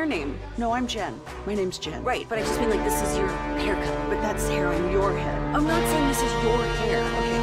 your name? No, I'm Jen. My name's Jen. Right, but I just mean like this is your haircut. But that's hair on your head. I'm not saying this is your hair. Okay.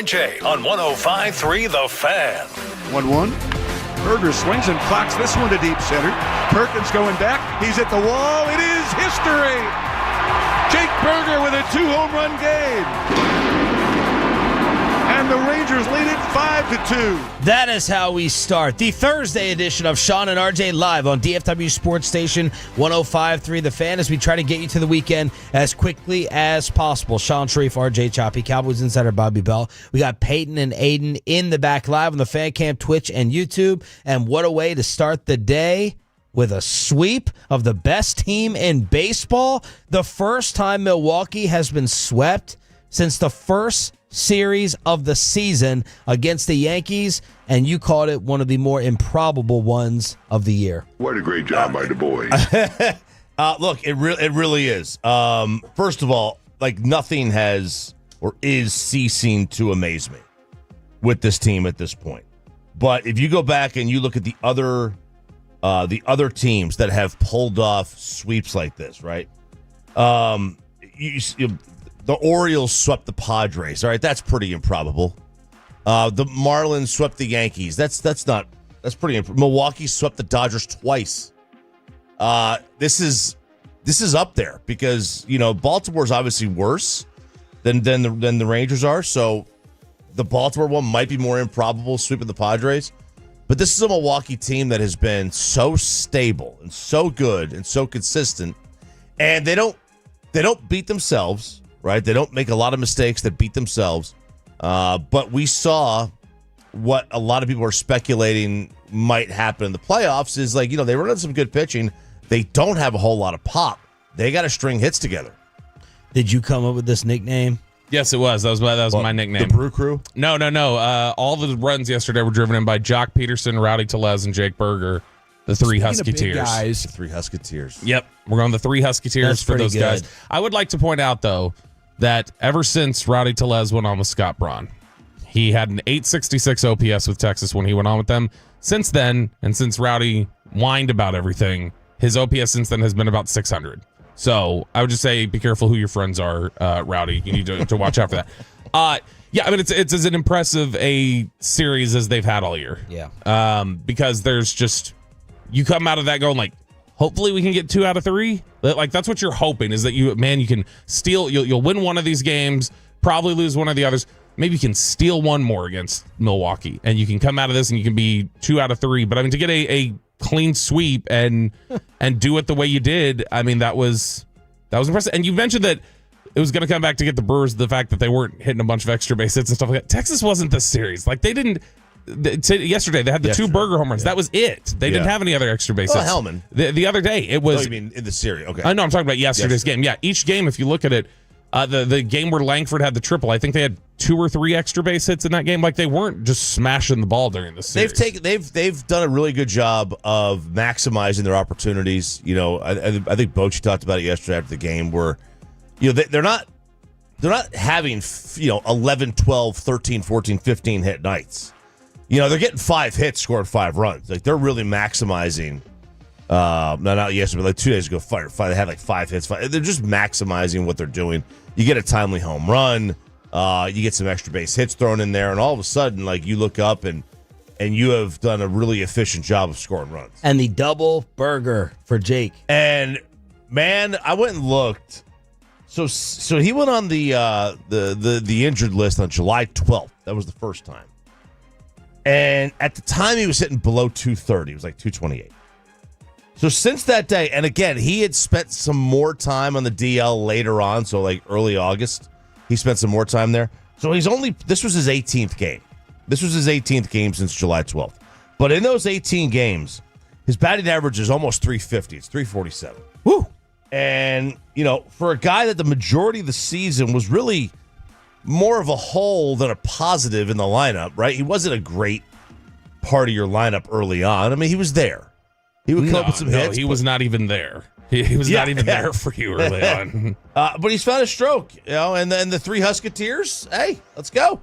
RJ on 105.3 The Fan. 1-1. Berger swings and clocks this one to deep center. Perkins going back. He's at the wall. It is history. Jake Berger with a 2-home run game. And the Rangers lead it 5-2. That is how we start the Thursday edition of Sean and RJ live on DFW Sports Station 105.3 The Fan as we try to get you to the weekend as quickly as possible. Sean Sharif, RJ Choppy, Cowboys insider Bobby Bell. We got Peyton and Aiden in the back live on the Fan Cam, Twitch, and YouTube. And what a way to start the day with a sweep of the best team in baseball. The first time Milwaukee has been swept since the first series of the season against the Yankees, and you called it one of the more improbable ones of the year. What a great job by the boys. Look, it really is. First of all, like nothing has or is ceasing to amaze me with this team at this point. But if you go back and you look at the other teams that have pulled off sweeps like this, right? The Orioles swept the Padres. All right, that's pretty improbable. The Marlins swept the Yankees. That's pretty improbable. Milwaukee swept the Dodgers twice. This is up there because Baltimore's obviously worse than the Rangers are. So the Baltimore one might be more improbable, sweeping the Padres. But this is a Milwaukee team that has been so stable and so good and so consistent, and they don't beat themselves, right? They don't make a lot of mistakes that beat themselves. But we saw what a lot of people are speculating might happen in the playoffs is like, they run some good pitching. They don't have a whole lot of pop. They got to string hits together. Did you come up with this nickname? Yes, it was. That was my nickname. The Brew Crew? No. All the runs yesterday were driven in by Jock Peterson, Rowdy Tellez, and Jake Berger, the three Husketeers. The three Husketeers. Yep. We're going the three Husketeers That's for those pretty guys. good. I would like to point out, though, that ever since Rowdy Tellez went on with Scott Braun, he had an 866 OPS with Texas when he went on with them. Since then, and since Rowdy whined about everything, his OPS since then has been about 600. So I would just say be careful who your friends are, Rowdy. You need to watch out for that. Yeah, I mean, it's as an impressive a series as they've had all year. Yeah. Because there's just, you come out of that going like, hopefully we can get 2 out of 3. Like, that's what you're hoping is that you can steal, you'll win one of these games, probably lose one of the others. Maybe you can steal one more against Milwaukee, and you can come out of this and you can be 2 out of 3. But I mean, to get a clean sweep and do it the way you did, I mean, that was impressive. And you mentioned that it was going to come back to get the Brewers, the fact that they weren't hitting a bunch of extra base hits and stuff like that. Texas wasn't this series. Like, they didn't. Yesterday they had the 2 Berger home runs. Yeah. That was it. They didn't have any other extra base hits. Hellman. The other day it was. Oh, you mean in the series? Okay. I know. I'm talking about yesterday's game. Yeah, each game, if you look at it, the game where Langford had the triple, I think they had 2 or 3 extra base hits in that game. Like, they weren't just smashing the ball during the series. They've done a really good job of maximizing their opportunities. I think Bochy talked about it yesterday after the game, where they're not having 11, 12, 13, 14, 15 hit nights. They're getting 5 hits, scoring 5 runs. Like, they're really maximizing. Not yesterday, but like 2 days ago, they had like 5 hits. They're just maximizing what they're doing. You get a timely home run, you get some extra base hits thrown in there, and all of a sudden, like, you look up and you have done a really efficient job of scoring runs. And the double burger for Jake. And man, I went and looked. So he went on the injured list on July 12th. That was the first time. And at the time, he was hitting below 230. It was like 228. So since that day, and again, he had spent some more time on the DL later on, so like early August, he spent some more time there. So this was his 18th game. This was his 18th game since July 12th. But in those 18 games, his batting average is almost 350. It's 347. Woo! And, for a guy that the majority of the season was really more of a hole than a positive in the lineup, right? He wasn't a great part of your lineup early on. I mean, he was there. He would come up with some hits. He was not even there. He was not even there for you early on. But he's found a stroke, and then the 3 Husketeers, hey, let's go.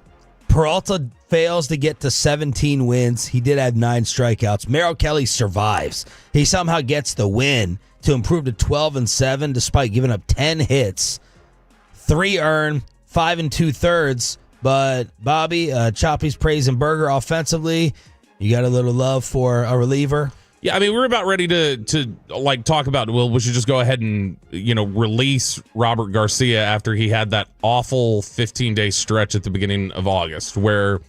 Peralta fails to get to 17 wins. He did have 9 strikeouts. Merrill Kelly survives. He somehow gets the win to improve to 12-7 despite giving up 10 hits. 3 earned, 5 2/3. But Bobby, Choppy's praising Berger offensively. You got a little love for a reliever? Yeah, I mean, we're about ready to like talk about, well, we should just go ahead and, release Robert Garcia after he had that awful 15-day stretch at the beginning of August where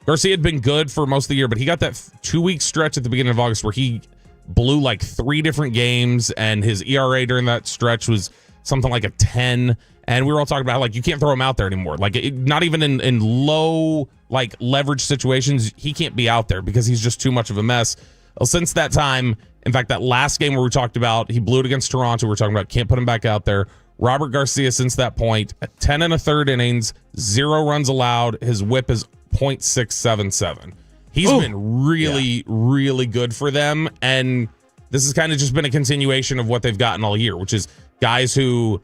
Garcia had been good for most of the year, but he got that 2-week stretch at the beginning of August where he blew like 3 different games, and his ERA during that stretch was something like a 10. And we were all talking about, like, you can't throw him out there anymore. Like, not even in low, like, leverage situations, he can't be out there because he's just too much of a mess. Well, since that time, in fact, that last game where we talked about, he blew it against Toronto, we're talking about can't put him back out there. Robert Garcia, since that point, 10 1/3 innings, 0 runs allowed. His whip is .677. He's been really good for them. And this has kind of just been a continuation of what they've gotten all year, which is guys who,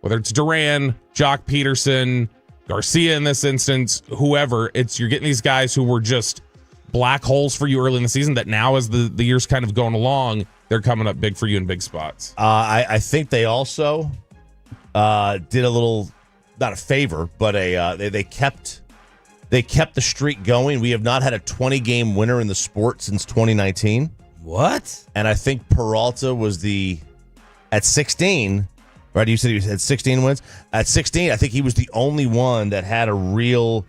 whether it's Duran, Jock Peterson, Garcia in this instance, whoever, you're getting these guys who were just black holes for you early in the season that now as the year's kind of going along, they're coming up big for you in big spots. I think they also did a little, not a favor, but they kept the streak going. We have not had a 20-game winner in the sport since 2019. What? And I think Peralta was at 16, right? You said he had 16 wins. At 16, I think he was the only one that had a real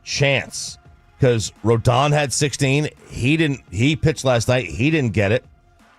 chance because Rodon had 16. He pitched last night. He didn't get it.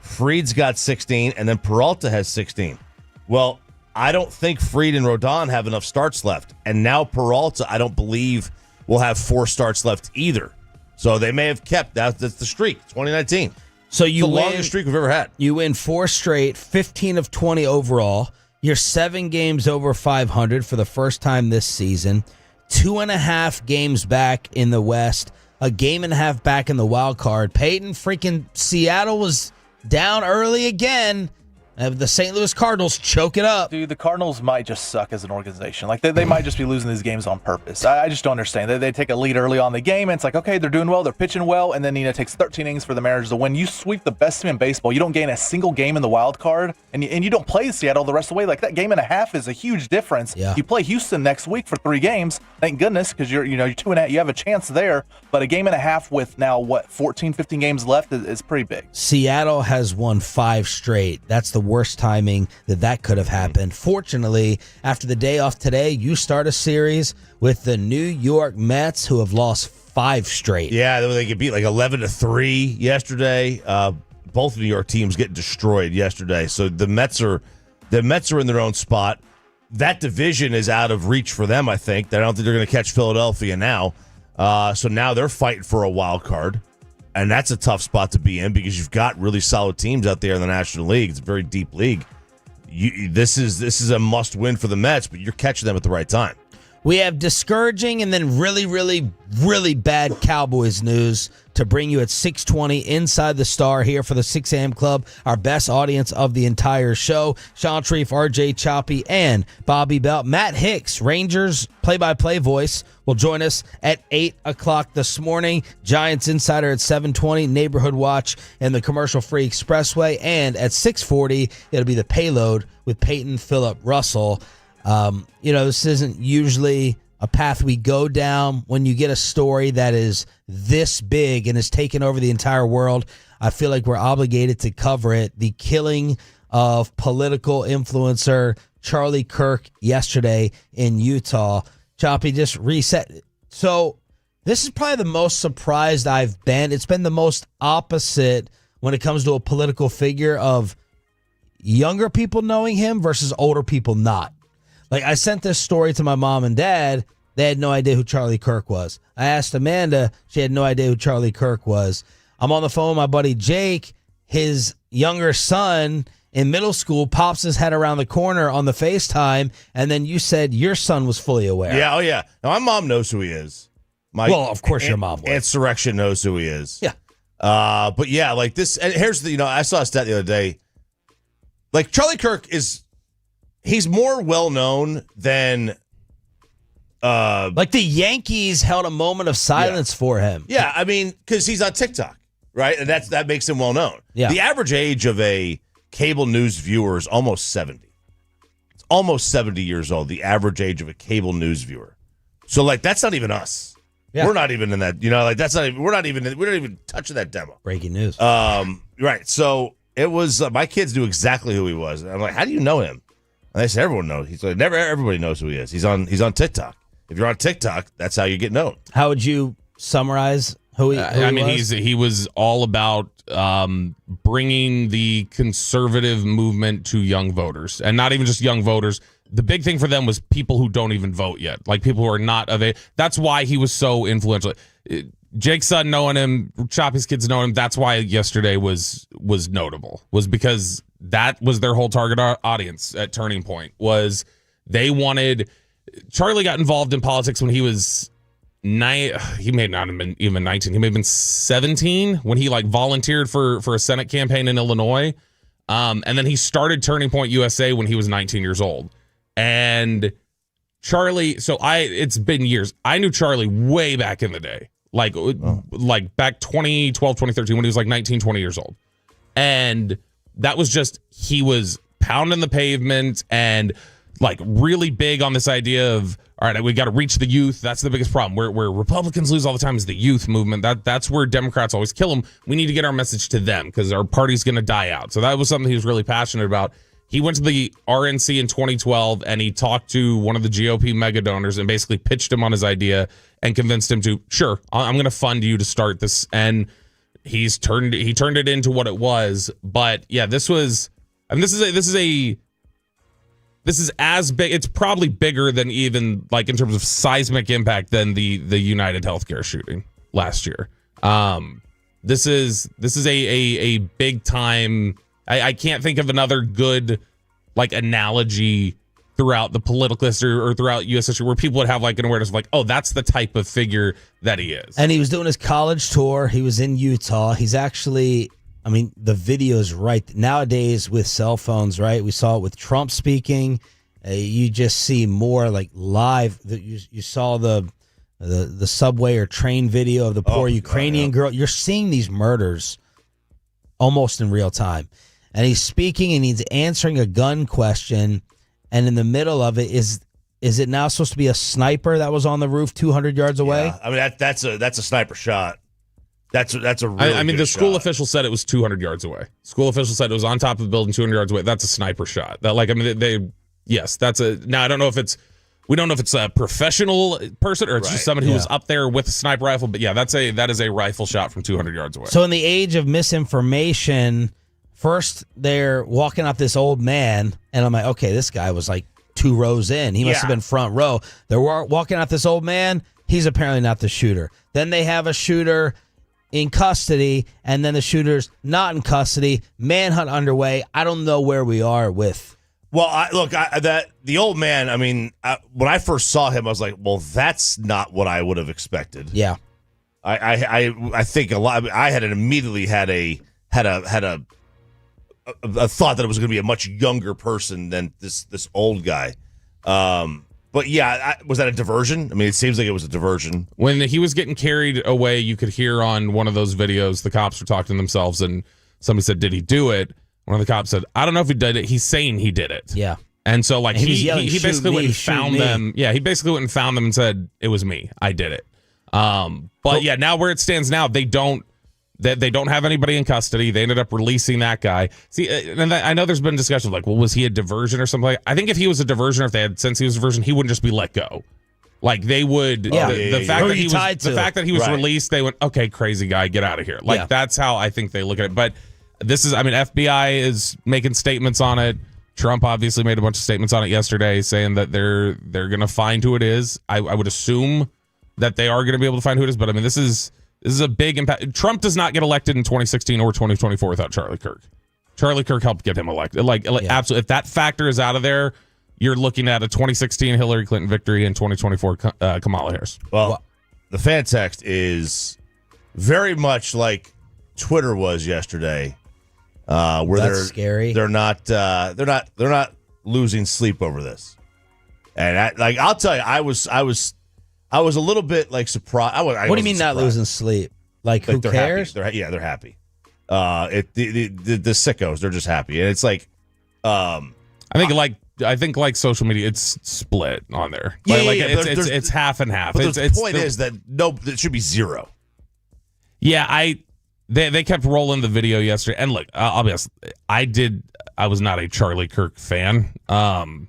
Fried's got 16, and then Peralta has 16. Well, I don't think Fried and Rodon have enough starts left. And now Peralta, I don't believe, will have 4 starts left either. So they may have kept that's the streak, 2019. So you it's the win, longest streak we've ever had. You win 4 straight, 15 of 20 overall. You're 7 games over 500 for the first time this season. 2.5 games back in the West. A game and a half back in the wild card. Peyton, freaking Seattle was down early again. The St. Louis Cardinals choke it up. Dude, the Cardinals might just suck as an organization. Like, they might just be losing these games on purpose. I just don't understand. They take a lead early on the game, and it's like, okay, they're doing well, they're pitching well, and then, it takes 13 innings for the Mariners to win. You sweep the best team in baseball. You don't gain a single game in the wild card, and you don't play Seattle the rest of the way. Like, that game and a half is a huge difference. Yeah. You play Houston next week for 3 games. Thank goodness, because you're 2.5. You have a chance there, but a game and a half with now, 14, 15 games left is pretty big. Seattle has won 5 straight. That's the worst timing that could have happened. Fortunately, after the day off today, you start a series with the New York Mets, who have lost 5 straight. Yeah, they get beat like 11-3 yesterday. Both New York teams get destroyed yesterday. So the Mets are in their own spot. That division is out of reach for them, I think. I don't think they're going to catch Philadelphia now. So now they're fighting for a wild card. And that's a tough spot to be in because you've got really solid teams out there in the National League. It's a very deep league. This is a must win for the Mets, but you're catching them at the right time. We have discouraging and then really, really, really bad Cowboys news to bring you at 6:20 inside the Star here for the 6 a.m. Club, our best audience of the entire show. Sean Sharif, RJ Choppy, and Bobby Belt. Matt Hicks, Rangers play-by-play voice, will join us at 8 o'clock this morning. Giants Insider at 7:20, Neighborhood Watch and the Commercial-Free Expressway. And at 6:40, it'll be The Payload with Peyton Phillip Russell. This isn't usually a path we go down. When you get a story that is this big and has taken over the entire world, I feel like we're obligated to cover it. The killing of political influencer Charlie Kirk yesterday in Utah. Choppy, just reset. So this is probably the most surprised I've been. It's been the most opposite when it comes to a political figure of younger people knowing him versus older people not. Like, I sent this story to my mom and dad. They had no idea who Charlie Kirk was. I asked Amanda. She had no idea who Charlie Kirk was. I'm on the phone with my buddy Jake. His younger son in middle school pops his head around the corner on the FaceTime, and then you said your son was fully aware. Yeah, oh yeah. Now, my mom knows who he is. Of course your mom would. Insurrection knows who he is. Yeah. But yeah, like this, and here's the, I saw a stat the other day. Like, Charlie Kirk he's more well-known than like the Yankees held a moment of silence for him. Yeah, I mean, because he's on TikTok, right? And that makes him well-known. Yeah. The average age of a cable news viewer is almost 70. It's almost 70 years old, the average age of a cable news viewer. So, like, that's not even us. Yeah. We're not even in that, that's not even, we're not even touching that demo. Breaking news. Right. So it was, my kids knew exactly who he was. And I'm like, how do you know him? And they said, everyone knows. He's like, everybody knows who he is. He's on TikTok. If you're on TikTok, that's how you get known. How would you summarize who he was? He was all about bringing the conservative movement to young voters, and not even just young voters. The big thing for them was people who don't even vote yet, like people who are not of age. That's why he was so influential. Jake's son knowing him, Choppy's kids knowing him. That's why yesterday was notable. Was because that was their whole target audience at Turning Point. Was they wanted. Charlie got involved in politics when he was 9. He may not have been even 19. He may have been 17 when he volunteered for a Senate campaign in Illinois. And then he started Turning Point USA when he was 19 years old. And Charlie, it's been years. I knew Charlie way back in the day, like back 2012, 2013, when he was 19, 20 years old. And that was just, he was pounding the pavement and really big on this idea of, all right, we got to reach the youth. That's the biggest problem. Where Republicans lose all the time is the youth movement. That's where Democrats always kill them. We need to get our message to them because our party's going to die out. So that was something he was really passionate about. he went to the RNC in 2012 and he talked to one of the GOP mega donors and basically pitched him on his idea and convinced him to, sure, I'm going to fund you to start this. And he turned it into what it was. But yeah, this is as big. It's probably bigger than even like in terms of seismic impact than the United Healthcare shooting last year. This is a big time. I can't think of another good like analogy throughout the political history or throughout U.S. history where people would have like an awareness of like, oh, that's the type of figure that he is. And he was doing his college tour. He was in Utah. He's actually, I mean, the video's right. Nowadays with cell phones, right? We saw it with Trump speaking. You just see more like live. You saw the subway or train video of the poor Ukrainian girl. You're seeing these murders almost in real time. And he's speaking and he's answering a gun question. And in the middle of it is it now supposed to be a sniper that was on the roof 200 yards away? Yeah. I mean, that's a sniper shot. That's a really I mean, the school shot. official said it was 200 yards away. School official said it was on top of the building 200 yards away. That's a sniper shot. That like, I mean, yes, that's a, now I don't know if we don't know if it's a professional person or it's just somebody who was up there with a sniper rifle. But yeah, that is a rifle shot from 200 yards away. So in the age of misinformation, first they're walking up this old man, and I'm like, okay, this guy was like 2 rows in. He must have been front row. They're walking out this old man. He's apparently not the shooter. Then they have a shooter in custody, and then the shooter's not in custody. Manhunt underway. I don't know where we are with. Well, the old man. I mean, when I first saw him, I was like, well, that's not what I would have expected. Yeah, I think a lot. I had immediately had a thought that it was going to be a much younger person than this old guy. But yeah, was that a diversion? I mean, it seems like it was a diversion. When he was getting carried away, you could hear on one of those videos, the cops were talking to themselves, and somebody said, did he do it? One of the cops said, I don't know if he did it. He's saying he did it. Yeah. And so, like, he yelling, basically went and found them. Yeah, he basically went and found them and said, it was me. I did it. But yeah, now where it stands now, they don't have anybody in custody. They ended up releasing that guy. See, and I know there's been discussion like, well, was he a diversion or something? I think if he was a diversion, or if they had since he was a diversion, he wouldn't just be let go. Like they would. The fact that he was released, they went, okay, crazy guy, get out of here. Like that's how I think they look at it. But this is, I mean, FBI is making statements on it. Trump obviously made a bunch of statements on it yesterday, saying that they're going to find who it is. I would assume that they are going to be able to find who it is. But I mean, this is a big impact. Trump does not get elected in 2016 or 2024 without Charlie Kirk. Charlie Kirk helped get him elected. Absolutely. If that factor is out of there, you're looking at a 2016 Hillary Clinton victory and 2024 Kamala Harris. Well, the fan text is very much like Twitter was yesterday, where That's scary. They're not losing sleep over this. And I'll tell you, I was a little bit like surprised. What do you mean not losing sleep? Like who they're cares? Happy. They're happy. The sickos, they're just happy, and it's like, I think like social media, it's split on there. It's half and half. But the point is that it should be zero. Yeah, they kept rolling the video yesterday, and look, I'll be honest, I was not a Charlie Kirk fan. When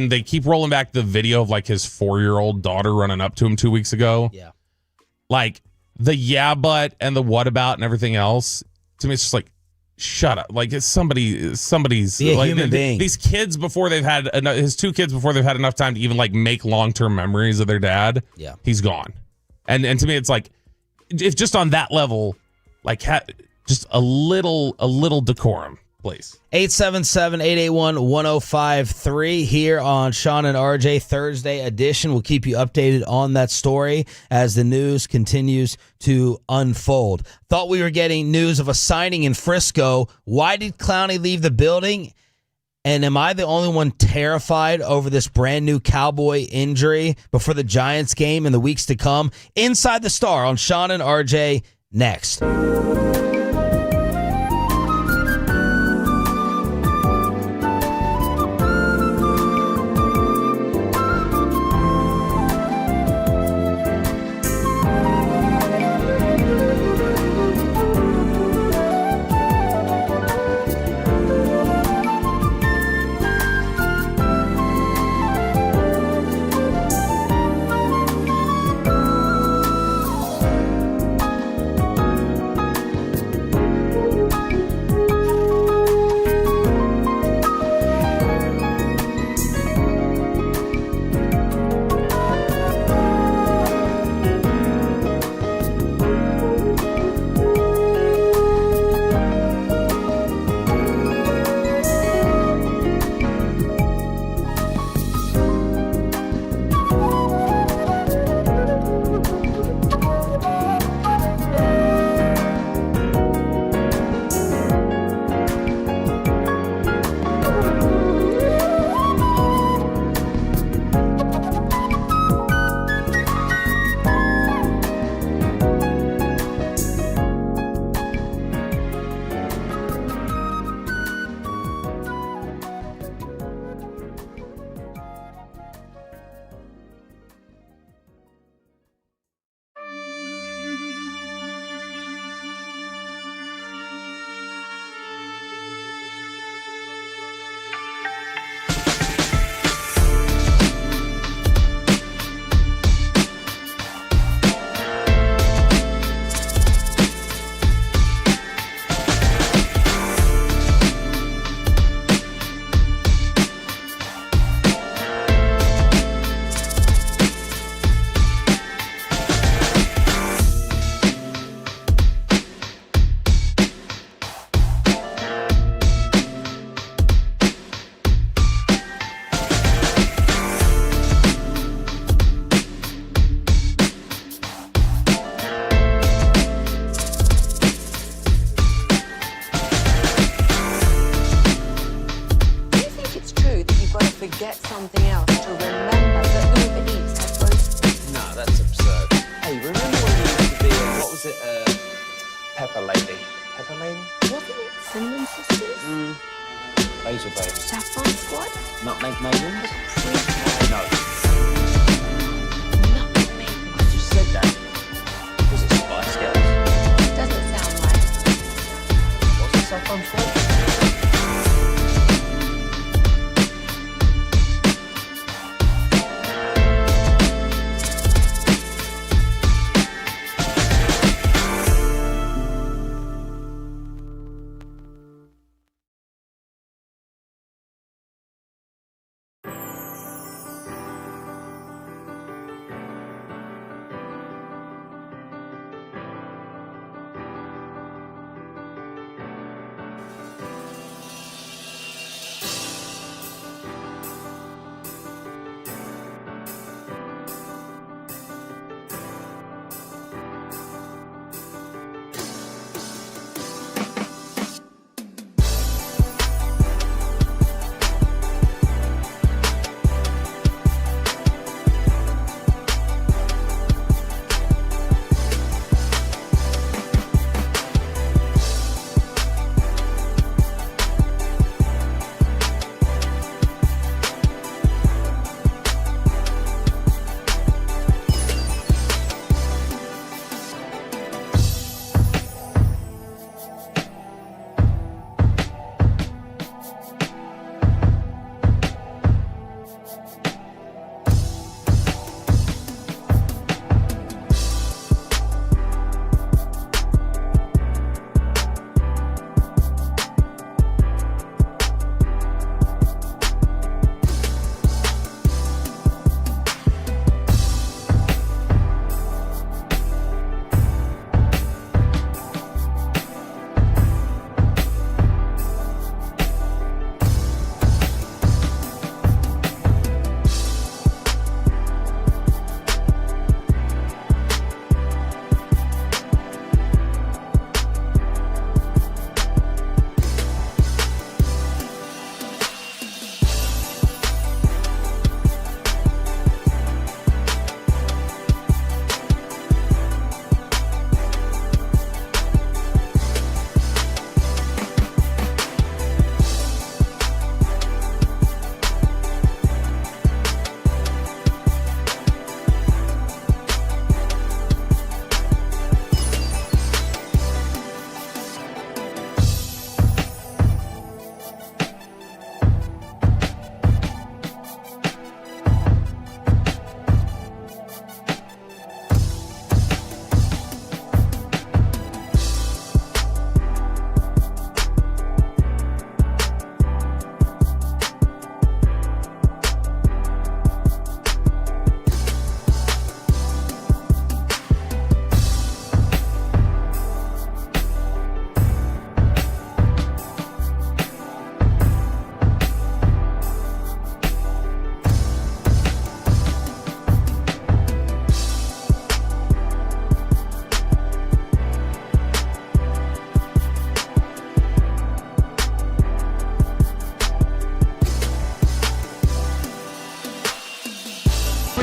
they keep rolling back the video of like his 4-year-old daughter running up to him 2 weeks ago, like the yeah but and the what about and everything else, to me it's just like, shut up. Like it's somebody's be a like, human being. These kids before they've had his 2 kids before they've had enough time to even like make long-term memories of their dad. Yeah, he's gone. And to me it's like, if just on that level, like just a little decorum, please. 877-881-1053 here on Sean and RJ Thursday edition. We'll keep you updated on that story as the news continues to unfold. Thought we were getting news of a signing in Frisco. Why did Clowney leave the building? And am I the only one terrified over this brand new Cowboy injury before the Giants game in the weeks to come? Inside the Star on Sean and RJ next. was it Pepper Lady? Pepper Lady? Wasn't it Cinnamon Sisters? Basil Baby. Saffron Squad? Nutmeg Maidens? No. Nutmeg. I just said that. Was it Spice Girls? Doesn't sound right. What's it, Saffron Squad?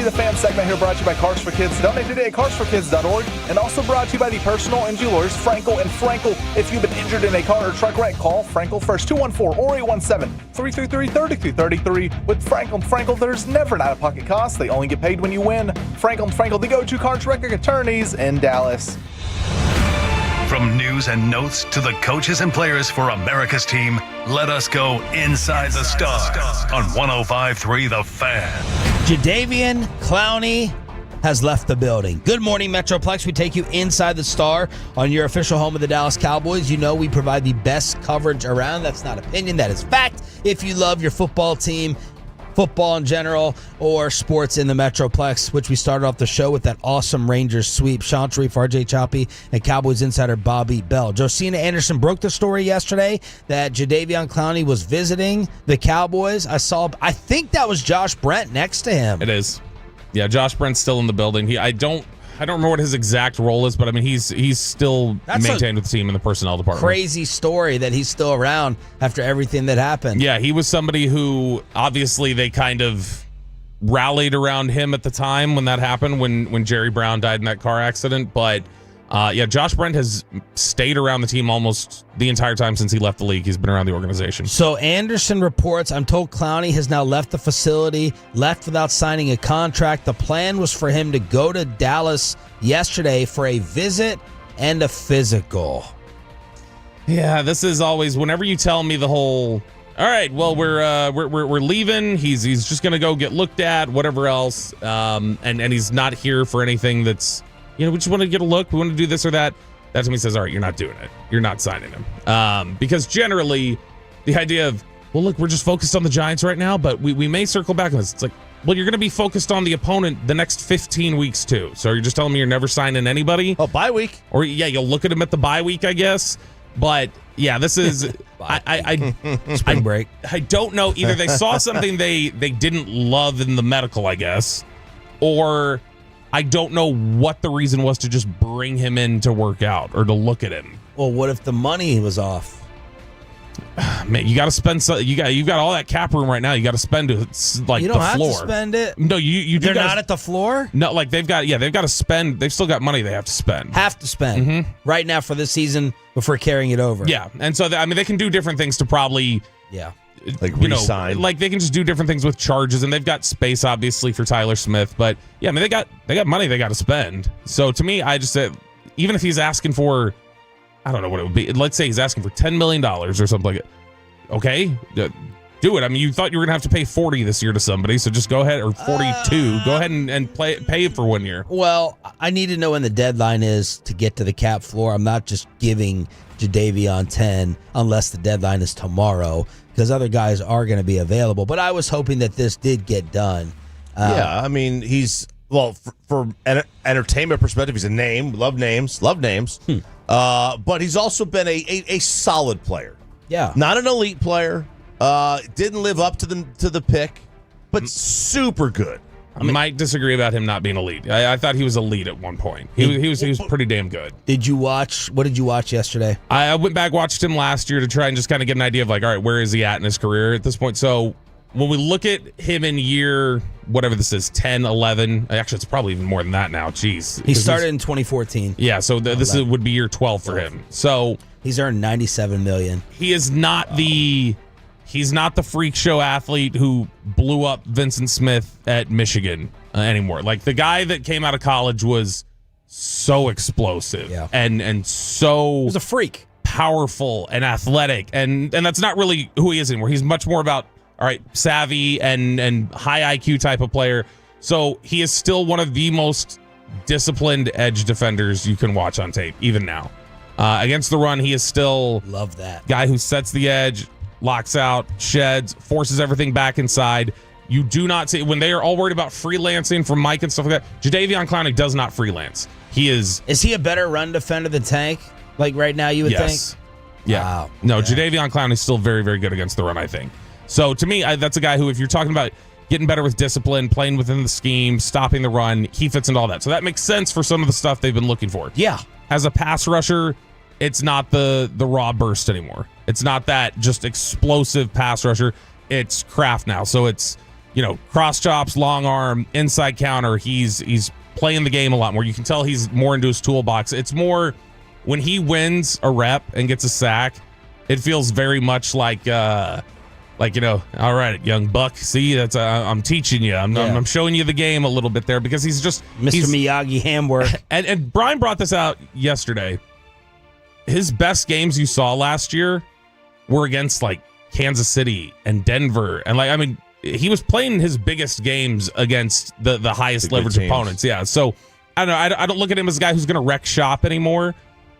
The Fan segment here brought to you by Cars for Kids. Donate today at carsforkids.org, and also brought to you by the personal injury lawyers Frankel and Frankel. If you've been injured in a car or truck wreck, call Frankel first, 214-817-333-3333. With Frankel and Frankel, there's never an out-of-pocket cost. They only get paid when you win. Frankel and Frankel, the go-to car wreck attorneys in Dallas. From news and notes to the coaches and players for America's team, let us go inside the stars on 105.3 The Fan. Jadeveon Clowney has left the building. Good morning, Metroplex. We take you inside the Star on your official home of the Dallas Cowboys. You know we provide the best coverage around. That's not opinion, that is fact. If you love your football team, football in general, or sports in the Metroplex, which we started off the show with that awesome Rangers sweep. Sean Sharif, RJ Choppy, and Cowboys insider Bobby Bell. Josina Anderson broke the story yesterday that Jadeveon Clowney was visiting the Cowboys. I think that was Josh Brent next to him. It is. Yeah, Josh Brent's still in the building. I don't remember what his exact role is, but I mean he's still maintained with the team in the personnel department. Crazy story that he's still around after everything that happened. Yeah, he was somebody who obviously they kind of rallied around him at the time when that happened, when Jerry Brown died in that car accident. But Josh Brent has stayed around the team almost the entire time since he left the league. He's been around the organization. So Anderson reports, I'm told Clowney has now left the facility, left without signing a contract. The plan was for him to go to Dallas yesterday for a visit and a physical. Yeah, this is always, whenever you tell me the whole, all right, well, we're leaving. He's just gonna go get looked at, whatever else, and he's not here for anything that's, we just want to get a look. We want to do this or that. That to me says, all right, you're not doing it. You're not signing him. Because generally, the idea of, well, look, we're just focused on the Giants right now, but we may circle back on this. It's like, well, you're going to be focused on the opponent the next 15 weeks too. So you're just telling me you're never signing anybody? Oh, bye week. Or yeah, you'll look at him at the bye week, I guess. But yeah, this is Spring break. I don't know. Either they saw something they didn't love in the medical, I guess, or I don't know what the reason was to just bring him in to work out or to look at him. Well, what if the money was off? Man, you got to spend. You've got all that cap room right now. You got to spend to like You don't the have floor. to spend it. No, you. They're gotta, not at the floor? No, like they've got to spend. They've still got money they have to spend. Have to spend right now for this season before carrying it over. Yeah, and so they can do different things to probably. Yeah. Like resign. Like they can just do different things with charges, and they've got space obviously for Tyler Smith. But yeah, I mean they got money they got to spend. So to me, I just said, even if he's asking for, I don't know what it would be. Let's say he's asking for $10 million or something like it. Okay, do it. I mean, you thought you were gonna have to pay 40 this year to somebody, so just go ahead, or 42. Go ahead and pay it for 1 year. Well, I need to know when the deadline is to get to the cap floor. I'm not just giving Jadeveon 10 unless the deadline is tomorrow, because other guys are going to be available. But I was hoping that this did get done. Yeah, I mean, he's, well, for entertainment perspective, he's a name. Love names. But he's also been a solid player. Yeah. Not an elite player. Didn't live up to the pick, but super good. I might disagree about him not being elite. I thought he was elite at one point. He was pretty damn good. What did you watch yesterday? I went back, watched him last year to try and just kind of get an idea of like, all right, where is he at in his career at this point? So when we look at him in year, whatever this is, 10, 11, actually it's probably even more than that now. Jeez. He started in 2014. Yeah, so this would be year 12 for him. So he's earned $97 million. He is not He's not the freak show athlete who blew up Vincent Smith at Michigan anymore. Like the guy that came out of college was so explosive and so he was a freak, powerful and athletic, and that's not really who he is anymore. He's much more about savvy and high IQ type of player. So he is still one of the most disciplined edge defenders you can watch on tape, even now. Against the run, he is still love that guy who sets the edge, locks out, sheds, forces everything back inside. You do not see, when they are all worried about freelancing from Mike and stuff like that, Jadeveon Clowney does not freelance. Is he a better run defender than Tank? Like right now, you would think? Yeah. Wow. No, Yeah. Jadeveon Clowney is still very, very good against the run, I think. So to me, that's a guy who, if you're talking about getting better with discipline, playing within the scheme, stopping the run, he fits into all that. So that makes sense for some of the stuff they've been looking for. Yeah. As a pass rusher, it's not the raw burst anymore. It's not that just explosive pass rusher. It's craft now. So it's, cross chops, long arm, inside counter. He's playing the game a lot more. You can tell he's more into his toolbox. It's more when he wins a rep and gets a sack, it feels very much like all right, young buck. See, that's I'm teaching you. I'm showing you the game a little bit there, because he's just Mr. Miyagi handwork. And Brian brought this out yesterday. His best games you saw last year were against like Kansas City and Denver, and he was playing his biggest games against the highest leverage opponents. Yeah, so I don't know. I don't look at him as a guy who's going to wreck shop anymore,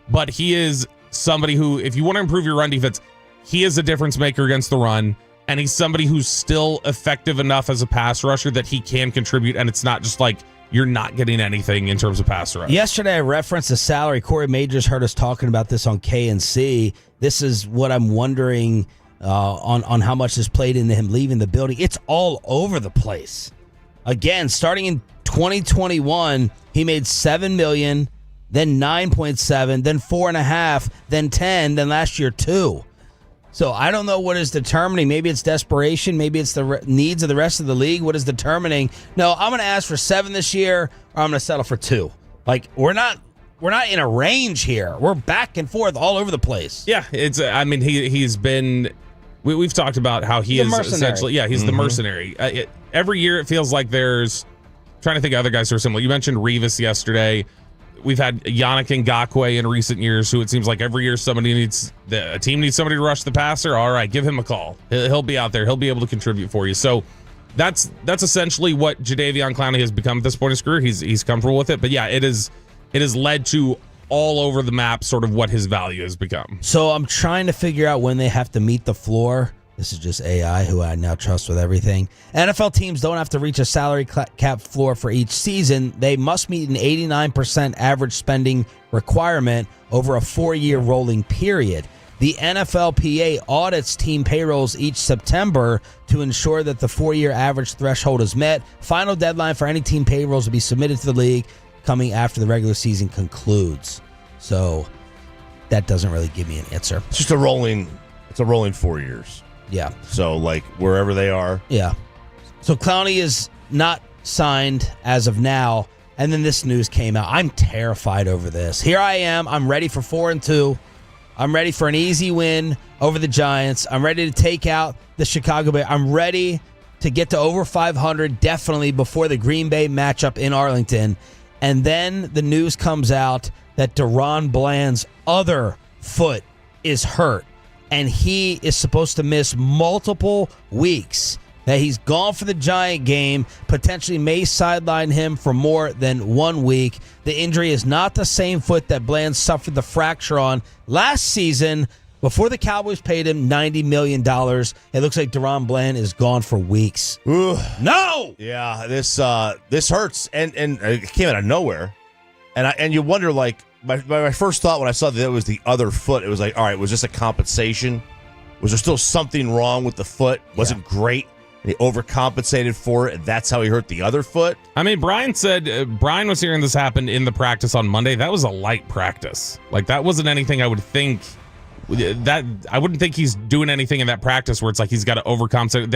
but he is somebody who, if you want to improve your run defense, he is a difference maker against the run, and he's somebody who's still effective enough as a pass rusher that he can contribute, and it's not just like you're not getting anything in terms of pass rush. Yesterday, I referenced the salary. Corey Majors heard us talking about this on KNC. This is what I'm wondering on how much this played into him leaving the building. It's all over the place. Again, starting in 2021, he made $7 million, then 9.7, then 4.5, then 10, then last year 2. So I don't know what is determining. Maybe it's desperation. Maybe it's the needs of the rest of the league. What is determining? No, I'm going to ask for 7 this year, or I'm going to settle for 2. Like, we're not we're not in a range here. We're back and forth all over the place. Yeah, it's. I mean, he's been. We've talked about how he is essentially. Yeah, he's the mercenary. Every year it feels like there's. Trying to think of other guys who are similar. You mentioned Revis yesterday. We've had Yannick Ngakoue in recent years, who it seems like every year a team needs somebody to rush the passer. All right, give him a call. He'll be out there. He'll be able to contribute for you. So that's essentially what Jadeveon Clowney has become at this point in his career. He's comfortable with it. But yeah, it has led to all over the map sort of what his value has become. So I'm trying to figure out when they have to meet the floor. This is just AI, who I now trust with everything. NFL teams don't have to reach a salary cap floor for each season. They must meet an 89% average spending requirement over a 4-year rolling period. The NFLPA audits team payrolls each September to ensure that the 4-year average threshold is met. Final deadline for any team payrolls will be submitted to the league coming after the regular season concludes. So that doesn't really give me an answer. It's just a rolling 4 years. Yeah. So, like, wherever they are. Yeah. So Clowney is not signed as of now, and then this news came out. I'm terrified over this. Here I am. I'm ready for 4-2. I'm ready for an easy win over the Giants. I'm ready to take out the Chicago Bears. I'm ready to get to over 500, definitely before the Green Bay matchup in Arlington. And then the news comes out that Deron Bland's other foot is hurt, and he is supposed to miss multiple weeks. That he's gone for the Giant game, potentially may sideline him for more than 1 week. The injury is not the same foot that Bland suffered the fracture on last season before the Cowboys paid him $90 million. It looks like Deron Bland is gone for weeks. Ooh. No! Yeah, this hurts, and it came out of nowhere. And you wonder, like, my first thought when I saw that it was the other foot, it was like, all right, was this a compensation? Was there still something wrong with the foot? Wasn't great. He overcompensated for it, and that's how he hurt the other foot. I mean, Brian said Brian was hearing this happen in the practice on Monday. That was a light practice. Like, that wasn't anything I would think that I wouldn't think he's doing anything in that practice where it's like he's got to overcompensate.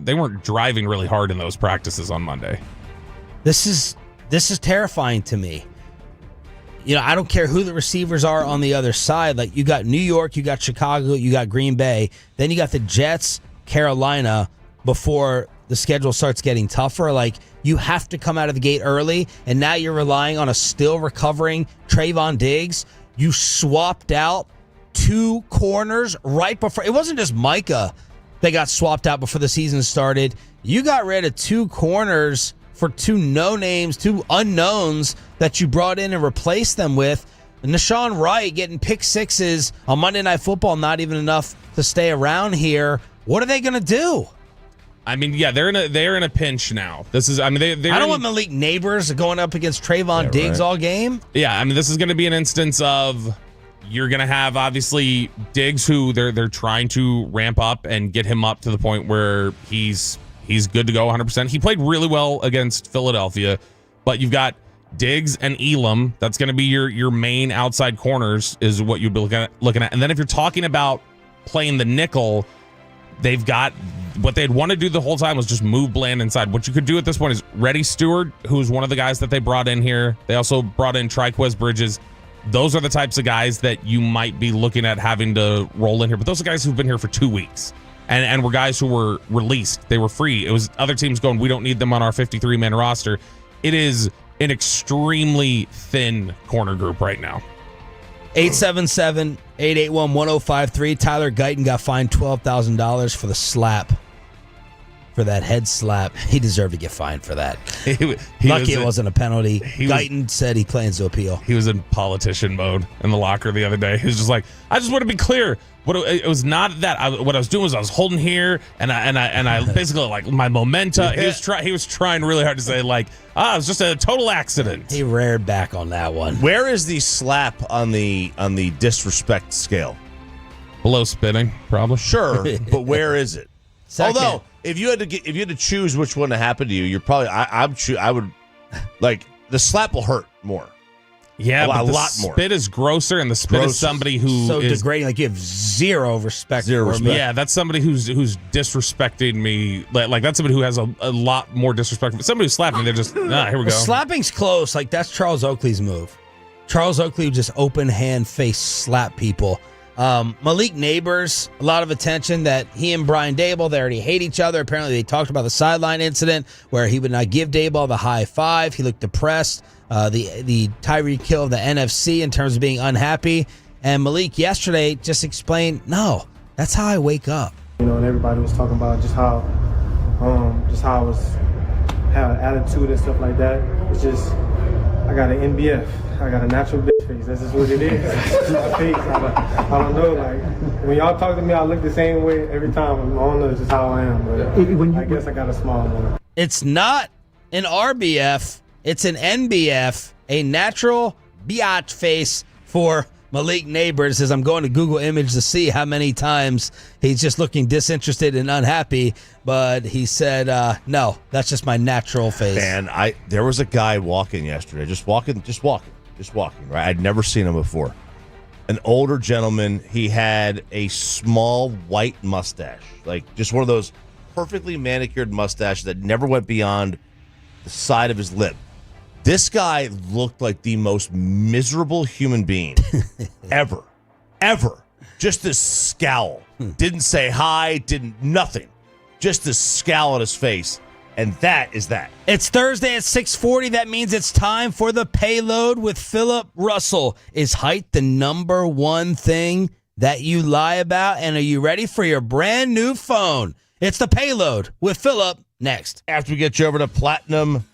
They weren't driving really hard in those practices on Monday. This is terrifying to me. You know, I don't care who the receivers are on the other side. Like, you got New York, you got Chicago, you got Green Bay, then you got the Jets, Carolina, before the schedule starts getting tougher. Like, you have to come out of the gate early, and now you're relying on a still recovering Trayvon Diggs. You swapped out 2 corners right before. It wasn't just Micah that got swapped out before the season started. You got rid of 2 corners for 2 no-names, 2 unknowns that you brought in and replaced them with. And Nashawn Wright getting pick sixes on Monday Night Football, not even enough to stay around here. What are they going to do? I mean, yeah, they're in a pinch now. This is, I mean, they're I don't want Malik Neighbors going up against Trayvon Diggs all game. Yeah, I mean, this is going to be an instance of you're going to have obviously Diggs, who they're trying to ramp up and get him up to the point where he's good to go 100%. He played really well against Philadelphia, but you've got Diggs and Elam. That's going to be your main outside corners is what you'd be looking at. And then if you're talking about playing the nickel, they've got what they'd want to do the whole time was just move Bland inside. What you could do at this point is Reddy Stewart, who's one of the guys that they brought in here. They also brought in Triquez Bridges. Those are the types of guys that you might be looking at having to roll in here. But those are guys who've been here for 2 weeks and were guys who were released. They were free. It was other teams going, we don't need them on our 53-man roster. It is an extremely thin corner group right now. 877-881-1053. Tyler Guyton got fined $12,000 for the slap. For that head slap. He deserved to get fined for that. Lucky it wasn't a penalty. Guyton said he plans to appeal. He was in politician mode in the locker the other day. He was just like, I just want to be clear. It was not that. What I was doing was I was holding here, and I basically, like, my momenta. Yeah. He was trying really hard to say, like, it was just a total accident. He reared back on that one. Where is the slap on the disrespect scale? Below spitting, probably. Sure, but where is it? Second. Although, if you had to choose which one to happen to you, you're probably I would like the slap will hurt more. Yeah, a lot more. more. Spit is grosser, and the spit is somebody who so is degrading. Like, you have zero respect. Yeah, that's somebody who's disrespecting me. Like that's somebody who has a lot more disrespect. Somebody who slapped me, they're just here we go. Slapping's close. Like, that's Charles Oakley's move. Charles Oakley would just open hand face slap people. Malik Neighbors, a lot of attention that he and Brian Daboll, they already hate each other. Apparently they talked about the sideline incident where he would not give Daboll the high five. He looked depressed. The Tyreek Hill of the NFC in terms of being unhappy. And Malik yesterday just explained, no, that's how I wake up. And everybody was talking about just how I was had an attitude and stuff like that. It's just I got an NBF. I got a natural bitch face. That's just what it is. My face. I don't know. Like when y'all talk to me, I look the same way every time. I don't know. It's just how I am. But I guess I got a small one. It's not an RBF. It's an NBF. A natural biatch face for Malik Neighbors. As I'm going to Google Image to see how many times he's just looking disinterested and unhappy, but he said, no, that's just my natural face. And there was a guy walking yesterday, just walking, right? I'd never seen him before. An older gentleman. He had a small white mustache, like just one of those perfectly manicured mustaches that never went beyond the side of his lip. This guy looked like the most miserable human being ever. Just this scowl. Didn't say hi, nothing. Just this scowl on his face. And that is that. It's Thursday at 6:40. That means it's time for the Payload with Philip Russell. Is height the number one thing that you lie about? And are you ready for your brand new phone? It's the Payload with Philip next. After we get you over to Platinum.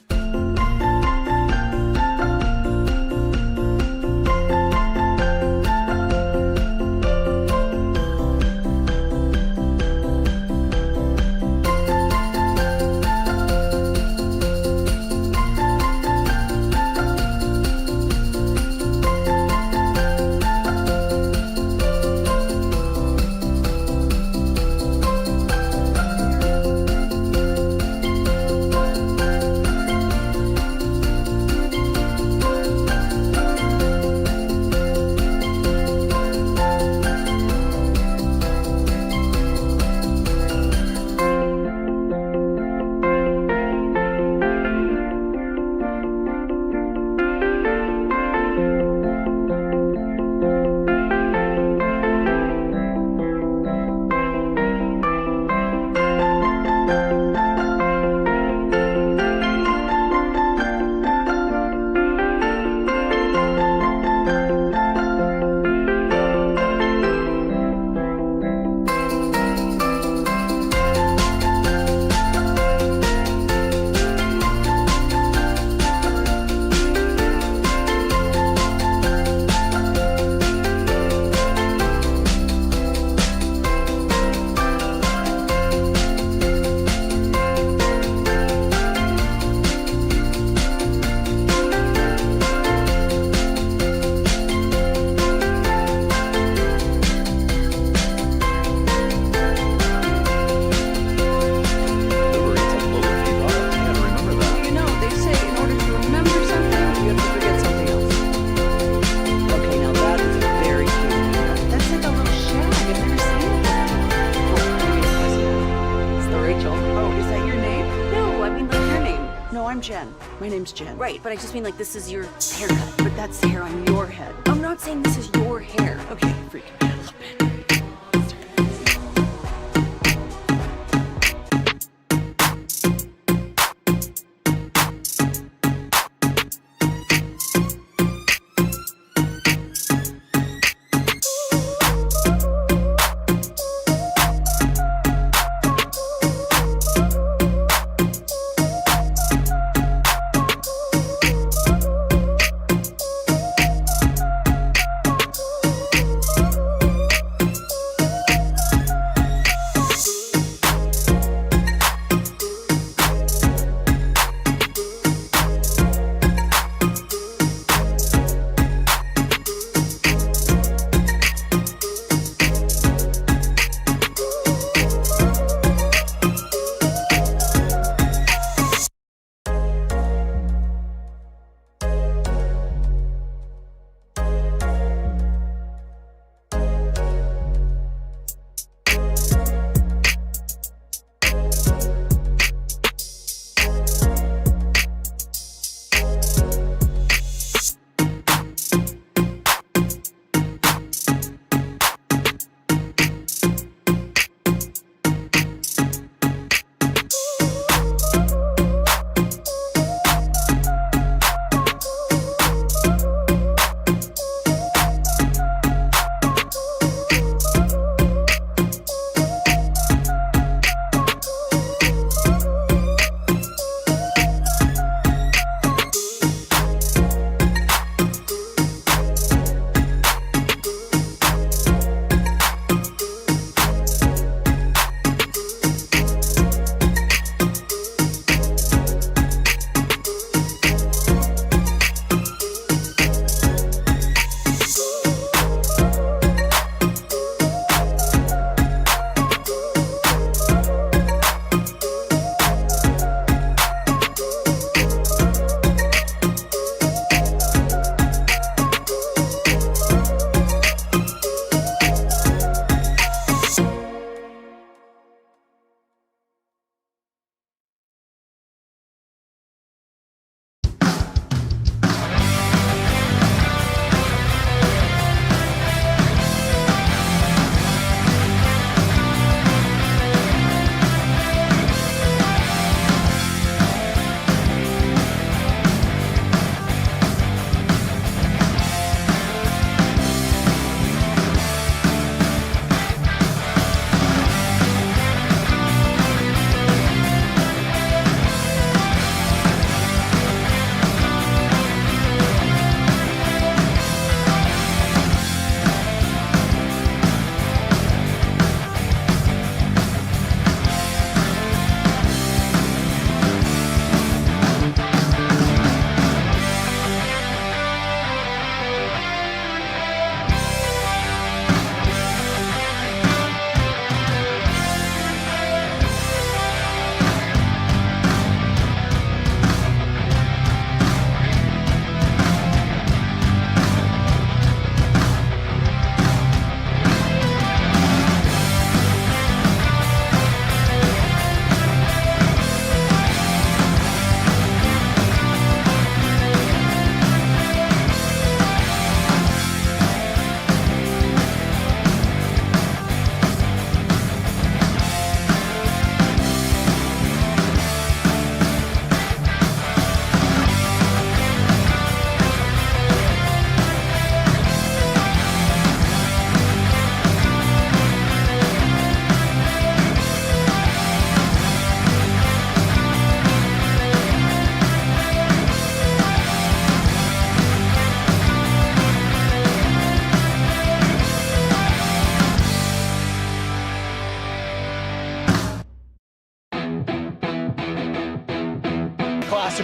Jen. My name's Jen. Right, but I just mean like this is your haircut. But that's the hair on your head. I'm not saying this is your hair. Okay, freaking out a little bit.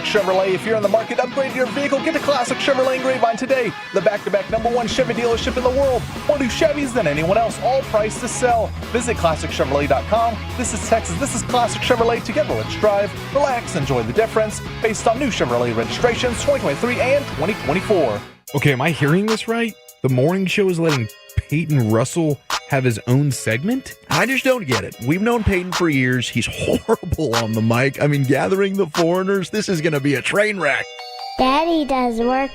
Chevrolet. If you're in the market to upgrade your vehicle, get a Classic Chevrolet in Grapevine today. The back-to-back #1 Chevy dealership in the world. More new Chevys than anyone else, all priced to sell. Visit ClassicChevrolet.com. This is Texas. This is Classic Chevrolet. Together, let's drive, relax, enjoy the difference. Based on new Chevrolet registrations 2023 and 2024. Okay, am I hearing this right? The morning show is letting Peyton Russell have his own segment? I just don't get it. We've known Peyton for years. He's horrible on the mic. I mean, gathering the foreigners, this is going to be a train wreck. Daddy does work,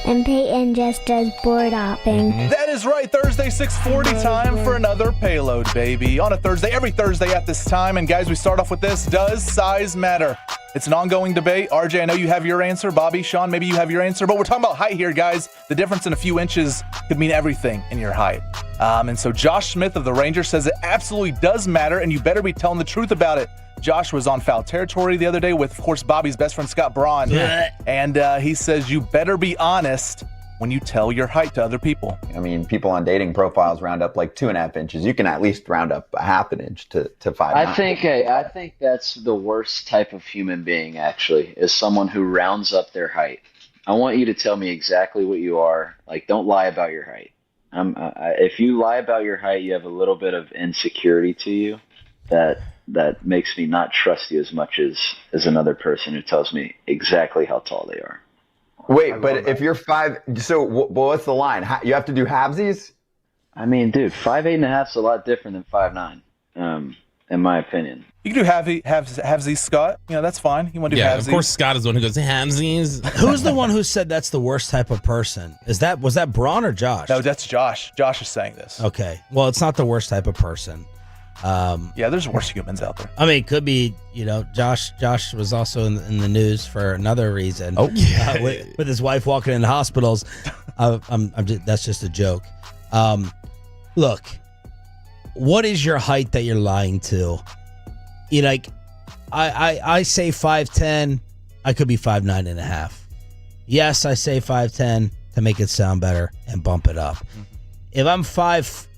and Peyton just does board hopping. That is right. Thursday, 6:40 time for another payload, baby. On a Thursday, every Thursday at this time. And guys, we start off with this. Does size matter? It's an ongoing debate. RJ, I know you have your answer. Bobby, Sean, maybe you have your answer. But we're talking about height here, guys. The difference in a few inches could mean everything in your height. And so Josh Smith of the Rangers says it absolutely does matter, and you better be telling the truth about it. Josh was on foul territory the other day with, of course, Bobby's best friend, Scott Braun. And he says you better be honest when you tell your height to other people. I mean, people on dating profiles round up like 2.5 inches. You can at least round up a half an inch to 5. I think that's the worst type of human being, actually, is someone who rounds up their height. I want you to tell me exactly what you are. Like, don't lie about your height. If you lie about your height, you have a little bit of insecurity to you that makes me not trust you as much as another person who tells me exactly how tall they are. Wait, but if you're 5, so what's the line? You have to do halvesies? I mean, dude, 5'8.5" is a lot different than 5'9", in my opinion. You can do halvesies, Scott. You know, that's fine. You want to do halvesies? Of course, Scott is the one who goes, halvesies. Who's the one who said that's the worst type of person? Was that Braun or Josh? No, that's Josh. Josh is saying this. Okay. Well, it's not the worst type of person. Yeah, there's worse humans out there. I mean, it could be, Josh was also in the news for another reason. Oh, yeah. With his wife walking in hospitals. That's just a joke. Look, what is your height that you're lying to? I say 5'10", I could be 5'9.5". Yes, I say 5'10" to make it sound better and bump it up. If I'm 6,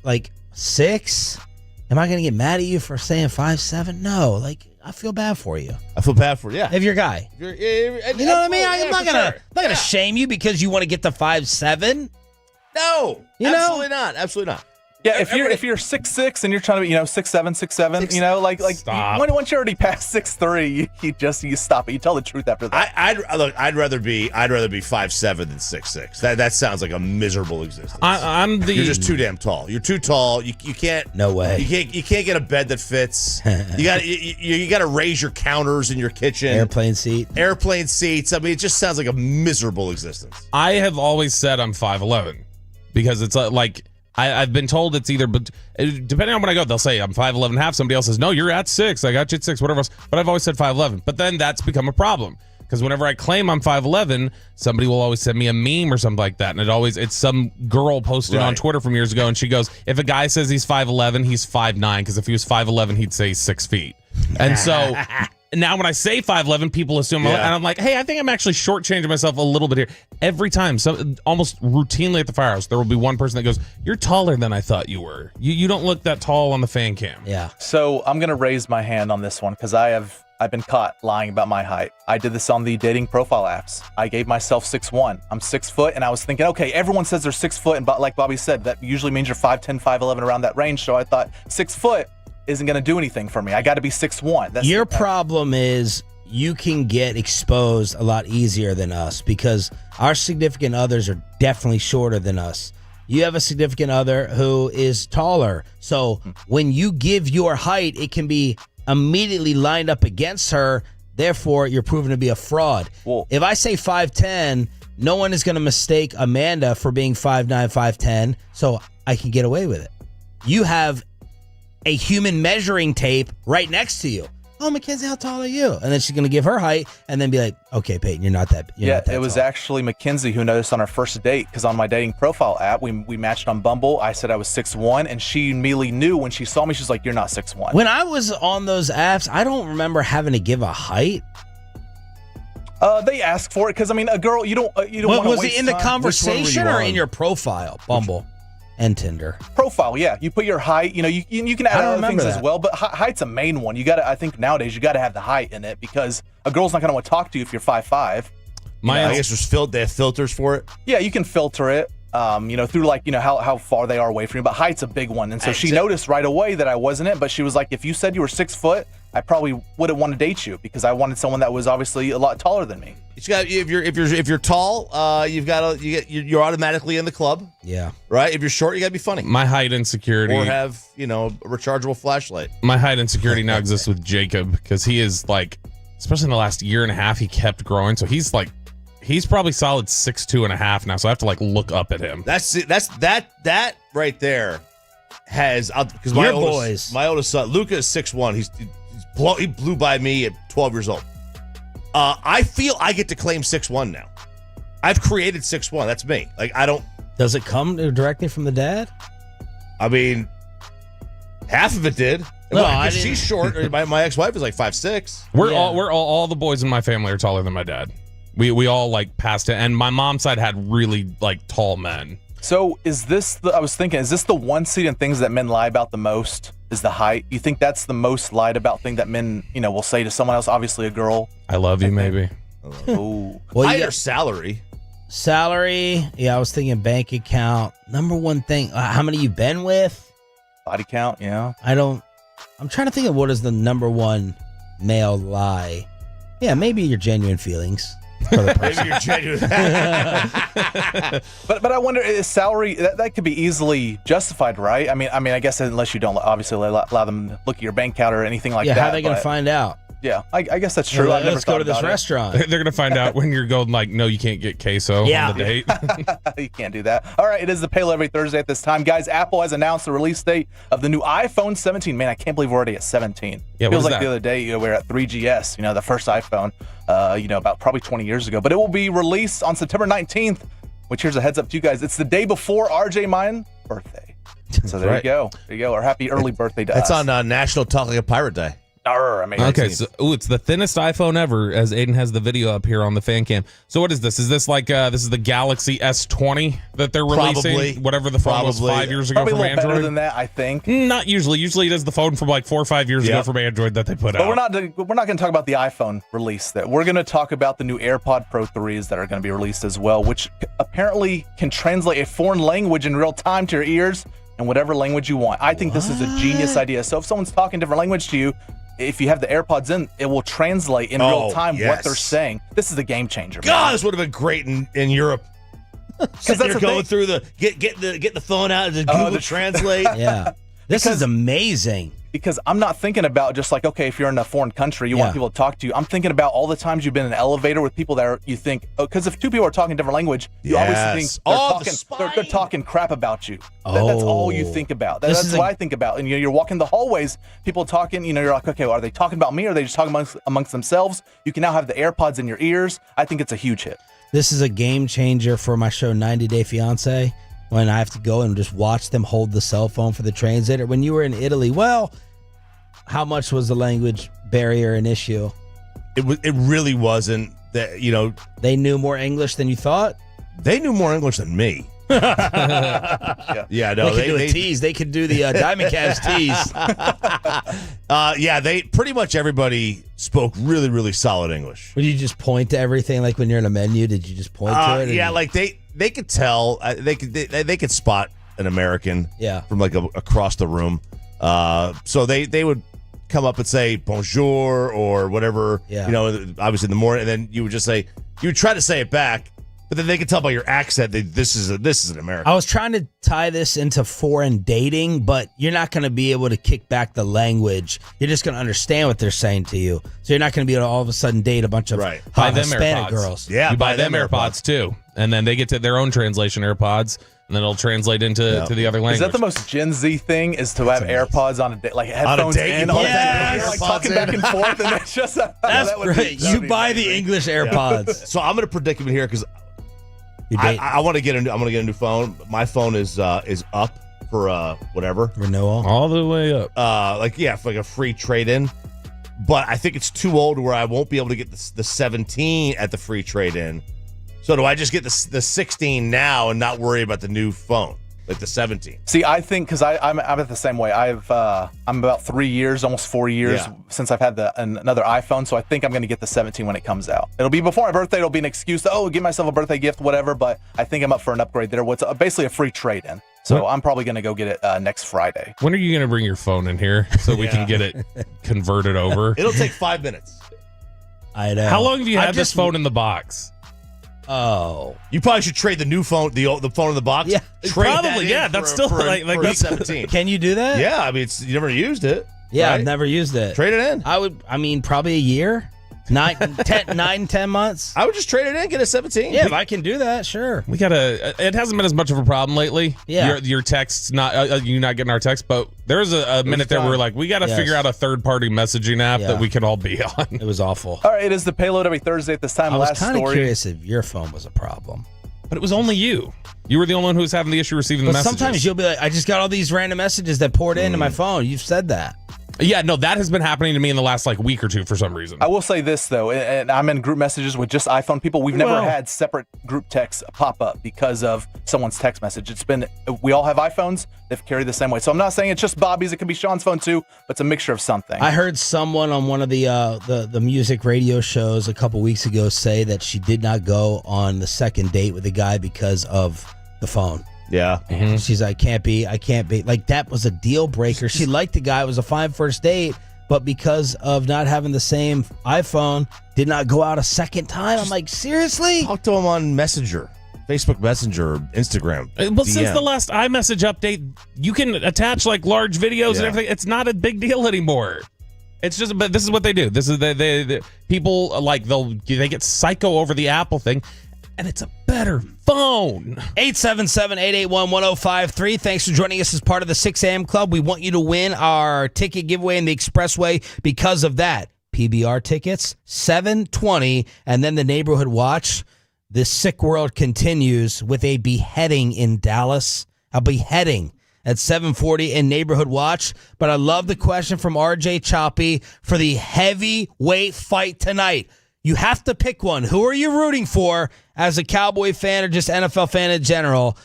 am I going to get mad at you for saying 5'7"? No, I feel bad for you. I feel bad for you. Yeah. If you're a guy. You know what I mean? I'm not gonna shame you because you want to get to 5'7". No, absolutely not. Absolutely not. Yeah, if you're 6'6" and you're trying to be 6'7", 6'7", stop. Once you're already past 6'3", you stop it. You tell the truth after that. I'd rather be 5'7" than 6'6". That sounds like a miserable existence. You're just too damn tall. You're too tall. You can't. No way. You can't get a bed that fits. You got to raise your counters in your kitchen. Airplane seats. I mean, it just sounds like a miserable existence. I have always said I'm 5'11", because it's like. I've been told it's either, but depending on when I go, they'll say I'm 5'11.5". Somebody else says, no, you're at 6. I got you at 6, whatever else. But I've always said 5'11". But then that's become a problem because whenever I claim I'm 5'11", somebody will always send me a meme or something like that. And it's some girl posted on Twitter from years ago. And she goes, if a guy says he's 5'11", he's 5'9", because if he was 5'11", he'd say 6 feet. And so now when I say 5'11", people assume, and I'm like, hey, I think I'm actually shortchanging myself a little bit here. Every time, almost routinely at the firehouse, there will be one person that goes, you're taller than I thought you were. You don't look that tall on the fan cam. Yeah. So I'm going to raise my hand on this one because I've been caught lying about my height. I did this on the dating profile apps. I gave myself 6'1". I'm 6 foot, and I was thinking, okay, everyone says they're 6 foot, and like Bobby said, that usually means you're 5'10", 5'11", around that range. So I thought 6 foot isn't going to do anything for me. I got to be 6'1". Your problem is you can get exposed a lot easier than us because our significant others are definitely shorter than us. You have a significant other who is taller. So when you give your height, it can be immediately lined up against her. Therefore, you're proven to be a fraud. Well, if I say 5'10", no one is going to mistake Amanda for being 5'9", 5'10", so I can get away with it. You have a human measuring tape right next to you. Oh, Mackenzie, how tall are you? And then she's going to give her height and then be like, okay, Peyton, you're not that it was tall. Actually Mackenzie who noticed on our first date because on my dating profile app, we matched on Bumble. I said I was 6'1", and she immediately knew when she saw me. She's like, you're not 6'1". When I was on those apps, I don't remember having to give a height. They ask for it because, I mean, a girl, you don't want to waste Was it in the time. conversation or in your profile, Bumble? And Tinder. Profile, yeah. You put your height. You know, you can add other things as well, but height's a main one. You got to. I think nowadays you got to have the height in it because a girl's not going to want to talk to you if you're 5'5". I guess they have filters for it. Yeah, you can filter it. Through how far they are away from you. But height's a big one, and so she noticed right away that I wasn't it. But she was like, if you said you were 6 foot, I probably wouldn't want to date you because I wanted someone that was obviously a lot taller than me. If you're tall, you're automatically in the club. Yeah. Right. If you're short, you got to be funny. My height insecurity, or have a rechargeable flashlight. My height insecurity now exists with Jacob because he is like, especially in the last year and a half, he kept growing. So he's probably solid 6'2.5" now. So I have to like look up at him. That right there has because my oldest son Luca is 6'1". He blew by me at 12 years old. I feel I get to claim 6'1" now. I've created 6'1". That's me. Like I don't. Does it come directly from the dad? I mean, half of it did. No, she's short. My ex-wife is like 5'6". We're all the boys in my family are taller than my dad. We all like passed it, and my mom's side had really like tall men. So is this I was thinking, is this the one seed in things that men lie about the most? Is the height? You think that's the most lied about thing that men, will say to someone else? Obviously, a girl. I love you, maybe. Oh, height or salary? Salary. Yeah, I was thinking bank account. Number one thing. How many you been with? Body count. Yeah. I'm trying to think of what is the number one male lie. Yeah, maybe your genuine feelings. Maybe you're genuine. but I wonder, is salary that could be easily justified, right? I mean, I guess unless you don't obviously allow them to look at your bank account or anything like that. Yeah, how are they going to find out? Yeah, I guess that's true. Well, let's go to this restaurant. They're going to find out when you're going like, no, you can't get queso on the date. You can't do that. All right, it is the Pale every Thursday at this time. Guys, Apple has announced the release date of the new iPhone 17. Man, I can't believe we're already at 17. Yeah, feels like the other day we were at 3GS, the first iPhone, about probably 20 years ago. But it will be released on September 19th, which here's a heads up to you guys. It's the day before RJ mine birthday. So there you go. There you go. Or happy early birthday to us. That's on National Talk Like a Pirate Day. Okay, so it's the thinnest iPhone ever, as Aiden has the video up here on the fan cam. So what is this? Is this like this is the Galaxy S20 that they're releasing? Probably. Whatever the phone was 5 years ago Probably from a little Android. better than that, I think. Not usually. Usually it is the phone from like 4 or 5 years ago from Android that they put out. But we're not going to talk about the iPhone release. We're going to talk about the new AirPod Pro 3s that are going to be released as well, which apparently can translate a foreign language in real time to your ears in whatever language you want. I think this is a genius idea. So if someone's talking different language to you, if you have the AirPods in, it will translate in real time what they're saying. This is a game changer. God, this would have been great in Europe. Because they're going through get the phone out and Google Translate. Yeah, this is amazing. Because I'm not thinking about just like, okay, if you're in a foreign country, you want people to talk to you. I'm thinking about all the times you've been in an elevator with people that you think, because if two people are talking different language, you always think they're talking crap about you. That's all you think about. That's what I think about. And you're walking the hallways, people talking, you're like, okay, well, are they talking about me or are they just talking amongst themselves? You can now have the AirPods in your ears. I think it's a huge hit. This is a game changer for my show 90 Day Fiancé, when I have to go and just watch them hold the cell phone for the translator. When you were in Italy, how much was the language barrier an issue? It really wasn't that, They knew more English than you thought? They knew more English than me. No, they could do a tease. They could do the Diamond Calves tease. They pretty much everybody spoke really, really solid English. Would you just point to everything like when you're in a menu? Did you just point to it? Yeah, like they could tell. They could spot an American from like across the room. So they would come up and say bonjour or whatever, obviously in the morning, and then you would just say, you would try to say it back, but then they could tell by your accent that this is an American. I was trying to tie this into foreign dating, but you're not going to be able to kick back the language. You're just going to understand what they're saying to you. So you're not going to be able to all of a sudden date a bunch of buy them Hispanic AirPods. girls. Yeah, you buy them AirPods too, and then they get to their own translation AirPods. And then it'll translate into the other language. Is that the most Gen Z thing? Is to have AirPods on a date, like headphones in, like talking back and forth, and it's just that's great. You buy the English AirPods. So I'm in a predicament here because I want to get a new phone. My phone is up for whatever renewal, all the way up. For like a free trade in. But I think it's too old where I won't be able to get the 17 at the free trade in. So do I just get the 16 now and not worry about the new phone? like the 17. See, I think because I'm at the same way. I'm about 3 years, almost 4 years since I've had another iPhone. So I think I'm going to get the 17 when it comes out. It'll be before my birthday. It'll be an excuse to give myself a birthday gift, whatever. But I think I'm up for an upgrade there. What's basically a free trade-in. So I'm probably going to go get it next Friday. When are you going to bring your phone in here so we can get it converted over? It'll take 5 minutes. I know. How long have you had this phone in the box? Oh, you probably should trade the new phone, the phone in the box. Yeah, trade probably. That's still like that's 17. Can you do that? Yeah, I mean, you never used it. Yeah, right? I've never used it. Trade it in. Probably a year, 10 months. I would just trade it in, get a 17. Yeah, if I can do that, sure. It hasn't been as much of a problem lately. Yeah. Your texts, you not getting our text, but there was a minute there where we're like, we got to figure out a third-party messaging app that we can all be on. It was awful. All right, it is the payload every Thursday at this time. I was kind of curious if your phone was a problem. But it was only you. You were the only one who was having the issue receiving the messages. Sometimes you'll be like, I just got all these random messages that poured into my phone. You've said that. Yeah, no, that has been happening to me in the last week or two for some reason. I will say this though, and I'm in group messages with just iPhone people. We've never had separate group texts pop up because of someone's text message. We all have iPhones. They've carried the same way. So I'm not saying it's just Bobby's. It could be Sean's phone too, but it's a mixture of something. I heard someone on one of the music radio shows a couple weeks ago say that she did not go on the second date with the guy because of the phone. Yeah. Mm-hmm. She's like, I can't be. Like, that was a deal breaker. She liked the guy. It was a fine first date, but because of not having the same iPhone, did not go out a second time. I'm like, seriously? Talk to him on Messenger, Facebook Messenger, or Instagram. Well, since the last iMessage update, you can attach large videos and everything. It's not a big deal anymore. It's just, but this is what they do. This is they people they get psycho over the Apple thing. And it's a better phone. 877-881-1053. Thanks for joining us as part of the 6 a.m. Club. We want you to win our ticket giveaway in the Expressway because of that. PBR tickets, $720. And then the Neighborhood Watch. This sick world continues with a beheading in Dallas. A beheading at $740 in Neighborhood Watch. But I love the question from RJ Choppy for the heavyweight fight tonight. You have to pick one. Who are you rooting for as a Cowboy fan or just NFL fan in general?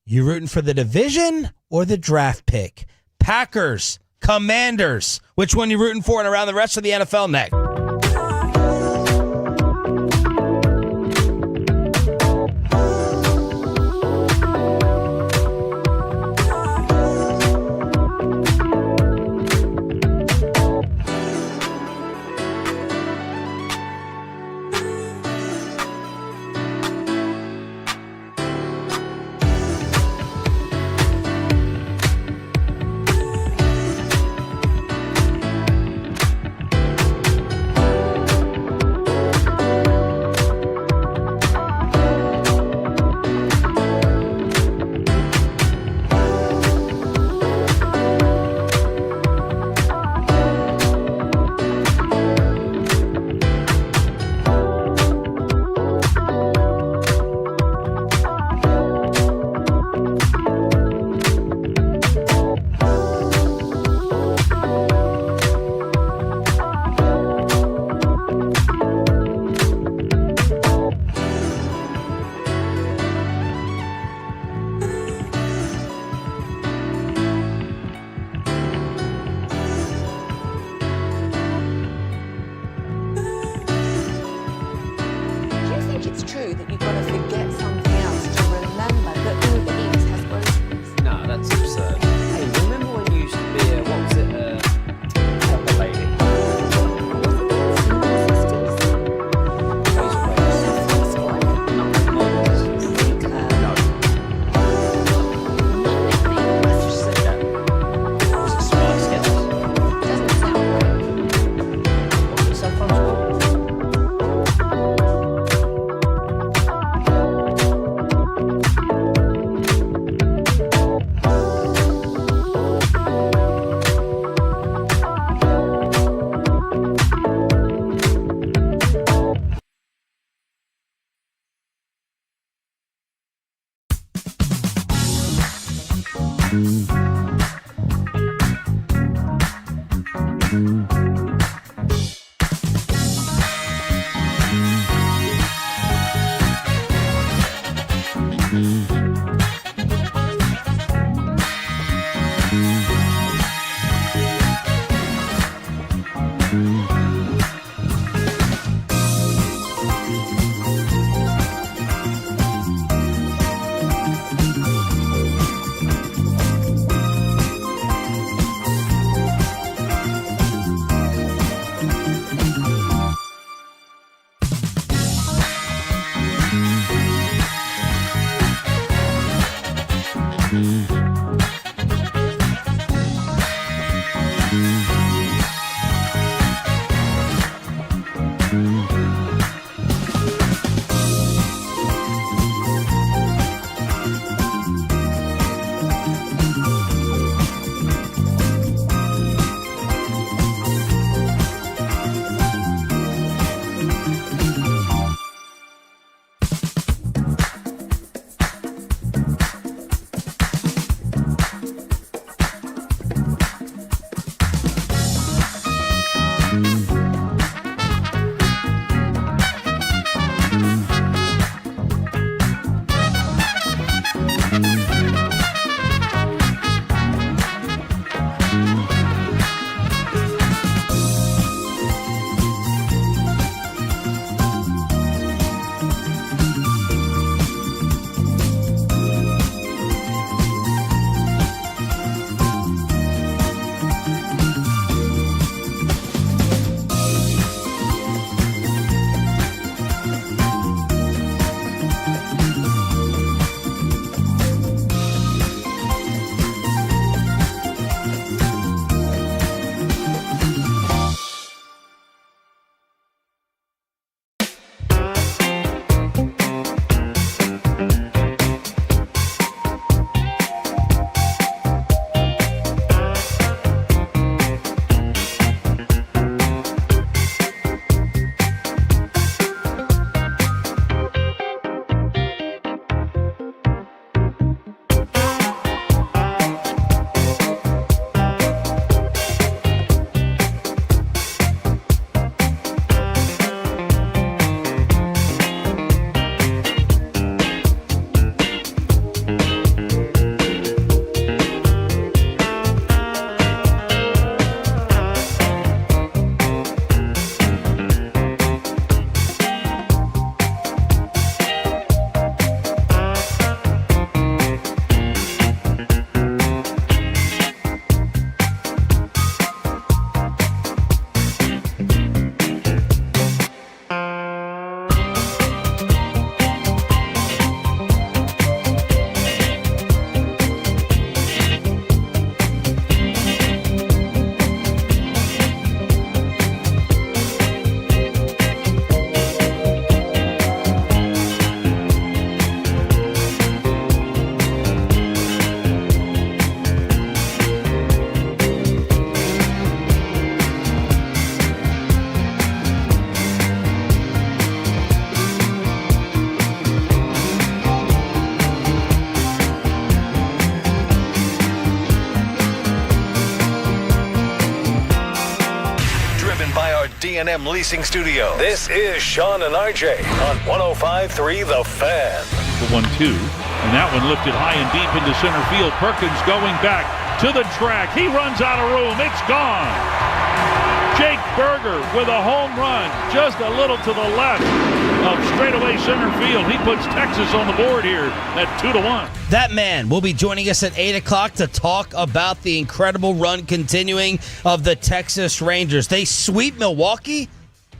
You rooting for the division or the draft pick? Packers, Commanders. Which one you rooting for and around the rest of the NFL next? P&M Leasing Studio. This is Sean and RJ on 105.3 The Fan. The 1-2, and that one lifted high and deep into center field. Perkins going back to the track. He runs out of room. It's gone. Jake Berger with a home run just a little to the left of straightaway center field. He puts Texas on the board here at 2-1. That man will be joining us at 8 o'clock to talk about the incredible run continuing of the Texas Rangers. They sweep Milwaukee.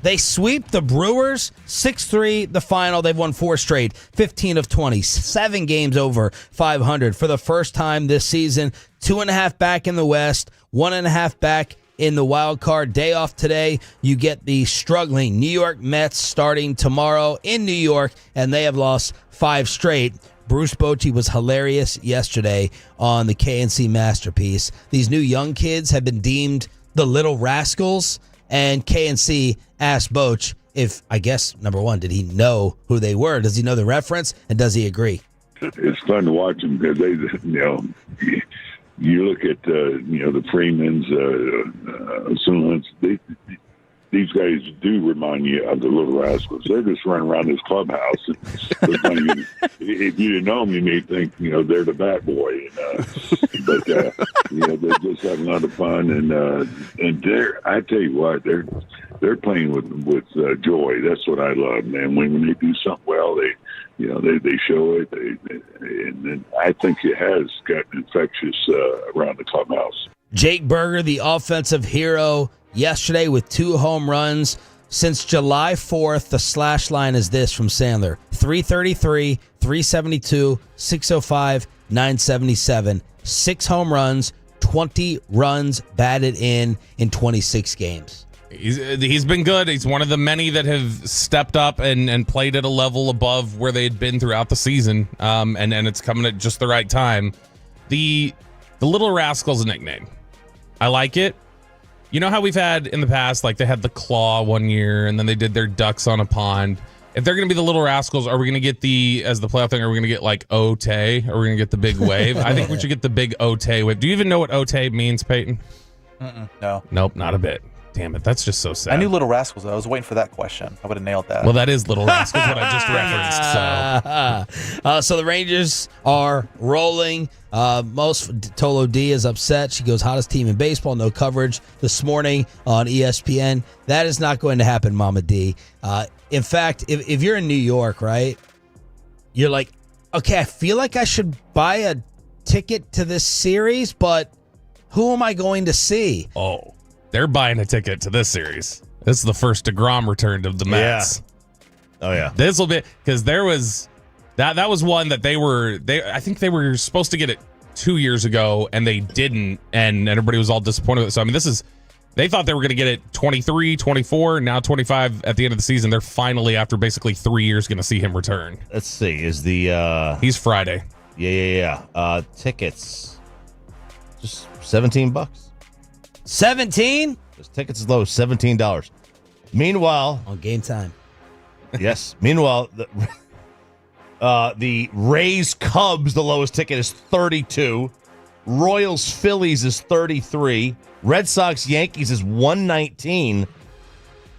They sweep the Brewers 6-3, the final. They've won 4 straight, 15 of 20, 7 games over 500 for the first time this season. 2.5 back in the West, 1.5 back in the wild card. Day off today. You get the struggling New York Mets starting tomorrow in New York, and they have lost 5 straight. Bruce Bochy was hilarious yesterday on the KNC Masterpiece. These new young kids have been deemed the little rascals, and KNC asked Boch if, I guess, number one, did he know who they were? Does he know the reference? And does he agree? It's fun to watch them because they, you look at, the Freemans, Sullins, these guys do remind you of the Little Rascals. They're just running around this clubhouse. And if you didn't know them, you may think, they're the bad boy. But they're just having a lot of fun. And I tell you what, they're playing with joy. That's what I love, man. When they do something well, they show it. And I think it has gotten infectious around the clubhouse. Jake Berger, the offensive hero, yesterday with 2 home runs. Since July 4th, the slash line is this from Sandler: 333, 372, 605, 977. 6 home runs, 20 runs batted in 26 games. He's been good. He's one of the many that have stepped up and played at a level above where they had been throughout the season. And it's coming at just the right time. The Little Rascals nickname, I like it. You know how we've had in the past, like they had the Claw one year, and then they did their Ducks on a Pond. If they're going to be the Little Rascals, are we going to get as the playoff thing, are we going to get like Otay? Are we going to get the big wave? I think we should get the big Otay wave. Do you even know what Otay means, Peyton? No. Nope, not a bit. Damn it, that's just so sad. I knew Little Rascals, though. I was waiting for that question. I would have nailed that. Well, that is Little Rascals, what I just referenced. So the Rangers are rolling. Tolo D is upset. She goes, hottest team in baseball. No coverage this morning on ESPN. That is not going to happen, Mama D. In fact, if you're in New York, right, you're like, okay, I feel like I should buy a ticket to this series, but who am I going to see? Oh, they're buying a ticket to this series. This is the first DeGrom return of the Mets. Yeah. Oh, yeah. This will be, because there was, that was one that I think they were supposed to get it 2 years ago, and they didn't, and everybody was all disappointed with it. So, I mean, they thought they were going to get it 23, 24, now 25 at the end of the season. They're finally, after basically 3 years, going to see him return. Let's see. He's Friday. Yeah. Tickets, just $17. 17? Those tickets as low as $17. Meanwhile, on Game Time. Yes. Meanwhile, the Rays Cubs, the lowest ticket is $32. Royals Phillies is $33. Red Sox Yankees is $119.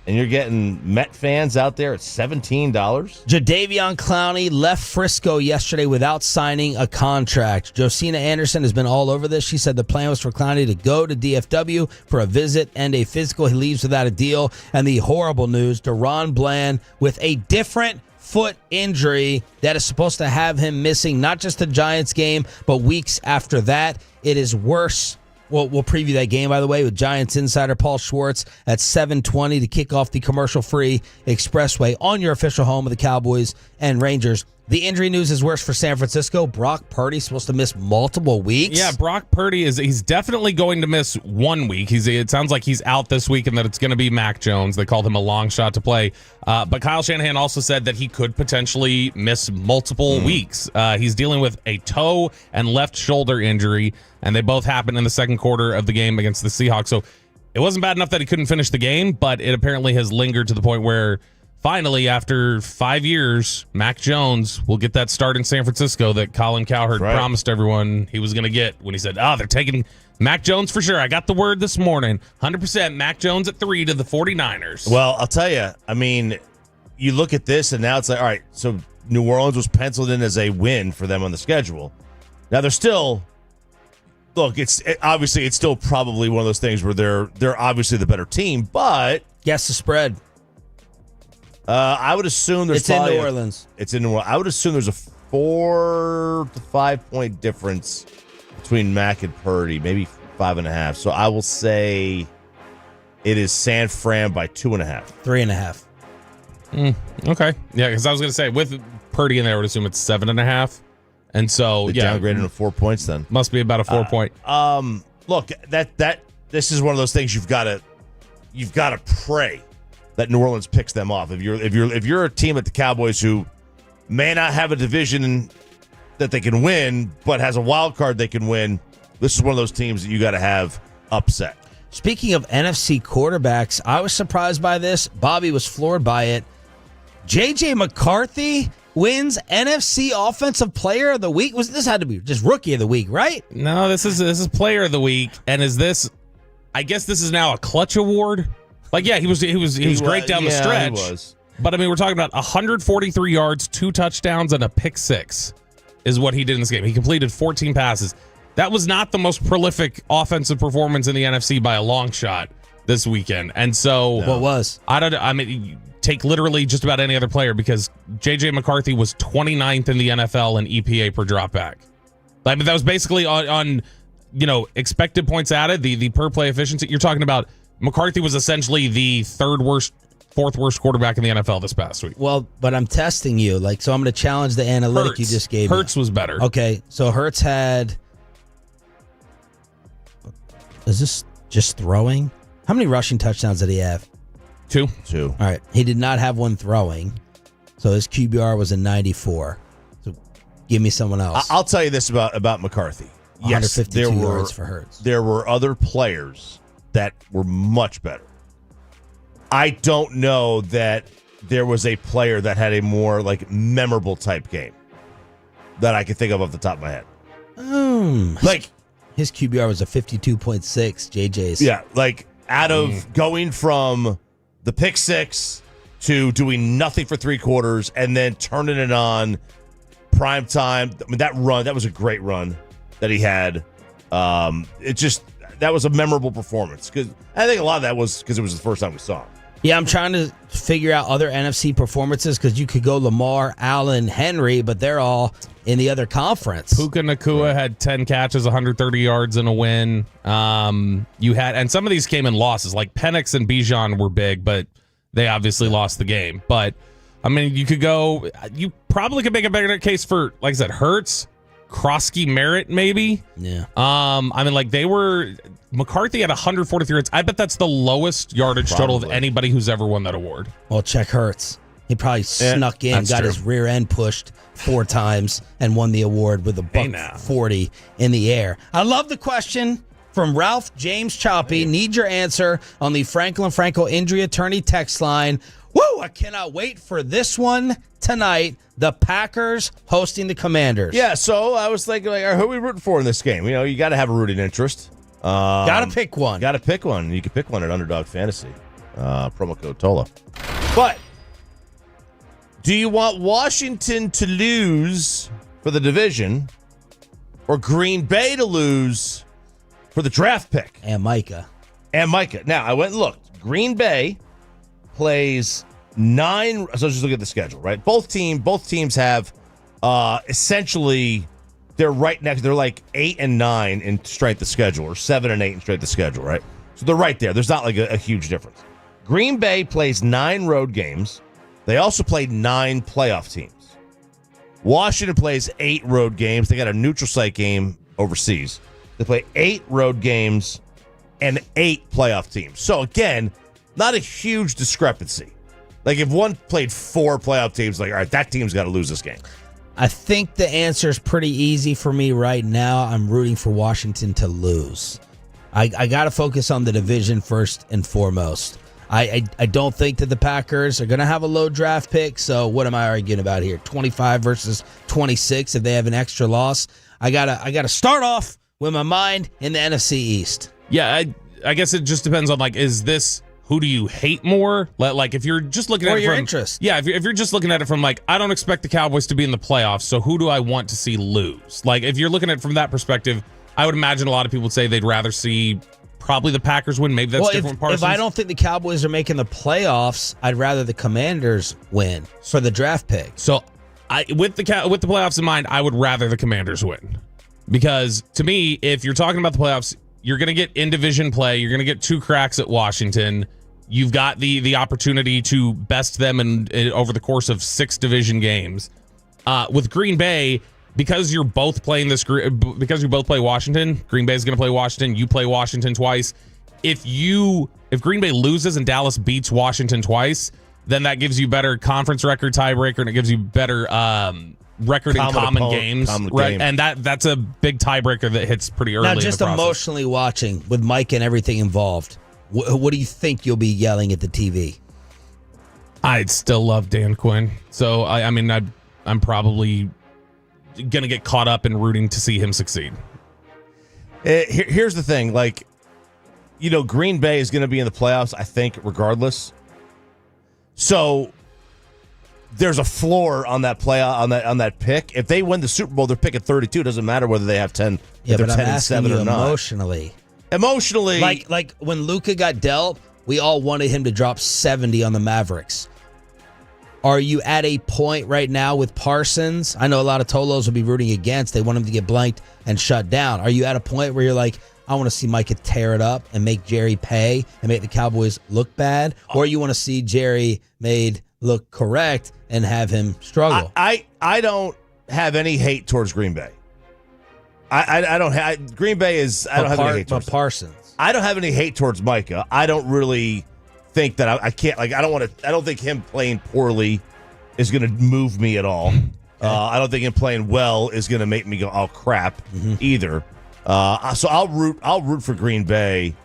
And you're getting Met fans out there at $17. Jadeveon Clowney left Frisco yesterday without signing a contract. Josina Anderson has been all over this. She said the plan was for Clowney to go to DFW for a visit and a physical. He leaves without a deal. And the horrible news, Deron Bland with a different foot injury that is supposed to have him missing not just the Giants game, but weeks after that. It is worse. We'll preview that game, by the way, with Giants insider Paul Schwartz at 7:20 to kick off the commercial-free Expressway on your official home of the Cowboys and Rangers. The injury news is worse for San Francisco. Brock Purdy's supposed to miss multiple weeks. Yeah, Brock Purdy he's definitely going to miss 1 week. It sounds like he's out this week and that it's going to be Mac Jones. They called him a long shot to play. But Kyle Shanahan also said that he could potentially miss multiple weeks. He's dealing with a toe and left shoulder injury, and they both happened in the second quarter of the game against the Seahawks. So it wasn't bad enough that he couldn't finish the game, but it apparently has lingered to the point where finally, after 5 years, Mac Jones will get that start in San Francisco that Colin Cowherd promised everyone he was going to get when he said, they're taking Mac Jones for sure. I got the word this morning. 100% Mac Jones at 3 to the 49ers. Well, I'll tell you, I mean, you look at this and now it's like, all right, so New Orleans was penciled in as a win for them on the schedule. Now they're still, look, obviously it's still probably one of those things where they're obviously the better team, but guess the spread. I would assume there's it's in New Orleans. It's in New Orleans. I would assume there's a 4 to 5 point difference between Mac and Purdy, maybe 5.5. So I will say it is San Fran by 2.5. 3.5. Okay. Yeah, because I was going to say with Purdy in there, I would assume it's 7.5. And so, they downgraded to 4 points then. Must be about a 4 point. Look, this is one of those things you've got to pray that New Orleans picks them off. If you're a team at the Cowboys who may not have a division that they can win, but has a wild card they can win, this is one of those teams that you got to have upset. Speaking of NFC quarterbacks, I was surprised by this. Bobby was floored by it. J.J. McCarthy wins NFC Offensive Player of the Week. This had to be just Rookie of the Week, right? No, this is Player of the Week, and I guess this is now a clutch award. Like, yeah, he was great down the stretch. He was. But I mean, we're talking about 143 yards, 2 touchdowns, and a pick 6 is what he did in this game. He completed 14 passes. That was not the most prolific offensive performance in the NFC by a long shot this weekend. And so, what was? I mean, you take literally just about any other player because J.J. McCarthy was 29th in the NFL in EPA per dropback. I mean, that was basically on expected points added, the per play efficiency. You're talking about McCarthy was essentially the fourth worst quarterback in the NFL this past week. Well, but I'm testing you. So I'm going to challenge the analytic you just gave me. Hurts was better. Okay, so Hurts had... Is this just throwing? How many rushing touchdowns did he have? 2. All right. He did not have one throwing. So his QBR was a 94. So give me someone else. I'll tell you this about McCarthy. Yes, 152 yards for Hurts. There were other players that were much better. I don't know that there was a player that had a more memorable type game that I could think of off the top of my head. His QBR was a 52.6, JJ's. Yeah, out of going from the pick 6 to doing nothing for 3 quarters and then turning it on prime time. I mean, that was a great run that he had. That was a memorable performance because I think a lot of that was because it was the first time we saw him. Yeah, I'm trying to figure out other NFC performances because you could go Lamar, Allen, Henry, but they're all in the other conference. Puka Nacua had 10 catches, 130 yards in a win. And some of these came in losses. Like Penix and Bijan were big, but they obviously lost the game. But I mean, you probably could make a better case for, like I said, Hurts, Krosky, Merritt, maybe. Yeah. I mean, McCarthy had 143 yards. I bet that's the lowest yardage total of anybody who's ever won that award. Well, check Hurts. He probably snuck in, got his rear end pushed 4 times, and won the award with a $140 in the air. I love the question from Ralph James Choppy. Need your answer on the Franklin Franco injury attorney text line. Woo! I cannot wait for this one tonight. The Packers hosting the Commanders. Yeah, so I was thinking, who are we rooting for in this game? You got to have a rooting interest. Got to pick one. Got to pick one. You can pick one at Underdog Fantasy. Promo code TOLA. But do you want Washington to lose for the division or Green Bay to lose for the draft pick? And Micah. Now, I went and looked. Green Bay plays 9. So just look at the schedule, right? Both teams have essentially... They're right next. They're 8 and 9 in strength of schedule, or 7 and 8 in strength of schedule, right? So they're right there. There's not a huge difference. Green Bay plays 9 road games. They also play 9 playoff teams. Washington plays 8 road games. They got a neutral site game overseas. They play 8 road games and 8 playoff teams. So again, not a huge discrepancy. If one played 4 playoff teams, all right, that team's got to lose this game. I think the answer is pretty easy for me right now. I'm rooting for Washington to lose. I got to focus on the division first and foremost. I don't think that the Packers are going to have a low draft pick. So what am I arguing about here? 25 versus 26 if they have an extra loss. I gotta start off with my mind in the NFC East. Yeah, I guess it just depends on, like, is this who do you hate more? Like, if you're just looking at it your from interest. Yeah, if you're just looking at it from, like, I don't expect the Cowboys to be in the playoffs, so who do I want to see lose? Like, if you're looking at it from that perspective, I would imagine a lot of people would say they'd rather see probably the Packers win. Maybe that's different. If I don't think the Cowboys are making the playoffs, I'd rather the Commanders win for the draft pick. So, with the playoffs in mind, I would rather the Commanders win, because to me, if you're talking about the playoffs, you're going to get in division play. You're going to get 2 cracks at Washington. You've got the opportunity to best them in over the course of 6 division games. With Green Bay, because you're both playing because you both play Washington, Green Bay is going to play Washington. You play Washington twice. If Green Bay loses and Dallas beats Washington twice, then that gives you better conference record tiebreaker, and it gives you better record in common games, right? And that's a big tiebreaker that hits pretty early. Now, just in the process. Emotionally watching with Mike and everything involved, what do you think you'll be yelling at the TV? I'd still love Dan Quinn, so I mean, I'm probably gonna get caught up in rooting to see him succeed. Here's the thing, like, Green Bay is going to be in the playoffs, I think, regardless. So there's a floor on that on that pick. If they win the Super Bowl, they're picking 32. It doesn't matter whether they have 10. Yeah, they're but 10 I'm and asking 7 you or not. Emotionally, like when Luka got dealt, we all wanted him to drop 70 on the Mavericks. Are you at a point right now with Parsons? I know a lot of Tolos will be rooting against. They want him to get blanked and shut down. Are you at a point where you're like, I want to see Micah tear it up and make Jerry pay and make the Cowboys look bad? Or you want to see Jerry made look correct and have him struggle? I don't have any hate towards Green Bay. I don't have Green Bay is. I don't have any hate towards Parsons. I don't have any hate towards Micah. I don't really think that I can't, like, I don't think him playing poorly is going to move me at all. I don't think him playing well is going to make me go, oh crap, either. So I'll root for Green Bay,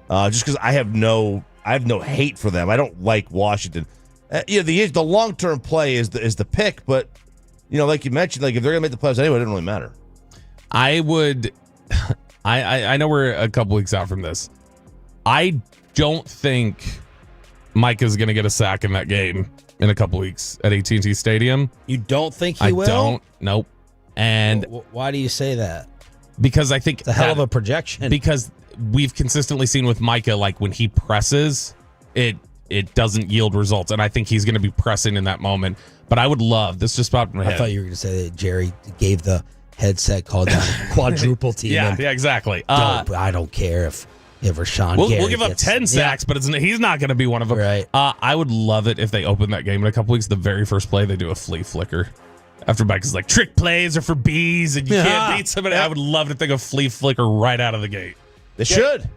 just because I have no hate for them. I don't like Washington. The long term play is the pick, but like you mentioned, like if they're going to make the playoffs anyway, it doesn't really matter. I would. I know we're a couple weeks out from this. I don't think Micah's going to get a sack in that game in a couple weeks at AT&T Stadium. You don't think he will? I don't. Nope. And why do you say that? Because I think it's a hell of a projection. Because we've consistently seen with Micah, like when he presses, it doesn't yield results, and I think he's going to be pressing in that moment. But I would love this. Just popped in my head. I thought you were going to say that Jerry gave the headset called down quadruple team. Yeah, exactly. I don't care if Rashawn we'll give up 10 sacks, but he's not going to be one of them. Right. I would love it if they open that game in a couple weeks. The very first play, they do a flea flicker. After Mike is like, trick plays are for bees, and you can't beat somebody. I would love to think of flea flicker right out of the gate. They should.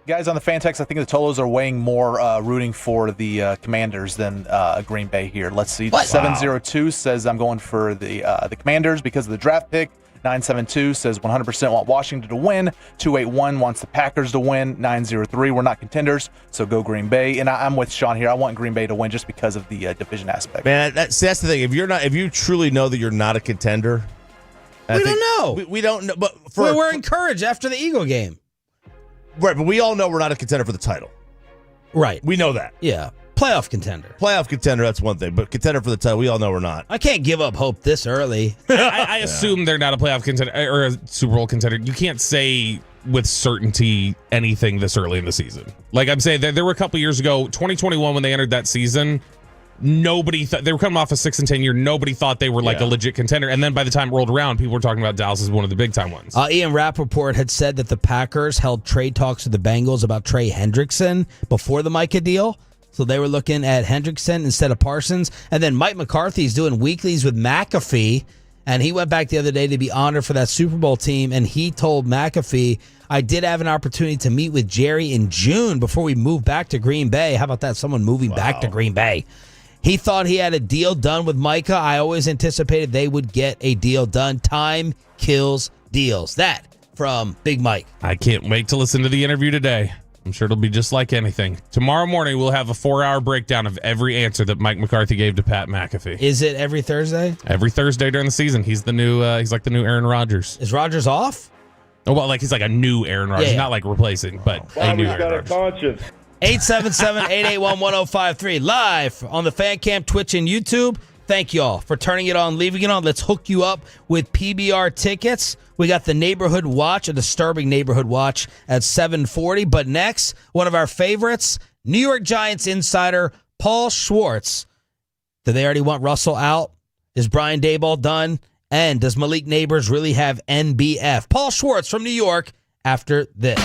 Guys on the fan text, I think the Tolos are weighing more rooting for the Commanders than Green Bay here. Let's see. 702 says I'm going for the Commanders because of the draft pick. 972 says 100% want Washington to win. 281 wants the Packers to win. 903 we're not contenders, so go Green Bay. And I'm with Sean here. I want Green Bay to win just because of the division aspect. Man, that's the thing. If you truly know that you're not a contender, we don't know. We don't know. But we're encouraged after the Eagle game, right? But we all know we're not a contender for the title, right? We know that. Yeah. Playoff contender, that's one thing. But contender for the title, we all know we're not. I can't give up hope this early. I assume they're not a playoff contender or a Super Bowl contender. You can't say with certainty anything this early in the season. Like I'm saying, there were a couple years ago, 2021, when they entered that season, nobody thought they were coming off a 6-10 year. Nobody thought they were like a legit contender. And then by the time it rolled around, people were talking about Dallas as one of the big time ones. Ian Rappaport had said that the Packers held trade talks with the Bengals about Trey Hendrickson before the Micah deal. So they were looking at Hendrickson instead of Parsons. And then Mike McCarthy's doing weeklies with McAfee. And he went back the other day to be honored for that Super Bowl team. And he told McAfee, I did have an opportunity to meet with Jerry in June before we moved back to Green Bay. How about that? Someone moving back to Green Bay. He thought he had a deal done with Micah. I always anticipated they would get a deal done. Time kills deals. That from Big Mike. I can't wait to listen to the interview today. I'm sure it'll be just like anything. Tomorrow morning, we'll have a 4-hour breakdown of every answer that Mike McCarthy gave to Pat McAfee. Is it every Thursday? Every Thursday during the season. He's the new. He's like the new Aaron Rodgers. Is Rodgers off? Oh, well, like he's like a new Aaron Rodgers, Yeah. not like replacing, but a new Aaron Rodgers. 877-881-1053 live on the Fan Cam, Twitch, and YouTube. Thank y'all for turning it on, leaving it on. Let's hook you up with PBR tickets. We got the Neighborhood Watch, a disturbing Neighborhood Watch at 7:40. But next, one of our favorites, New York Giants insider Paul Schwartz. Do they already want Russell out? Is Brian Daboll done? And does Malik Neighbors really have NBF? Paul Schwartz from New York after this.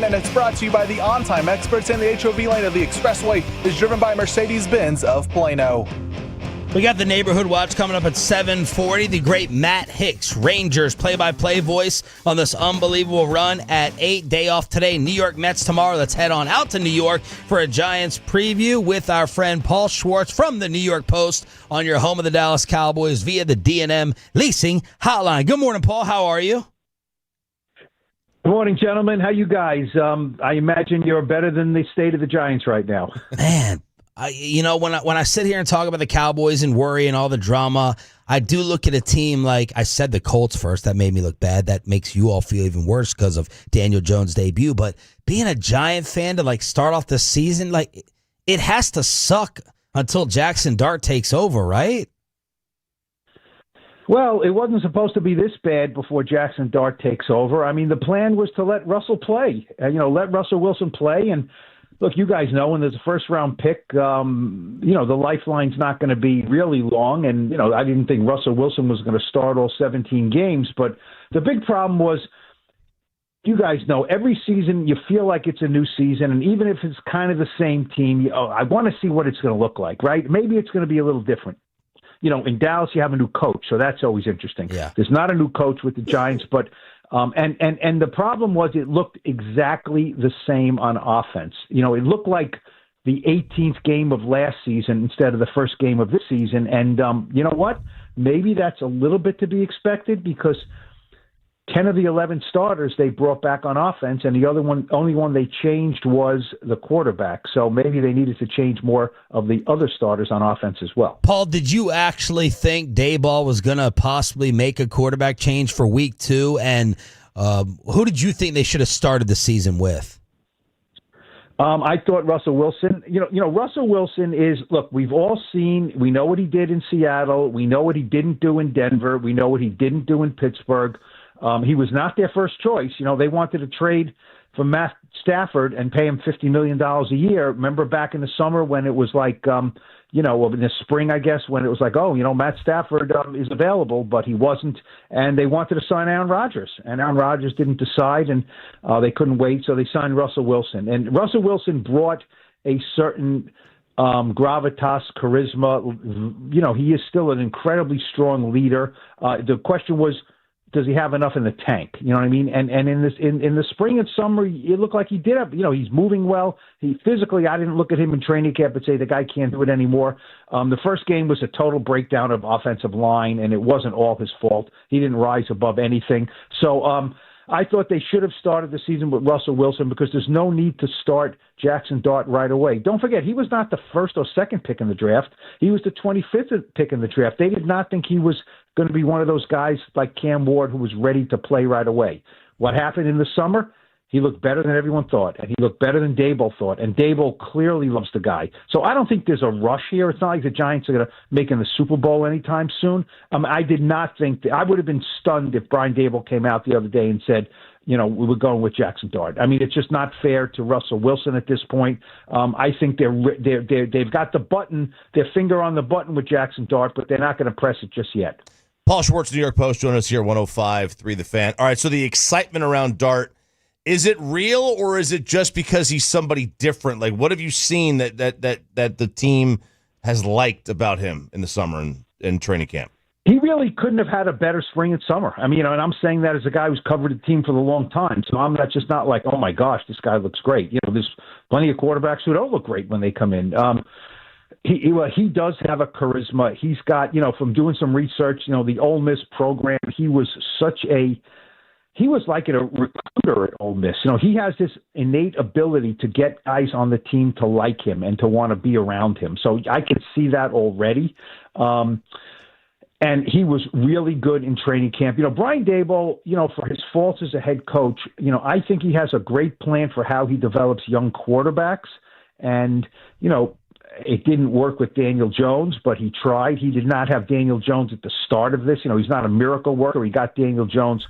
And it's brought to you by the On Time Experts, and the HOV lane of the Expressway is driven by Mercedes-Benz of Plano. We got the Neighborhood Watch coming up at 7:40. The great Matt Hicks, Rangers play-by-play voice on this unbelievable run at 8. Day off today. New York Mets tomorrow. Let's head on out to New York for a Giants preview with our friend Paul Schwartz from the New York Post on your home of the Dallas Cowboys via the D&M Leasing Hotline. Good morning, Paul. How are you? Good morning, gentlemen. How you guys? I imagine you're better than the state of the Giants right now. Man. When I sit here and talk about the Cowboys and worry and all the drama, I do look at a team like I said the Colts first. That made me look bad. That makes you all feel even worse because of Daniel Jones' debut. But being a Giant fan to start off the season, it has to suck until Jackson Dart takes over, right? Well, it wasn't supposed to be this bad before Jackson Dart takes over. I mean, the plan was to let Russell play, let Russell Wilson play. And look, you guys know when there's a first-round pick, the lifeline's not going to be really long. And, I didn't think Russell Wilson was going to start all 17 games. But the big problem was, you guys know, every season you feel like it's a new season. And even if it's kind of the same team, I want to see what it's going to look like, right? Maybe it's going to be a little different. In Dallas, you have a new coach, so that's always interesting. Yeah. There's not a new coach with the Giants, but and the problem was it looked exactly the same on offense. It looked like the 18th game of last season instead of the first game of this season. And you know what? Maybe that's a little bit to be expected because 10 of the 11 starters they brought back on offense, and the only one they changed was the quarterback. So maybe they needed to change more of the other starters on offense as well. Paul, did you actually think Daboll was going to possibly make a quarterback change for week 2? And who did you think they should have started the season with? I thought Russell Wilson. Russell Wilson is, look, we know what he did in Seattle. We know what he didn't do in Denver. We know what he didn't do in Pittsburgh. He was not their first choice. They wanted to trade for Matt Stafford and pay him $50 million a year. Remember back in the summer when it was like, in the spring, I guess, when it was like, Matt Stafford is available, but he wasn't. And they wanted to sign Aaron Rodgers. And Aaron Rodgers didn't decide, and they couldn't wait, so they signed Russell Wilson. And Russell Wilson brought a certain gravitas, charisma. He is still an incredibly strong leader. The question was, does he have enough in the tank? You know what I mean? And in the spring and summer, it looked like he did have, he's moving well. He physically, I didn't look at him in training camp and say the guy can't do it anymore. The first game was a total breakdown of offensive line, and it wasn't all his fault. He didn't rise above anything. So I thought they should have started the season with Russell Wilson because there's no need to start Jackson Dart right away. Don't forget, he was not the first or second pick in the draft. He was the 25th pick in the draft. They did not think he was going to be one of those guys like Cam Ward who was ready to play right away. What happened in the summer? He looked better than everyone thought, and he looked better than Daboll thought, and Daboll clearly loves the guy. So I don't think there's a rush here. It's not like the Giants are going to make in the Super Bowl anytime soon. I did not think I would have been stunned if Brian Daboll came out the other day and said, we were going with Jackson Dart. I mean, it's just not fair to Russell Wilson at this point. I think they've got the button, their finger on the button with Jackson Dart, but they're not going to press it just yet. Paul Schwartz, New York Post, joining us here, 105.3 The Fan. All right, so the excitement around Dart, is it real or is it just because he's somebody different? Like, what have you seen that the team has liked about him in the summer and training camp? He really couldn't have had a better spring and summer. I mean, and I'm saying that as a guy who's covered the team for a long time. So I'm not like, oh my gosh, this guy looks great. There's plenty of quarterbacks who don't look great when they come in. He does have a charisma. He's got, from doing some research, the Ole Miss program, he was like a recruiter at Ole Miss. He has this innate ability to get guys on the team to like him and to want to be around him. So I can see that already. And he was really good in training camp. Brian Daboll, for his faults as a head coach, I think he has a great plan for how he develops young quarterbacks. And, it didn't work with Daniel Jones, but he tried. He did not have Daniel Jones at the start of this. He's not a miracle worker. He got Daniel Jones,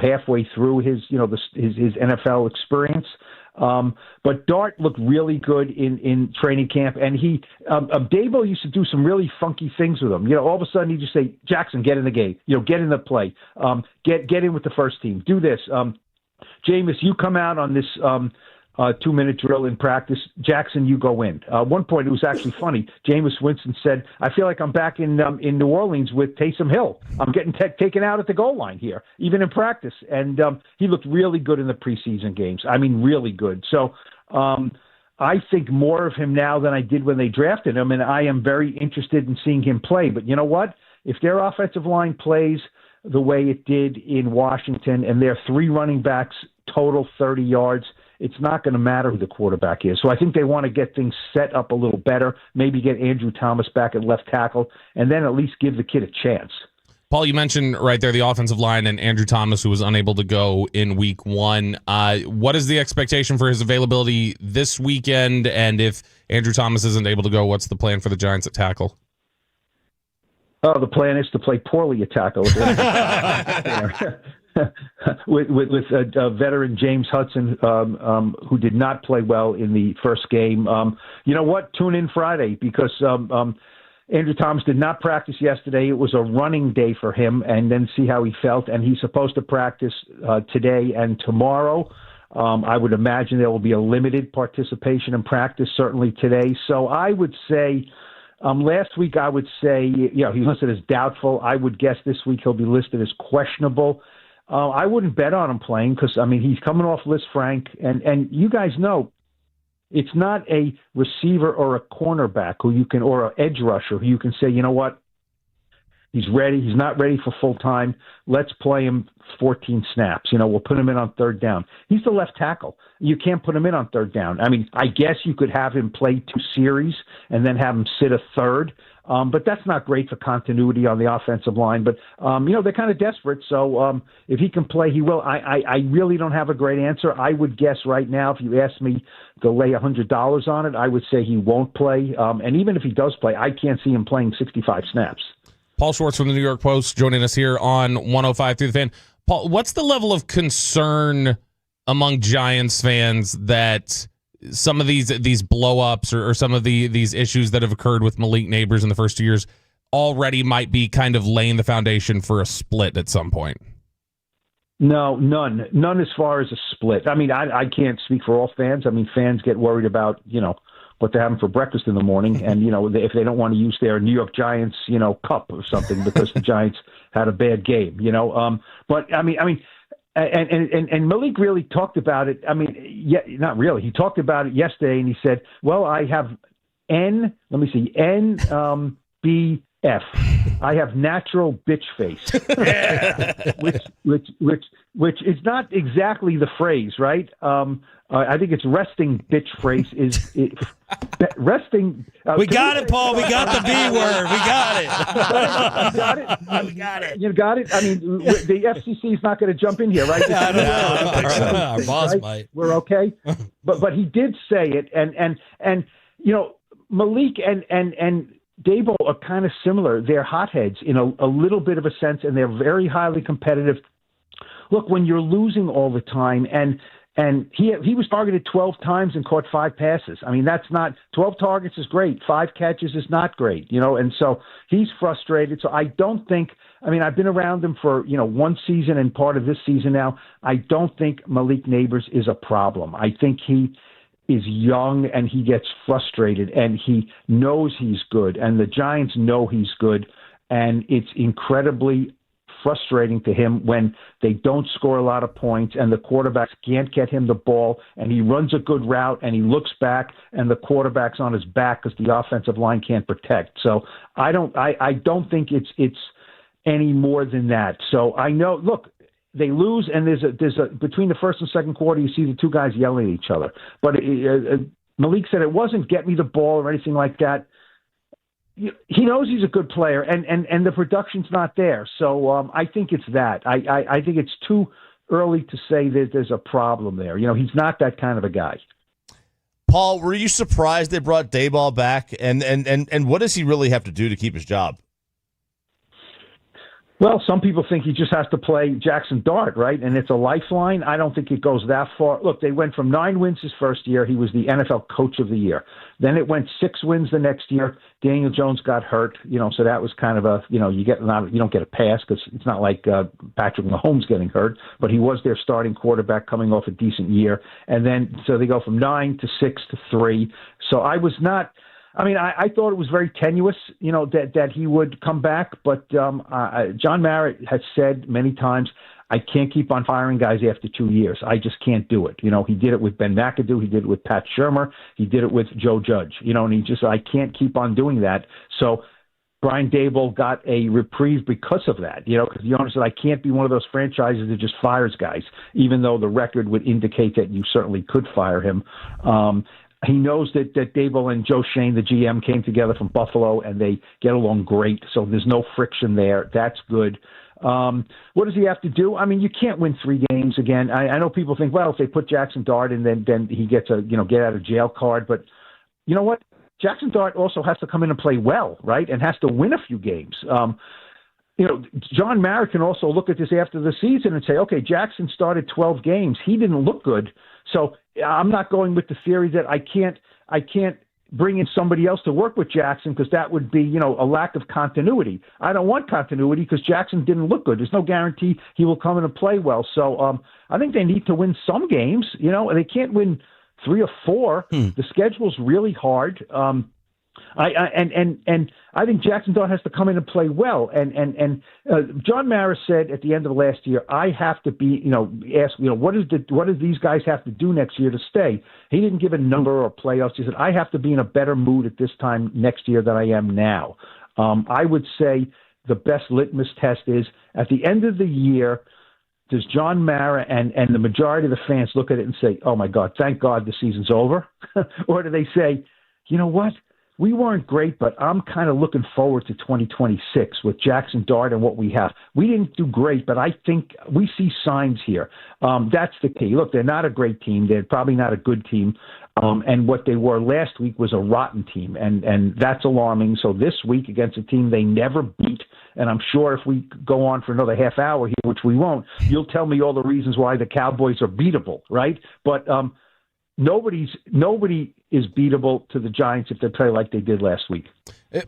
halfway through his NFL experience. But Dart looked really good in training camp, and Daboll used to do some really funky things with him. All of a sudden he'd just say, Jackson, get in the game, get in the play, get in with the first team, do this. Jameis, you come out on this 2-minute drill in practice. Jackson, you go in. One point, it was actually funny. Jameis Winston said, I feel like I'm back in New Orleans with Taysom Hill. I'm getting taken out at the goal line here, even in practice. And he looked really good in the preseason games. I mean, really good. So I think more of him now than I did when they drafted him, and I am very interested in seeing him play. But you know what? If their offensive line plays the way it did in Washington and their 3 running backs total 30 yards, it's not going to matter who the quarterback is. So I think they want to get things set up a little better, maybe get Andrew Thomas back at left tackle, and then at least give the kid a chance. Paul, you mentioned right there the offensive line and Andrew Thomas, who was unable to go in week 1. What is the expectation for his availability this weekend? And if Andrew Thomas isn't able to go, what's the plan for the Giants at tackle? Oh, the plan is to play poorly at tackle. with a veteran James Hudson, who did not play well in the first game. You know what? Tune in Friday because Andrew Thomas did not practice yesterday. It was a running day for him, and then see how he felt. And he's supposed to practice today and tomorrow. I would imagine there will be a limited participation in practice, certainly today. So I would say last week I would say, he's listed as doubtful. I would guess this week he'll be listed as questionable. I wouldn't bet on him playing because, he's coming off Liz Frank, and you guys know it's not a receiver or a cornerback or an edge rusher who you can say, you know what, he's ready. He's not ready for full time. Let's play him 14 snaps. We'll put him in on third down. He's the left tackle. You can't put him in on third down. I guess you could have him play 2 series and then have him sit a third. But that's not great for continuity on the offensive line. But, they're kind of desperate. So if he can play, he will. I really don't have a great answer. I would guess right now, if you asked me to lay $100 on it, I would say he won't play. And even if he does play, I can't see him playing 65 snaps. Paul Schwartz from the New York Post joining us here on 105 through the Fan. Paul, what's the level of concern among Giants fans that some of these blow-ups or some of these issues that have occurred with Malik Neighbors in the first 2 years already might be kind of laying the foundation for a split at some point? No, none as far as a split. I can't speak for all fans. Fans get worried about, what they're having for breakfast in the morning, and if they don't want to use their New York Giants, cup or something because the Giants had a bad game, But And Malik really talked about it. Not really. He talked about it yesterday, and he said, "Well, I have NBF. I have natural bitch face." which is not exactly the phrase, right? I think it's resting bitch face resting. We got it, Paul. We got the B word. We got it. You got it. We got it. You got it. The FCC is not going to jump in here, right? I don't think so. Our boss might. We're okay. But he did say it, and Malik and Dable are kind of similar. They're hotheads in a little bit of a sense, and they're very highly competitive. Look, when you're losing all the time, and he was targeted 12 times and caught 5 passes. That's not 12 targets is great. 5 catches is not great, and so he's frustrated. So I don't think. I've been around him for 1 season and part of this season now. I don't think Malik Neighbors is a problem. I think he is young and he gets frustrated and he knows he's good and the Giants know he's good, and it's incredibly frustrating to him when they don't score a lot of points and the quarterbacks can't get him the ball and he runs a good route and he looks back and the quarterback's on his back because the offensive line can't protect. So I don't think it's any more than that. So I know, look, they lose and there's a between the first and second quarter you see the 2 guys yelling at each other. But Malik said it wasn't get me the ball or anything like that. He knows he's a good player, and the production's not there. So I think it's that. I think it's too early to say that there's a problem there. He's not that kind of a guy. Paul, were you surprised they brought Dayball back? And what does he really have to do to keep his job? Well, some people think he just has to play Jackson Dart, right? And it's a lifeline. I don't think it goes that far. Look, they went from 9 wins his first year. He was the NFL Coach of the Year. Then it went 6 wins the next year. Daniel Jones got hurt, so that was kind of a, you don't get a pass because it's not like Patrick Mahomes getting hurt, but he was their starting quarterback coming off a decent year. And then, so they go from 9 to 6 to 3. So I thought it was very tenuous, that he would come back. But John Mara has said many times, I can't keep on firing guys after 2 years. I just can't do it. He did it with Ben McAdoo. He did it with Pat Shermer. He did it with Joe Judge. And I can't keep on doing that. So Brian Daboll got a reprieve because of that, because the owner said, I can't be one of those franchises that just fires guys, even though the record would indicate that you certainly could fire him. He knows that Daboll and Joe Shane, the GM, came together from Buffalo, and they get along great. So there's no friction there. That's good. What does he have to do? You can't win 3 games again. I know people think, well, if they put Jackson Dart in, then he gets a get out of jail card. But you know what? Jackson Dart also has to come in and play well, right? And has to win a few games. John Mara can also look at this after the season and say, okay, Jackson started 12 games. He didn't look good. So I'm not going with the theory that I can't bring in somebody else to work with Jackson because that would be, a lack of continuity. I don't want continuity because Jackson didn't look good. There's no guarantee he will come in and play well. So I think they need to win some games, and they can't win 3 or 4. The schedule's really hard. I think Jackson Dart has to come in and play well. And John Mara said at the end of last year, I have to be, ask, what do these guys have to do next year to stay? He didn't give a number or playoffs. He said, I have to be in a better mood at this time next year than I am now. I would say the best litmus test is at the end of the year, does John Mara and the majority of the fans look at it and say, oh my God, thank God the season's over? Or do they say, you know what? We weren't great, but I'm kind of looking forward to 2026 with Jackson Dart and what we have. We didn't do great, but I think we see signs here. That's the key. Look, they're not a great team. They're probably not a good team. And what they were last week was a rotten team, and that's alarming. So this week against a team they never beat, and I'm sure if we go on for another half hour here, which we won't, you'll tell me all the reasons why the Cowboys are beatable, right? But nobody is beatable to the Giants if they play like they did last week.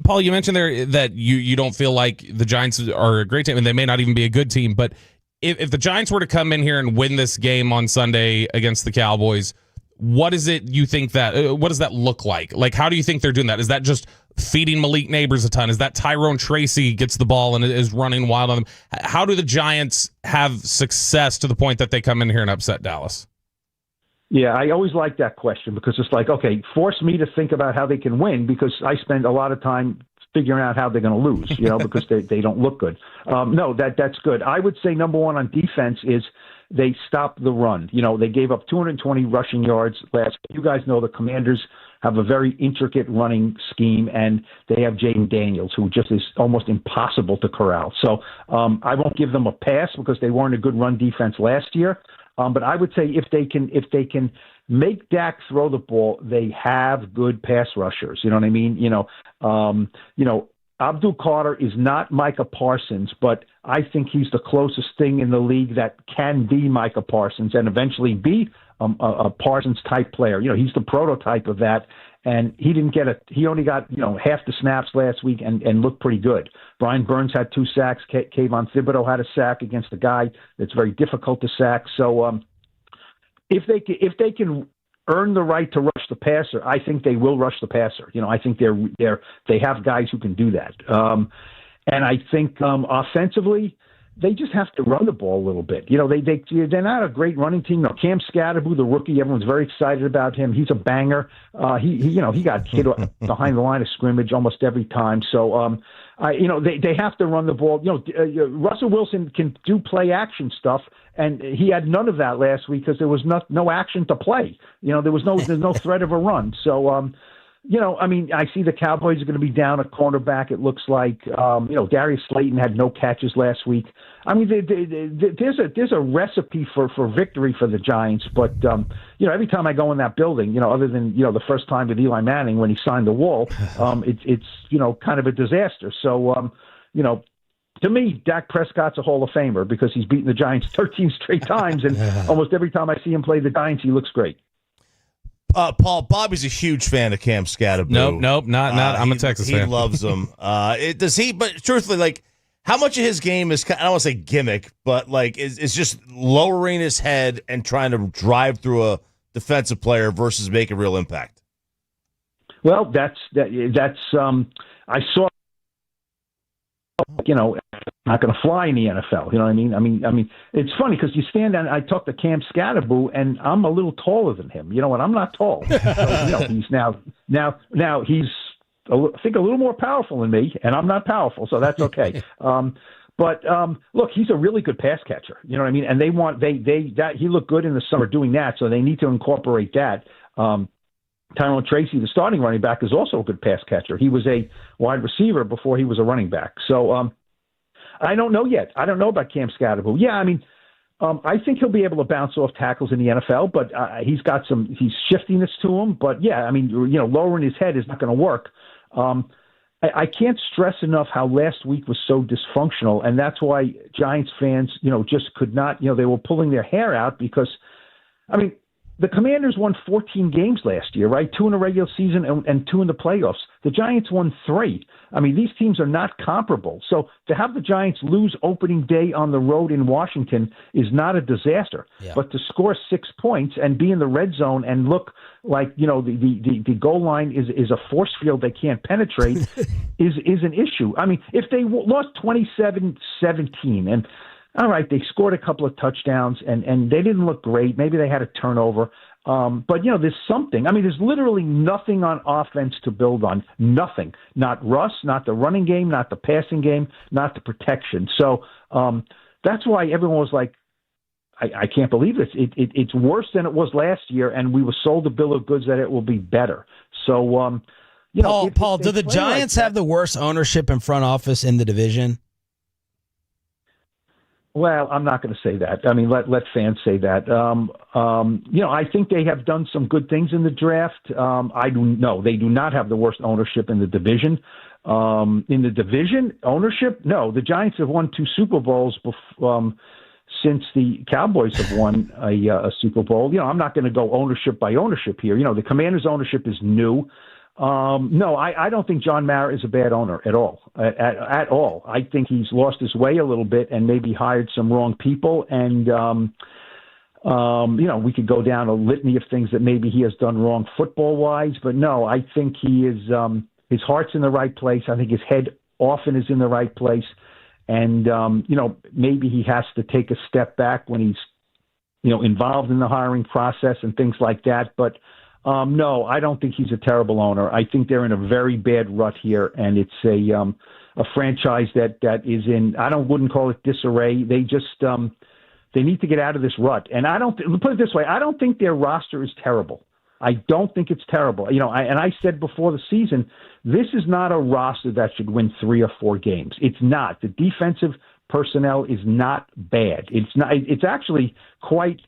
Paul, you mentioned there that you don't feel like the Giants are a great team, and they may not even be a good team. But if the Giants were to come in here and win this game on Sunday against the Cowboys, what is it you think that? What does that look like? Like, how do you think they're doing that? Is that just feeding Malik Neighbors a ton? Is that Tyrone Tracy gets the ball and is running wild on them? How do the Giants have success to the point that they come in here and upset Dallas? Yeah, I always like that question because it's like, okay, force me to think about how they can win because I spend a lot of time figuring out how they're going to lose, because they don't look good. No, that's good. I would say number one on defense is they stopped the run. They gave up 220 rushing yards last. You guys know the Commanders have a very intricate running scheme, and they have Jaden Daniels, who just is almost impossible to corral. So I won't give them a pass because they weren't a good run defense last year. But I would say if they can make Dak throw the ball, they have good pass rushers. You know what I mean? Abdul Carter is not Micah Parsons, but I think he's the closest thing in the league that can be Micah Parsons and eventually be a Parsons type player. He's the prototype of that. And he only got, half the snaps last week and looked pretty good. Brian Burns had 2 sacks. Kayvon Thibodeau had a sack against a guy that's very difficult to sack. So if they can earn the right to rush the passer, I think they will rush the passer. I think they have guys who can do that. And I think offensively, they just have to run the ball a little bit. They're not a great running team. Cam Scatterbo, the rookie, everyone's very excited about him. He's a banger. He got hit behind the line of scrimmage almost every time. So, they have to run the ball. Russell Wilson can do play action stuff, and he had none of that last week because there was no action to play. There's no threat of a run. So, I see the Cowboys are going to be down a cornerback. It looks like, Darius Slayton had no catches last week. There's a recipe for victory for the Giants. But, every time I go in that building, other than, the first time with Eli Manning when he signed the wall, it's kind of a disaster. So, to me, Dak Prescott's a Hall of Famer because he's beaten the Giants 13 straight times, and almost every time I see him play the Giants, he looks great. Paul, Bobby's a huge fan of Cam Scatterbo. Nope, not. I'm a Texas fan. He loves him. Does he? But truthfully, like, how much of his game is, I don't want to say gimmick, but like is just lowering his head and trying to drive through a defensive player versus make a real impact? Well, that's I saw. Not going to fly in the NFL. You know what I mean? I mean, it's funny because you stand and I talk to Cam Scatterbo, and I'm a little taller than him. You know what? I'm not tall. So, he's now he's I think a little more powerful than me, and I'm not powerful, so that's okay. But look, he's a really good pass catcher. You know what I mean? And they want that he looked good in the summer doing that, so they need to incorporate that. Tyrone Tracy, the starting running back, is also a good pass catcher. He was a wide receiver before he was a running back. So I don't know yet. I don't know about Cam Scatterbo. Yeah, I mean, I think he'll be able to bounce off tackles in the NFL, but he's shiftiness to him. But yeah, I mean, lowering his head is not going to work. I can't stress enough how last week was so dysfunctional, and that's why Giants fans, just could not, they were pulling their hair out because, I mean, the Commanders won 14 games last year, right? 2 in the regular season and 2 in the playoffs. The Giants won 3. I mean, these teams are not comparable. So to have the Giants lose opening day on the road in Washington is not a disaster. Yeah. But to score 6 points and be in the red zone and look like, the goal line is a force field they can't penetrate is an issue. I mean, if they lost 27-17 and all right, they scored a couple of touchdowns, and they didn't look great. Maybe they had a turnover. But, there's something. I mean, there's literally nothing on offense to build on. Nothing. Not Russ, not the running game, not the passing game, not the protection. So that's why everyone was like, I can't believe this. It's worse than it was last year, and we were sold a bill of goods that it will be better. So, Paul, do the Giants have the worst ownership and front office in the division? Well, I'm not going to say that. I mean, let fans say that. I think they have done some good things in the draft. They do not have the worst ownership in the division. In the division ownership, no. The Giants have won 2 Super Bowls since the Cowboys have won a Super Bowl. I'm not going to go ownership by ownership here. The Commanders' ownership is new. No, I don't think John Mara is a bad owner at all. At all. I think he's lost his way a little bit and maybe hired some wrong people. And, we could go down a litany of things that maybe he has done wrong football-wise. But no, I think he is his heart's in the right place. I think his head often is in the right place. And, maybe he has to take a step back when he's, involved in the hiring process and things like that. But no, I don't think he's a terrible owner. I think they're in a very bad rut here, and it's a franchise that is in. wouldn't call it disarray. They just they need to get out of this rut. And put it this way: I don't think their roster is terrible. I don't think it's terrible. I said before the season, this is not a roster that should win 3 or 4 games. It's not. The defensive personnel is not bad. It's not. It's actually quite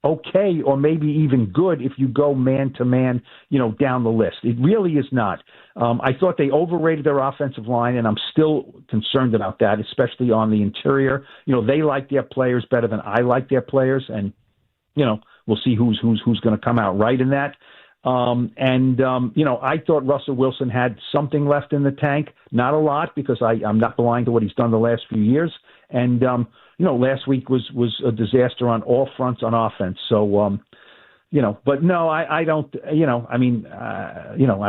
okay, or maybe even good if you go man to man, down the list. It really is not. I thought they overrated their offensive line, and I'm still concerned about that, especially on the interior. They like their players better than I like their players, and we'll see who's going to come out right in that. I thought Russell Wilson had something left in the tank, not a lot, because I'm not blind to what he's done the last few years, and last week was a disaster on all fronts on offense. So, but no, I don't, I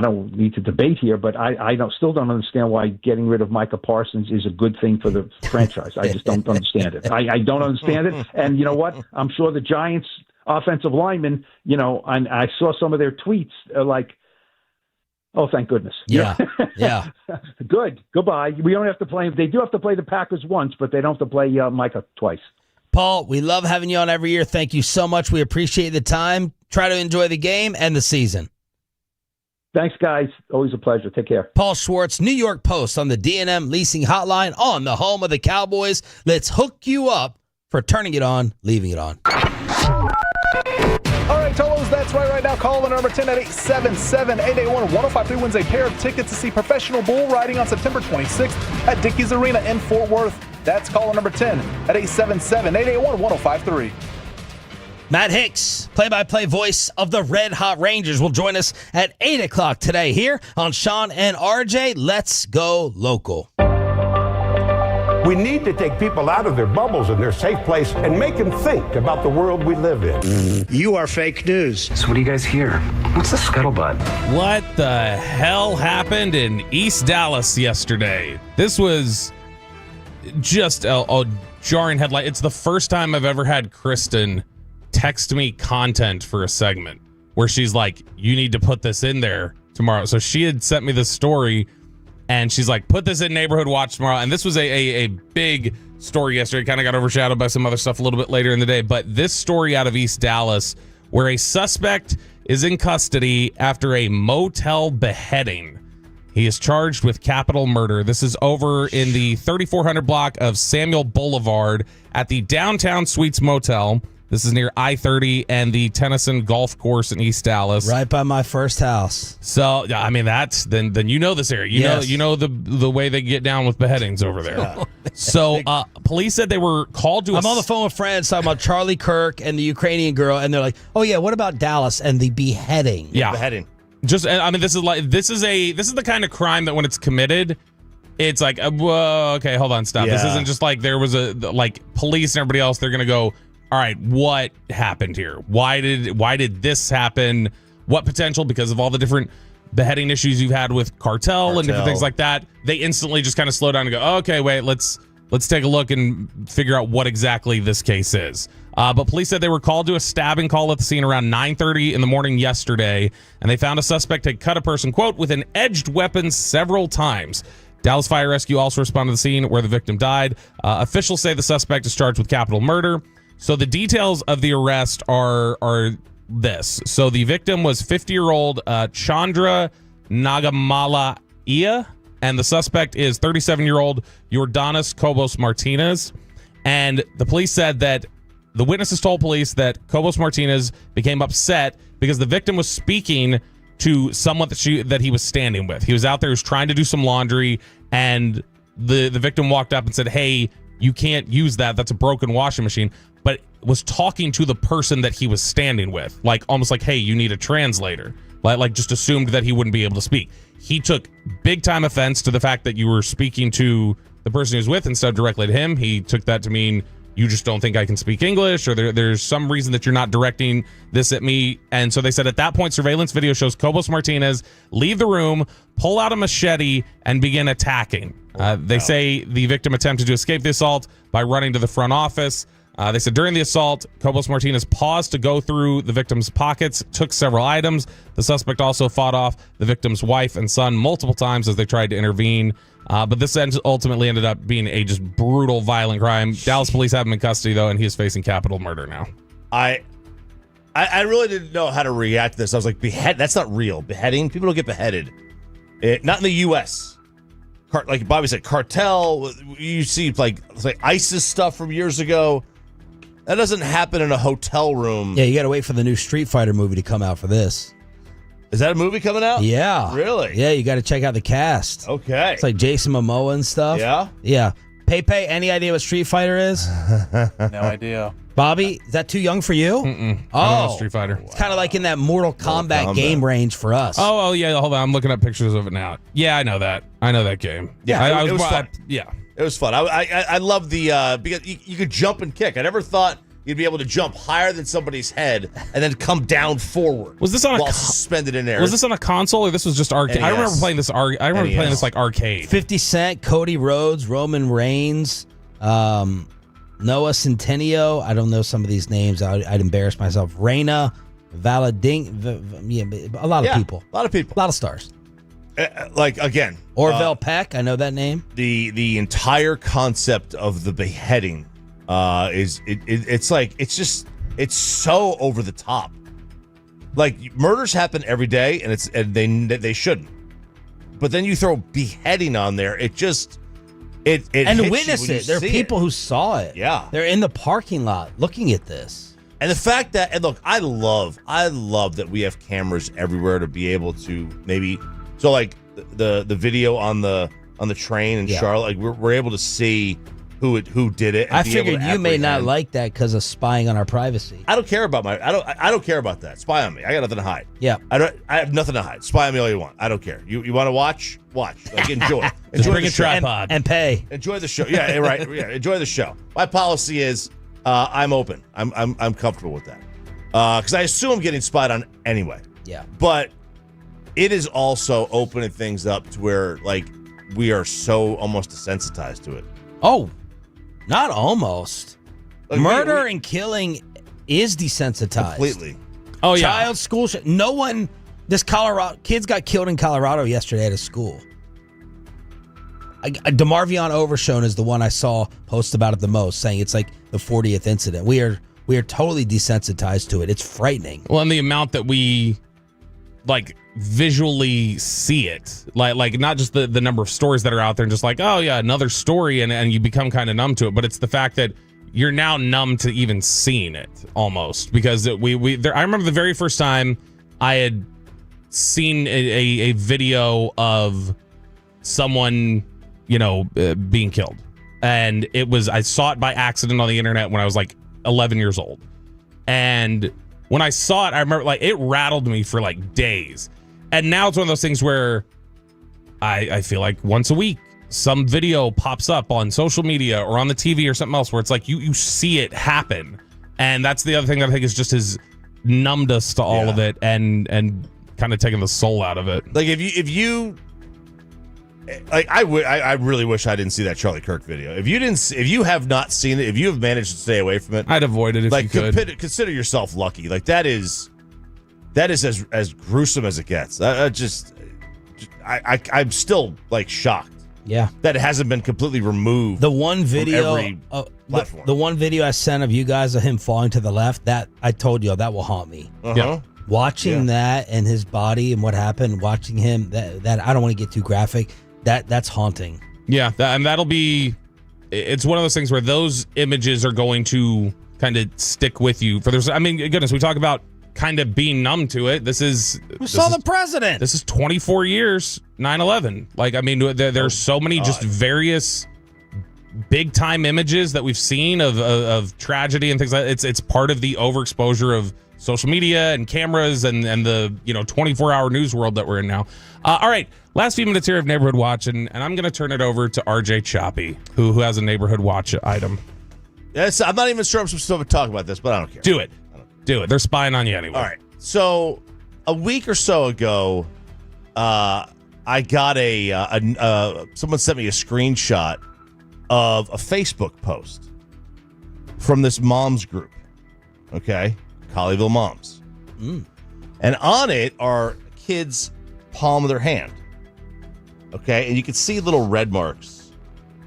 don't need to debate here, but I still don't understand why getting rid of Micah Parsons is a good thing for the franchise. I just don't understand it. I don't understand it. And you know what? I'm sure the Giants offensive linemen, and I saw some of their tweets like, oh, thank goodness. Yeah. Yeah. Good. Goodbye. We don't have to play. They do have to play the Packers once, but they don't have to play Micah twice. Paul, we love having you on every year. Thank you so much. We appreciate the time. Try to enjoy the game and the season. Thanks, guys. Always a pleasure. Take care. Paul Schwartz, New York Post on the D&M Leasing Hotline on the home of the Cowboys. Let's hook you up for turning it on, leaving it on. All right, Tolo shows. That's right now. Call the number 10 at 877-881-1053 wins a pair of tickets to see professional bull riding on September 26th at Dickies Arena in Fort Worth. That's call number 10 at 877-881-1053. Matt Hicks, play-by-play voice of the Red Hot Rangers, will join us at 8 o'clock today here on Sean and RJ. Let's go local. We need to take people out of their bubbles and their safe place and make them think about the world we live in. You are fake news. So what do you guys hear? What's the scuttlebutt? What the hell happened in East Dallas yesterday? This was just a jarring headline. It's the first time I've ever had Kristen text me content for a segment where she's like, you need to put this in there tomorrow. So she had sent me this story and she's like, put this in Neighborhood Watch tomorrow. And this was a big story yesterday. Kind of got overshadowed by some other stuff a little bit later in the day. But this story out of East Dallas where a suspect is in custody after a motel beheading. He is charged with capital murder. This is over in the 3400 block of Samuel Boulevard at the Downtown Suites Motel. This is near I-30 and the Tennyson Golf Course in East Dallas. Right by my first house. So, I mean, that's then you know this area. You know the way they get down with beheadings over there. Yeah. So, police said they were called to I'm on the phone with friends talking about Charlie Kirk and the Ukrainian girl, and they're like, "Oh yeah, what about Dallas and the beheading?" Yeah, beheading. Just, I mean, this is the kind of crime that when it's committed, it's like, whoa, okay, hold on, stop. Yeah. This isn't just like there was police and everybody else. They're gonna go, all right, what happened here? Why did this happen? What potential? Because of all the different beheading issues you've had with cartel and different things like that, they instantly just kind of slow down and go, oh, okay, wait, let's take a look and figure out what exactly this case is. But police said they were called to a stabbing call at the scene around 9:30 in the morning yesterday, and they found a suspect had cut a person, quote, with an edged weapon several times. Dallas Fire Rescue also responded to the scene where the victim died. Officials say the suspect is charged with capital murder. So the details of the arrest are this. So the victim was 50-year-old Chandra Nagamala-Ia, and the suspect is 37-year-old Jordanis Cobos Martinez. And the police said that the witnesses told police that Cobos Martinez became upset because the victim was speaking to someone that he was standing with. He was out there, he was trying to do some laundry, and the victim walked up and said, hey, you can't use that. That's a broken washing machine. But was talking to the person that he was standing with, like almost like, hey, you need a translator. Like just assumed that he wouldn't be able to speak. He took big time offense to the fact that you were speaking to the person he was with instead of directly to him. He took that to mean you just don't think I can speak English, or there's some reason that you're not directing this at me. And so they said at that point, surveillance video shows Cobos Martinez leave the room, pull out a machete, and begin attacking. They say the victim attempted to escape the assault by running to the front office. They said during the assault, Cobos Martinez paused to go through the victim's pockets, took several items. The suspect also fought off the victim's wife and son multiple times as they tried to intervene. But this ultimately ended up being a just brutal, violent crime. Dallas police have him in custody, though, and he is facing capital murder now. I really didn't know how to react to this. I was like, that's not real. Beheading? People don't get beheaded. Not in the U.S. Like Bobby said, cartel. You see like ISIS stuff from years ago. That doesn't happen in a hotel room. Yeah, you got to wait for the new Street Fighter movie to come out for this. Is that a movie coming out? Yeah. Really? Yeah, you got to check out the cast. Okay. It's like Jason Momoa and stuff. Yeah? Yeah. Pepe, any idea what Street Fighter is? No idea. Bobby, is that too young for you? Mm-mm. I don't know Street Fighter. It's kind of like in that Mortal Kombat game range for us. Oh, yeah. Hold on. I'm looking up pictures of it now. Yeah, I know that. I know that game. Yeah, it was fun. Yeah. It was fun. I love the because you could jump and kick. I never thought you'd be able to jump higher than somebody's head and then come down forward. Was this on while suspended in air? Was this on a console or this was just arcade? NES. I remember playing this. Playing this like arcade. 50 Cent, Cody Rhodes, Roman Reigns, Noah Centineo. I don't know some of these names. I'd embarrass myself. Reina, Valading. A lot of people. A lot of people. A lot of stars. Like again, Orville Peck. I know that name. The entire concept of the beheading it's so over the top. Like murders happen every day, and they shouldn't. But then you throw beheading on there, it and witness it. There are people who saw it. Yeah, they're in the parking lot looking at this. And the fact that, and look, I love that we have cameras everywhere to be able to maybe, so like the video on the train in Charlotte, like we're able to see who did it. And I figured you may not like that because of spying on our privacy. I don't care about I don't care about that. Spy on me. I got nothing to hide. Yeah. I have nothing to hide. Spy on me all you want. I don't care. You want to watch? Watch. Like enjoy. Just bring the a show. tripod and pay. Enjoy the show. Yeah, right. Yeah, enjoy the show. My policy is I'm open. I'm comfortable with that. Because I assume I'm getting spied on anyway. Yeah. But it is also opening things up to where like we are so almost desensitized to it. Oh, not almost. Like, Murder and killing is desensitized. Completely. Oh, yeah. Child school shit. No one, kids got killed in Colorado yesterday at a school. DeMarvion Overshone is the one I saw post about it the most, saying it's like the 40th incident. We are totally desensitized to it. It's frightening. Well, and the amount that we like visually see it, like not just the number of stories that are out there and just like, oh yeah, another story, and you become kind of numb to it, but it's the fact that you're now numb to even seeing it almost, because I remember the very first time I had seen a video of someone, being killed, and I saw it by accident on the internet when I was like 11 years old, and when I saw it, I remember like it rattled me for like days. And now it's one of those things where I feel like once a week some video pops up on social media or on the TV or something else where it's like you see it happen. And that's the other thing that I think is just has numbed us to all of it and kind of taken the soul out of it. Like if you like I really wish I didn't see that Charlie Kirk video. If you have not seen it, if you have managed to stay away from it, I'd avoid it if you could. Consider yourself lucky. Like that is as gruesome as it gets. I'm still like shocked. Yeah, that it hasn't been completely removed. The one video, from every platform. The one video I sent of you guys of him falling to the left, that I told you that will haunt me. Yeah. Watching that and his body and what happened, watching him, that I don't want to get too graphic. That's haunting. Yeah, and that'll be. It's one of those things where those images are going to kind of stick with you for this. I mean, goodness, we talk about kind of being numb to it. Who saw the president? This is 24 years, 9/11. Like, I mean, there's so many just various big time images that we've seen of tragedy and things like that. It's part of the overexposure of social media and cameras and the 24-hour news world that we're in now. All right, last few minutes here of Neighborhood Watch, and I'm going to turn it over to RJ Choppy, who has a Neighborhood Watch item. Yes, I'm not even sure I'm supposed to talk about this, but I don't care. Do it. They're spying on you anyway. All right. So a week or so ago, I got someone sent me a screenshot of a Facebook post from this moms group. Okay. Colleyville Moms. And on it are kids' palm of their hand. Okay. And you can see little red marks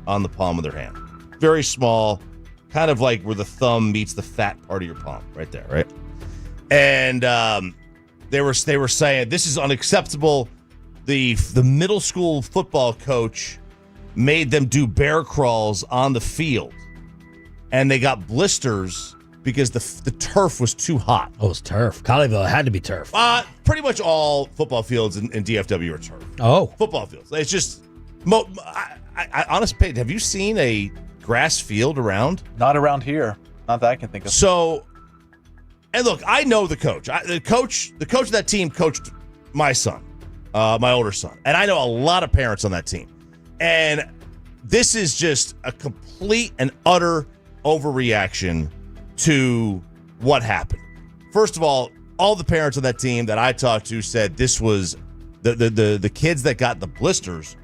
on the palm of their hand. Very small, kind of like where the thumb meets the fat part of your palm, right there, right? And they were saying this is unacceptable. The middle school football coach made them do bear crawls on the field, and they got blisters because the turf was too hot. Oh, it was turf. Colleyville, it had to be turf. Pretty much all football fields in DFW are turf. Oh, football fields. It's just, I honestly, Peyton, have you seen a grass field around? Not around here. Not that I can think of. So, and look, I know the coach. The coach of that team coached my son, my older son, and I know a lot of parents on that team. And this is just a complete and utter overreaction to what happened. First of all the parents on that team that I talked to said this was the kids that got the blisters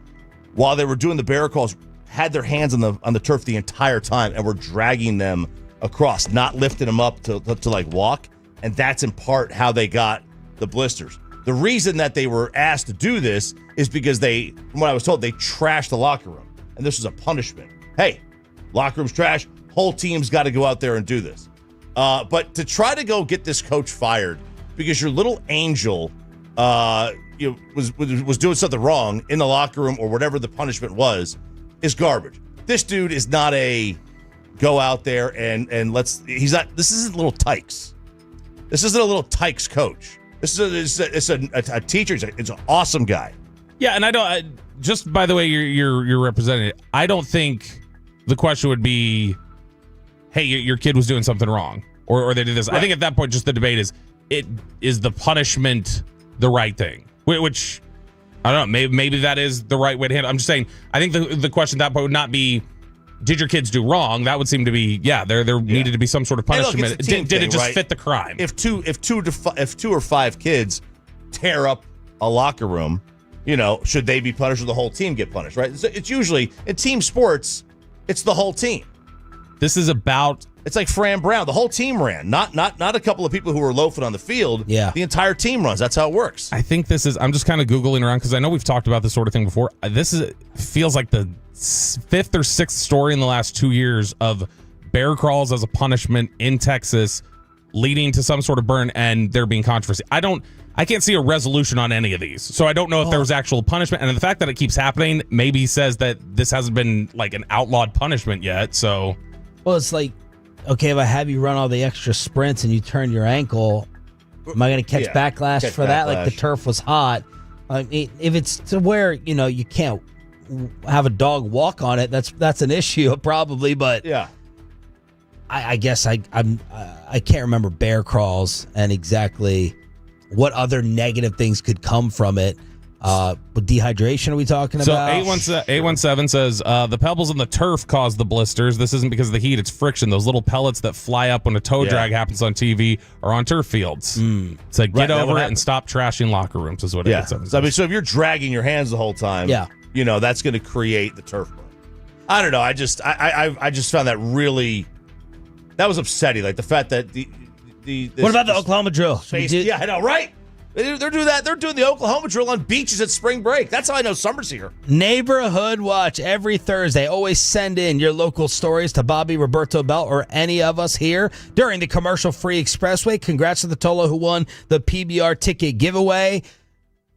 while they were doing the bear calls had their hands on the turf the entire time and were dragging them across, not lifting them up to like walk, and that's in part how they got the blisters. The reason that they were asked to do this is because from what I was told, they trashed the locker room, and this was a punishment. Hey, locker room's trash. Whole team's got to go out there and do this. But to try to go get this coach fired because your little angel was doing something wrong in the locker room or whatever the punishment was is garbage. This dude is not a go out there and this isn't little Tykes. This isn't a little Tykes coach. It's a teacher. It's an awesome guy. Yeah, and just by the way you're representing it, I don't think the question would be, hey, your kid was doing something wrong or they did this. Right. I think at that point just the debate is the punishment the right thing, which I don't know, maybe that is the right way to handle it. I'm just saying, I think the question at that point would not be, did your kids do wrong? That would seem to be, there needed to be some sort of punishment. Hey, look, did it just right? fit the crime? If two or five kids tear up a locker room, should they be punished or the whole team get punished, right? It's usually, in team sports, it's the whole team. This is about... It's like Fran Brown. The whole team ran. Not a couple of people who were loafing on the field. Yeah. The entire team runs. That's how it works. I think I'm just kind of Googling around because I know we've talked about this sort of thing before. Feels like the fifth or sixth story in the last 2 years of bear crawls as a punishment in Texas leading to some sort of burn and there being controversy. I can't see a resolution on any of these. So I don't know if there was actual punishment. And the fact that it keeps happening maybe says that this hasn't been like an outlawed punishment yet. So, well, it's like, okay, if I have you run all the extra sprints and you turn your ankle, am I going to catch backlash for that? Like the turf was hot. I mean, if it's to where, you can't have a dog walk on it, that's an issue probably. But yeah, I guess I can't remember bear crawls and exactly what other negative things could come from it. With dehydration, are we talking about? So 817 says the pebbles in the turf cause the blisters. This isn't because of the heat; it's friction. Those little pellets that fly up when a toe drag happens on TV are on turf fields. It's like get over it and stop trashing locker rooms. Is what 817 says. So if you're dragging your hands the whole time, that's going to create the turf burn. I don't know. I just found that really that was upsetting. Like the fact that the what about the Oklahoma drill? Yeah, I know, right? They're doing that. They're doing the Oklahoma drill on beaches at spring break. That's how I know summer's here. Neighborhood Watch every Thursday. Always send in your local stories to Bobby, Roberto Bell, or any of us here during the commercial-free Expressway. Congrats to the Tolo who won the PBR ticket giveaway.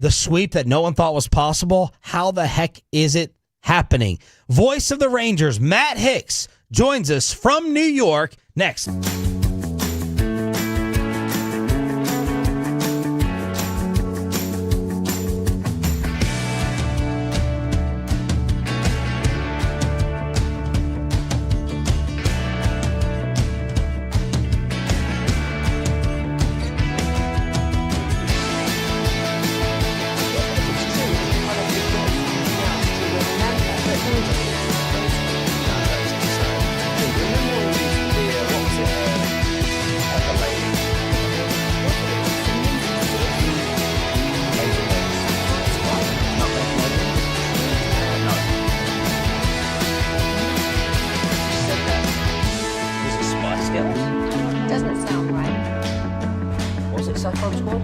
The sweep that no one thought was possible. How the heck is it happening? Voice of the Rangers, Matt Hicks, joins us from New York next. Doesn't sound right. What's it saffron squad?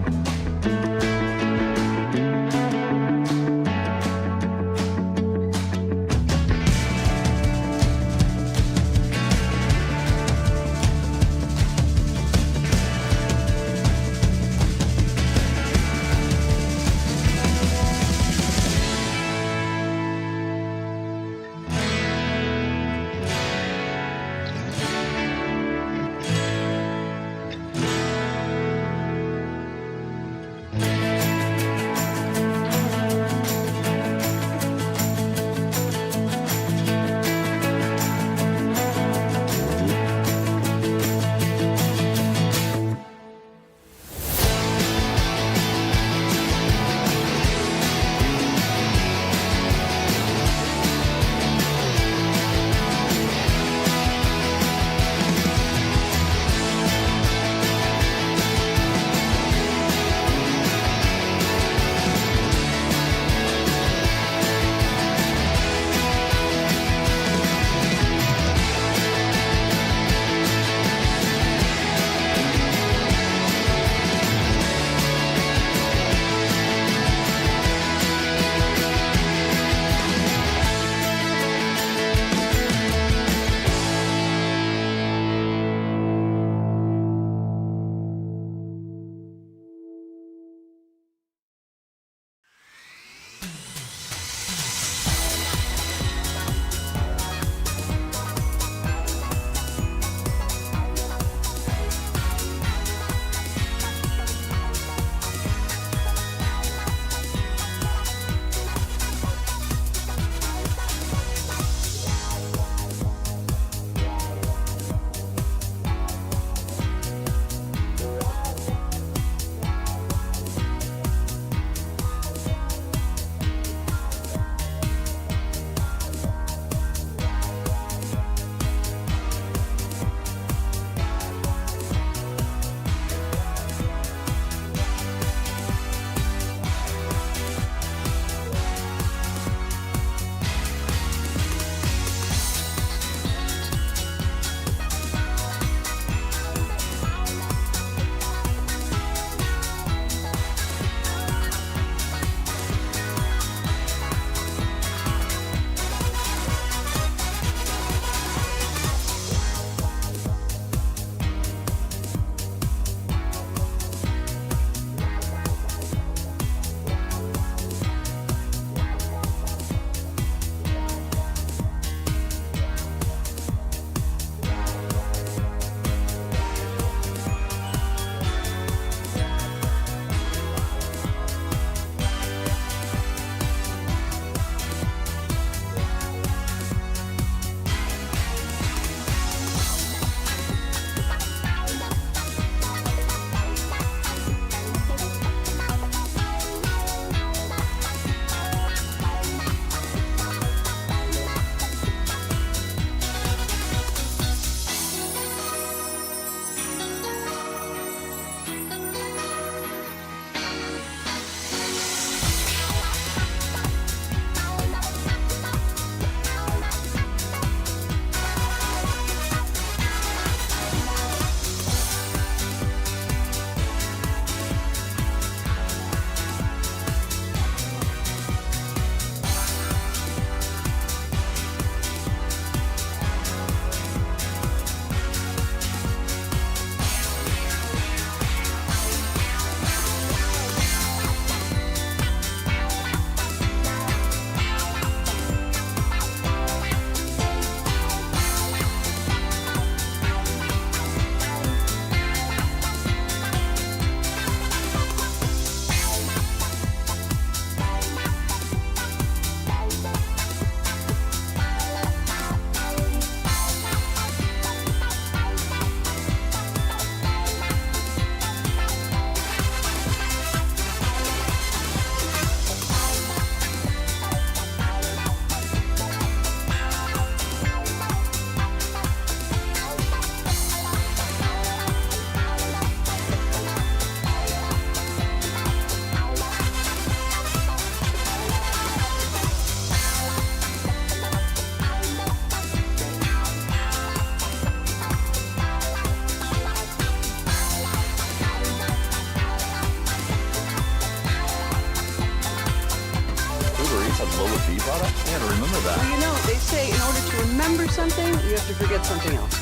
brought up. I gotta remember that. Well, you know, they say in order to remember something, you have to forget something else.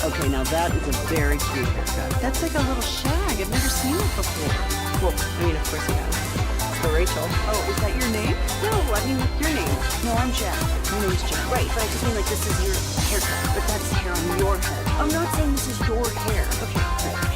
Okay, now that is a very cute haircut. That's like a little shag. I've never seen it before. Well, I mean, of course you have. It's for Rachel. Oh, is that your name? No, I mean, like your name. No, I'm Jen. My name's Jen. Right, but I just mean like this is your haircut. But that's hair on your head. I'm not saying this is your hair. Okay, right.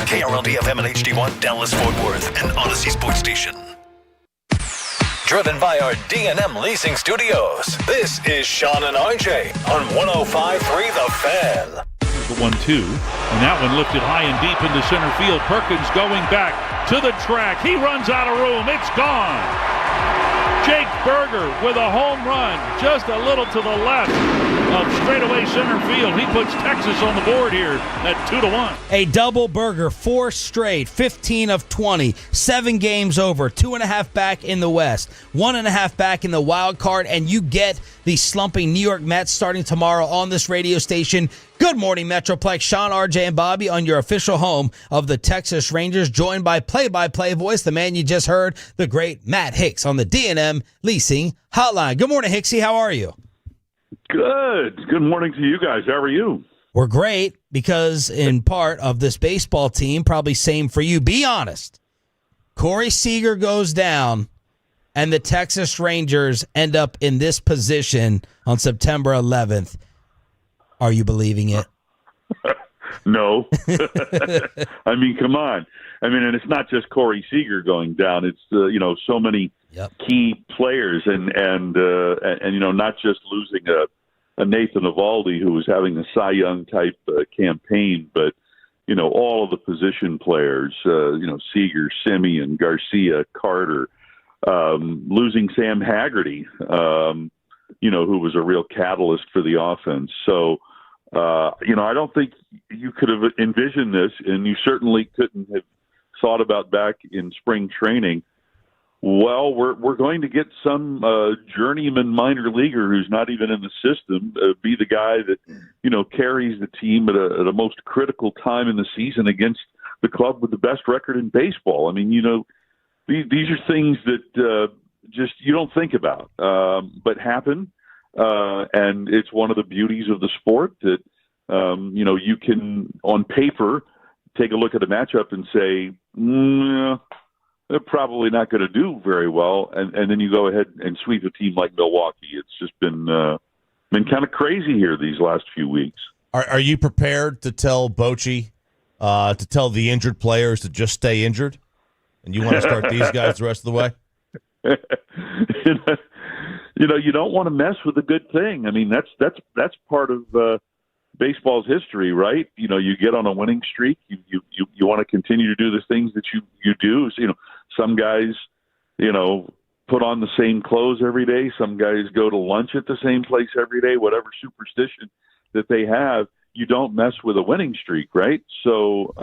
KRLD-FM and HD1, Dallas, Fort Worth, and Odyssey Sports Station. Driven by our D&M Leasing Studios, this is Sean and RJ on 105.3 The Fan. The 1-2, and that one lifted high and deep into center field. Perkins going back to the track. He runs out of room. It's gone. Jake Berger with a home run just a little to the left of straightaway center field. He puts Texas on the board here at 2-1. A double Berger, 4 straight, 15 of 20, 7 games over, 2.5 back in the West, 1.5 back in the wild card, and you get the slumping New York Mets starting tomorrow on this radio station. Good morning, Metroplex. Sean, RJ, and Bobby on your official home of the Texas Rangers, joined by play-by-play voice, the man you just heard, the great Matt Hicks on the D&M Leasing Hotline. Good morning, Hicksy. How are you? Good. Good morning to you guys. How are you? We're great because in part of this baseball team, probably same for you. Be honest. Corey Seager goes down, and the Texas Rangers end up in this position on September 11th. Are you believing it? No. I mean, come on. I mean, and it's not just Corey Seager going down. It's so many key players, and not just losing a Nathan Eovaldi who was having a Cy Young type campaign, but all of the position players. Seager, Simeon, Garcia, Carter, losing Sam Haggerty. Who was a real catalyst for the offense. So, I don't think you could have envisioned this, and you certainly couldn't have thought about back in spring training. Well, we're going to get some journeyman minor leaguer who's not even in the system be the guy that carries the team at a most critical time in the season against the club with the best record in baseball. I mean, these are things that just you don't think about, but happen. And it's one of the beauties of the sport that, you can, on paper, take a look at a matchup and say, they're probably not going to do very well. And then you go ahead and sweep a team like Milwaukee. It's just been kind of crazy here these last few weeks. Are you prepared to tell Bochy, to tell the injured players to just stay injured? And you want to start these guys the rest of the way? You don't want to mess with a good thing. I mean, that's part of baseball's history, right? You get on a winning streak. You want to continue to do the things that you do. So, some guys, put on the same clothes every day. Some guys go to lunch at the same place every day. Whatever superstition that they have, you don't mess with a winning streak, right? So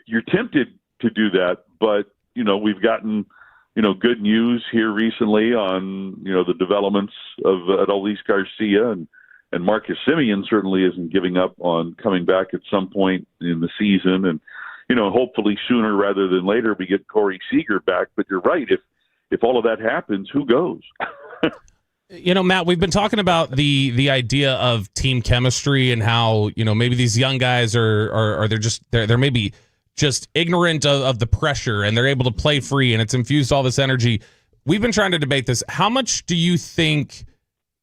you're tempted to do that, but we've gotten good news here recently on, the developments of Adolis Garcia and Marcus Simeon certainly isn't giving up on coming back at some point in the season. And, hopefully sooner rather than later we get Corey Seager back. But you're right. If all of that happens, who goes? Matt, we've been talking about the idea of team chemistry and how, maybe these young guys are they're maybe just ignorant of the pressure and they're able to play free and it's infused all this energy. We've been trying to debate this. How much do you think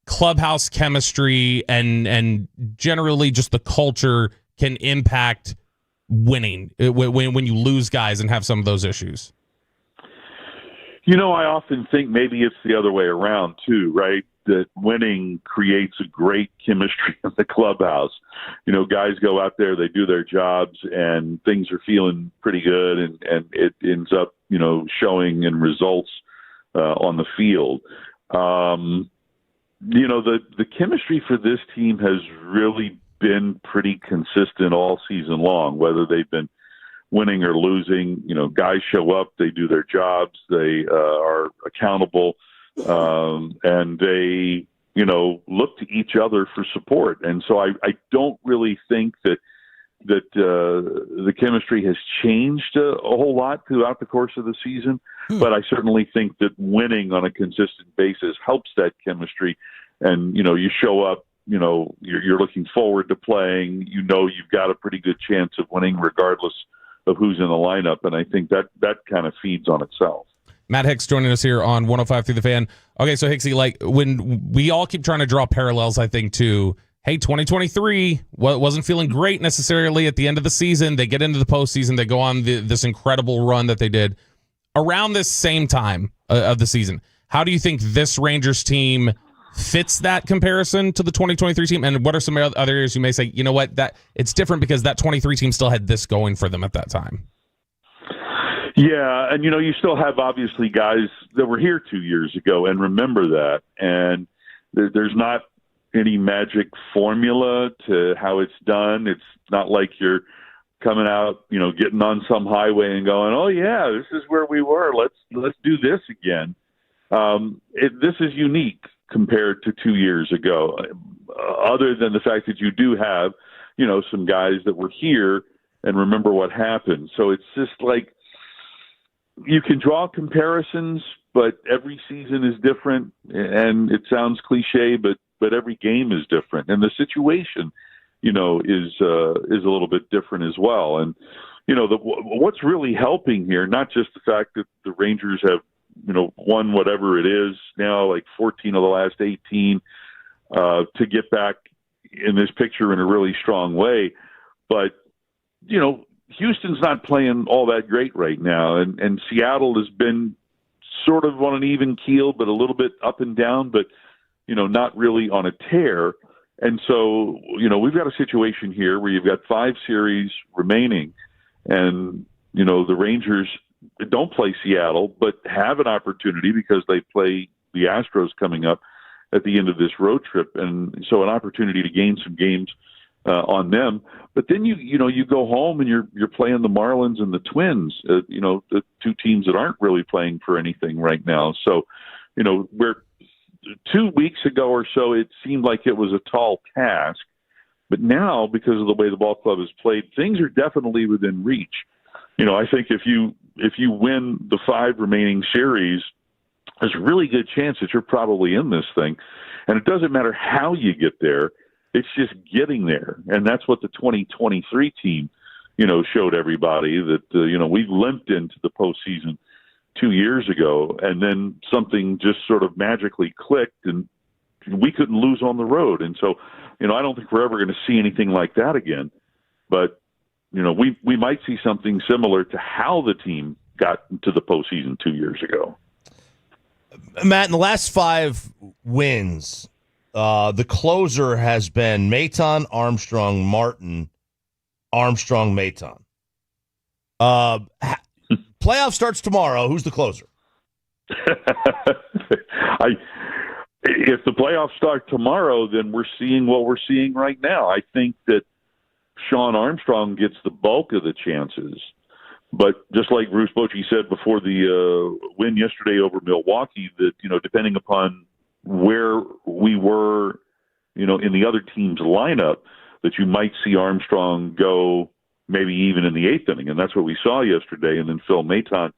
clubhouse chemistry and generally just the culture can impact winning when you lose guys and have some of those issues? I often think maybe it's the other way around too, right? that winning creates a great chemistry in the clubhouse. Guys go out there, they do their jobs, and things are feeling pretty good, and it ends up, showing in results on the field. The chemistry for this team has really been pretty consistent all season long, whether they've been winning or losing. Guys show up, they do their jobs, they are accountable, and they, look to each other for support. And so I don't really think that the chemistry has changed a whole lot throughout the course of the season, but I certainly think that winning on a consistent basis helps that chemistry. And, you show up, you're looking forward to playing, you've got a pretty good chance of winning regardless of who's in the lineup. And I think that kind of feeds on itself. Matt Hicks joining us here on 105 through the Fan. Okay, so Hicksy, like when we all keep trying to draw parallels, I think, to, hey, 2023 wasn't feeling great necessarily at the end of the season. They get into the postseason. They go on this incredible run that they did around this same time of the season. How do you think this Rangers team fits that comparison to the 2023 team? And what are some other areas you may say, that it's different because that 23 team still had this going for them at that time? Yeah, and you still have obviously guys that were here 2 years ago and remember that. And there's not any magic formula to how it's done. It's not like you're coming out, getting on some highway and going, "Oh yeah, this is where we were. Let's do this again." This is unique compared to 2 years ago, other than the fact that you do have, some guys that were here and remember what happened. So it's just like, you can draw comparisons, but every season is different, and it sounds cliche, but every game is different, and the situation, is a little bit different as well. And what's really helping here, not just the fact that the Rangers have won whatever it is now, like 14 of the last 18, to get back in this picture in a really strong way, but Houston's not playing all that great right now, and Seattle has been sort of on an even keel, but a little bit up and down, but, not really on a tear. And so, we've got a situation here where you've got 5 series remaining, and, the Rangers don't play Seattle, but have an opportunity because they play the Astros coming up at the end of this road trip. And so an opportunity to gain some games on them, but then you go home and you're playing the Marlins and the Twins, the 2 teams that aren't really playing for anything right now. So, where 2 weeks ago or so it seemed like it was a tall task, but now because of the way the ball club has played, things are definitely within reach. I think if you win the 5 remaining series, there's a really good chance that you're probably in this thing, and it doesn't matter how you get there. It's just getting there, and that's what the 2023 team, showed everybody that, we limped into the postseason 2 years ago, and then something just sort of magically clicked, and we couldn't lose on the road. And so, I don't think we're ever going to see anything like that again. But, we might see something similar to how the team got into the postseason 2 years ago. Matt, in the last 5 wins, the closer has been Maton, Armstrong, Martin, Armstrong, Maton. Playoff starts tomorrow. Who's the closer? If the playoffs start tomorrow, then we're seeing what we're seeing right now. I think that Sean Armstrong gets the bulk of the chances. But just like Bruce Bochy said before the win yesterday over Milwaukee, that, depending upon where we were, in the other team's lineup, that you might see Armstrong go maybe even in the 8th inning. And that's what we saw yesterday. And then Phil Maton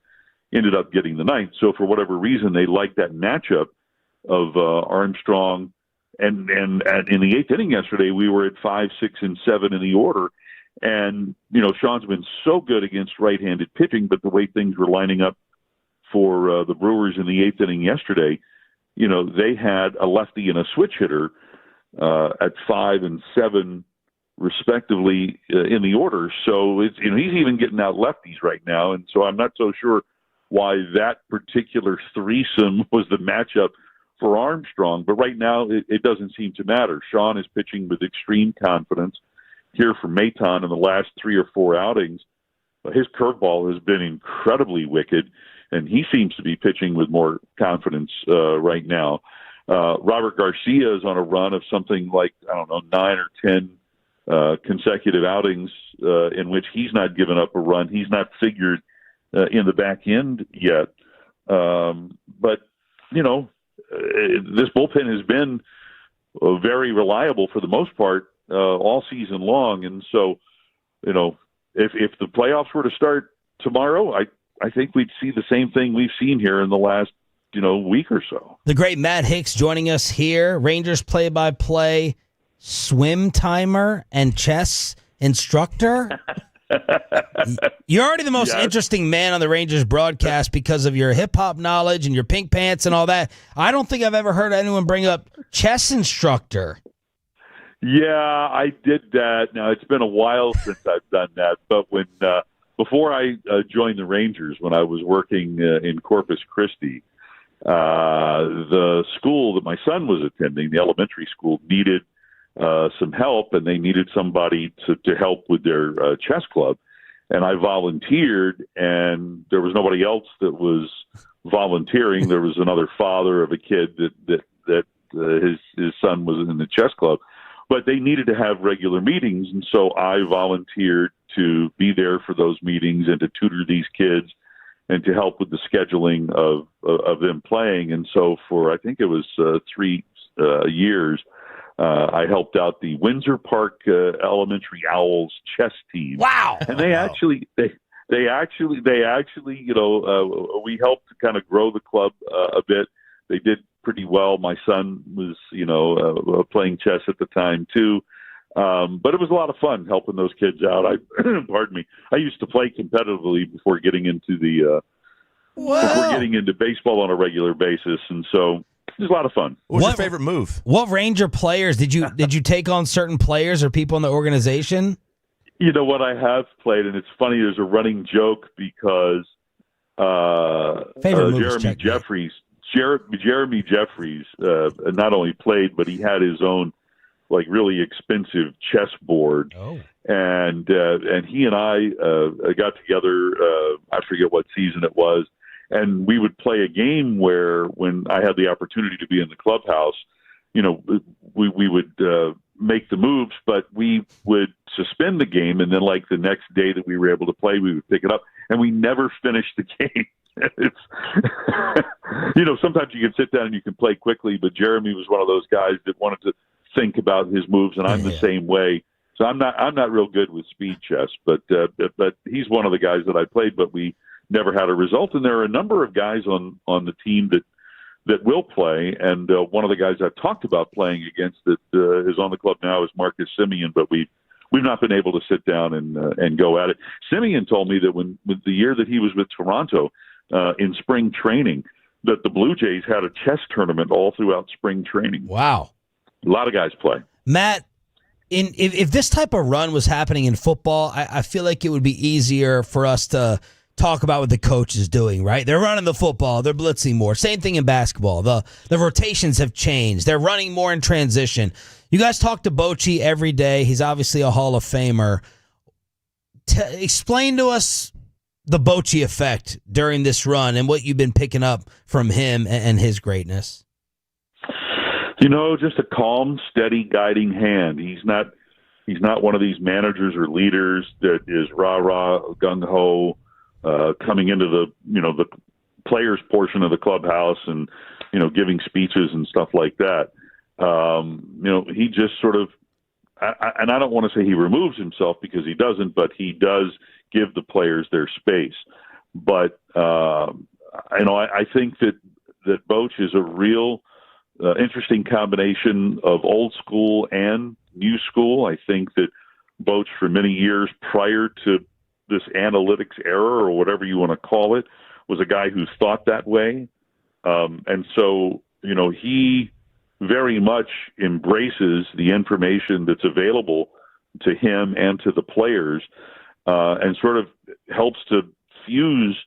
ended up getting the 9th. So for whatever reason, they liked that matchup of Armstrong. And in the 8th inning yesterday, we were at 5, 6, and 7 in the order. And, Sean's been so good against right-handed pitching, but the way things were lining up for the Brewers in the 8th inning yesterday, they had a lefty and a switch hitter at 5 and 7 respectively in the order. So it's, he's even getting out lefties right now. And so I'm not so sure why that particular threesome was the matchup for Armstrong, but right now it doesn't seem to matter. Sean is pitching with extreme confidence. Here for Maton in the last 3 or 4 outings, his curveball has been incredibly wicked, and he seems to be pitching with more confidence right now. Robert Garcia is on a run of something like, 9 or 10 consecutive outings in which he's not given up a run. He's not figured in the back end yet. But, this bullpen has been very reliable for the most part all season long. And so, if the playoffs were to start tomorrow, I think we'd see the same thing we've seen here in the last, week or so. The great Matt Hicks joining us here, Rangers play-by-play, swim timer, and chess instructor. You're already the most interesting man on the Rangers broadcast because of your hip-hop knowledge and your pink pants and all that. I don't think I've ever heard anyone bring up chess instructor. Yeah, I did that. Now, it's been a while since I've done that, but when before I joined the Rangers, when I was working in Corpus Christi, the school that my son was attending, the elementary school, needed some help, and they needed somebody to help with their chess club. And I volunteered, and there was nobody else that was volunteering. There was another father of a kid that his son was in the chess club, but they needed to have regular meetings, and so I volunteered to be there for those meetings and to tutor these kids and to help with the scheduling of them playing. And so for, I think it was 3 years, I helped out the Windsor Park Elementary Owls chess team. Wow! And they actually, we helped to kind of grow the club a bit. They did pretty well. My son was, playing chess at the time too. But it was a lot of fun helping those kids out. Pardon me. I used to play competitively before getting into baseball on a regular basis, and so it was a lot of fun. What was your favorite move? What Ranger players did you take on? Certain players or people in the organization? You know what, I have played, and it's funny. There's a running joke because Jeremy Jeffries not only played, but he had his own really expensive chessboard. Oh. And he and I got together, I forget what season it was, and we would play a game where when I had the opportunity to be in the clubhouse, we would make the moves, but we would suspend the game, and then the next day that we were able to play, we would pick it up, and we never finished the game. It's sometimes you can sit down and you can play quickly, but Jeremy was one of those guys that wanted to think about his moves, and I'm the same way. So I'm not real good with speed chess, but he's one of the guys that I played, but we never had a result. And there are a number of guys on the team that will play, and one of the guys I've talked about playing against that is on the club now is Marcus Semien, but we've not been able to sit down and go at it. Semien told me that when the year that he was with Toronto in spring training, that the Blue Jays had a chess tournament all throughout spring training. Wow. A lot of guys play. Matt, if this type of run was happening in football, I feel like it would be easier for us to talk about what the coach is doing, right? They're running the football. They're blitzing more. Same thing in basketball. The rotations have changed. They're running more in transition. You guys talk to Bochy every day. He's obviously a Hall of Famer. Explain to us the Bochy effect during this run and what you've been picking up from him and his greatness. Just a calm, steady, guiding hand. He's not one of these managers or leaders that is rah-rah, gung-ho, coming into the players portion of the clubhouse and, giving speeches and stuff like that. He just sort of, and I don't want to say he removes himself because he doesn't, but he does give the players their space. But, I think that Boch is a real interesting combination of old school and new school. I think that Boch, for many years prior to this analytics era or whatever you want to call it, was a guy who thought that way. And so, he very much embraces the information that's available to him and to the players, and sort of helps to fuse,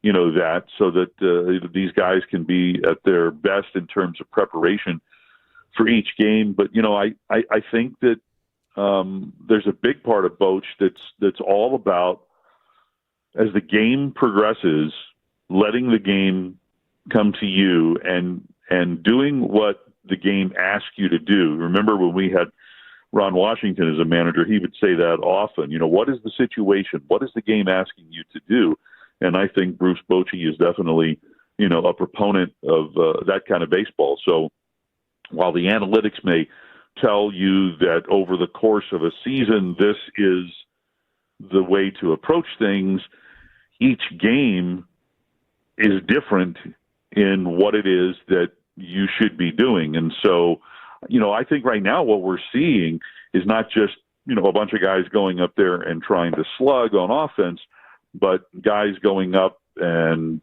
that so that these guys can be at their best in terms of preparation for each game. But, I think that there's a big part of Boch that's all about, as the game progresses, letting the game come to you and doing what the game asks you to do. Remember when we had Ron Washington as a manager, he would say that often. What is the situation? What is the game asking you to do? And I think Bruce Bochy is definitely, a proponent of that kind of baseball. So while the analytics may tell you that over the course of a season, this is the way to approach things, each game is different in what it is that you should be doing. And so, I think right now what we're seeing is not just, a bunch of guys going up there and trying to slug on offense, but guys going up and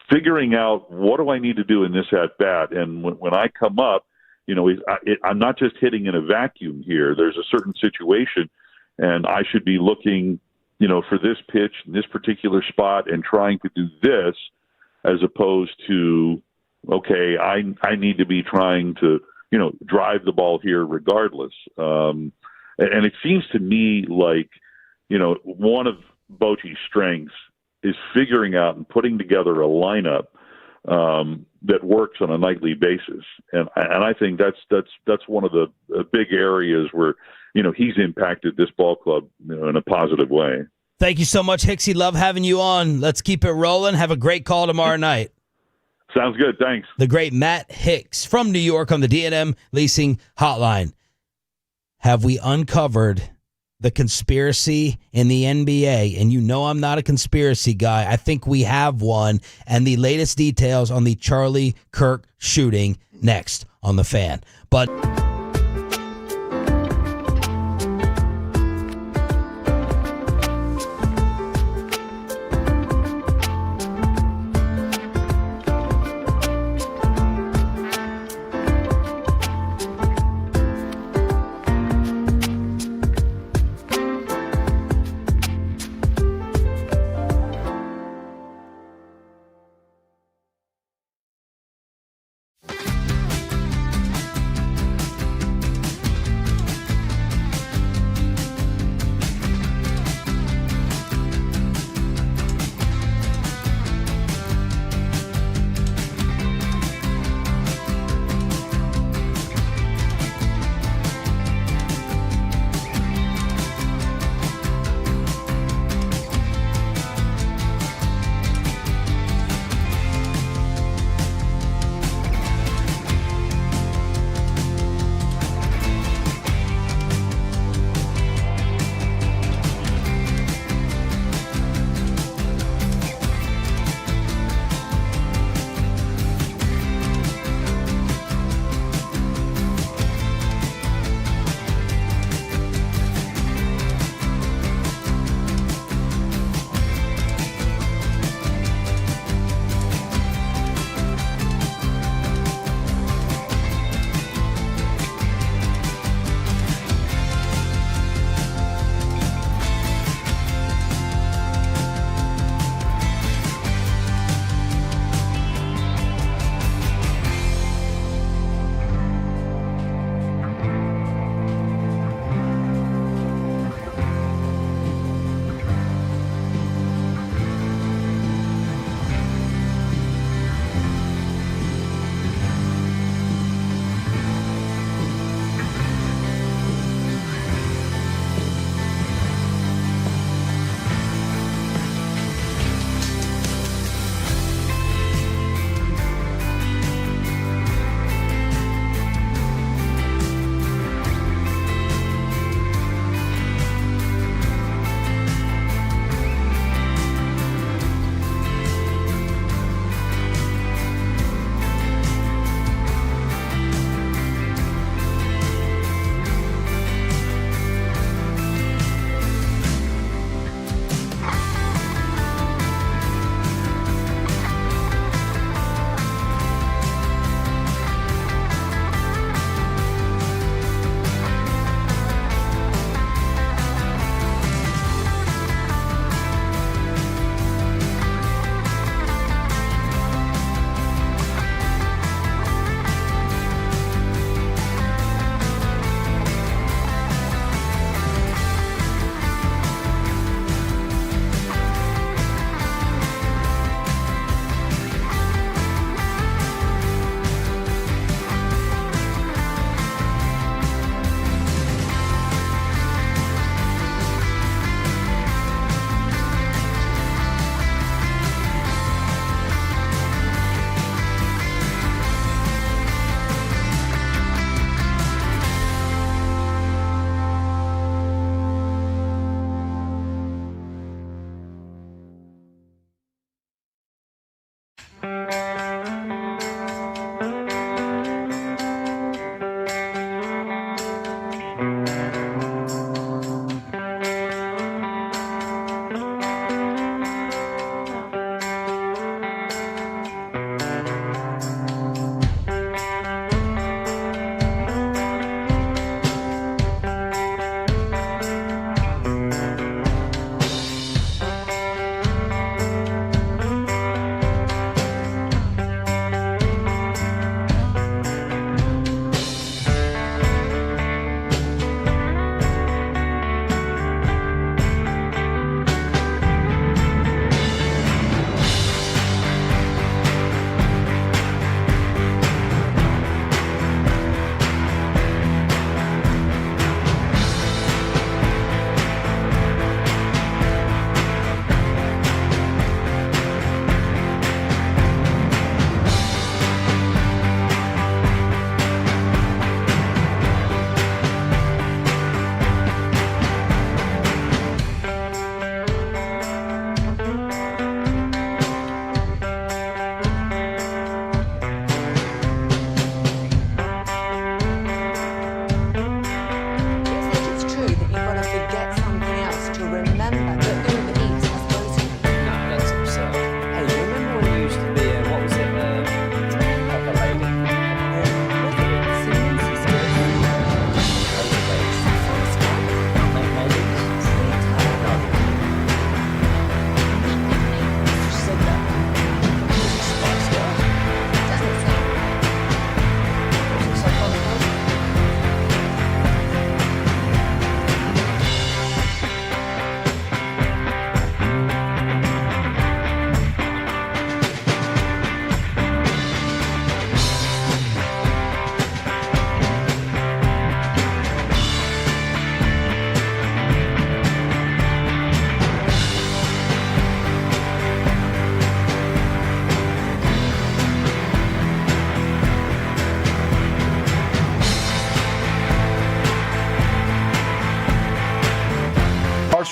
figuring out, what do I need to do in this at bat? And when I come up, I'm not just hitting in a vacuum here. There's a certain situation, and I should be looking, for this pitch in this particular spot and trying to do this, as opposed to, okay, I need to be trying to, drive the ball here regardless. And it seems to me like, one of Bochy's strengths is figuring out and putting together a lineup that works on a nightly basis, and I think that's one of the big areas where he's impacted this ball club in a positive way. Thank you so much, Hicksy. Love having you on. Let's keep it rolling. Have a great call tomorrow night. Sounds good. Thanks. The great Matt Hicks from New York on the D&M Leasing Hotline. Have we uncovered the conspiracy in the NBA? And I'm not a conspiracy guy. I think we have one. And the latest details on the Charlie Kirk shooting next on The Fan. But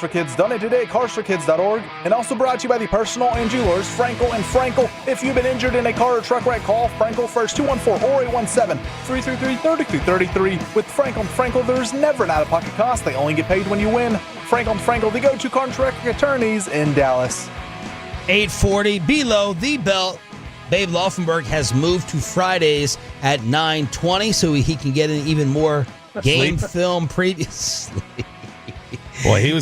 for Kids. Donate today at carsforkids.org. And also brought to you by the personal and jewelers, Frankel and Frankel. If you've been injured in a car or truck wreck, call Frankel first, 214-4817-333-3333. With Frankel and Frankel, there's never an out-of-pocket cost. They only get paid when you win. Frankel and Frankel, the go-to car and truck attorneys in Dallas. 8:40, below the belt. Babe Laufenberg has moved to Fridays at 9:20 so he can get in even more game film previously. Boy, he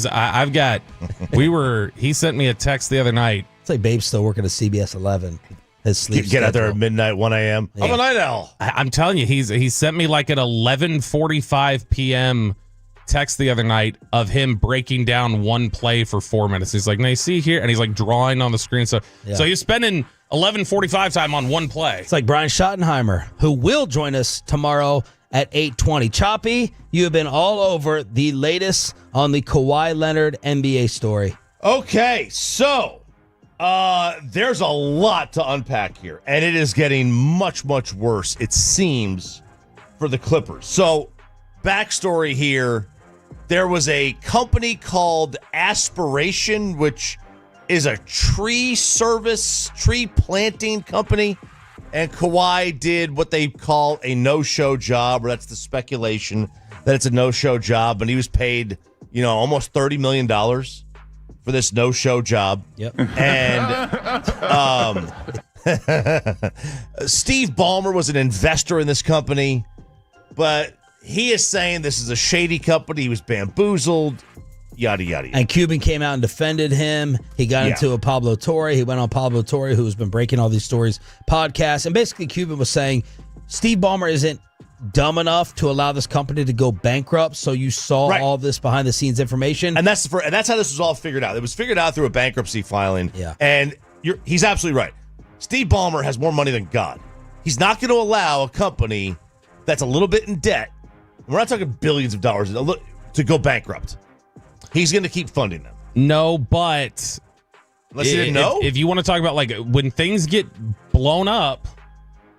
sent me a text the other night. It's like Babe's still working at CBS 11. His sleep Get out there at midnight, 1 a.m. Yeah. I'm a night owl. I'm telling you, he sent me like an 11:45 p.m. text the other night of him breaking down one play for 4 minutes. He's like, now you see here, and he's like drawing on the screen. So he's spending 11:45 time on one play. It's like Brian Schottenheimer, who will join us tomorrow at 8:20. Choppy, you have been all over the latest on the Kawhi Leonard NBA story. Okay, so there's a lot to unpack here, and it is getting much, much worse, it seems, for the Clippers. So, backstory here, there was a company called Aspiration, which is a tree planting company, and Kawhi did what they call a no-show job, or that's the speculation that it's a no-show job, and he was paid, almost $30 million for this no-show job. Yep. And Steve Ballmer was an investor in this company, but he is saying this is a shady company. He was bamboozled, yada, yada, yada. And Cuban came out and defended him. He got into a Pablo Torre. He went on Pablo Torre, who's been breaking all these stories, podcast. And basically, Cuban was saying Steve Ballmer isn't dumb enough to allow this company to go bankrupt. So you saw all this behind the scenes information. And that's how this was all figured out. It was figured out through a bankruptcy filing. Yeah. And he's absolutely right. Steve Ballmer has more money than God. He's not going to allow a company that's a little bit in debt, we're not talking billions of dollars, to go bankrupt. He's going to keep funding them. No, but unless you didn't know, if you want to talk about like when things get blown up,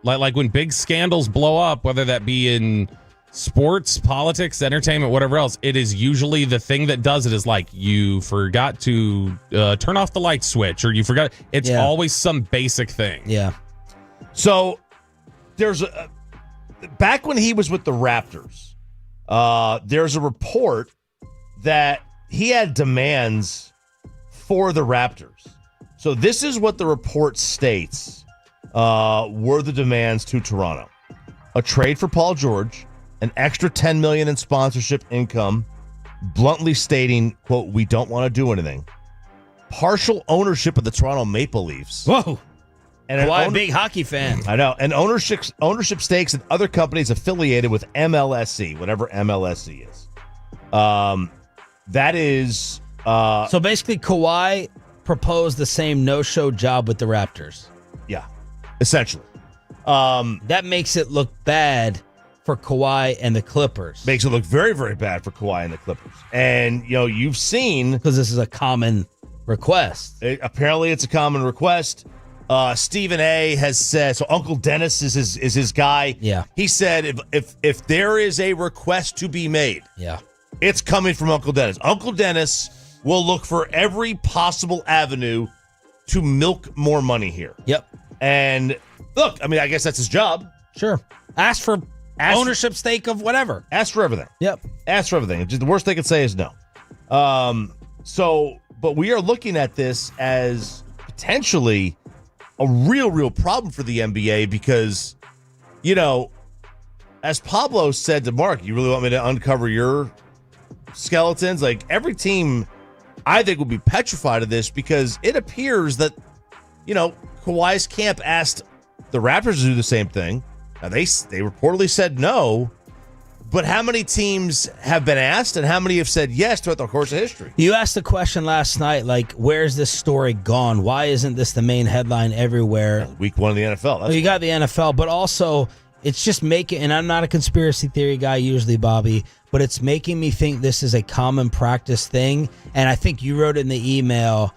like when big scandals blow up, whether that be in sports, politics, entertainment, whatever else, it is usually the thing that does it is like you forgot to turn off the light switch, or you forgot. It's always some basic thing. Yeah. So there's back when he was with the Raptors, there's a report that he had demands for the Raptors. So this is what the report states were the demands to Toronto. A trade for Paul George, an extra $10 million in sponsorship income, bluntly stating, quote, we don't want to do anything. Partial ownership of the Toronto Maple Leafs. Whoa. And a big hockey fan. I know. And ownership stakes in other companies affiliated with MLSE, whatever MLSE is. That is... so basically, Kawhi proposed the same no-show job with the Raptors. Yeah, essentially. That makes it look bad for Kawhi and the Clippers. Makes it look very, very bad for Kawhi and the Clippers. And, you've seen... Because this is a common request. Apparently, it's a common request. Stephen A. has said, so Uncle Dennis is his guy. Yeah. He said if there is a request to be made, it's coming from Uncle Dennis. Uncle Dennis will look for every possible avenue to milk more money here. Yep. And look, I mean, I guess that's his job. Sure. Ask for ownership stake of whatever. Ask for everything. Yep. Ask for everything. The worst they could say is no. But we are looking at this as potentially a real problem for the NBA because, as Pablo said to Mark, you really want me to uncover your skeletons? Like, every team, I think, will be petrified of this because it appears that, Kawhi's camp asked the Raptors to do the same thing. Now, they reportedly said no, but how many teams have been asked and how many have said yes throughout the course of history? You asked the question last night, like, where's this story gone? Why isn't this the main headline everywhere? Week one of the NFL. Well, you got the NFL, but also it's just making, and I'm not a conspiracy theory guy usually, Bobby, but it's making me think this is a common practice thing. And I think you wrote in the email,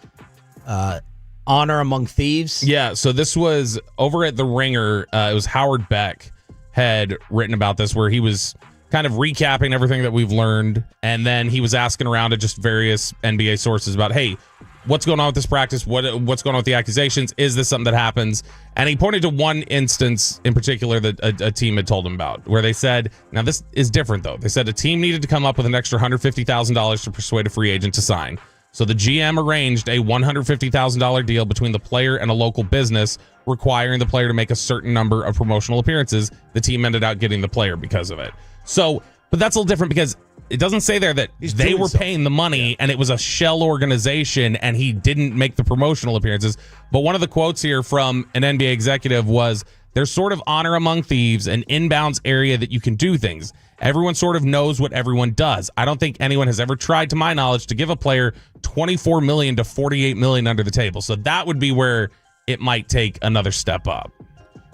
honor among thieves. Yeah, so this was over at The Ringer. It was Howard Beck had written about this, where he was kind of recapping everything that we've learned. And then he was asking around at just various NBA sources about, hey, what's going on with this practice? What's going on with the accusations? Is this something that happens? And he pointed to one instance in particular that a team had told him about, where they said, now this is different though. They said a team needed to come up with an extra $150,000 to persuade a free agent to sign. So the GM arranged a $150,000 deal between the player and a local business, requiring the player to make a certain number of promotional appearances. The team ended up getting the player because of it. So, but that's a little different because it doesn't say there that they were paying the money and it was a shell organization and he didn't make the promotional appearances. But one of the quotes here from an NBA executive was, there's sort of honor among thieves, an inbounds area that you can do things. Everyone sort of knows what everyone does. I don't think anyone has ever tried, to my knowledge, to give a player $24 million to $48 million under the table. So that would be where it might take another step up.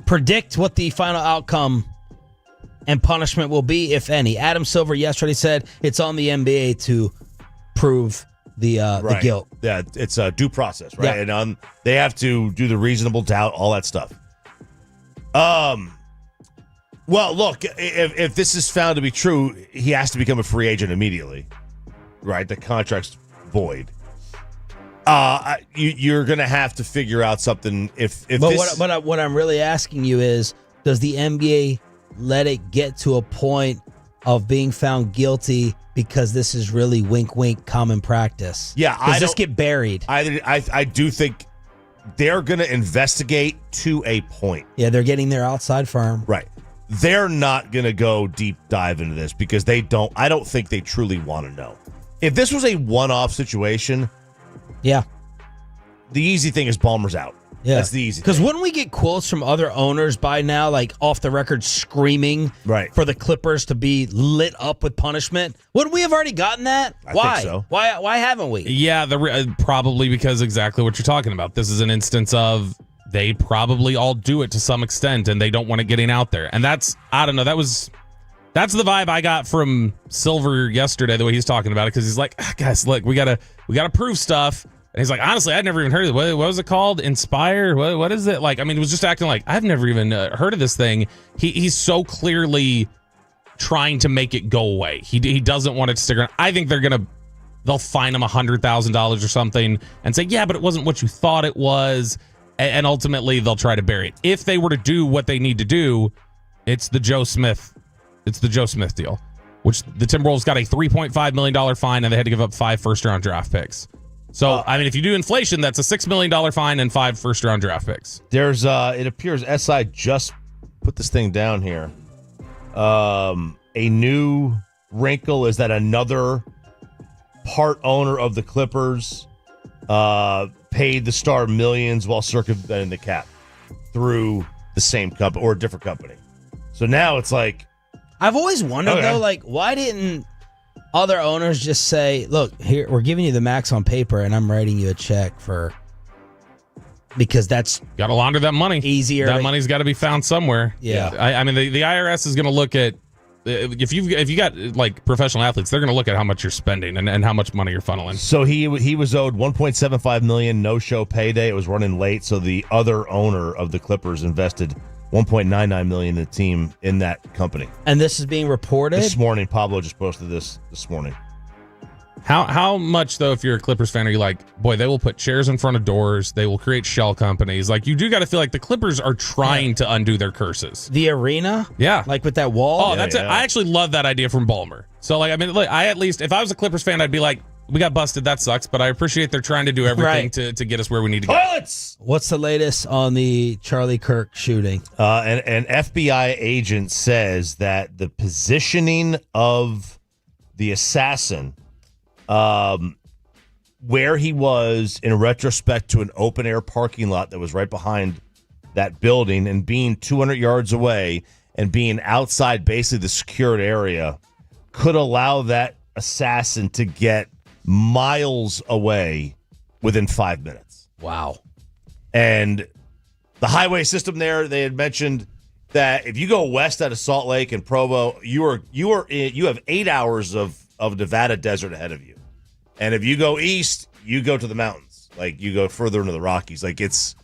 Predict what the final outcome and punishment will be, if any. Adam Silver yesterday said it's on the NBA to prove the guilt. Yeah, it's a due process, right? Yeah. And they have to do the reasonable doubt, all that stuff. Well, look, if this is found to be true, he has to become a free agent immediately, right? The contract's void. You're going to have to figure out something. What I'm really asking you is, does the NBA let it get to a point of being found guilty because this is really wink, wink, common practice? Yeah, does this get buried? I do think they're going to investigate to a point. Yeah, they're getting their outside firm. Right. They're not going to go deep dive into this because I don't think they truly want to know. If this was a one-off situation, yeah, the easy thing is Ballmer's out. Yeah. That's the easy thing. Because wouldn't we get quotes from other owners by now, like off the record screaming for the Clippers to be lit up with punishment? Wouldn't we have already gotten that? Why? Think so. Why haven't we? Yeah, probably because exactly what you're talking about. This is an instance of they probably all do it to some extent and they don't want it getting out there. And that's, I don't know, that's the vibe I got from Silver yesterday, the way he's talking about it, because he's like, guys, look, we gotta prove stuff. And he's like, honestly, I'd never even heard of it. What was it called? Inspire? What is it? Like, I mean, it was just acting like, I've never even heard of this thing. He's so clearly trying to make it go away. He doesn't want it to stick around. I think they'll fine him $100,000 or something and say, yeah, but it wasn't what you thought it was. And ultimately, they'll try to bury it. If they were to do what they need to do, it's the Joe Smith deal, which the Timberwolves got a $3.5 million fine and they had to give up 5 first-round draft picks. So, I mean, if you do inflation, that's a $6 million fine and 5 first-round draft picks. There's, it appears SI just put this thing down here. A new wrinkle is that another part owner of the Clippers paid the star millions while circumventing the cap through the same company or a different company. So now it's like, I've always wondered though, like, why didn't other owners just say, look, here, we're giving you the max on paper and I'm writing you a check because that's got to launder that money easier. That money's got to be found somewhere. Yeah. I mean, the IRS is going to look at, if you got like professional athletes, they're going to look at how much you're spending and how much money you're funneling. So he was owed $1.75 million no-show payday. It was running late, so the other owner of the Clippers invested $1.99 million in the team in that company. And this is being reported this morning. Pablo just posted this morning. How much though, if you're a Clippers fan, are you like, boy, they will put chairs in front of doors, they will create shell companies. Like, you do got to feel like the Clippers are trying to undo their curses. The arena, yeah, like with that wall. Oh, that's it. I actually love that idea from Ballmer. So, like, I mean, look, I at least, if I was a Clippers fan, I'd be like, we got busted. That sucks, but I appreciate they're trying to do everything to get us where we need to go. Toilets! What's the latest on the Charlie Kirk shooting? An FBI agent says that the positioning of the assassin, where he was in retrospect to an open air parking lot that was right behind that building, and being 200 yards away and being outside basically the secured area, could allow that assassin to get miles away within 5 minutes. Wow. And the highway system there, they had mentioned that if you go west out of Salt Lake and Provo, you have 8 hours of Nevada desert ahead of you. And if you go east, you go to the mountains. Like, you go further into the Rockies. Like, it's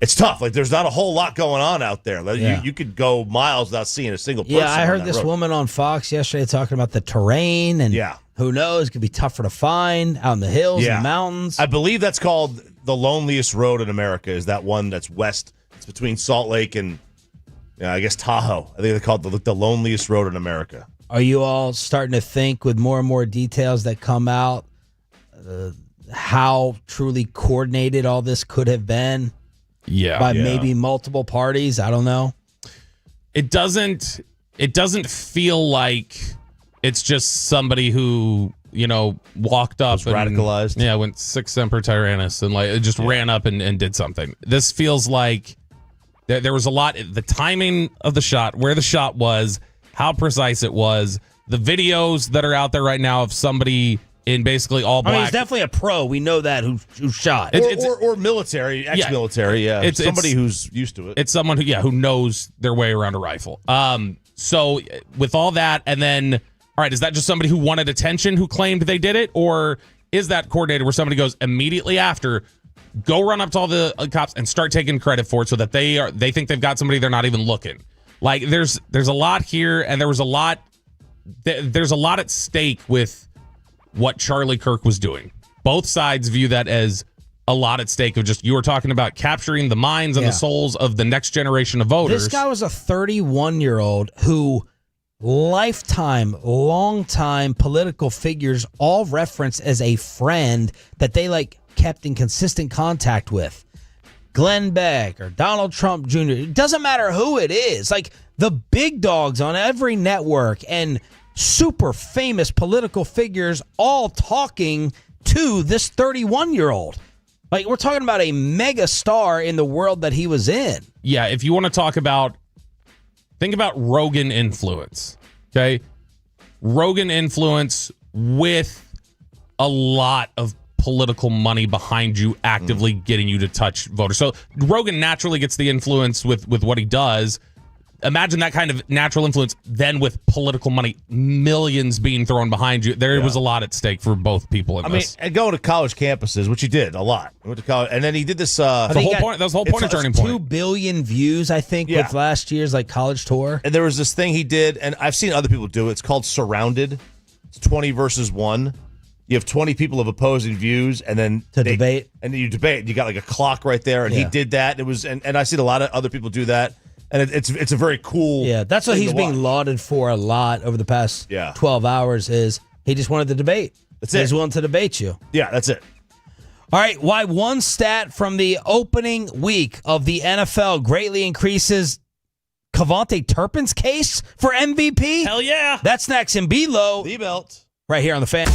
it's tough. Like, there's not a whole lot going on out there. Like, Yeah. you could go miles without seeing a single person. Yeah, I on heard that this road. woman on Fox yesterday talking about the terrain and who knows, it could be tougher to find out in the hills and the mountains. I believe that's called the loneliest road in America. Is that one that's west? It's between Salt Lake and I guess Tahoe. I think they call it the loneliest road in America. Are you all starting to think with more and more details that come out how truly coordinated all this could have been? Yeah. By maybe multiple parties. I don't know. It doesn't feel like it's just somebody who, walked up and radicalized. Yeah, went sic semper tyrannis and like just ran up and did something. This feels like there was a lot. The timing of the shot, where the shot was, how precise it was, the videos that are out there right now of somebody in basically all black. I mean, he's definitely a pro. We know that who shot. Or military, ex-military. Yeah, It's somebody who's used to it. It's someone who knows their way around a rifle. So with all that, and then, all right, is that just somebody who wanted attention who claimed they did it, or is that coordinated where somebody goes immediately after, go run up to all the cops and start taking credit for it so that they think they've got somebody, they're not even looking. Like there's a lot here, and there's a lot at stake with what Charlie Kirk was doing. Both sides view that as a lot at stake of just, you were talking about capturing the minds and the souls of the next generation of voters. This guy was a 31-year-old who long-time political figures all reference as a friend that they kept in consistent contact with. Glenn Beck or Donald Trump Jr. It doesn't matter who it is. Like the big dogs on every network and super famous political figures all talking to this 31-year-old. Like, we're talking about a mega star in the world that he was in. Yeah, if you want to talk about, think about Rogan influence, okay? Rogan influence with a lot of political money behind you actively getting you to touch voters. So Rogan naturally gets the influence with what he does. Imagine that kind of natural influence then with political money, millions being thrown behind you. There was a lot at stake for both people in this. And going to college campuses, which he did a lot. He went to college, and then he did this. That was the whole point of Turning Point. 2 billion views, I think, with last year's college tour. And there was this thing he did, and I've seen other people do it. It's called Surrounded. It's 20 versus 1. You have 20 people of opposing views, and then debate. And then you debate. You got a clock right there, and he did that. It was, and I've seen a lot of other people do that. And it's a very cool. Yeah, that's what he's being lauded for a lot over the past 12 hours is he just wanted to debate. That's it. He's willing to debate you. Yeah, that's it. All right, why one stat from the opening week of the NFL greatly increases Kevontae Turpin's case for MVP? Hell yeah. That's next in B-Low. The belt. Right here on The Fan.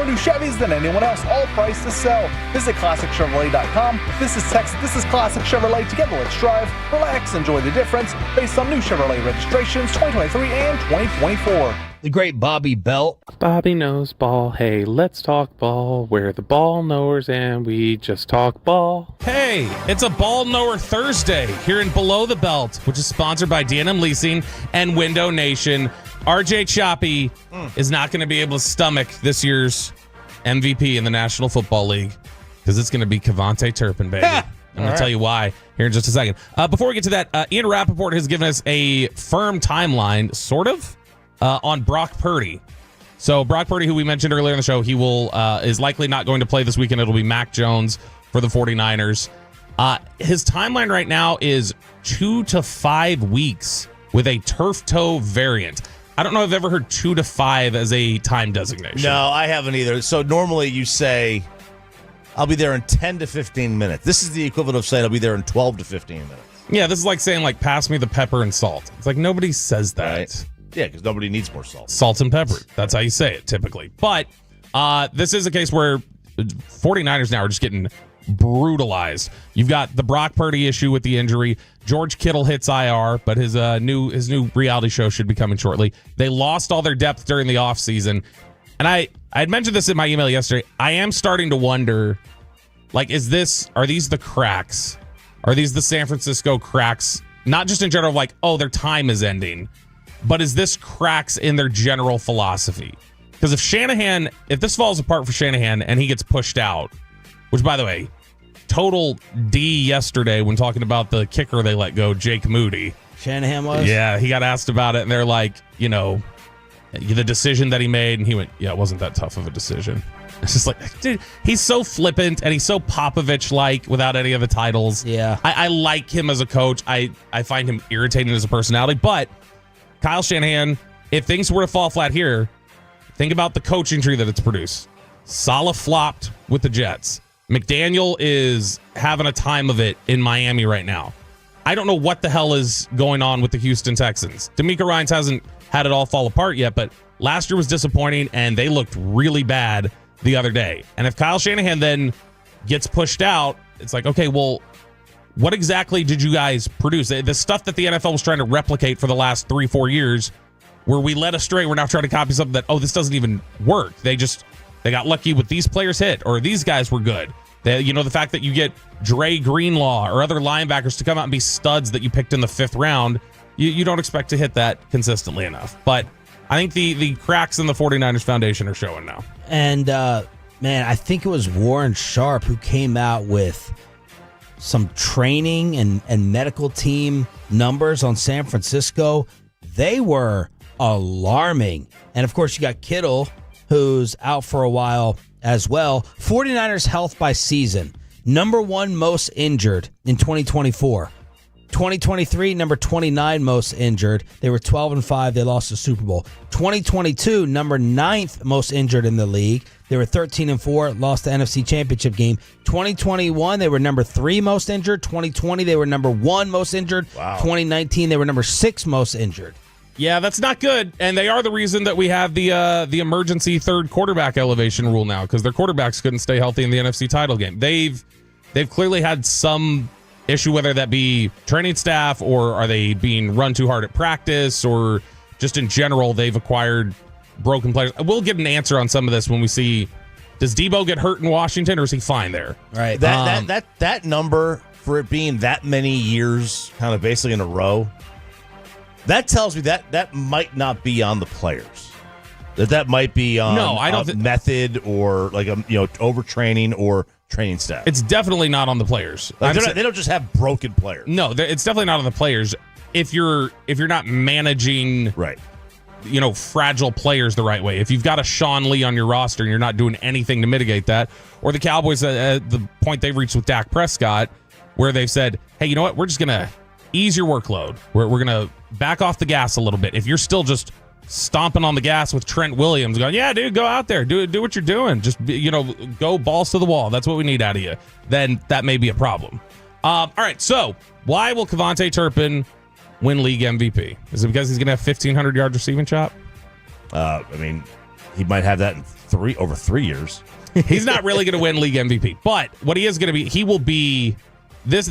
new Chevys than anyone else, all priced to sell. Visit ClassicChevrolet.com. This is Texas. This is Classic Chevrolet. Together, let's drive, relax, enjoy the difference based on new Chevrolet registrations 2023 and 2024. The great Bobby Belt. Bobby knows ball. Hey, let's talk ball. We're the ball knowers and we just talk ball. Hey, it's a Ball Knower Thursday here in Below the Belt, which is sponsored by D&M Leasing and Window Nation. RJ Choppy is not going to be able to stomach this year's MVP in the National Football League because it's going to be Kevontae Turpin, baby. I'm going to tell you why here in just a second. Before we get to that, Ian Rappaport has given us a firm timeline, sort of, on Brock Purdy. So Brock Purdy, who we mentioned earlier in the show, he will is likely not going to play this weekend. It'll be Mac Jones for the 49ers. His timeline right now is 2 to 5 weeks with a turf toe variant. I don't know if I've ever heard 2 to 5 as a time designation. No, I haven't either. So normally you say, I'll be there in 10 to 15 minutes. This is the equivalent of saying I'll be there in 12 to 15 minutes. Yeah, this is like saying, like, pass me the pepper and salt. It's like nobody says that. Right. Yeah, because nobody needs more salt. Salt and pepper. That's how you say it, typically. But this is a case where 49ers now are just getting brutalized. You've got the Brock Purdy issue with the injury. George Kittle hits IR, but his new reality show should be coming shortly. They lost all their depth during the offseason. And I had mentioned this in my email yesterday. I am starting to wonder, like, are these the cracks? Are these the San Francisco cracks? Not just in general, like, oh, their time is ending. But is this cracks in their general philosophy? Because if this falls apart for Shanahan and he gets pushed out, which, by the way, total D yesterday when talking about the kicker they let go, Jake Moody. Shanahan was? Yeah, he got asked about it, and they're like, the decision that he made, and he went, yeah, it wasn't that tough of a decision. It's just like, dude, he's so flippant, and he's so Popovich-like without any of the titles. Yeah. I like him as a coach. I find him irritating as a personality, but Kyle Shanahan, if things were to fall flat here, think about the coaching tree that it's produced. Saleh flopped with the Jets. McDaniel is having a time of it in Miami right now. I don't know what the hell is going on with the Houston Texans. DeMeco Ryans hasn't had it all fall apart yet, but last year was disappointing, and they looked really bad the other day. And if Kyle Shanahan then gets pushed out, it's like, okay, well, what exactly did you guys produce? The stuff that the NFL was trying to replicate for the last 3-4 years, where we led astray, we're now trying to copy something that, this doesn't even work. They got lucky with these players hit, or these guys were good. The fact that you get Dre Greenlaw or other linebackers to come out and be studs that you picked in the 5th round, you don't expect to hit that consistently enough. But I think the cracks in the 49ers foundation are showing now. And, man, I think it was Warren Sharp who came out with some training and medical team numbers on San Francisco. They were alarming. And, of course, you got Kittle, who's out for a while as well. 49ers health by season. Number 1 most injured in 2024. 2023, number 29 most injured. They were 12-5. They lost the Super Bowl. 2022, number 9th most injured in the league. They were 13-4, lost the NFC Championship game. 2021, they were number 3 most injured. 2020, they were number 1 most injured. Wow. 2019, they were number 6 most injured. Yeah, that's not good. And they are the reason that we have the emergency third quarterback elevation rule now, because their quarterbacks couldn't stay healthy in the NFC title game. They've clearly had some issue, whether that be training staff or are they being run too hard at practice or just in general they've acquired broken players. We'll get an answer on some of this when we see, does Debo get hurt in Washington or is he fine there? Right. That number for it being that many years kind of basically in a row, that tells me that might not be on the players. That might be on method or like overtraining or training staff. It's definitely not on the players. They don't just have broken players. No, it's definitely not on the players. If you're not managing fragile players the right way, if you've got a Sean Lee on your roster and you're not doing anything to mitigate that, or the Cowboys at the point they've reached with Dak Prescott, where they've said, hey, you know what, we're just gonna ease your workload. We're gonna back off the gas a little bit. If you're still just stomping on the gas with Trent Williams going, yeah, dude, go out there, do what you're doing, just go balls to the wall, that's what we need out of you, then that may be a problem. All right, so why will Kevontae Turpin win league MVP? Is it because he's gonna have 1,500 yards receiving chop? He might have that in over 3 years. He's not really going to win league MVP, but what he is going to be, he will be this.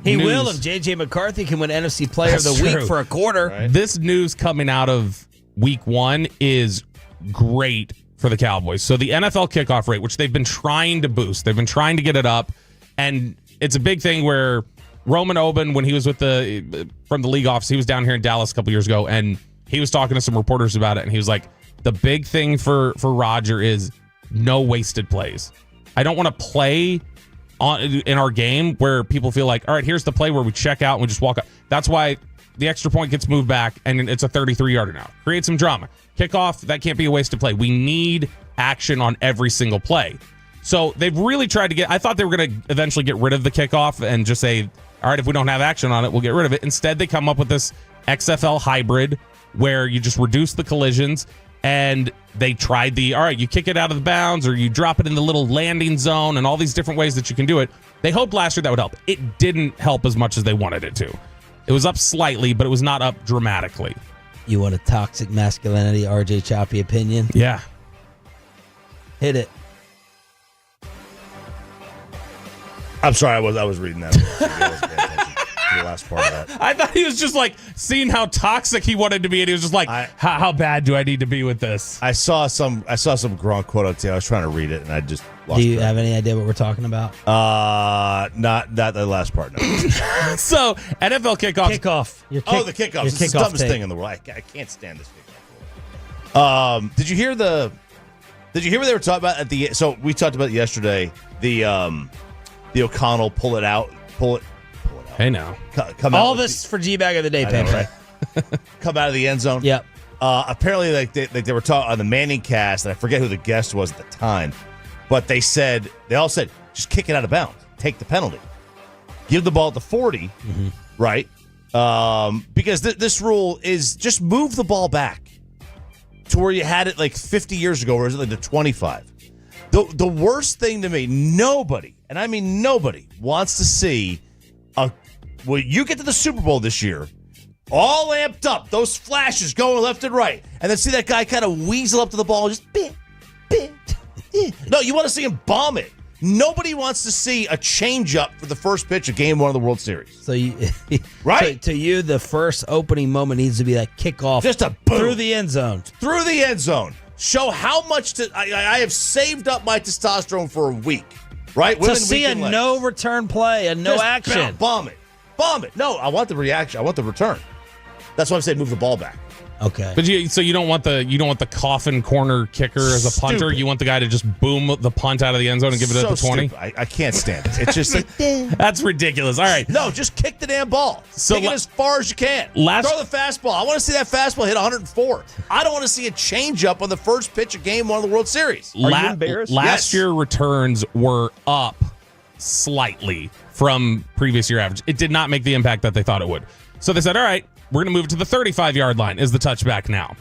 He news, will if JJ McCarthy can win NFC Player of the Week for a quarter. Right. This news coming out of week 1 is great for the Cowboys. So the NFL kickoff rate, which they've been trying to boost, they've been trying to get it up, and it's a big thing where Roman Oben, when he was with from the league office, he was down here in Dallas a couple years ago, and he was talking to some reporters about it, and he was like, the big thing for Roger is no wasted plays. I don't want to play in our game where people feel like, all right, here's the play where we check out and we just walk up. That's why the extra point gets moved back and it's a 33-yarder now. Create some drama. Kickoff, that can't be a wasted play. We need action on every single play. So they've really tried to get, I thought they were going to eventually get rid of the kickoff and just say, all right, if we don't have action on it, we'll get rid of it. Instead, they come up with this XFL hybrid where you just reduce the collisions. And they tried all right, you kick it out of the bounds or you drop it in the little landing zone and all these different ways that you can do it. They hoped last year that would help. It didn't help as much as they wanted it to. It was up slightly, but it was not up dramatically. You want a toxic masculinity, RJ Choppy opinion? Yeah. Hit it. I'm sorry, I was reading that. I wasn't paying attention to the last part of that. I thought he was just like seeing how toxic he wanted to be, and he was just like, "How bad do I need to be with this?" I saw some Gronk quote out there. I was trying to read it, and I just lost Do you track. have any idea what we're talking about? Not the last part. No. So NFL kickoff. The kickoff. It's the dumbest thing in the world. I can't stand this kickoff. Did you hear what they were talking about at the? So we talked about it yesterday. The O'Connell pull it out. Hey now, come all out this for G-Bag of the Day, I know, Pepe. right? Come out of the end zone. Yep. Apparently, they were talking on the Manning cast, and I forget who the guest was at the time, but they all said, just kick it out of bounds, take the penalty, give the ball at the 40, right? Because this rule is just move the ball back to where you had it like 50 years ago, or is it like the 25? The worst thing to me, nobody, and I mean nobody, wants to see when you get to the Super Bowl this year, all amped up, those flashes going left and right, and then see that guy kind of weasel up to the ball, just No, you want to see him bomb it. Nobody wants to see a change-up for the first pitch of Game 1 of the World Series. So you, right? To you, the first opening moment needs to be that kickoff, just a boom through the end zone. Through the end zone. Show how much I have saved up my testosterone for a week. Right? To see a no return play, a no just action. Bomb it. No, I want the reaction. I want the return. That's why I said move the ball back. Okay. But you don't want the coffin corner kicker as a punter. Stupid. You want the guy to just boom the punt out of the end zone and give it at the 20. I can't stand it. It's just like that's ridiculous. All right. No, just kick the damn ball. Kick it as far as you can. Throw the fastball. I want to see that fastball hit 104. I don't want to see a change up on the first pitch of Game 1 of the World Series. Are you embarrassed? Last year returns were up slightly from previous year average. It did not make the impact that they thought it would. So they said, all right, we're going to move it to the 35-yard line is the touchback now.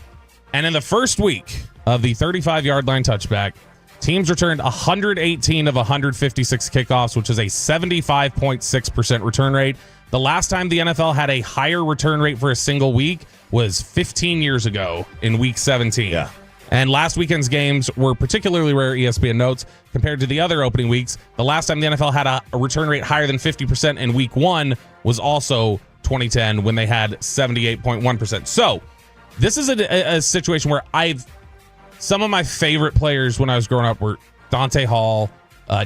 And in the first week of the 35-yard line touchback, teams returned 118 of 156 kickoffs, which is a 75.6% return rate. The last time the NFL had a higher return rate for a single week was 15 years ago in week 17. Yeah. And last weekend's games were particularly rare, ESPN notes, compared to the other opening weeks. The last time the NFL had a return rate higher than 50% in week 1 was also 2010 when they had 78.1%. So this is a situation where some of my favorite players when I was growing up were Dante Hall,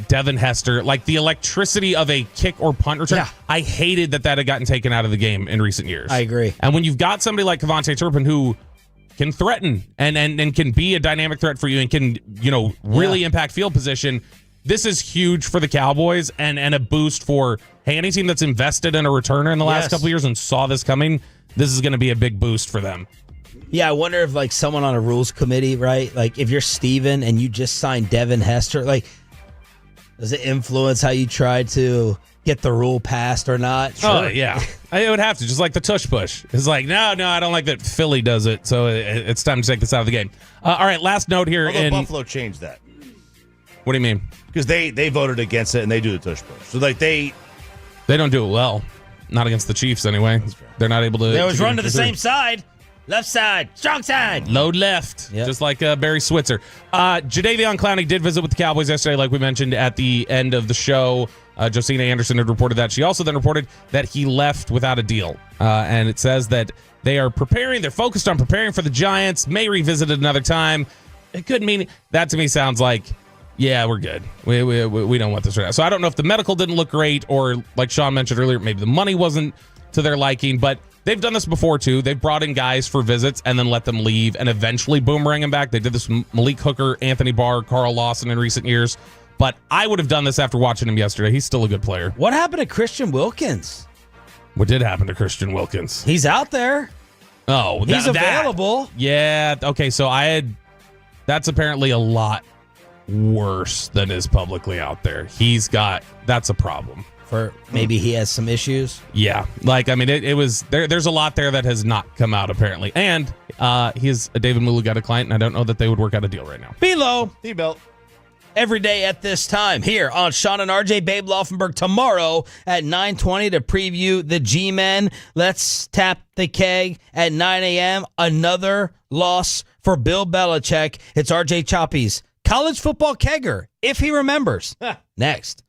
Devin Hester, like the electricity of a kick or punt return. Yeah. I hated that had gotten taken out of the game in recent years. I agree. And when you've got somebody like Kevontae Turpin who can threaten and can be a dynamic threat for you and can, really impact field position, this is huge for the Cowboys and a boost for, hey, any team that's invested in a returner in the last couple of years and saw this coming, this is going to be a big boost for them. Yeah, I wonder if someone on a rules committee, right? Like if you're Steven and you just signed Devin Hester, does it influence how you try to get the rule passed or not? Sure. Oh, yeah. It would have to, just like the tush push. It's like, no, I don't like that Philly does it, so it's time to take this out of the game. All right, last note here. Although Buffalo changed that. What do you mean? Because they voted against it and they do the tush push. So they don't do it well. Not against the Chiefs anyway. They're not able to. They always run to the same side. Left side. Strong side. Load left, just like Barry Switzer. Jadeveon Clowney did visit with the Cowboys yesterday, like we mentioned at the end of the show. Josina Anderson had reported that. She also then reported that he left without a deal. And it says that they are preparing. They're focused on preparing for the Giants. May revisit it another time. It could mean that to me sounds like, yeah, we're good. We don't want this right now. So I don't know if the medical didn't look great or, like Sean mentioned earlier, maybe the money wasn't to their liking. But they've done this before, too. They've brought in guys for visits and then let them leave and eventually boomerang them back. They did this with Malik Hooker, Anthony Barr, Carl Lawson in recent years. But I would have done this after watching him yesterday. He's still a good player. What happened to Christian Wilkins? What did happen to Christian Wilkins? He's out there. Oh, he's available. Yeah. Okay. So that's apparently a lot worse than is publicly out there. That's a problem. For maybe he has some issues. Yeah. Like, I mean, it was there's a lot there that has not come out apparently. And he is a David Mulugeta client, and I don't know that they would work out a deal right now. Below. T-belt. Every day at this time here on Sean and RJ. Babe Laufenberg tomorrow at 9:20 to preview the G-Men. Let's tap the keg at 9 a.m. Another loss for Bill Belichick. It's RJ Choppy's college football kegger, if he remembers. Next.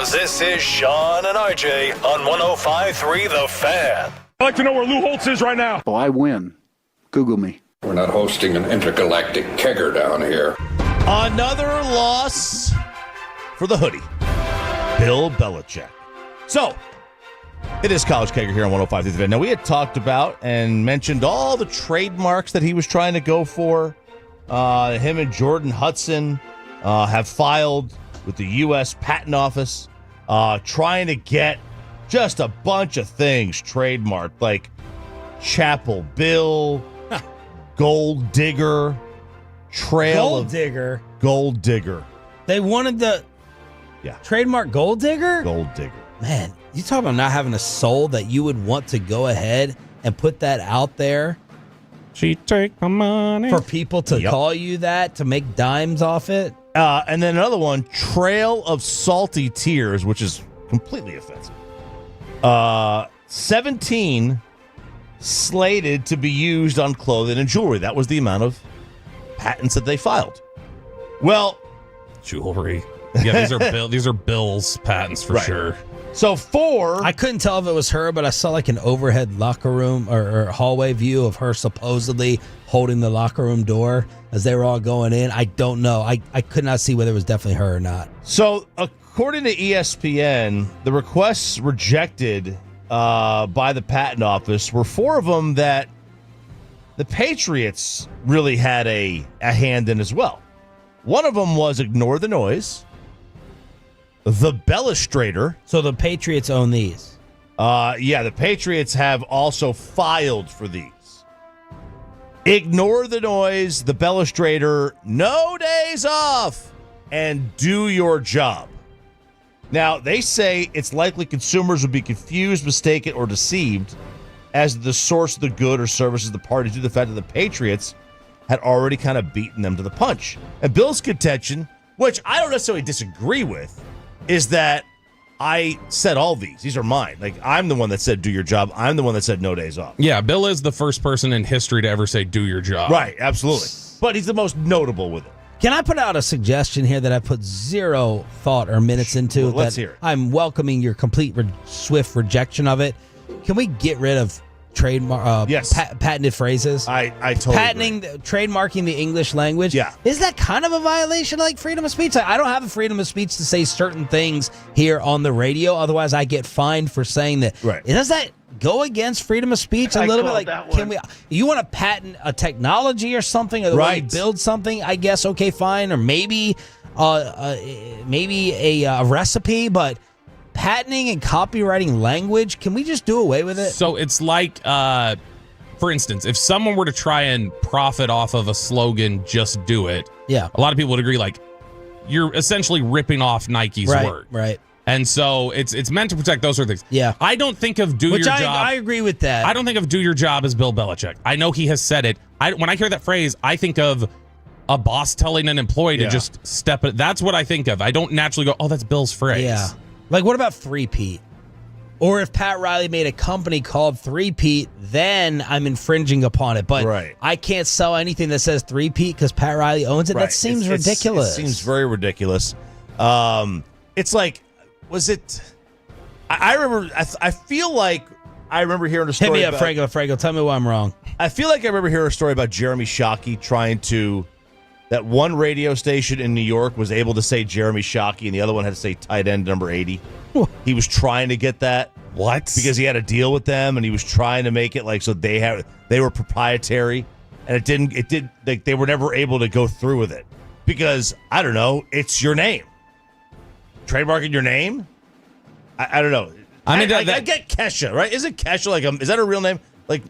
because this is Sean and RJ on 105.3 The Fan. I'd like to know where Lou Holtz is right now. Oh, I win. Google me. We're not hosting an intergalactic kegger down here. Another loss for the hoodie. Bill Belichick. So, it is College Kegger here on 105.3 The Fan. Now, we had talked about and mentioned all the trademarks that he was trying to go for. Him and Jordan Hudson have filed with the U.S. Patent Office trying to get just a bunch of things trademarked, like Chapel Bill, Gold Digger, Trail of Digger. Gold Digger. They wanted the trademark Gold Digger? Gold Digger. Man, you talk about not having a soul that you would want to go ahead and put that out there. She take my money. For people to call you that, to make dimes off it. And then another one, Trail of Salty Tears, which is completely offensive. 17 slated to be used on clothing and jewelry. That was the amount of patents that they filed. Well, jewelry. Yeah, these are Bill's patents for sure. So 4. I couldn't tell if it was her, but I saw like an overhead locker room or hallway view of her supposedly holding the locker room door as they were all going in. I don't know. I could not see whether it was definitely her or not. So according to ESPN, the requests rejected by the patent office were 4 of them that the Patriots really had a hand in as well. One of them was Ignore the Noise. The Bellustrator. So the Patriots own these. Yeah, the Patriots have also filed for these. Ignore the Noise, the Bellustrator, No Days Off, and Do Your Job. Now, they say it's likely consumers would be confused, mistaken, or deceived as the source of the good or services of the party due to the fact that the Patriots had already kind of beaten them to the punch. And Bill's contention, which I don't necessarily disagree with, is that I said all these. These are mine. Like, I'm the one that said do your job. I'm the one that said no days off. Yeah, Bill is the first person in history to ever say do your job. Right, absolutely. But he's the most notable with it. Can I put out a suggestion here that I put zero thought or minutes into? Well, let's hear it. I'm welcoming your complete swift rejection of it. Can we get rid of trademark patented phrases? I totally trademarking the English language. Yeah. Is that kind of a violation of like freedom of speech? I don't have the freedom of speech to say certain things here on the radio. Otherwise, I get fined for saying that. Right. Does that go against freedom of speech a little bit? Like, can we? You want to patent a technology or something, or the way you build something? I guess okay, fine, or maybe a recipe, but patenting and copywriting language, can we just do away with it? So it's like, for instance, if someone were to try and profit off of a slogan, just do it. Yeah. A lot of people would agree, like, you're essentially ripping off Nike's work. Right. And so it's meant to protect those sort of things. Yeah. I don't think of do your job. I agree with that. I don't think of do your job as Bill Belichick. I know he has said it. When I hear that phrase, I think of a boss telling an employee to just step it. That's what I think of. I don't naturally go, oh, that's Bill's phrase. Yeah. Like, what about three-peat? Or if Pat Riley made a company called Three-Peat, then I'm infringing upon it. But I can't sell anything that says Three-Peat because Pat Riley owns it. That seems ridiculous. It seems very ridiculous. It's like, was it? I remember. I feel like I remember hearing a story. Hit me up, Franco. Tell me why I'm wrong. I feel like I remember hearing a story about Jeremy Shockey trying to. That one radio station in New York was able to say Jeremy Shockey, and the other one had to say tight end number 80. He was trying to get that. What? Because he had a deal with them, and he was trying to make it like so they were proprietary, and they were never able to go through with it because I don't know. It's your name. Trademarking your name? I don't know. I mean, I get Kesha, right? Isn't Kesha like is that a real name? Like,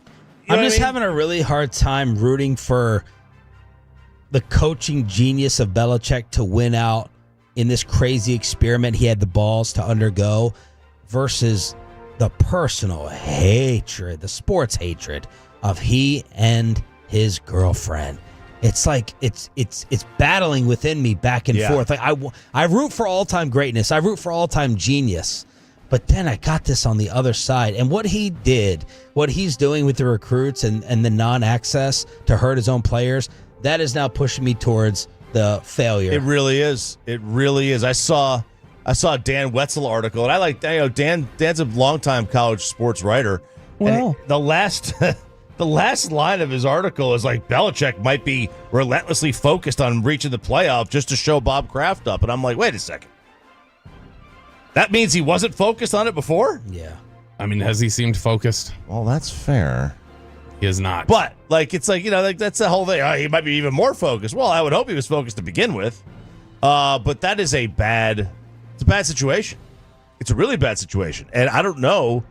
I'm just having a really hard time rooting for the coaching genius of Belichick to win out in this crazy experiment he had the balls to undergo versus the personal hatred, the sports hatred of he and his girlfriend. It's like it's battling within me back and forth. Like I root for all-time greatness. I root for all-time genius. But then I got this on the other side. And what he did, what he's doing with the recruits and the non-access to hurt his own players, that is now pushing me towards the failure. It really is. It really is. I saw I saw a Dan Wetzel article, and I like Dan's a longtime college sports writer. Well, and the last the last line of his article is like Belichick might be relentlessly focused on reaching the playoff just to show Bob Kraft up, and I'm like, wait a second. That means he wasn't focused on it before? Yeah. I mean, has he seemed focused? Well, that's fair. He is not. But it's like that's the whole thing. He might be even more focused. Well, I would hope he was focused to begin with. But that is a bad situation. It's a really bad situation. And I don't know.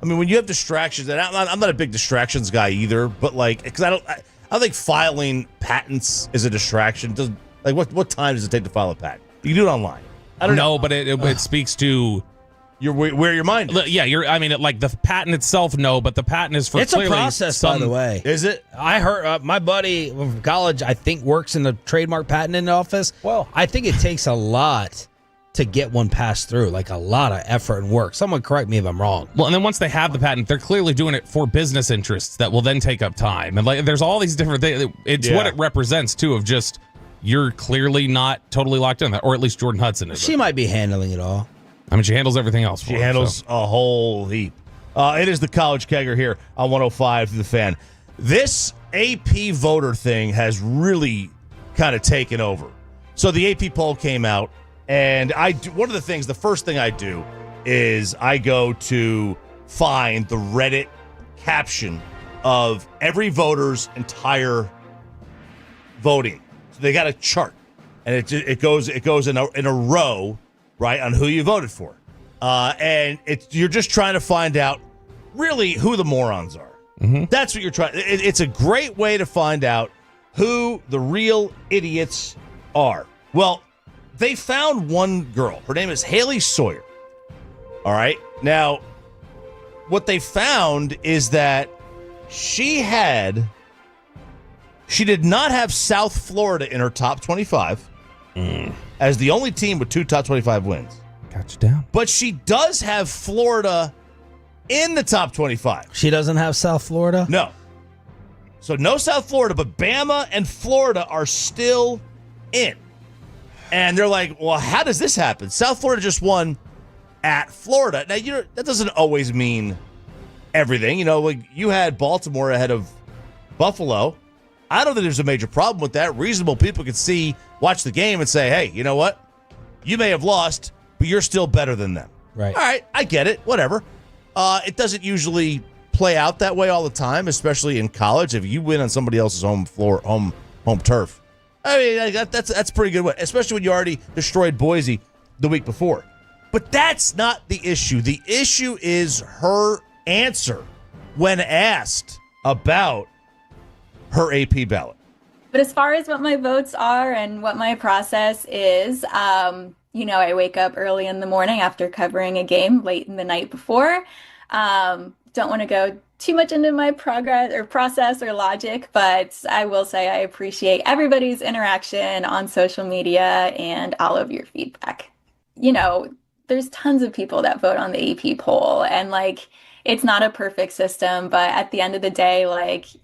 I mean, when you have distractions, and I'm not a big distractions guy either, but because I don't think filing patents is a distraction. What time does it take to file a patent? You can do it online. I don't know. But it speaks to where your mind is. Yeah, the patent itself, no, but the patent is for it's a process, by the way. Is it? I heard my buddy from college, I think, works in the trademark patent office. Well, I think it takes a lot to get one passed through, like a lot of effort and work. Someone correct me if I'm wrong. Well, and then once they have the patent, they're clearly doing it for business interests that will then take up time. And there's all these different things. It's what it represents, too, of just you're clearly not totally locked in, or at least Jordan Hudson is. She might be handling it all. I mean, she handles everything else. She handles a whole heap. It is the College Kegger here on 105 through the Fan. This AP voter thing has really kind of taken over. So the AP poll came out, and the first thing I do is I go to find the Reddit caption of every voter's entire voting. So they got a chart, and it goes in a row. Right, on who you voted for. And you're just trying to find out really who the morons are. Mm-hmm. That's what you're trying. It's a great way to find out who the real idiots are. Well, they found one girl. Her name is Haley Sawyer. All right. Now, what they found is that she did not have South Florida in her top 25. As the only team with 2 top 25 wins. Got you down. But she does have Florida in the top 25. She doesn't have South Florida? No. So no South Florida, but Bama and Florida are still in. And they're like, well, how does this happen? South Florida just won at Florida. Now, that doesn't always mean everything. You had Baltimore ahead of Buffalo. I don't think there's a major problem with that. Reasonable people could watch the game and say, hey, you know what? You may have lost, but you're still better than them. Right. All right, I get it. Whatever. It doesn't usually play out that way all the time, especially in college. If you win on somebody else's home turf. I mean, that's a pretty good way, especially when you already destroyed Boise the week before. But that's not the issue. The issue is her answer when asked about her AP ballot. But as far as what my votes are and what my process is, I wake up early in the morning after covering a game late in the night before. Don't want to go too much into my process or logic, but I will say I appreciate everybody's interaction on social media and all of your feedback. There's tons of people that vote on the AP poll, and it's not a perfect system, but at the end of the day,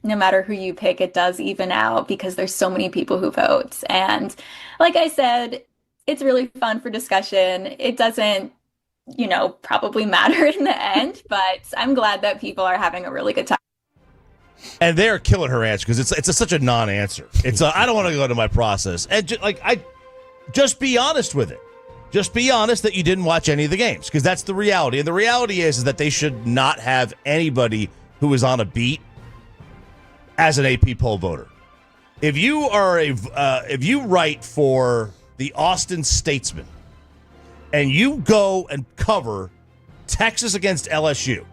no matter who you pick, it does even out because there's so many people who vote. And like I said, it's really fun for discussion. It doesn't, probably matter in the end, but I'm glad that people are having a really good time. And they're killing her answer because it's such a non-answer. I don't want to go into my process. And just be honest with it. Just be honest that you didn't watch any of the games, because that's the reality. And the reality is that they should not have anybody who is on a beat as an AP poll voter. If you are if you write for the Austin Statesman and you go and cover Texas against LSU,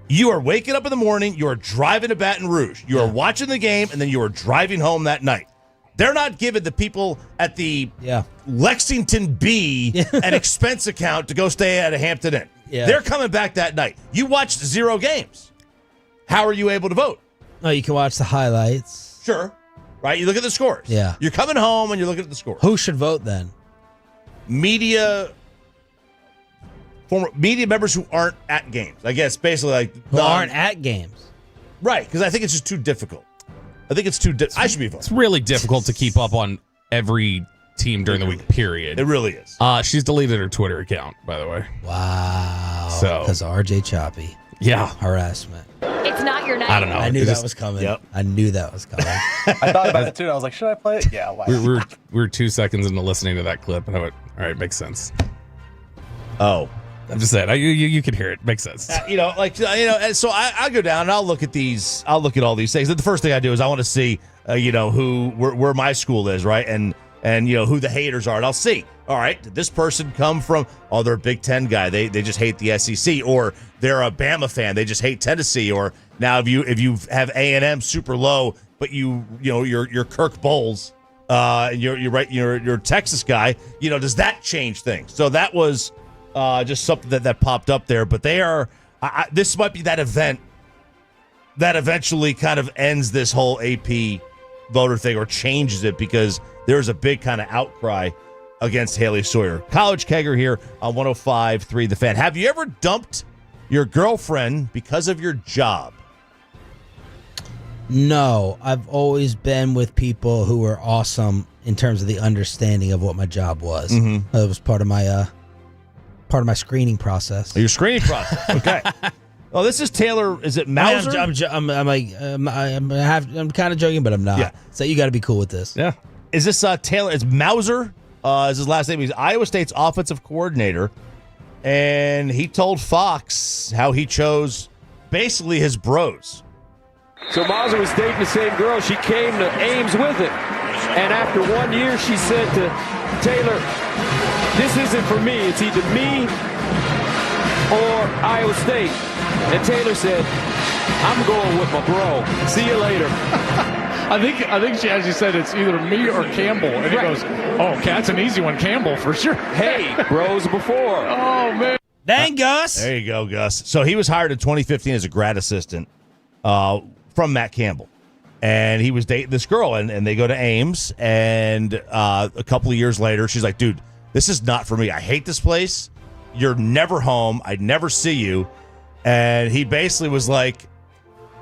you are waking up in the morning, you are driving to Baton Rouge, you are watching the game, and then you are driving home that night. They're not giving the people at the Lexington B an expense account to go stay at a Hampton Inn. Yeah. They're coming back that night. You watched 0 games. How are you able to vote? Oh, you can watch the highlights. Sure. Right? You look at the scores. Yeah. You're coming home and you're looking at the scores. Who should vote then? Former media members who aren't at games. I guess basically who aren't at games. Right, because I think it's just too difficult. I think it's too I should be voting. It's really difficult to keep up on every team during the week, period. It really is. She's deleted her Twitter account, by the way. Wow. So because RJ Choppy. Yeah. Harassment. It's not your night. I don't know. I knew that was coming. Yep. I knew that was coming. I thought about it too. And I was like, should I play it? Yeah. Why? We were 2 seconds into listening to that clip, and I went, all right, makes sense. Oh. I'm just saying, you can hear it. Makes sense. And so I go down and I'll look at these. I'll look at all these things. And the first thing I do is I want to see, where my school is, right, and who the haters are. And I'll see. All right, did this person come from? Oh, they're a Big Ten guy. They just hate the SEC, or they're a Bama fan. They just hate Tennessee. Or now if you have A&M super low, but you're Kirk Bowles, you're a Texas guy. Does that change things? So that was. Just something that popped up there, but they are. This might be that event that eventually kind of ends this whole AP voter thing or changes it, because there's a big kind of outcry against Haley Sawyer. College Kegger here on 105.3 The Fan. Have you ever dumped your girlfriend because of your job? No, I've always been with people who were awesome in terms of the understanding of what my job was. Mm-hmm. It was part of my screening process. Your screening process. Okay. Well, this is Taylor. Is it Mauser? I'm kind of joking, but I'm not. Yeah. So you got to be cool with this. Yeah. Is this Taylor? It's Mauser. Is his last name? He's Iowa State's offensive coordinator, and he told Fox how he chose basically his bros. So Mauser was dating the same girl. She came to Ames with him, and after 1 year, she said to Taylor, "This isn't for me. It's either me or Iowa State." And Taylor said, "I'm going with my bro. See you later." I think she actually said it's either me or Campbell. And he goes, "Oh, that's an easy one. Campbell for sure." Hey, bros before. Oh, man. Dang, Gus. There you go, Gus. So he was hired in 2015 as a grad assistant from Matt Campbell. And he was dating this girl, and they go to Ames. And a couple of years later, she's like, "Dude, this is not for me. I hate this place. You're never home. I'd never see you." And he basically was like,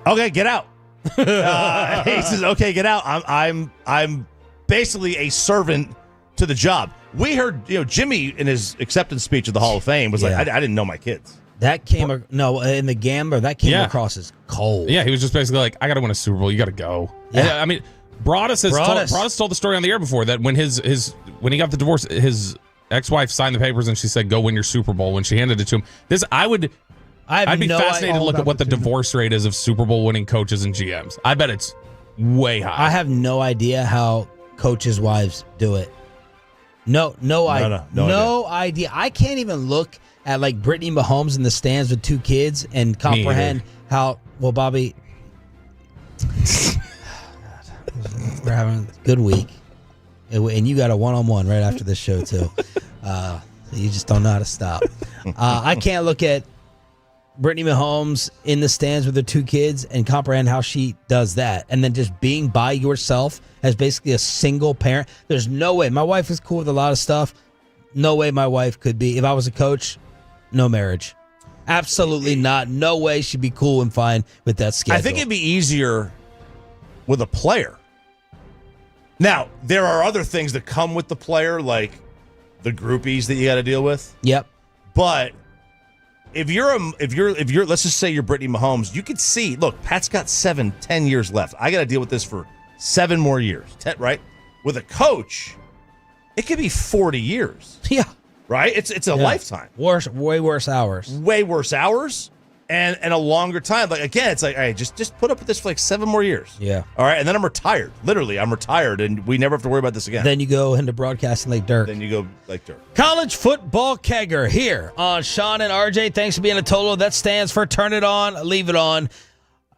"Okay, get out." He says, "Okay, get out. I'm basically a servant to the job." We heard, Jimmy in his acceptance speech at the Hall of Fame was like, I didn't know my kids." That came in the Gambler. That came across as cold. Yeah, he was just basically like, "I got to win a Super Bowl. You got to go." Yeah. And, I mean, Broadus told the story on the air before that when when he got the divorce, his ex-wife signed the papers and she said, "Go win your Super Bowl." When she handed it to him, I'd be fascinated to look at what the divorce rate is of Super Bowl winning coaches and GMs. I bet it's way high. I have no idea how coaches' wives do it. No idea. I can't even look at like Brittany Mahomes in the stands with two kids and comprehend how. Well, Bobby, we're having a good week, and you got a one-on-one right after this show too. So you just don't know how to stop. I can't look at Brittany Mahomes in the stands with her two kids and comprehend how she does that. And then just being by yourself as basically a single parent. There's no way. My wife is cool with a lot of stuff. No way my wife could be. If I was a coach, no marriage. Absolutely not. No way she'd be cool and fine with that schedule. I think it'd be easier with a player. Now, there are other things that come with the player, like the groupies that you got to deal with. Yep. But if you're let's just say you're Brittany Mahomes, you could see, look, Pat's got 7-10 years left. I got to deal with this for 7 more years, right? With a coach, it could be 40 years. Yeah. Right? It's a lifetime. Way worse hours. Way worse hours and a longer time. Like, again, it's like, all right, just put up with this for like 7 more years. Yeah. All right, and then I'm retired. Literally, I'm retired, and we never have to worry about this again. Then you go into broadcasting like Dirk. Then you go like Dirk. College football kegger here on Sean and RJ. Thanks for being a Tolo. That stands for turn it on, leave it on.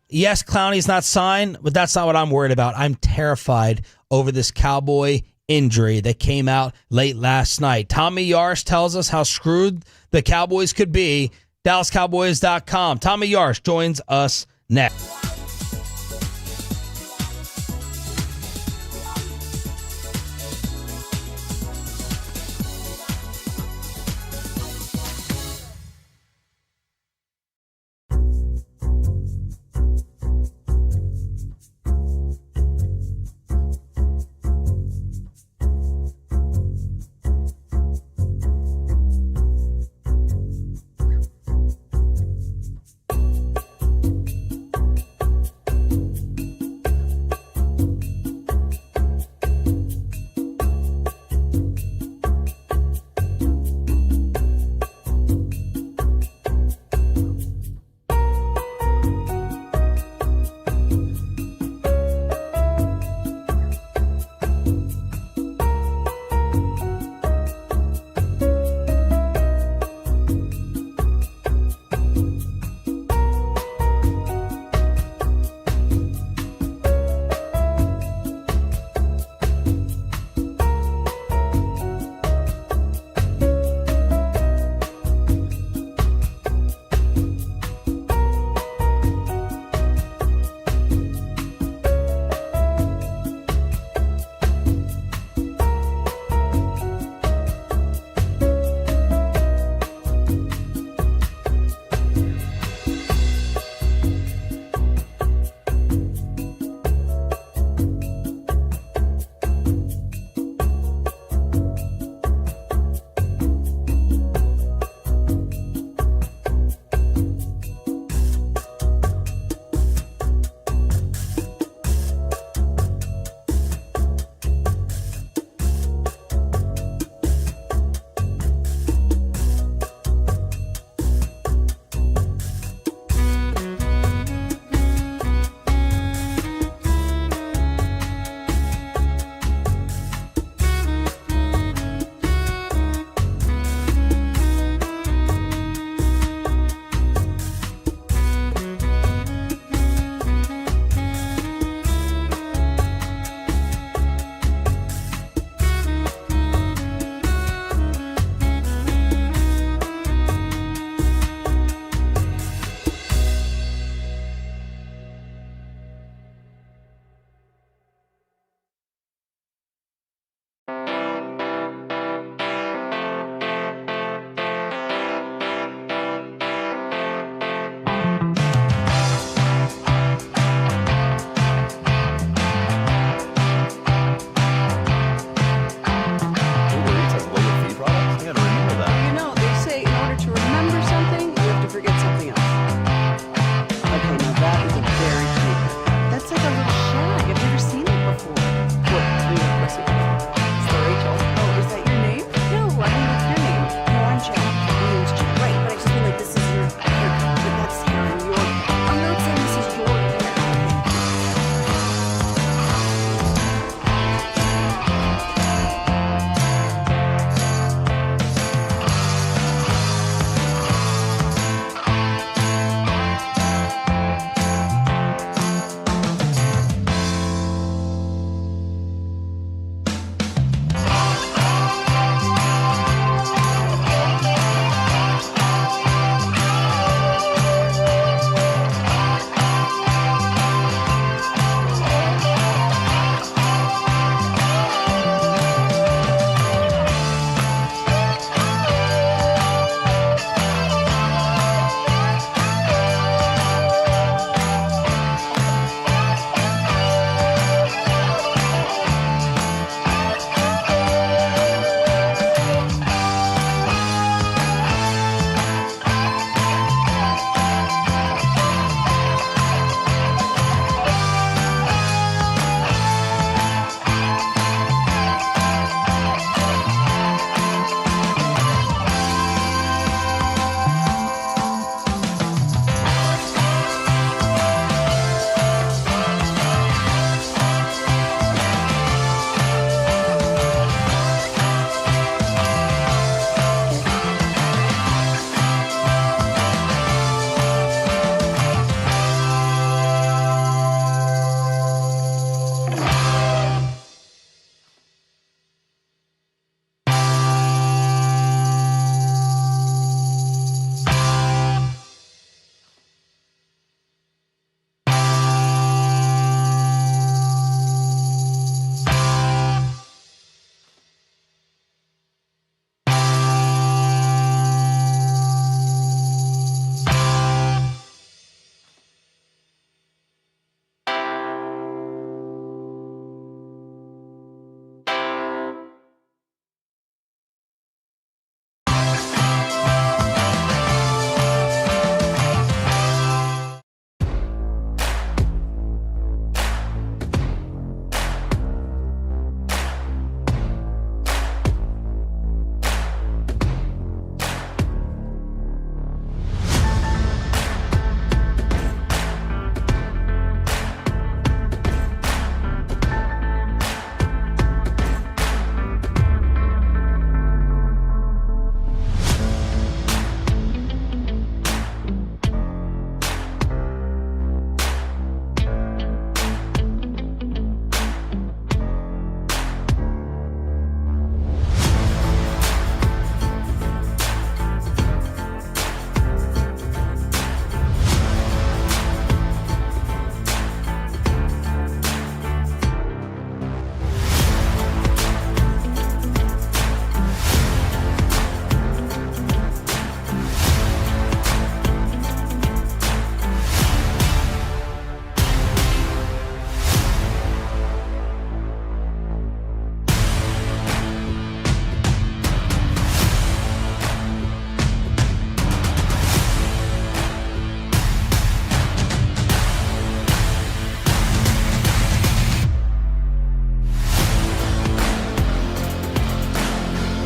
Yes, Clowney's not signed, but that's not what I'm worried about. I'm terrified over this Cowboy injury that came out late last night. Tommy Yarsh tells us how screwed the Cowboys could be. DallasCowboys.com. Tommy Yarsh joins us next.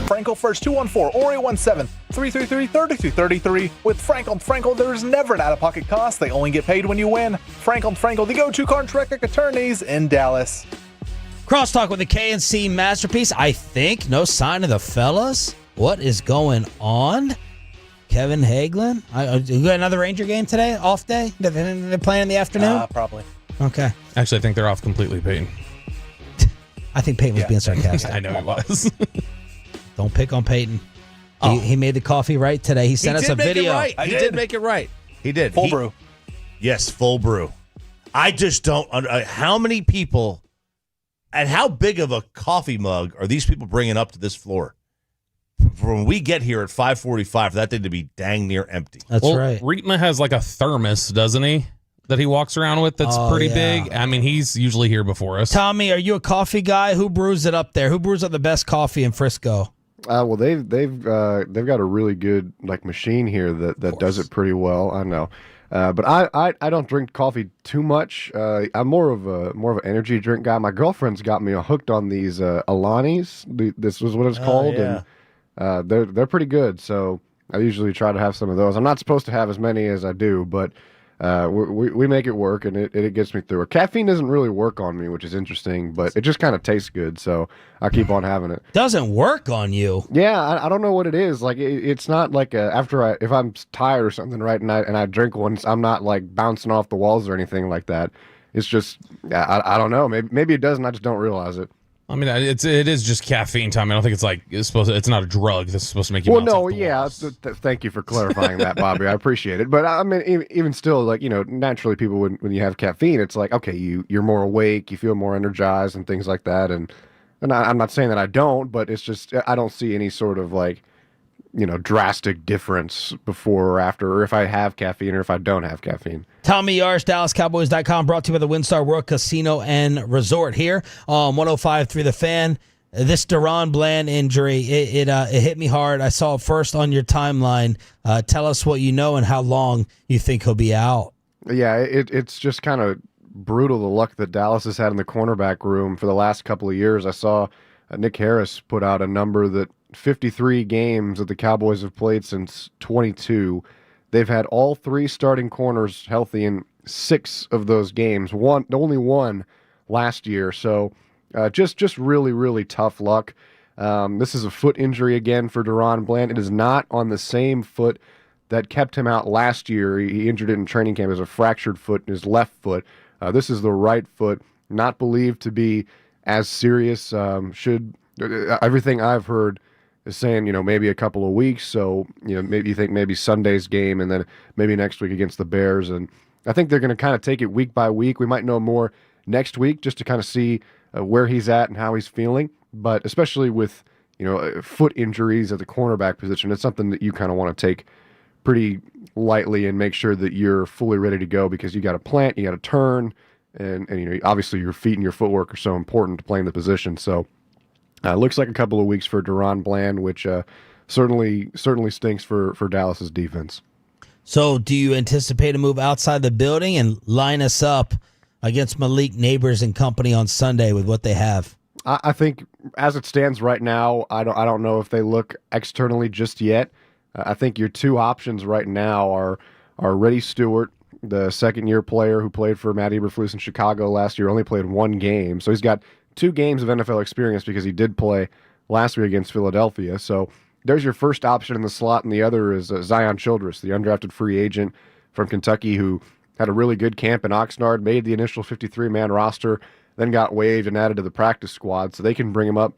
Frankel first, 214 or 817-333-3233. With Frankel, there is never an out-of-pocket cost. They only get paid when you win. Frankel, the go-to contract attorneys in Dallas. Crosstalk with the KNC masterpiece. I think no sign of the fellas. What is going on? Kevin Hagelin. You got another Ranger game today? Off day? They're playing in the afternoon? Probably. Okay. Actually, I think they're off completely, Peyton. I think Peyton was being sarcastic. I know he was. Don't pick on Peyton. He made the coffee right today. He sent us a video. He did make it right. He did. Full brew. Yes, full brew. I just don't. How many people and how big of a coffee mug are these people bringing up to this floor? When we get here at 5:45, for that thing to be dang near empty. That's right. Rietma has like a thermos, doesn't he? That he walks around with that's pretty big. I mean, he's usually here before us. Tommy, are you a coffee guy? Who brews it up there? Who brews up the best coffee in Frisco? Well, they've got a really good machine here that does it pretty well. I know, but I don't drink coffee too much. I'm more of an energy drink guy. My girlfriend's got me hooked on these Alanis. This was what it's called, and they're pretty good. So I usually try to have some of those. I'm not supposed to have as many as I do, but we make it work, and it gets me through it. Caffeine doesn't really work on me, which is interesting, but it just kind of tastes good, so I keep on having it. Doesn't work on you? Yeah, I don't know what it is. Like it's not like if I'm tired or something, right, and I drink one, I'm not like bouncing off the walls or anything like that. It's just I don't know. Maybe it does, and I just don't realize it. I mean, it is just caffeine, Tommy. I don't think it's not a drug that's supposed to make you. Well, no, yeah. Thank you for clarifying that, Bobby. I appreciate it. But I mean, even still, like naturally, people when you have caffeine, it's like okay, you're more awake, you feel more energized, and things like that. And I'm not saying that I don't, but it's just I don't see any sort of like drastic difference before or after, or if I have caffeine or if I don't have caffeine. Tommy Yarsh, DallasCowboys.com, brought to you by the WinStar World Casino and Resort here on 105.3 The Fan. This Deron Bland injury, it hit me hard. I saw it first on your timeline. Tell us what you know and how long you think he'll be out. Yeah, it's just kind of brutal, the luck that Dallas has had in the cornerback room for the last couple of years. I saw Nick Harris put out a number that 53 games that the Cowboys have played since 22. They've had all three starting corners healthy in 6 of those games. Only one last year. So just really, really tough luck. This is a foot injury again for Deron Bland. It is not on the same foot that kept him out last year. He injured it in training camp as a fractured foot in his left foot. This is the right foot, not believed to be as serious. Everything I've heard is saying, maybe a couple of weeks. So, maybe you think maybe Sunday's game and then maybe next week against the Bears. And I think they're going to kind of take it week by week. We might know more next week just to kind of see where he's at and how he's feeling. But especially with, foot injuries at the cornerback position, it's something that you kind of want to take pretty lightly and make sure that you're fully ready to go because you got to plant, you got to turn, and obviously your feet and your footwork are so important to playing the position. So, looks like a couple of weeks for Deron Bland, which certainly stinks for Dallas's defense. So do you anticipate a move outside the building and line us up against Malik Neighbors and company on Sunday with what they have? I think as it stands right now, I don't know if they look externally just yet. I think your two options right now are Reddy Stewart, the second-year player who played for Matt Eberflus in Chicago last year, only played 1 game. So he's got 2 games of NFL experience because he did play last week against Philadelphia. So there's your first option in the slot, and the other is Zion Childress, the undrafted free agent from Kentucky who had a really good camp in Oxnard, made the initial 53-man roster, then got waived and added to the practice squad. So they can bring him up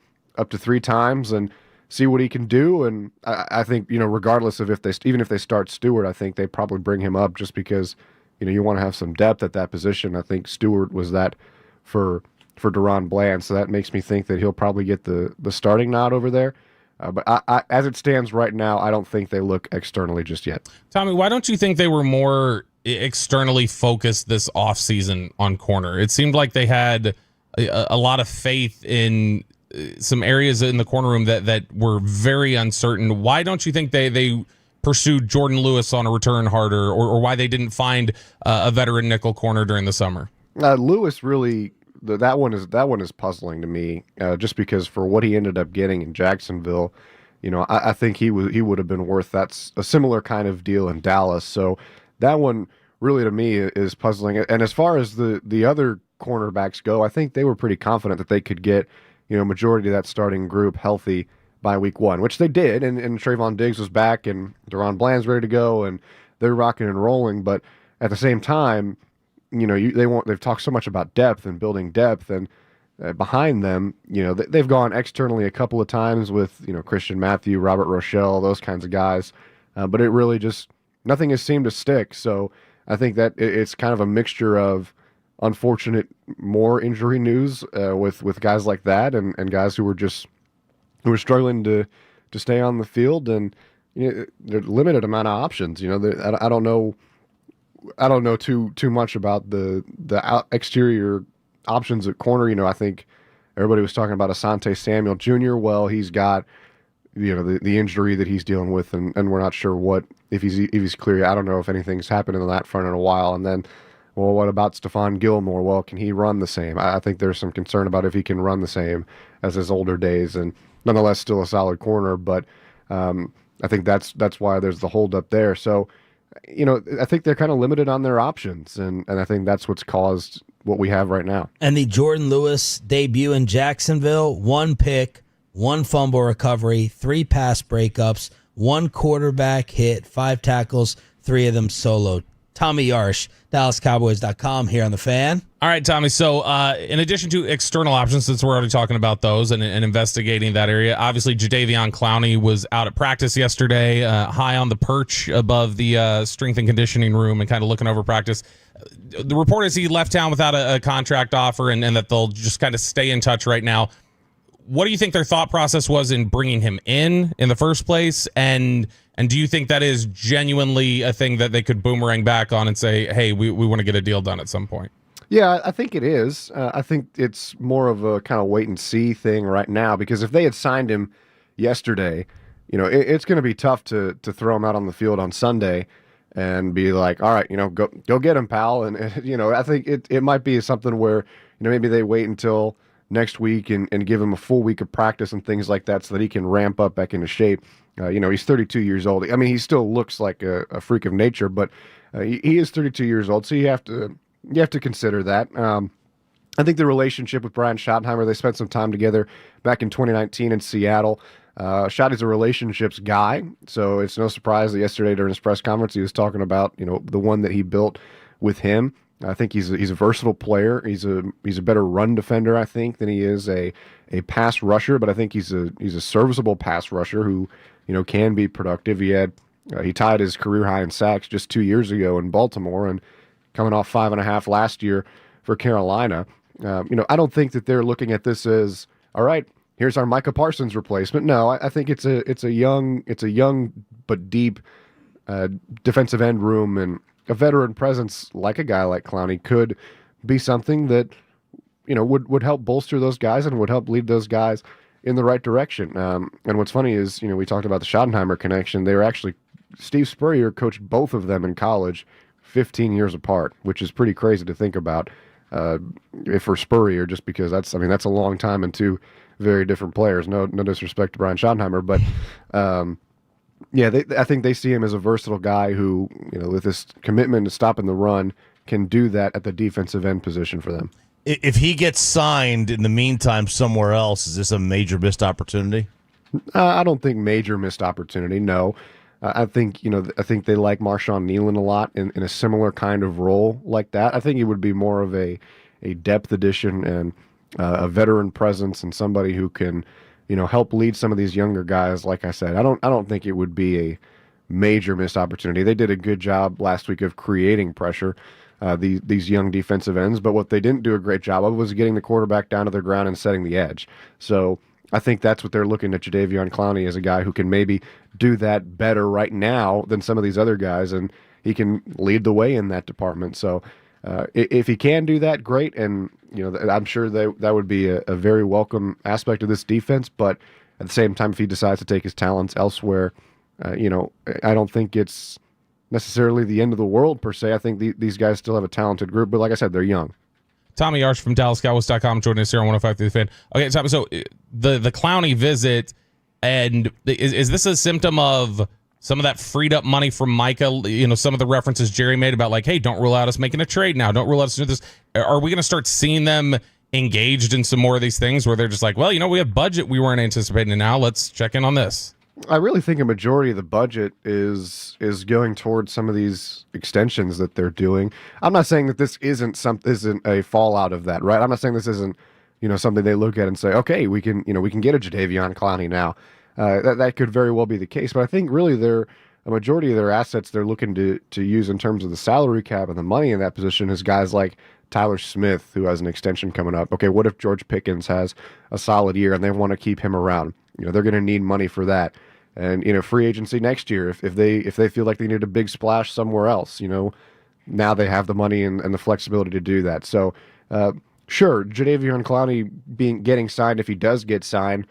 to 3 times and see what he can do. And I think, regardless of even if they start Stewart, I think they probably bring him up just because, you want to have some depth at that position. I think Stewart was that for Deron Bland, so that makes me think that he'll probably get the starting nod over there. But as it stands right now, I don't think they look externally just yet. Tommy, why don't you think they were more externally focused this offseason on corner? It seemed like they had a lot of faith in some areas in the corner room that were very uncertain. Why don't you think they pursued Jordan Lewis on a return harder, or why they didn't find a veteran nickel corner during the summer? Lewis really... That one is puzzling to me, just because for what he ended up getting in Jacksonville, I think he would have been worth a similar kind of deal in Dallas. So that one really to me is puzzling. And as far as the other cornerbacks go, I think they were pretty confident that they could get majority of that starting group healthy by week 1, which they did. And Trayvon Diggs was back, and Deron Bland's ready to go, and they're rocking and rolling. But at the same time, they've talked so much about depth and building depth, and behind them, they've gone externally a couple of times with, Christian Matthew, Robert Rochelle, those kinds of guys. But it really just, nothing has seemed to stick. So I think that it's kind of a mixture of unfortunate, more injury news with guys like that and guys who were struggling to stay on the field, and they're limited amount of options. I don't know too much about the exterior options at corner. I think everybody was talking about Asante Samuel Jr. Well, he's got the injury that he's dealing with, and we're not sure if he's clear. I don't know if anything's happened in that front in a while. And then, well, what about Stephon Gilmore? Well, can he run the same? I think there's some concern about if he can run the same as his older days, and nonetheless still a solid corner. But I think that's why there's the holdup there. So I think they're kind of limited on their options, and I think that's what's caused what we have right now. And the Jordan Lewis debut in Jacksonville, 1 pick, 1 fumble recovery, 3 pass breakups, 1 quarterback hit, 5 tackles, 3 of them solo. Tommy Yarsh, DallasCowboys.com here on The Fan. All right, Tommy. So in addition to external options, since we're already talking about those and investigating that area, obviously Jadeveon Clowney was out at practice yesterday, high on the perch above the strength and conditioning room and kind of looking over practice. The report is he left town without a contract offer and that they'll just kind of stay in touch right now. What do you think their thought process was in bringing him in the first place? And do you think that is genuinely a thing that they could boomerang back on and say, hey, we want to get a deal done at some point? Yeah, I think it is. I think it's more of a kind of wait and see thing right now, because if they had signed him yesterday, it's going to be tough to throw him out on the field on Sunday and be like, all right, go get him, pal. And I think it might be something where, maybe they wait until next week and give him a full week of practice and things like that so that he can ramp up back into shape. He's 32 years old. I mean, he still looks like a freak of nature, but he is 32 years old, so you have to consider that. I think the relationship with Brian Schottenheimer, they spent some time together back in 2019 in Seattle. Schotty's a relationships guy, so it's no surprise that yesterday during his press conference he was talking about the one that he built with him. I think he's a versatile player. He's a better run defender, I think, than he is a pass rusher. But I think he's a serviceable pass rusher who can be productive. He tied his career high in sacks just 2 years ago in Baltimore, and coming off 5.5 last year for Carolina. I don't think that they're looking at this as, all right, here's our Micah Parsons replacement. No, I think it's a young but deep defensive end room, and a veteran presence like a guy like Clowney could be something that would help bolster those guys and would help lead those guys in the right direction. And what's funny is we talked about the Schottenheimer connection. They were actually, Steve Spurrier coached both of them in college 15 years apart, which is pretty crazy to think about for Spurrier, just because that's a long time and 2 very different players. No disrespect to Brian Schottenheimer, but I think they see him as a versatile guy who, with this commitment to stopping the run, can do that at the defensive end position for them. If he gets signed in the meantime somewhere else, is this a major missed opportunity? I don't think major missed opportunity. No, I think they like Marshawn Nealon a lot in a similar kind of role like that. I think he would be more of a depth addition and a veteran presence and somebody who can help lead some of these younger guys. Like I said, I don't think it would be a major missed opportunity. They did a good job last week of creating pressure, these young defensive ends, but what they didn't do a great job of was getting the quarterback down to the ground and setting the edge. So I think that's what they're looking at Jadeveon Clowney as, a guy who can maybe do that better right now than some of these other guys, and he can lead the way in that department. So if he can do that, great, and I'm sure that would be a very welcome aspect of this defense. But at the same time, if he decides to take his talents elsewhere, I don't think it's necessarily the end of the world per se. I think these guys still have a talented group, but like I said, they're young. Tommy Yarsh from DallasCowboys.com joining us here on 105 through the Fan. Okay, Tommy, so the Clowney visit, And is this a symptom of some of that freed up money from Micah? Some of the references Jerry made about like, hey, don't rule out us making a trade now. Don't rule out us doing this. Are we going to start seeing them engaged in some more of these things where they're just like, well, we have budget we weren't anticipating, and now let's check in on this? I really think a majority of the budget is going towards some of these extensions that they're doing. I'm not saying that this isn't a fallout of that, right? I'm not saying this isn't something they look at and say, okay, we can get a Jadeveon Clowney now. That could very well be the case, but I think really a majority of their assets they're looking to use in terms of the salary cap and the money in that position is guys like Tyler Smith, who has an extension coming up. Okay, what if George Pickens has a solid year and they want to keep him around? They're going to need money for that. And free agency next year, if they feel like they need a big splash somewhere else, now they have the money and the flexibility to do that. So, sure, Jadeveon Clowney getting signed, if he does get signed,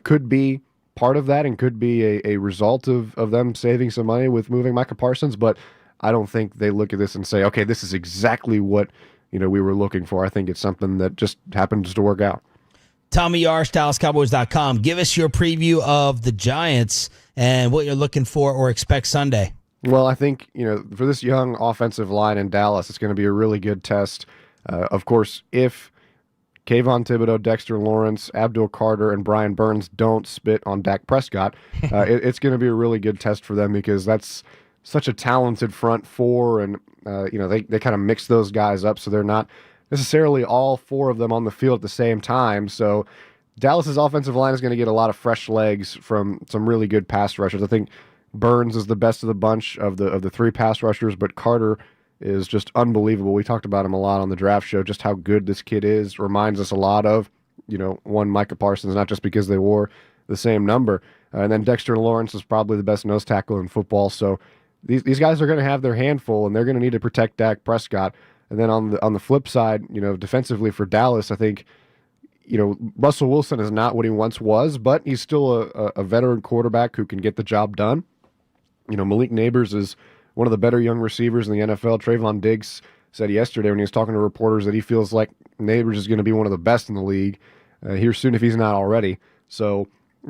could be part of that and could be a result of them saving some money with moving Micah Parsons. But I don't think they look at this and say, okay, this is exactly what we were looking for. I think it's something that just happens to work out. Tommy Yarsh, DallasCowboys.com. Give us your preview of the Giants and what you're looking for or expect Sunday. Well, I think, for this young offensive line in Dallas, it's going to be a really good test. Of course, if Kayvon Thibodeau, Dexter Lawrence, Abdul Carter, and Brian Burns don't spit on Dak Prescott, it's going to be a really good test for them because that's such a talented front four, and, they kind of mix those guys up so they're not necessarily all four of them on the field at the same time. So Dallas's offensive line is going to get a lot of fresh legs from some really good pass rushers. I think Burns is the best of the bunch of the three pass rushers, but Carter is just unbelievable. We talked about him a lot on the draft show, just how good this kid is. Reminds us a lot of, one Micah Parsons, not just because they wore the same number. And then Dexter Lawrence is probably the best nose tackle in football. So these guys are going to have their handful, and they're going to need to protect Dak Prescott. And then on the flip side, defensively for Dallas, I think, Russell Wilson is not what he once was, but he's still a veteran quarterback who can get the job done. Malik Neighbors is one of the better young receivers in the NFL. Trayvon Diggs said yesterday when he was talking to reporters that he feels like Neighbors is going to be one of the best in the league here soon if he's not already. So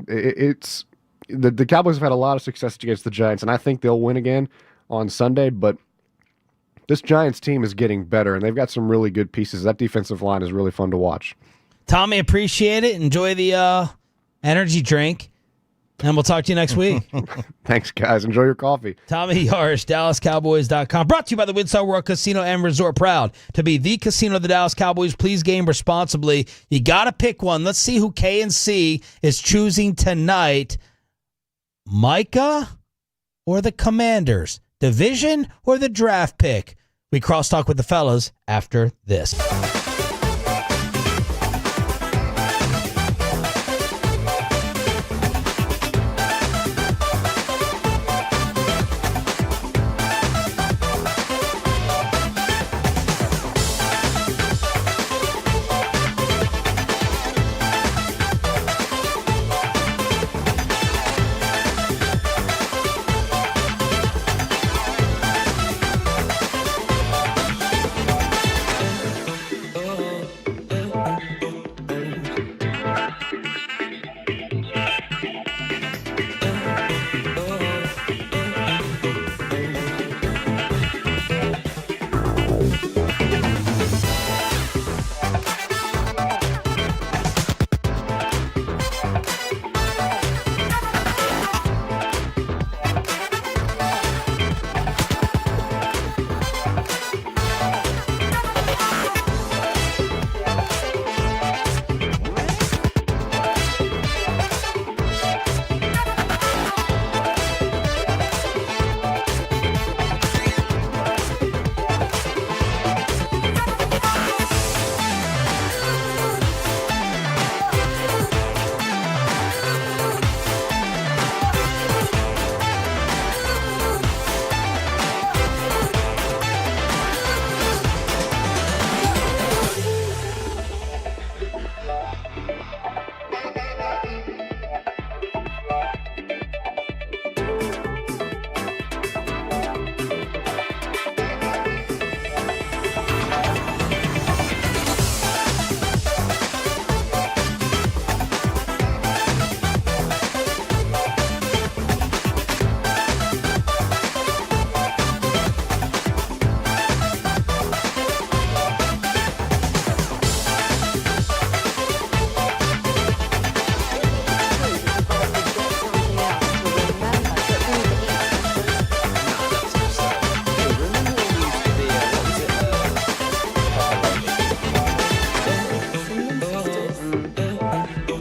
it's the Cowboys have had a lot of success against the Giants, and I think they'll win again on Sunday, but this Giants team is getting better, and they've got some really good pieces. That defensive line is really fun to watch. Tommy, appreciate it. Enjoy the energy drink, and we'll talk to you next week. Thanks, guys. Enjoy your coffee. Tommy Yarsh, DallasCowboys.com. Brought to you by the Winstar World Casino and Resort. Proud to be the casino of the Dallas Cowboys. Please game responsibly. You got to pick one. Let's see who K&C is choosing tonight. Micah or the Commanders? Division or the draft pick? We crosstalk with the fellas after this.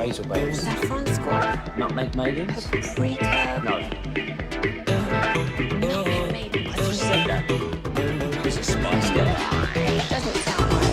Hazel berries. Saffron squad. Nutmeg maidens. Pre-club. No. Maybe. I just said that. Is it Spice Girl? Doesn't sound right.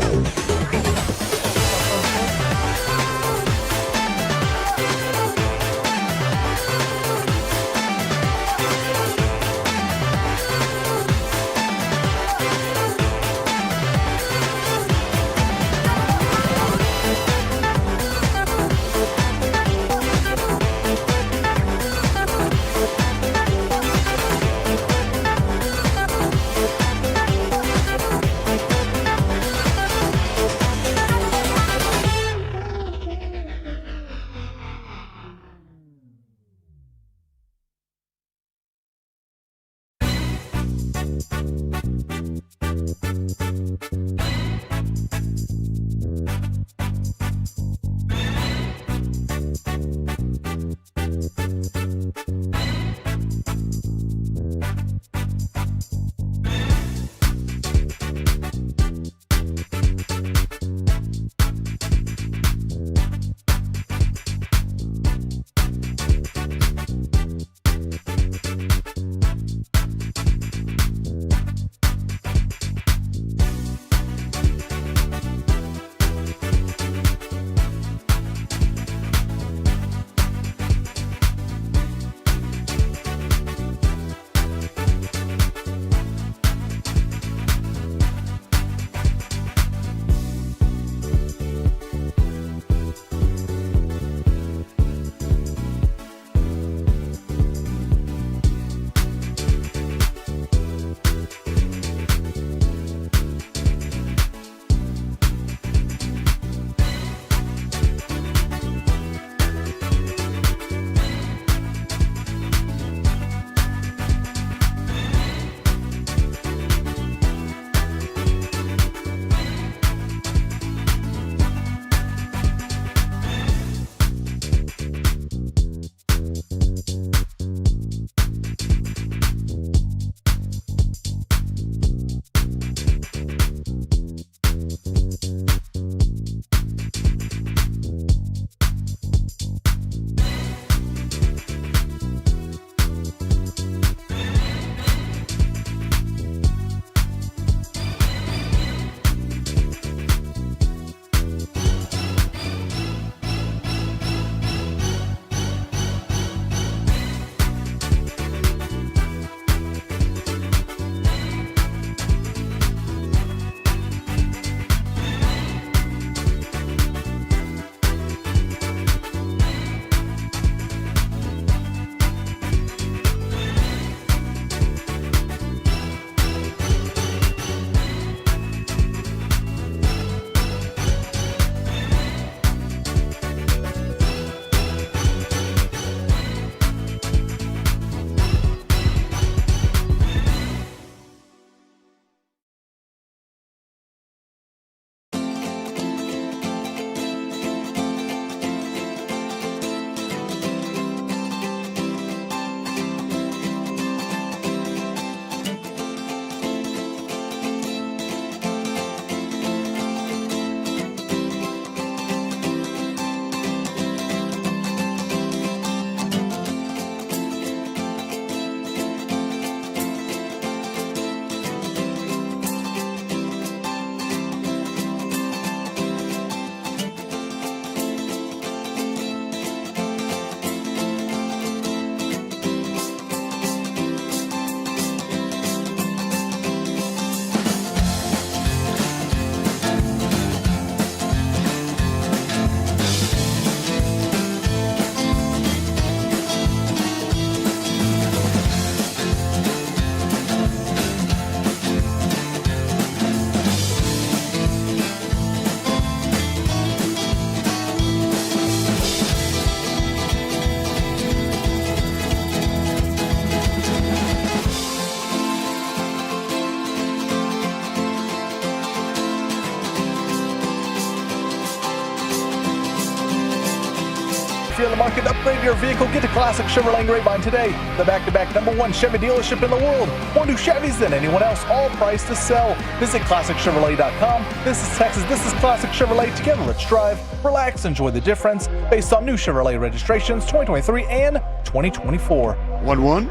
If you're in the market to upgrade your vehicle, get to Classic Chevrolet and Grapevine today. The back-to-back #1 Chevy dealership in the world. More new Chevys than anyone else, all priced to sell. Visit ClassicChevrolet.com. This is Texas. This is Classic Chevrolet. Together, let's drive, relax, enjoy the difference. Based on new Chevrolet registrations 2023 and 2024. 1-1.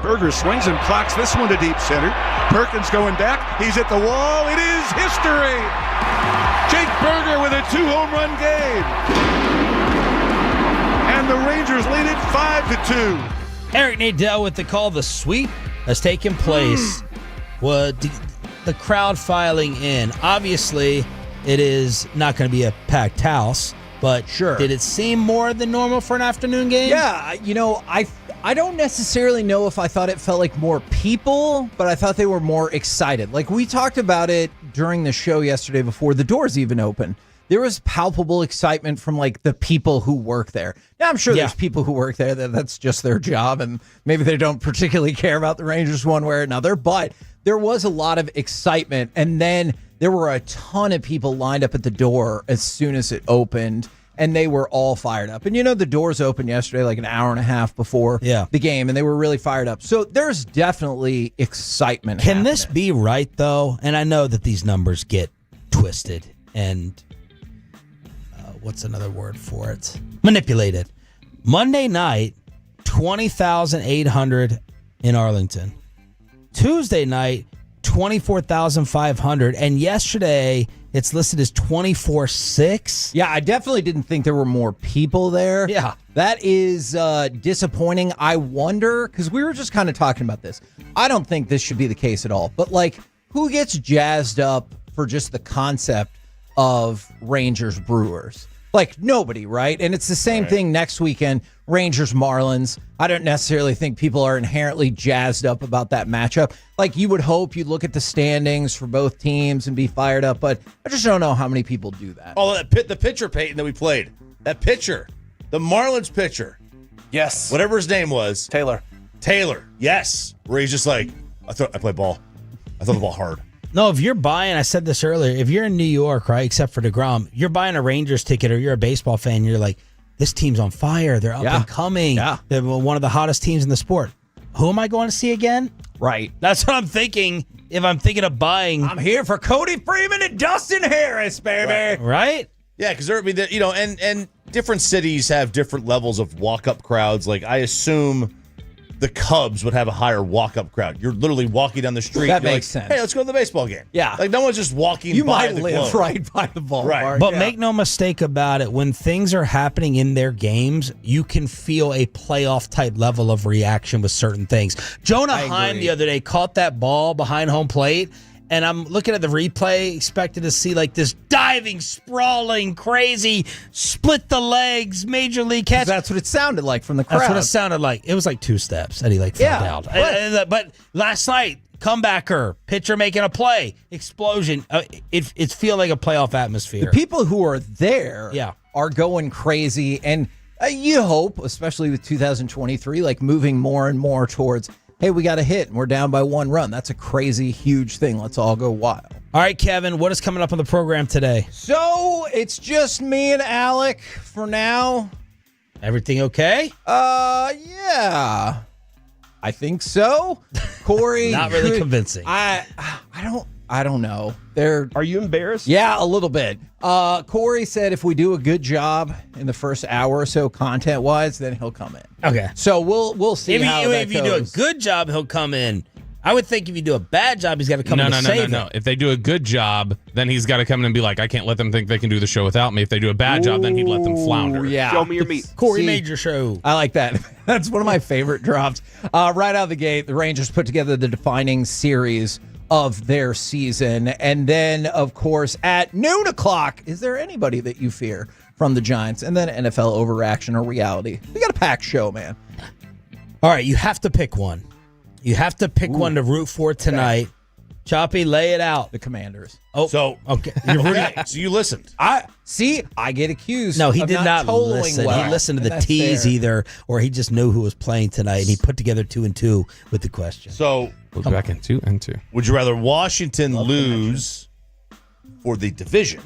Berger swings and clocks this one to deep center. Perkins going back. He's at the wall. It is history. Jake Berger with a 2-home run game. And the Rangers lead it 5-2. Eric Nadel with the call. The sweep has taken place. What the crowd filing in? Obviously, it is not going to be a packed house, but sure. Did it seem more than normal for an afternoon game? Yeah, I don't necessarily know if I thought it felt like more people, but I thought they were more excited. Like we talked about it during the show yesterday before the doors even opened. There was palpable excitement from like the people who work there. Now, I'm sure there's people who work there that's just their job and maybe they don't particularly care about the Rangers one way or another, but there was a lot of excitement. And then there were a ton of people lined up at the door as soon as it opened. And they were all fired up. And the doors opened yesterday like an hour and a half before the game, and they were really fired up. So there's definitely excitement. Can this be right, though? And I know that these numbers get twisted and what's another word for it? Manipulated. Monday night, 20,800 in Arlington. Tuesday night, 24,500. And yesterday, it's listed as 24,600. Yeah, I definitely didn't think there were more people there. Yeah. That is disappointing. I wonder, because we were just kind of talking about this. I don't think this should be the case at all. But, like, who gets jazzed up for just the concept of Rangers Brewers? Like, nobody, right? And it's the same thing next weekend, Rangers Marlins. I don't necessarily think people are inherently jazzed up about that matchup. Like, you would hope you'd look at the standings for both teams and be fired up, but I just don't know how many people do that. Oh, the pitcher, Peyton, that we played. That pitcher. The Marlins pitcher. Yes. Whatever his name was. Taylor. Yes. Where he's just like, I play ball. I throw the ball hard. No, if you're buying, I said this earlier, if you're in New York, right, except for DeGrom, you're buying a Rangers ticket or you're a baseball fan, you're like, this team's on fire. They're up and coming. Yeah. They're one of the hottest teams in the sport. Who am I going to see again? Right. That's what I'm thinking if I'm thinking of buying. I'm here for Cody Freeman and Dustin Harris, baby. Right? Yeah, because and different cities have different levels of walk-up crowds. Like, I assume the Cubs would have a higher walk-up crowd. You're literally walking down the street. That makes sense. Hey, let's go to the baseball game. Yeah. Like, no one's just walking You by might the live globe. right by the ballpark. Right. But make no mistake about it, when things are happening in their games, you can feel a playoff-type level of reaction with certain things. Jonah Heim the other day caught that ball behind home plate, and I'm looking at the replay, expected to see like this diving, sprawling, crazy, split the legs, major league catch. That's what it sounded like from the crowd. That's what it sounded like. It was like 2 steps, and he fell down. But last night, comebacker, pitcher making a play, explosion. It feels like a playoff atmosphere. The people who are there are going crazy, and you hope, especially with 2023, like moving more and more towards, hey, we got a hit and we're down by 1 run. That's a crazy, huge thing. Let's all go wild. All right, Kevin, what is coming up on the program today? So it's just me and Alec for now. Everything okay? Yeah. I think so. Corey. Not really convincing. I don't know. Are you embarrassed? Yeah, a little bit. Corey said if we do a good job in the first hour or so content-wise, then he'll come in. Okay. So we'll see if how that if you do a goes. good job, he'll come in. I would think if you do a bad job, he's got to come in and save it. If they do a good job, then he's got to come in and be like, I can't let them think they can do the show without me. If they do a bad job, then he'd let them flounder. Yeah. Show me your meat. Corey made your show. I like that. That's one of my favorite drops. Right out of the gate, the Rangers put together the defining series of their season. And then, of course, at noon o'clock, is there anybody that you fear from the Giants? And then NFL overreaction or reality. We got a packed show, man. All right, you have to pick one. You have to pick one to root for tonight. Okay. Choppy, lay it out. The Commanders. Oh, so okay. You're rooting. So you listened. I get accused. No, he of did not listen. Well, he listened to the that's tease fair. either, or he just knew who was playing tonight, and he put together 2 and 2 with the question. So we'll go back in 2 and 2. Would you rather Washington lose for the division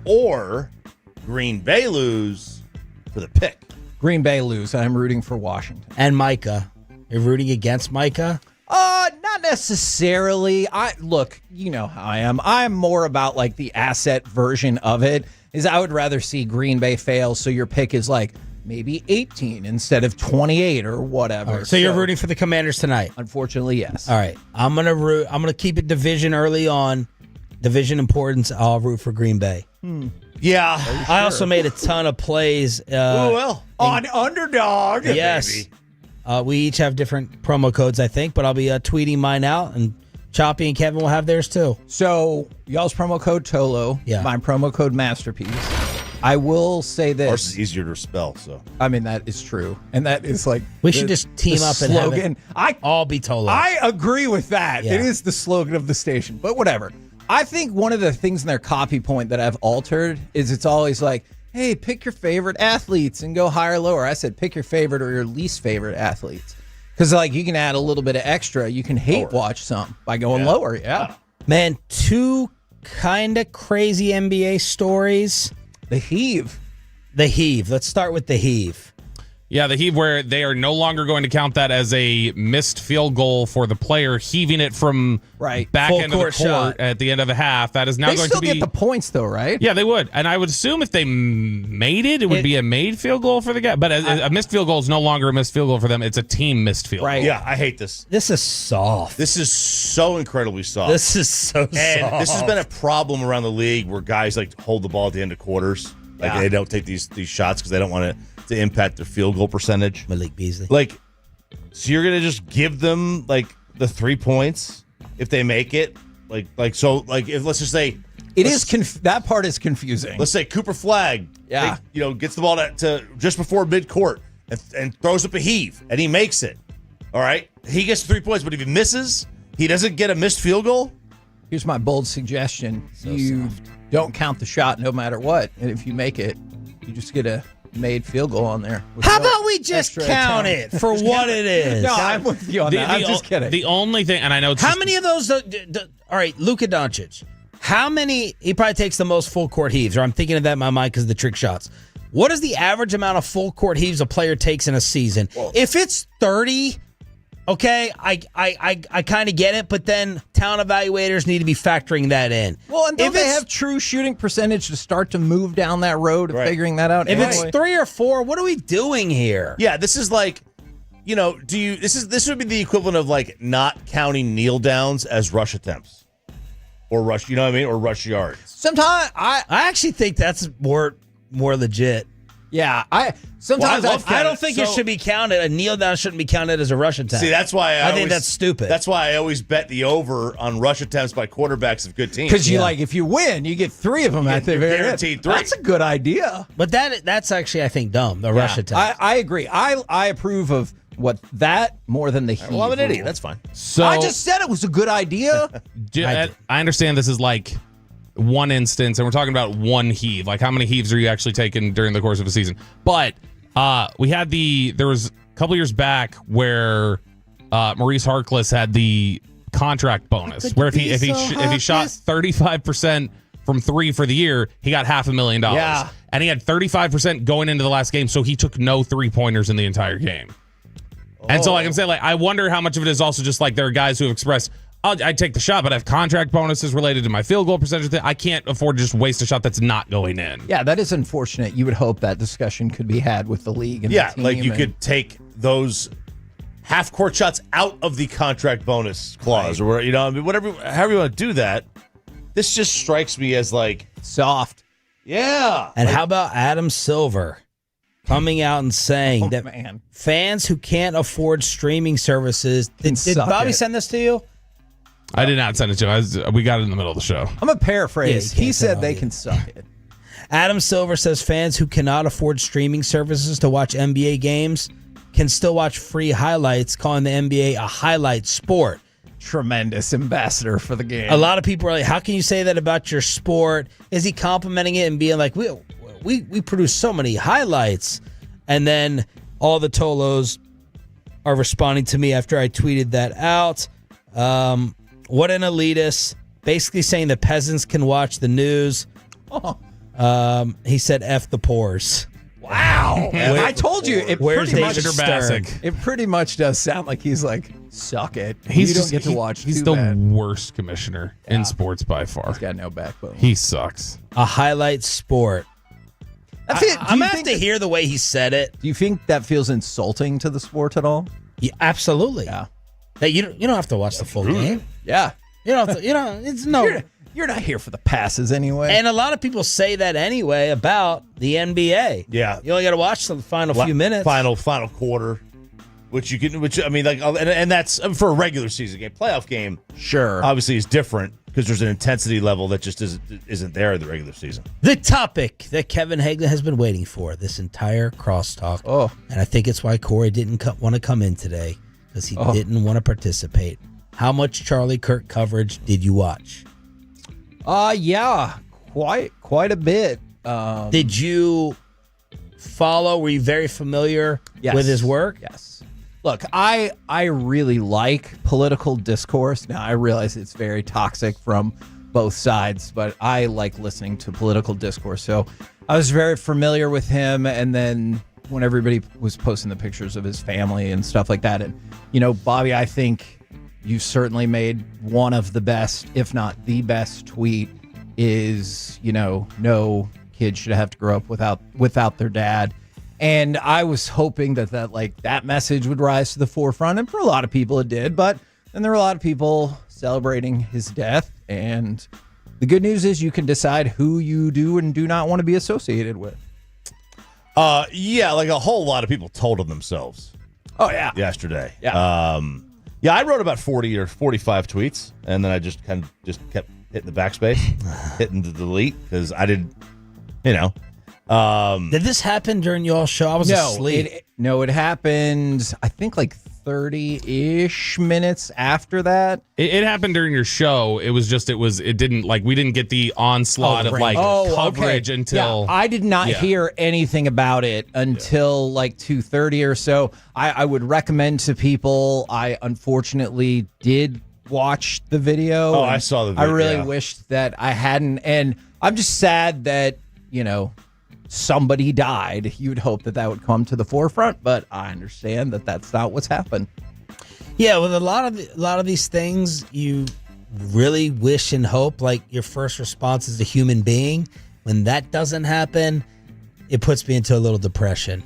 or Green Bay lose for the pick. Green Bay lose. I'm rooting for Washington. And Micah. You're rooting against Micah? Not necessarily. Look, you know how I am. I'm more about like the asset version of it. Is I would rather see Green Bay fail, so your pick is like maybe 18 instead of 28 or whatever. Right, so you're rooting for the Commanders tonight? Unfortunately, yes. All right. I'm gonna keep it division early on. Division importance. I'll root for Green Bay. Yeah. I also made a ton of plays. On underdog. Yes. We each have different promo codes, I think, but I'll be tweeting mine out, and Choppy and Kevin will have theirs too. So y'all's promo code Tolo. Yeah. My promo code Masterpiece. I will say this. Ours is easier to spell, so. I mean, that is true. And that is like we should just team up and have it all be Tolo. I agree with that. Yeah. It is the slogan of the station, but whatever. I think one of the things in their copy point that I've altered is it's always like, hey, pick your favorite athletes and go higher or lower. I said pick your favorite or your least favorite athletes. Because like you can add a little bit of extra. You can hate watch some by going lower. Yeah. Man, two kind of crazy NBA stories. The heave. Let's start with the heave. Yeah, the heave where they are no longer going to count that as a missed field goal for the player heaving it from back Full end of the court court shot. at the end of a half. That is now They going still to be get the points though, right? Yeah, they would. And I would assume if they made it, it would be a made field goal for the guy. But a missed field goal is no longer a missed field goal for them. It's a team missed field goal. Yeah, I hate this. This is soft. This is so incredibly soft. This is so and soft. this has been a problem around the league where guys like hold the ball at the end of quarters. Like they don't take these shots because they don't want to impact their field goal percentage. Malik Beasley. Like, so you're gonna just give them like the 3 points if they make it. Like if let's just say it is that part is confusing. Let's say Cooper Flagg, gets the ball to just before midcourt and throws up a heave and he makes it. All right, he gets 3 points, but if he misses, he doesn't get a missed field goal. Here's my bold suggestion: you don't count the shot no matter what, and if you make it, you just get a made field goal on there. How about we just count it for what it is? No, I'm with you on that. I'm just kidding. The only thing, and I know how many of those? All right, Luka Doncic. How many? He probably takes the most full court heaves, or I'm thinking of that in my mind because of the trick shots. What is the average amount of full court heaves a player takes in a season? If it's 30. Okay, I kind of get it, but then talent evaluators need to be factoring that in. Well, and don't they have true shooting percentage to start to move down that road of figuring that out? If it's 3 or 4, what are we doing here? Yeah, this is like, this would be the equivalent of like not counting kneel downs as rush attempts or rush, you know what I mean, or rush yards. Sometimes I actually think that's more legit. Yeah, I don't think it should be counted. A kneel down shouldn't be counted as a rush attempt. See, that's why I think that's stupid. That's why I always bet the over on rush attempts by quarterbacks of good teams. Because if you win, you get 3 of them at the very end. Guaranteed 3. That's a good idea. But that's actually, I think, dumb. The rush attempt. I agree. I approve of that more than the heave. Well, I'm an idiot. That's fine. So I just said it was a good idea. I understand this is like one instance, and we're talking about one heave. Like, how many heaves are you actually taking during the course of a season? But there was a couple years back where Maurice Harkless had the contract bonus, where if he shot 35% from 3 for the year, he got $500,000. Yeah. And he had 35% going into the last game, so he took no 3-pointers in the entire game. And so, like I'm saying, I wonder how much of it is also just like there are guys who have expressed, I'd take the shot, but I have contract bonuses related to my field goal percentage. I can't afford to just waste a shot that's not going in. Yeah, that is unfortunate. You would hope that discussion could be had with the league and the team. Like you could take those half-court shots out of the contract bonus clause, or whatever, however you want to do that. This just strikes me as like soft. Yeah. And how about Adam Silver coming out and saying that fans who can't afford streaming services, did Bobby send this to you? I did not send it to him. We got it in the middle of the show. I'm going to paraphrase. He said they can suck it. Adam Silver says fans who cannot afford streaming services to watch NBA games can still watch free highlights, calling the NBA a highlight sport. Tremendous ambassador for the game. A lot of people are like, how can you say that about your sport? Is he complimenting it and being like, we produce so many highlights? And then all the Tolos are responding to me after I tweeted that out. What an elitist. Basically saying the peasants can watch the news. He said F the poors. Wow. Wow. I told you, it Where's pretty much David Stern? It pretty much does sound like he's like, suck it. He's you just, don't get to watch. He's too the bad. worst commissioner in sports by far. He's got no backbone. He sucks. A highlight sport. That's it. I'm gonna have to hear the way he said it. Do you think that feels insulting to the sport at all? Yeah, absolutely. Yeah. That you don't have to watch the full game. Yeah. You don't have to, it's no. You're not here for the passes anyway. And a lot of people say that anyway about the NBA. Yeah. You only got to watch the final few minutes. Final quarter, which I mean, like, and that's for a regular season game. Playoff game, sure, obviously is different because there's an intensity level that just isn't there in the regular season. The topic that Kevin Hagler has been waiting for this entire crosstalk. Oh, and I think it's why Corey didn't want to come in today because he didn't want to participate. How much Charlie Kirk coverage did you watch? Yeah, quite a bit. Did you follow? Were you very familiar with his work? Yes. Look, I really like political discourse. Now, I realize it's very toxic from both sides, but I like listening to political discourse. So I was very familiar with him. And then when everybody was posting the pictures of his family and stuff like that, and, Bobby, I think you certainly made one of the best, if not the best tweet is, no kid should have to grow up without their dad. And I was hoping that message would rise to the forefront. And for a lot of people it did, but then there were a lot of people celebrating his death. And the good news is you can decide who you do and do not want to be associated with. Yeah, like a whole lot of people told on themselves. Oh, yeah. Yesterday. Yeah. Yeah, I wrote about 40 or 45 tweets, and then I just kept hitting the backspace, hitting the delete, because I didn't, Did this happen during y'all's show? I was asleep. It happened, I think, like 30-ish minutes after that. It happened during your show. It didn't, we didn't get the onslaught of coverage until. Yeah, I did not hear anything about it until 2:30 or so. I would recommend to people, I unfortunately did watch the video. Oh, I saw the video. I really wished that I hadn't. And I'm just sad that, somebody died. You'd hope that would come to the forefront, but I understand that that's not what's happened. Yeah, with a lot of these things, you really wish and hope your first response is a human being. When that doesn't happen, it puts me into a little depression.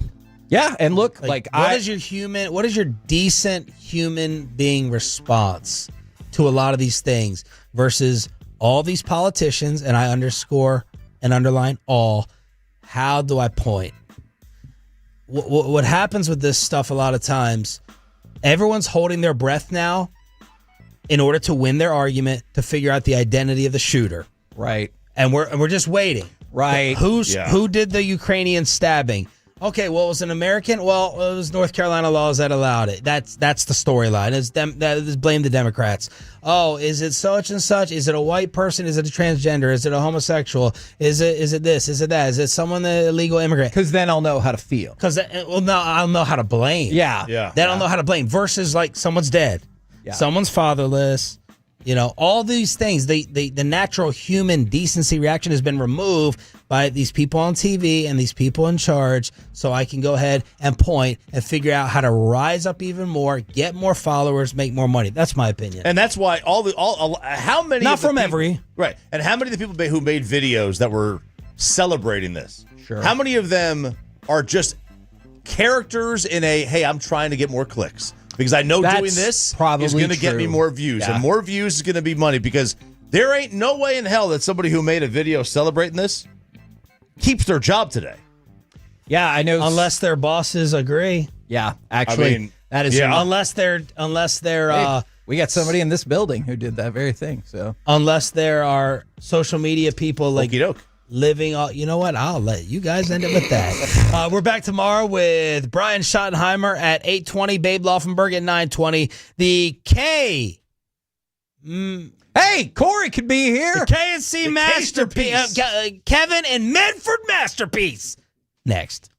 Yeah, and look, what is your decent human being response to a lot of these things versus all these politicians, and I underscore and underline all. How do I point? What happens with this stuff a lot of times, everyone's holding their breath now in order to win their argument to figure out the identity of the shooter. Right. And we're just waiting. Right. Who did the Ukrainian stabbing? Okay, well, it was an American. Well, it was North Carolina laws that allowed it. That's the storyline. That is blame the Democrats. Oh, is it such and such? Is it a white person? Is it a transgender? Is it a homosexual? Is it this? Is it that? Is it someone the illegal immigrant? Because then I'll know how to feel. I'll know how to blame. Yeah. Then I'll know how to blame. Versus someone's dead, someone's fatherless. All these things, the natural human decency reaction has been removed by these people on TV and these people in charge, so I can go ahead and point and figure out how to rise up even more, get more followers, make more money. That's my opinion. And that's why how many Not of the from people, every. Right. And how many of the people who made videos that were celebrating this? Sure. How many of them are just characters in a, hey, I'm trying to get more clicks? Because I know doing this is going to get me more views. Yeah. And more views is going to be money. Because there ain't no way in hell that somebody who made a video celebrating this keeps their job today. Yeah, I know. Unless their bosses agree. Yeah, actually, that is unless they're Hey, we got somebody in this building who did that very thing. So unless there are social media people living all, you know what? I'll let you guys end it with that. We're back tomorrow with Brian Schottenheimer at 8:20, Babe Laufenberg at 9:20. The K. Hey, Corey could be here. The K&C Masterpiece. Kevin and Medford Masterpiece. Next.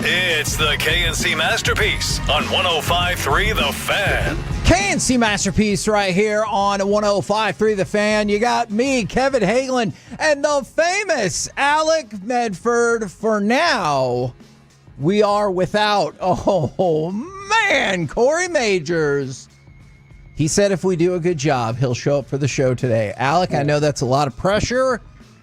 It's the KNC Masterpiece on 105.3 The Fan. KNC Masterpiece right here on 105.3 The Fan. You got me, Kevin Hagelin, and the famous Alec Medford. For now, we are without, Corey Majors. He said if we do a good job, he'll show up for the show today. Alec, I know that's a lot of pressure,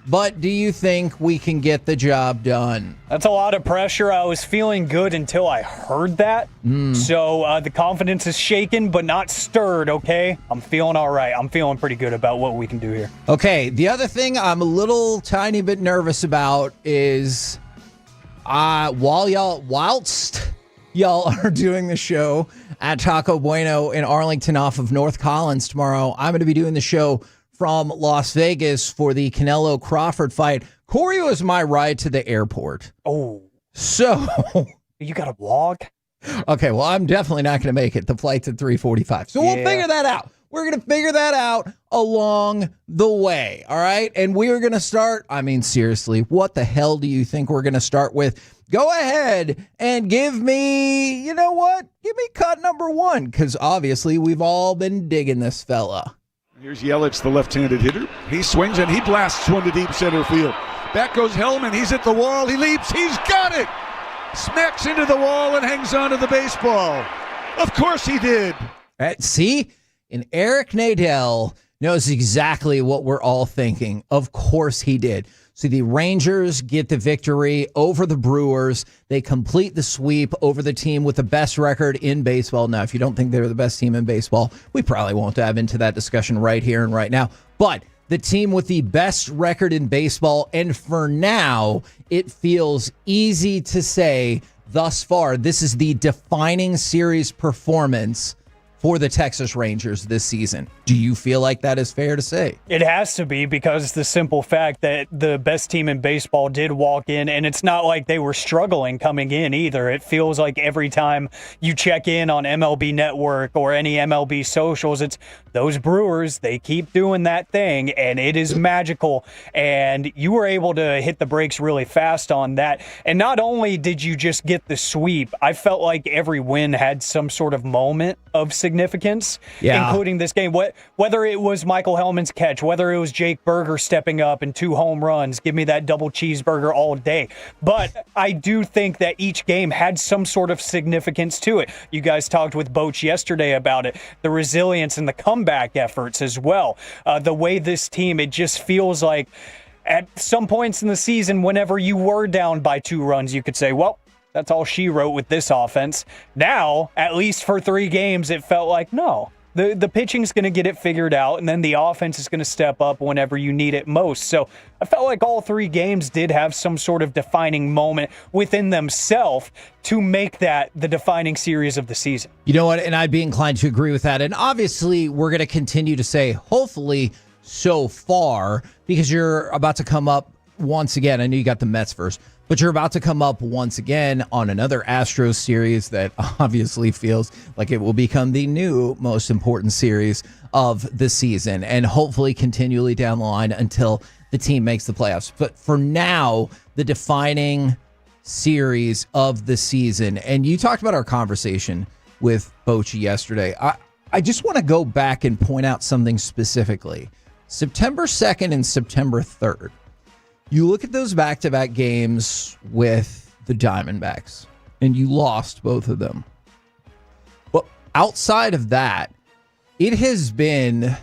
but do you think we can get the job done? That's a lot of pressure. I was feeling good until I heard that. So the confidence is shaken, but not stirred, okay? I'm feeling all right. I'm feeling pretty good about what we can do here. Okay, the other thing I'm a little tiny bit nervous about is whilst y'all are doing the show at Taco Bueno in Arlington off of North Collins tomorrow, I'm going to be doing the show from Las Vegas for the Canelo Crawford fight. Corey was my ride to the airport. Oh. So. You got a vlog? Okay, well, I'm definitely not going to make it. The flight's at 3:45. So we'll figure that out. We're going to figure that out along the way, all right? And we are going to start, seriously, what the hell do you think we're going to start with? Go ahead and give me, you know what? Give me cut number one, because obviously we've all been digging this fella. Here's Yelich, the left-handed hitter. He swings and he blasts one to deep center field. Back goes Hellman. He's at the wall. He leaps. He's got it. Smacks into the wall and hangs on to the baseball. Of course he did. See? And Eric Nadel knows exactly what we're all thinking. Of course he did. So the Rangers get the victory over the Brewers. They complete the sweep over the team with the best record in baseball. Now, if you don't think they're the best team in baseball, we probably won't dive into that discussion right here and right now. But the team with the best record in baseball, and for now, it feels easy to say thus far, this is the defining series performance for the Texas Rangers this season. Do you feel like that is fair to say? It has to be, because the simple fact that the best team in baseball did walk in, and it's not like they were struggling coming in either. It feels like every time you check in on MLB Network or any MLB socials, it's those Brewers, they keep doing that thing, and it is magical. And you were able to hit the brakes really fast on that. And not only did you just get the sweep, I felt like every win had some sort of moment of significance, including this game. Whether it was Michael Hellman's catch, whether it was Jake Berger stepping up and 2 home runs, give me that double cheeseburger all day. But I do think that each game had some sort of significance to it. You guys talked with Boach yesterday about it, the resilience and the comeback efforts as well. The way this team, it just feels like at some points in the season, whenever you were down by 2 runs, you could say, well, that's all she wrote with this offense. Now, at least for 3 games, it felt like, no, the pitching's going to get it figured out, and then the offense is going to step up whenever you need it most. So I felt like all 3 games did have some sort of defining moment within themselves to make that the defining series of the season. You know what? And I'd be inclined to agree with that. And obviously, we're going to continue to say, hopefully, so far, because you're about to come up once again. I know you got the Mets first, but you're about to come up once again on another Astros series that obviously feels like it will become the new most important series of the season, and hopefully continually down the line until the team makes the playoffs. But for now, the defining series of the season, and you talked about our conversation with Bochy yesterday. I just want to go back and point out something specifically. September 2nd and September 3rd. You look at those back-to-back games with the Diamondbacks, and you lost both of them. But outside of that, it has been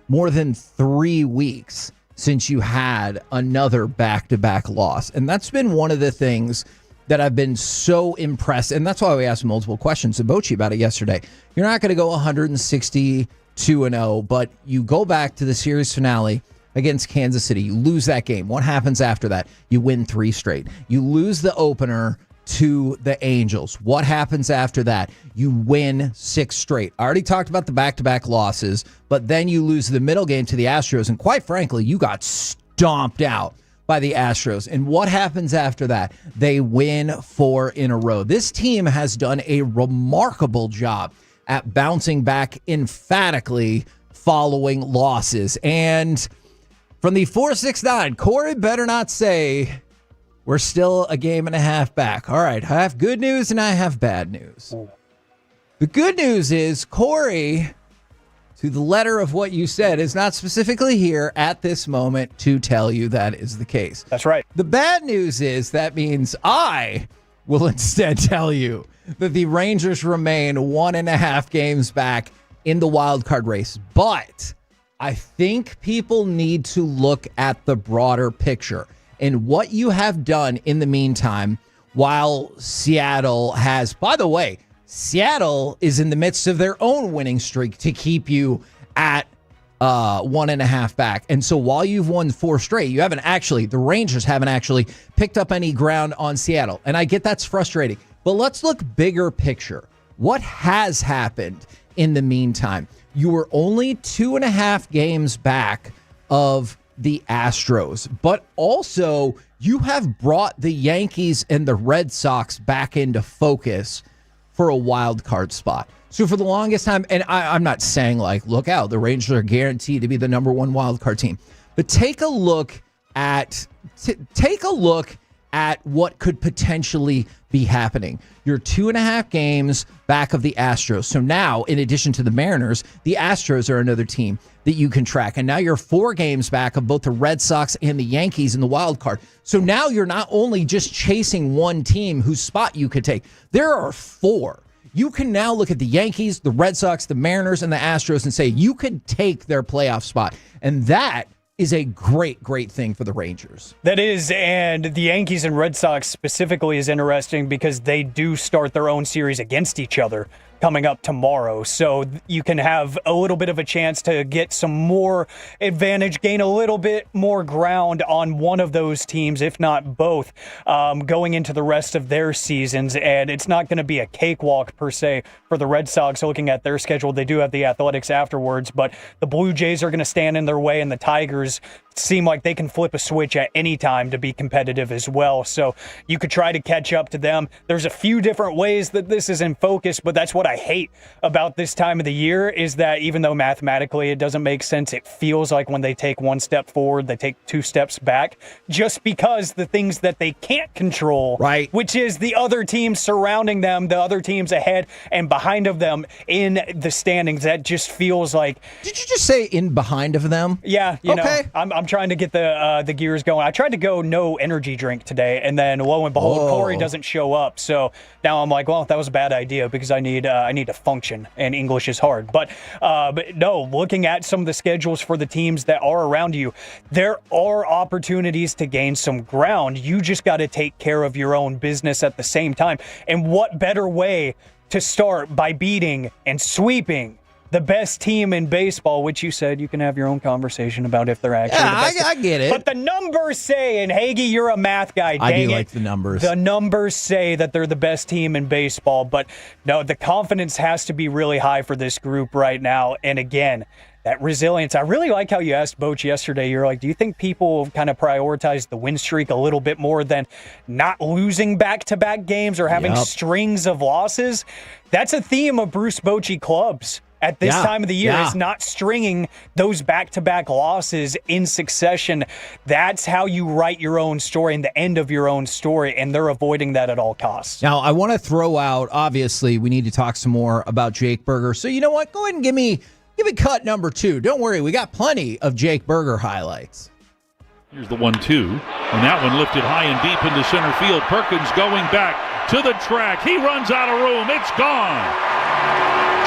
more than 3 weeks since you had another back-to-back loss. And that's been one of the things that I've been so impressed. And that's why we asked multiple questions to Bochy about it yesterday. You're not going to go 162-0, but you go back to the series finale against Kansas City. You lose that game. What happens after that? You win 3 straight. You lose the opener to the Angels. What happens after that? You win 6 straight. I already talked about the back-to-back losses, but then you lose the middle game to the Astros, and quite frankly, you got stomped out by the Astros. And what happens after that? They win 4 in a row. This team has done a remarkable job at bouncing back emphatically following losses. And from the 469, Corey better not say We're still a game and a half back. All right, I have good news and I have bad news. The good news is Corey, to the letter of what you said, is not specifically here at this moment to tell you that is the case. That's right. The bad news is that means I will instead tell you that the Rangers remain 1.5 games back in the wild card race. But I think people need to look at the broader picture and what you have done in the meantime while Seattle has, by the way, Seattle is in the midst of their own winning streak to keep you at 1.5 back. And so while you've won 4 straight, the Rangers haven't actually picked up any ground on Seattle. And I get that's frustrating. But let's look bigger picture. What has happened in the meantime? You were only 2.5 games back of the Astros, but also you have brought the Yankees and the Red Sox back into focus for a wild card spot. So for the longest time, and I'm not saying like, look out, the Rangers are guaranteed to be the number 1 wild card team, but take a look at what could potentially be happening. You're 2.5 games back of the Astros. So now, in addition to the Mariners, the Astros are another team that you can track. And now you're 4 games back of both the Red Sox and the Yankees in the wild card. So now you're not only just chasing one team whose spot you could take. There are 4. You can now look at the Yankees, the Red Sox, the Mariners, and the Astros and say you could take their playoff spot. And that is a great, great thing for the Rangers. That is, and the Yankees and Red Sox specifically is interesting because they do start their own series against each other coming up tomorrow. So you can have a little bit of a chance to get some more advantage, gain a little bit more ground on one of those teams, if not both, going into the rest of their seasons. And it's not going to be a cakewalk per se for the Red Sox looking at their schedule. They do have the Athletics afterwards, but the Blue Jays are going to stand in their way, and the Tigers seem like they can flip a switch at any time to be competitive as well. So you could try to catch up to them. There's a few different ways that this is in focus, but that's what I hate about this time of the year is that even though mathematically it doesn't make sense, it feels like when they take 1 step forward, they take 2 steps back just because the things that they can't control, right, which is the other teams surrounding them, the other teams ahead and behind of them in the standings. That just feels like... Did you just say in behind of them? Yeah, you know, I'm trying to get the gears going. I tried to go no energy drink today, and then lo and behold, Corey doesn't show up. So now I'm like, well, that was a bad idea because I need to function, and English is hard. But no, looking at some of the schedules for the teams that are around you, there are opportunities to gain some ground. You just got to take care of your own business at the same time. And what better way to start by beating and sweeping the best team in baseball, which you said you can have your own conversation about if they're actually the best. I get it. But the numbers say, and Hagee, you're a math guy. Dang I do it. like the numbers. The numbers say that they're the best team in baseball. But no, the confidence has to be really high for this group right now. And again, that resilience. I really like how you asked Boch yesterday. You're like, do you think people kind of prioritize the win streak a little bit more than not losing back-to-back games or having strings of losses? That's a theme of Bruce Bochy clubs at this time of the year, is not stringing those back-to-back losses in succession. That's how you write your own story and the end of your own story, and they're avoiding that at all costs. Now, I want to throw out, obviously, we need to talk some more about Jake Burger. So you know what? Go ahead and give me cut number 2. Don't worry, we got plenty of Jake Burger highlights. Here's the 1-2, and that one lifted high and deep into center field. Perkins going back to the track. He runs out of room. It's gone.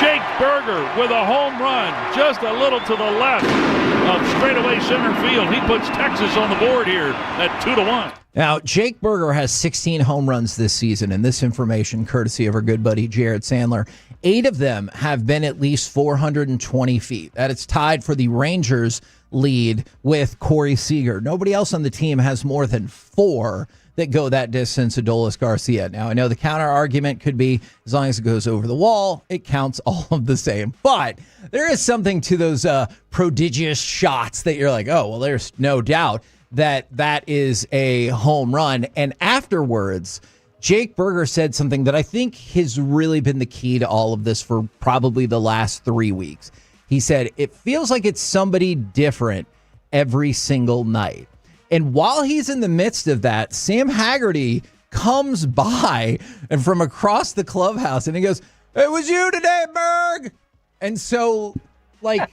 Jake Burger with a home run just a little to the left of straightaway center field. He puts Texas on the board here at 2-1. Now, Jake Burger has 16 home runs this season, and this information courtesy of our good buddy Jared Sandler. 8 of them have been at least 420 feet. That is tied for the Rangers lead with Corey Seager. Nobody else on the team has more than 4 that go that distance, Adolis Garcia. Now, I know the counter argument could be as long as it goes over the wall, it counts all of the same. But there is something to those prodigious shots that you're like, oh, well, there's no doubt that is a home run. And afterwards, Jake Burger said something that I think has really been the key to all of this for probably the last 3 weeks. He said, it feels like it's somebody different every single night. And while he's in the midst of that, Sam Haggerty comes by and from across the clubhouse and he goes, "It was you today, Berg." And so, like,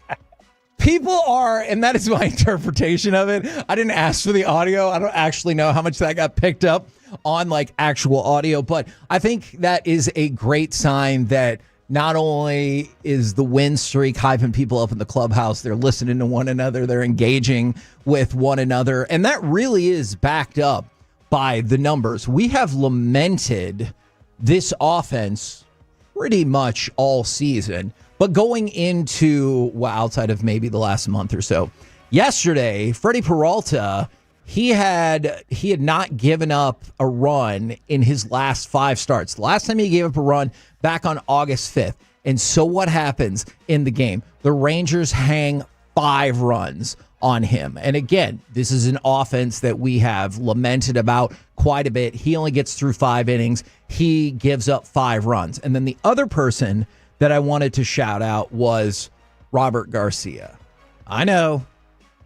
people are, and that is my interpretation of it. I didn't ask for the audio. I don't actually know how much that got picked up on, like, actual audio, but I think that is a great sign that not only is the win streak hyping people up in the clubhouse, they're listening to one another, they're engaging with one another, and that really is backed up by the numbers. We have lamented this offense pretty much all season, but going into, well, outside of maybe the last month or so, yesterday, Freddie Peralta, he had not given up a run in his last 5 starts. The last time he gave up a run back on August 5th. And so what happens in the game? The Rangers hang 5 runs on him. And again, this is an offense that we have lamented about quite a bit. He only gets through 5 innings. He gives up 5 runs. And then the other person that I wanted to shout out was Robert Garcia. I know.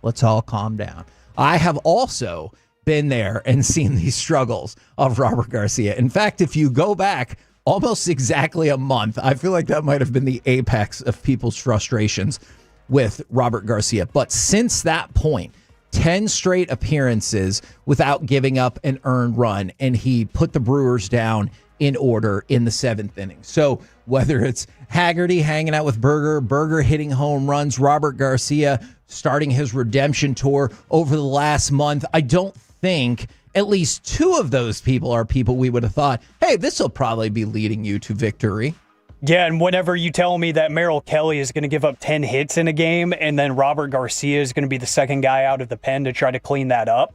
Let's all calm down. I have also been there and seen these struggles of Robert Garcia. In fact, if you go back almost exactly a month, I feel like that might have been the apex of people's frustrations with Robert Garcia. But since that point, 10 straight appearances without giving up an earned run, and he put the Brewers down in order in the 7th inning. So whether it's Haggerty hanging out with Berger hitting home runs, Robert Garcia starting his redemption tour over the last month, I don't think at least 2 of those people are people we would have thought, hey, this will probably be leading you to victory. Yeah, and whenever you tell me that Merrill Kelly is going to give up 10 hits in a game and then Robert Garcia is going to be the second guy out of the pen to try to clean that up,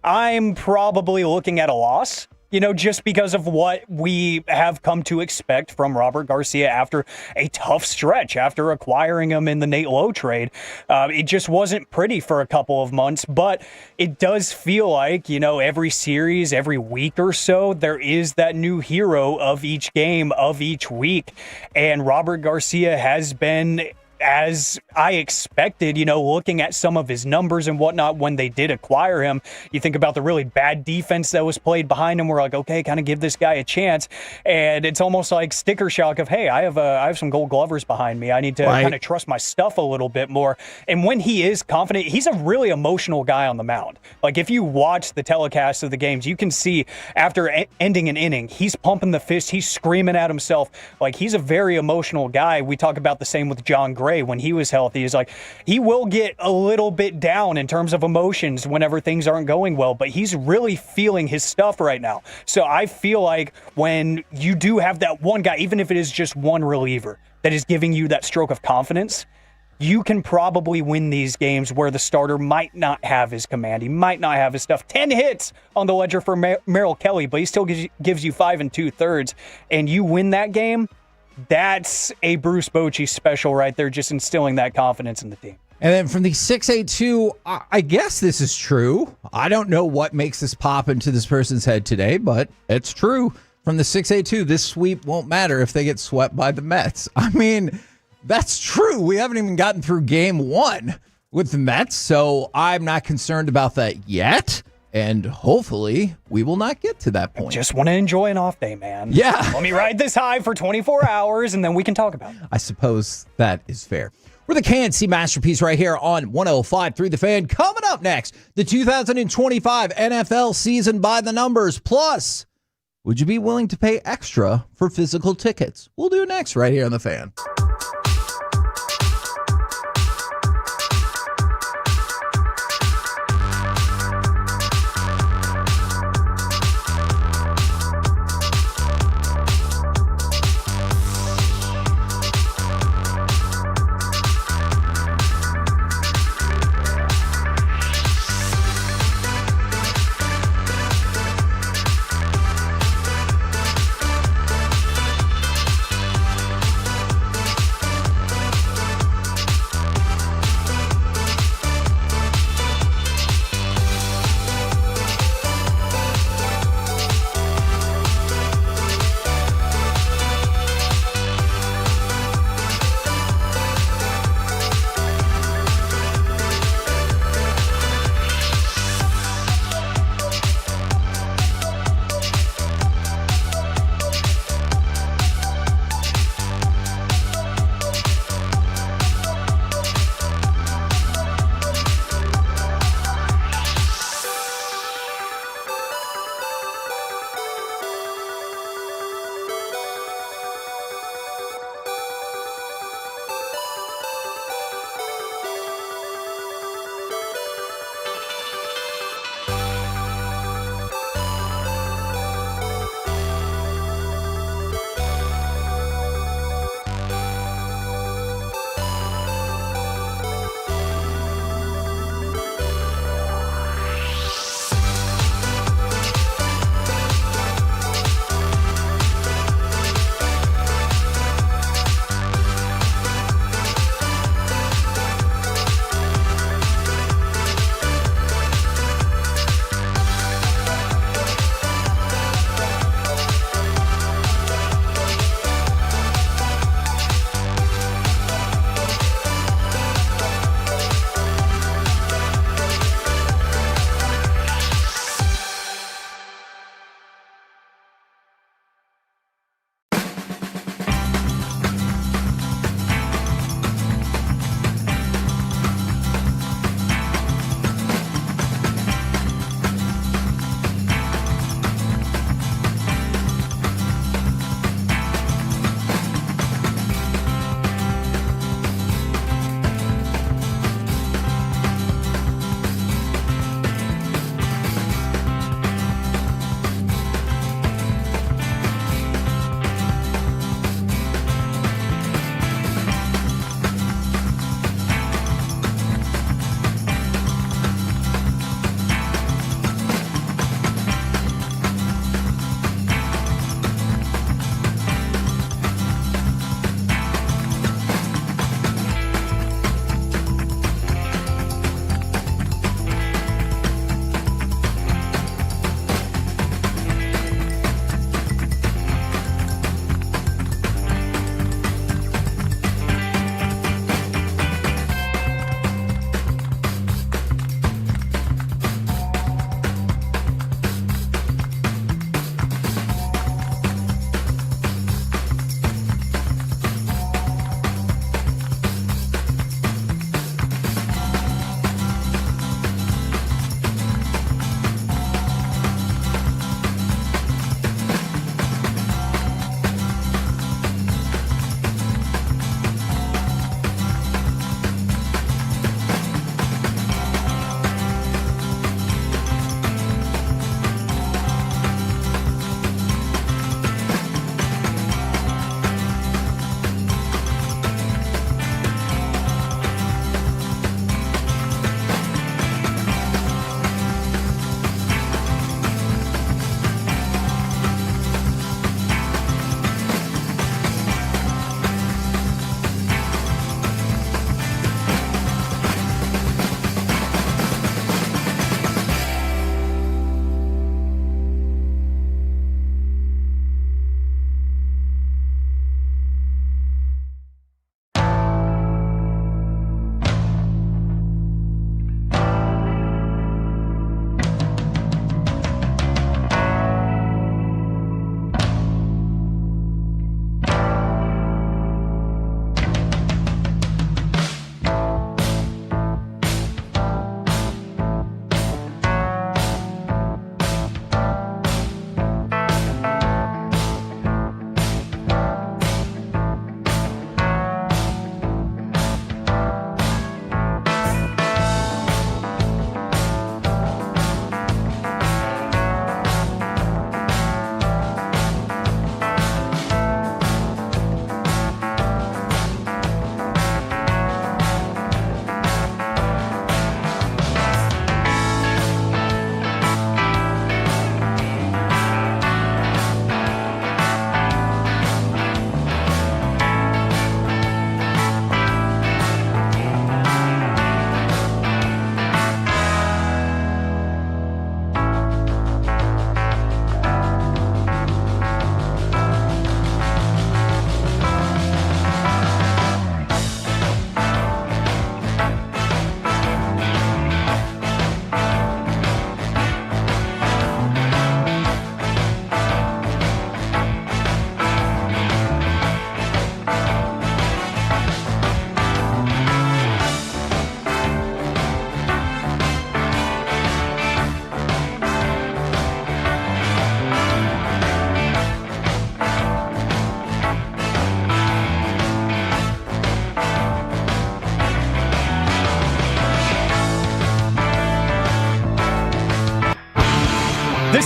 I'm probably looking at a loss. Just because of what we have come to expect from Robert Garcia after a tough stretch, after acquiring him in the Nate Lowe trade. It just wasn't pretty for a couple of months, but it does feel like, every series, every week or so, there is that new hero of each game, of each week. And Robert Garcia has been, as I expected, looking at some of his numbers and whatnot when they did acquire him. You think about the really bad defense that was played behind him. We're like, okay, kind of give this guy a chance. And it's almost like sticker shock of, hey, I have some Gold Glovers behind me. I need to kind of trust my stuff a little bit more. And when he is confident, he's a really emotional guy on the mound. Like, if you watch the telecast of the games, you can see after ending an inning, he's pumping the fist, he's screaming at himself. Like, he's a very emotional guy. We talk about the same with John Gray when he was healthy. Is like, he will get a little bit down in terms of emotions whenever things aren't going well, but he's really feeling his stuff right now. So I feel like when you do have that one guy, even if it is just one reliever that is giving you that stroke of confidence, you can probably win these games where the starter might not have his command. He might not have his stuff. 10 hits on the ledger for Merrill Kelly, but he still gives you 5 2/3, and you win that game. That's a Bruce Bochy special right there, just instilling that confidence in the team. And then from the 682, I guess this is true. I don't know what makes this pop into this person's head today, but it's true. From the 682, this sweep won't matter if they get swept by the Mets. I mean, that's true. We haven't even gotten through game 1 with the Mets, so I'm not concerned about that yet. And hopefully we will not get to that point. I just want to enjoy an off day, man. Yeah. Let me ride this high for 24 hours and then we can talk about it. I suppose that is fair. We're the KNC Masterpiece right here on 105.3 The Fan. Coming up next, the 2025 NFL season by the numbers. Plus, would you be willing to pay extra for physical tickets? We'll do next right here on The Fan.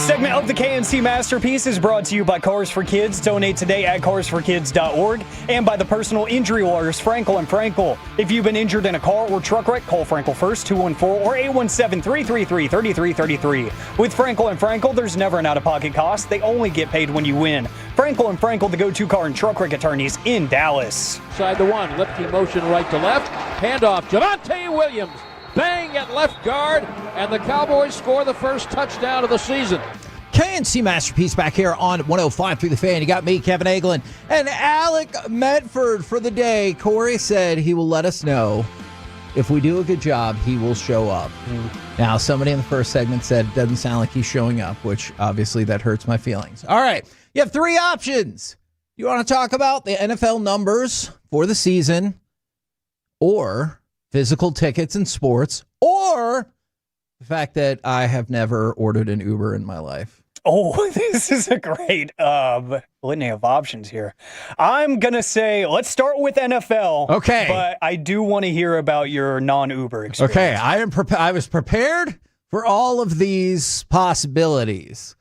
segment of the KNC Masterpiece is brought to you by Cars for Kids. Donate today at carsforkids.org and by the personal injury lawyers Frankel & Frankel. If you've been injured in a car or truck wreck, call Frankel first, 214 or 817-333-3333. With Frankel & Frankel, there's never an out-of-pocket cost. They only get paid when you win. Frankel & Frankel, the go-to car and truck wreck attorneys in Dallas. Side the one, lifting motion right to left. Handoff, Javonte Williams. Bang at left guard, and the Cowboys score the first touchdown of the season. KNC Masterpiece back here on 105.3 The Fan. You got me, Kevin Aglin, and Alec Medford for the day. Corey said he will let us know if we do a good job, he will show up. Now, somebody in the first segment said, doesn't sound like he's showing up, which obviously that hurts my feelings. All right, you have three options. You want to talk about the NFL numbers for the season, or physical tickets in sports, or the fact that I have never ordered an Uber in my life. Oh, this is a great litany of options here. I'm going to say, let's start with NFL. Okay. But I do want to hear about your non-Uber experience. Okay, I was prepared for all of these possibilities.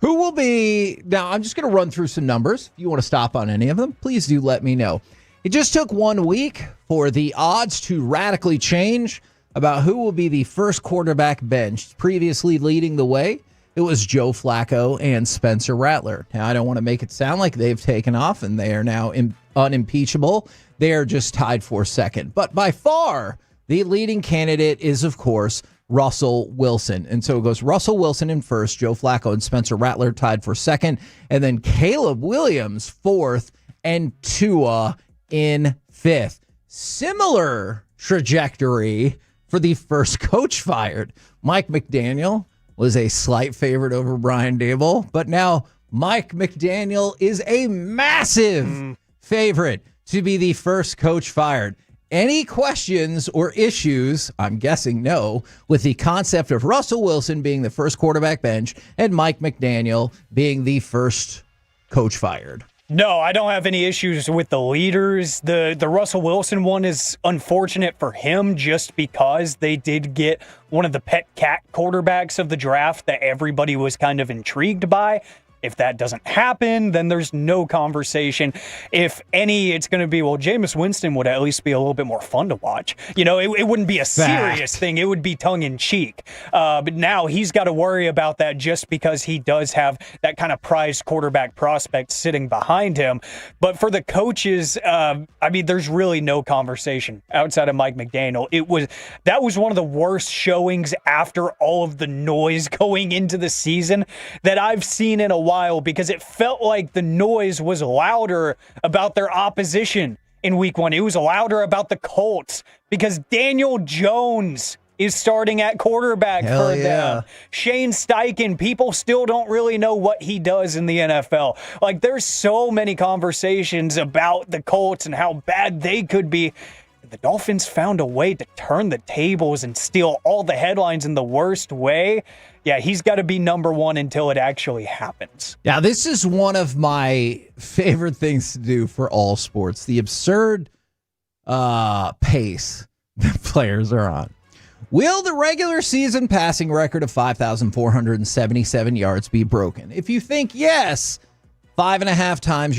Who will be... Now, I'm just going to run through some numbers. If you want to stop on any of them, please do let me know. It just took 1 week for the odds to radically change about who will be the first quarterback benched. Previously leading the way, it was Joe Flacco and Spencer Rattler. Now, I don't want to make it sound like they've taken off and they are now unimpeachable. They are just tied for second. But by far, the leading candidate is, of course, Russell Wilson. And so it goes Russell Wilson in first, Joe Flacco and Spencer Rattler tied for second, and then Caleb Williams fourth, and Tua in fifth. Similar trajectory for the first coach fired. Mike McDaniel was a slight favorite over Brian Daboll, but now Mike McDaniel is a massive favorite to be the first coach fired. Any questions or issues, I'm guessing no, with the concept of Russell Wilson being the first quarterback bench and Mike McDaniel being the first coach fired? No, I don't have any issues with the leaders. The Russell Wilson one is unfortunate for him just because they did get one of the pet cat quarterbacks of the draft that everybody was kind of intrigued by. If that doesn't happen, then there's no conversation. If any, it's going to be, well, Jameis Winston would at least be a little bit more fun to watch. You know, it wouldn't be a serious thing. It would be tongue-in-cheek. But now he's got to worry about that just because he does have that kind of prized quarterback prospect sitting behind him. But for the coaches, I mean, there's really no conversation outside of Mike McDaniel. That was one of the worst showings after all of the noise going into the season that I've seen in a while, because it felt like the noise was louder about their opposition in week one. It was louder about the Colts because Daniel Jones is starting at quarterback for them. Shane Steichen, people still don't really know what he does in the NFL. Like, there's so many conversations about the Colts and how bad they could be. The Dolphins found a way to turn the tables and steal all the headlines in the worst way. Yeah, he's got to be number one until it actually happens. Now, this is one of my favorite things to do for all sports. The absurd pace that players are on. Will the regular season passing record of 5,477 yards be broken? If you think yes, 5.5 times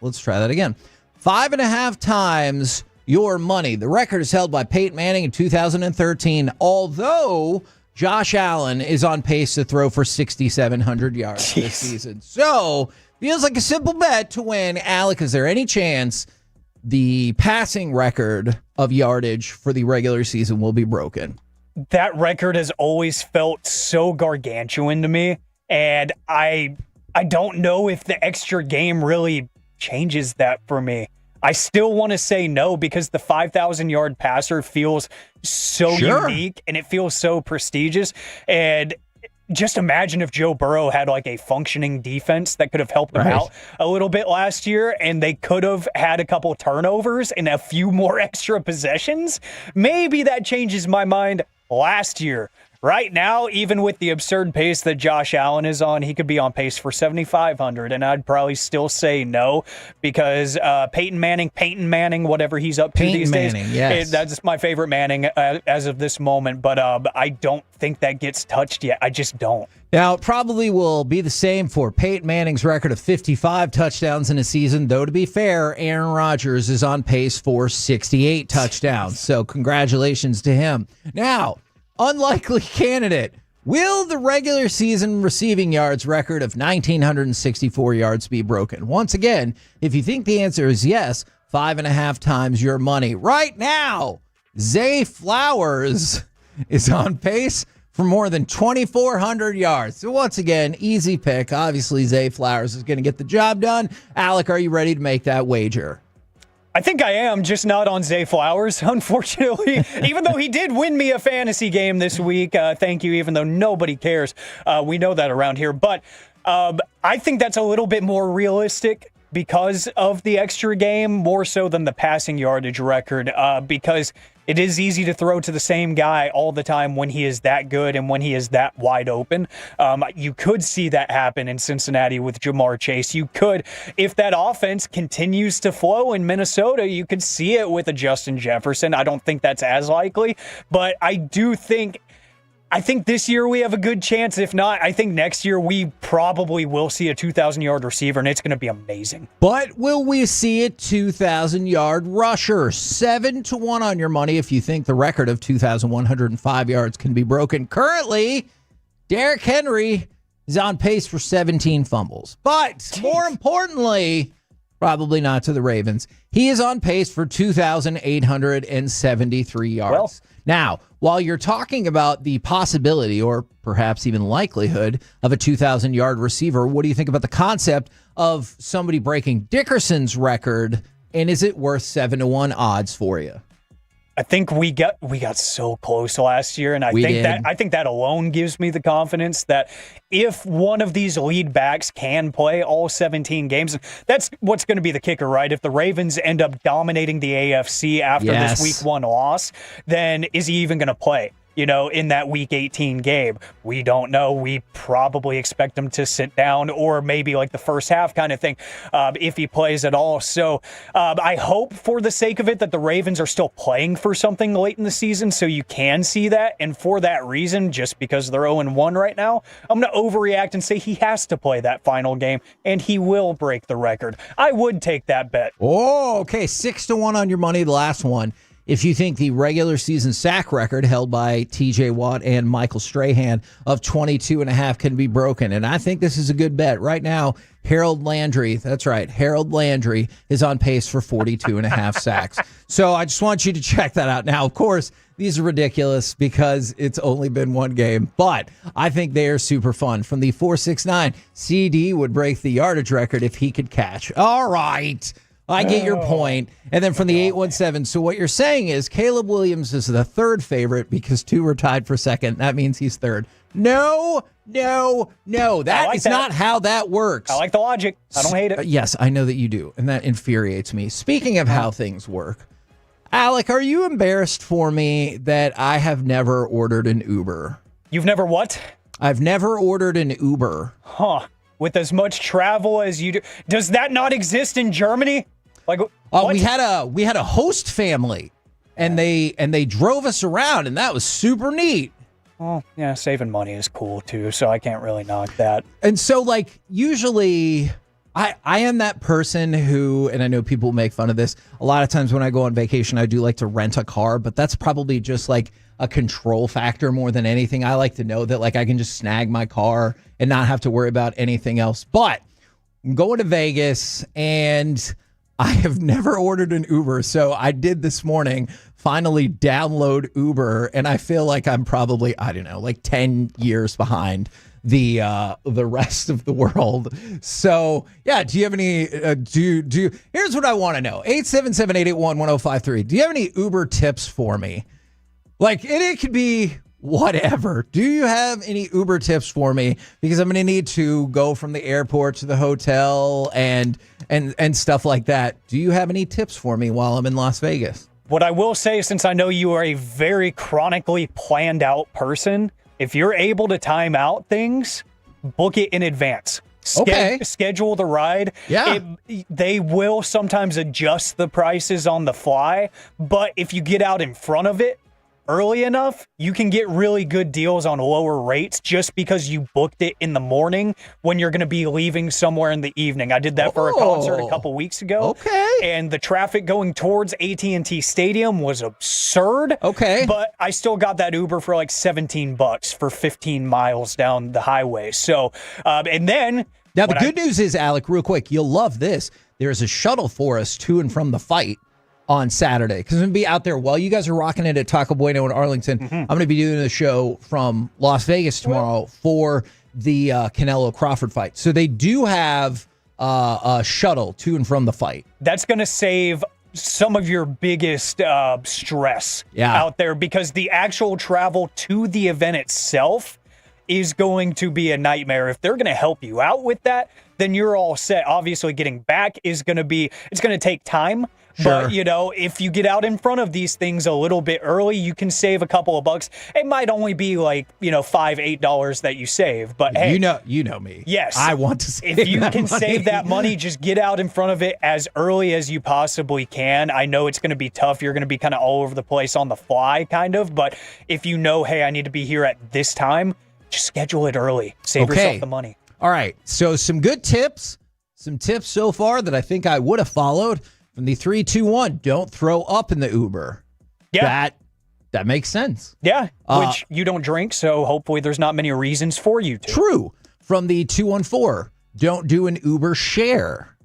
let's try that again. 5.5 times your money. The record is held by Peyton Manning in 2013, although Josh Allen is on pace to throw for 6,700 yards this season. So, feels like a simple bet to win. Alec, is there any chance the passing record of yardage for the regular season will be broken? That record has always felt so gargantuan to me, and I don't know if the extra game really changes that for me. I still want to say no because the 5,000-yard passer feels so unique and it feels so prestigious. And just imagine if Joe Burrow had like a functioning defense that could have helped them out a little bit last year, and they could have had a couple turnovers and a few more extra possessions. Maybe that changes my mind last year Right now, even with the absurd pace that Josh Allen is on, he could be on pace for 7,500, and I'd probably still say no because Peyton Manning, whatever he's up to these days, yes. That's my favorite Manning as of this moment, but I don't think that gets touched yet. I just don't. Now, it probably will be the same for Peyton Manning's record of 55 touchdowns in a season, though to be fair, Aaron Rodgers is on pace for 68 touchdowns, so congratulations to him. Now, unlikely candidate. Will the regular season receiving yards record of 1,964 yards be broken? Once again, if you think the answer is yes, 5.5 times your money. Right now, Zay Flowers is on pace for more than 2,400 yards. So once again, easy pick. Obviously, Zay Flowers is going to get the job done. Alec, are you ready to make that wager? I think I am, just not on Zay Flowers, unfortunately. Even though he did win me a fantasy game this week, thank you, even though nobody cares. We know that around here. But I think that's a little bit more realistic because of the extra game, more so than the passing yardage record, because it is easy to throw to the same guy all the time when he is that good and when he is that wide open. You could see that happen in Cincinnati with Jamar Chase. You could, if that offense continues to flow in Minnesota, you could see it with a Justin Jefferson. I don't think that's as likely, but I think this year we have a good chance. If not, I think next year we probably will see a 2,000-yard receiver, and it's going to be amazing. But will we see a 2,000-yard rusher? 7-1 on your money if you think the record of 2,105 yards can be broken. Currently, Derrick Henry is on pace for 17 fumbles. But more importantly, probably not to the Ravens, he is on pace for 2,873 yards. Well, now, while you're talking about the possibility or perhaps even likelihood of a 2,000-yard receiver, what do you think about the concept of somebody breaking Dickerson's record, and is it worth 7-1 odds for you? I think we got so close last year, and I think that alone gives me the confidence that if one of these lead backs can play all 17 games, that's what's going to be the kicker, right? If the Ravens end up dominating the AFC after this Week 1 loss, then is he even going to play? In that Week 18 game. We don't know. We probably expect him to sit down or maybe like the first half kind of thing if he plays at all. So I hope for the sake of it that the Ravens are still playing for something late in the season so you can see that. And for that reason, just because they're 0-1 right now, I'm going to overreact and say he has to play that final game and he will break the record. I would take that bet. Oh, okay. 6-1 on your money, the last one. If you think the regular season sack record held by TJ Watt and Michael Strahan of 22.5 can be broken. And I think this is a good bet. Right now, Harold Landry, that's right, Harold Landry is on pace for 42.5 sacks. So I just want you to check that out. Now, of course, these are ridiculous because it's only been one game, but I think they are super fun. From the 469, CD would break the yardage record if he could catch. All right. I get your point. And then from the 817, so what you're saying is Caleb Williams is the third favorite because two are tied for second. That means he's third. No. That is not how that works. I like the logic. I don't hate it. Yes, I know that you do, and that infuriates me. Speaking of how things work, Alec, are you embarrassed for me that I have never ordered an Uber? You've never what? I've never ordered an Uber. Huh. With as much travel as you do. Does that not exist in Germany? We had a host family, and they drove us around, and that was super neat. Well, yeah, saving money is cool too, so I can't really knock that. And so, usually, I am that person who, and I know people make fun of this. A lot of times when I go on vacation, I do like to rent a car, but that's probably just a control factor more than anything. I like to know that I can just snag my car and not have to worry about anything else. But I'm going to Vegas, and I have never ordered an Uber, so I did this morning finally download Uber, and I feel like I'm probably, 10 years behind the rest of the world. So, yeah, do you have any, here's what I want to know. 877-881-1053. Do you have any Uber tips for me? It could be whatever. Do you have any Uber tips for me? Because I'm going to need to go from the airport to the hotel and stuff like that. Do you have any tips for me while I'm in Las Vegas? What I will say, since I know you are a very chronically planned out person, If you're able to time out things, book it in advance. Schedule the ride. Yeah. They will sometimes adjust the prices on the fly, but if you get out in front of it early enough, you can get really good deals on lower rates just because you booked it in the morning when you're going to be leaving somewhere in the evening. I did that for a concert a couple weeks ago. Okay. And the traffic going towards AT&T Stadium was absurd. Okay. But I still got that Uber for like $17 for 15 miles down the highway. So, and then... Now, the good news is, Alec, real quick, you'll love this. There's a shuttle for us to and from the fight on Saturday, because I'm going to be out there while you guys are rocking it at Taco Bueno in Arlington. I'm going to be doing a show from Las Vegas tomorrow for the Canelo Crawford fight. So they do have a shuttle to and from the fight. That's going to save some of your biggest stress out there, because the actual travel to the event itself is going to be a nightmare. If they're going to help you out with that, then you're all set. Obviously, getting back is going to be, it's going to take time. Sure. But, you know, if you get out in front of these things a little bit early, you can save a couple of bucks. It might only be like, you know, $5, $8 that you save. But hey, you know me. Yes. I want to save If you that can money. save that money, just get out in front of it as early as you possibly can. I know it's going to be tough. You're going to be kind of all over the place on the fly, kind of. But if you know, hey, I need to be here at this time, just schedule it early. Save yourself the money. All right. So some good tips. Some tips so far that I think I would have followed from the 3, 2, 1. Don't throw up in the Uber. Yeah. That makes sense. Yeah. Which you don't drink, so hopefully there's not many reasons for you to. True. From the 214. Don't do an Uber share.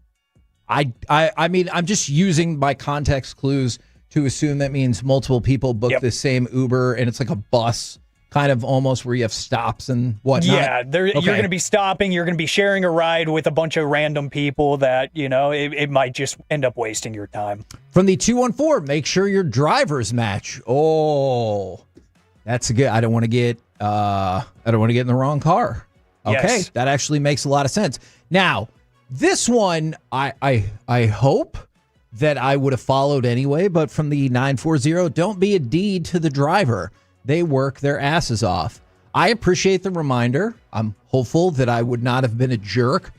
I mean, I'm just using my context clues to assume that means multiple people book the same Uber, and it's like a bus, kind of almost where you have stops and whatnot. Yeah, you're going to be stopping. You're going to be sharing a ride with a bunch of random people that, you know, it might just end up wasting your time. From the 214, make sure your drivers match. Oh, that's good. I don't want to get in the wrong car. Okay, Yes. That actually makes a lot of sense. Now, this one, I hope that I would have followed anyway, but from the 940, don't be a D to the driver. They work their asses off. I appreciate the reminder. I'm hopeful that I would not have been a jerk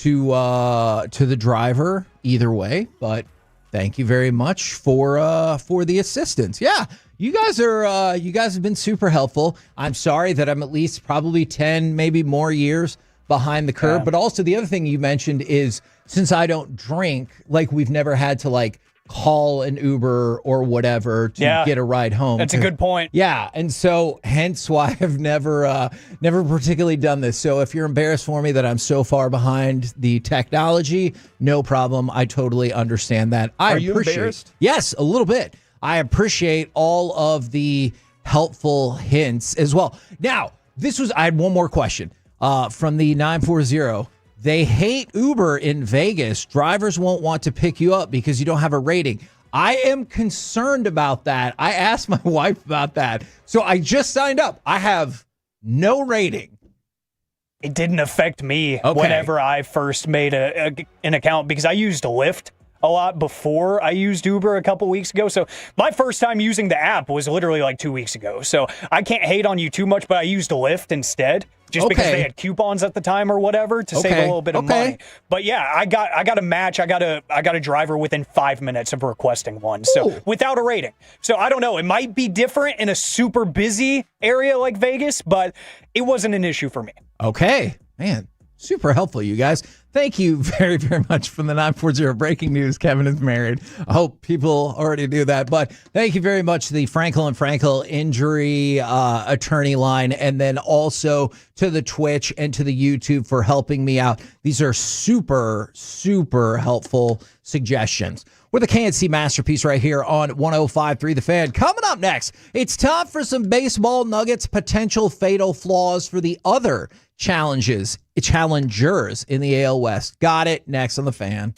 to the driver either way, but thank you very much for the assistance. Yeah, you guys have been super helpful. I'm sorry that I'm at least probably 10, maybe more years behind the curve. But also the other thing you mentioned is, since I don't drink, like, we've never had to like call an Uber or whatever to get a ride home. That's a good point. Yeah, and so hence why I've never particularly done this. So if you're embarrassed for me that I'm so far behind the technology, no problem. I totally understand that. Are you embarrassed? Yes, a little bit. I appreciate all of the helpful hints as well. Now, I had one more question from the 940. They hate Uber in Vegas. Drivers won't want to pick you up because you don't have a rating. I am concerned about that. I asked my wife about that. So I just signed up. I have no rating. It didn't affect me whenever I first made an account, because I used Lyft a lot before I used Uber a couple weeks ago. So my first time using the app was literally like 2 weeks ago. So I can't hate on you too much, but I used Lyft instead, just because they had coupons at the time or whatever to save a little bit of money. But yeah, I got a match. I got a driver within 5 minutes of requesting one. So without a rating. So I don't know. It might be different in a super busy area like Vegas, but it wasn't an issue for me. Okay, man. Super helpful, you guys. Thank you very, very much. From the 940 breaking news, Kevin is married. I hope people already knew that, but thank you very much to the Frankel and Frankel injury attorney line, and then also to the Twitch and to the YouTube for helping me out. These are super, super helpful suggestions. We're the KNC Masterpiece right here on 105.3 The Fan. Coming up next, it's time for some baseball nuggets, potential fatal flaws for the other challengers in the AL West. Got it. Next on The Fan.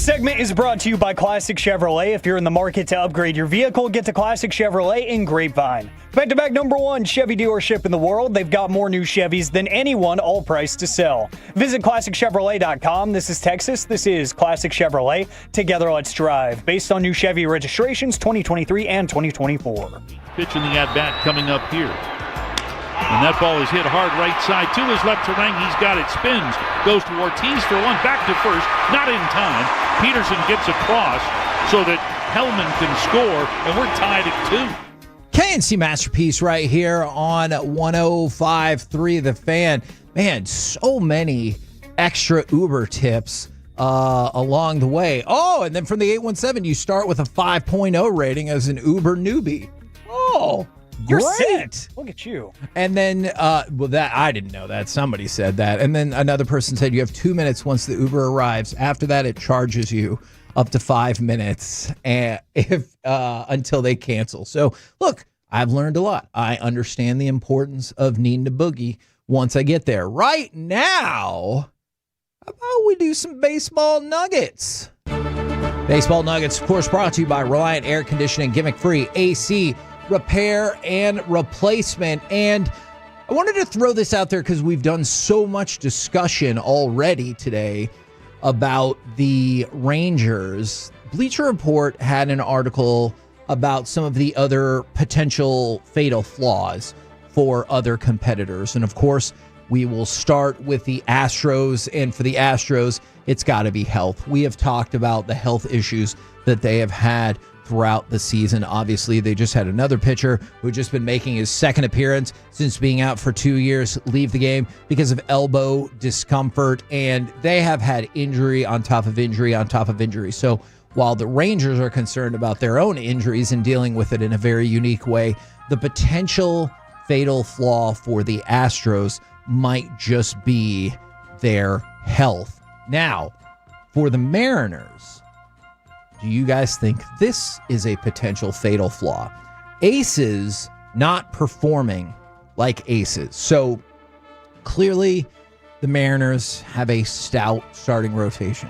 segment is brought to you by Classic Chevrolet. If you're in the market to upgrade your vehicle, get to Classic Chevrolet in Grapevine. Back-to-back #1 Chevy dealership in the world. They've got more new Chevys than anyone, all priced to sell. Visit ClassicChevrolet.com. This is Texas. This is Classic Chevrolet. Together, let's drive. Based on new Chevy registrations 2023 and 2024. Pitch in the at-bat coming up here. And that ball is hit hard right side to his left terrain. He's got it. Spins. Goes to Ortiz for one. Back to first. Not in time. Peterson gets across so that Hellman can score. And we're tied at 2. KNC Masterpiece right here on 105.3 The Fan. Man, so many extra Uber tips along the way. Oh, and then from the 817, you start with a 5.0 rating as an Uber newbie. Oh, You're great. set. Look at you. And then, that I didn't know that. Somebody said that. And then another person said you have 2 minutes once the Uber arrives. After that, it charges you up to 5 minutes and until they cancel. So, look, I've learned a lot. I understand the importance of needing to boogie once I get there. Right now, how about we do some baseball nuggets? Baseball nuggets, of course, brought to you by Reliant Air Conditioning, gimmick-free AC repair and replacement. And I wanted to throw this out there because we've done so much discussion already today about the Rangers. Bleacher Report had an article about some of the other potential fatal flaws for other competitors. And of course, we will start with the Astros. And for the Astros, it's got to be health. We have talked about the health issues that they have had throughout the season. Obviously, they just had another pitcher who had just been making his second appearance since being out for 2 years leave the game because of elbow discomfort, and they have had injury on top of injury on top of injury. So while the Rangers are concerned about their own injuries and dealing with it in a very unique way, the potential fatal flaw for the Astros might just be their health. Now, for the Mariners, do you guys think this is a potential fatal flaw? Aces not performing like aces. So clearly the Mariners have a stout starting rotation.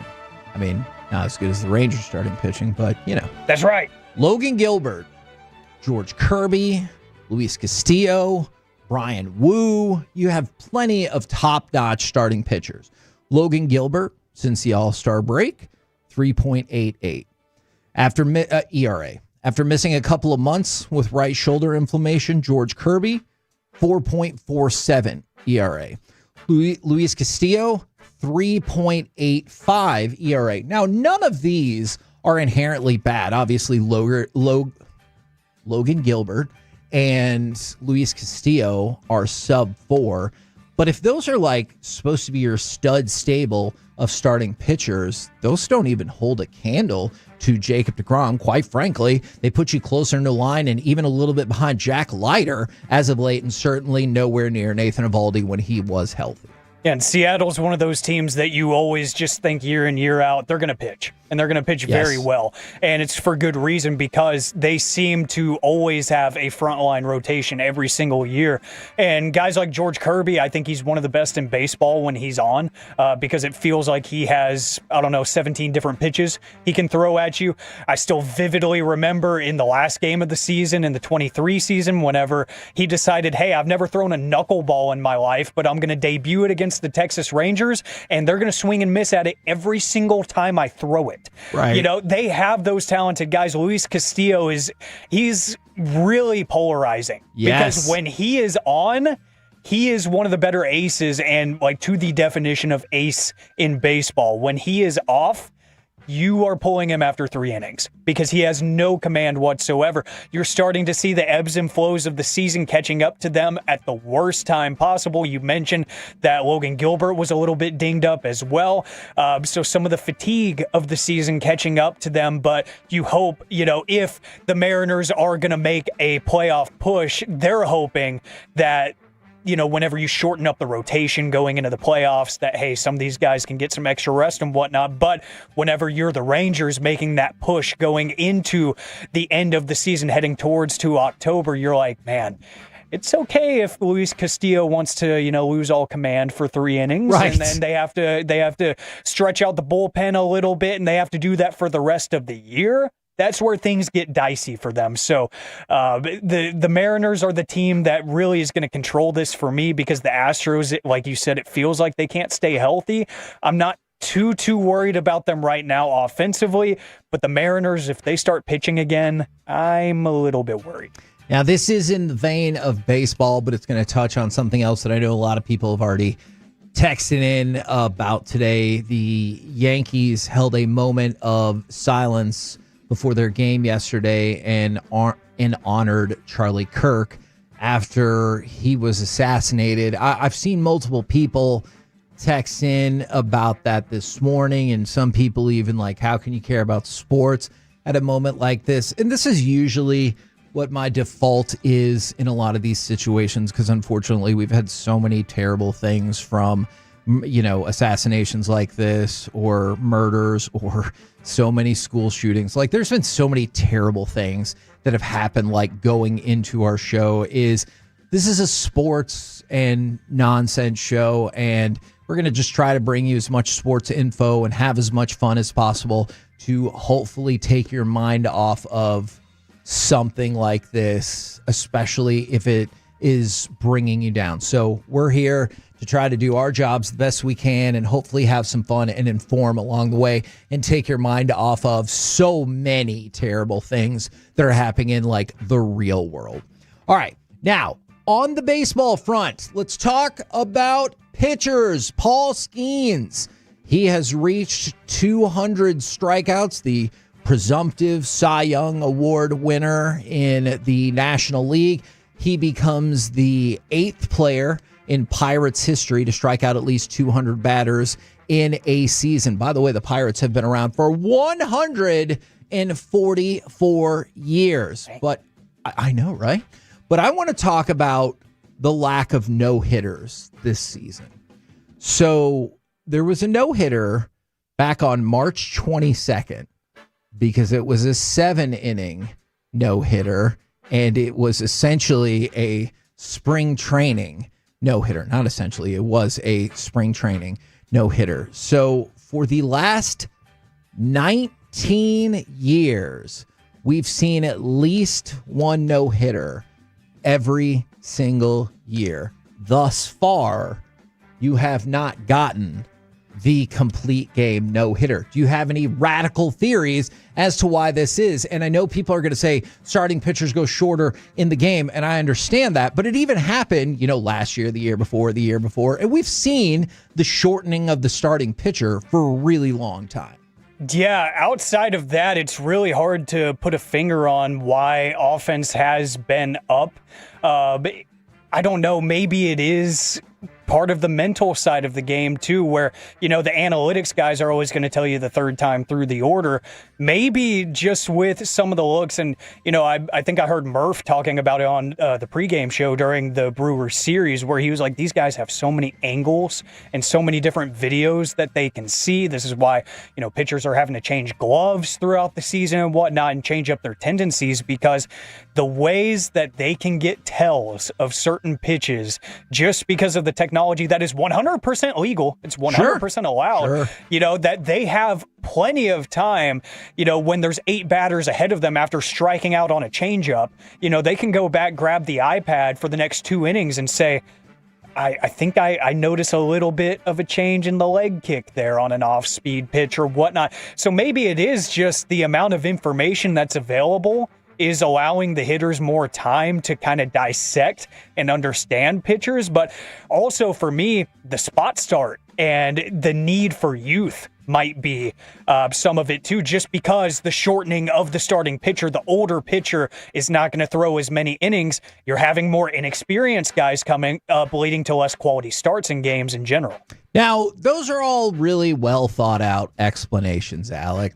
I mean, not as good as the Rangers starting pitching, but you know. That's right. Logan Gilbert, George Kirby, Luis Castillo, Brian Wu. You have plenty of top-notch starting pitchers. Logan Gilbert, since the All-Star break, 3.88. After ERA. After missing a couple of months with right shoulder inflammation, George Kirby, 4.47 ERA. Luis Castillo, 3.85 ERA. Now, none of these are inherently bad. Obviously, Logan Gilbert and Luis Castillo are sub 4. But if those are like supposed to be your stud stable of starting pitchers, those don't even hold a candle to Jacob deGrom. Quite frankly, they put you closer in the line and even a little bit behind Jack Leiter as of late, and certainly nowhere near Nathan Eovaldi when he was healthy. Yeah, and Seattle's one of those teams that you always just think year in, year out, they're going to pitch. And they're going to pitch very well. And it's for good reason, because they seem to always have a frontline rotation every single year. And guys like George Kirby, I think he's one of the best in baseball when he's on, because it feels like he has, 17 different pitches he can throw at you. I still vividly remember in the last game of the season, in the 23 season, whenever he decided, hey, I've never thrown a knuckleball in my life, but I'm going to debut it against the Texas Rangers, and they're going to swing and miss at it every single time I throw it. Right. You know, they have those talented guys. Luis Castillo he's really polarizing. Yes. Because when he is on, he is one of the better aces, and like to the definition of ace in baseball. When he is off, you are pulling him after 3 innings because he has no command whatsoever. You're starting to see the ebbs and flows of the season catching up to them at the worst time possible. You mentioned that Logan Gilbert was a little bit dinged up as well. So some of the fatigue of the season catching up to them, but you hope, if the Mariners are going to make a playoff push, they're hoping that whenever you shorten up the rotation going into the playoffs, that, hey, some of these guys can get some extra rest and whatnot. But whenever you're the Rangers making that push going into the end of the season, heading towards to October, you're like, man, it's okay if Luis Castillo wants to, lose all command for 3 innings, Right. and then they have to stretch out the bullpen a little bit, and they have to do that for the rest of the year. That's where things get dicey for them. So the Mariners are the team that really is going to control this for me, because the Astros, like you said, it feels like they can't stay healthy. I'm not too worried about them right now offensively, but the Mariners, if they start pitching again, I'm a little bit worried. Now, this is in the vein of baseball, but it's going to touch on something else that I know a lot of people have already texted in about today. The Yankees held a moment of silence before their game yesterday and honored Charlie Kirk after he was assassinated. I've seen multiple people text in about that this morning, and some people even like, how can you care about sports at a moment like this? And this is usually what my default is in a lot of these situations, because unfortunately we've had so many terrible things, from assassinations like this, or murders, or so many school shootings. Like, there's been so many terrible things that have happened. Like, going into our show, this is a sports and nonsense show, and we're going to just try to bring you as much sports info and have as much fun as possible to hopefully take your mind off of something like this, especially if it is bringing you down. So we're here to try to do our jobs the best we can, and hopefully have some fun and inform along the way, and take your mind off of so many terrible things that are happening in like the real world. All right, now on the baseball front, let's talk about pitchers. Paul Skeens, he has reached 200 strikeouts, the presumptive Cy Young Award winner in the National League. He becomes the 8th player in Pirates history to strike out at least 200 batters in a season. By the way, the Pirates have been around for 144 years. But I know, right? But I want to talk about the lack of no-hitters this season. So there was a no-hitter back on March 22nd, because it was a 7-inning no-hitter, and it was essentially a spring training no-hitter. Not essentially, it was a spring training no-hitter. So for the last 19 years, we've seen at least one no-hitter every single year. Thus far, you have not gotten the complete game no-hitter. Do you have any radical theories as to why this is? And I know people are going to say starting pitchers go shorter in the game, and I understand that, but it even happened, last year, the year before, and we've seen the shortening of the starting pitcher for a really long time. Yeah, outside of that, it's really hard to put a finger on why offense has been up. But I don't know, maybe it is part of the mental side of the game too, where, the analytics guys are always going to tell you the third time through the order. Maybe just with some of the looks, and, I think I heard Murph talking about it on the pregame show during the Brewers series, where he was like, these guys have so many angles and so many different videos that they can see. This is why, pitchers are having to change gloves throughout the season and whatnot, and change up their tendencies, because the ways that they can get tells of certain pitches, just because of the technology that is 100% legal, it's 100% allowed, that they have plenty of time, when there's 8 batters ahead of them after striking out on a changeup, they can go back, grab the iPad for the next 2 innings and say, I think I notice a little bit of a change in the leg kick there on an off-speed pitch or whatnot. So maybe it is just the amount of information that's available is allowing the hitters more time to kind of dissect and understand pitchers. But also for me, the spot start and the need for youth might be some of it too, just because the shortening of the starting pitcher, the older pitcher is not going to throw as many innings. You're having more inexperienced guys coming up, leading to less quality starts in games in general. Now, those are all really well thought out explanations, Alec.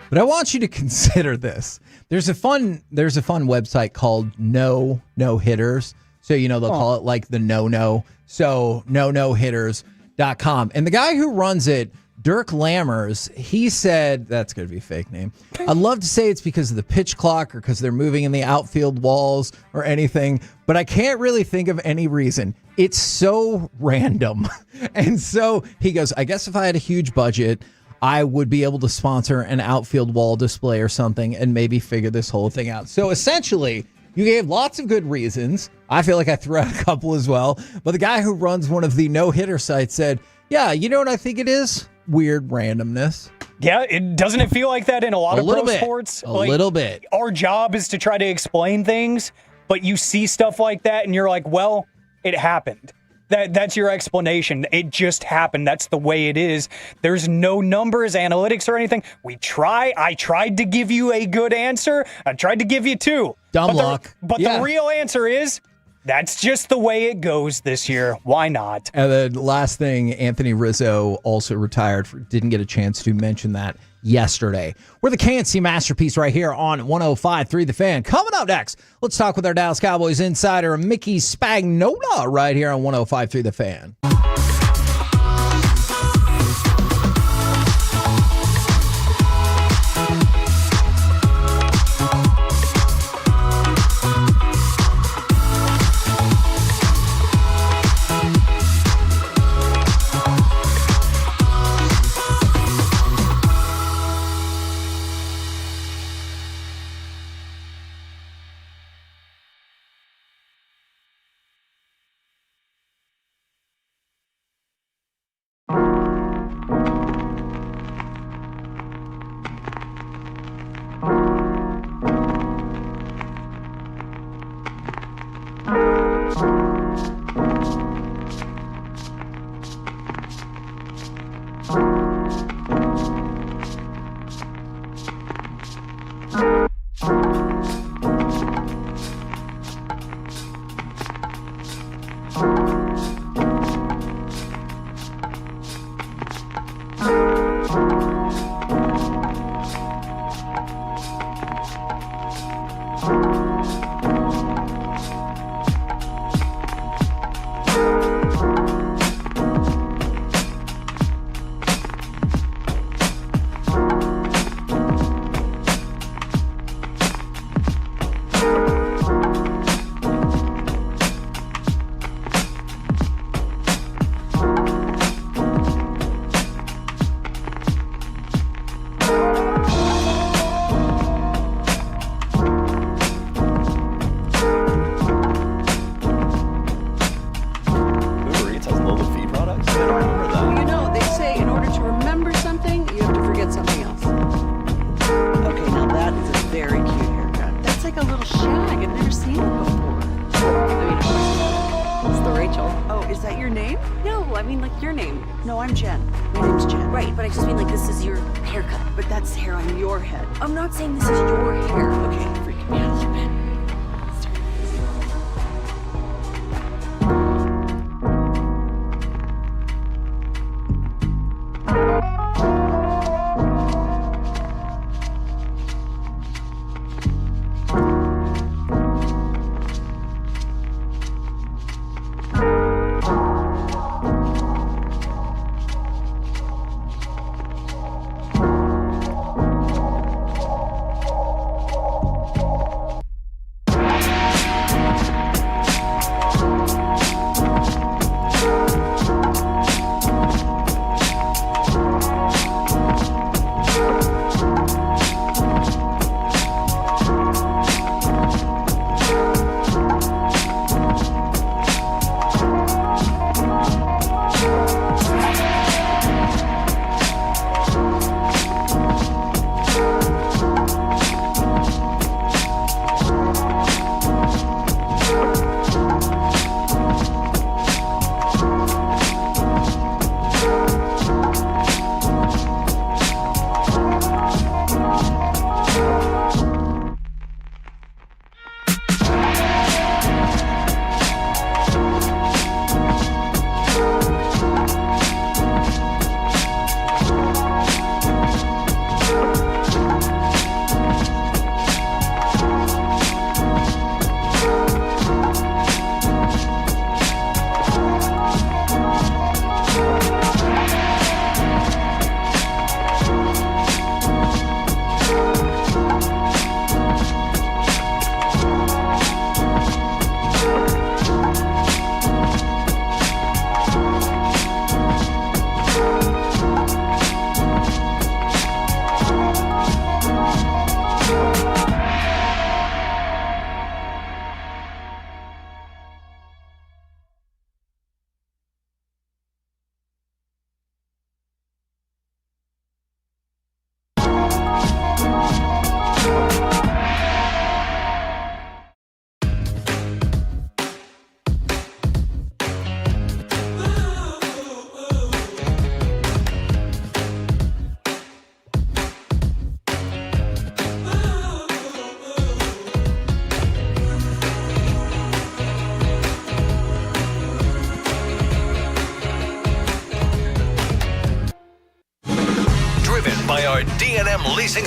But I want you to consider this. There's a fun website called No Hitters. So, they'll call it like the no. So, no-hitters.com. And the guy who runs it Dirk Lammers, he said, that's going to be a fake name. I'd love to say it's because of the pitch clock or because they're moving in the outfield walls or anything, but I can't really think of any reason. It's so random. And so he goes, I guess if I had a huge budget, I would be able to sponsor an outfield wall display or something and maybe figure this whole thing out. So essentially, you gave lots of good reasons. I feel like I threw out a couple as well. But the guy who runs one of the no-hitter sites said, yeah, you know what I think it is? Weird randomness. Yeah, doesn't it feel like that in a lot of pro sports? A little bit. Our job is to try to explain things, but you see stuff like that and you're like, well, it happened. That's your explanation. It just happened. That's the way it is. There's no numbers, analytics, or anything. I tried to give you a good answer. I tried to give you two. Dumb luck. But the real answer is, that's just the way it goes this year. Why not? And then last thing, Anthony Rizzo also retired. Didn't get a chance to mention that yesterday. We're the KNC Masterpiece right here on 105.3 The Fan. Coming up next, let's talk with our Dallas Cowboys insider, Mickey Spagnola, right here on 105.3 The Fan.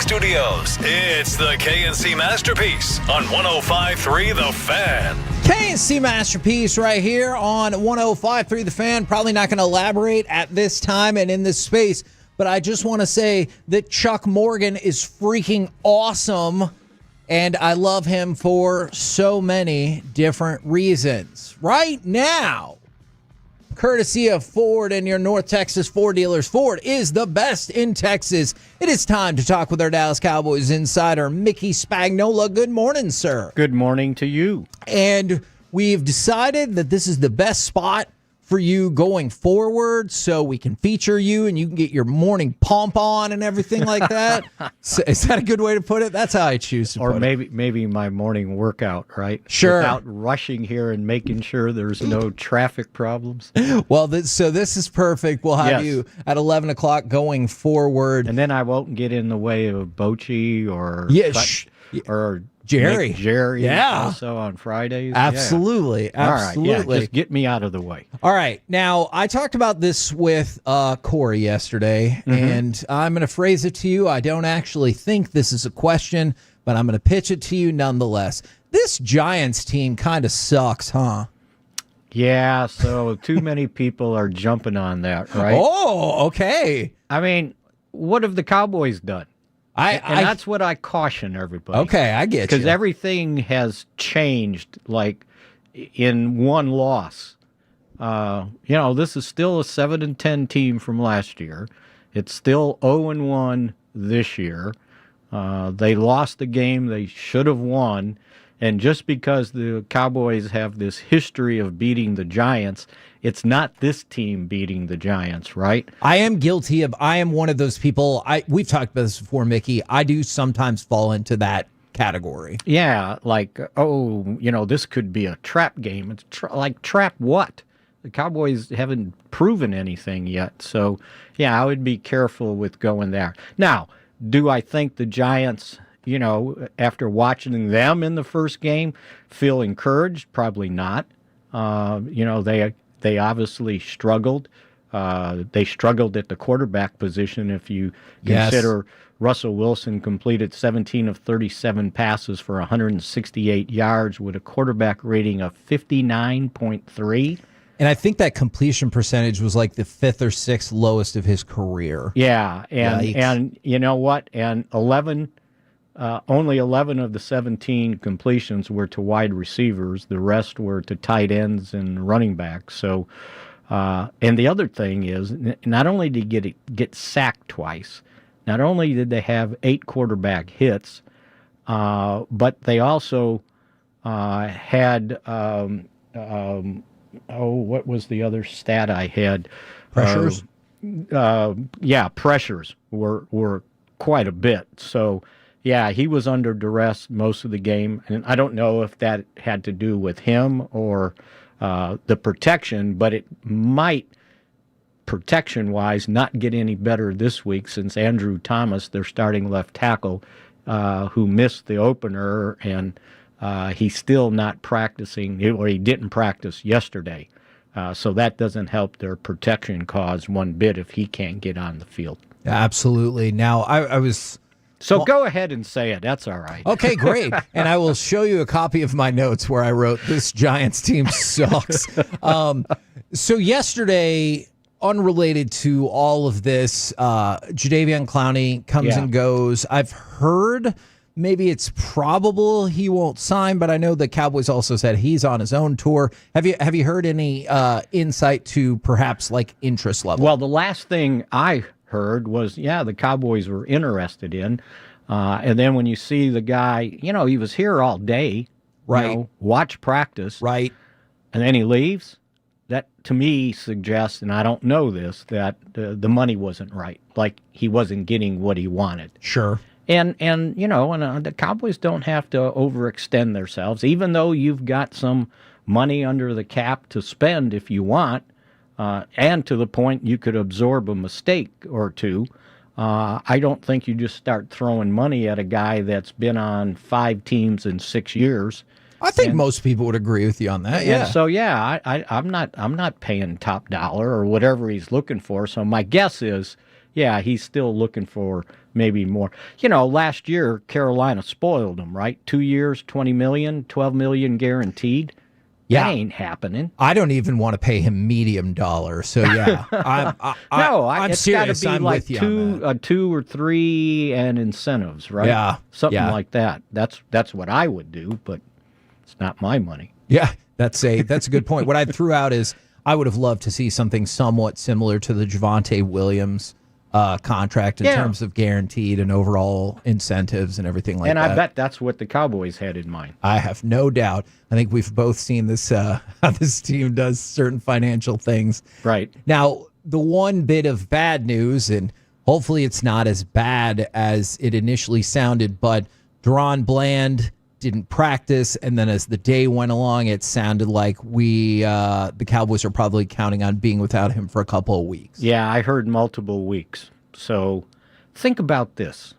Studios, it's the KNC Masterpiece on 105.3 The Fan. KNC Masterpiece right here on 105.3 The Fan. Probably not going to elaborate at this time and in this space, but I just want to say that Chuck Morgan is freaking awesome, and I love him for so many different reasons. Right now, courtesy of Ford and your North Texas Ford dealers, Ford is the best in Texas. It is time to talk with our Dallas Cowboys insider, Mickey Spagnola. Good morning, sir. Good morning to you. And we've decided that this is the best spot for you going forward, so we can feature you and you can get your morning pomp on and everything like that. So, is that a good way to put it? That's how I choose to put it. Or maybe my morning workout, right? Sure. Without rushing here and making sure there's no traffic problems. Well, so this is perfect. We'll have you at 11 o'clock going forward. And then I won't get in the way of Bochy or or Jerry. Jerry Yeah. also on Fridays. Absolutely. Yeah. Absolutely. All right, just get me out of the way. All right. Now, I talked about this with Corey yesterday, and I'm going to phrase it to you. I don't actually think this is a question, but I'm going to pitch it to you nonetheless. This Giants team kind of sucks, huh? Yeah, so too many people are jumping on that, right? Oh, okay. I mean, what have the Cowboys done? And that's what I caution everybody. Okay, I get you. Because everything has changed, like, in one loss. This is still a 7-10 team from last year. It's still 0-1 this year. They lost the game they should have won. And just because the Cowboys have this history of beating the Giants, it's not this team beating the Giants, right? I am one of those people. We've talked about this before, Mickey. I do sometimes fall into that category. Yeah, like, this could be a trap game. It's trap what? The Cowboys haven't proven anything yet. So, yeah, I would be careful with going there. Now, do I think the Giants, after watching them in the first game, feel encouraged? Probably not. They obviously struggled. They struggled at the quarterback position. If you consider Russell Wilson completed 17 of 37 passes for 168 yards with a quarterback rating of 59.3. And I think that completion percentage was like the 5th or 6th lowest of his career. Yeah, and you know what? And only 11 of the 17 completions were to wide receivers. The rest were to tight ends and running backs. So, and the other thing is, not only did he get sacked twice, not only did they have 8 quarterback hits, but they also had, what was the other stat I had? Pressures? Pressures were quite a bit. So, yeah, he was under duress most of the game, and I don't know if that had to do with him or the protection, but it might, protection-wise, not get any better this week since Andrew Thomas, their starting left tackle, who missed the opener, and he's still not practicing, or he didn't practice yesterday. So that doesn't help their protection cause one bit if he can't get on the field. Absolutely. Now, I was... So go ahead and say it. That's all right. Okay, great. And I will show you a copy of my notes where I wrote, this Giants team sucks. So yesterday, unrelated to all of this, Jadeveon Clowney comes and goes. I've heard maybe it's probable he won't sign, but I know the Cowboys also said he's on his own tour. Have you heard any insight to perhaps like interest level? Well, the last thing I heard was, the Cowboys were interested in. And then when you see the guy, he was here all day, right? Watch practice, right? And then he leaves. That to me suggests, and I don't know this, that the money wasn't right. Like he wasn't getting what he wanted. Sure. And the Cowboys don't have to overextend themselves, even though you've got some money under the cap to spend if you want. And to the point you could absorb a mistake or two. I don't think you just start throwing money at a guy that's been on 5 teams in 6 years. I think most people would agree with you on that. Yeah. So I'm not paying top dollar or whatever he's looking for. So my guess is yeah, he's still looking for maybe more. Last year Carolina spoiled him, right? 2 years, $20 million, $12 million guaranteed. Yeah. That ain't happening. I don't even want to pay him medium dollar. So yeah, I'm it's serious. Gotta be I'm like with you on that. 2 or 3 and incentives, right? Yeah, something like that. That's what I would do, but it's not my money. Yeah, that's a good point. What I threw out is I would have loved to see something somewhat similar to the Javonte Williams contract in terms of guaranteed and overall incentives and everything like that. And I bet that's what the Cowboys had in mind. I have no doubt. I think we've both seen this, how this team does certain financial things. Right. Now, the one bit of bad news, and hopefully it's not as bad as it initially sounded, but Deron Bland didn't practice, and then as the day went along, it sounded like the Cowboys are probably counting on being without him for a couple of weeks. Yeah, I heard multiple weeks. So think about this.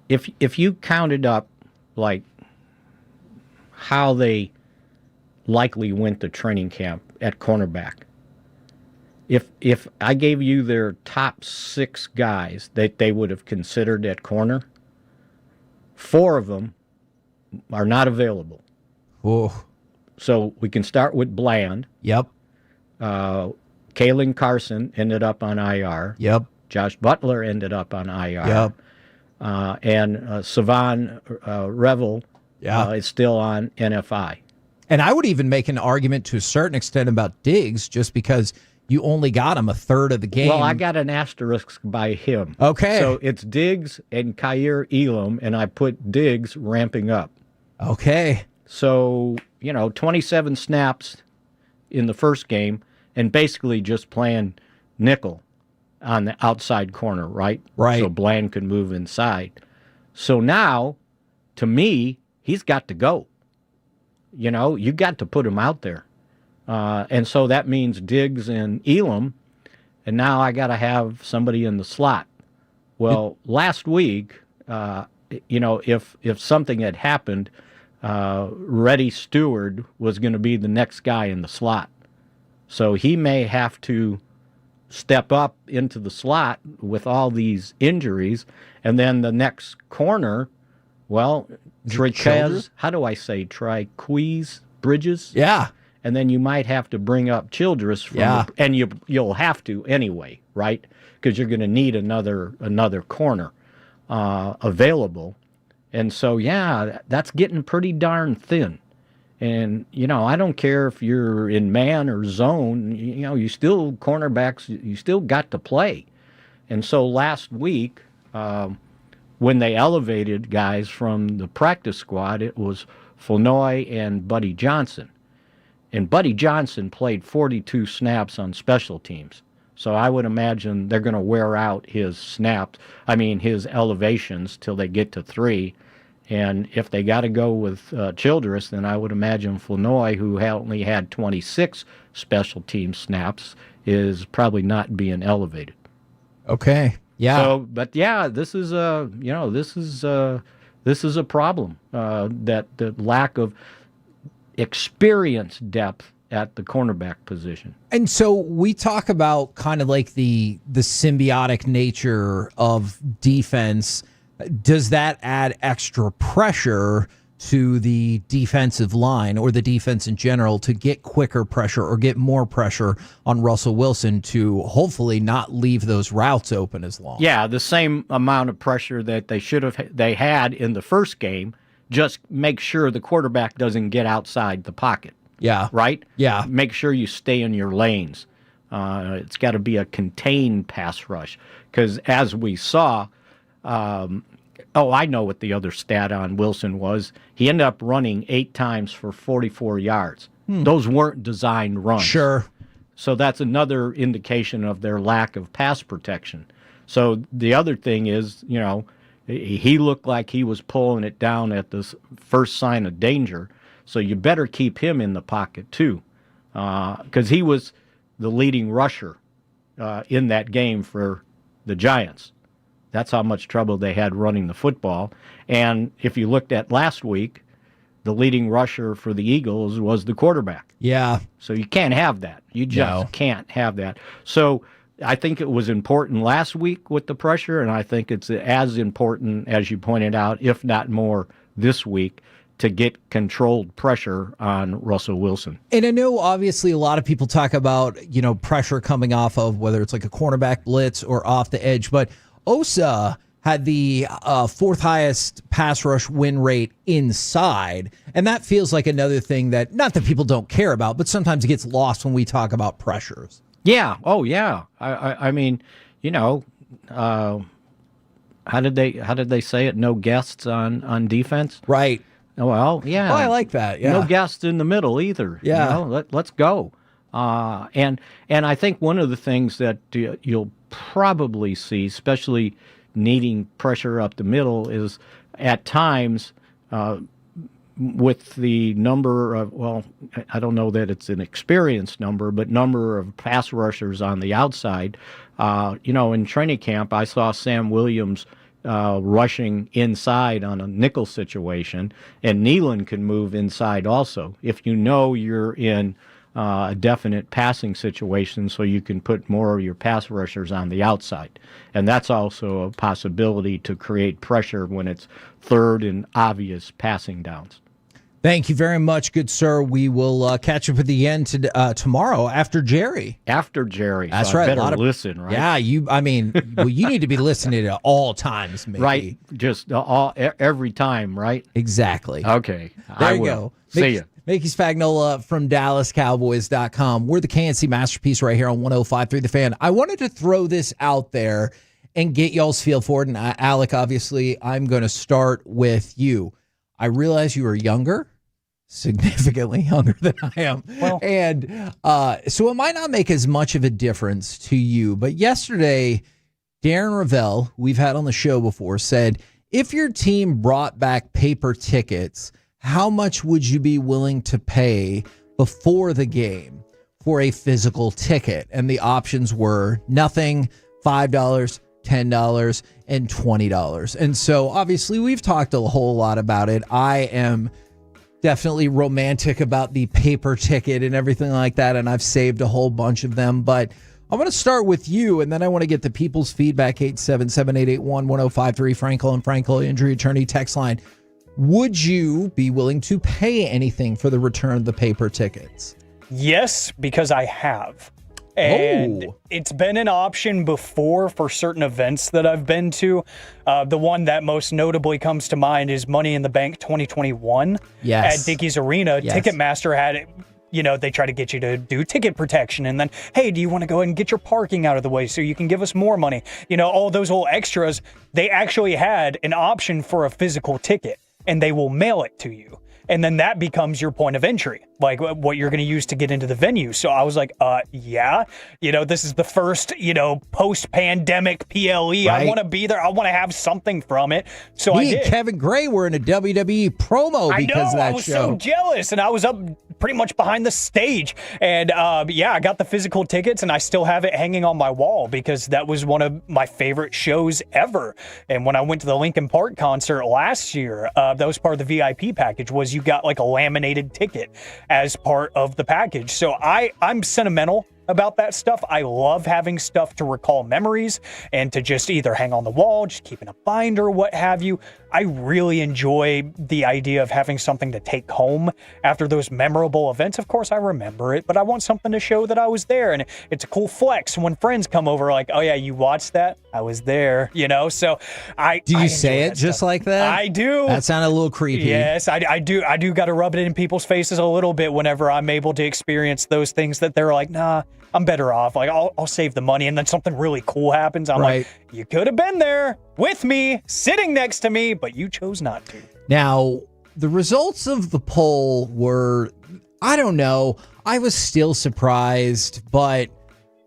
If you counted up like how they likely went to training camp at cornerback, if I gave you their top 6 guys that they would have considered at corner, 4 of them are not available. Oh. So we can start with Bland. Yep. Kalen Carson ended up on IR. Yep. Josh Butler ended up on IR. Yep. And Savan Revel is still on NFI. And I would even make an argument to a certain extent about Diggs, just because you only got him a third of the game. Well, I got an asterisk by him. Okay. So it's Diggs and Kyer Elam, and I put Diggs ramping up. Okay. So, 27 snaps in the first game, and basically just playing nickel on the outside corner, right? Right. So Bland could move inside. So now, to me, he's got to go. You got to put him out there. And so that means Diggs and Elam, and now I got to have somebody in the slot. Well, last week, if something had happened, Reddy Stewart was going to be the next guy in the slot. So he may have to step up into the slot with all these injuries, and then the next corner, Triquez, how do I say, Triquez Bridges? Yeah. And then you might have to bring up Childress and you'll have to anyway, right? Because you're going to need another corner available. And so, that's getting pretty darn thin. And, I don't care if you're in man or zone, you still, cornerbacks, you still got to play. And so last week, when they elevated guys from the practice squad, it was Flournoy and Buddy Johnson. And Buddy Johnson played 42 snaps on special teams. So I would imagine they're going to wear out his his elevations till they get to 3. And if they got to go with Childress, then I would imagine Flournoy, who only had 26 special team snaps, is probably not being elevated. Okay. Yeah. So, but this is a problem. That the lack of experience depth at the cornerback position. And so we talk about kind of like the symbiotic nature of defense. Does that add extra pressure to the defensive line or the defense in general to get quicker pressure or get more pressure on Russell Wilson to hopefully not leave those routes open as long? Yeah, the same amount of pressure that they had in the first game. Just make sure the quarterback doesn't get outside the pocket. Yeah. Right? Yeah. Make sure you stay in your lanes. It's got to be a contained pass rush. Because as we saw, I know what the other stat on Wilson was. He ended up running 8 times for 44 yards. Those weren't designed runs. Sure. So that's another indication of their lack of pass protection. So the other thing is, he looked like he was pulling it down at the first sign of danger. So you better keep him in the pocket, too, because he was the leading rusher in that game for the Giants. That's how much trouble they had running the football. And if you looked at last week, the leading rusher for the Eagles was the quarterback. Yeah. So you can't have that. You just can't have that. So I think it was important last week with the pressure, and I think it's as important, as you pointed out, if not more, this week to get controlled pressure on Russell Wilson. And I know obviously a lot of people talk about, pressure coming off of whether it's like a cornerback blitz or off the edge, but Osa had the fourth highest pass rush win rate inside. And that feels like another thing that, not that people don't care about, but sometimes it gets lost when we talk about pressures. Yeah. Oh, yeah. I mean, how did they say it? No guests on defense? Right. Well, yeah. Oh, I like that. Yeah. No guests in the middle either. Yeah. Let's go. And I think one of the things that you'll probably see, especially needing pressure up the middle, is at times with the number of, well, I don't know that it's an experienced number, but number of pass rushers on the outside. In training camp, I saw Sam Williams rushing inside on a nickel situation, and Nealon can move inside also. If you're in a definite passing situation, so you can put more of your pass rushers on the outside. And that's also a possibility to create pressure when it's third and obvious passing downs. Thank you very much, good sir. We will catch up at the end tomorrow after Jerry. After Jerry. That's so right. I better listen, right? Yeah, you need to be listening at all times, maybe. Right. Just every time, right? Exactly. Okay. There you go. See you. Mickey Spagnola from DallasCowboys.com. We're the KNC Masterpiece right here on 105.3 The Fan. I wanted to throw this out there and get y'all's feel for it. And Alec, obviously, I'm going to start with you. I realize you are younger, significantly younger than I am. Well, and so it might not make as much of a difference to you. But yesterday, Darren Ravel, we've had on the show before, said, if your team brought back paper tickets, how much would you be willing to pay before the game for a physical ticket? And the options were nothing, $5, $10, and $20. And so obviously we've talked a whole lot about it. I am definitely romantic about the paper ticket and everything like that, and I've saved a whole bunch of them. But I'm going to start with you, and then I want to get the people's feedback. 877-881-1053, Frankel and Frankel Injury Attorney text line. Would you be willing to pay anything for the return of the paper tickets? Yes, because I have. And it's been an option before for certain events that I've been to. The one that most notably comes to mind is Money in the Bank 2021 at Dickies Arena. Yes. Ticketmaster had it. They try to get you to do ticket protection, and then, hey, do you want to go ahead and get your parking out of the way so you can give us more money? All those little extras. They actually had an option for a physical ticket, and they will mail it to you. And then that becomes your point of entry, like what you're going to use to get into the venue. So I was like, yeah, this is the first, post-pandemic PLE. Right. I want to be there. I want to have something from it. So I did. Kevin Gray were in a WWE promo because of that show. I was so jealous, and I was up pretty much behind the stage. And I got the physical tickets, and I still have it hanging on my wall because that was one of my favorite shows ever. And when I went to the Linkin Park concert last year, that was part of the VIP package, was you got like a laminated ticket as part of the package. So I'm sentimental about that stuff. I love having stuff to recall memories and to just either hang on the wall, just keep in a binder, what have you. I really enjoy the idea of having something to take home after those memorable events. Of course, I remember it, but I want something to show that I was there. And it's a cool flex when friends come over like, oh yeah, you watched that? I was there, So do you say it just like that? I do. That sounded a little creepy. Yes, I do. I do got to rub it in people's faces a little bit whenever I'm able to experience those things that they're like, nah, I'm better off. Like I'll save the money, and then something really cool happens. I'm like, you could have been there with me, sitting next to me, but you chose not to. Now, the results of the poll were, I don't know. I was still surprised, but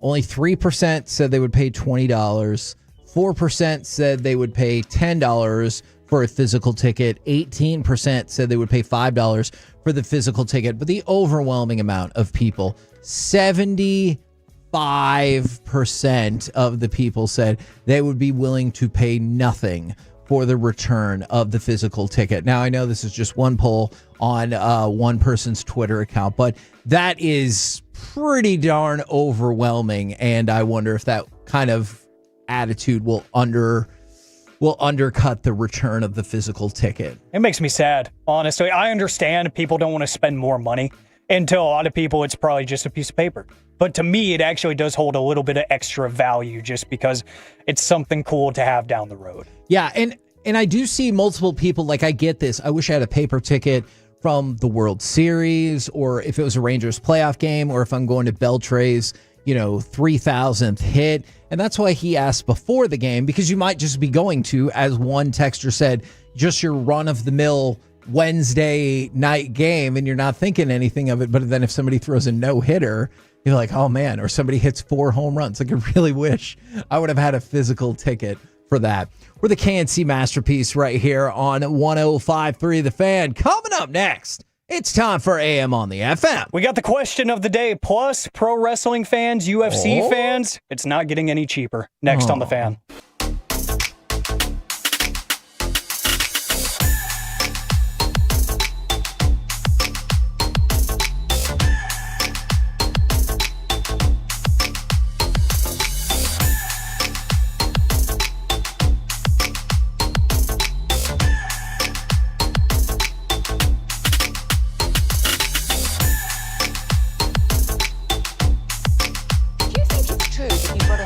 only 3% said they would pay $20. 4% said they would pay $10 for a physical ticket. 18% said they would pay $5 for the physical ticket. But the overwhelming amount of people, 75% of the people said they would be willing to pay nothing for the return of the physical ticket. Now, I know this is just one poll on one person's Twitter account, but that is pretty darn overwhelming, and I wonder if that kind of attitude will undercut the return of the physical ticket. It makes me sad, honestly. I understand people don't want to spend more money, and to a lot of people, it's probably just a piece of paper. But to me, it actually does hold a little bit of extra value just because it's something cool to have down the road. Yeah, and I do see multiple people, like, I get this. I wish I had a paper ticket from the World Series, or if it was a Rangers playoff game, or if I'm going to Beltre's, 3,000th hit. And that's why he asked before the game, because you might just be going to, as one texter said, just your run-of-the-mill Wednesday night game, and you're not thinking anything of it. But then if somebody throws a no-hitter, you're like, oh, man, or somebody hits 4 home runs. Like, I really wish I would have had a physical ticket for that. We're the KNC Masterpiece right here on 105.3 The Fan. Coming up next, it's time for AM on the FM. We got the question of the day, plus pro wrestling fans, UFC fans. It's not getting any cheaper. Next on The Fan.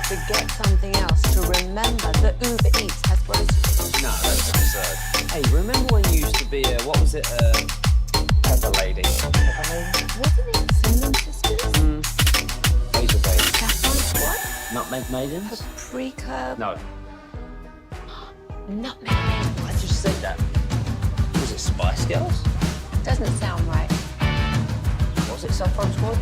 Forget something else to remember that Uber Eats has groceries. No, that's absurd. Hey, remember when you used to be what was it, Pepper Lady? Pepper Lady? Wasn't it Cinnamon Sisters? Razor Baby. Sapphire what? Nutmeg Maidens? Paprika? No. Nutmeg Maidens. I just said that. Was it Spice Girls? Doesn't sound right. Was it Saffron Squad?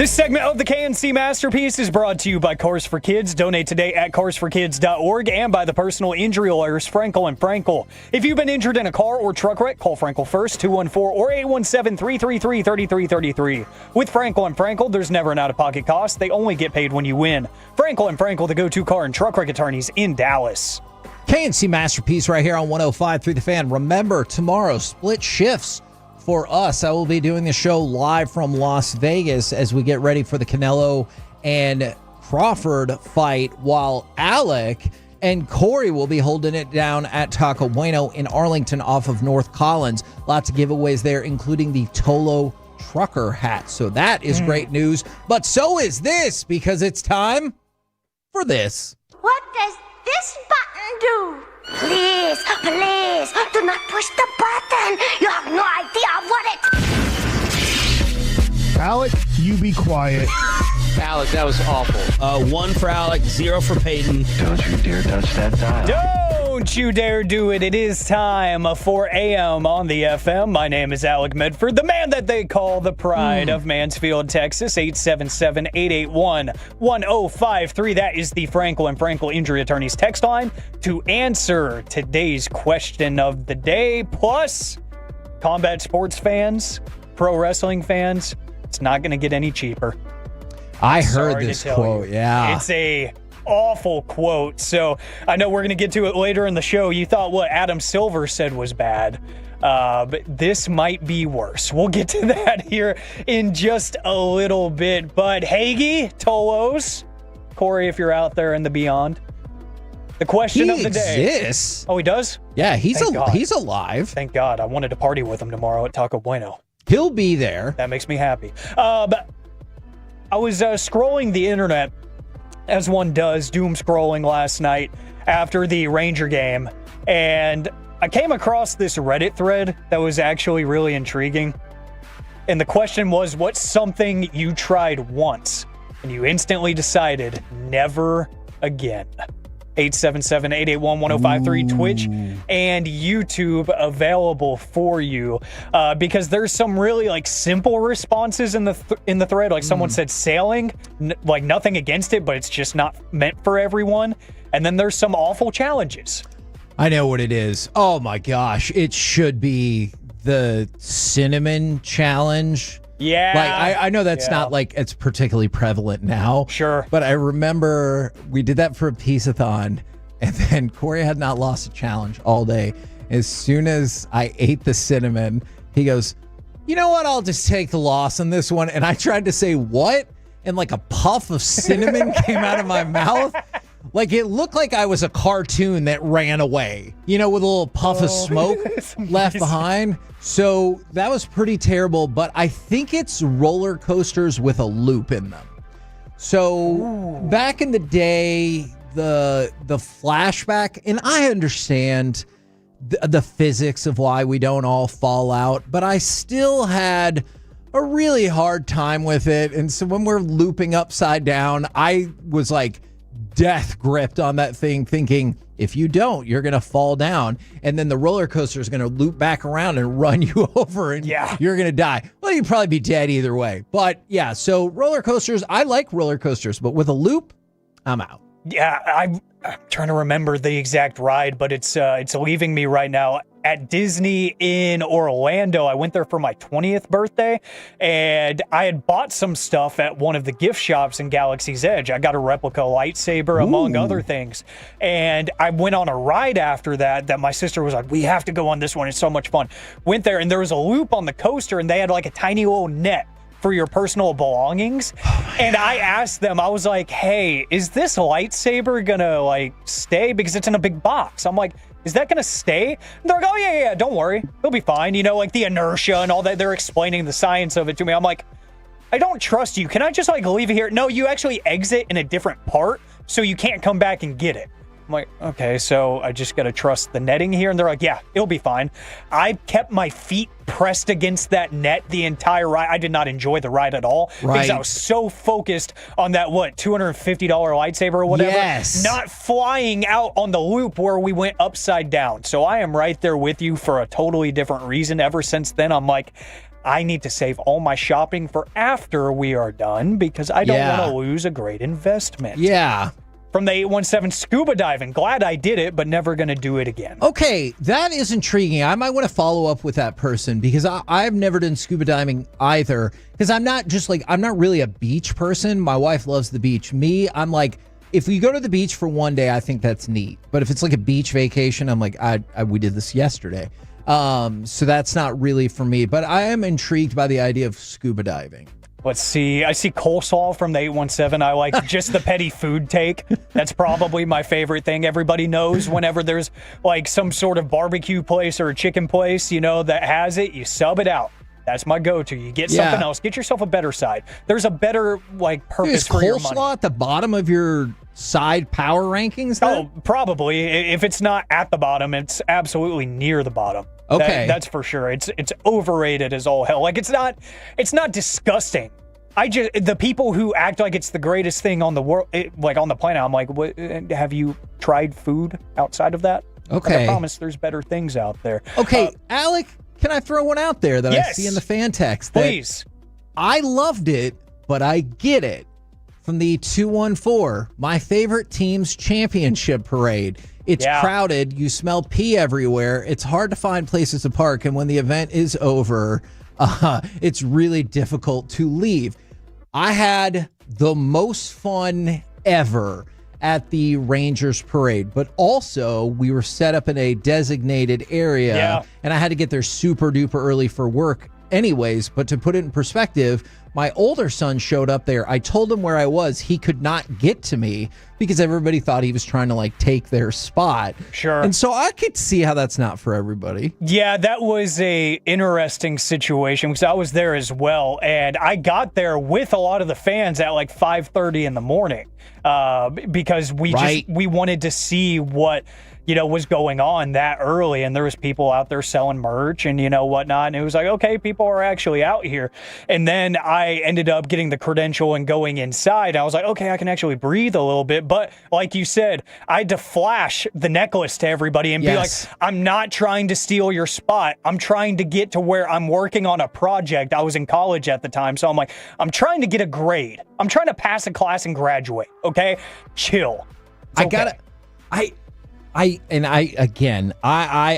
This segment of the KNC Masterpiece is brought to you by Cars for Kids. Donate today at carsforkids.org and by the personal injury lawyers Frankel and Frankel. If you've been injured in a car or truck wreck, call Frankel first, 214 or 817-333-3333. With Frankel and Frankel, there's never an out-of-pocket cost. They only get paid when you win. Frankel and Frankel, the go-to car and truck wreck attorneys in Dallas. KNC Masterpiece right here on 105.3 The Fan. Remember, tomorrow, split shifts for us. I will be doing the show live from Las Vegas as we get ready for the Canelo and Crawford fight, while Alec and Corey will be holding it down at Taco Bueno in Arlington off of North Collins. Lots of giveaways there, including the Tolo trucker hat. So that is great news. But so is this, because it's time for this. What does this button do? Please, please, do not push the button. You have no idea what it... Alec, you be quiet. Alec, that was awful. 1 for Alec, 0 for Peyton. Don't you dare touch that dial. Don't you dare do it. It is time, 4 a.m. on the FM. My name is Alec Medford, the man that they call the pride of Mansfield, Texas. 877-881-1053. That is the Frankel and Frankel Injury Attorneys text line to answer today's question of the day. Plus, combat sports fans, pro wrestling fans, it's not going to get any cheaper. I heard this quote, yeah. It's a awful quote. So I know we're going to get to it later in the show. You thought what Adam Silver said was bad, but this might be worse. We'll get to that here in just a little bit. But Hagee, Tolos, Corey, if you're out there in the beyond, the question of the day. He exists. Oh, he does? Yeah, he's alive. Thank God. I wanted to party with him tomorrow at Taco Bueno. He'll be there. That makes me happy. But I was scrolling the internet, as one does, doom scrolling last night after the Ranger game, and I came across this Reddit thread that was actually really intriguing. And the question was, what's something you tried once and you instantly decided never again? 877-881-1053, Twitch and YouTube available for you, because there's some really simple responses in the thread. Like someone said sailing, like nothing against it, but it's just not meant for everyone. And then there's some awful challenges. I know what it is. Oh my gosh, it should be the cinnamon challenge. Yeah. I know that's not it's particularly prevalent now. Sure. But I remember we did that for a Peace-a-thon, and then Corey had not lost a challenge all day. As soon as I ate the cinnamon, he goes, you know what? I'll just take the loss on this one. And I tried to say, what? And a puff of cinnamon came out of my mouth. It looked like I was a cartoon that ran away, with a little puff of smoke left behind. So that was pretty terrible, but I think it's roller coasters with a loop in them. So back in the day, the flashback, and I understand the physics of why we don't all fall out, but I still had a really hard time with it. And so when we're looping upside down, I was death gripped on that thing, thinking if you don't, you're going to fall down, and then the roller coaster is going to loop back around and run you over, and you're going to die. Well, you'd probably be dead either way. But yeah, so roller coasters, I like roller coasters, but with a loop, I'm out. Yeah, I'm trying to remember the exact ride, but it's leaving me right now. At Disney in Orlando, I went there for my 20th birthday, and I had bought some stuff at one of the gift shops in Galaxy's Edge. I got a replica lightsaber, among other things. And I went on a ride after that my sister was like, we have to go on this one. It's so much fun. Went there, and there was a loop on the coaster, and they had a tiny little net for your personal belongings. And I asked them, I was like, hey, is this lightsaber gonna stay? Because it's in a big box. I'm like, is that gonna stay? And they're like, oh yeah, don't worry, it'll be fine. The inertia and all that. They're explaining the science of it to me. I'm like, I don't trust you. Can I just leave it here? No, you actually exit in a different part, so you can't come back and get it. I'm like, okay, so I just got to trust the netting here. And they're like, yeah, it'll be fine. I kept my feet pressed against that net the entire ride. I did not enjoy the ride at all because I was so focused on that, $250 lightsaber or whatever. Yes. Not flying out on the loop where we went upside down. So I am right there with you for a totally different reason. Ever since then, I'm like, I need to save all my shopping for after we are done because I don't want to lose a great investment. Yeah. From the 817, scuba diving. Glad I did it, but never going to do it again. Okay, that is intriguing. I might want to follow up with that person because I've never done scuba diving either. Because I'm not really a beach person. My wife loves the beach. Me, I'm like, if we go to the beach for one day, I think that's neat. But if it's like a beach vacation, I'm like, we did this yesterday. So that's not really for me. But I am intrigued by the idea of scuba diving. Let's see. I see coleslaw from the 817. I like just the petty food take. That's probably my favorite thing. Everybody knows whenever there's like some sort of barbecue place or a chicken place, that has it, you sub it out. That's my go-to. You get something else. Get yourself a better side. There's a better purpose for your money. Is coleslaw at the bottom of your side power rankings? Oh, probably. If it's not at the bottom, it's absolutely near the bottom. Okay, that's for sure. It's overrated as all hell. Like it's not disgusting. The people who act like it's the greatest thing on the world, on the planet. I'm like, what, have you tried food outside of that? Okay, like, I promise there's better things out there. Okay, Alec, can I throw one out there that I see in the fan text? Please. I loved it, but I get it. From the 214, my favorite team's championship parade. It's crowded. You smell pee everywhere. It's hard to find places to park. And when the event is over, it's really difficult to leave. I had the most fun ever at the Rangers parade, but also we were set up in a designated area and I had to get there super duper early for work anyways. But to put it in perspective, my older son showed up there. I told him where I was. He could not get to me because everybody thought he was trying to take their spot. Sure. And so I could see how that's not for everybody. Yeah, that was a interesting situation because I was there as well. And I got there with a lot of the fans at 5:30 in the morning because we wanted to see what was going on that early, and there was people out there selling merch and whatnot, and it was like, okay, people are actually out here. And then I ended up getting the credential and going inside. I was like, okay, I can actually breathe a little bit. But like you said, I had to flash the necklace to everybody and be like, I'm not trying to steal your spot. I'm trying to get to where I'm working on a project. I was in college at the time, so I'm like, I'm trying to get a grade. I'm trying to pass a class and graduate. Okay, chill. I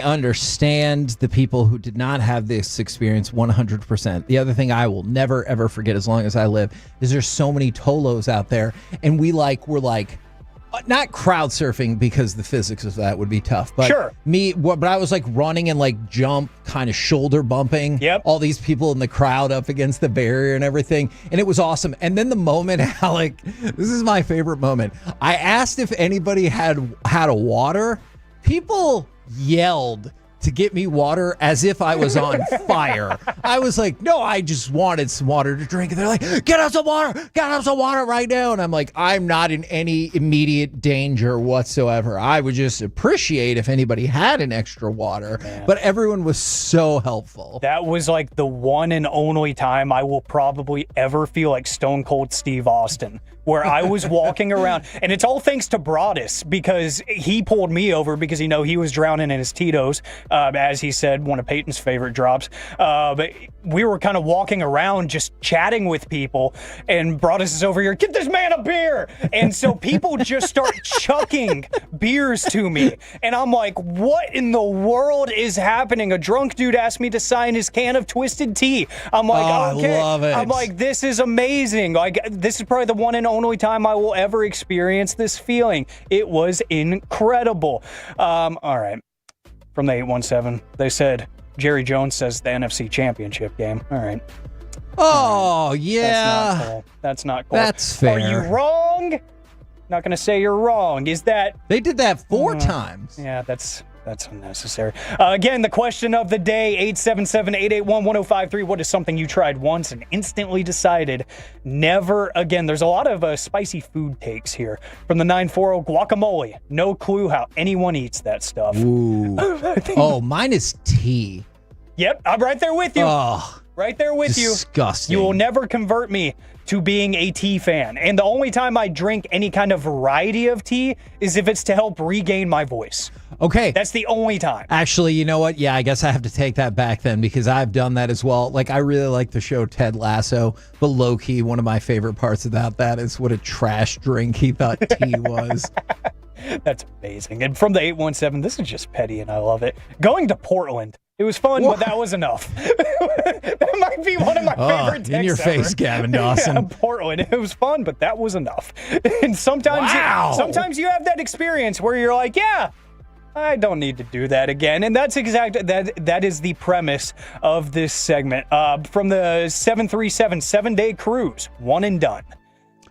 understand the people who did not have this experience 100%. The other thing I will never, ever forget as long as I live is there's so many Tolos out there. And we're not crowd surfing because the physics of that would be tough. But but I was running and jump, kind of shoulder bumping. All these people in the crowd up against the barrier and everything. And it was awesome. And then the moment, Alec, this is my favorite moment. I asked if anybody had a water. People yelled to get me water as if I was on fire. I was like, no, I just wanted some water to drink. And they're like, get us some water right now. And I'm like, I'm not in any immediate danger whatsoever. I would just appreciate if anybody had an extra water. Man. But everyone was so helpful. That was the one and only time I will probably ever feel like Stone Cold Steve Austin, where I was walking around, and it's all thanks to Broadus because he pulled me over because he was drowning in his Tito's, as he said, one of Peyton's favorite drops. But we were kind of walking around just chatting with people, and Broadus is over here, get this man a beer! And so people just start chucking beers to me, and I'm like, what in the world is happening? A drunk dude asked me to sign his can of Twisted Tea. I'm like, okay. I love it. I'm like, this is amazing. This is probably the one and only time I will ever experience this feeling. It was incredible. All right. From the 817, they said Jerry Jones says the NFC Championship game. All right. Oh, yeah. That's not cool. That's fair. Are you wrong? Not going to say you're wrong. Is that... They did that 4 times. Yeah, that's unnecessary. Again, the question of the day, 877-881-1053. What is something you tried once and instantly decided never again? There's a lot of spicy food takes here. From the 940, guacamole. No clue how anyone eats that stuff. Ooh. Oh, mine is tea. Yep, I'm right there with you. Oh, Right there with you. Disgusting. You will never convert me to being a tea fan. And the only time I drink any kind of variety of tea is if it's to help regain my voice. Okay. That's the only time. Actually, you know what? Yeah, I guess I have to take that back then because I've done that as well. Like, I really like the show Ted Lasso, but low-key, one of my favorite parts about that is what a trash drink he thought tea was. That's amazing. And from the 817, this is just petty and I love it. Going to Portland. It was fun, but that was enough. That might be one of my favorite texts in your face, ever. Gavin Dawson. Yeah, Portland. It was fun, but that was enough. And sometimes you have that experience where you're like, yeah, I don't need to do that again. And that's that is the premise of this segment. From the 737 7-day cruise, one and done.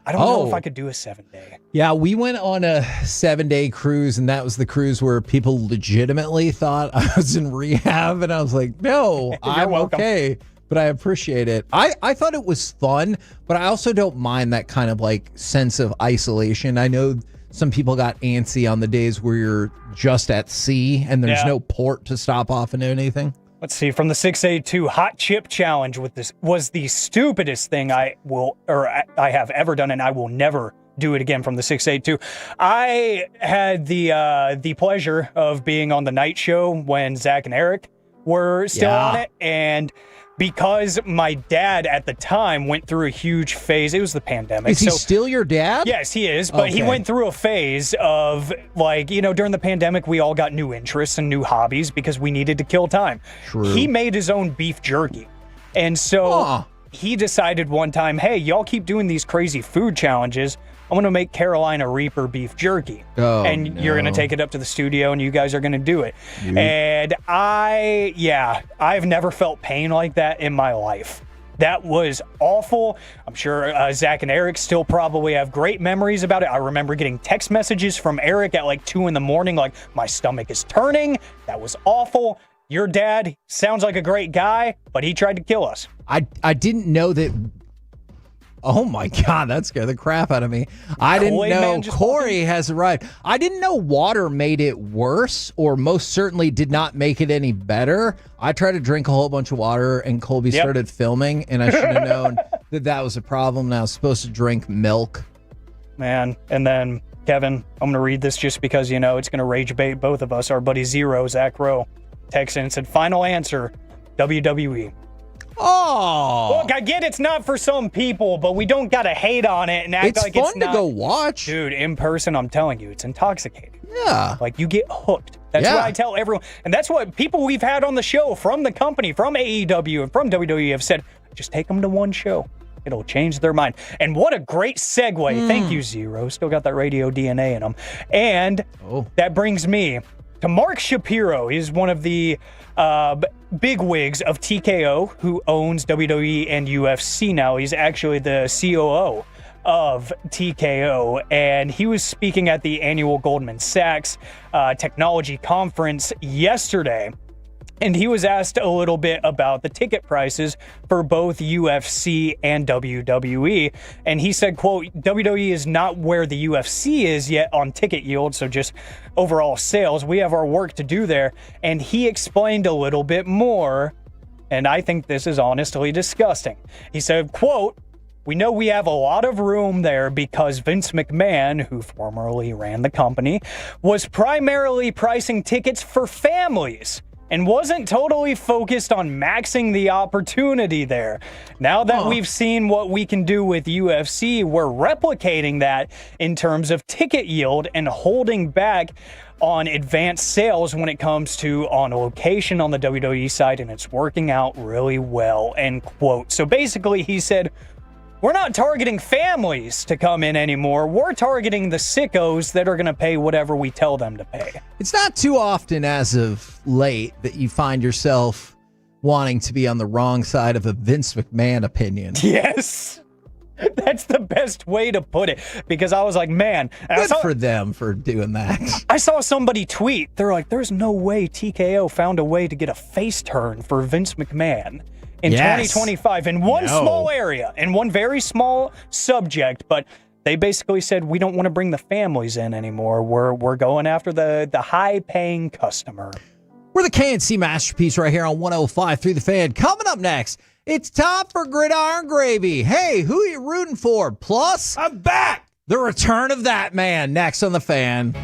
I don't know if I could do a 7-day. Yeah, we went on a 7-day cruise, and that was the cruise where people legitimately thought I was in rehab, and I was like, no, I'm welcome. okay, but I appreciate it. I thought it was fun, but I also don't mind that kind of like sense of isolation. I know some people got antsy on the days where you're just at sea and there's no port to stop off and anything. Let's see, from the 682, hot chip challenge with this was the stupidest thing I have ever done, and I will never do it again. From the 682, I had the pleasure of being on the night show when Zach and Eric were still on it, and because my dad at the time went through a huge phase. It was the pandemic. Is he still your dad? Yes, he is. But he went through a phase of, like, during the pandemic, we all got new interests and new hobbies because we needed to kill time. True. He made his own beef jerky. And so he decided one time, hey, y'all keep doing these crazy food challenges. I'm going to make Carolina Reaper beef jerky. You're going to take it up to the studio and you guys are going to do it. And I've never felt pain like that in my life. That was awful. I'm sure Zach and Eric still probably have great memories about it. I remember getting text messages from Eric at like 2 a.m, like, my stomach is turning. That was awful. Your dad sounds like a great guy, but he tried to kill us. I didn't know that. Oh my God, that scared the crap out of me. I didn't know Corey has arrived. I didn't know water made it worse, or most certainly did not make it any better. I tried to drink a whole bunch of water and Colby started filming, and I should have known that was a problem. And I was supposed to drink milk. Man, and then Kevin, I'm going to read this just because, it's going to rage bait both of us. Our buddy Zero, Zach Rowe, texted and said, final answer, WWE. Oh, look, I get it's not for some people, but we don't gotta hate on it and act like it's not. It's fun to go watch, dude. In person, I'm telling you, it's intoxicating. Yeah, like you get hooked. That's what I tell everyone, and that's what people we've had on the show from the company, from AEW, and from WWE have said. Just take them to one show; it'll change their mind. And what a great segue! Thank you, Zero. Still got that radio DNA in them, and that brings me to Mark Shapiro. He's one of the big wigs of TKO, who owns WWE and UFC now. He's actually the COO of TKO, and he was speaking at the annual Goldman Sachs technology conference yesterday. And he was asked a little bit about the ticket prices for both UFC and WWE. And he said, quote, WWE is not where the UFC is yet on ticket yield, so just overall sales. We have our work to do there. And he explained a little bit more, and I think this is honestly disgusting. He said, quote, we know we have a lot of room there because Vince McMahon, who formerly ran the company, was primarily pricing tickets for families and wasn't totally focused on maxing the opportunity there. Now that we've seen what we can do with UFC, we're replicating that in terms of ticket yield and holding back on advanced sales when it comes to on location on the WWE side, and it's working out really well, end quote. So basically he said, we're not targeting families to come in anymore. We're targeting the sickos that are going to pay whatever we tell them to pay. It's not too often as of late that you find yourself wanting to be on the wrong side of a Vince McMahon opinion. Yes. That's the best way to put it, because I was like, man. Good for them for doing that. I saw somebody tweet. They're like, there's no way TKO found a way to get a face turn for Vince McMahon in 2025 in one small area, in one very small subject, but they basically said, we don't want to bring the families in anymore. We're going after the high-paying customer. We're the KNC Masterpiece right here on 105 through the Fan. Coming up next, It's time for Gridiron Gravy. Hey, who are you rooting for? Plus, I'm back. The return of that man next on The Fan.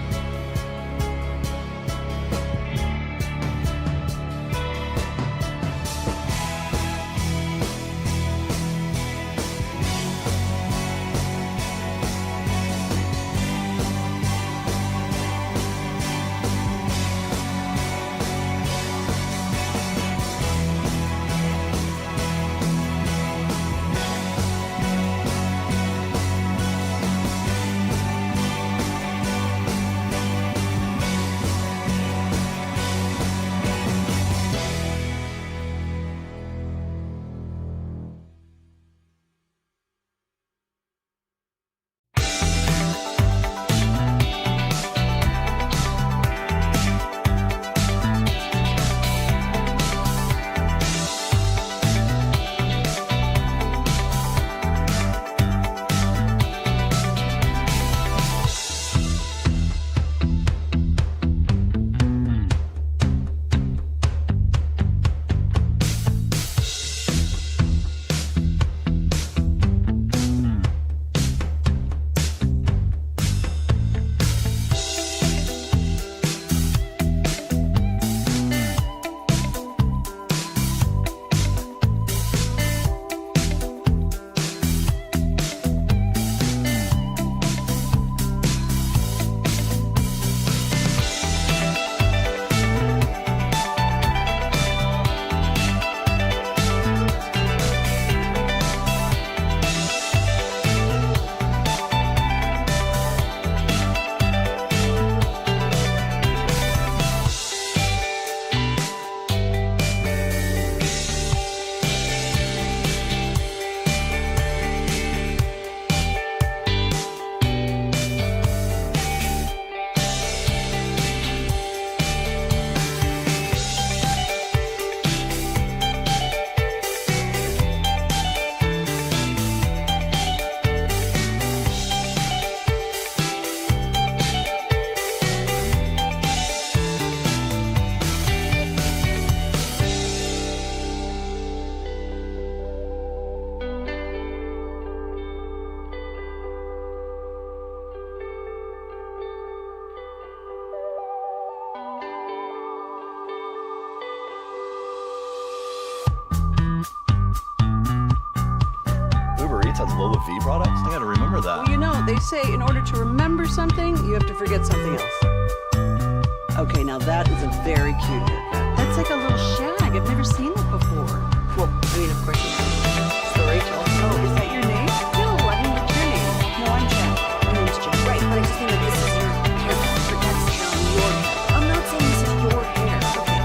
Has Lola V products? I gotta remember that. Well, you know, they say in order to remember something, you have to forget something else. Okay, now that is a very cute haircut. That's like a little shag. I've never seen that before. Well, I mean, of course you have. It's the Rachel. Oh, is that your name? No, I mean, what's your name? No, I'm Jen. My name's Jen. Right, but I just mean that this is your haircut. But that's your hair. I'm not saying this is your hair. Okay.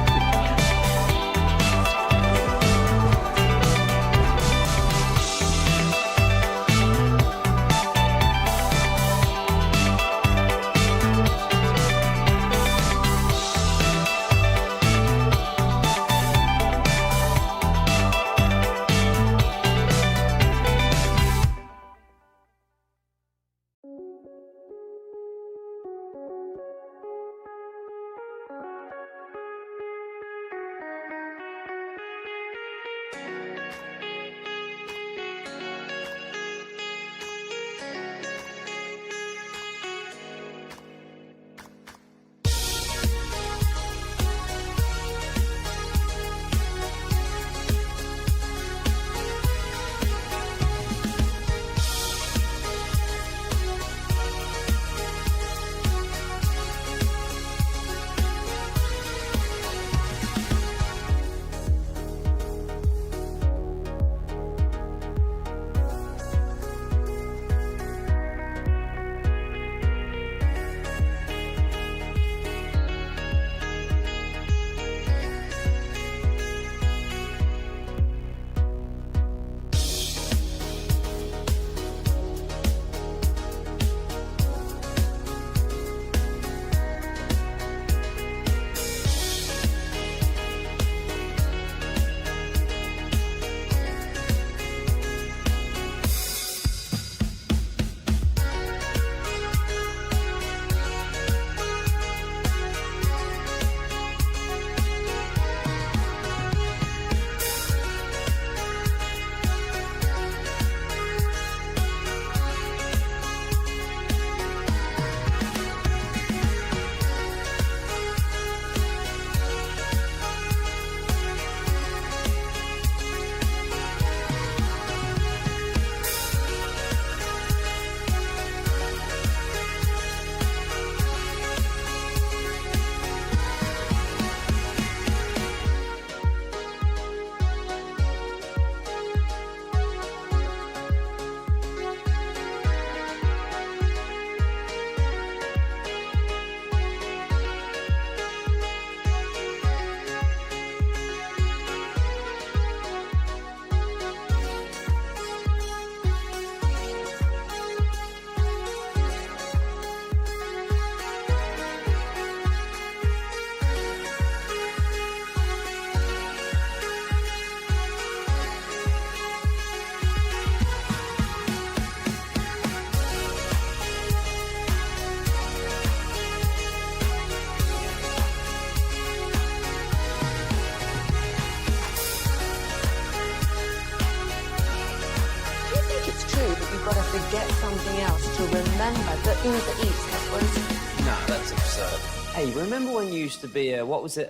You've got to forget something else to remember that Uber Eats has roasted. No, that's absurd. Hey, remember when you used to be a, what was it,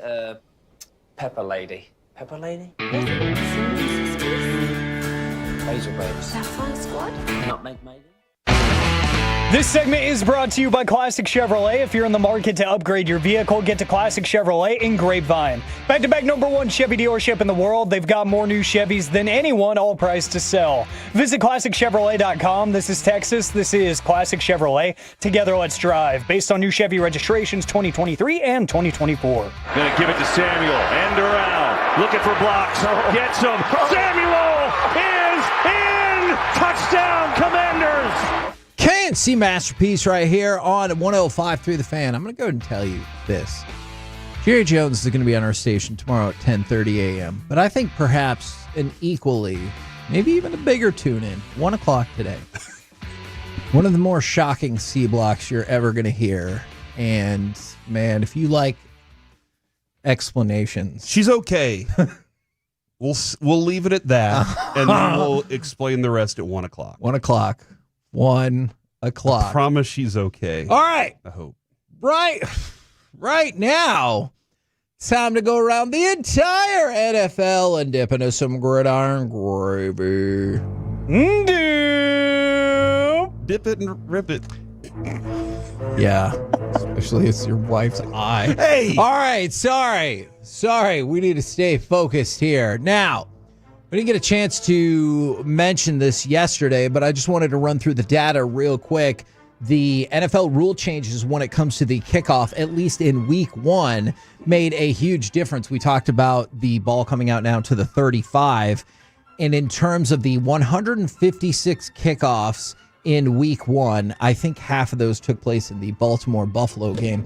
Pepper Lady? Pepper Lady? Basil Babes. Sapphire Squad? Nutmeg Maiden? This segment is brought to you by Classic Chevrolet. If you're in the market to upgrade your vehicle, get to Classic Chevrolet in Grapevine. Back-to-back #1 Chevy dealership in the world. They've got more new Chevys than anyone, all priced to sell. Visit ClassicChevrolet.com. This is Texas. This is Classic Chevrolet. Together, let's drive. Based on new Chevy registrations 2023 and 2024. Gonna give it to Samuel. End around. Looking for blocks. Gets him. Samuel is in. Touchdown, Commanders. KNC Masterpiece right here on 105.3 The Fan. I'm going to go ahead and tell you this. Jerry Jones is going to be on our station tomorrow at 10:30 a.m. But I think perhaps an equally, maybe even a bigger tune-in, 1 o'clock today. One of the more shocking C blocks you're ever going to hear. And, man, if you like explanations. She's okay. We'll leave it at that, and then we'll explain the rest at 1 o'clock. 1 o'clock. 1 o'clock. I promise she's okay. All right. I hope. Right now, it's time to go around the entire NFL and dip into some gridiron gravy. Dip it and rip it. Yeah, especially it's your wife's eye. Hey! All right, sorry. We need to stay focused here. Now, we didn't get a chance to mention this yesterday, but I just wanted to run through the data real quick. The NFL rule changes when it comes to the kickoff, at least in week 1, made a huge difference. We talked about the ball coming out now to the 35. And in terms of the 156 kickoffs in week 1, I think half of those took place in the Baltimore-Buffalo game.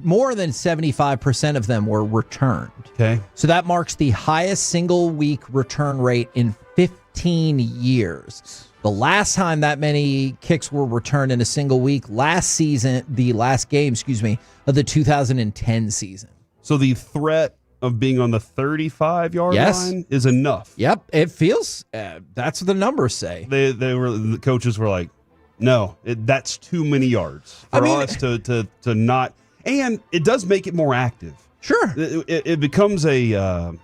More than 75% of them were returned. Okay. So that marks the highest single week return rate in 15 years. The last time that many kicks were returned in a single week, the last game, of the 2010 season. So the threat of being on the 35-yard line is enough. Yep, it feels that's what the numbers say. The coaches were like, no, that's too many yards for us to not, and it does make it more active. Sure, it becomes a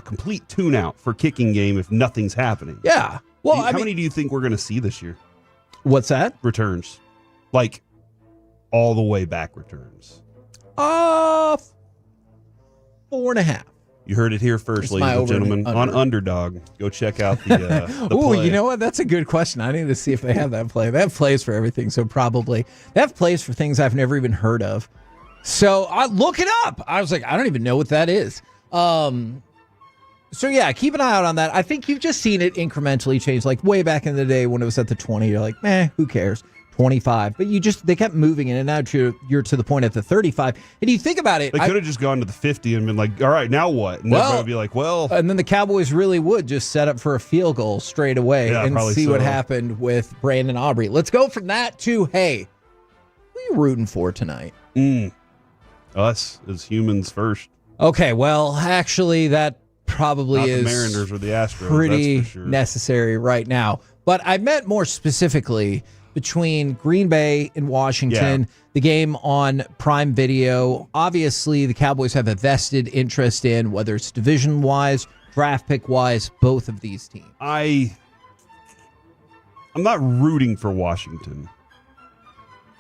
complete tune-out for kicking game if nothing's happening. Yeah. Well, how many do you think we're going to see this year? What's that? Returns, like all the way back returns. 4.5. You heard it here first, ladies and gentlemen, on Underdog. Go check out the Oh, play. you know what? That's a good question. I need to see if they have that play. They have plays for everything, so probably. They have plays for things I've never even heard of. So I look it up. I was like, I don't even know what that is. So yeah, keep an eye out on that. I think you've just seen it incrementally change. Like way back in the day when it was at the 20, you're like, who cares? 25. But they kept moving it, and now you're to the point at the 35. And you think about it. They could have just gone to the 50 and been like, all right, now what? And everybody would be like, well. And then the Cowboys really would just set up for a field goal straight away and see what happened with Brandon Aubrey. Let's go from that to, hey, who are you rooting for tonight? Us as humans first. Okay, well, actually, that probably Not is the Mariners or the Astros, pretty that's for sure. necessary right now. But I meant more specifically between Green Bay and Washington, the game on Prime Video. Obviously, the Cowboys have a vested interest in, whether it's division-wise, draft pick-wise, both of these teams. I'm not rooting for Washington.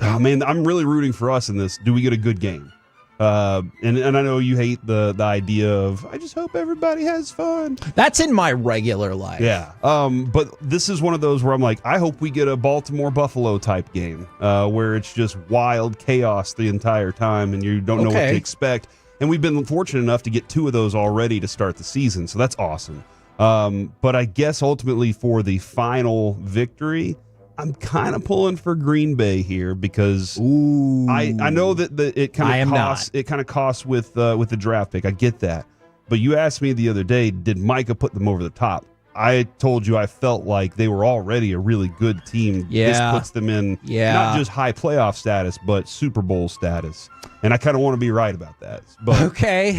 Oh, man, I'm really rooting for us in this. Do we get a good game? And I know you hate the idea of, I just hope everybody has fun. That's in my regular life. Yeah. But this is one of those where I'm like, I hope we get a Baltimore-Buffalo type game where it's just wild chaos the entire time and you don't know what to expect. And we've been fortunate enough to get 2 of those already to start the season, so that's awesome. But I guess ultimately for the final victory, I'm kind of pulling for Green Bay here because I know that it kind of costs with the draft pick. I get that, but you asked me the other day, did Micah put them over the top? I told you I felt like they were already a really good team. Yeah. This puts them in not just high playoff status, but Super Bowl status. And I kind of want to be right about that. But, okay.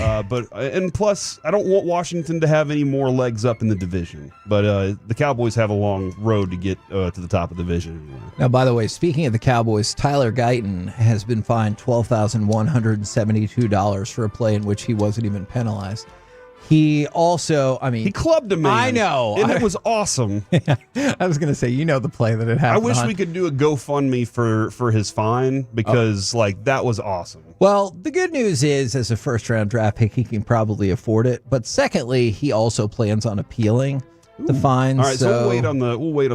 And plus, I don't want Washington to have any more legs up in the division. But the Cowboys have a long road to get to the top of the division anyway. Now, by the way, speaking of the Cowboys, Tyler Guyton has been fined $12,172 for a play in which he wasn't even penalized. He also, he clubbed a man. I know. And it was awesome. I was going to say, the play that it happened. I wish we could do a GoFundMe for his fine because, that was awesome. Well, the good news is, as a first-round draft pick, he can probably afford it. But secondly, he also plans on appealing the fines. All right, so we'll wait on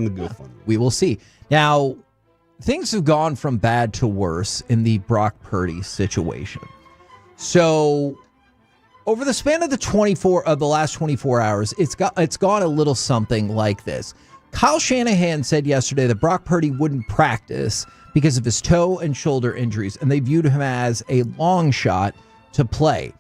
the GoFundMe. We will see. Now, things have gone from bad to worse in the Brock Purdy situation. So, over the span of the last 24 hours, it's gone a little something like this. Kyle Shanahan said yesterday that Brock Purdy wouldn't practice because of his toe and shoulder injuries, and they viewed him as a long shot to play.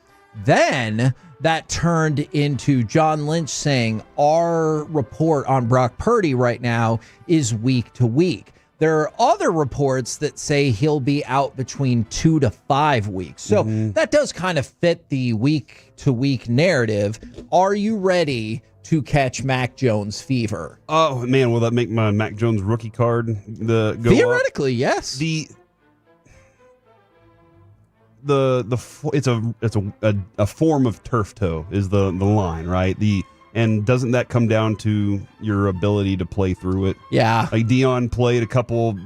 Then that turned into John Lynch saying our report on Brock Purdy right now is week to week. There are other reports that say he'll be out between 2 to 5 weeks. So that does kind of fit the week-to-week narrative. Are you ready to catch Mac Jones fever? Oh, man, will that make my Mac Jones rookie card go Theoretically, up? yes. It's a form of turf toe is the line, right? And doesn't that come down to your ability to play through it? Yeah. Like Dion played a couple,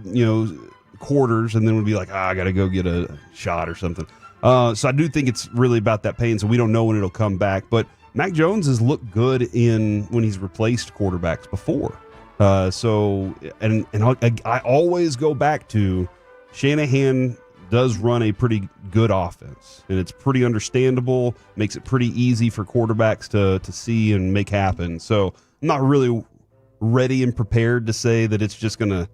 quarters and then would be like, I got to go get a shot or something. So I do think it's really about that pain. So we don't know when it'll come back. But Mac Jones has looked good when he's replaced quarterbacks before. I always go back to Shanahan does run a pretty good offense, and it's pretty understandable, makes it pretty easy for quarterbacks to see and make happen. So I'm not really ready and prepared to say that it's just going to,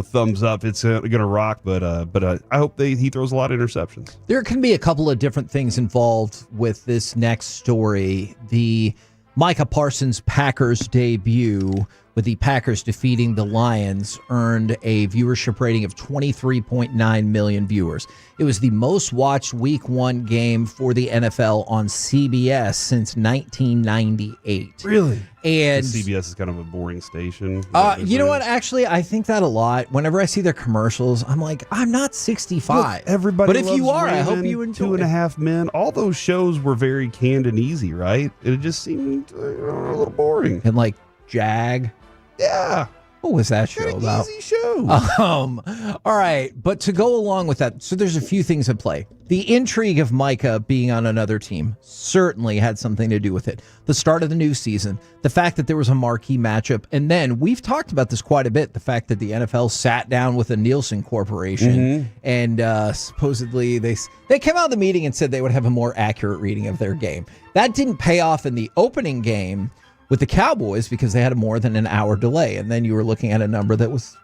thumbs up, it's going to rock, but I hope he throws a lot of interceptions. There can be a couple of different things involved with this next story. The Micah Parsons Packers debut, with the Packers defeating the Lions, earned a viewership rating of 23.9 million viewers. It was the most watched Week 1 game for the NFL on CBS since 1998. Really? And CBS is kind of a boring station. You know what? Actually, I think that a lot. Whenever I see their commercials, I'm like, I'm not 65. Look, everybody but if loves you are, I hope Raven, you enjoy 2.5 Men. All those shows were very canned and easy, right? It just seemed a little boring. And like Jag. Yeah. What was that show about? Easy show. All right. But to go along with that, so there's a few things at play. The intrigue of Micah being on another team certainly had something to do with it. The start of the new season, the fact that there was a marquee matchup, and then we've talked about this quite a bit, the fact that the NFL sat down with a Nielsen corporation and supposedly they came out of the meeting and said they would have a more accurate reading of their game. That didn't pay off in the opening game with the Cowboys because they had a more than an hour delay. And then you were looking at a number that was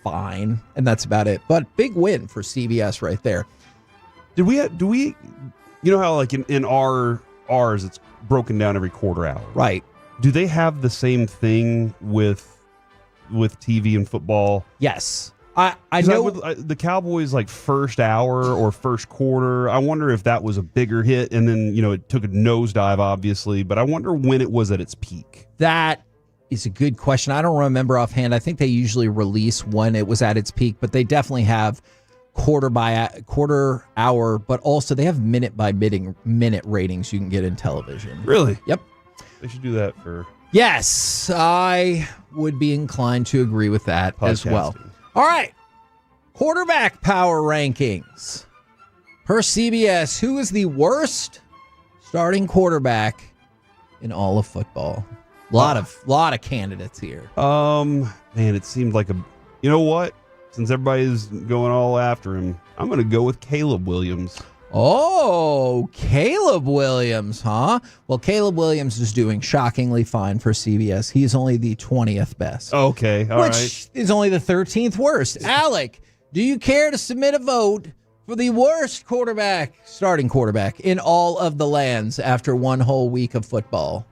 fine, and that's about it. But big win for CBS right there. Do we, how like in ours, it's broken down every quarter hour. Right. Do they have the same thing with TV and football? Yes. I know the Cowboys like first hour or first quarter. I wonder if that was a bigger hit, and then it took a nosedive, obviously. But I wonder when it was at its peak. That is a good question. I don't remember offhand. I think they usually release when it was at its peak, but they definitely have quarter hour. But also they have minute by minute ratings you can get in television. Really? Yep. They should do that for. Yes, I would be inclined to agree with that as well. All right, quarterback power rankings. Per CBS, who is the worst starting quarterback in all of football? Lot of candidates here. Man, it seemed like you know what? Since everybody's going all after him, I'm going to go with Caleb Williams. Oh, Caleb Williams, huh? Well, Caleb Williams is doing shockingly fine for CBS. He's only the 20th best. Okay, all right. Which is only the 13th worst. Alec, do you care to submit a vote for the worst starting quarterback in all of the lands after one whole week of football?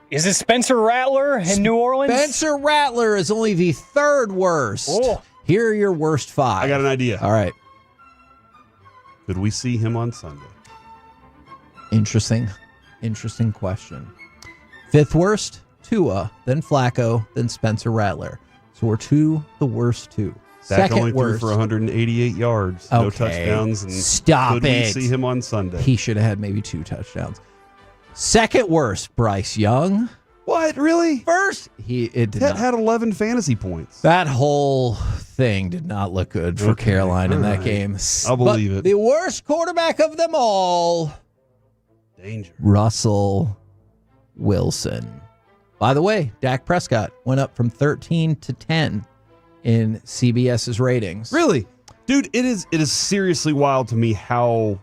Is it Spencer Rattler in New Orleans? Spencer Rattler is only the third worst. Oh. Here are your worst 5. I got an idea. All right. Could we see him on Sunday? Interesting question. Fifth worst, Tua, then Flacco, then Spencer Rattler. So we're to the worst two. Dak only Second threw worst. for 188 yards, no touchdowns. And Stop could it. we see him on Sunday? He should have had maybe 2 touchdowns. Second worst, Bryce Young. What, really? First, it did not. had 11 fantasy points. That whole thing did not look good for Carolina in that game. I'll believe it. The worst quarterback of them all, danger, Russell Wilson. By the way, Dak Prescott went up from 13 to 10 in CBS's ratings. Really? Dude, it is seriously wild to me how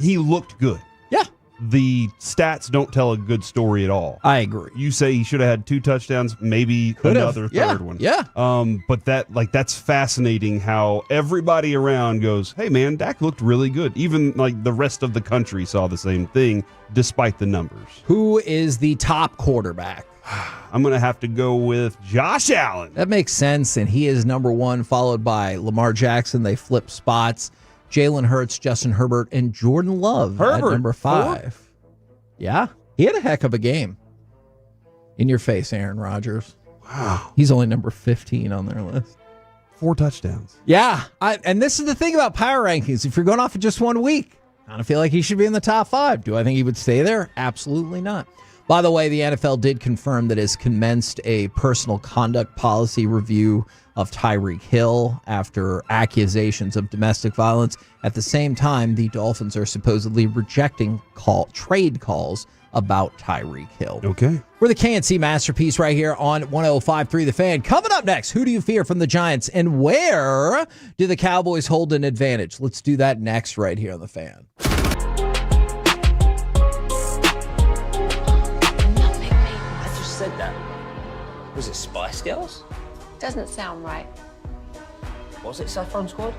he looked good. Yeah. The stats don't tell a good story at all. I agree. You say he should have had 2 touchdowns, maybe another third one. Yeah. But that's fascinating how everybody around goes, hey man, Dak looked really good. Even like the rest of the country saw the same thing despite the numbers. Who is the top quarterback? I'm going to have to go with Josh Allen. That makes sense, and he is number 1, followed by Lamar Jackson. They flip spots. Jalen Hurts, Justin Herbert, and Jordan Love at number 5. Yeah, he had a heck of a game. In your face, Aaron Rodgers. Wow. He's only number 15 on their list. 4 touchdowns. Yeah, and this is the thing about power rankings. If you're going off of just 1 week, I don't feel like he should be in the top 5. Do I think he would stay there? Absolutely not. By the way, the NFL did confirm that it has commenced a personal conduct policy review of Tyreek Hill after accusations of domestic violence. At the same time, the Dolphins are supposedly rejecting trade calls about Tyreek Hill. Okay. We're the KNC Masterpiece right here on 105.3 The Fan. Coming up next, who do you fear from the Giants, and where do the Cowboys hold an advantage? Let's do that next right here on The Fan. Said that. Was it Spice Girls? Doesn't sound right. Was it Saffron Squad?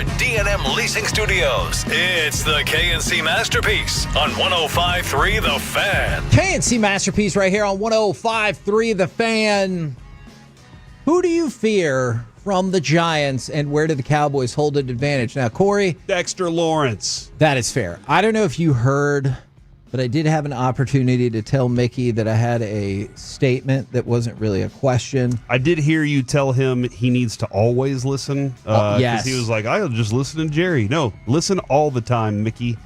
our D&M Leasing Studios. It's the KNC Masterpiece on 105.3 The Fan. KNC Masterpiece right here on 105.3 The Fan. Who do you fear from the Giants, and where do the Cowboys hold an advantage? Now, Corey. Dexter Lawrence. That is fair. I don't know if you heard, but I did have an opportunity to tell Mickey that I had a statement that wasn't really a question. I did hear you tell him he needs to always listen. Yes. He was like, I'll just listen to Jerry. No, listen all the time, Mickey.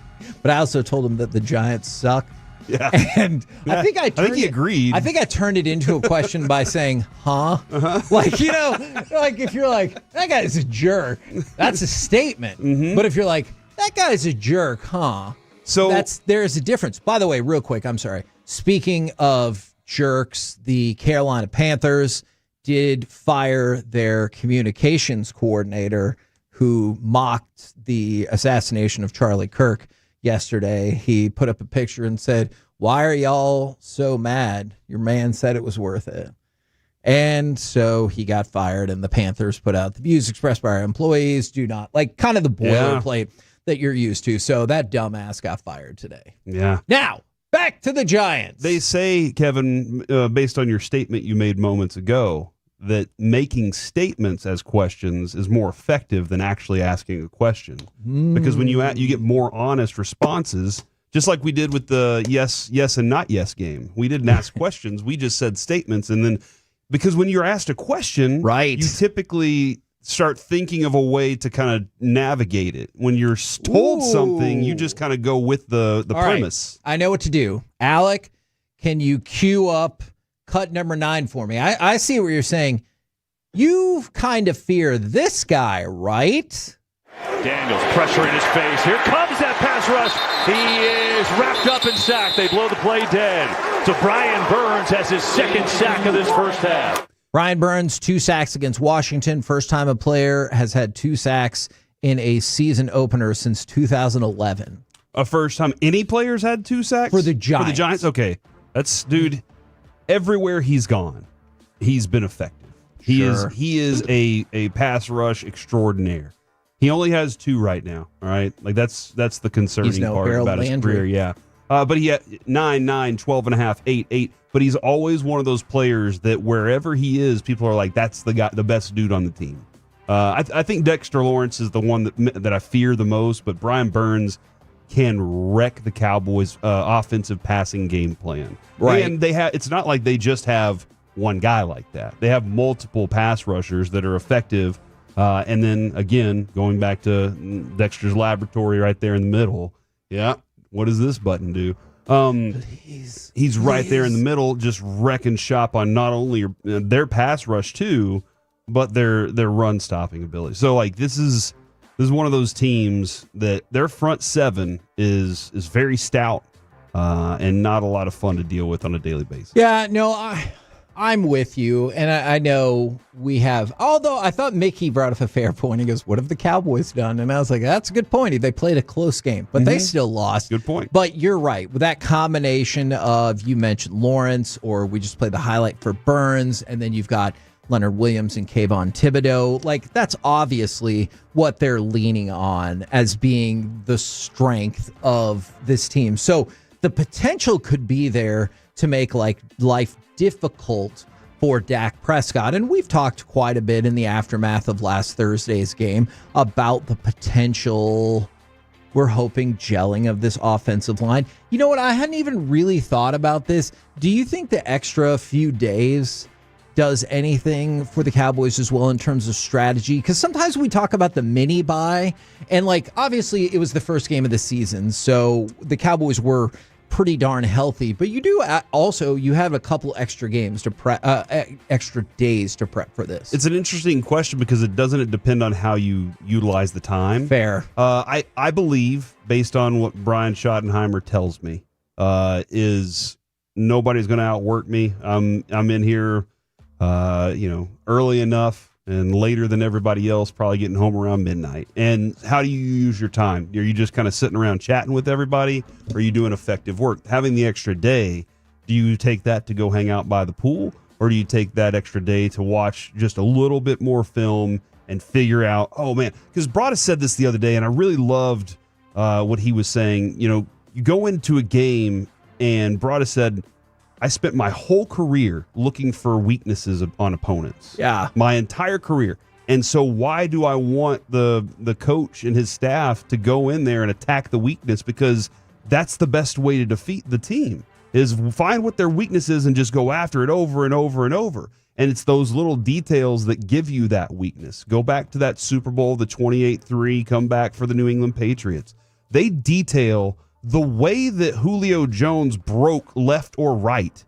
But I also told him that the Giants suck. Yeah. And I think he agreed. I think I turned it into a question by saying, huh? Like, like if you're like, that guy's a jerk, that's a statement. Mm-hmm. But if you're like, that guy's a jerk, huh? So there's a difference. By the way, real quick, I'm sorry. Speaking of jerks, the Carolina Panthers did fire their communications coordinator who mocked the assassination of Charlie Kirk yesterday. He put up a picture and said, "Why are y'all so mad? Your man said it was worth it." And so he got fired, and the Panthers put out the views expressed by our employees do not, like, kind of the boilerplate that you're used to. So that dumbass got fired today. Yeah. Now, back to the Giants. They say, Kevin, based on your statement you made moments ago, that making statements as questions is more effective than actually asking a question. Because when you get more honest responses, just like we did with the yes, and not yes game. We didn't ask questions. We just said statements. And then because when you're asked a question, right, you typically start thinking of a way to kind of navigate it. When you're told something, you just kind of go with the premise. Right. I know what to do. Alec, can you cue up cut number 9 for me? I see what you're saying. You kind of fear this guy, right? Daniels, pressure in his face. Here comes that pass rush. He is wrapped up and sacked. They blow the play dead. So Brian Burns has his second sack of this first half. Brian Burns, 2 sacks against Washington. First time a player has had 2 sacks in a season opener since 2011. A first time any players had 2 sacks? For the Giants. For the Giants? Okay. That's, dude, everywhere he's gone, he's been effective. He is a pass rush extraordinaire. He only has 2 right now, all right? Like, that's the concerning part Harold about his Landry. career, yeah. But he had 9, 12 and a half, 8. But he's always one of those players that wherever he is, people are like, that's the guy, the best dude on the team. I think Dexter Lawrence is the one that I fear the most, but Brian Burns can wreck the Cowboys' offensive passing game plan. Right. And it's not like they just have one guy like that. They have multiple pass rushers that are effective. And then, again, going back to Dexter's laboratory right there in the middle. Yeah. What does this button do? He's right there in the middle, just wrecking shop on not only their pass rush too, but their run stopping ability. So, like, this is one of those teams that their front 7 is very stout and not a lot of fun to deal with on a daily basis. Yeah, no, I'm with you, and I know we have, although I thought Mickey brought up a fair point. He goes, what have the Cowboys done? And I was like, that's a good point. They played a close game, but they still lost. Good point. But you're right. With that combination of, you mentioned Lawrence, or we just played the highlight for Burns, and then you've got Leonard Williams and Kayvon Thibodeau. Like, that's obviously what they're leaning on as being the strength of this team. So the potential could be there to make, like, life difficult for Dak Prescott. And we've talked quite a bit in the aftermath of last Thursday's game about the potential, we're hoping, gelling of this offensive line. You know what? I hadn't even really thought about this. Do you think the extra few days does anything for the Cowboys as well in terms of strategy? Because sometimes we talk about the mini bye, and, like, obviously it was the first game of the season, so the Cowboys were pretty darn healthy, but you do also, you have a couple extra games to prep, extra days to prep for this. It's an interesting question because it doesn't depend on how you utilize the time. Fair. I believe, based on what Brian Schottenheimer tells me, is nobody's going to outwork me. I'm in here, early enough and later than everybody else, probably getting home around midnight. And how do you use your time? Are you just kind of sitting around chatting with everybody, or are you doing effective work? Having the extra day, do you take that to go hang out by the pool, or do you take that extra day to watch just a little bit more film and figure out, oh man, because Broadus said this the other day, and I really loved what he was saying. You go into a game, and Broadus said, I spent my whole career looking for weaknesses on opponents. Yeah. My entire career. And so why do I want the coach and his staff to go in there and attack the weakness? Because that's the best way to defeat the team, is find what their weakness is and just go after it over and over and over. And it's those little details that give you that weakness. Go back to that Super Bowl, the 28-3 comeback for the New England Patriots. They detail the way that Julio Jones broke left or right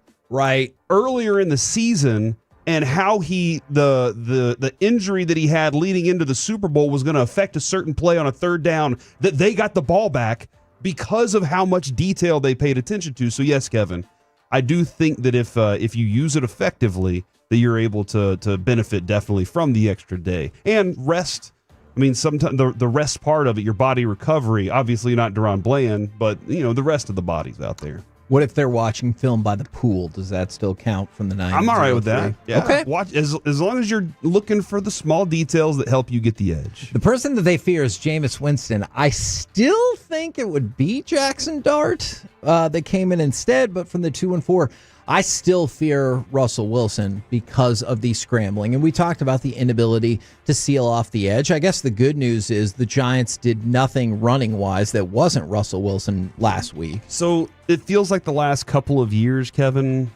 earlier in the season, and how the injury that he had leading into the Super Bowl was going to affect a certain play on a third down, that they got the ball back because of how much detail they paid attention to. So yes, Kevin, I do think that if you use it effectively, that you're able to benefit definitely from the extra day and rest. I mean, sometimes the rest part of it, your body recovery, obviously not Deron Bland, but the rest of the bodies out there. What if they're watching film by the pool? Does that still count from the 90s? I'm all right with that. Yeah. Okay. Watch as long as you're looking for the small details that help you get the edge. The person that they fear is Jameis Winston. I still think it would be Jackson Dart that came in instead, but from the 2-4, I still fear Russell Wilson because of the scrambling. And we talked about the inability to seal off the edge. I guess the good news is the Giants did nothing running-wise that wasn't Russell Wilson last week. So it feels like the last couple of years, Kevin,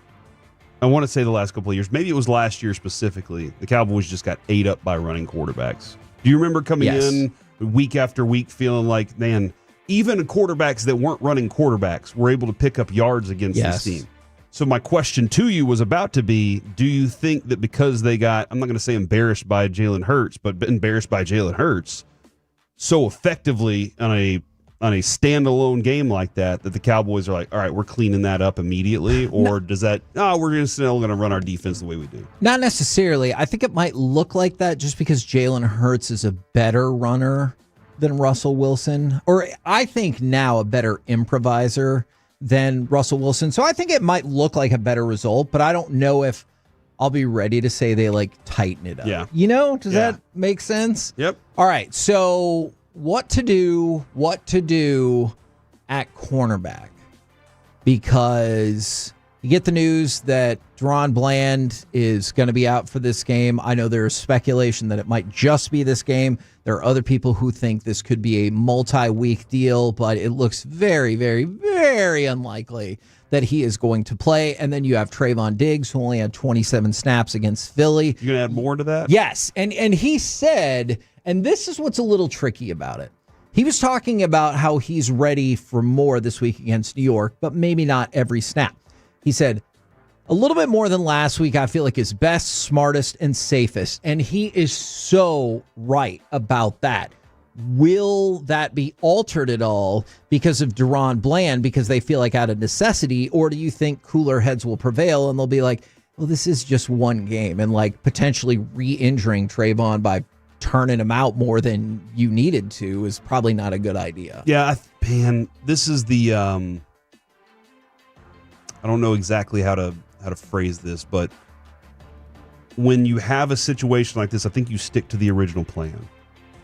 I want to say the last couple of years, maybe it was last year specifically, the Cowboys just got ate up by running quarterbacks. Do you remember coming in week after week feeling like, man, even quarterbacks that weren't running quarterbacks were able to pick up yards against this team? So my question to you was about to be, do you think that because they got, I'm not going to say embarrassed by Jalen Hurts, but embarrassed by Jalen Hurts so effectively on a standalone game like that the Cowboys are like, all right, we're cleaning that up immediately? Or does that, we're still going to run our defense the way we do? Not necessarily. I think it might look like that just because Jalen Hurts is a better runner than Russell Wilson, or I think now a better improviser than Russell Wilson. So I think it might look like a better result, but I don't know if I'll be ready to say they tighten it up. Yeah. Does that make sense? Yep. All right. So what to do at cornerback, because you get the news that Deron Bland is going to be out for this game. I know there's speculation that it might just be this game. There are other people who think this could be a multi-week deal, but it looks very, very, very unlikely that he is going to play. And then you have Trayvon Diggs, who only had 27 snaps against Philly. You going to add more to that? Yes. And he said, and this is what's a little tricky about it, he was talking about how he's ready for more this week against New York, but maybe not every snap. He said, a little bit more than last week, I feel like is best, smartest, and safest. And he is so right about that. Will that be altered at all because of Deron Bland, because they feel like out of necessity? Or do you think cooler heads will prevail and they'll be like, well, this is just one game, and potentially re-injuring Trayvon by turning him out more than you needed to is probably not a good idea. Yeah, this is the I don't know exactly how to phrase this, but when you have a situation like this, I think you stick to the original plan.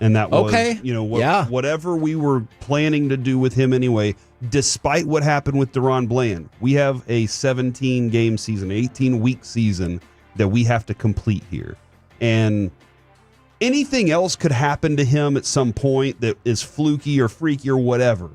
And that was, whatever we were planning to do with him anyway, despite what happened with Deron Bland. We have a 17-game season, 18-week season that we have to complete here. And anything else could happen to him at some point that is fluky or freaky or whatever.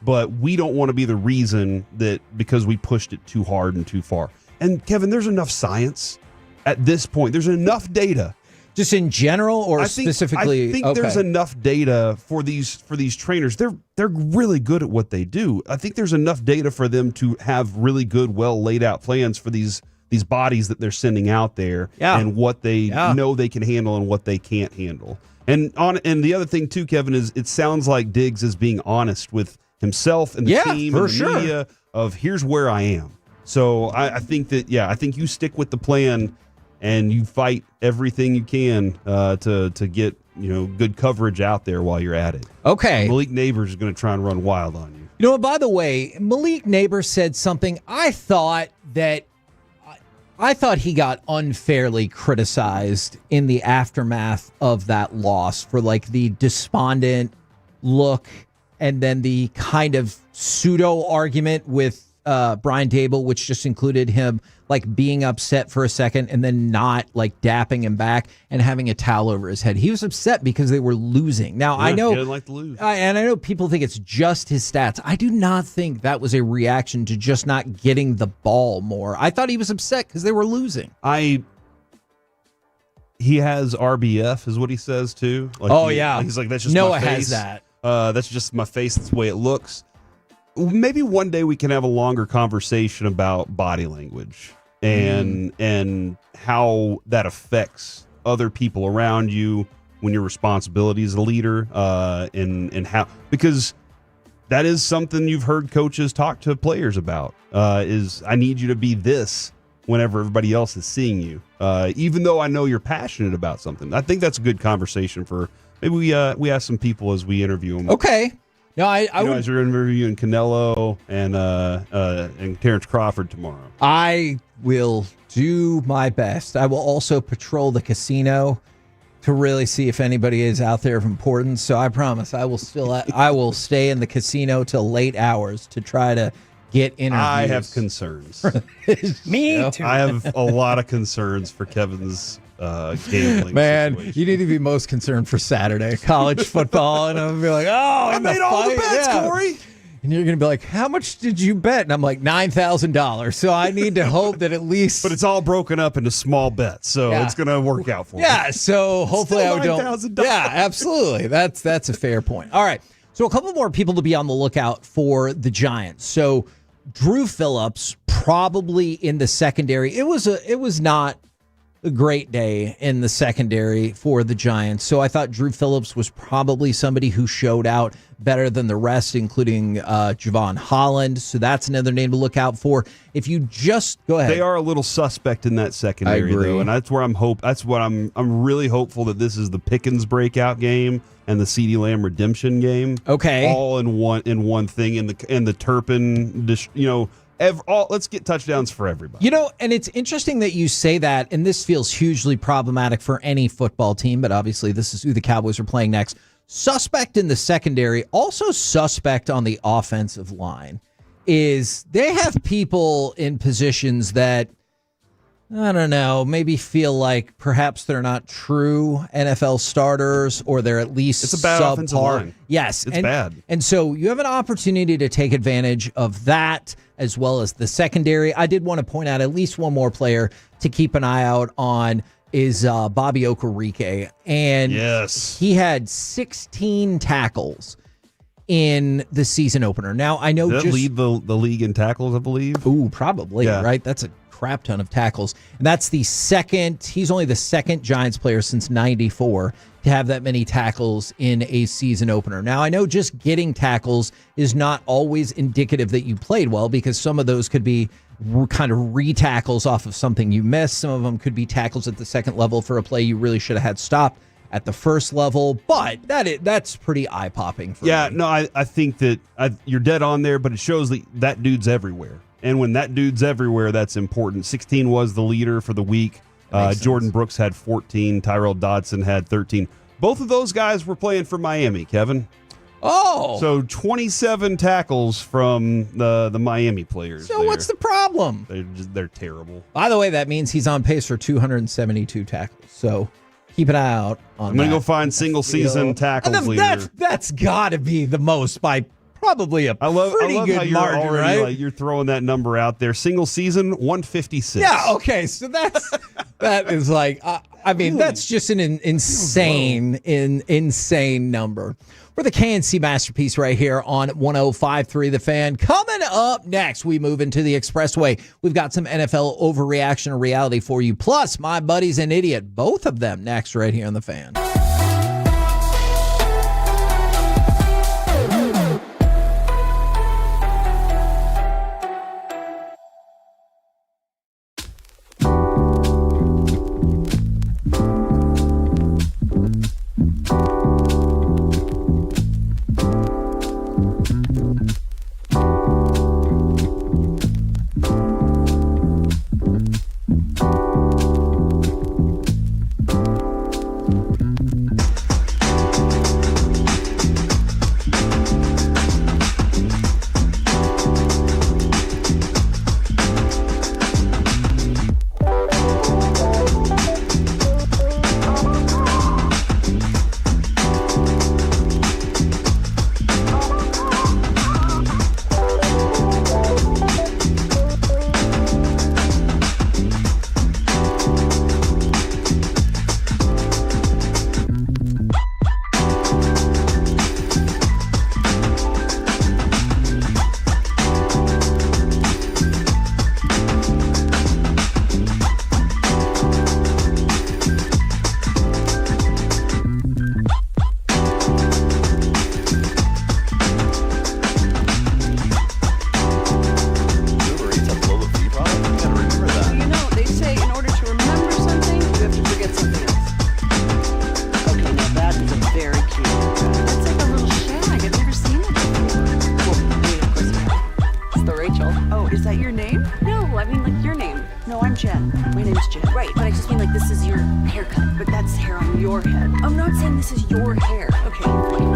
But we don't want to be the reason that because we pushed it too hard and too far. And Kevin, there's enough science at this point. There's enough data. Just in general, or specifically? I think there's enough data for these trainers. They're really good at what they do. I think there's enough data for them to have really good, well laid out plans for these bodies that they're sending out there, and what they know they can handle and what they can't handle. And the other thing too, Kevin, is it sounds like Diggs is being honest with himself and the team and the media of here's where I am. So I think that I think you stick with the plan and you fight everything you can to get good coverage out there while you're at it. Okay. Malik Neighbors is going to try and run wild on you. You know, by the way, Malik Neighbors said something I thought that I thought he got unfairly criticized in the aftermath of that loss for like the despondent look and then the kind of pseudo argument with Brian Dable, which just included him like being upset for a second and then not like dapping him back and having a towel over his head. He was upset because they were losing. Now, I know, he didn't like to lose. and I know people think it's just his stats. I do not think that was a reaction to just not getting the ball more. I thought he was upset because they were losing. He has RBF, is what he says too. Like he's like, that's just Noah my face. has that. That's just my face. That's the way it looks. Maybe one day we can have a longer conversation about body language and how that affects other people around you when your responsibility as a leader, and how, because that is something you've heard coaches talk to players about, is I need you to be this whenever everybody else is seeing you, even though I know you're passionate about something. I think that's a good conversation for maybe we ask some people as we interview them. Okay. No, I would, as you're interviewing Canelo and Terrence Crawford tomorrow. I will do my best. I will also patrol the casino to really see if anybody is out there of importance. So I promise I will stay in the casino till late hours to try to get interviews. I have concerns. Me too. I have a lot of concerns for Kevin's gambling. Man, situation. you need to be most concerned for Saturday college football, and I'm gonna be like, oh, I made all the bets, Corey. And you're gonna be like, how much did you bet? And I'm like, $9,000. So I need to hope that at least. But it's all broken up into small bets, so it's gonna work out for me. Yeah. So hopefully Still I don't. $9,000. Yeah, absolutely. That's a fair point. All right. So a couple more people to be on the lookout for the Giants. So Drew Phillips probably in the secondary. It was not a great day in the secondary for the Giants. So I thought Drew Phillips was probably somebody who showed out better than the rest, including Javon Holland. So that's another name to look out for. If you just go ahead. They are a little suspect in that secondary, though, and that's where I'm really hopeful that this is the Pickens breakout game and the CeeDee Lamb redemption game. Okay. All in one thing, and the Turpin, let's get touchdowns for everybody. And it's interesting that you say that, and this feels hugely problematic for any football team, but obviously this is who the Cowboys are playing next. Suspect in the secondary, also suspect on the offensive line, is they have people in positions that, I don't know, maybe feel like perhaps they're not true NFL starters, or they're at least it's a bad subpar. offensive line. Yes. It's bad. And so you have an opportunity to take advantage of that, as well as the secondary. I did want to point out at least one more player to keep an eye out on is Bobby Okereke. And he had 16 tackles in the season opener. Now, I know Did that lead the league in tackles, I believe? Ooh, probably, right? That's a crap ton of tackles. And that's he's only the second Giants player since 94 to have that many tackles in a season opener. Now, I know just getting tackles is not always indicative that you played well, because some of those could be kind of re-tackles off of something you missed. Some of them could be tackles at the second level for a play you really should have had stopped at the first level, but that's pretty eye-popping for me. No, I think that you're dead on there, but it shows that dude's everywhere. And when that dude's everywhere, that's important. 16 was the leader for the week. Jordan Brooks had 14. Tyrell Dodson had 13. Both of those guys were playing for Miami, Kevin. Oh. So 27 tackles from the Miami players. So what's the problem? They're terrible. By the way, that means he's on pace for 272 tackles. So keep an eye out on that. I'm going to go find single season tackles leader. That's got to be the most by probably a pretty good how you're margin, already, right? You're throwing that number out there. Single season, 156. Yeah, okay. So that is like, I mean, that's just an insane number. We're the KNC Masterpiece right here on 105.3 The Fan. Coming up next, we move into the Expressway. We've got some NFL overreaction reality for you. Plus, My Buddy's an Idiot. Both of them next right here on The Fan. Jen. My name's Jen. Right, but I just mean like this is your haircut, but that's hair on your head. I'm not saying this is your hair. Okay, fine.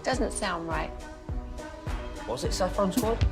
Doesn't sound right. Was it Saffron Squad?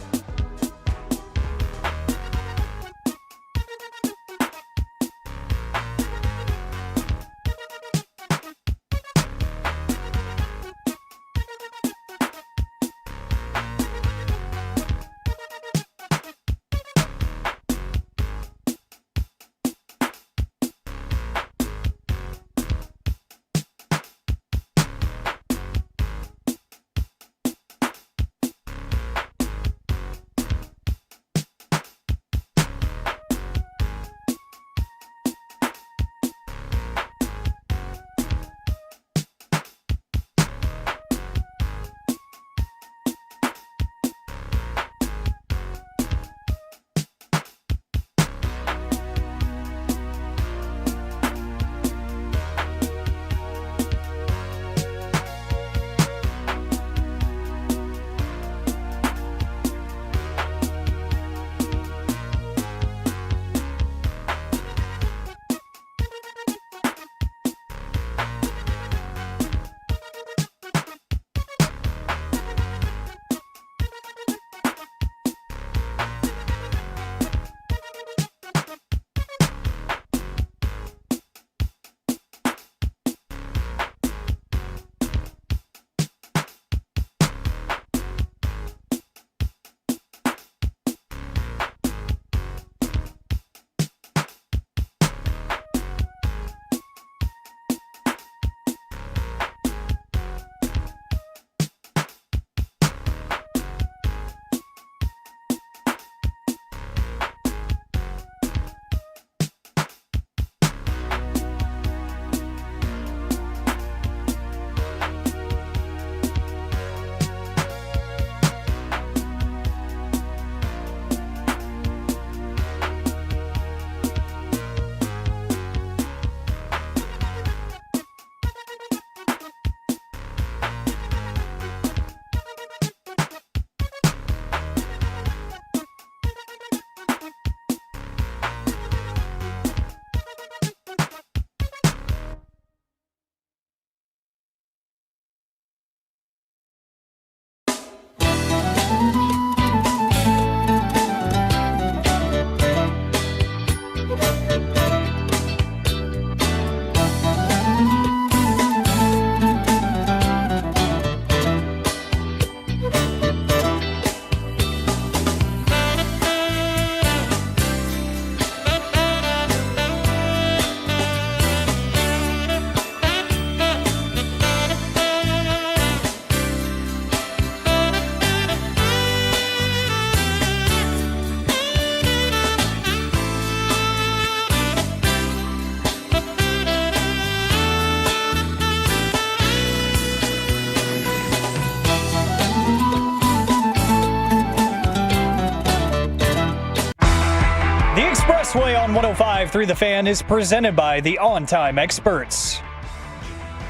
Best Way on 105.3 The Fan is presented by the On Time Experts.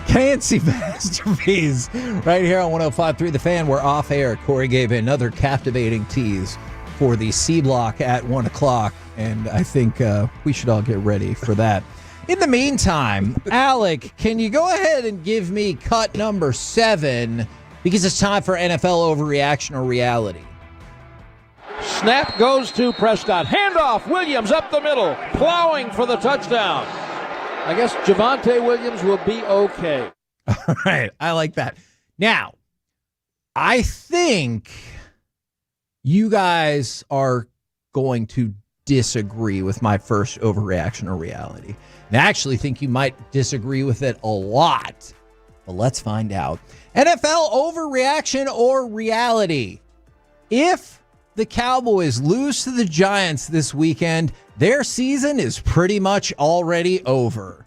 K&C Masterpiece right here on 105.3 The Fan. We're off air. Corey gave another captivating tease for the C block at 1 o'clock, and I think we should all get ready for that. In the meantime, Alec, can you go ahead and give me cut number 7, because it's time for NFL overreaction or reality. Snap goes to Prescott. Handoff. Williams up the middle. Plowing for the touchdown. I guess Javonte Williams will be okay. All right. I like that. Now, I think you guys are going to disagree with my first overreaction or reality. And I actually think you might disagree with it a lot. But let's find out. NFL overreaction or reality. If the Cowboys lose to the Giants this weekend, their season is pretty much already over.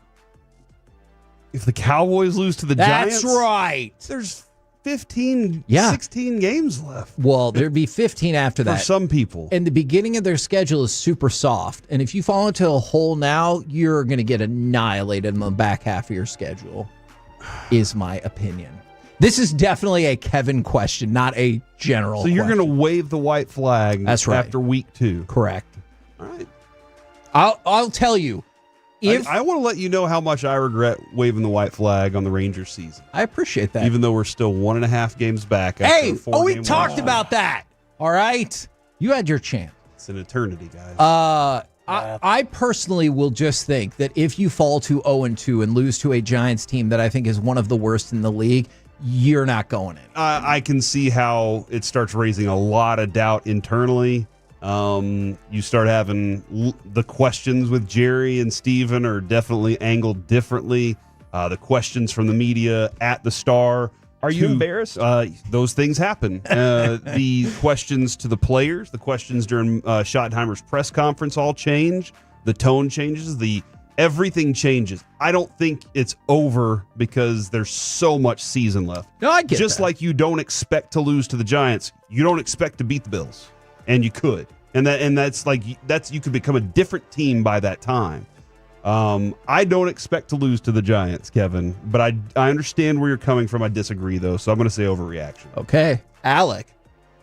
If the Cowboys lose to the Giants? That's right. There's 16 games left. Well, there'd be 15 after that. For some people. And the beginning of their schedule is super soft. And if you fall into a hole now, you're going to get annihilated in the back half of your schedule, is my opinion. This is definitely a Kevin question, not a general So you're question. going to wave the white flag after week 2. Correct. All right. I'll tell you. If I want to let you know how much I regret waving the white flag on the Rangers season. I appreciate that. Even though we're still 1.5 games back. Hey, after we talked about that. All right. You had your chance. It's an eternity, guys. I personally will just think that if you fall to 0-2 and lose to a Giants team that I think is one of the worst in the league, you're not going in. I can see how it starts raising a lot of doubt internally. You start having the questions with Jerry and Steven are definitely angled differently. The questions from the media at the Star. Are you embarrassed? Those things happen. The questions to the players, the questions during Schottenheimer's press conference all change. The tone changes. Everything changes. I don't think it's over because there's so much season left. No, I get Just that. like you don't expect to lose to the Giants, you don't expect to beat the Bills, and you could. And that's you could become a different team by that time. I don't expect to lose to the Giants, Kevin, but I understand where you're coming from. I disagree though, so I'm going to say overreaction. Okay, Alec.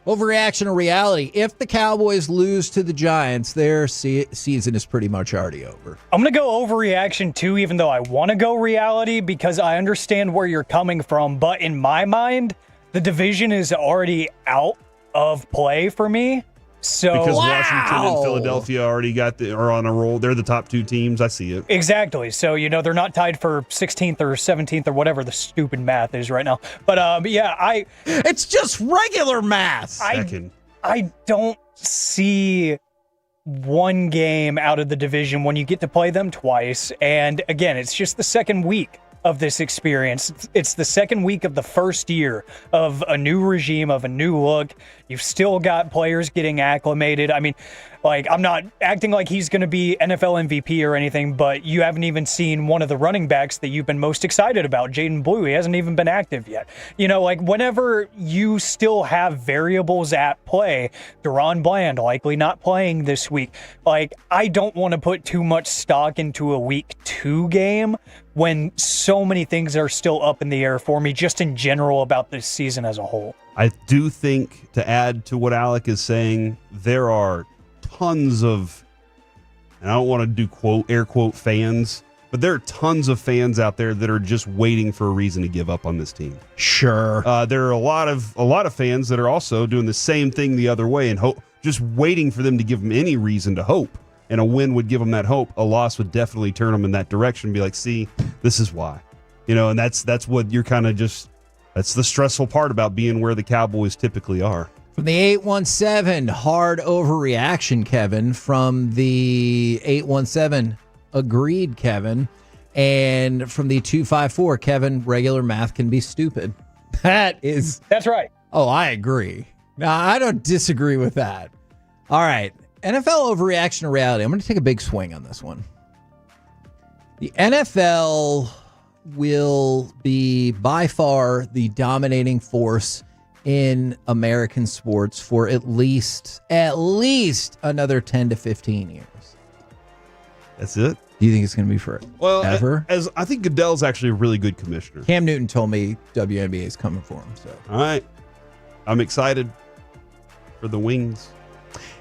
Overreaction or reality? If the Cowboys lose to the Giants, their season is pretty much already over. I'm going to go overreaction too, even though I want to go reality, because I understand where you're coming from. But in my mind, the division is already out of play for me. So because Washington and Philadelphia already are on a roll. They're the top 2 teams. I see it. Exactly. So, they're not tied for 16th or 17th or whatever the stupid math is right now. But yeah, it's just regular math. I don't see one game out of the division when you get to play them twice. And again, it's just the second week of this experience. It's the second week of the first year of a new regime, of a new look. You've still got players getting acclimated. I mean, I'm not acting like he's going to be NFL MVP or anything, but you haven't even seen one of the running backs that you've been most excited about, Jaden Blue. He hasn't even been active yet. Whenever you still have variables at play, Deron Bland likely not playing this week. I don't want to put too much stock into a week 2 game when so many things are still up in the air for me, just in general about this season as a whole. I do think, to add to what Alec is saying, there are tons of, and I don't want to do air quote fans, but there are tons of fans out there that are just waiting for a reason to give up on this team. Sure. There are a lot of fans that are also doing the same thing the other way and just waiting for them to give them any reason to hope. And a win would give them that hope. A loss would definitely turn them in that direction. Be like, see, this is why, and that's what you're kind of just. That's the stressful part about being where the Cowboys typically are. From the 817, hard overreaction, Kevin. From the 817, agreed, Kevin. And from the 254, Kevin, regular math can be stupid. That's right. Oh, I agree. No, I don't disagree with that. All right. NFL overreaction to reality. I'm going to take a big swing on this one. The NFL will be by far the dominating force in American sports for at least another 10 to 15 years. That's it. Do you think it's going to be for ever? As I think Goodell's actually a really good commissioner. Cam Newton told me WNBA is coming for him. So all right, I'm excited for the Wings.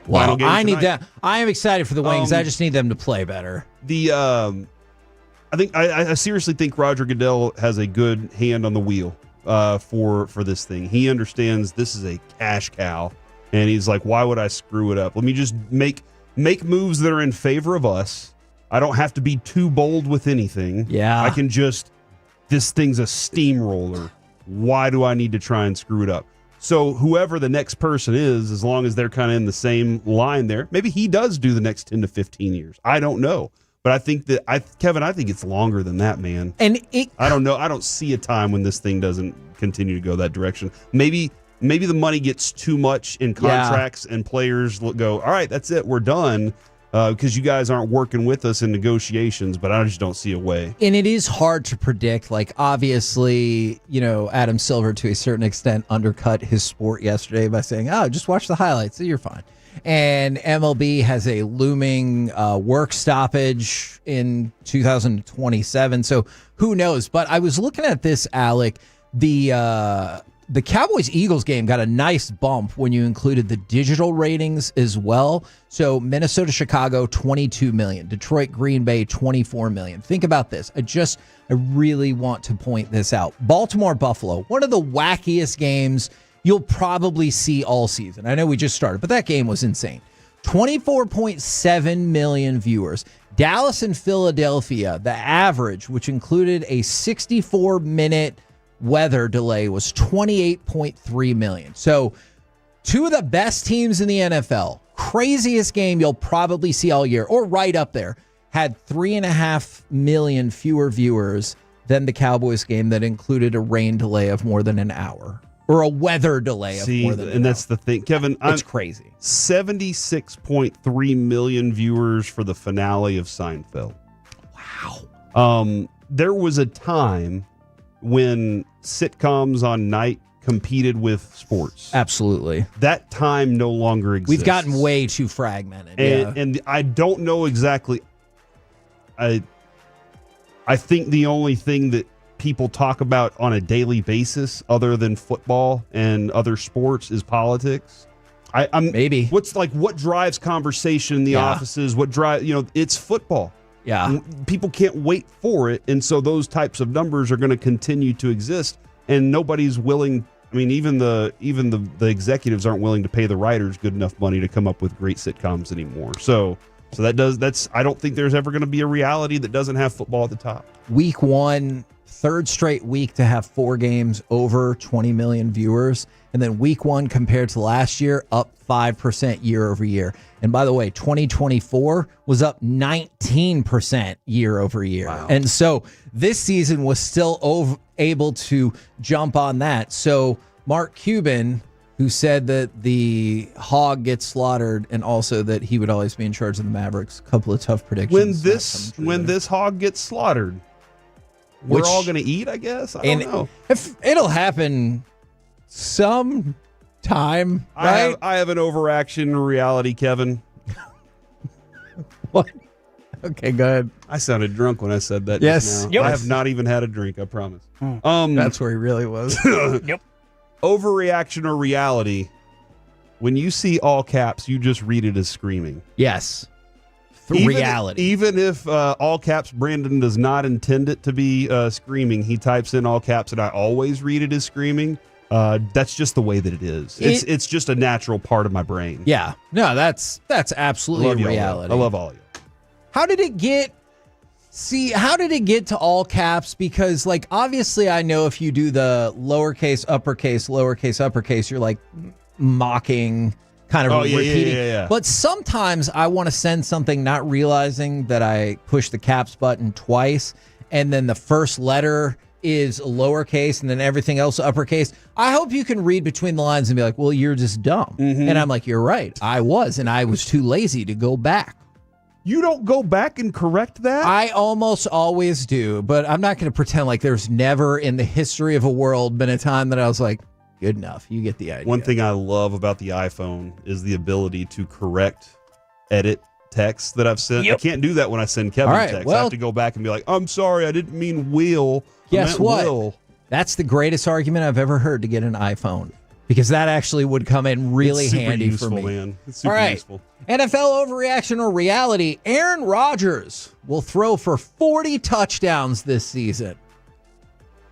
Well, I need that. I am excited for the Wings. I just need them to play better. I seriously think Roger Goodell has a good hand on the wheel for this thing. He understands this is a cash cow, and he's like, why would I screw it up? Let me just make moves that are in favor of us. I don't have to be too bold with anything. Yeah. I can just, this thing's a steamroller. Why do I need to try and screw it up? So whoever the next person is, as long as they're kind of in the same line there, maybe he does do the next 10 to 15 years. I don't know. But I think Kevin, I think it's longer than that, man. And I don't know. I don't see a time when this thing doesn't continue to go that direction. Maybe the money gets too much in contracts and players go, all right, that's it. We're done. Because you guys aren't working with us in negotiations, but I just don't see a way. And it is hard to predict. Like, obviously, Adam Silver, to a certain extent, undercut his sport yesterday by saying, just watch the highlights. You're fine. And MLB has a looming work stoppage in 2027. So who knows? But I was looking at this, Alec. The Cowboys-Eagles game got a nice bump when you included the digital ratings as well. So Minnesota-Chicago, 22 million. Detroit-Green Bay, 24 million. Think about this. I really want to point this out. Baltimore-Buffalo, one of the wackiest games you'll probably see all season. I know we just started, but that game was insane. 24.7 million viewers. Dallas and Philadelphia, the average, which included a 64-minute weather delay, was 28.3 million. So two of the best teams in the NFL, craziest game you'll probably see all year, or right up there, had 3.5 million fewer viewers than the Cowboys game that included a rain delay of more than an hour, or a weather delay of more than an hour. And that's the thing, Kevin. It's crazy. 76.3 million viewers for the finale of Seinfeld. Wow. There was a time when sitcoms on night competed with sports. Absolutely. That time no longer exists. We've gotten way too fragmented. And I don't know exactly. I think the only thing that people talk about on a daily basis other than football and other sports is politics. Maybe. What drives conversation in the offices? What it's football. Yeah. People can't wait for it. And so those types of numbers are going to continue to exist. And nobody's willing. I mean, even the executives aren't willing to pay the writers good enough money to come up with great sitcoms anymore. So I don't think there's ever going to be a reality that doesn't have football at the top. Week 1, third straight week to have 4 games over 20 million viewers. And then week 1 compared to last year, up 5% year over year. And by the way, 2024 was up 19% year over year. Wow. And so this season was still able to jump on that. So Mark Cuban, who said that the hog gets slaughtered and also that he would always be in charge of the Mavericks, a couple of tough predictions. When this hog gets slaughtered, we're all going to eat, I guess. I don't know. If it'll happen some time, right? I have an overaction reality, Kevin. What? Okay, go ahead. I sounded drunk when I said that. Yes. Just now. Yep. I have not even had a drink, I promise. That's where he really was. Yep. Overreaction or reality. When you see all caps, you just read it as screaming. Yes. Reality. Even if all caps Brandon does not intend it to be screaming, he types in all caps and I always read it as screaming. That's just the way that it is. It's just a natural part of my brain. Yeah. No, that's absolutely a reality. I love all of you. How did it get to all caps? Because, like, obviously I know if you do the lowercase, uppercase, you're like mocking, kind of repeating. Yeah. But sometimes I want to send something not realizing that I push the caps button twice, and then the first letter is lowercase and then everything else uppercase. I hope you can read between the lines and be like, well, you're just dumb. Mm-hmm. And I'm like, you're right. I was too lazy to go back. You don't go back and correct that? I almost always do, but I'm not going to pretend like there's never in the history of a world been a time that I was like, good enough. You get the idea. One thing I love about the iPhone is the ability to correct, edit texts that I've sent. I can't do that when I send Kevin texts. I have to go back and be like, I'm sorry, I didn't mean will. Guess what? Will. That's the greatest argument I've ever heard to get an iPhone, because that actually would come in really handy useful, for me. Man. It's super All right. useful. NFL overreaction or reality? Aaron Rodgers will throw for 40 touchdowns this season.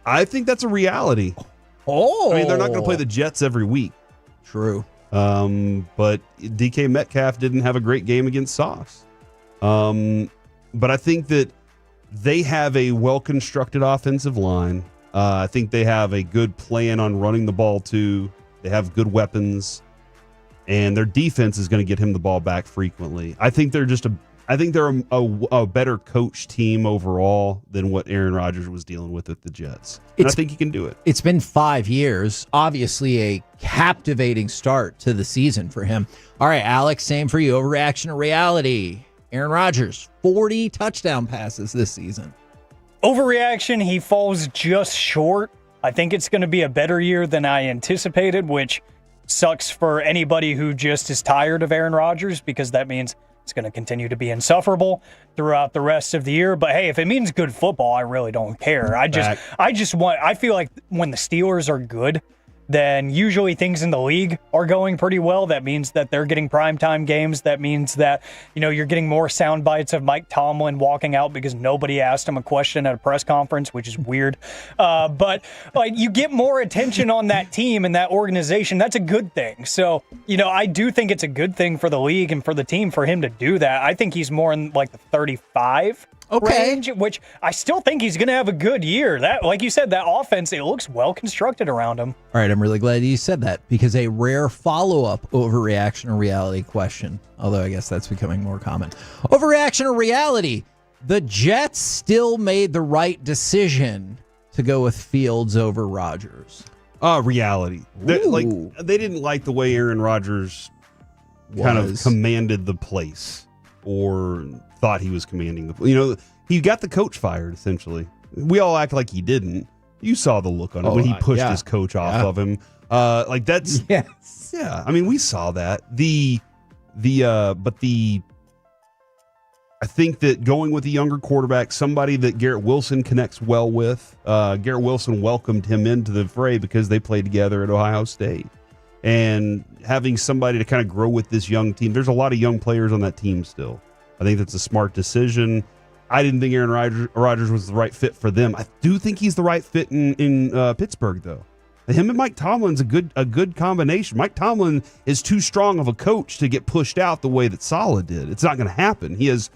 I think that's a reality. Oh. I mean, they're not going to play the Jets every week. True. But DK Metcalf didn't have a great game against Sauce. But I think that they have a well-constructed offensive line. I think they have a good plan on running the ball, too. They have good weapons. And their defense is going to get him the ball back frequently. I think they're a better coach team overall than what Aaron Rodgers was dealing with the Jets. And I think he can do it. It's been 5 years. Obviously, a captivating start to the season for him. All right, Alex, same for you. Overreaction or reality? Aaron Rodgers, 40 touchdown passes this season. Overreaction, he falls just short. I think it's going to be a better year than I anticipated, which sucks for anybody who just is tired of Aaron Rodgers, because that means it's going to continue to be insufferable throughout the rest of the year. But hey, if it means good football, I really don't care. I feel like when the Steelers are good, then usually things in the league are going pretty well. That means that they're getting primetime games. That means that, you're getting more sound bites of Mike Tomlin walking out because nobody asked him a question at a press conference, which is weird. But you get more attention on that team and that organization. That's a good thing. So, I do think it's a good thing for the league and for the team for him to do that. I think he's more in the 35 range, which I still think he's going to have a good year. That, like you said, that offense, it looks well constructed around him. All right, I'm really glad you said that, because a rare follow-up overreaction or reality question, although I guess that's becoming more common. Overreaction or reality? The Jets still made the right decision to go with Fields over Rodgers. Reality. They didn't like the way Aaron Rodgers kind of commanded the place, or thought he was commanding the. He got the coach fired, essentially. We all act like he didn't. You saw the look on it when he pushed his coach off of him. That's yes. Yeah, I mean, we saw that. I think that going with a younger quarterback, somebody that Garrett Wilson connects well with, Garrett Wilson welcomed him into the fray because they played together at Ohio State. And having somebody to kind of grow with this young team, there's a lot of young players on that team still. I think that's a smart decision. I didn't think Aaron Rodgers was the right fit for them. I do think he's the right fit in Pittsburgh, though. Him and Mike Tomlin's a good combination. Mike Tomlin is too strong of a coach to get pushed out the way that Saleh did. It's not going to happen. He has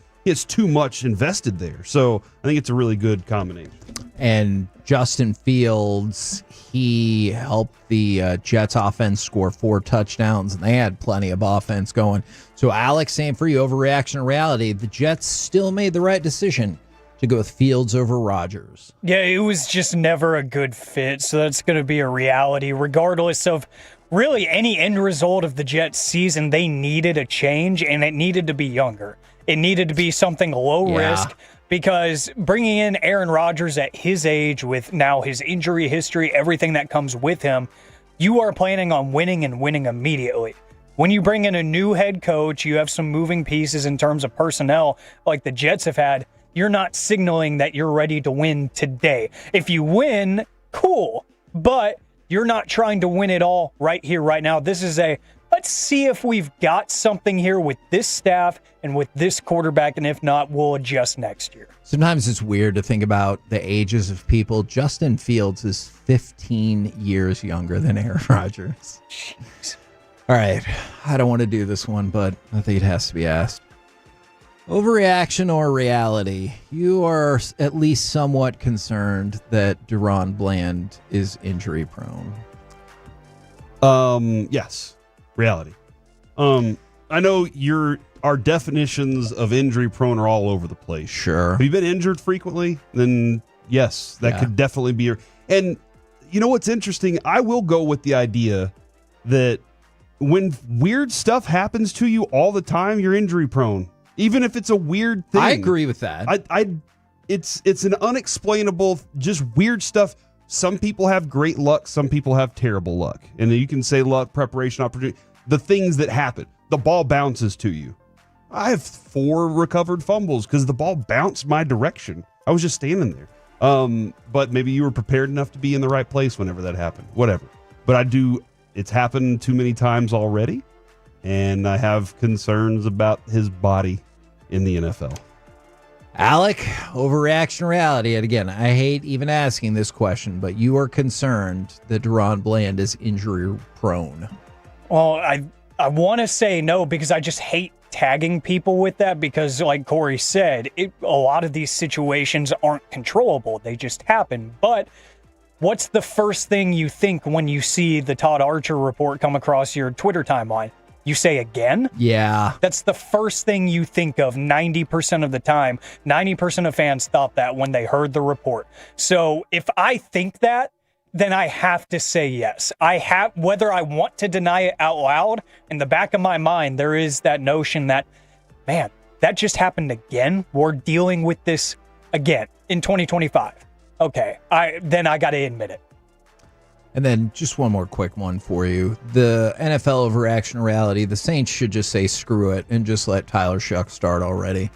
too much invested there. So I think it's a really good combination. And Justin Fields, he helped the Jets offense score 4 touchdowns, and they had plenty of offense going. So Alex, same for you, overreaction or reality, the Jets still made the right decision to go with Fields over Rodgers. Yeah, it was just never a good fit, so that's going to be a reality. Regardless of really any end result of the Jets season, they needed a change, and it needed to be younger. It needed to be something low risk, because bringing in Aaron Rodgers at his age, with now his injury history, everything that comes with him, you are planning on winning and winning immediately. When you bring in a new head coach, you have some moving pieces in terms of personnel like the Jets have had. You're not signaling that you're ready to win today. If you win, cool, but you're not trying to win it all right here, right now. This is let's see if we've got something here with this staff and with this quarterback, and if not, we'll adjust next year. Sometimes it's weird to think about the ages of people. Justin Fields is 15 years younger than Aaron Rodgers. Jeez. All right, I don't want to do this one, but I think it has to be asked. Overreaction or reality? You are at least somewhat concerned that Deron Bland is injury prone. Yes. Reality. I know our definitions of injury prone are all over the place. Sure. Have you been injured frequently? Then yes, that could definitely be and you know what's interesting? I will go with the idea that when weird stuff happens to you all the time, you're injury prone. Even if it's a weird thing. I agree with that. It's an unexplainable, just weird stuff. Some people have great luck. Some people have terrible luck. And you can say luck, preparation, opportunity. The things that happen. The ball bounces to you. I have 4 recovered fumbles because the ball bounced my direction. I was just standing there. But maybe you were prepared enough to be in the right place whenever that happened. Whatever. But it's happened too many times already, and I have concerns about his body in the NFL. Alec, overreaction to reality. And again, I hate even asking this question, but you are concerned that Deron Bland is injury prone. Well, I want to say no because I just hate tagging people with that because, like Corey said, a lot of these situations aren't controllable. They just happen. But what's the first thing you think when you see the Todd Archer report come across your Twitter timeline? You say again? Yeah. That's the first thing you think of 90% of the time. 90% of fans thought that when they heard the report. So if I think that, then I have to say yes. Whether I want to deny it out loud, in the back of my mind, there is that notion that, man, that just happened again. We're dealing with this again in 2025. Okay, then I got to admit it. And then just one more quick one for you. The NFL overreaction to reality, the Saints should just say screw it and just let Tyler Shuck start already.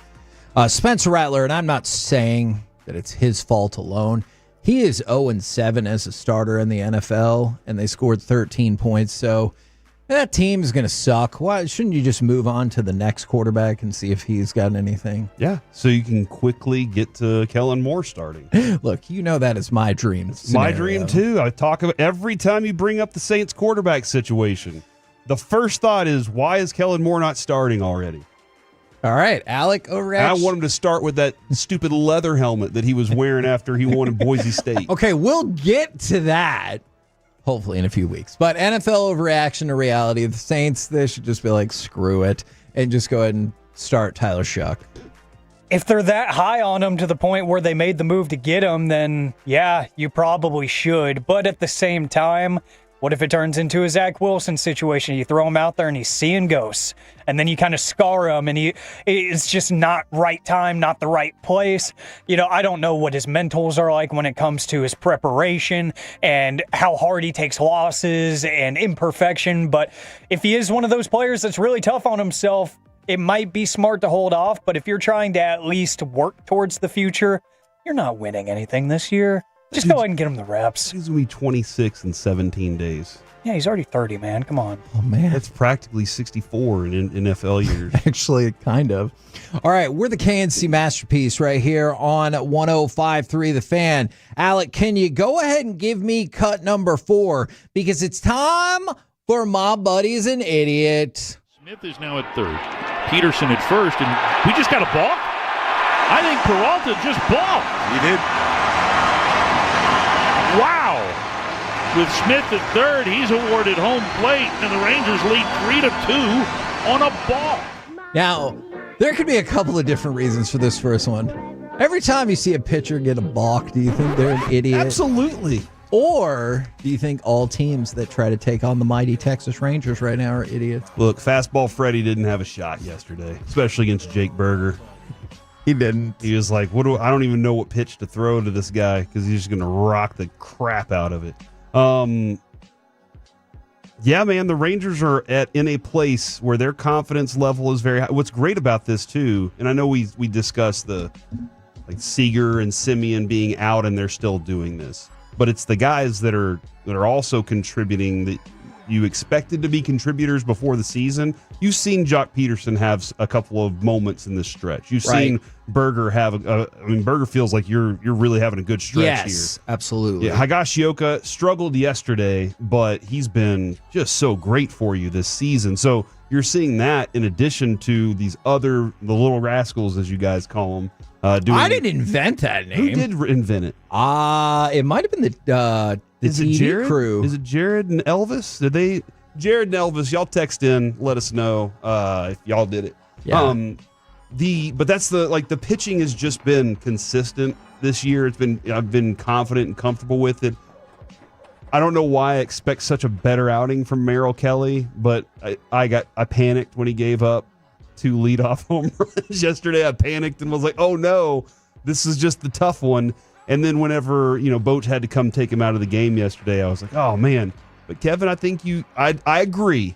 Spencer Rattler, and I'm not saying that it's his fault alone. He is 0-7 as a starter in the NFL, and they scored 13 points. So that team is going to suck. Why shouldn't you just move on to the next quarterback and see if he's got anything? Yeah, so you can quickly get to Kellen Moore starting. Look, you know that is my dream. It's my dream too. I talk about every time you bring up the Saints quarterback situation. The first thought is, why is Kellen Moore not starting already? All right, Alec, overreaction. I want him to start with that stupid leather helmet that he was wearing after he won in Boise State. Okay, we'll get to that hopefully in a few weeks. But NFL overreaction to reality. The Saints, they should just be like, screw it, and just go ahead and start Tyler Shuck. If they're that high on him to the point where they made the move to get him, then yeah, you probably should. But at the same time, what if it turns into a Zach Wilson situation? You throw him out there and he's seeing ghosts, and then you kind of scar him, and it's just not right time, not the right place. I don't know what his mentals are like when it comes to his preparation and how hard he takes losses and imperfection. But if he is one of those players that's really tough on himself, it might be smart to hold off. But if you're trying to at least work towards the future, you're not winning anything this year. Just go ahead and get him the reps. He's going to be 26 in 17 days. Yeah, he's already 30, man. Come on. Oh, man. That's practically 64 in NFL years. Actually, kind of. All right, we're the KNC Masterpiece right here on 105.3 The Fan. Alec, can you go ahead and give me cut number 4? Because it's time for My Buddy's an Idiot. Smith is now at third. Peterson at first, and we just got a balk? I think Peralta just balked. He did. Wow. With Smith at third, he's awarded home plate, and the Rangers lead 3-2 on a balk. Now, there could be a couple of different reasons for this first one. Every time you see a pitcher get a balk, do you think they're an idiot? Absolutely. Or do you think all teams that try to take on the mighty Texas Rangers right now are idiots? Look, Fastball Freddy didn't have a shot yesterday, especially against Jake Berger. He didn't. He was like, I don't even know what pitch to throw to this guy because he's just going to rock the crap out of it. Yeah, man, the Rangers are in a place where their confidence level is very high. What's great about this, too, and I know we discussed the Seager and Simeon being out and they're still doing this, but it's the guys that are also contributing that you expected to be contributors before the season. You've seen Jock Peterson have a couple of moments in this stretch. You've seen Berger have Berger feels like you're really having a good stretch here. Yes, absolutely. Yeah, Higashioka struggled yesterday, but he's been just so great for you this season. So you're seeing that in addition to the little rascals, as you guys call them. I didn't invent that name. Who did invent it? It might have been the TV crew. Is it Jared and Elvis? Jared and Elvis, y'all text in, let us know if y'all did it. Yeah. But that's the pitching has just been consistent this year. I've been confident and comfortable with it. I don't know why I expect such a better outing from Merrill Kelly, but I panicked when he gave up 2 leadoff home runs yesterday. I panicked and was like, oh no, this is just the tough one. And then whenever, Boach had to come take him out of the game yesterday, I was like, oh man. But Kevin, I think I agree.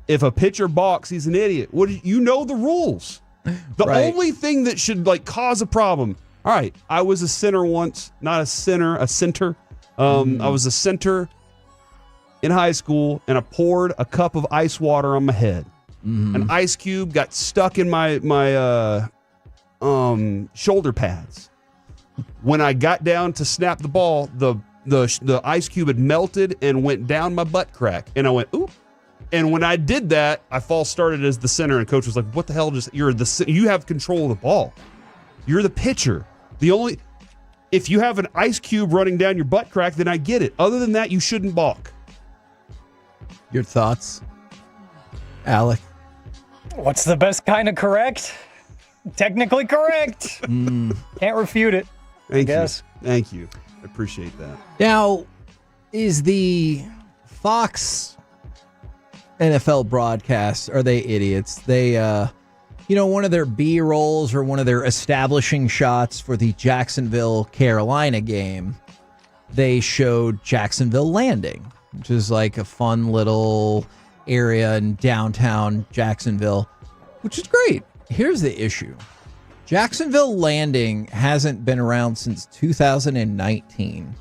if a pitcher balks, he's an idiot. You know the rules. The only thing that should cause a problem. All right, I was a center once, not a center, a center. I was a center in high school, and I poured a cup of ice water on my head. An ice cube got stuck in my shoulder pads. When I got down to snap the ball, the ice cube had melted and went down my butt crack, and I went oop. And when I did that, I false started as the center, and coach was like, "What the hell? You have control of the ball. You're the pitcher. If you have an ice cube running down your butt crack, then I get it. Other than that, you shouldn't balk." Your thoughts, Alec? What's the best kind of correct? Technically correct. Can't refute it. Thank you. Thank you. I appreciate that. Now, is the Fox NFL broadcast, are they idiots? They, one of their B-rolls or one of their establishing shots for the Jacksonville-Carolina game, they showed Jacksonville Landing, which is like a fun little area in downtown Jacksonville, which is great. Here's the issue. Jacksonville Landing hasn't been around since 2019.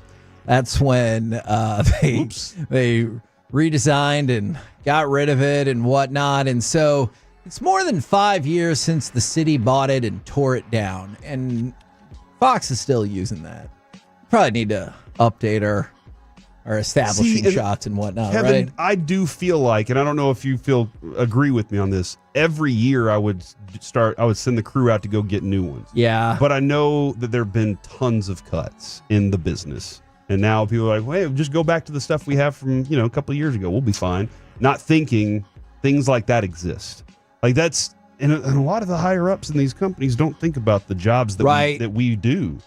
That's when they redesigned and got rid of it and whatnot. And so it's more than 5 years since the city bought it and tore it down. And Fox is still using that. Probably need to update our establishing shots and whatnot, Kevin, right? I do feel like, and I don't know if you agree with me on this, every year I would send the crew out to go get new ones. Yeah. But I know that there have been tons of cuts in the business. And now people are like, hey, just go back to the stuff we have from, a couple of years ago. We'll be fine. Not thinking things like that exist. And a lot of the higher ups in these companies don't think about the jobs that we do.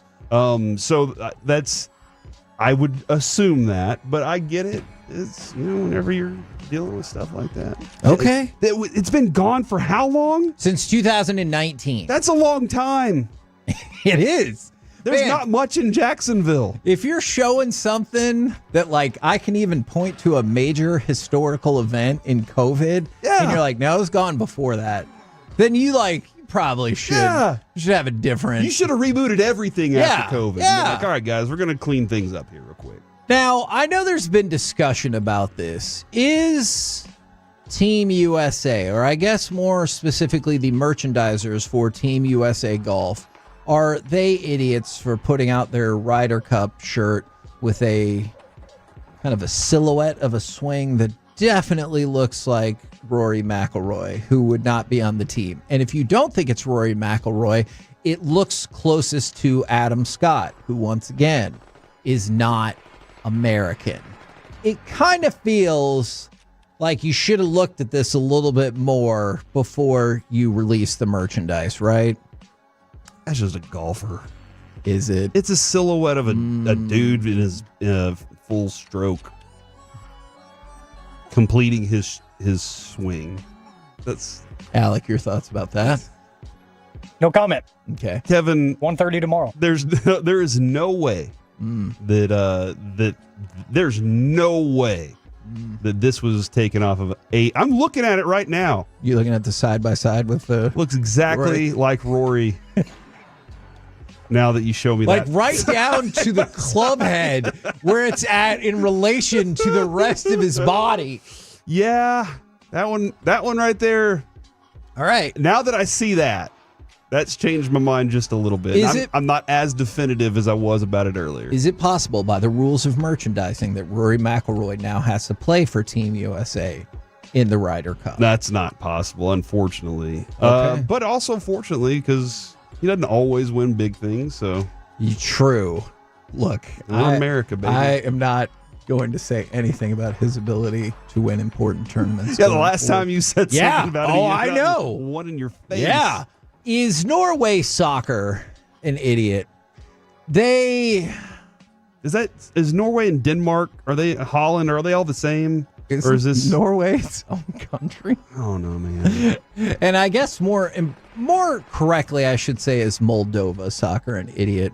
I would assume that, but I get it. It's, whenever you're dealing with stuff like that. Okay. It's been gone for how long? Since 2019. That's a long time. It is. There's not much in Jacksonville. If you're showing something that I can even point to a major historical event in COVID, and you're like, no, it was gone before that, then you probably should. Yeah. You should have a different. You should have rebooted everything after COVID. Yeah. All right, guys, we're going to clean things up here real quick. Now, I know there's been discussion about this. Is Team USA, or I guess more specifically the merchandisers for Team USA Golf, are they idiots for putting out their Ryder Cup shirt with a kind of a silhouette of a swing that definitely looks like Rory McIlroy, who would not be on the team? And if you don't think it's Rory McIlroy, it looks closest to Adam Scott, who once again is not American. It kind of feels like you should have looked at this a little bit more before you release the merchandise, right? That's just a golfer. Is it? It's a silhouette of a dude in his full stroke, completing his swing. That's Alec. Your thoughts about that? No comment. Okay, Kevin. 1:30 tomorrow. There is no way that there's no way that this was taken off of I'm looking at it right now. You looking at the side by side with the looks exactly like Rory. Now that you show me that. Right down to the club head where it's at in relation to the rest of his body. Yeah, that one right there. All right. Now that I see that, that's changed my mind just a little bit. I'm not as definitive as I was about it earlier. Is it possible by the rules of merchandising that Rory McIlroy now has to play for Team USA in the Ryder Cup? That's not possible, unfortunately. Okay. But also fortunately, because he doesn't always win big things. So true. Look, we're America, baby. I am not going to say anything about his ability to win important tournaments. Yeah, the last time you said something about it, oh, I know. One in your face. Yeah. Is Norway soccer an idiot? Is Norway and Denmark? Are they Holland? Are they all the same? Or is this Norway its own country? Oh no, man. And I guess more correctly, I should say, is Moldova soccer an idiot?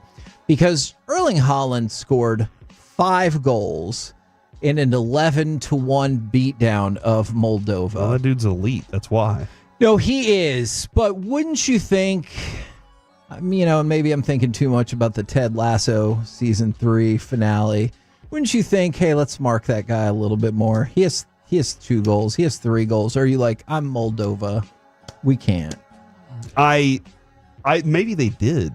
Because Erling Haaland scored 5 goals in an 11-1 beatdown of Moldova. Well, that dude's elite. That's why. No, he is. But wouldn't you think, maybe I'm thinking too much about the Ted Lasso season 3 finale. Wouldn't you think, hey, let's mark that guy a little bit more? He has 2 goals. He has 3 goals. Are you like, I'm Moldova? We can't. I maybe they did,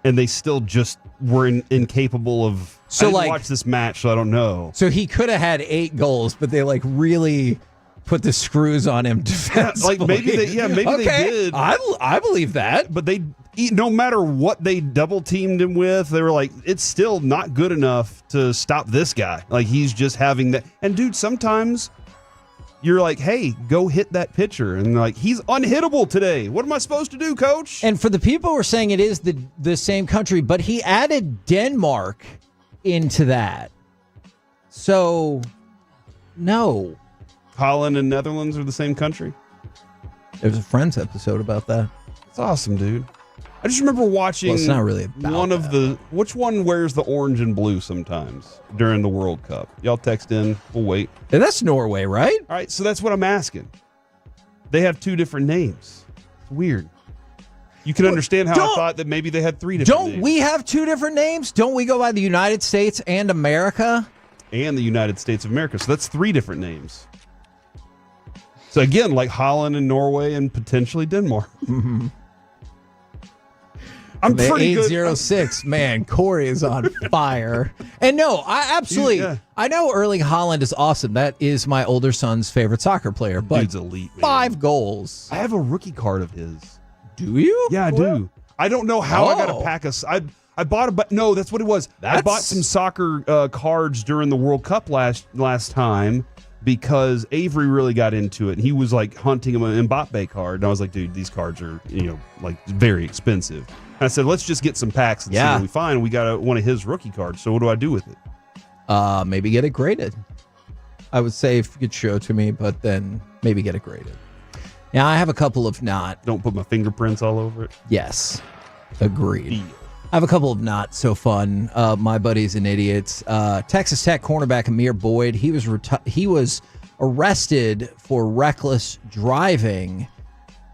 and they still just were incapable of. So I didn't watch this match, so I don't know. So he could have had 8 goals, but they really put the screws on him defensively. Maybe they did. I believe that. But no matter what they double teamed him with, they were like, it's still not good enough to stop this guy. Like, he's just having that. And dude, sometimes you're like, hey, go hit that pitcher. And they're like, he's unhittable today. What am I supposed to do, coach? And for the people who are saying it is the same country, but he added Denmark into that. So, no. Holland and Netherlands are the same country? There's a Friends episode about that. It's awesome, dude. I just remember watching it's not really about one of which one wears the orange and blue sometimes during the World Cup? Y'all text in. We'll wait. Yeah, that's Norway, right? All right, so that's what I'm asking. They have 2 different names. It's weird. You can understand how I thought that maybe they had 3 different names. Don't we have 2 different names? Don't we go by the United States and America? And the United States of America. So that's 3 different names. So again, like Holland and Norway and potentially Denmark. Mm-hmm. I'm the pretty 806, good. Man, Corey is on fire. And no, I absolutely, I know Erling Haaland is awesome. That is my older son's favorite soccer player. But dude's elite, man. 5 goals. I have a rookie card of his. Do you? Yeah, I do. I don't know how I got a pack of. I bought no, that's what it was. I bought some soccer cards during the World Cup last time because Avery really got into it, and he was like hunting him an Mbappe card, and I was like, dude, these cards are like very expensive. And I said, let's just get some packs and see what we find. We got one of his rookie cards. So what do I do with it? Maybe get it graded. I would say if you could show it to me, but then maybe get it graded. Now, I have a couple of not. Don't put my fingerprints all over it? Yes. Agreed. I have a couple of not so fun. My buddy's an idiot. Texas Tech cornerback Amir Boyd, he was arrested for reckless driving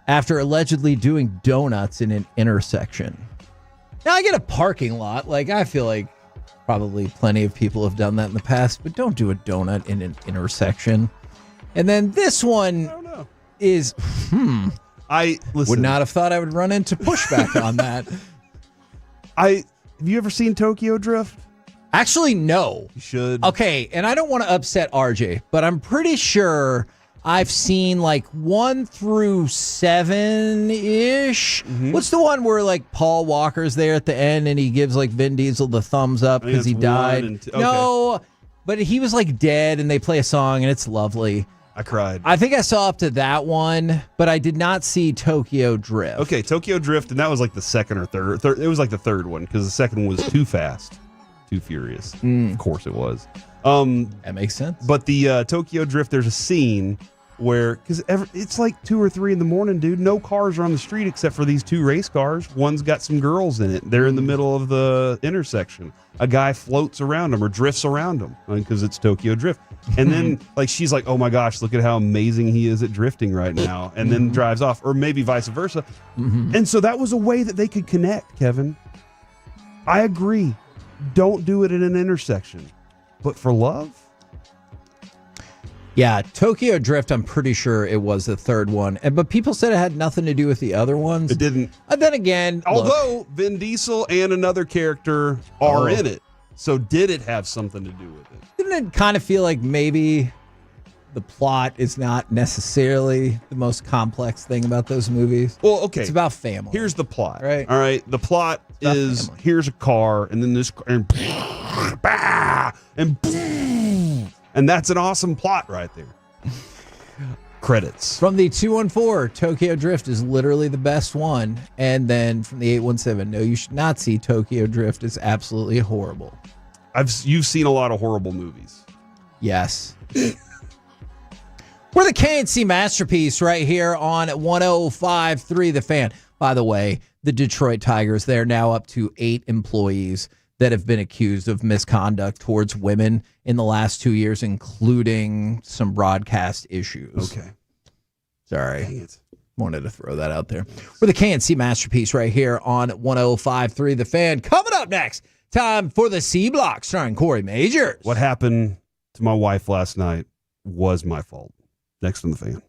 after allegedly doing donuts in an intersection. Now, I get a parking lot. Like, I feel like probably plenty of people have done that in the past, but don't do a donut in an intersection. And then this one is, I would not have thought I would run into pushback on that. Have you ever seen Tokyo Drift? Actually, no. You should. Okay, and I don't want to upset RJ, but I'm pretty sure I've seen like 1 through 7-ish. Mm-hmm. What's the one where like Paul Walker's there at the end and he gives like Vin Diesel the thumbs up because he died? Okay. No, but he was like dead and they play a song and it's lovely. I cried. I think I saw up to that one, but I did not see Tokyo Drift. Okay, Tokyo Drift, and that was like the second or third. It was like the third one because the second one was Too Fast, Too Furious. Of course it was. That makes sense. But the Tokyo Drift, there's a scene where, because it's like 2 or 3 in the morning, dude. No cars are on the street except for these 2 race cars. One's got some girls in it. They're in the middle of the intersection. A guy floats around them or drifts around them because it's Tokyo Drift. And then like she's like, oh my gosh, look at how amazing he is at drifting right now. And then drives off, or maybe vice versa. And so that was a way that they could connect, Kevin. I agree. Don't do it in an intersection. But for love? Yeah, Tokyo Drift, I'm pretty sure it was the third one. But people said it had nothing to do with the other ones. It didn't. And then again, although Vin Diesel and another character are in it. So did it have something to do with it? Didn't it kind of feel like maybe the plot is not necessarily the most complex thing about those movies? Well, okay. It's about family. Here's the plot. Right. All right. The plot is here's a car, and then this, and that's an awesome plot right there. Credits. From the 214, Tokyo Drift is literally the best one. And then from the 817, no, you should not see Tokyo Drift. It's absolutely horrible. You've seen a lot of horrible movies. Yes. We're the KNC Masterpiece right here on 105.3 The Fan. By the way, the Detroit Tigers, they're now up to 8 employees. that have been accused of misconduct towards women in the last 2 years, including some broadcast issues. Okay. Sorry. Wanted to throw that out there. We're the KNC Masterpiece right here on 105.3 The Fan. Coming up next, time for the C Block, starring Corey Majors. What happened to my wife last night was my fault. Next on The Fan.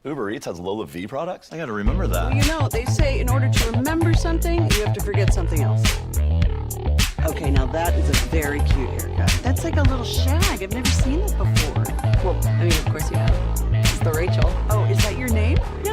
Uber Eats has Lola V products? I gotta remember that. Well, you know, they say in order to remember something, you have to forget something else. Okay, now that is a very cute haircut. That's like a little shag. I've never seen it before. Well, I mean, of course you have. It's the Rachel. Oh, is that your name? No,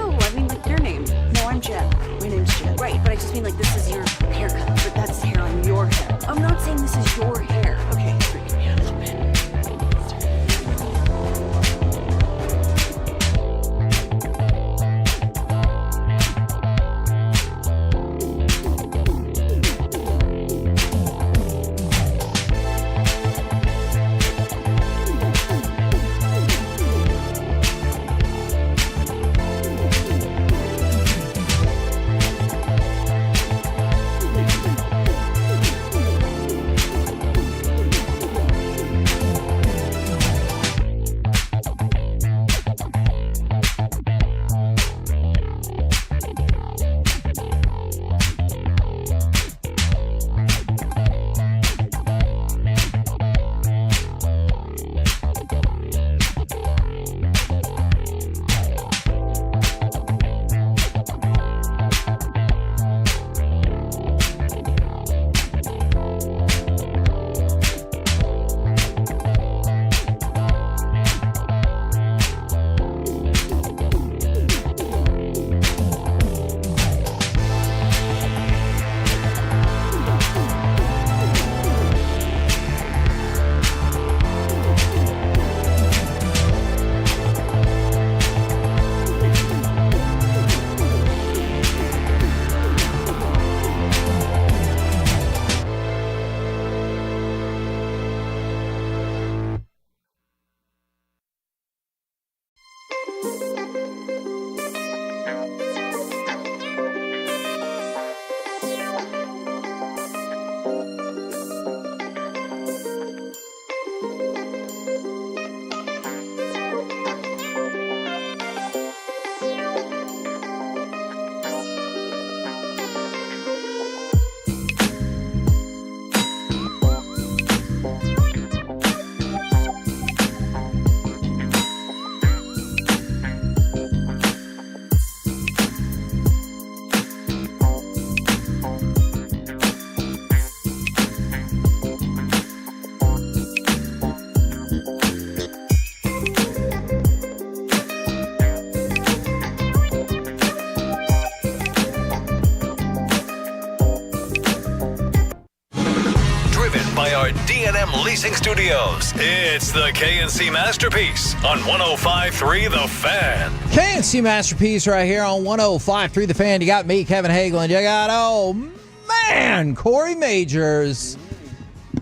Racing Studios. It's the KNC Masterpiece on 105.3 The Fan. KNC Masterpiece right here on 105.3 The Fan. You got me, Kevin Hagelin. You got, Corey Majors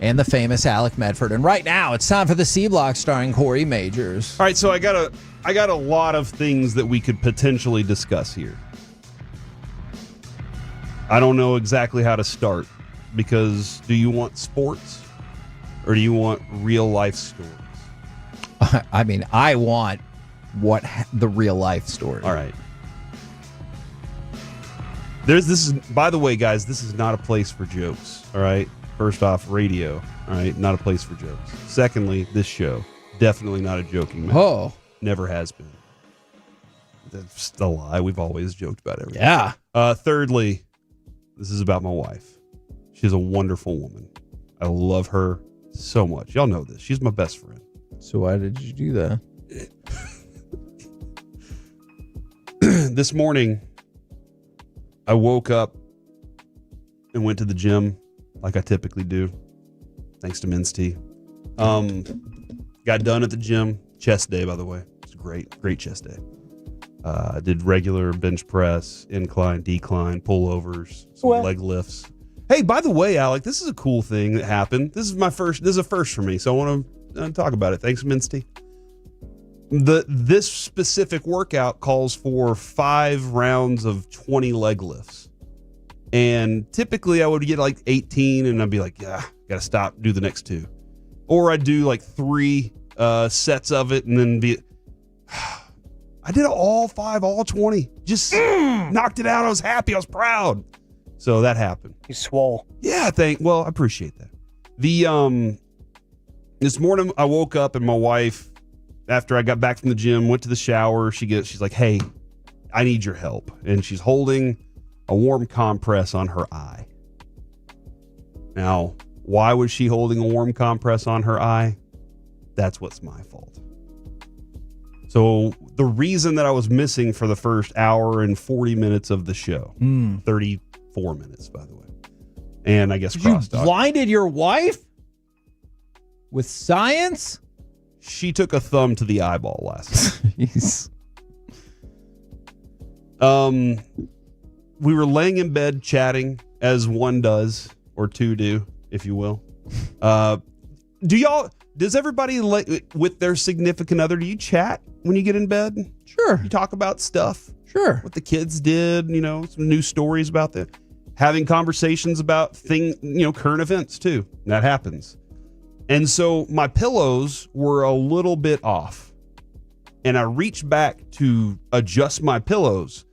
and the famous Alec Medford. And right now, it's time for the C Block starring Corey Majors. All right, so I got a lot of things that we could potentially discuss here. I don't know exactly how to start, because do you want sports or do you want real life stories? I mean, I want the real life story. All right. By the way, guys, this is not a place for jokes. All right. First off, radio. All right. Not a place for jokes. Secondly, this show, definitely not a joking matter. Oh. Never has been. That's a lie. We've always joked about everything. Yeah. Thirdly, this is about my wife. She's a wonderful woman. I love her so much. Y'all know this. She's my best friend. So why did you do that? This morning, I woke up and went to the gym like I typically do, thanks to Men's Tea. Got done at the gym. Chest day, by the way. It's great chest day. Did regular bench press, incline, decline, pullovers, some leg lifts. Hey, by the way, Alec, this is a cool thing that happened. This is a first for me, so I want to talk about it. Thanks, Men's Tea. This specific workout calls for 5 rounds of 20 leg lifts. And typically I would get like 18 and I'd be like, yeah, gotta stop, do the next 2. Or I'd do like 3 sets of it and then I did all 5, all 20. Just knocked it out. I was happy. I was proud. So that happened. He's swole. Yeah, I appreciate that. This morning I woke up and my wife, after I got back from the gym, went to the shower. She's like, hey, I need your help. And she's holding a warm compress on her eye. Now, why was she holding a warm compress on her eye? That's what's my fault. So the reason that I was missing for the first hour and 40 minutes of the show, 34 minutes, by the way. And I guess crosstalk. You blinded your wife with science? She took a thumb to the eyeball last night. Jeez. We were laying in bed chatting, as one does, or two do, if you will. Does everybody with their significant other, do you chat when you get in bed? Sure. You talk about stuff? Sure. What the kids did, some new stories about them. Having conversations about current events too. That happens. And so my pillows were a little bit off. And I reached back to adjust my pillows.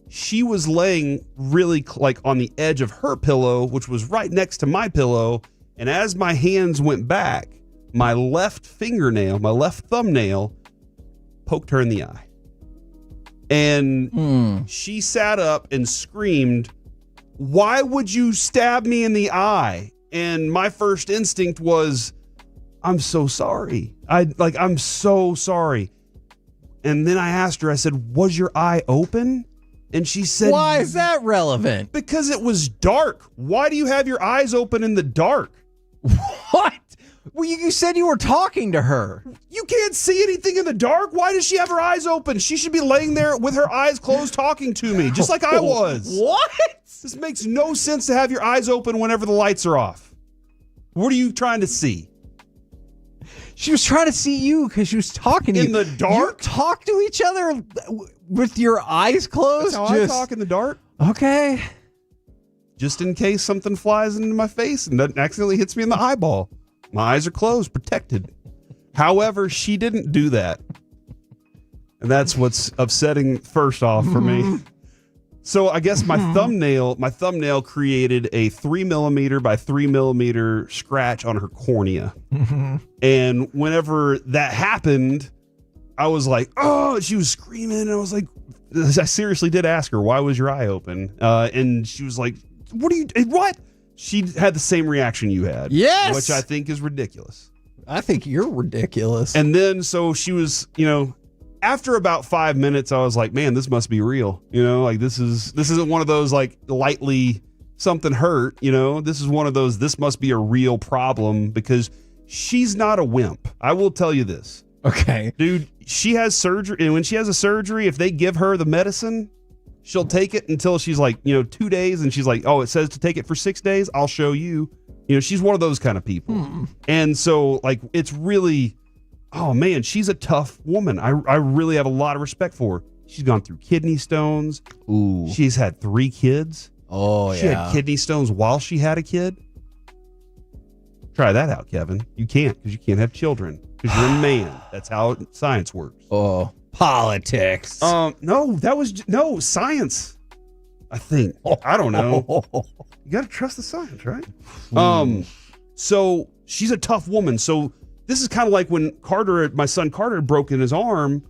She was laying really on the edge of her pillow, which was right next to my pillow. And as my hands went back, my left thumbnail, poked her in the eye. And she sat up and screamed, "Why would you stab me in the eye?" And my first instinct was, I'm so sorry. I'm so sorry. And then I asked her, I said, was your eye open? And she said, why is that relevant? Because it was dark. Why do you have your eyes open in the dark? What? Well, you said you were talking to her. You can't see anything in the dark. Why does she have her eyes open? She should be laying there with her eyes closed talking to me, just like I was. What? This makes no sense to have your eyes open whenever the lights are off. What are you trying to see? She was trying to see you because she was talking to you. In the dark? You talk to each other with your eyes closed? That's how I talk in the dark. Okay. Just in case something flies into my face and that accidentally hits me in the eyeball. My eyes are closed, protected. However, she didn't do that. And that's what's upsetting first off for me. So I guess my thumbnail created a 3mm by 3mm scratch on her cornea. And whenever that happened, I was like, oh, she was screaming. And I was like, I seriously did ask her, why was your eye open? And she was like, what? She had the same reaction you had. Yes. Which I think is ridiculous. I think you're ridiculous. And then, so she was, after about 5 minutes, I was like, man, this must be real. This isn't one of those like lightly something hurt, This is one of those, this must be a real problem, because she's not a wimp. I will tell you this. Okay. Dude, she has surgery, and when she has a surgery, if they give her the medicine, she'll take it until she's like, 2 days, and she's like, oh, it says to take it for 6 days. I'll show you. She's one of those kind of people. And so, like, it's really, oh man, she's a tough woman. I really have a lot of respect for her. She's gone through kidney stones. Ooh. She's had 3 kids. Oh, She had kidney stones while she had a kid. Try that out, Kevin. You can't, because you can't have children, because you're a man. That's how science works. Oh, politics. No, science. I think. I don't know. You got to trust the science, right? So she's a tough woman. So this is kind of like when my son Carter had broken his arm,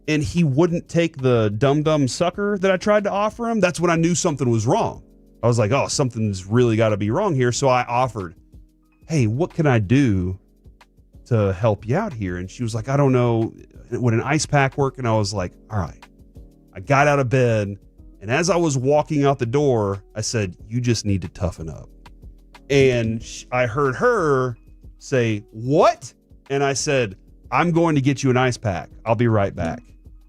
and he wouldn't take the dum-dum sucker that I tried to offer him. That's when I knew something was wrong. I was like, oh, something's really got to be wrong here. So I offered, hey, what can I do to help you out here? And she was like, I don't know. Would an ice pack work? And I was like, all right. I got out of bed, and as I was walking out the door, I said, you just need to toughen up. And I heard her say, what? And I said, I'm going to get you an ice pack. I'll be right back.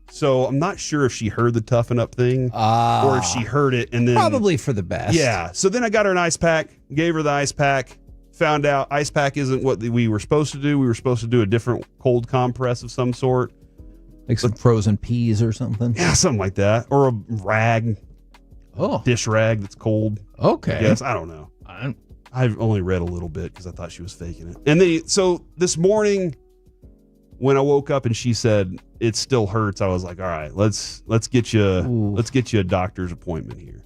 So I'm not sure if she heard the toughen up thing or if she heard it and then probably for the best. Yeah. So then I got her an ice pack, gave her the ice pack, found out ice pack isn't what we were supposed to do. We were supposed to do a different cold compress of some sort. Like some frozen peas or something. Yeah, something like that. Or a rag. Oh. Dish rag that's cold. Okay. Yes, I don't know. I've only read a little bit because I thought she was faking it. And so this morning when I woke up and she said it still hurts, I was like, all right, let's get you a doctor's appointment here.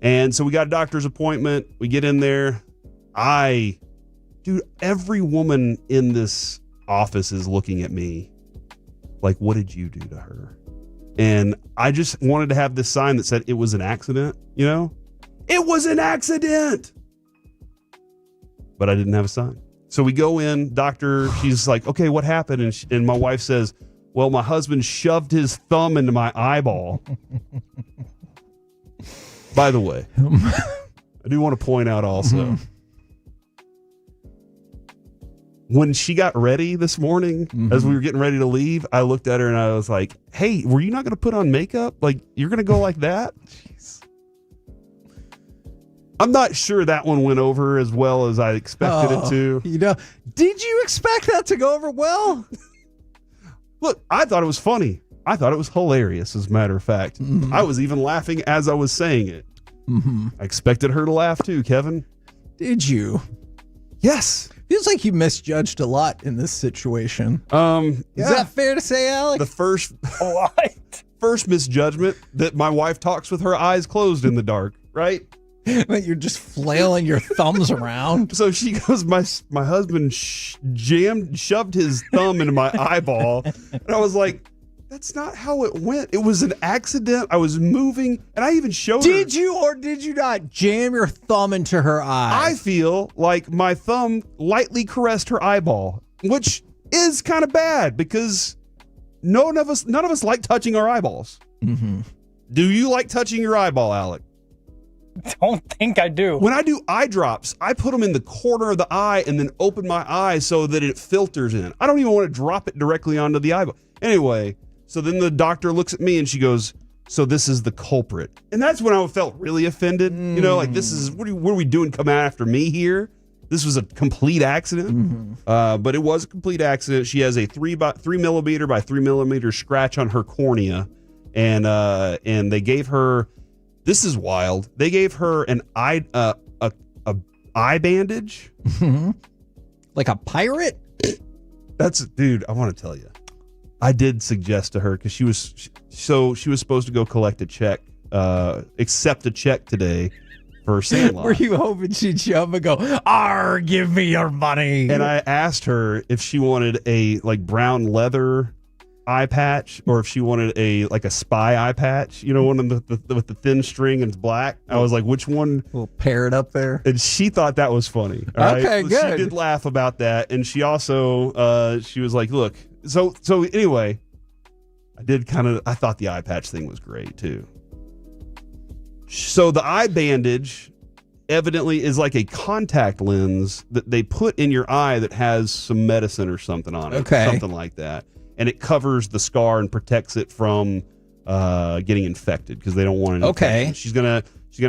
And so we got a doctor's appointment. We get in there. Dude, every woman in this office is looking at me like, what did you do to her? And I just wanted to have this sign that said it was an accident, It was an accident. But I didn't have a sign. So we go in, doctor, she's like, okay, what happened? And my wife says, well, my husband shoved his thumb into my eyeball. By the way, I do want to point out also, when she got ready this morning, as we were getting ready to leave, I looked at her and I was like, hey, were you not going to put on makeup? Like, you're going to go like that? Jeez. I'm not sure that one went over as well as I expected it to. Did you expect that to go over well? Look, I thought it was funny. I thought it was hilarious, as a matter of fact. I was even laughing as I was saying it. I expected her to laugh too, Kevin. Did you? Yes. Feels like you misjudged a lot in this situation. Is that fair to say, Alex? The first misjudgment that my wife talks with her eyes closed in the dark, right? But you're just flailing your thumbs around. So she goes, my husband shoved his thumb into my eyeball. And I was like, that's not how it went. It was an accident. I was moving, and I even showed her. Did you or did you not jam your thumb into her eye? I feel like my thumb lightly caressed her eyeball, which is kind of bad because none of us like touching our eyeballs. Do you like touching your eyeball, Alec? Don't think I do. When I do eye drops, I put them in the corner of the eye and then open my eye so that it filters in. I don't even want to drop it directly onto the eyeball. Anyway, so then the doctor looks at me and she goes, so this is the culprit. And that's when I felt really offended. Like this is, what are we doing coming after me here? This was a complete accident. But it was a complete accident. She has a 3 millimeter by 3 millimeter scratch on her cornea. And they gave her, this is wild. They gave her an eye bandage. Like a pirate? Dude, I want to tell you. I did suggest to her because she was supposed to go collect a check, accept a check today for Sandlot. Were you hoping she'd jump and go, give me your money? And I asked her if she wanted a brown leather eye patch or if she wanted a spy eye patch, one of with the thin string and it's black. I was like, which one? We'll pair it up there. And she thought that was funny. Okay, good. She did laugh about that. And she also, she was like, look, so anyway, I thought the eye patch thing was great too. So the eye bandage, evidently is like a contact lens that they put in your eye that has some medicine or something on it. Okay. Something like that. And it covers the scar and protects it from getting infected because they don't want an infection. She's gonna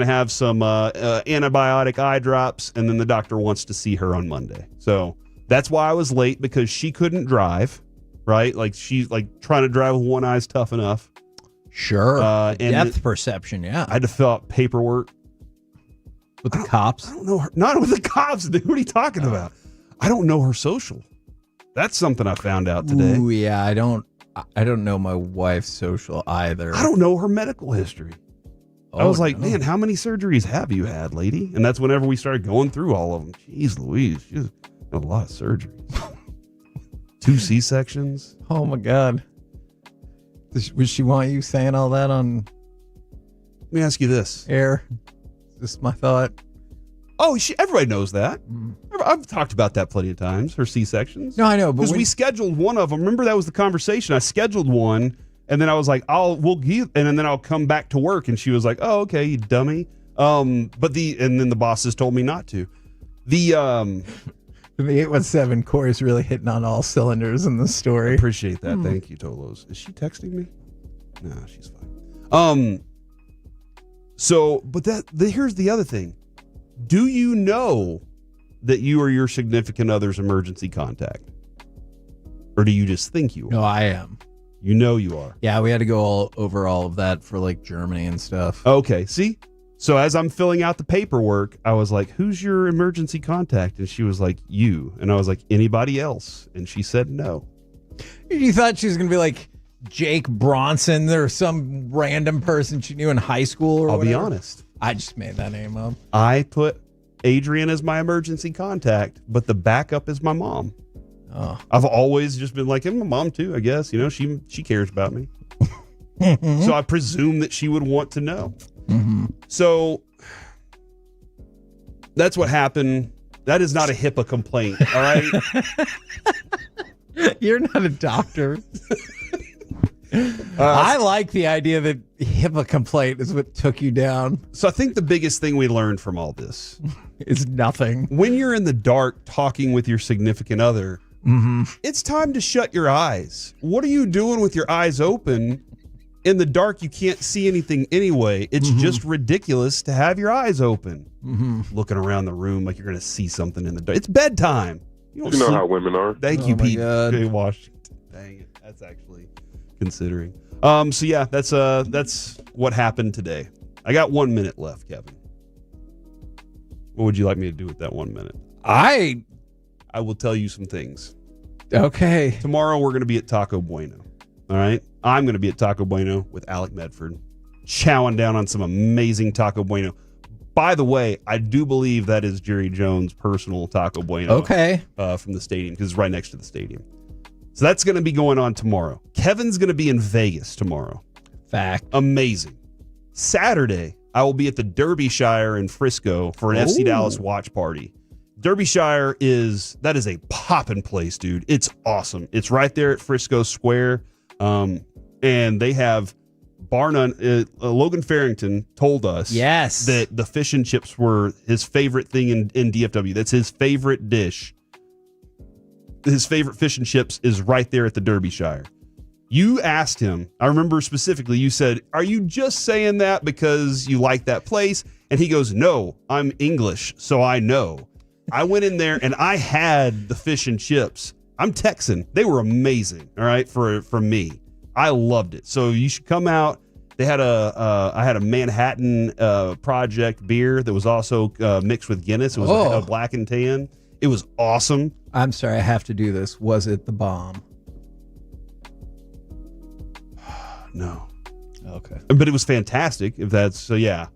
have some antibiotic eye drops, and then the doctor wants to see her on Monday. So that's why I was late, because she couldn't drive, right? Like, she's like trying to drive with one eye's tough enough. Sure. And Depth perception, yeah. I had to fill out paperwork. With the cops? I don't know her. Not with the cops, dude. What are you talking about? I don't know her social. That's something I found out today. Ooh, yeah, I don't know my wife's social either. I don't know her medical history. I Oh, was like, no. man, how many surgeries have you had, lady? And that's whenever we started going through all of them. Jeez Louise, she's had a lot of surgeries. 2 C-sections. Oh, my God. Would she want you saying all that on Let me ask you this. air? Just my thought. Oh, everybody knows that. I've talked about that plenty of times, her C-sections. No, I know, but because we scheduled one of them. Remember, that was the conversation. I scheduled and then I was like, and then I'll come back to work. And she was like, oh, okay, you dummy. And then the bosses told me not to. The 817 Corey's really hitting on all cylinders in this story. I appreciate that. Thank you, Tolos. Is she texting me? No, she's fine. Here's the other thing. Do you know that you are your significant other's emergency contact? Or do you just think you are? No, I am. You know you are. Yeah, we had to go over all of that for like Germany and stuff. Okay, see? So as I'm filling out the paperwork, I was like, who's your emergency contact? And she was like, you. And I was like, anybody else? And she said no. You thought she was going to be like Jake Bronson or some random person she knew in high school or whatever? Be honest. I just made that name up. I put Adrian as my emergency contact, but the backup is my mom. Oh. I've always just been like, and my mom too, I guess. You know, she cares about me. So I presume that she would want to know. Mm-hmm. So that's what happened. That is not a HIPAA complaint, all right? You're not a doctor. I like the idea that HIPAA complaint is what took you down. So I think the biggest thing we learned from all this is nothing. When you're in the dark talking with your significant other, it's time to shut your eyes. What are you doing with your eyes open? In the dark, you can't see anything anyway. It's just ridiculous to have your eyes open. Looking around the room like you're going to see something in the dark. It's bedtime. You know how women are. Thank you, Pete. J. Washington. Dang it. That's actually considering. So yeah, that's what happened today. I got 1 minute left, Kevin. What would you like me to do with that 1 minute? I will tell you some things. Okay. Tomorrow we're going to be at Taco Bueno. All right. I'm going to be at Taco Bueno with Alec Medford, chowing down on some amazing Taco Bueno. By the way, I do believe that is Jerry Jones' personal Taco Bueno. Okay. From the stadium, because it's right next to the stadium. So that's going to be going on tomorrow. Kevin's going to be in Vegas tomorrow. Fact. Amazing. Saturday, I will be at the Derbyshire in Frisco for an FC Dallas watch party. Derbyshire is a poppin' place, dude. It's awesome. It's right there at Frisco Square. And they have bar none. Logan Farrington told us that the fish and chips were his favorite thing in DFW. That's his favorite dish. His favorite fish and chips is right there at the Derbyshire. You asked him, I remember specifically, you said, are you just saying that because you like that place? And he goes, no, I'm English, so I know. I went in there and I had the fish and chips. I'm Texan. They were amazing. All right. For me, I loved it. So you should come out. They had I had a Manhattan Project beer that was also mixed with Guinness. It was a black and tan. It was awesome. I'm sorry. I have to do this. Was it the bomb? No. Okay. But it was fantastic. If that's so, yeah.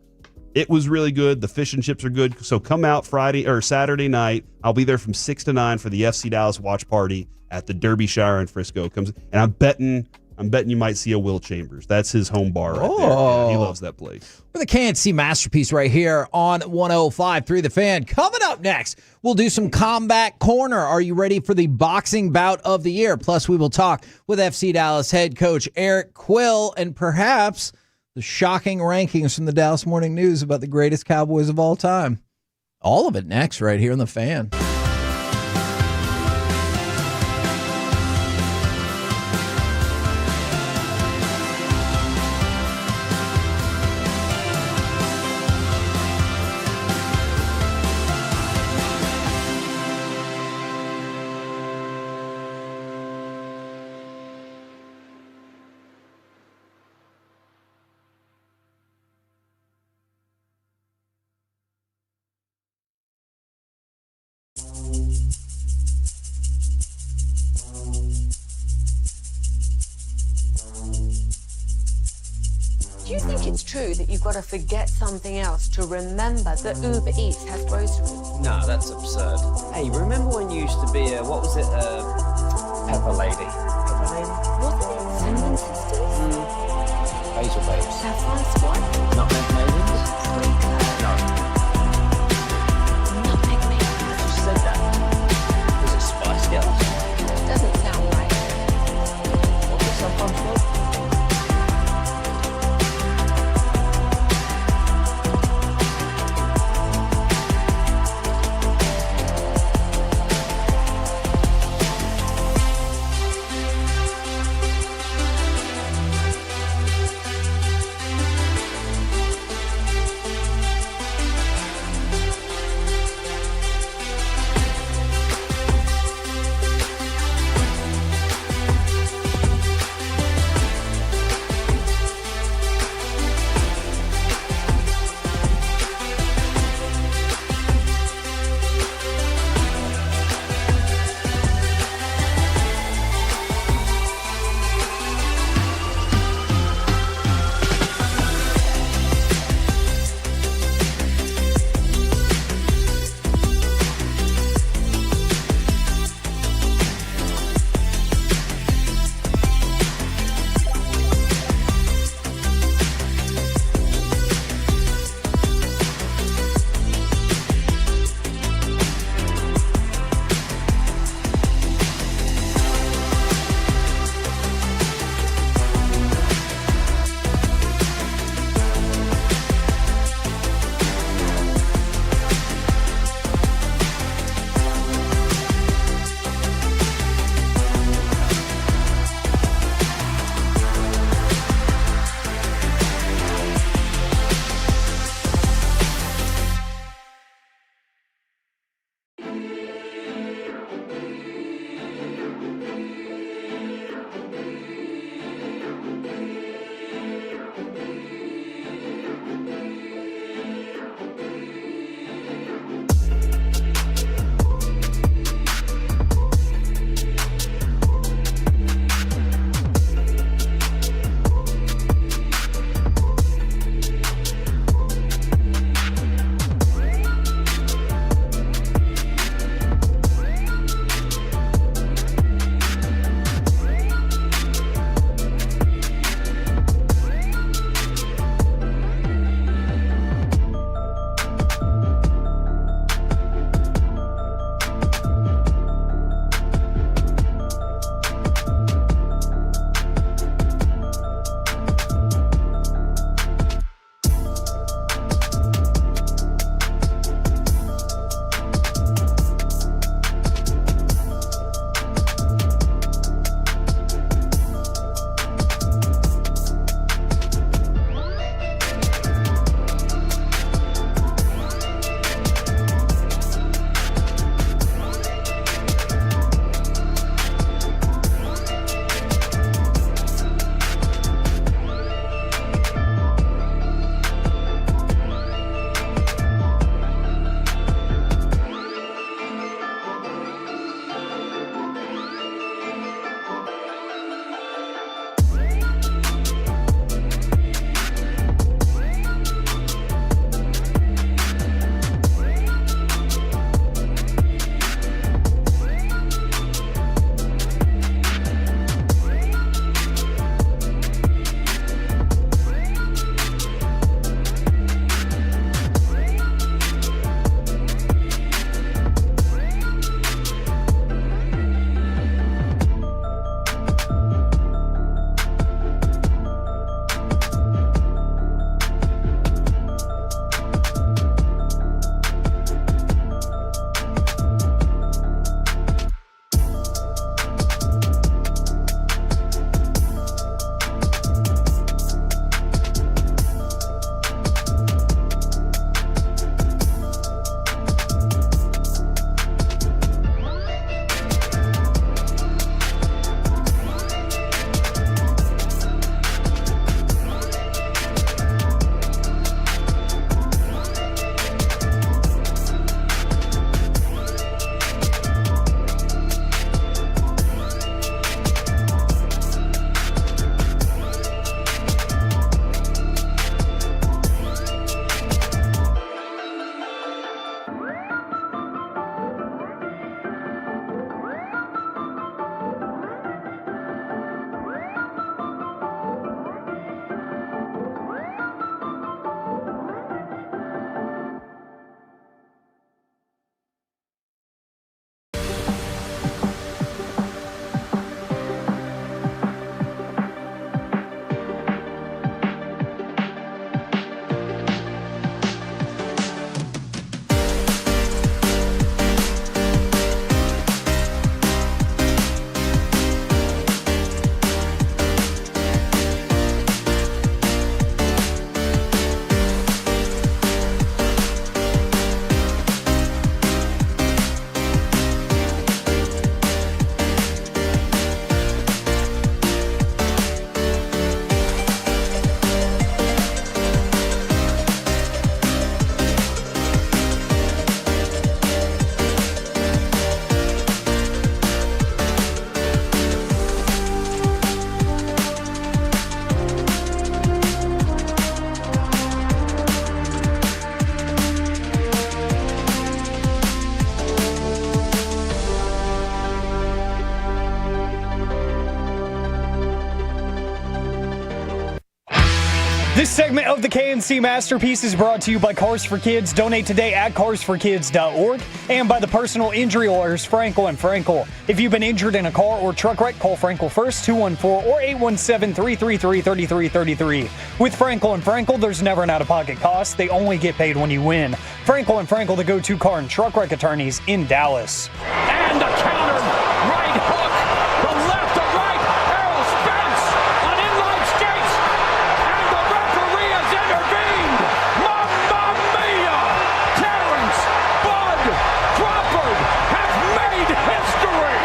It was really good. The fish and chips are good. So come out Friday or Saturday night. I'll be there from 6 to 9 for the FC Dallas watch party at the Derbyshire in Frisco. And I'm betting you might see a Will Chambers. That's his home bar right there. Yeah, he loves that place. With a KNC masterpiece right here on 105.3 The Fan. Coming up next, we'll do some Combat Corner. Are you ready for the boxing bout of the year? Plus, we will talk with FC Dallas head coach Eric Quill and perhaps the shocking rankings from the Dallas Morning News about the greatest Cowboys of all time. All of it next, right here in the Fan. Do you think it's true that you've got to forget something else to remember that Uber Eats has groceries? No, that's absurd. Hey, remember when you used to be a, what was it, Pepper Lady? Pepper Lady? Wasn't it Cinnamon Sisters? Basil Babes. Saffron Squad? Nutmeg Maidens? No. Nutmeg Maidens. You said that. Was it Spice Girls? Doesn't sound right. What's it, Saffron Squad? This segment of the KNC Masterpiece is brought to you by Cars for Kids. Donate today at carsforkids.org and by the personal injury lawyers Frankel and Frankel. If you've been injured in a car or truck wreck, call Frankel first, 214 or 817-333-3333. With Frankel and Frankel, there's never an out-of-pocket cost. They only get paid when you win. Frankel and Frankel, the go-to car and truck wreck attorneys in Dallas. And a counter right hook from left to right. Errol Spence on inline skates. And the referee has intervened. Mamma mia! Terrence Bud Crawford has made history.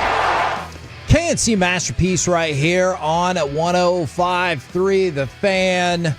KNC Masterpiece right here on 105.3 The Fan.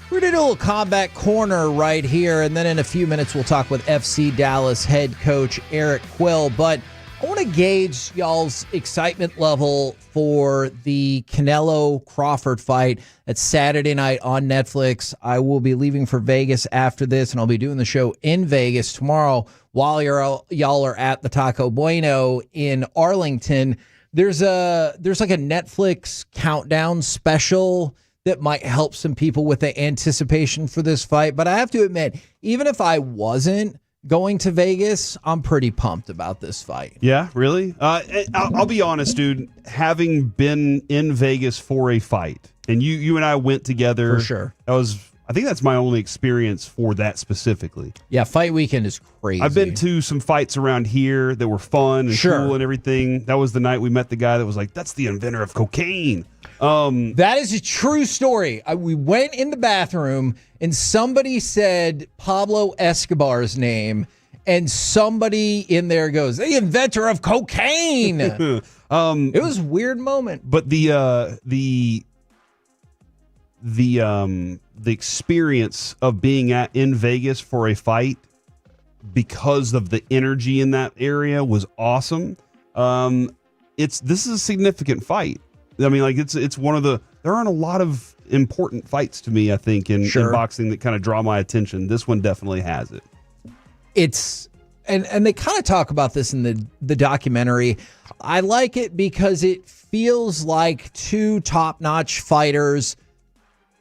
We're going to do a little combat corner right here, and then in a few minutes we'll talk with FC Dallas head coach Eric Quill. But I want to gauge y'all's excitement level for the Canelo-Crawford fight. That's Saturday night on Netflix. I will be leaving for Vegas after this, and I'll be doing the show in Vegas tomorrow while y'all are at the Taco Bueno in Arlington. There's like a Netflix countdown special that might help some people with the anticipation for this fight. But I have to admit, even if I wasn't going to Vegas, I'm pretty pumped about this fight. Yeah, really? I'll be honest, dude. Having been in Vegas for a fight, and you and I went together. For sure. I think that's my only experience for that specifically. Yeah, fight weekend is crazy. I've been to some fights around here that were fun and cool and everything. That was the night we met the guy that was like, that's the inventor of cocaine. That is a true story. We went in the bathroom and somebody said Pablo Escobar's name, and somebody in there goes, the inventor of cocaine. It was a weird moment. But the experience of being in Vegas for a fight because of the energy in that area was awesome. This is a significant fight. I mean, like it's one of there aren't a lot of important fights to me, I think, in boxing that kind of draw my attention. This one definitely has it. It's and they kind of talk about this in the documentary. I like it because it feels like two top-notch fighters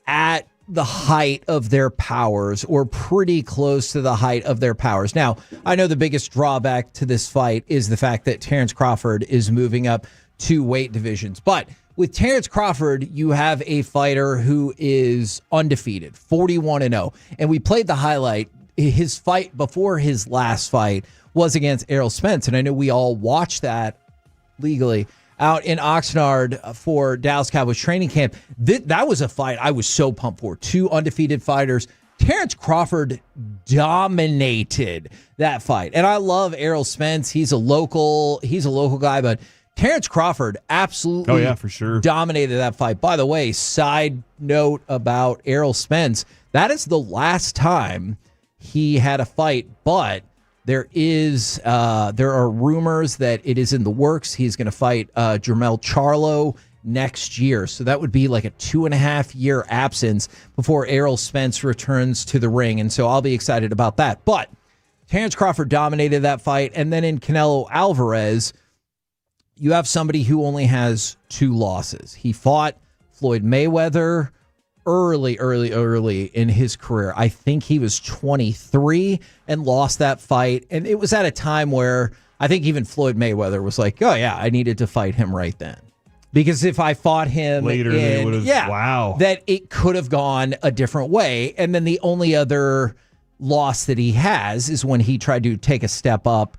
at the height of their powers, or pretty close to the height of their powers. Now, I know the biggest drawback to this fight is the fact that Terrence Crawford is moving up 2 weight divisions. But with Terrence Crawford, you have a fighter who is undefeated, 41-0. And we played the highlight. His fight before his last fight was against Errol Spence. And I know we all watched that legally out in Oxnard for Dallas Cowboys training camp. That was a fight I was so pumped for. 2 undefeated fighters. Terrence Crawford dominated that fight. And I love Errol Spence. He's a local guy, but Terrence Crawford absolutely for sure dominated that fight. By the way, side note about Errol Spence, that is the last time he had a fight, but there are rumors that it is in the works. He's going to fight Jermell Charlo next year. So that would be like a 2.5-year absence before Errol Spence returns to the ring. And so I'll be excited about that. But Terrence Crawford dominated that fight. And then in Canelo Alvarez, you have somebody who only has 2 losses. He fought Floyd Mayweather early in his career. I think he was 23 and lost that fight. And it was at a time where I think even Floyd Mayweather was like, oh yeah, I needed to fight him right then. Because if I fought him later, that it could have gone a different way. And then the only other loss that he has is when he tried to take a step up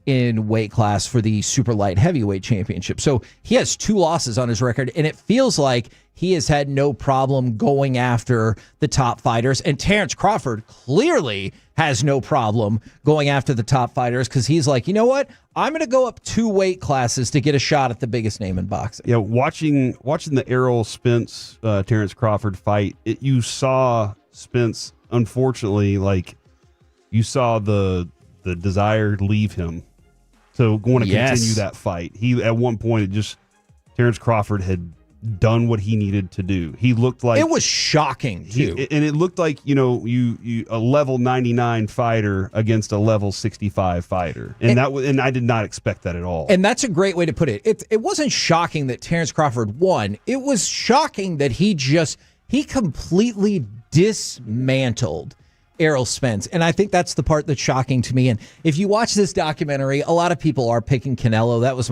in weight class for the super light heavyweight championship. So he has 2 losses on his record, and it feels like he has had no problem going after the top fighters. And Terrence Crawford clearly has no problem going after the top fighters, because he's like, you know what? I'm going to go up 2 weight classes to get a shot at the biggest name in boxing. Yeah, watching the Errol Spence Terrence Crawford fight, you saw Spence, unfortunately, like you saw the desire leave him to want to continue that fight. He at one point Terrence Crawford had done what he needed to do. He looked like it was shocking too, and it looked like you a level 99 fighter against a level 65 fighter, and I did not expect that at all. And that's a great way to put it. It wasn't shocking that Terrence Crawford won. It was shocking that he he completely dismantled Errol Spence. And I think that's the part that's shocking to me. And if you watch this documentary, a lot of people are picking Canelo. That was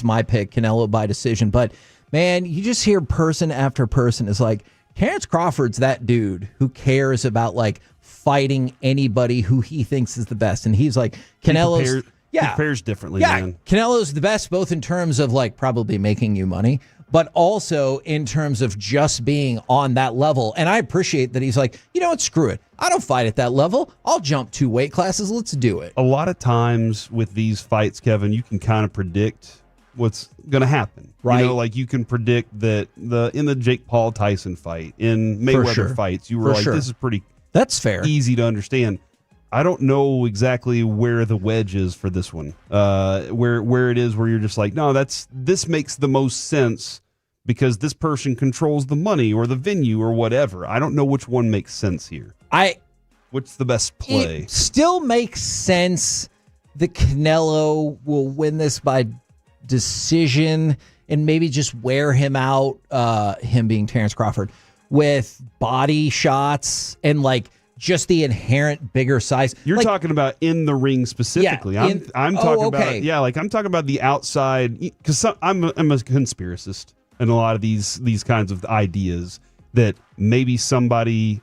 my pick, Canelo by decision. But man, you just hear person after person is like, Terrence Crawford's that dude who cares about like fighting anybody who he thinks is the best. And he's like, Canelo's he prepares differently, yeah, man. Canelo's the best, both in terms of like probably making you money, but also in terms of just being on that level. And I appreciate that he's like, you know what, screw it. I don't fight at that level. I'll jump 2 weight classes. Let's do it. A lot of times with these fights, Kevin, you can kind of predict what's going to happen. Right. You know, like you can predict that in the Jake Paul Tyson fight, in Mayweather fights, you were like, this is pretty That's fair. Easy to understand. I don't know exactly where the wedge is for this one. Where it is where you're just like, no, this makes the most sense because this person controls the money or the venue or whatever. I don't know which one makes sense here. What's the best play? It still makes sense that Canelo will win this by decision and maybe just wear him out, him being Terrence Crawford, with body shots and like just the inherent bigger size. You're talking about in the ring specifically. Yeah, I'm talking about I'm talking about the outside, because I'm a conspiracist in a lot of these kinds of ideas that maybe something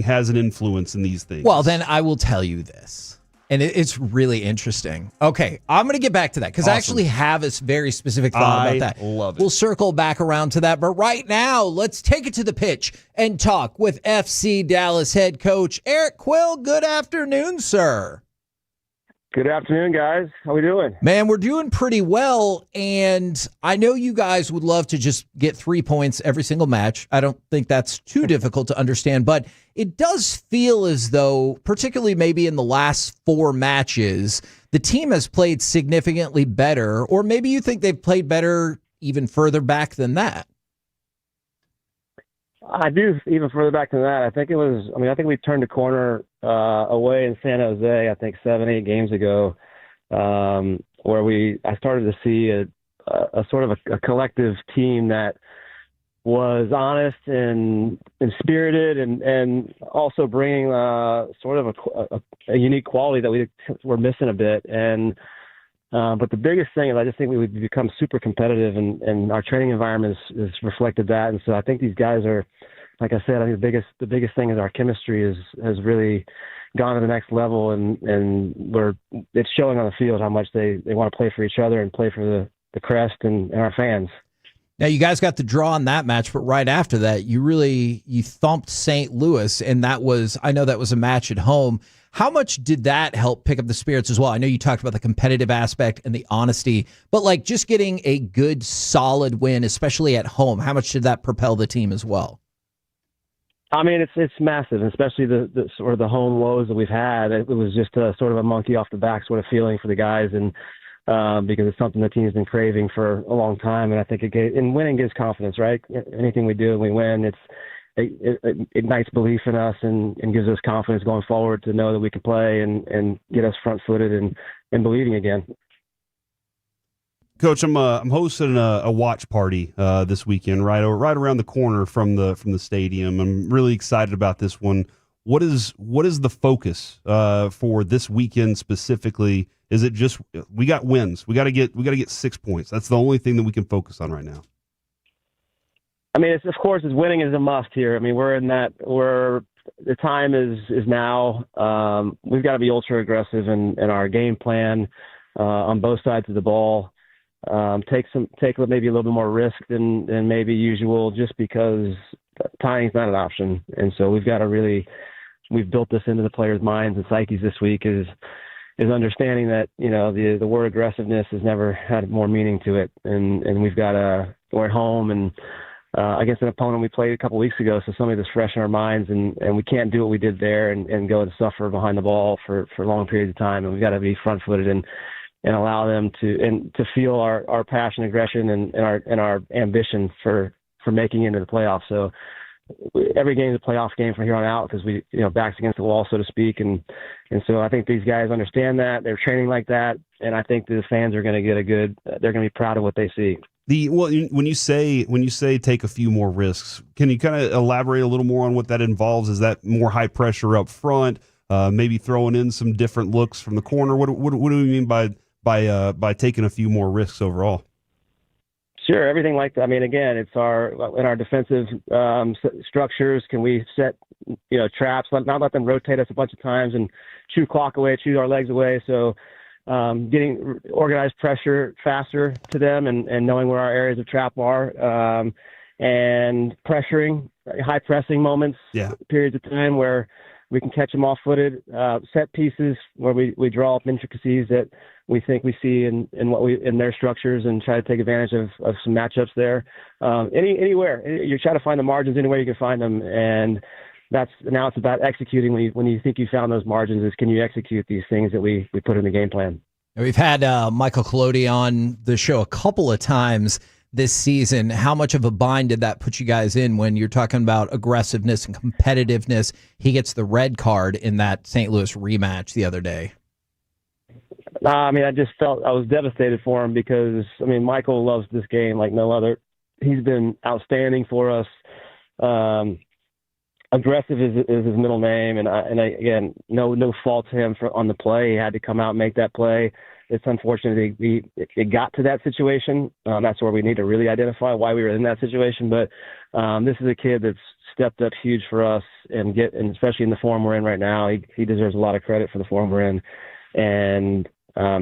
has an influence in these things. Well, then I will tell you this. And it's really interesting. Okay, I'm going to get back to that because I actually have a very specific thought about that. I love it. We'll circle back around to that. But right now, let's take it to the pitch and talk with FC Dallas head coach Eric Quill. Good afternoon, sir. Good afternoon, guys. How we doing? Man, we're doing pretty well, and I know you guys would love to just get 3 points every single match. I don't think that's too difficult to understand, but it does feel as though, particularly maybe in the last 4 matches, the team has played significantly better, or maybe you think they've played better even further back than that. I do even further back than that. I think we turned a corner away in San Jose, I think 7-8 games ago, where I started to see a sort of a collective team that was honest and spirited and also bringing sort of a unique quality that we were missing a bit. And but the biggest thing is I just think we've become super competitive, and our training environment has reflected that. And so I think these guys are, like I said, I think the biggest thing is our chemistry has really gone to the next level, and it's showing on the field how much they want to play for each other and play for the crest and our fans. Now, you guys got the draw in that match, but right after that, you thumped St. Louis, and I know that was a match at home. How much did that help pick up the spirits as well? I know you talked about the competitive aspect and the honesty, but like just getting a good, solid win, especially at home, how much did that propel the team as well? I mean, it's massive, especially the sort of the home lows that we've had. It was just a sort of a monkey off the back sort of feeling for the guys, and because it's something the team's been craving for a long time. And I think winning gives confidence, right? Anything we do and we win, it ignites belief in us and gives us confidence going forward to know that we can play and get us front-footed and believing again. Coach, I'm hosting a watch party this weekend, right around the corner from the stadium. I'm really excited about this one. What is the focus for this weekend specifically? Is it just we got wins? We got to get 6 points. That's the only thing that we can focus on right now. I mean, of course, winning is a must here. I mean, the time is now. We've got to be ultra aggressive in our game plan on both sides of the ball. Take maybe a little bit more risk than maybe usual, just because tying's not an option. And so we've built this into the players' minds and psyches this week is understanding that, the word aggressiveness has never had more meaning to it. And we've got we're at home and against an opponent we played a couple weeks ago, so something that's fresh in our minds, and we can't do what we did there and go to suffer behind the ball for long periods of time. And we've got to be front-footed and allow them to feel our passion, aggression, and our ambition for making it into the playoffs. So every game is a playoff game from here on out because we, backs against the wall, so to speak. And so I think these guys understand that. They're training like that. And I think the fans are going to get they're going to be proud of what they see. When you say take a few more risks, can you kind of elaborate a little more on what that involves? Is that more high pressure up front? Maybe throwing in some different looks from the corner? What do we mean by taking a few more risks overall? Sure, everything like that. I mean, again, it's in our defensive structures. Can we set traps? Not let them rotate us a bunch of times and chew clock away, chew our legs away. So getting organized pressure faster to them and knowing where our areas of trap are, and pressuring, high pressing moments, periods of time where we can catch them off-footed, set pieces where we draw up intricacies that we think we see in their structures and try to take advantage of some matchups there. Anywhere you try to find the margins anywhere you can find them, and now it's about executing. When you think you found those margins, is can you execute these things that we put in the game plan? We've had Michael Collodi on the show a couple of times this season. How much of a bind did that put you guys in when you're talking about aggressiveness and competitiveness? He gets the red card in that St. Louis rematch the other day. I just felt I was devastated for him because, Michael loves this game like no other. He's been outstanding for us. Aggressive is his middle name, and again, no fault to him on the play. He had to come out and make that play. It's unfortunate it got to that situation. That's where we need to really identify why we were in that situation. But this is a kid that's stepped up huge for us, and especially in the form we're in right now, he deserves a lot of credit for the form we're in. And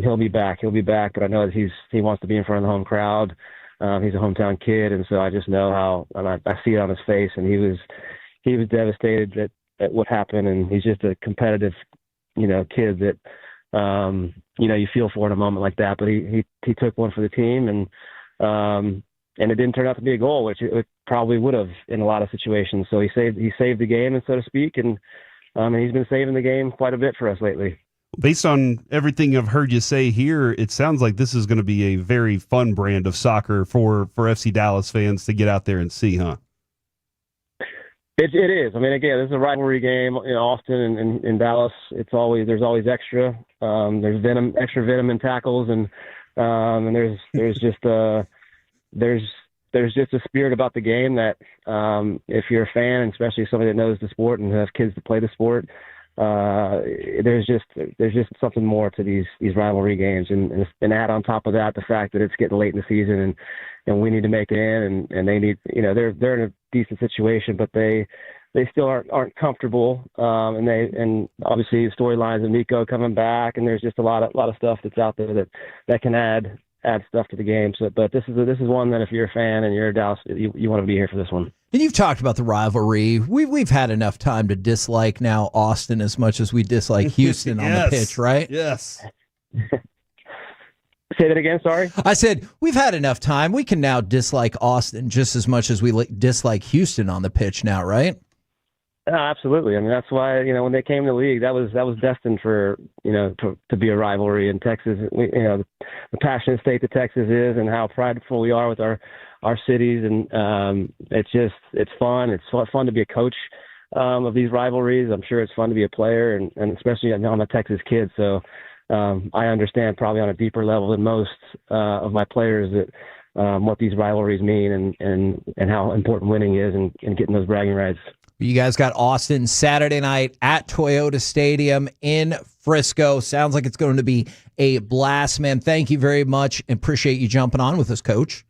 he'll be back. But I know that he wants to be in front of the home crowd. He's a hometown kid, and so I just know how, and I see it on his face. And he was devastated at what happened, and he's just a competitive, kid that you feel for in a moment like that. But he took one for the team, and it didn't turn out to be a goal, which it probably would have in a lot of situations. So he saved the game, and so to speak, and he's been saving the game quite a bit for us lately. Based on everything I've heard you say here, it sounds like this is going to be a very fun brand of soccer for FC Dallas fans to get out there and see, huh? It is. Again, this is a rivalry game. Austin and Dallas. There's always extra. There's extra venom in tackles, and there's just a spirit about the game that if you're a fan, and especially somebody that knows the sport and has kids to play the sport, there's just something more to these rivalry games, and add on top of that the fact that it's getting late in the season and we need to make it in, and they need, they're in a decent situation, but they still aren't comfortable, and obviously the storylines of Nico coming back, and there's just a lot of stuff that's out there that can add stuff to the game. So, but this is one that if you're a fan and you're a Dallas, you want to be here for this one. And you've talked about the rivalry. We've had enough time to dislike now Austin as much as we dislike Houston on the pitch, right? Yes. Say that again, sorry? I said, we've had enough time. We can now dislike Austin just as much as we dislike Houston on the pitch now, right? Absolutely. That's why, when they came to the league, that was destined for, to be a rivalry in Texas. The passionate state that Texas is and how prideful we are with our cities. And it's fun. It's fun to be a coach of these rivalries. I'm sure it's fun to be a player, and especially I'm a Texas kid. So I understand probably on a deeper level than most of my players that what these rivalries mean and how important winning is and getting those bragging rights. You guys got Austin Saturday night at Toyota Stadium in Frisco. Sounds like it's going to be a blast, man. Thank you very much, and appreciate you jumping on with us, Coach.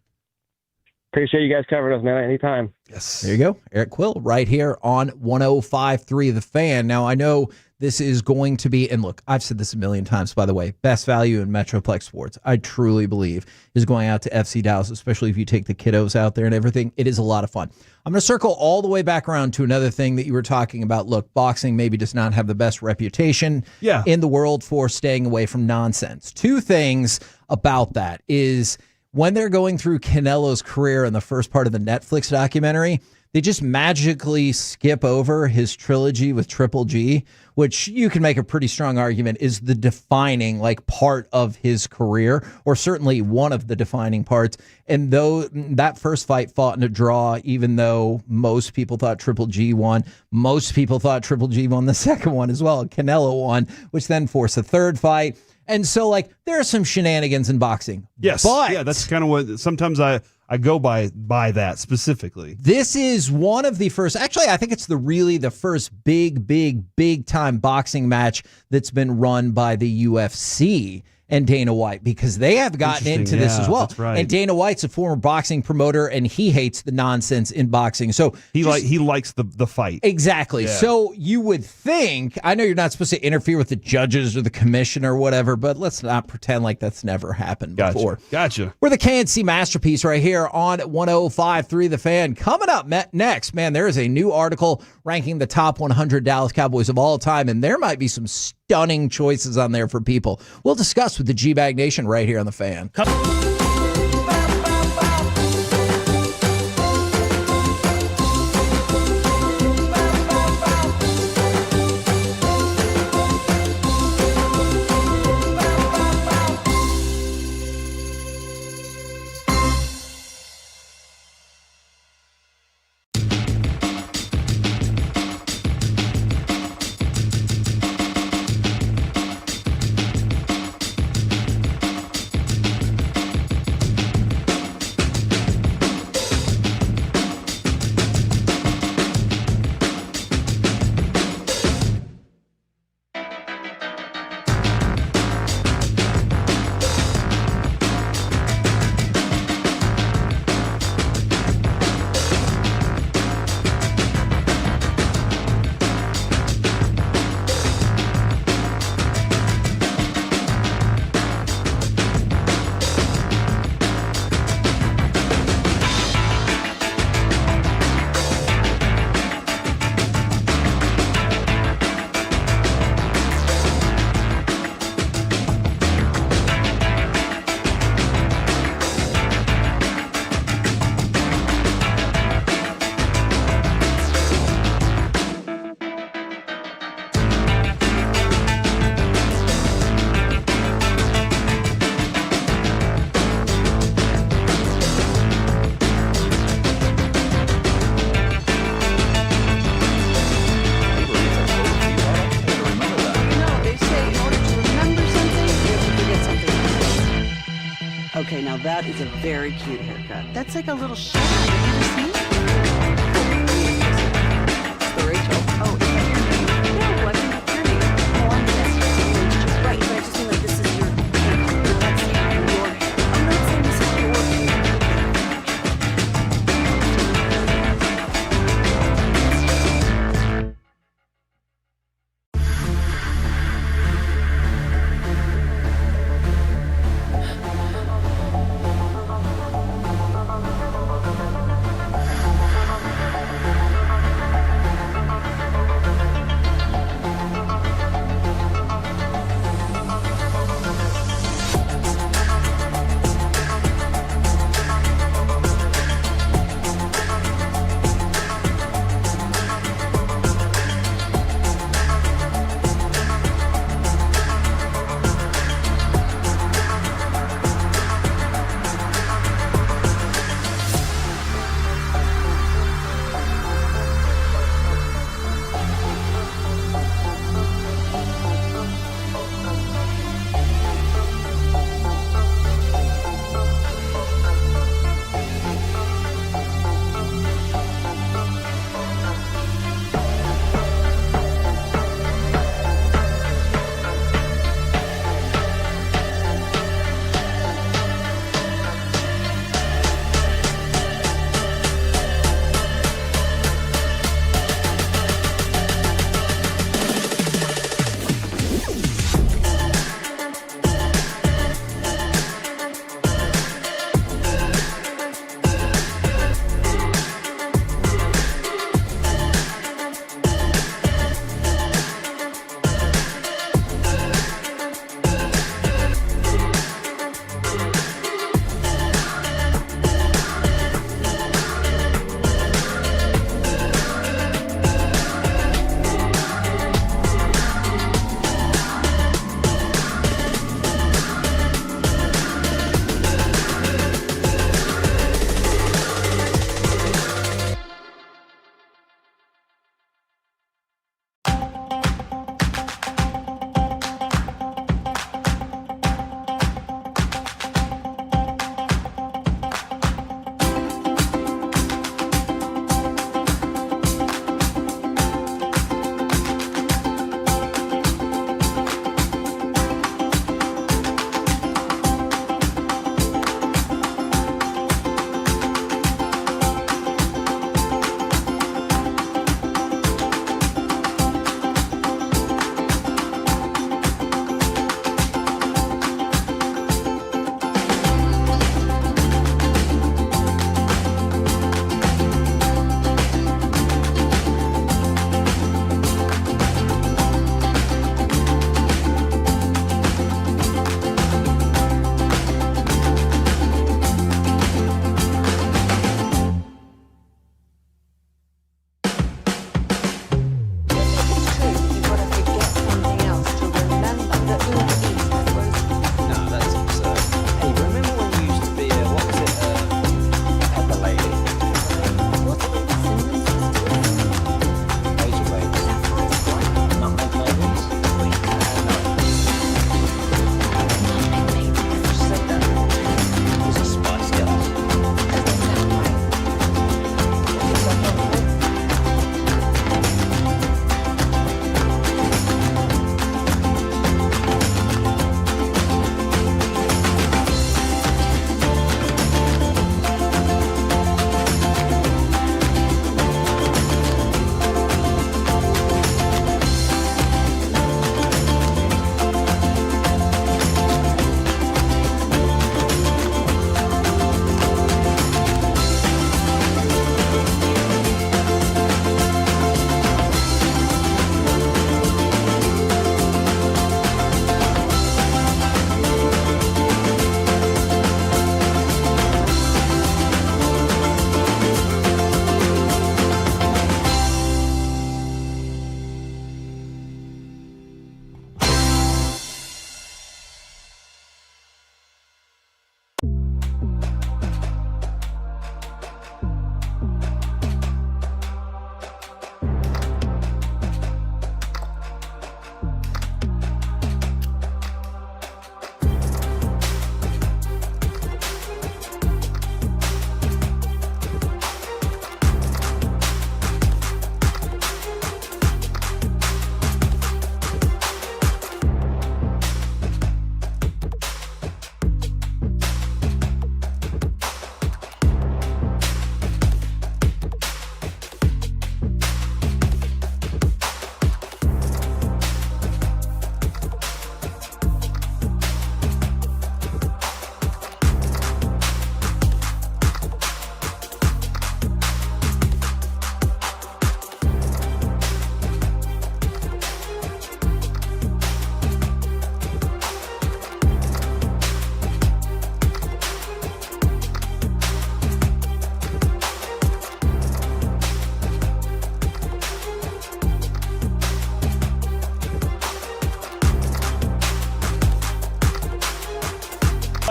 Appreciate you guys covering us, man, anytime. Yes. There you go. Eric Quill right here on 105.3 The Fan. Now, I know this is going to be, and look, I've said this a million times, by the way, best value in Metroplex sports, I truly believe, is going out to FC Dallas, especially if you take the kiddos out there and everything. It is a lot of fun. I'm going to circle all the way back around to another thing that you were talking about. Look, boxing maybe does not have the best reputation in the world for staying away from nonsense. Two things about that is when they're going through Canelo's career in the first part of the Netflix documentary, they just magically skip over his trilogy with Triple G, which you can make a pretty strong argument is the defining like part of his career, or certainly one of the defining parts. And though that first fight fought in a draw, even though most people thought Triple G won, most people thought Triple G won the second one as well. Canelo won, which then forced a third fight. And so, like, there are some shenanigans in boxing. Yes. But yeah, that's kind of what sometimes I go by that specifically. This is one of the first, actually, I think it's the first big time boxing match that's been run by the UFC and Dana White, because they have gotten into this as well. That's right. And Dana White's a former boxing promoter, and he hates the nonsense in boxing. So he likes the fight. Exactly. Yeah. So you would think, I know you're not supposed to interfere with the judges or the commission or whatever, but let's not pretend like that's never happened before. Gotcha. We're the KNC Masterpiece right here on 105.3 The Fan. Coming up next, man, there is a new article ranking the top 100 Dallas Cowboys of all time, and there might be some stunning choices on there for people. We'll discuss with the G-Bag Nation right here on The Fan. Okay, now that is a very cute haircut. That's like a little shag. Have you ever seen it? It's the Rachel. Oh, is that your name? No, I mean, your name. Oh, I'm Rachel. Right, but I just mean like this is your haircut. Let's say your hair. I'm not saying this is your hair.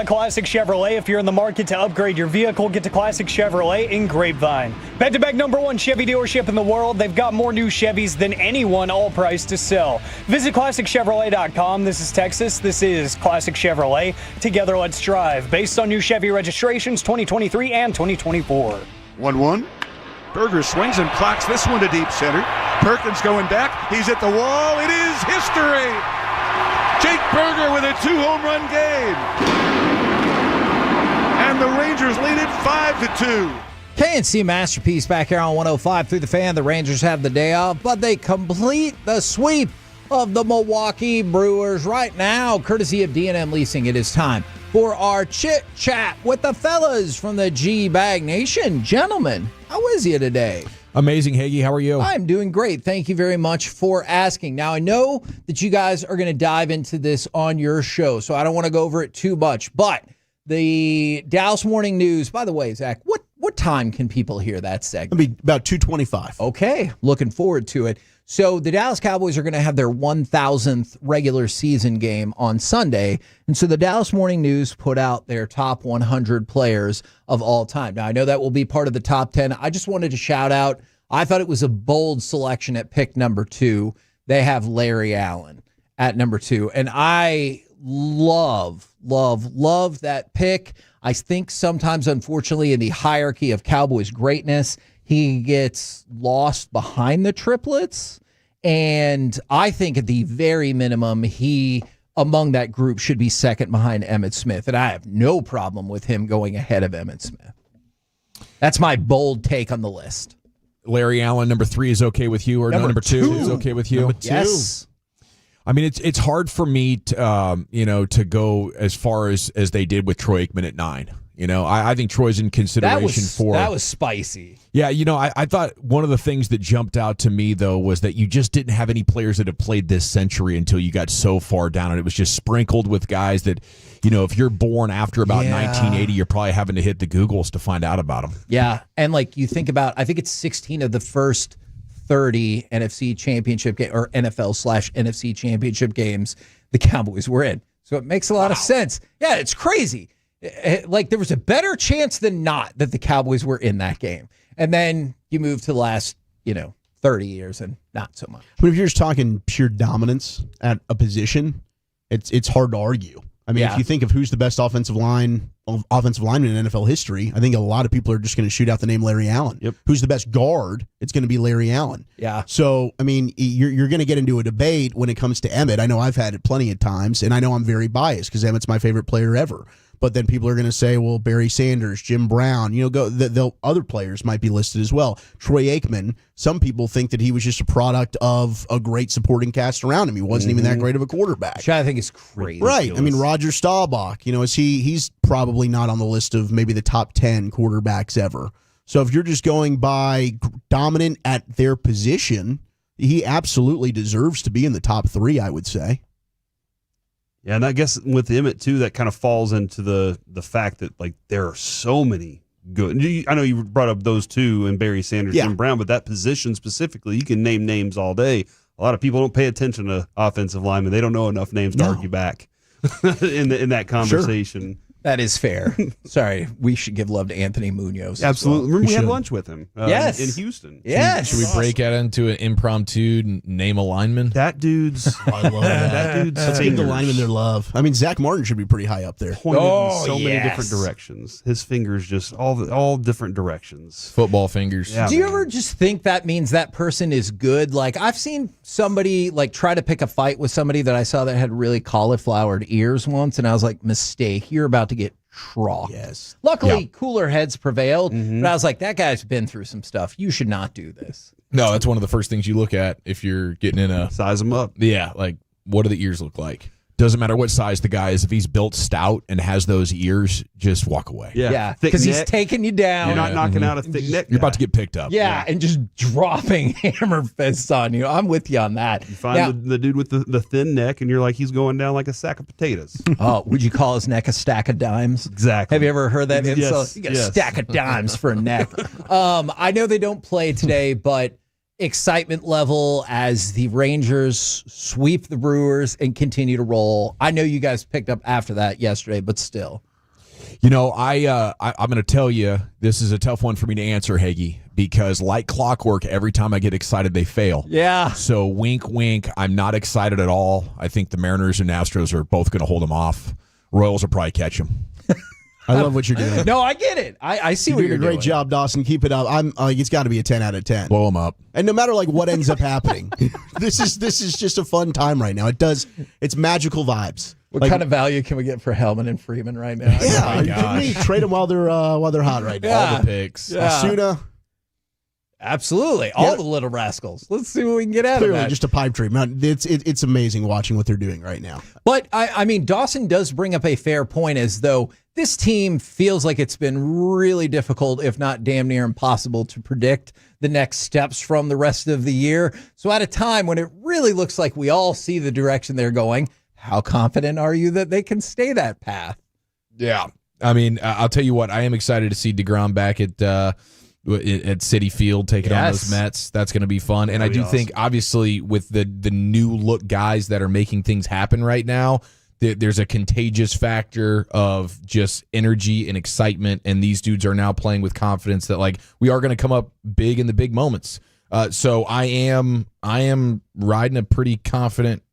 Classic Chevrolet. If you're in the market to upgrade your vehicle, get to Classic Chevrolet in Grapevine. Back-to-back #1 Chevy dealership in the world. They've got more new Chevys than anyone, all priced to sell. Visit ClassicChevrolet.com. This is Texas. This is Classic Chevrolet. Together, let's drive. Based on new Chevy registrations 2023 and 2024. 1-1. Berger swings and clocks this one to deep center. Perkins going back. He's at the wall. It is history. Jake Berger with a 2-home run game. And the Rangers lead it 5-2. KNC Masterpiece back here on 105 through the Fan. The Rangers have the day off, but they complete the sweep of the Milwaukee Brewers right now, courtesy of D&M Leasing. It is time for our chit chat with the fellas from the G-Bag Nation. Gentlemen, how is you today? Amazing, Hagee. How are you? I'm doing great. Thank you very much for asking. Now, I know that you guys are going to dive into this on your show, so I don't want to go over it too much. But the Dallas Morning News, by the way, Zach, what time can people hear that segment? It'll be about 2:25. Okay, looking forward to it. So the Dallas Cowboys are going to have their 1,000th regular season game on Sunday. And so the Dallas Morning News put out their top 100 players of all time. Now, I know that will be part of the top 10. I just wanted to shout out, I thought it was a bold selection at pick number 2. They have Larry Allen at number 2. And I love that pick. I think sometimes, unfortunately, in the hierarchy of Cowboys greatness, he gets lost behind the triplets, and I think at the very minimum, he, among that group, should be second behind Emmitt Smith, and I have no problem with him going ahead of Emmitt Smith. That's my bold take on the list. Larry Allen, number 3 is okay with you, or number two is okay with you? Number 2. Yes. I mean, it's hard for me to, to go as far as they did with Troy Aikman at 9. I think Troy's in consideration for... That was spicy. Yeah, I thought one of the things that jumped out to me, though, was that you just didn't have any players that have played this century until you got so far down, and it was just sprinkled with guys that, if you're born after about 1980, you're probably having to hit the Googles to find out about them. Yeah, and you think about, I think it's 16 of the first 30 NFC championship game or NFL/NFC championship games the Cowboys were in. So it makes a lot of sense. Yeah, it's crazy. There was a better chance than not that the Cowboys were in that game. And then you move to the last, 30 years and not so much. But if you're just talking pure dominance at a position, it's hard to argue. I mean, if you think of who's the best offensive lineman in NFL history, I think a lot of people are just going to shoot out the name Larry Allen. Yep. Who's the best guard? It's going to be Larry Allen. Yeah. So, I mean, you're going to get into a debate when it comes to Emmitt. I know I've had it plenty of times, and I know I'm very biased because Emmitt's my favorite player ever. But then people are going to say, well, Barry Sanders, Jim Brown, other players might be listed as well. Troy Aikman, some people think that he was just a product of a great supporting cast around him. He wasn't even that great of a quarterback. Which I think is crazy. Right. I mean, Roger Staubach, he's probably not on the list of maybe the top 10 quarterbacks ever. So if you're just going by dominant at their position, he absolutely deserves to be in the top 3, I would say. Yeah, and I guess with Emmitt, too, that kind of falls into the fact that, there are so many good. I know you brought up those two and Barry Sanders, Jim Brown, but that position specifically, you can name names all day. A lot of people don't pay attention to offensive linemen. They don't know enough names to argue back in that conversation. Sure. That is fair. Sorry, we should give love to Anthony Munoz. Absolutely. Well. Remember, we had lunch with him in Houston. Yes. Should we break out into an impromptu name a lineman? That dude's... I love that. Let's give the lineman their love. I mean, Zach Martin should be pretty high up there. Pointed in so many different directions. His fingers just all different directions. Football fingers. Yeah, Do you ever just think that means that person is good? I've seen somebody try to pick a fight with somebody that I saw that had really cauliflowered ears once, and I was like, mistake. You're about to get troughed. Yes. Luckily, cooler heads prevailed, but I was like, that guy's been through some stuff. You should not do this. No, that's one of the first things you look at if you're getting in a... Size them up. Yeah, what do the ears look like? Doesn't matter what size the guy is. If he's built stout and has those ears, just walk away. Yeah, because he's taking you down. You're not knocking out a thick neck. You're about to get picked up. Yeah, and just dropping hammer fists on you. I'm with you on that. You find the dude with the thin neck, and you're like, he's going down like a sack of potatoes. Oh, would you call his neck a stack of dimes? Exactly. Have you ever heard that insult? Yes, You got a stack of dimes for a neck. I know they don't play today, but excitement level as the Rangers sweep the Brewers and continue to roll. I know you guys picked up after that yesterday, but still. You know, I'm going to tell you, this is a tough one for me to answer, Hagee, because like clockwork, every time I get excited, they fail. Yeah. So wink, wink. I'm not excited at all. I think the Mariners and Astros are both going to hold them off. Royals will probably catch them. I love what you're doing. No, I get it. I see what you're doing. Great job, Dawson. Keep it up. I'm it's got to be a 10 out of 10. Blow them up. And no matter like what ends up happening, this is just a fun time right now. It's magical vibes. What kind of value can we get for Hellman and Freeman right now? Yeah, are you kidding me? Trade them while they're hot right now. All the picks. Osuna. Absolutely. All the little rascals. Let's see what we can get out of that. Just a pipe dream. It's amazing watching what they're doing right now. But, I mean, Dawson does bring up a fair point, as though this team feels like it's been really difficult, if not damn near impossible, to predict the next steps from the rest of the year. So at a time when it really looks like we all see the direction they're going, how confident are you that they can stay that path? Yeah. I mean, I'll tell you what, I am excited to see DeGrom back at Citi Field taking on those Mets. That's going to be fun. And I do think, obviously, with the new look guys that are making things happen right now, there's a contagious factor of just energy and excitement, and these dudes are now playing with confidence that, like, we are going to come up big in the big moments. So I am riding a pretty confident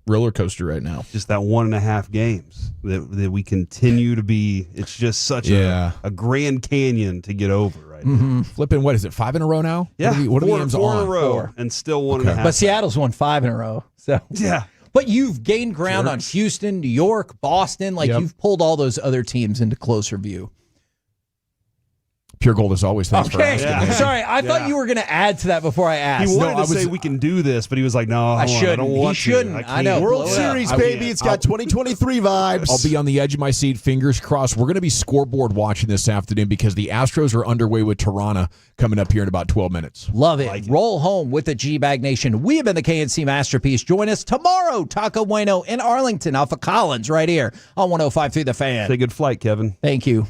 roller coaster right now. Just that 1.5 games that we continue to be. It's just such a Grand Canyon to get over right now. Flipping, what is it, 5 in a row now? Yeah, what are the games four on? in a row, and still 1.5. But Seattle's won 5 in a row. So yeah. But you've gained ground on Houston, New York, Boston. Like, you've pulled all those other teams into closer view. Pure gold as always. Thanks for asking. I'm sorry. I thought you were going to add to that before I asked. He wanted to say we can do this, but he was like, no, I shouldn't. don't want He shouldn't. to. I know. World Series, baby. It's got 2023 vibes. I'll be on the edge of my seat, fingers crossed. We're going to be scoreboard watching this afternoon because the Astros are underway with Toronto coming up here in about 12 minutes. Love it. Roll home with the G-Bag Nation. We have been the KNC Masterpiece. Join us tomorrow, Taco Bueno in Arlington off of Collins right here on 105.3 The Fan. Say good flight, Kevin. Thank you.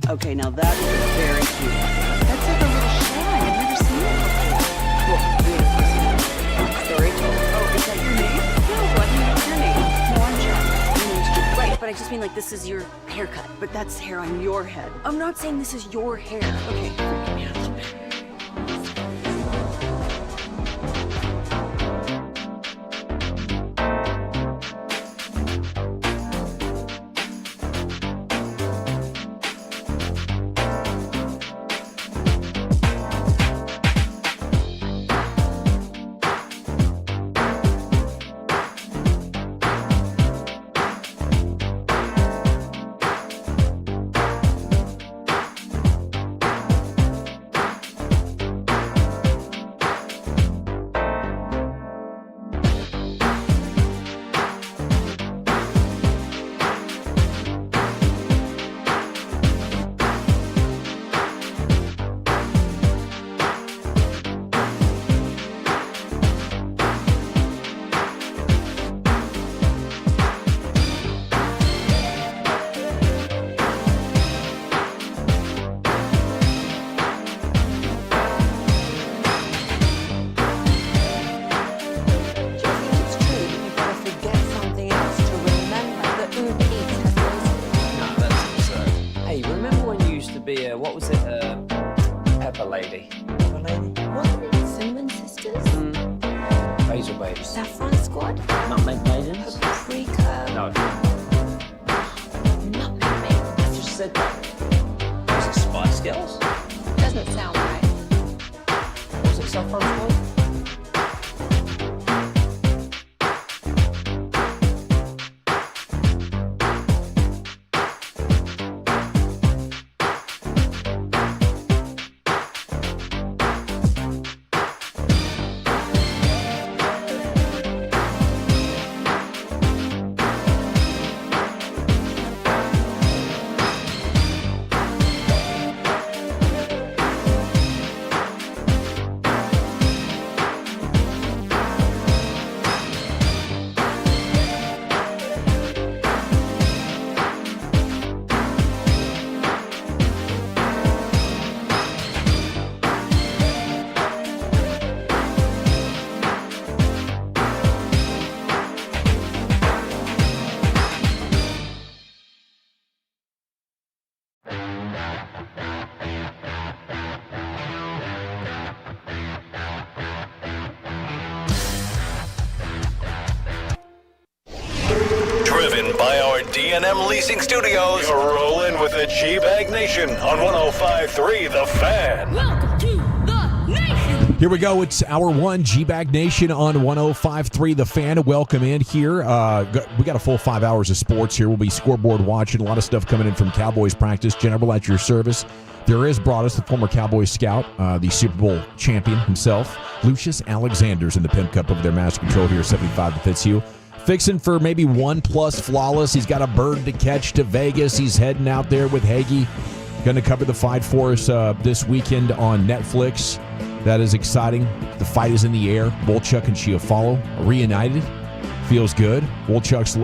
Okay, now that is very cute. That's like a little shag. I've never seen it before. Well, I mean, of course, story told. Oh, is that your name? No, what is your name? No, I'm this is your haircut, but that's hair on your head. I'm not saying this is your hair. Okay, freaking me out a little bit. What was it? Pepper Lady. Pepper Lady? Wasn't it Cinnamon Sisters? Basil Babes. Saffron Squad? Nutmeg Maidens? Paprika? No. Nutmeg Maidens? I just said that. Was it Spice Girls? Doesn't sound right. Was it Saffron Squad? Driven by our D&M Leasing Studios, you're rolling with the G-Bag Nation on 105.3 The Fan. Welcome to the nation. Here we go. It's Hour 1, G-Bag Nation on 105.3 The Fan. Welcome in here. We got a full 5 hours of sports here. We'll be scoreboard watching. A lot of stuff coming in from Cowboys practice. General at your service. There is Broadus, the former Cowboys scout, the Super Bowl champion himself. Lucius Alexander's in the Pimp Cup over there. Master Control here, 75 to Fitzhugh. Fixing for maybe 1+ flawless. He's got a bird to catch to Vegas. He's heading out there with Hagee. Going to cover the fight for us this weekend on Netflix. That is exciting. The fight is in the air. Wolchuk and Chiafalo reunited. Feels good. Wolchuk's,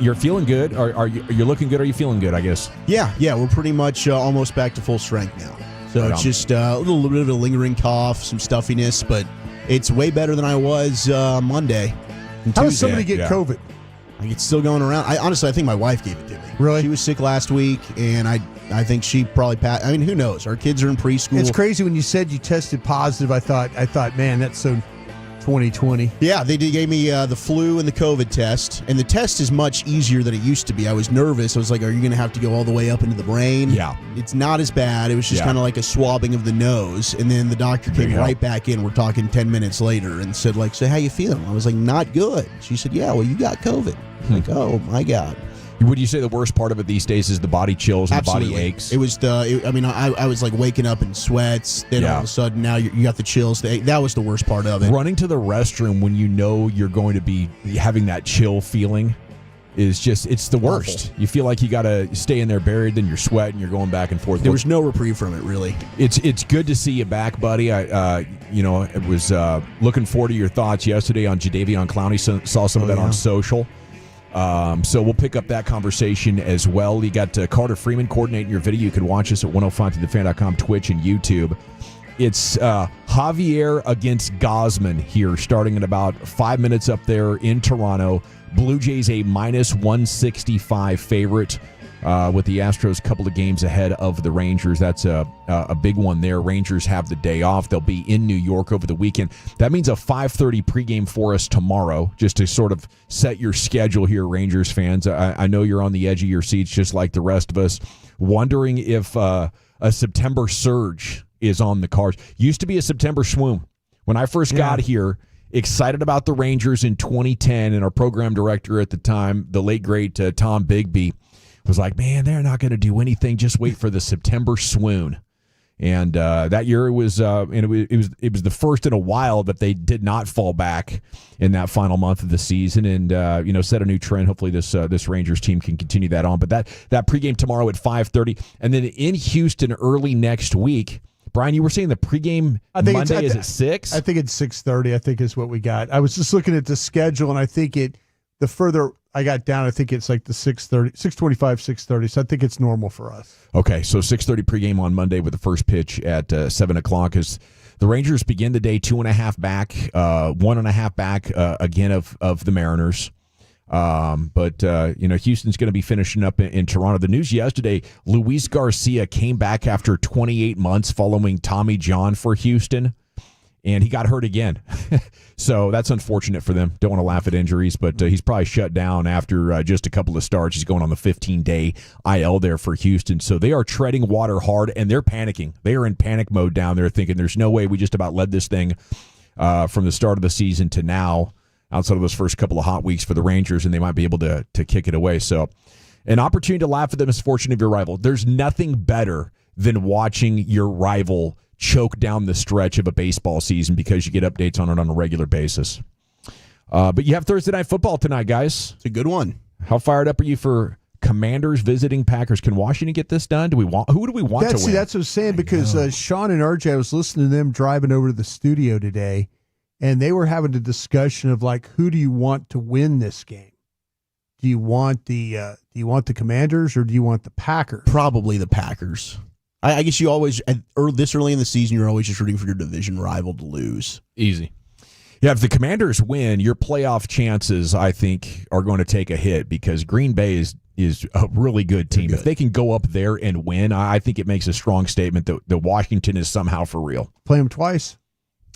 you're feeling good. You're looking good? Are you feeling good, I guess? Yeah. We're pretty much almost back to full strength now. So Right it's on. just a little bit of a lingering cough, some stuffiness, but it's way better than I was Monday. And How does Tuesday. somebody get COVID? Like, it's still going around. I think my wife gave it to me. Really? She was sick last week, and I think she probably passed. I mean, who knows? Our kids are in preschool. It's crazy when you said you tested positive. I thought, man, that's so 2020. Yeah, they gave me the flu and the COVID test, and the test is much easier than it used to be. I was nervous. I was like, are you going to have to go all the way up into the brain? Yeah. It's not as bad. It was just kind of like a swabbing of the nose, and then the doctor came right back in. We're talking 10 minutes later and said, like, so how you feeling? I was like, not good. She said, yeah, well, you got COVID. I'm like, oh, my God. Would you say the worst part of it these days is the body chills and Absolutely. the body aches? It was I was like waking up in sweats. Then all of a sudden now you got the chills. That was the worst part of it. Running to the restroom when you know you're going to be having that chill feeling is just, it's the worst. Awful. You feel like you got to stay in there buried, then you're sweating, you're going back and forth. There was no reprieve from it, really. It's good to see you back, buddy. I was looking forward to your thoughts yesterday on Jadeveon Clowney. Saw some of that on social. So we'll pick up that conversation as well. You got Carter Freeman coordinating your video. You can watch us at 105thethefan.com, Twitch, and YouTube. It's Javier against Gosman here, starting in about 5 minutes up there in Toronto. Blue Jays a minus 165 favorite. With the Astros a couple of games ahead of the Rangers. That's a big one there. Rangers have the day off. They'll be in New York over the weekend. That means a 5:30 pregame for us tomorrow, just to sort of set your schedule here, Rangers fans. I know you're on the edge of your seats just like the rest of us, wondering if a September surge is on the cards. Used to be a September swoon. When I first got here, excited about the Rangers in 2010, and our program director at the time, the late, great Tom Bigby, was like, man, they're not going to do anything. Just wait for the September swoon. And that year it was the first in a while that they did not fall back in that final month of the season, and set a new trend. Hopefully this Rangers team can continue that on. But that pregame tomorrow at 5:30, and then in Houston early next week. Brian, you were saying the pregame Monday is at 6? I think it's 6:30. I think is what we got. I was just looking at the schedule, and I think the further I got down, I think it's like the 6:30, 6:25, 6:30. So I think it's normal for us. Okay, so 6:30 pregame on Monday with the first pitch at 7 o'clock as the Rangers begin the day 2.5 back, 1.5 back again of the Mariners. But Houston's going to be finishing up in Toronto. The news yesterday, Luis Garcia came back after 28 months following Tommy John for Houston, and he got hurt again. So that's unfortunate for them. Don't want to laugh at injuries, but he's probably shut down after just a couple of starts. He's going on the 15-day IL there for Houston. So they are treading water hard, and they're panicking. They are in panic mode down there, thinking there's no way we just about led this thing from the start of the season to now, outside of those first couple of hot weeks for the Rangers, and they might be able to kick it away. So an opportunity to laugh at the misfortune of your rival. There's nothing better than watching your rival choke down the stretch of a baseball season because you get updates on it on a regular basis. But you have Thursday Night Football tonight, guys. It's a good one. How fired up are you for Commanders visiting Packers? Can Washington get this done? Who do we want to win? See, that's what I'm saying, because Sean and RJ, I was listening to them driving over to the studio today, and they were having a discussion of, like, who do you want to win this game? Do you want the Commanders or do you want the Packers? Probably the Packers. I guess you always, this early in the season, you're always just rooting for your division rival to lose. Easy. Yeah, if the Commanders win, your playoff chances, I think, are going to take a hit because Green Bay is a really good team. If they can go up there and win, I think it makes a strong statement that Washington is somehow for real. Play them twice.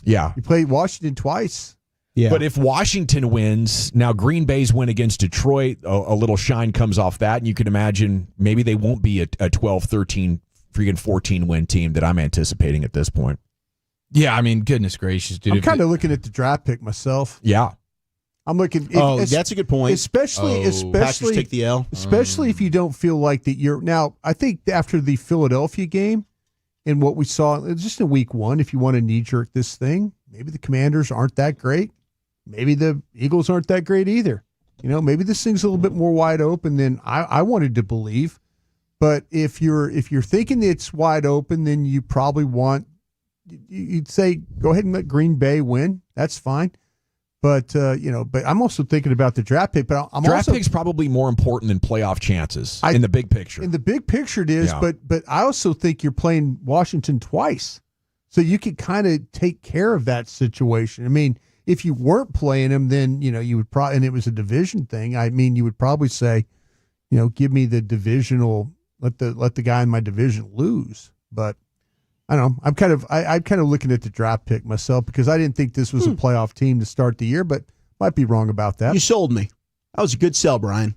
Yeah. You played Washington twice. Yeah. But if Washington wins, now Green Bay's win against Detroit, a little shine comes off that, and you can imagine maybe they won't be a 12, 13, freaking 14-win team that I'm anticipating at this point. Yeah, I mean, goodness gracious, dude. I'm kind of looking at the draft pick myself. Yeah. I'm looking. That's a good point. Especially, Packers take the L. Especially if you don't feel like that you're. Now, I think after the Philadelphia game and what we saw just in week 1, if you want to knee-jerk this thing, maybe the Commanders aren't that great. Maybe the Eagles aren't that great either. Maybe this thing's a little bit more wide open than I wanted to believe. But if you're thinking it's wide open, then you probably you'd say go ahead and let Green Bay win. That's fine. But but I'm also thinking about the draft pick. But Draft pick's probably more important than playoff chances in the big picture. In the big picture, it is. Yeah. But I also think you're playing Washington twice, so you could kind of take care of that situation. I mean, if you weren't playing them, then you would probably, and it was a division thing. I mean, you would probably say, give me the divisional. Let the guy in my division lose. But I don't know. I'm kind of looking at the draft pick myself because I didn't think this was a playoff team to start the year, but might be wrong about that. You sold me. That was a good sell, Brian.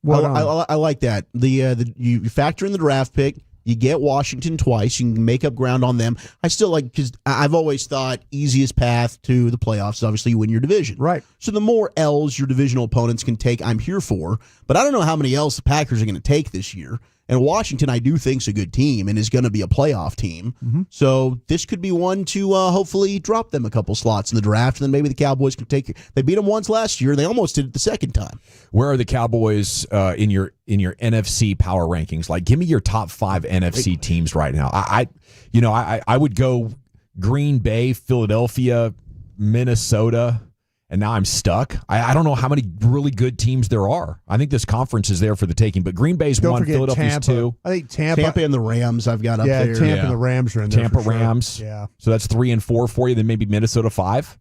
Well, I like that. You factor in the draft pick. You get Washington twice. You can make up ground on them. I still like, because I've always thought easiest path to the playoffs is obviously you win your division. Right. So the more L's your divisional opponents can take, I'm here for. But I don't know how many L's the Packers are going to take this year. And Washington, I do think, is a good team and is going to be a playoff team. Mm-hmm. So this could be one to hopefully drop them a couple slots in the draft, and then maybe the Cowboys can take it. They beat them once last year. They almost did it the second time. Where are the Cowboys in your NFC power rankings? Like, give me your top 5 NFC teams right now. I would go Green Bay, Philadelphia, Minnesota. And now I'm stuck. I don't know how many really good teams there are. I think this conference is there for the taking. But Green Bay's 1, Philadelphia's 2. I think Tampa and the Rams I've got up there. Tampa and the Rams are in there. Tampa for sure. Rams. Yeah. So that's 3 and 4 for you. Then maybe Minnesota 5.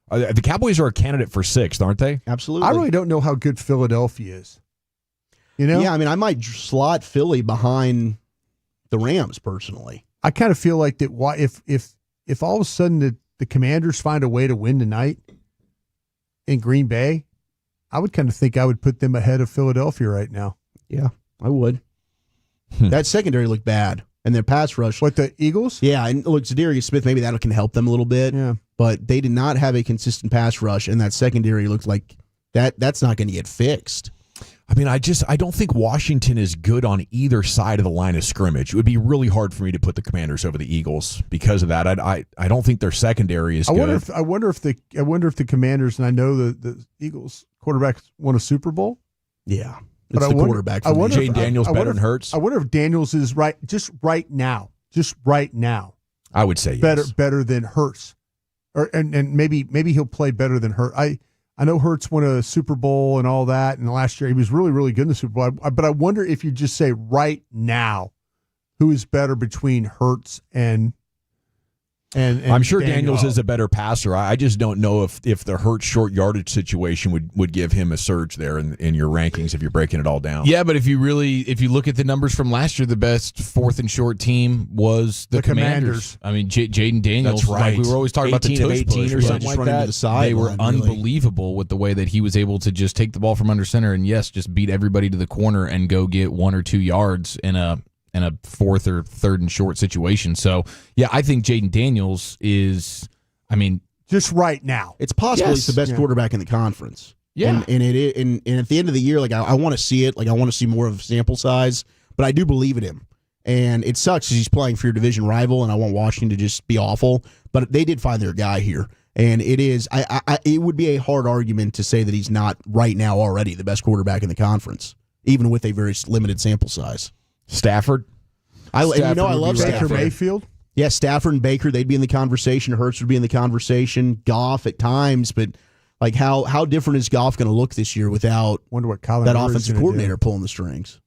The Cowboys are a candidate for 6th, aren't they? Absolutely. I really don't know how good Philadelphia is. You know? Yeah, I mean, I might slot Philly behind the Rams personally. I kind of feel like that. Why, if all of a sudden the Commanders find a way to win tonight in Green Bay, I would kind of think I would put them ahead of Philadelphia right now. Yeah, I would. That secondary looked bad, and their pass rush. What, the Eagles? Yeah, and look, Zadarius Smith, maybe that can help them a little bit. Yeah, but they did not have a consistent pass rush, and that secondary looked like that's not going to get fixed. I mean, I don't think Washington is good on either side of the line of scrimmage. It would be really hard for me to put the Commanders over the Eagles because of that. I don't think their secondary is good. I wonder if the Commanders, and I know the Eagles quarterback won a Super Bowl. Yeah, it's the quarterback. Jane Daniels better than Hurts. I wonder if Daniels is right now. I would say better than Hurts, and maybe he'll play better than Hurts. I know Hurts won a Super Bowl and all that, and last year he was really, really good in the Super Bowl. But I wonder if you just say right now, who is better between Hurts and I'm sure Daniels is a better passer. I just don't know if the Hurts short yardage situation would give him a surge there in your rankings if you're breaking it all down. Yeah, but if you look at the numbers from last year, the best 4th and short team was the Commanders. I mean, Jaden Daniels. That's right. Like we were always talking about the tush 18 push, or something like that. They were unbelievable with the way that he was able to just take the ball from under center and just beat everybody to the corner and go get 1 or 2 yards in a 4th or 3rd and short situation. So, yeah, I think Jaden Daniels is, just right now. It's possible he's the best quarterback in the conference. Yeah. And at the end of the year, like I want to see it. Like I want to see more of a sample size, but I do believe in him. And it sucks because he's playing for your division rival, and I want Washington to just be awful. But they did find their guy here. And it is, it would be a hard argument to say that he's not right now already the best quarterback in the conference, even with a very limited sample size. Stafford? I love Stafford. Baker Mayfield? Yeah, Stafford and Baker, they'd be in the conversation. Hurts would be in the conversation. Goff at times, but like how different is Goff going to look this year without that offensive coordinator pulling the strings?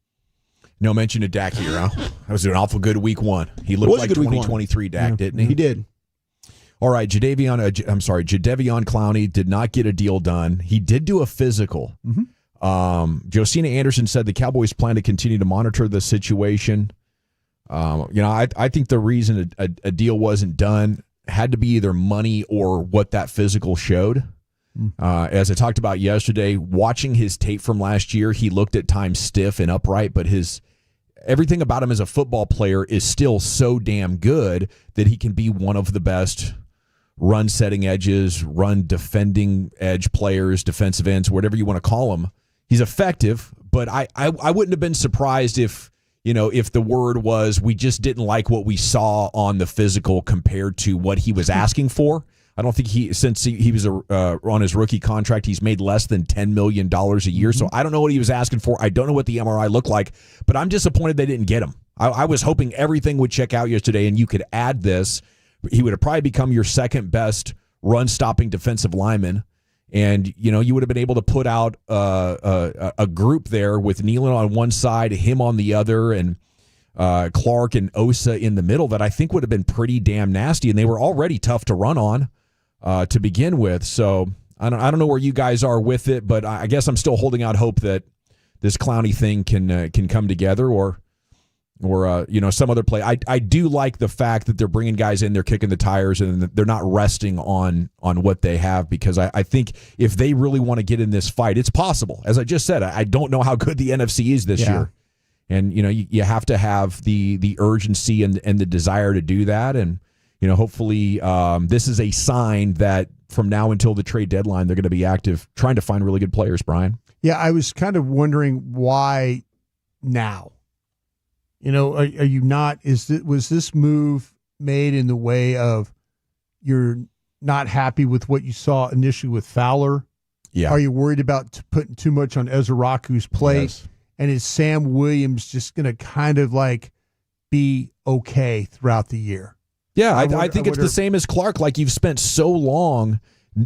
No mention of Dak here, huh? That was an awful good week 1. He looked like 2023 Dak, didn't he? He did. All right, Jadeveon Clowney did not get a deal done. He did do a physical. Josina Anderson said the Cowboys plan to continue to monitor the situation. I think the reason a deal wasn't done had to be either money or what that physical showed. As I talked about yesterday, watching his tape from last year, he looked at times stiff and upright, but everything about him as a football player is still so damn good that he can be one of the best run setting edges, run defending edge players, defensive ends, whatever you want to call them. He's effective, but I wouldn't have been surprised if the word was we just didn't like what we saw on the physical compared to what he was asking for. I don't think since he was on his rookie contract, he's made less than $10 million a year. So I don't know what he was asking for. I don't know what the MRI looked like, but I'm disappointed they didn't get him. I was hoping everything would check out yesterday and you could add this. He would have probably become your second best run-stopping defensive lineman. And, you would have been able to put out a group there with Nealon on one side, him on the other, and Clark and Osa in the middle that I think would have been pretty damn nasty. And they were already tough to run on to begin with. So I don't know where you guys are with it, but I guess I'm still holding out hope that this Clowney thing can come together or some other play. I do like the fact that they're bringing guys in, they're kicking the tires, and they're not resting on what they have, because I think if they really want to get in this fight, it's possible. As I just said, I don't know how good the NFC is this year. And, you have to have the urgency and the desire to do that. And, hopefully this is a sign that from now until the trade deadline, they're going to be active trying to find really good players, Brian. Yeah, I was kind of wondering why now. Are you not? Was this move made in the way of you're not happy with what you saw initially with Fowler? Yeah. Are you worried about putting too much on Ezraku's plate? Yes. And is Sam Williams just going to kind of like be okay throughout the year? Yeah, I think it's the same as Clark. Like, you've spent so long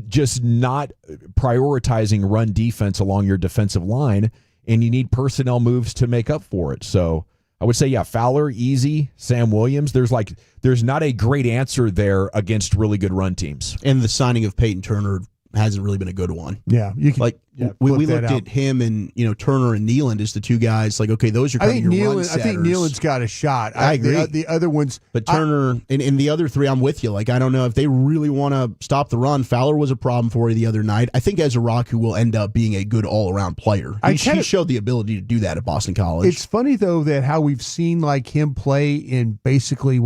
just not prioritizing run defense along your defensive line, and you need personnel moves to make up for it. So I would say, yeah, Fowler, easy. Sam Williams. There's not a great answer there against really good run teams. And the signing of Peyton Turner hasn't really been a good one. Yeah, you can we looked at him and Turner and Nealand as the two guys. Like, okay, those are kind of your run setters. I think Nealand's got a shot. I agree. The other ones, but Turner and the other three, I'm with you. Like, I don't know if they really want to stop the run. Fowler was a problem for you the other night. I think Ezaraku will end up being a good all around player. He showed the ability to do that at Boston College. It's funny though that how we've seen like him play in basically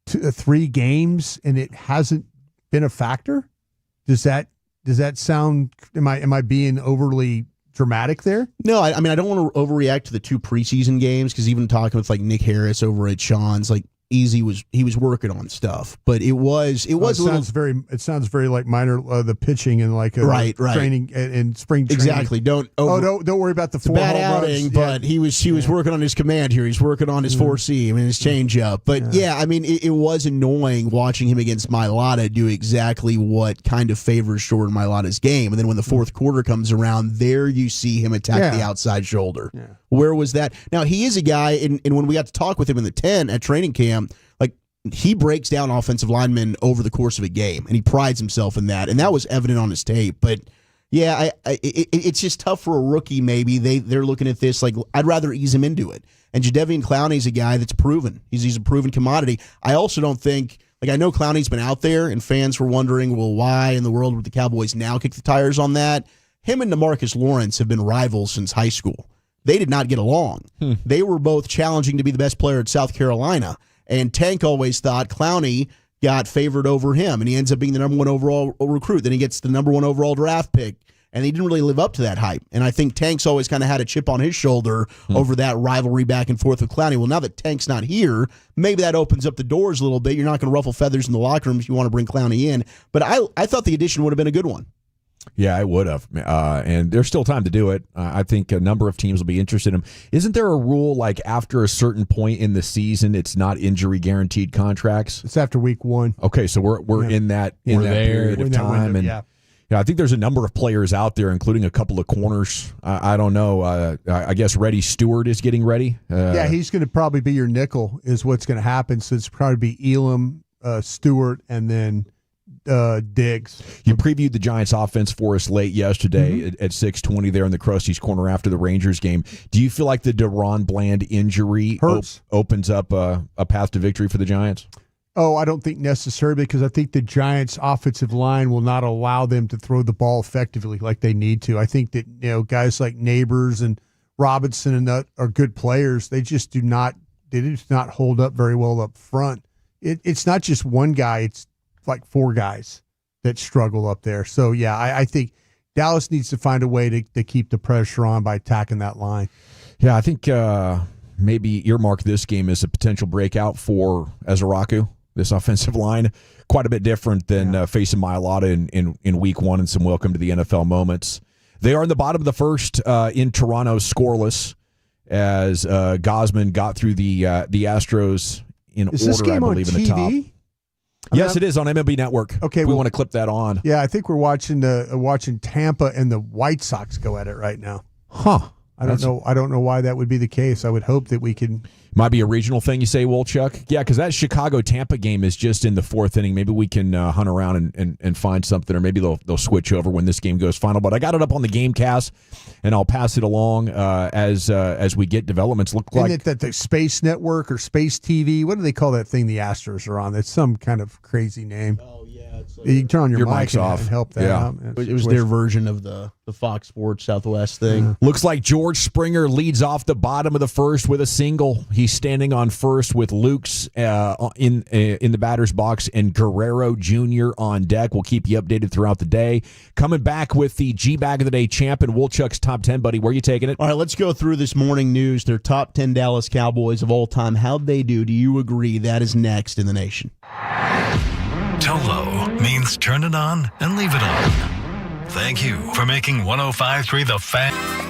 3 games and it hasn't been a factor. Does that sound? Am I being overly dramatic there? No, I mean I don't want to overreact to the 2 preseason games because even talking with like Nick Harris over at Sean's, like he was working on stuff, but it was a little. It sounds very like minor the pitching and like right training and spring training. Exactly. Don't worry about the 4 bad home outing, runs. but he was working on his command here. He's working on his 4-seam and his changeup. But I mean it was annoying watching him against Mailata do exactly what kind of favors Jordan Mailata's game, and then when the 4th quarter comes around, there you see him attack the outside shoulder. Yeah. Where was that? Now he is a guy, and when we got to talk with him in the 10 at training camp, like he breaks down offensive linemen over the course of a game, and he prides himself in that, and that was evident on his tape. But yeah, it's just tough for a rookie. Maybe they're looking at this like I'd rather ease him into it. And Jadeveon Clowney's a guy that's proven. He's a proven commodity. I also don't think. Like, I know Clowney's been out there, and fans were wondering, well, why in the world would the Cowboys now kick the tires on that? Him and DeMarcus Lawrence have been rivals since high school. They did not get along. They were both challenging to be the best player at South Carolina, and Tank always thought Clowney got favored over him, and he ends up being the number 1 overall recruit. Then he gets the number 1 overall draft pick, and he didn't really live up to that hype. And I think Tank's always kind of had a chip on his shoulder over that rivalry back and forth with Clowney. Well, now that Tank's not here, maybe that opens up the doors a little bit. You're not going to ruffle feathers in the locker room if you want to bring Clowney in. But I thought the addition would have been a good one. Yeah, I would have. And there's still time to do it. I think a number of teams will be interested in him. Isn't there a rule like after a certain point in the season, it's not injury guaranteed contracts? It's after week 1. Okay, so we're in that period of time. Window, I think there's a number of players out there, including a couple of corners. I don't know. I guess Reddy Stewart is getting ready. He's going to probably be your nickel is what's going to happen. So it's probably be Elam, Stewart, and then Diggs. You previewed the Giants offense for us late yesterday at 6:20 there in the Krusty's Corner after the Rangers game. Do you feel like the DeRon Bland injury opens up a path to victory for the Giants? Oh, I don't think necessarily because I think the Giants' offensive line will not allow them to throw the ball effectively like they need to. I think that guys like Neighbors and Robinson and that are good players. They just do not hold up very well up front. It's not just one guy. It's like 4 guys that struggle up there. So, yeah, I think Dallas needs to find a way to keep the pressure on by attacking that line. Yeah, I think maybe earmark this game as a potential breakout for Ezaraku, this offensive line. Quite a bit different than facing Mailata in week 1 and some welcome to the NFL moments. They are in the bottom of the first in Toronto scoreless as Gosman got through the Astros in Is order, this game I believe, on in the top. TV? Yes, it is on MLB Network. Okay, we want to clip that on. Yeah, I think we're watching Tampa and the White Sox go at it right now. Huh. I don't know why that would be the case. I would hope that we can. Might be a regional thing, you say, Wolchuk? Yeah, because that Chicago-Tampa game is just in the 4th inning. Maybe we can hunt around and find something, or maybe they'll switch over when this game goes final. But I got it up on the Gamecast, and I'll pass it along as we get developments. Isn't it that the Space Network or Space TV? What do they call that thing the Astros are on? It's some kind of crazy name. Oh, yeah. You can turn on your mic mic's off. and help that out. It was their version of the Fox Sports Southwest thing. Looks like George Springer leads off the bottom of the first with a single. He's standing on first with Lukes in the batter's box and Guerrero Jr. on deck. We'll keep you updated throughout the day. Coming back with the G-Bag of the Day champ and Wolchuk's top 10, buddy. Where are you taking it? All right, let's go through this morning news. Their top 10 Dallas Cowboys of all time. How'd they do? Do you agree that is next in the nation? Tolo means turn it on and leave it on. Thank you for making 105.3 The Fan.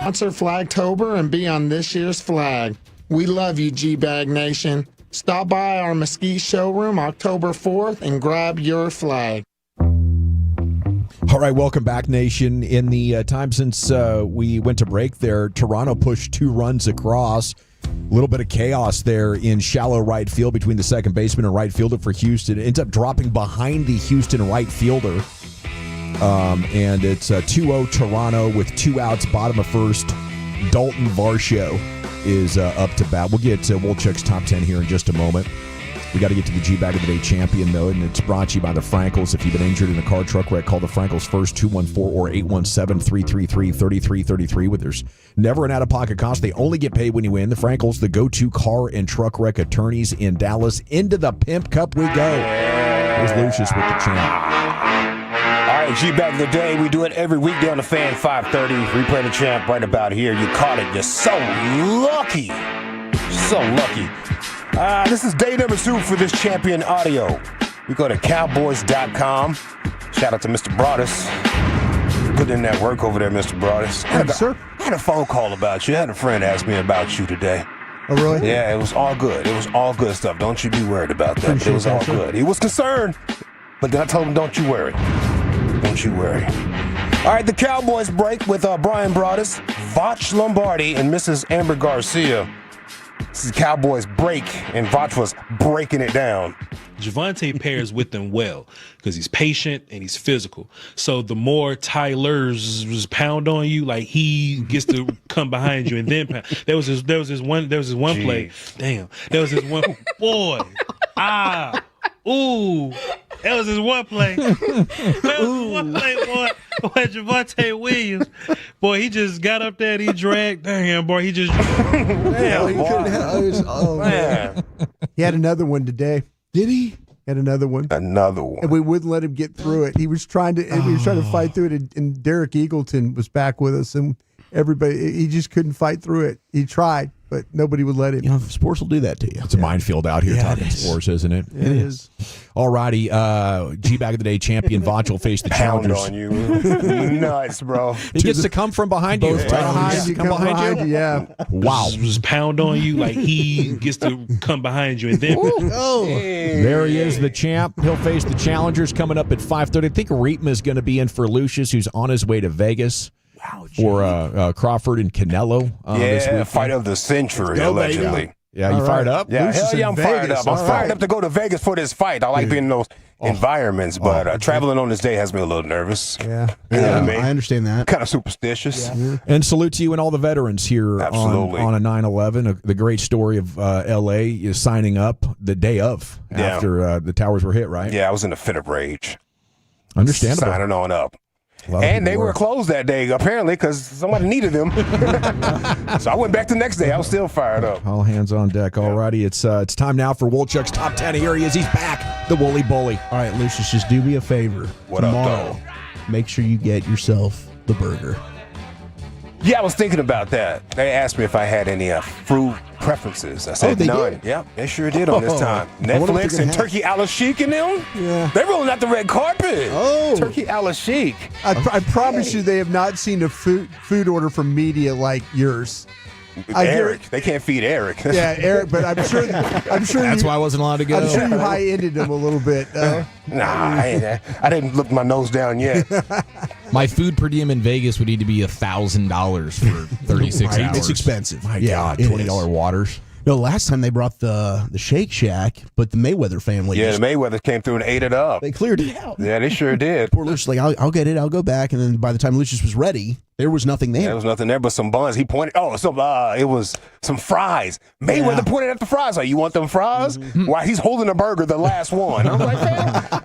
Sponsor Flagtober and be on this year's flag. We love you, G-Bag Nation. Stop by our Mesquite showroom October 4th and grab your flag. All right, welcome back, Nation. In the time since we went to break there, Toronto pushed 2 runs across. A little bit of chaos there in shallow right field between the second baseman and right fielder for Houston. It ends up dropping behind the Houston right fielder. And it's 2-0 Toronto with 2 outs, bottom of first. Dalton Varsho is up to bat. We'll get to Wolchuk's top 10 here in just a moment. We got to get to the G-Bag of the Day champion, though, and it's brought to you by the Frankels. If you've been injured in a car truck wreck, call the Frankels first, 214 or 817-333-3333. With there's never an out-of-pocket cost. They only get paid when you win. The Frankels, the go-to car and truck wreck attorneys in Dallas. Into the Pimp Cup we go. There's Lucius with the champ. All right, G-Bag of the Day. We do it every weekday on the Fan 530. Replay the champ right about here. You caught it. You're so lucky. So lucky. This is day number 2 for this champion audio. We go to Cowboys.com. Shout out to Mr. Broadus. Put in that work over there, Mr. Broadus. I had a phone call about you. I had a friend ask me about you today. Oh, really? Yeah, it was all good. It was all good stuff. Don't you be worried about that. But it was all good. He was concerned, but then I told him, don't you worry. Don't you worry. All right, the Cowboys break with Brian Broadus, Voch Lombardi, and Mrs. Amber Garcia. This is Cowboys break, and Voch was breaking it down. Javonte pairs with them well because he's patient and he's physical. So the more Tyler's pound on you, like he gets to come behind you and then pound. There was this one play. Damn. There was this one boy. Ooh. That was his one play. That was one play, boy. Boy, Javonte Williams. Boy, he just got up there and he dragged. Damn, boy, he just. Damn, he couldn't help. Man. He had another one today. Did he? Had another one. Another one. And we wouldn't let him get through it. He was trying to fight through it, and Derek Eagleton was back with us, and everybody, he just couldn't fight through it. He tried, but nobody would let him. You know, sports will do that to you. It's a minefield out here talking sports, isn't it? It is. All righty. G-Bag of the Day champion Voch will face the Pound Challengers. on you. Nuts, bro. He gets to come from behind you. Come behind you, yeah. Wow. Just pound on you like he gets to come behind you and then. There he is, the champ. He'll face the Challengers coming up at 5:30. I think Reitman is going to be in for Lucius, who's on his way to Vegas. For Crawford and Canelo this week. Fight of the century, allegedly. Yeah, you fired up? Yeah, Lucius hell yeah, I'm in fired Vegas. up. I'm fired up to go to Vegas for this fight. I like being in those environments, but traveling on this day has me a little nervous. Yeah. You know what I mean? I understand that. Kind of superstitious. Yeah. And salute to you and all the veterans here on a 9/11. The great story of L.A. is signing up the day of after the towers were hit, right? Yeah, I was in a fit of rage. Understandable. Signing on up. And they were closed that day, apparently, because somebody needed them. So I went back the next day. I was still fired up. All hands on deck. All righty. It's time now for Wolchuk's Top 10. Here he is. He's back. The Wooly Bully. All right, Lucius, just do me a favor. What up, tomorrow, dog? Make sure you get yourself the burger. Yeah, I was thinking about that. They asked me if I had any fruit preferences. I said none. Did? Yeah, they sure did on this time. Netflix and Turkey a la Chic and them? Yeah. They're rolling out the red carpet. Oh. Turkey a la Chic. I promise you they have not seen a food order from media like yours. Eric. They can't feed Eric. Yeah, Eric, but I'm sure That's why I wasn't allowed to go. I'm sure you high-ended him a little bit. Nah, I didn't look my nose down yet. My food per diem in Vegas would need to be $1,000 for 36 hours. It's expensive. My yeah, God, $20 waters. No, last time they brought the Shake Shack, but the Mayweather family. Yeah, the Mayweather came through and ate it up. They cleared it out. Yeah, they sure did. Poor Lucius, like, I'll get it, I'll go back. And then by the time Lucius was ready, there was nothing there. There was nothing there but some buns. He pointed, it was some fries. Mayweather pointed at the fries. Like, you want them fries? Mm-hmm. Why, he's holding a burger, the last one. I'm like, man.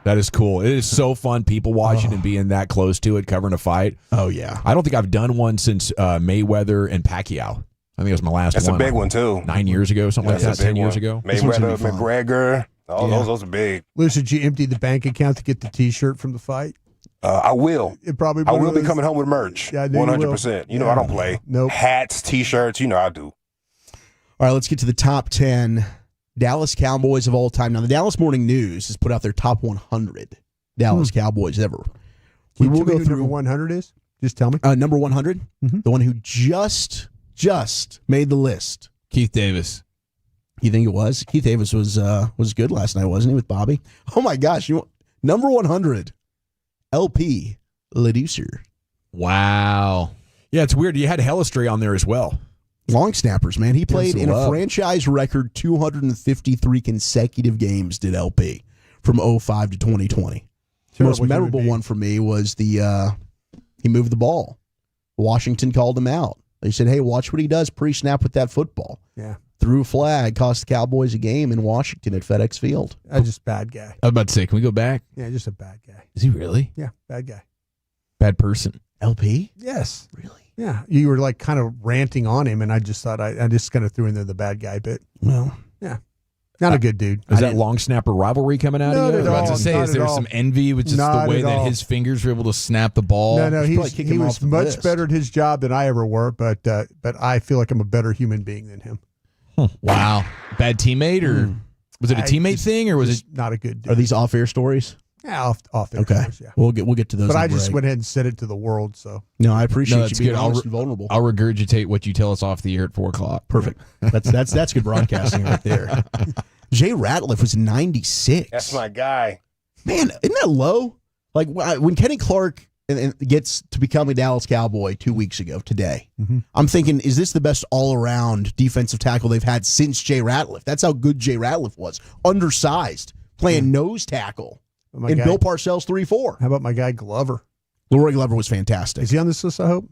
That is cool. It is so fun, people watching and being that close to it, covering a fight. Oh, yeah. I don't think I've done one since Mayweather and Pacquiao. I think it was my last one. That's a big one, too. 9 years ago, something like that, 10 years ago. Mayweather, McGregor, all those are big. Lucius, did you empty the bank account to get the T-shirt from the fight? I will. It probably. I will be coming home with merch. Yeah, 100%. You know I don't play. Nope. Hats, T-shirts. You know I do. All right, let's get to the top 10 Dallas Cowboys of all time. Now, the Dallas Morning News has put out their top 100 Dallas Cowboys ever. We will go through. Number 100 is. Just tell me. Number 100, the one who just made the list. Keith Davis. You think it was? Keith Davis was good last night, wasn't he, with Bobby? Oh, my gosh. Number 100, LP LeDucer. Wow. Yeah, it's weird. You had Hellistry on there as well. Long snappers, man. He played in a franchise record 253 consecutive games, did LP, from 05 to 2020. The most memorable one for me was he moved the ball. Washington called him out. They said, hey, watch what he does pre-snap with that football. Yeah. Threw a flag, cost the Cowboys a game in Washington at FedEx Field. Just a bad guy. I was about to say, can we go back? Yeah, just a bad guy. Is he really? Yeah, bad guy. Bad person. LP? Yes. Really? Yeah. You were like kind of ranting on him, and I just thought I just kind of threw in there the bad guy bit. Well. Yeah. Not a good dude. Is that long snapper rivalry coming out of you? I was about to say, is there some envy with just the way that his fingers were able to snap the ball? No, he was much better at his job than I ever were, but I feel like I'm a better human being than him. Wow. Bad teammate, or was it a teammate thing, or was it not a good dude? Are these off-air stories? Yeah, off air. Okay. Course, yeah. We'll get to those. But I just went ahead and said it to the world. So no, I appreciate you being good. honest and vulnerable. I'll regurgitate what you tell us off the air at 4:00. Perfect. That's good broadcasting right there. Jay Ratliff was 96. That's my guy. Man, isn't that low? Like when Kenny Clark gets to become a Dallas Cowboy 2 weeks ago today, I'm thinking, is this the best all-around defensive tackle they've had since Jay Ratliff? That's how good Jay Ratliff was. Undersized, playing nose tackle. And Bill Parcells 3-4. How about my guy Glover? Leroy Glover was fantastic. Is he on this list, I hope?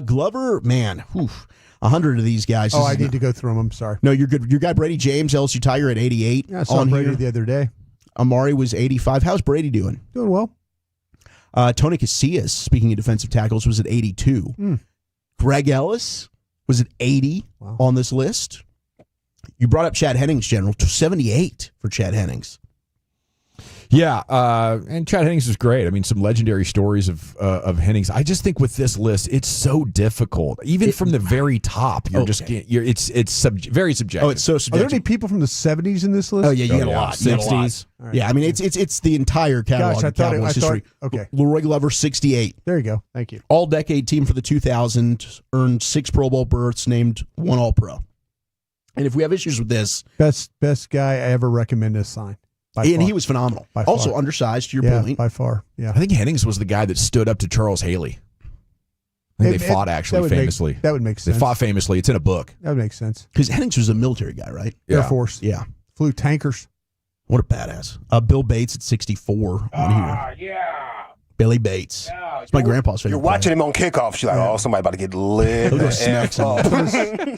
Glover, man, 100 of these guys. Oh, I need to go through them. I'm sorry. No, you're good. Your guy Brady James, LSU Tiger at 88. Yeah, I saw Brady the other day. Amari was 85. How's Brady doing? Doing well. Tony Casillas, speaking of defensive tackles, was at 82. Greg Ellis was at 80 on this list. You brought up Chad Hennings, General, 78 for Chad Hennings. Yeah, and Chad Hennings was great. I mean, some legendary stories of Hennings. I just think with this list, it's so difficult. Even from the very top, you're just it's very subjective. Oh, it's so subjective. Are there any people from the 70s in this list? Oh yeah, you got a lot. 60s. Right. Yeah, I mean it's the entire catalog of Cowboys history. Okay, Leroy Glover 68. There you go. Thank you. All decade team for the 2000, earned 6 Pro Bowl berths, named 1 All Pro. And if we have issues with this, best guy I ever recommend to sign. He was phenomenal. Also undersized, to your point. By far. Yeah. I think Hennings was the guy that stood up to Charles Haley. I think they fought actually famously. That would make sense. They fought famously. It's in a book. That would make sense. Because Hennings was a military guy, right? Air Force. Yeah. Flew tankers. What a badass. Bill Bates at 64 on here. Yeah. Billy Bates. Yeah, it's my grandpa's favorite. You're watching him on kickoff. She's like, oh, somebody about to get lit. Somebody's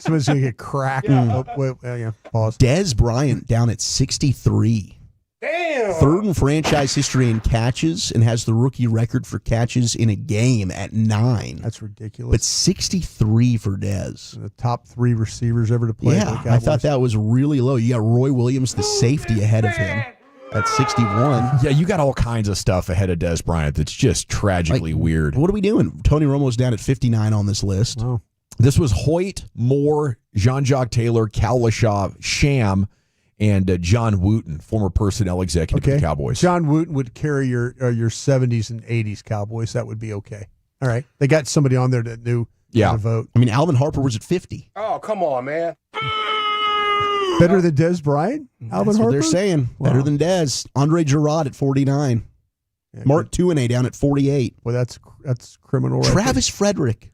going to get cracked. Pause. Dez Bryant down at 63. Damn. Third in franchise history in catches and has the rookie record for catches in a game at 9. That's ridiculous. But 63 for Dez. The top 3 receivers ever to play. Yeah, I thought that was really low. You got Roy Williams, the safety, ahead of him at 61. Yeah, you got all kinds of stuff ahead of Dez Bryant that's just tragically weird. What are we doing? Tony Romo's down at 59 on this list. Wow. This was Hoyt, Moore, Jean-Jacques Taylor, Cal Lashaw, Sham, and John Wooten, former personnel executive of the Cowboys. John Wooten would carry your 70s and 80s Cowboys. That would be okay. All right. They got somebody on there that knew how to vote. I mean, Alvin Harper was at 50. Oh, come on, man. Better than Dez Bryant? Alvin That's Harper? what they're saying. Wow. Better than Dez. Andre Gerard at 49. Yeah, Mark Tuinei down at 48. Well, that's criminal. Travis Frederick,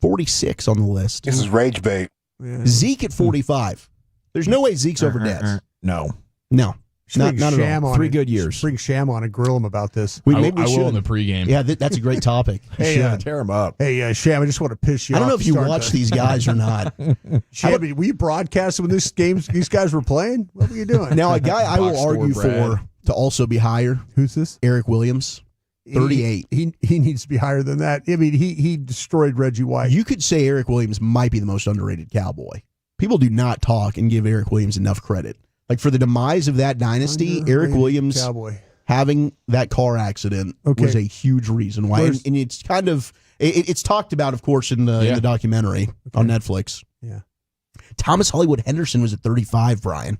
46 on the list. This is rage bait. Yeah. Zeke at 45. There's no way Zeke's over Dez. No. Not at all. 3 good years. Bring Sham on and grill him about this. I will in the pregame. Yeah, that's a great topic. Hey, tear him up. Hey, Sham, I just want to piss you off. I don't know if you watch these guys or not. Sham, were you broadcasting when these guys were playing? What were you doing? Now, a guy I will argue for to also be higher. Who's this? Eric Williams, 38. He needs to be higher than that. I mean, he destroyed Reggie White. You could say Eric Williams might be the most underrated Cowboy. People do not talk and give Eric Williams enough credit. Like for the demise of that dynasty, Eric Williams Cowboy. having that car accident was a huge reason why. And it's kind of it's talked about, of course, in the documentary on Netflix. Yeah. Thomas Hollywood Henderson was at 35. Brian,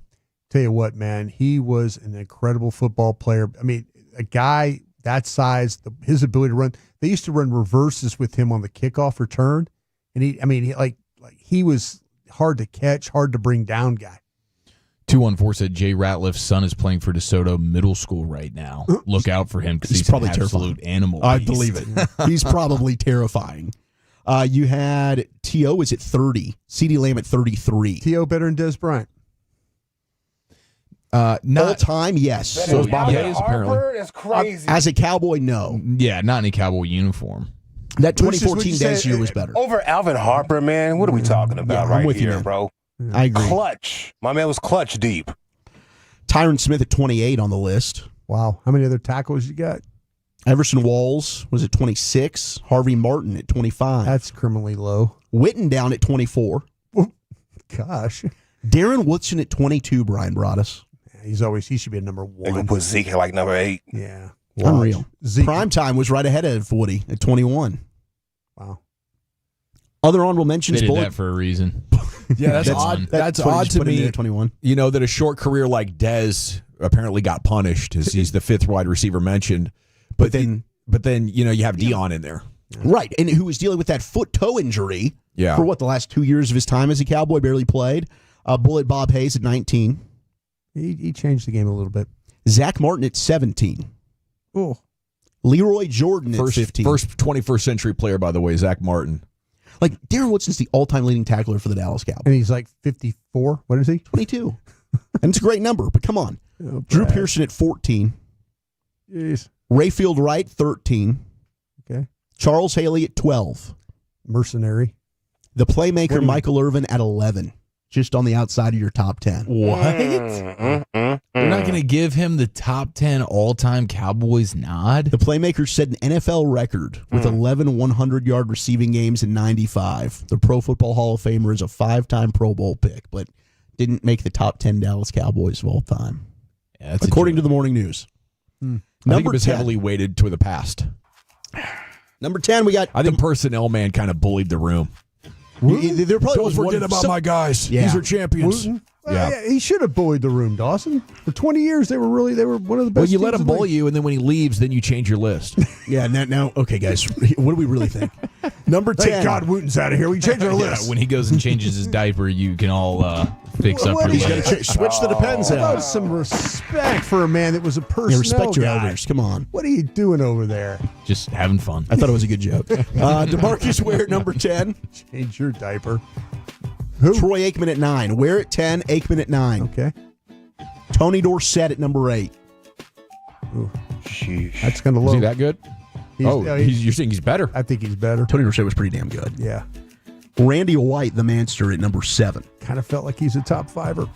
tell you what, man, he was an incredible football player. I mean, a guy that size, his ability to run. They used to run reverses with him on the kickoff return, and he was hard to catch, hard to bring down guy. 214 said Jay Ratliff's son is playing for DeSoto Middle School right now. Look out for him because he's probably an terrifying. absolute animal. I believe it. He's probably terrifying. You had T.O. is at 30, CeeDee Lamb at 33. T.O. better than Des Bryant. Not all time, yes. So is Bob Hayes apparently. That's crazy. As a Cowboy, no. Yeah, not in a Cowboy uniform. That 2014 Des year was better. Over Alvin Harper, man. What are we talking about I'm with you, here, man. bro? I agree. Clutch. My man was clutch deep. Tyron Smith at 28 on the list. Wow. How many other tackles you got? Everson Walls was at 26. Harvey Martin at 25. That's criminally low. Witten down at 24. Gosh. Darren Woodson at 22, Brian Broaddus. He should be a number They one. gonna put Zeke at like number 8. Yeah. Unreal. Zeke. Prime time was right ahead of Woody at 21. Wow. Other honorable mentions. They did that for a reason. Yeah, that's odd. That's odd to me. 21. You know that a short career like Dez apparently got punished as he's the fifth wide receiver mentioned. But then you have Dion in there, right? And who was dealing with that foot-toe injury? Yeah. For the last 2 years of his time as a Cowboy, barely played. Bullet Bob Hayes at 19. He changed the game a little bit. Zach Martin at 17. Oh. Leroy Jordan at 15. First 21st century player, by the way, Zach Martin. Like, Darren Woodson's the all-time leading tackler for the Dallas Cowboys. And he's like 54. What is he? 22. And it's a great number, but come on. Oh, Drew Brad. Pearson at 14. Jeez. Rayfield Wright, 13. Okay. Charles Haley at 12. Mercenary. The playmaker Michael Irvin at 11. Just on the outside of your top 10. What? They're not going to give him the top 10 all-time Cowboys nod? The playmaker set an NFL record with 11 100-yard receiving games in 95. The Pro Football Hall of Famer is a 5-time Pro Bowl pick, but didn't make the top 10 Dallas Cowboys of all time. Yeah, that's according to the Morning News. I think Number it was 10. heavily weighted to the past. Number 10, we got. I think personnel man kind of bullied the room. There probably Don't was forget one, about my guys. Yeah. These are champions. Wooten? Yeah. He should have bullied the room, Dawson. For 20 years, they were one of the best. Well, you let teams him in the bully league. you, and then when he leaves, then you change your list. Yeah, now, okay, guys, what do we really think? Number 10. Thank God Wooten's out of here. We changed our Yeah, list. when he goes and changes his diaper, you can all fix up What your he's list. gonna Switch the depends How out. about some respect for a man that was a personnel Yeah, respect your guy? elders. Come on. What are you doing over there? Just having fun. I thought it was a good joke. DeMarcus Ware at number 10. Change your diaper. Troy Aikman at 9. Ware at 10. Aikman at 9. Okay. Tony Dorsett at number 8. Sheesh. That's kind of Is low. he that good? You're saying he's better? I think he's better. Tony Dorsett was pretty damn good. Yeah. Randy White, the Manster, at number 7. Kind of felt like he's a top fiver.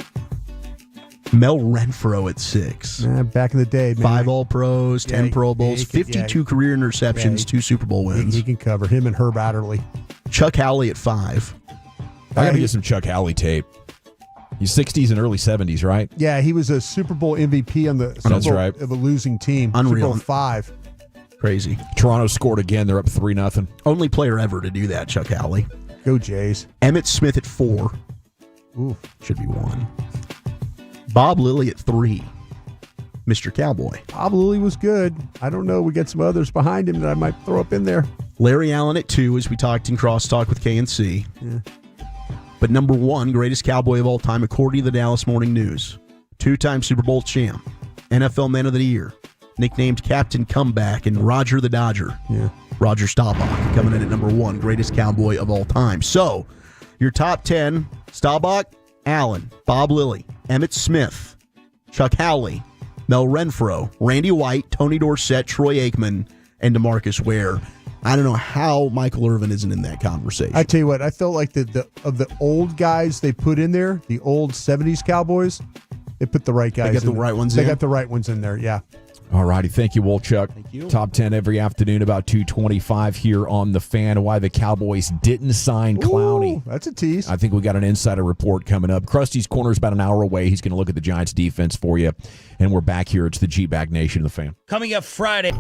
Mel Renfro at 6. Back in the day, man. 5 All-Pros, 10 Yeah, Pro Bowls, he could- 52 career interceptions, 2 Super Bowl wins. He can cover him and Herb Adderley. Chuck Howley at 5. I got to get some Chuck Howley tape. He's 60s and early 70s, right? Yeah, he was a Super Bowl MVP on the Super Bowl right. of a losing team. Unreal. Super Bowl 5. Crazy. Toronto scored again. They're up 3-0. Only player ever to do that, Chuck Howley. Go Jays. Emmitt Smith at 4. Ooh. Should be 1. Bob Lilly at 3. Mr. Cowboy. Bob Lilly was good. I don't know. We got some others behind him that I might throw up in there. Larry Allen at 2, as we talked in Crosstalk with KNC. Yeah. But number 1, greatest Cowboy of all time, according to the Dallas Morning News. 2-time Super Bowl champ. NFL Man of the Year. Nicknamed Captain Comeback and Roger the Dodger. Yeah. Roger Staubach coming in at number 1, greatest Cowboy of all time. So, your top 10, Staubach, Allen, Bob Lilly, Emmitt Smith, Chuck Howley, Mel Renfro, Randy White, Tony Dorsett, Troy Aikman, and DeMarcus Ware. I don't know how Michael Irvin isn't in that conversation. I tell you what, I felt like of the old guys they put in there, the old 70s Cowboys, they put the right guys got the in right ones They in? got the right ones in there, yeah. All righty. Thank you, Wolchuk. Thank you. Top 10 every afternoon about 2:25 here on The Fan. Why the Cowboys didn't sign Clowney. Ooh, that's a tease. I think we got an insider report coming up. Krusty's Corner is about an hour away. He's going to look at the Giants defense for you. And we're back here. It's the G-Bag Nation of The Fan. Coming up Friday.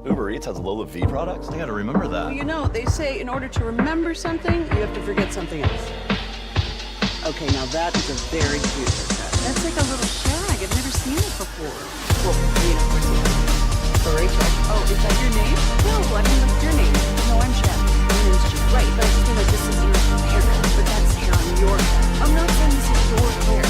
Uber Eats has Lola V products? I gotta remember that. Well, you know, they say in order to remember something, you have to forget something else. Okay, now that is a very cute haircut. That's like a little shag. I've never seen it before. Well, I mean, of course you have. For Rachel. Oh, is that your name? No, I mean, what's your name? No, I'm Jen. My name's Jen. Right, but I just feel like this is your haircut, but that's hair on your head. I'm not saying this is your hair.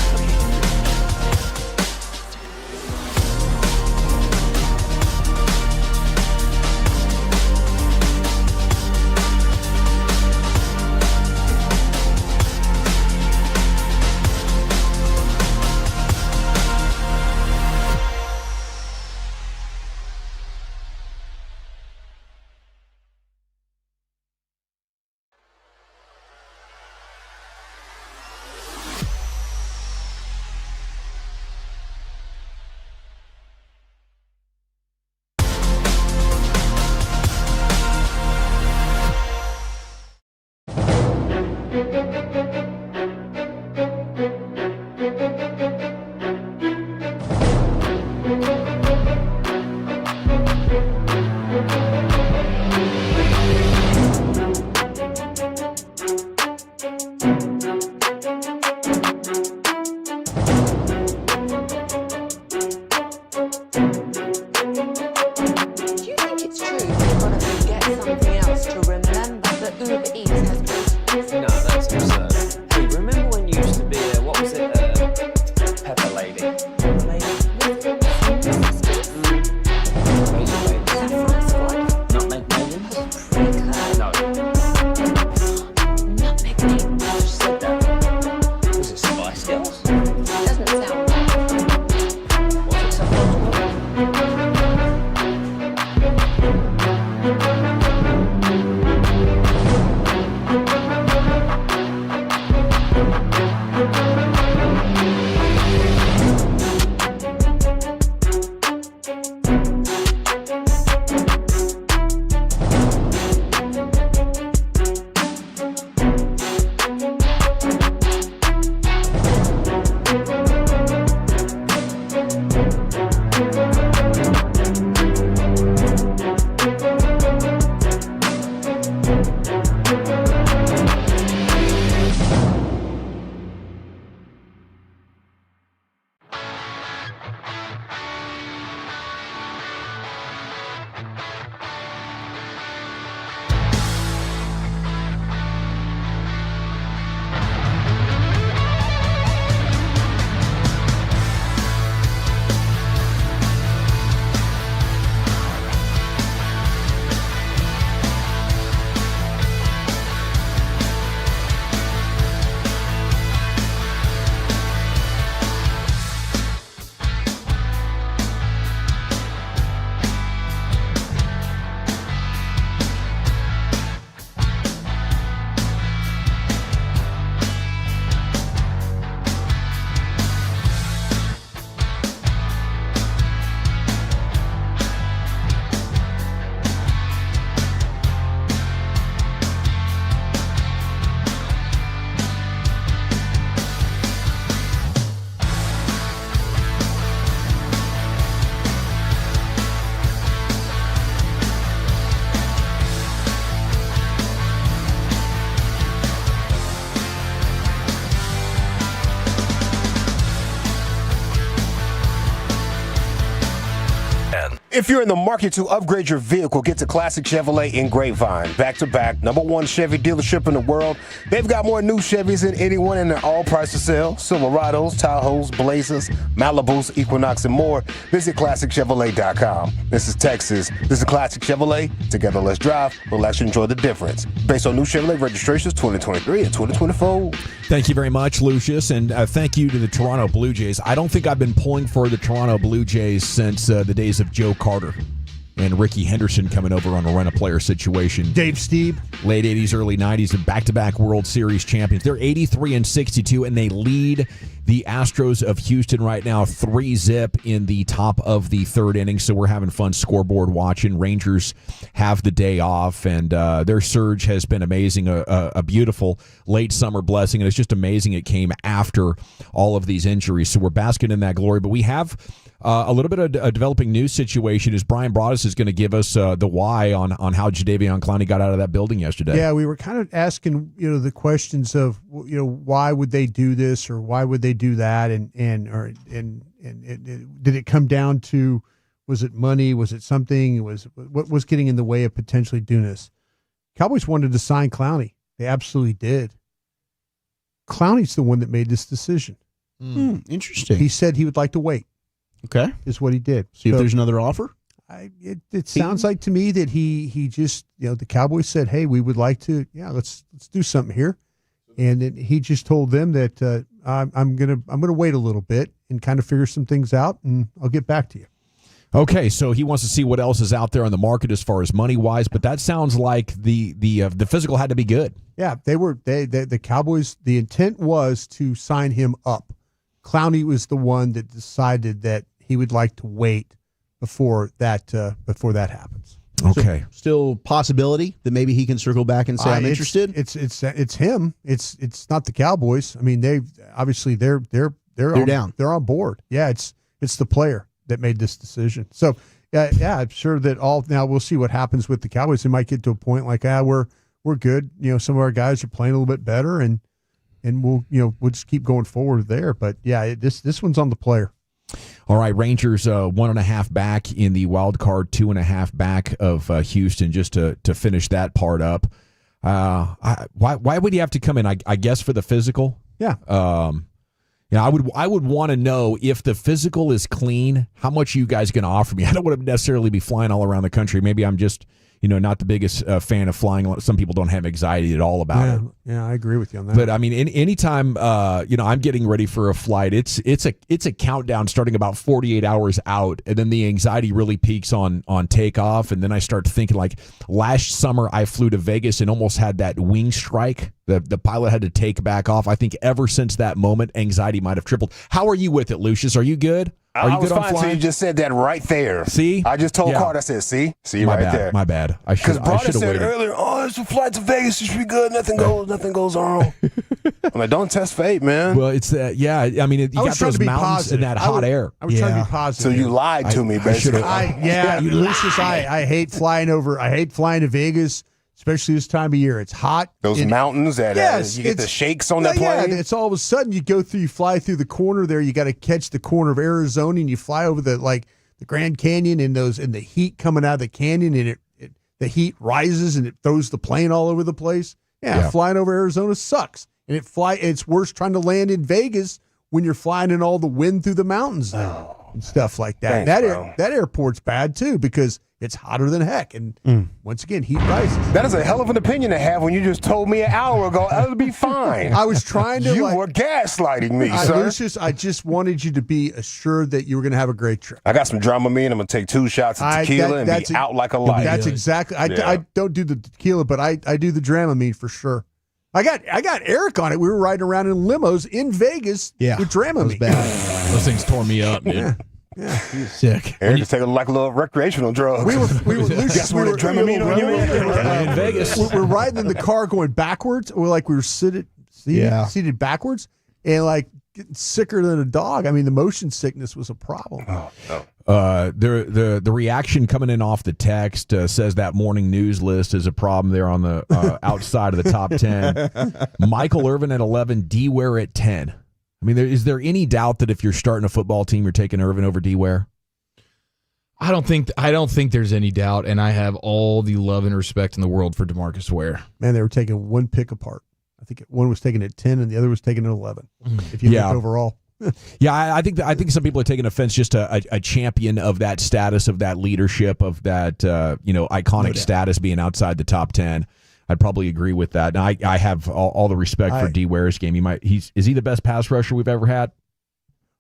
Okay. If you're in the market to upgrade your vehicle, get to Classic Chevrolet in Grapevine. Back-to-back, #1 Chevy dealership in the world. They've got more new Chevys than anyone in their all-price to sell. Silverados, Tahoes, Blazers, Malibus, Equinox, and more. Visit ClassicChevrolet.com. This is Texas. This is Classic Chevrolet. Together, let's drive. We'll actually enjoy the difference. Based on new Chevrolet registrations 2023 and 2024. Thank you very much, Lucius, and thank you to the Toronto Blue Jays. I don't think I've been pulling for the Toronto Blue Jays since the days of Joe Carter and Ricky Henderson coming over on a rent-a-player situation. Dave Stieb. Late 80s, early 90s, and back-to-back World Series champions. They're 83-62, and they lead the Astros of Houston right now 3-zip in the top of the third inning, so we're having fun scoreboard watching. Rangers have the day off, and their surge has been amazing, a beautiful late summer blessing, and it's just amazing it came after all of these injuries, so we're basking in that glory. But we have a little bit of a developing news situation as Brian Broaddus is going to give us the why on how Jadeveon Clowney got out of that building yesterday. Yeah, we were kind of asking, the questions of, why would they do this or why would they do that, and did it come down to, was it money, was it something, what was getting in the way of potentially doing this? Cowboys wanted to sign Clowney. They absolutely did. Clowney's the one that made this decision. Interesting. He said he would like to wait. Okay. Is what he did. See if there's another offer? It sounds like to me that he just, the Cowboys said, hey, we would like to, let's do something here. And then he just told them that I'm gonna wait a little bit and kind of figure some things out, and I'll get back to you. Okay, so he wants to see what else is out there on the market as far as money wise, but that sounds like the physical had to be good. Yeah, the Cowboys. The intent was to sign him up. Clowney was the one that decided that he would like to wait before that happens. Okay. So, still possibility that maybe he can circle back and say I'm interested. It's him. It's not the Cowboys. I mean, they're down. They're on board. Yeah, it's the player that made this decision. So yeah, I'm sure that now we'll see what happens with the Cowboys. They might get to a point like we're good. Some of our guys are playing a little bit better, and we'll just keep going forward there. But yeah, this one's on the player. All right, Rangers 1.5 back in the wild card, 2.5 back of Houston, just to finish that part up. Why would he have to come in? I guess for the physical. Yeah. I would want to know if the physical is clean, how much are you guys going to offer me? I don't want to necessarily be flying all around the country. Maybe I'm just not the biggest fan of flying. Some people don't have anxiety at all about it. Yeah, I agree with you on that. But I mean, anytime I'm getting ready for a flight, it's a countdown starting about 48 hours out, and then the anxiety really peaks on takeoff, and then I start thinking like last summer I flew to Vegas and almost had that wing strike. The pilot had to take back off. I think ever since that moment, anxiety might have tripled. How are you with it, Lucius? Are you good? Are you I was good on fine until flying? you just said that right there. See? I just told Yeah. Carter, I said, see My right bad, there. My bad. I should Because have Brother said waited. earlier, it's a flight to Vegas. You should be good. Nothing goes wrong. I'm like, don't test fate, man. Well, it's that. Yeah, I mean, you got those mountains and that hot air. I was trying to be positive. So you lied to me, basically. Lucius, I hate flying over. I hate flying to Vegas, especially this time of year. It's hot. Those mountains that you get the shakes on that plane. Yeah, it's all of a sudden you fly through the corner there. You got to catch the corner of Arizona, and you fly over the Grand Canyon and the heat coming out of the canyon, and the heat rises and it throws the plane all over the place. Yeah. Flying over Arizona sucks, and it's worse trying to land in Vegas when you're flying in all the wind through the mountains and stuff like that. Thanks, that airport's bad too because it's hotter than heck, and once again, heat rises. That is a hell of an opinion to have when you just told me an hour ago it'll be fine. I was trying to. You were gaslighting me, sir. Lucius, I just wanted you to be assured that you were going to have a great trip. I got some Dramamine. I'm going to take 2 shots of tequila and be out like a light. That's exactly. I don't do the tequila, but I do the Dramamine for sure. I got Eric on it. We were riding around in limos in Vegas with Dramamine. Those things tore me up, dude. Yeah, he's sick. Eric is taking like a little recreational drug. We were Lucius, we were in Vegas. We're riding in the car going backwards. We were seated backwards and getting sicker than a dog. I mean, the motion sickness was a problem. Oh, no. The reaction coming in off the text says that morning news list is a problem there on the outside of the top 10. Michael Irvin at 11, D-Ware at 10. I mean, is there any doubt that if you're starting a football team, you're taking Irvin over D-Ware? I don't think there's any doubt, and I have all the love and respect in the world for DeMarcus Ware. Man, they were taking one pick apart. I think one was taken at 10 and the other was taken at 11. If you look overall. Yeah, I think some people are taking offense just to a champion of that status, of that leadership, of that iconic status being outside the top 10. I'd probably agree with that. Now, I have all the respect for D. Ware's game. Is he the best pass rusher we've ever had?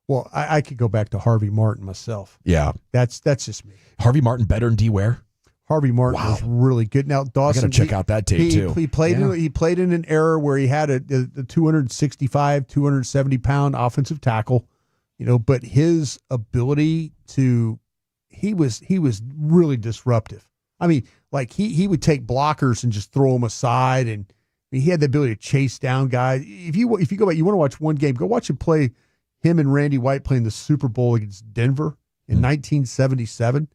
Well, I could go back to Harvey Martin myself. Yeah, that's just me. Harvey Martin better than D. Ware? Harvey Martin was really good. Now Dawson, I got to check out that tape too. He played in an era where he had a 265, 270 pound offensive tackle, but his ability he was really disruptive. I mean, like he would take blockers and just throw them aside, and he had the ability to chase down guys. If you go back, you want to watch one game, go watch him play. Him and Randy White playing the Super Bowl against Denver in 1977.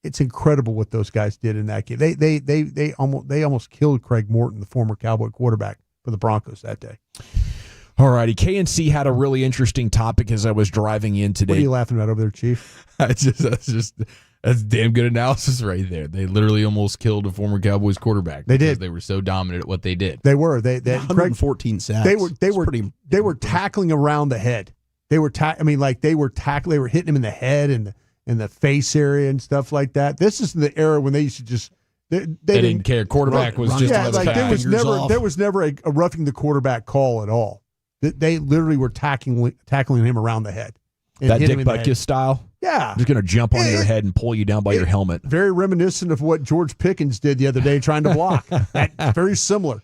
It's incredible what those guys did in that game. They almost killed Craig Morton, the former Cowboy quarterback for the Broncos that day. All righty. KNC had a really interesting topic as I was driving in today. What are you laughing at over there, Chief? That's damn good analysis right there. They literally almost killed a former Cowboys quarterback. They did. They were so dominant at what they did. They were. They 114 sacks. They were tackling around the head. They were they were hitting him in the head and in the face area and stuff like that. This is the era when they used to just they didn't care. Quarterback was just there was never a roughing the quarterback call at all. They literally were tackling him around the head. That Dick Butkus style. Yeah, just gonna jump on your head and pull you down by your helmet. Very reminiscent of what George Pickens did the other day trying to block. Very similar.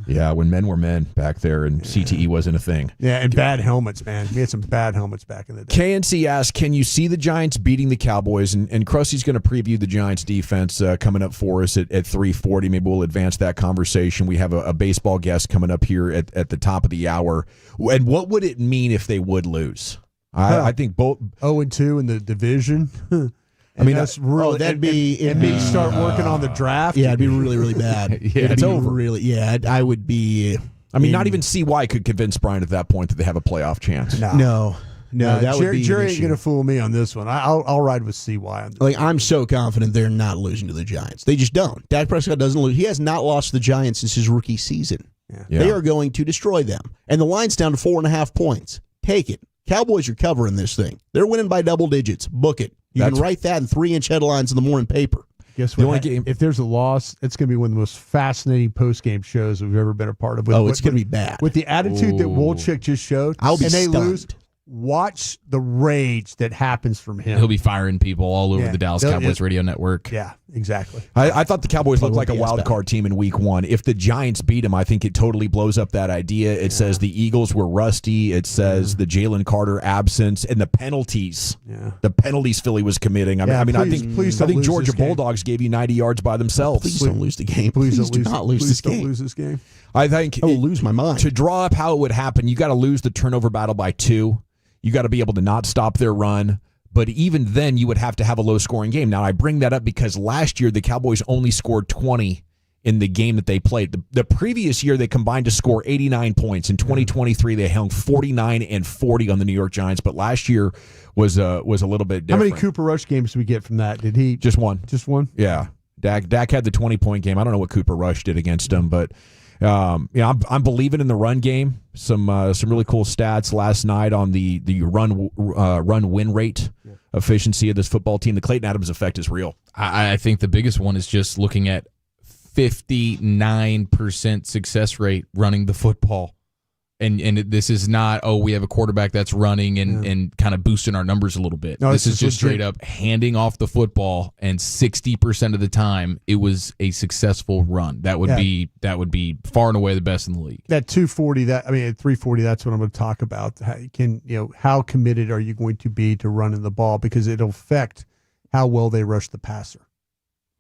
Yeah, when men were men back there and CTE wasn't a thing. Yeah, and bad helmets, man. We had some bad helmets back in the day. KNC asks, can you see the Giants beating the Cowboys? And Krusty's going to preview the Giants defense coming up for us at 3:40. Maybe we'll advance that conversation. We have a baseball guest coming up here at the top of the hour. And what would it mean if they would lose? I think both 0-2 in the division. I mean, that's really that'd be start working on the draft. Yeah, it'd be really, really bad. It's over. Really, I would be. I mean, not even CY could convince Brian at that point that they have a playoff chance. No, that would be. Jerry ain't gonna fool me on this one. I'll ride with CY on this. Like, I'm so confident they're not losing to the Giants. They just don't. Dak Prescott doesn't lose. He has not lost to the Giants since his rookie season. Yeah. They are going to destroy them, and the line's down to 4.5 points. Take it. Cowboys are covering this thing. They're winning by double digits. Book it. You can write that in 3-inch headlines in the morning paper. Guess what? If there's a loss, it's going to be one of the most fascinating post-game shows we've ever been a part of. It's going to be bad. With the attitude that Wolchuk just showed, I'll be and they stunned. lose, watch the rage that happens from him. He'll be firing people all over the Dallas Cowboys radio network. Yeah, exactly. I thought the Cowboys looked like a wild card team in week one. If the Giants beat them, I think it totally blows up that idea. It says the Eagles were rusty. It says the Jalen Carter absence and the penalties. Yeah. The penalties Philly was committing. I think Georgia Bulldogs gave you 90 yards by themselves. Please don't lose the game. Please do not lose this game. Don't lose this game. I think I will lose my mind. To draw up how it would happen, you got to lose the turnover battle by 2. You got to be able to not stop their run. But even then, you would have to have a low-scoring game. Now, I bring that up because last year, the Cowboys only scored 20 in the game that they played. The previous year, they combined to score 89 points. In 2023, they hung 49 and 40 on the New York Giants. But last year was a little bit different. How many Cooper Rush games did we get from that? Did he? Just one. Just one? Yeah. Dak had the 20-point game. I don't know what Cooper Rush did against him, but I'm believing in the run game. Some really cool stats last night on the run win rate efficiency of this football team. The Clayton Adams effect is real. I think the biggest one is just looking at 59% success rate running the football. And this is not, we have a quarterback that's running and kind of boosting our numbers a little bit. No, this is just straight up handing off the football, and 60% of the time it was a successful run. That would be far and away the best in the league. That 240, at 340, that's what I'm going to talk about. How committed are you going to be to running the ball, because it'll affect how well they rush the passer.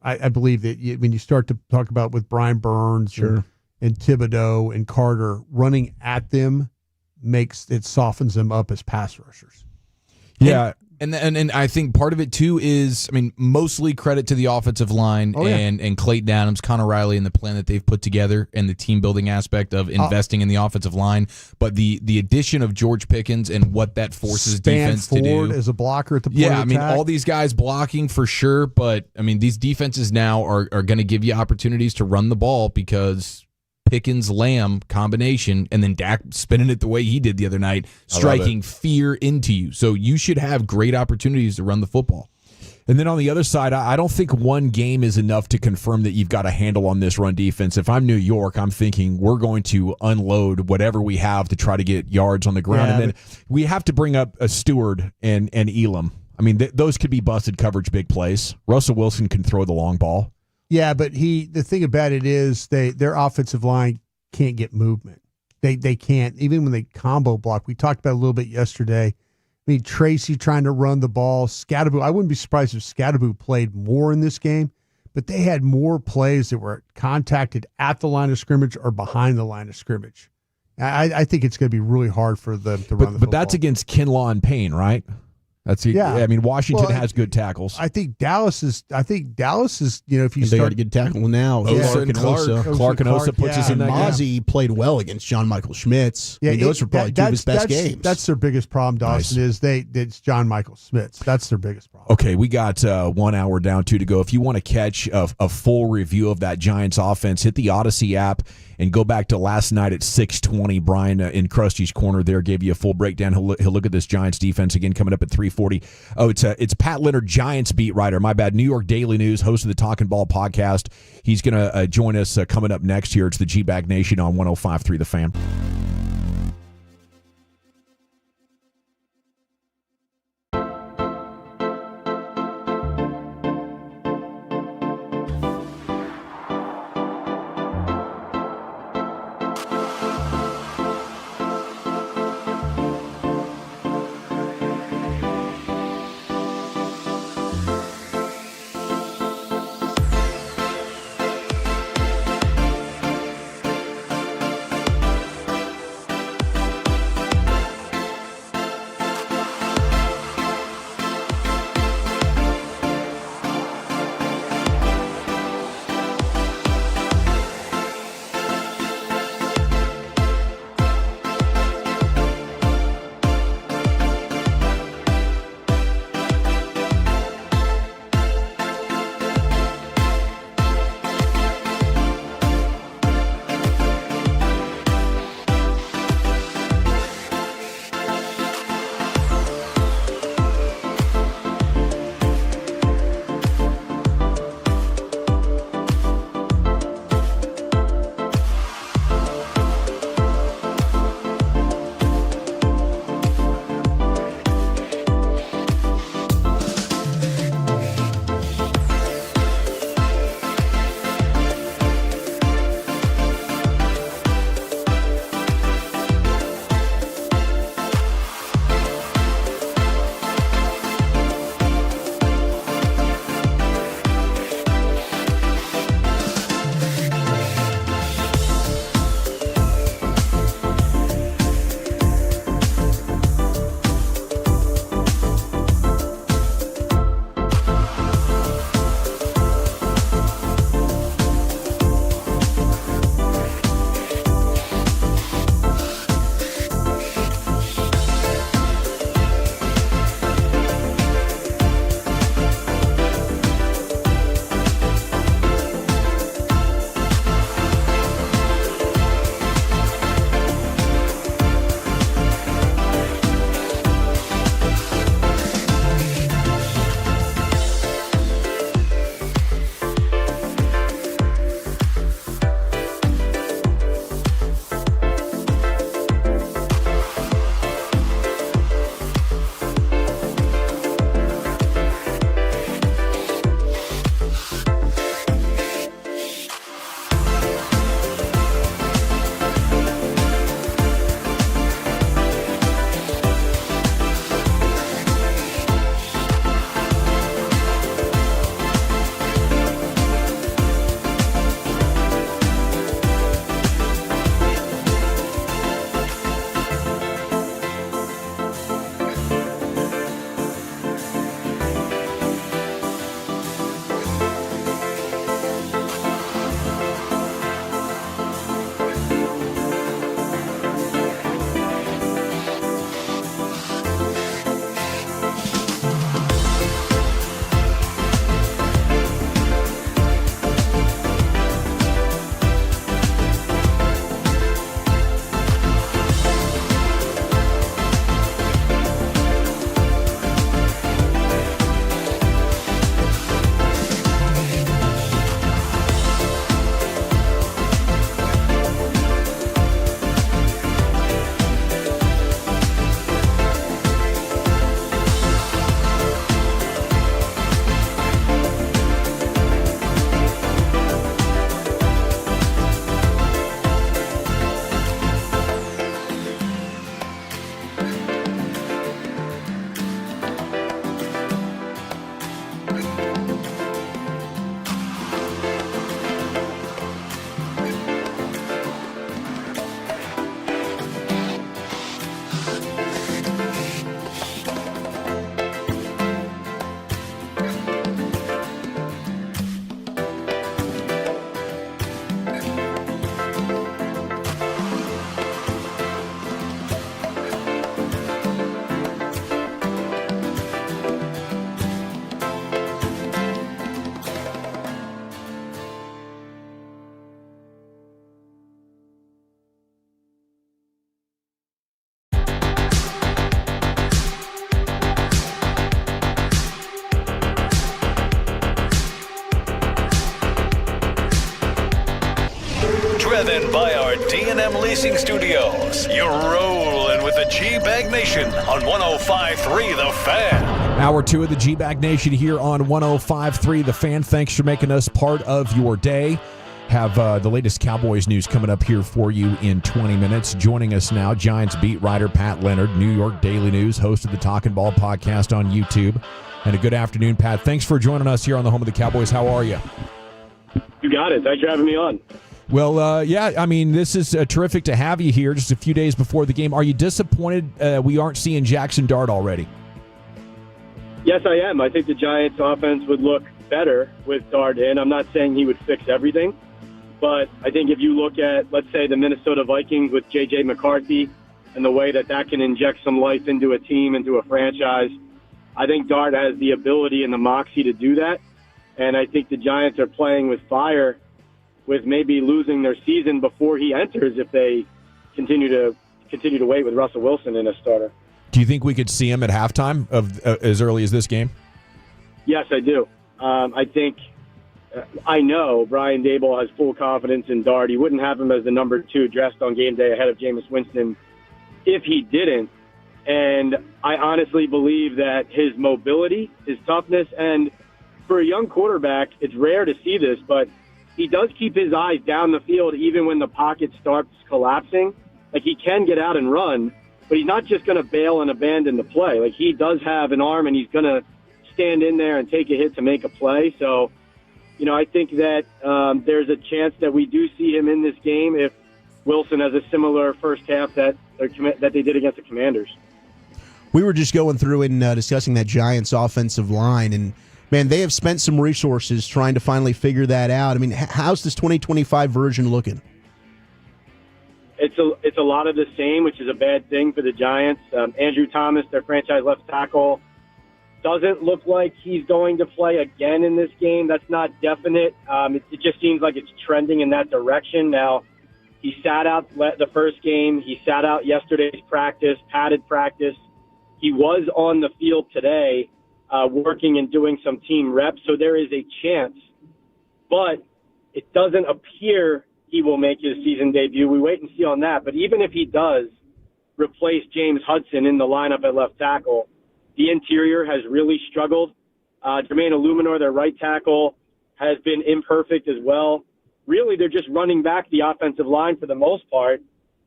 I believe that when you start to talk about with Brian Burns and Thibodeau and Carter, running at them softens them up as pass rushers. Yeah. And I think part of it too is, mostly credit to the offensive line and Clayton Adams, Connor Riley, and the plan that they've put together and the team building aspect of investing in the offensive line. But the addition of George Pickens and what that forces defense to do as a blocker at the point of attack. all these guys blocking for sure, but these defenses now are going to give you opportunities to run the ball because Pickens-Lamb combination, and then Dak spinning it the way he did the other night, striking fear into you. So you should have great opportunities to run the football. And then on the other side, I don't think one game is enough to confirm that you've got a handle on this run defense. If I'm New York, I'm thinking we're going to unload whatever we have to try to get yards on the ground. And then we have to bring up a Stewart and Elam. Those could be busted coverage big plays. Russell Wilson can throw the long ball. Yeah, but the thing about it is their offensive line can't get movement. They can't, even when they combo block. We talked about it a little bit yesterday. Tracy trying to run the ball. Scatteraboo, I wouldn't be surprised if Scatteraboo played more in this game, but they had more plays that were contacted at the line of scrimmage or behind the line of scrimmage. I think it's going to be really hard for them to run the football. But that's against Kinlaw and Payne, right? Washington has good tackles. I think Dallas is. If you they start got a good tackle now. Clark and Osa puts us in that. Mozzie played well against John Michael Schmitz. Those were probably two of his best games. That's their biggest problem, Dawson. Nice. It's John Michael Schmitz. That's their biggest problem. Okay, we got 1 hour down, 2 to go. If you want to catch a full review of that Giants offense, hit the Odyssey app and go back to last night at 6:20. Brian in Krusty's Corner there gave you a full breakdown. He'll look at this Giants defense again coming up at 3:40. Oh, it's Pat Leonard, Giants beat writer. My bad. New York Daily News, host of the Talking Ball podcast. He's going to join us coming up next here. It's the G-Bag Nation on 105.3 The Fan. than by our D&M Leasing Studios. You're rolling with the G-Bag Nation on 105.3 The Fan. Hour 2 of the G-Bag Nation here on 105.3 The Fan. Thanks for making us part of your day. Have the latest Cowboys news coming up here for you in 20 minutes. Joining us now, Giants beat writer Pat Leonard, New York Daily News, host of the Talkin' Ball podcast on YouTube. And a good afternoon, Pat. Thanks for joining us here on the home of the Cowboys. How are you? You got it. Thanks for having me on. Well, yeah, I mean, this is terrific to have you here just a few days before the game. Are you disappointed we aren't seeing Jackson Dart already? Yes, I am. I think the Giants' offense would look better with Dart in. I'm not saying he would fix everything, but I think if you look at, let's say, the Minnesota Vikings with J.J. McCarthy and the way that can inject some life into a team, into a franchise, I think Dart has the ability and the moxie to do that. And I think the Giants are playing with fire with maybe losing their season before he enters if they continue to wait with Russell Wilson in a starter. Do you think we could see him at halftime of as early as this game? Yes, I do. I know Brian Daboll has full confidence in Dart. He wouldn't have him as the number 2 dressed on game day ahead of Jameis Winston if he didn't. And I honestly believe that his mobility, his toughness, and for a young quarterback, it's rare to see this, but he does keep his eyes down the field even when the pocket starts collapsing. Like, he can get out and run, but he's not just going to bail and abandon the play. Like, he does have an arm, and he's going to stand in there and take a hit to make a play. So, I think that there's a chance that we do see him in this game if Wilson has a similar first half that they did against the Commanders. We were just going through and discussing that Giants offensive line, and man, they have spent some resources trying to finally figure that out. I mean, how's this 2025 version looking? It's a lot of the same, which is a bad thing for the Giants. Andrew Thomas, their franchise left tackle, doesn't look like he's going to play again in this game. That's not definite. It just seems like it's trending in that direction. Now, he sat out the first game. He sat out yesterday's practice, padded practice. He was on the field today working and doing some team reps, so there is a chance. But it doesn't appear he will make his season debut. We wait and see on that. But even if he does replace James Hudson in the lineup at left tackle, the interior has really struggled. Jermaine Illuminor, their right tackle, has been imperfect as well. Really, they're just running back the offensive line for the most part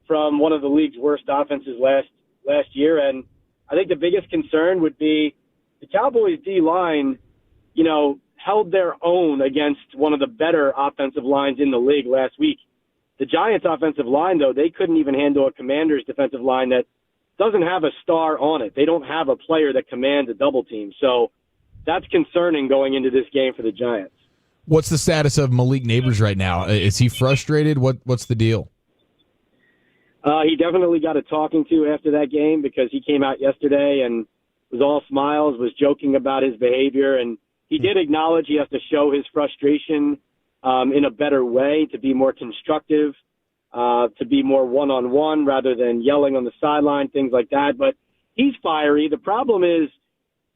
from one of the league's worst offenses last year. And I think the biggest concern would be the Cowboys D-line, held their own against one of the better offensive lines in the league last week. The Giants' offensive line, though, they couldn't even handle a Commanders' defensive line that doesn't have a star on it. They don't have a player that commands a double team. So that's concerning going into this game for the Giants. What's the status of Malik Neighbors right now? Is he frustrated? What's the deal? He definitely got a talking to after that game because he came out yesterday and was all smiles, was joking about his behavior, and he did acknowledge he has to show his frustration in a better way, to be more constructive, to be more one-on-one rather than yelling on the sideline, things like that. But he's fiery. The problem is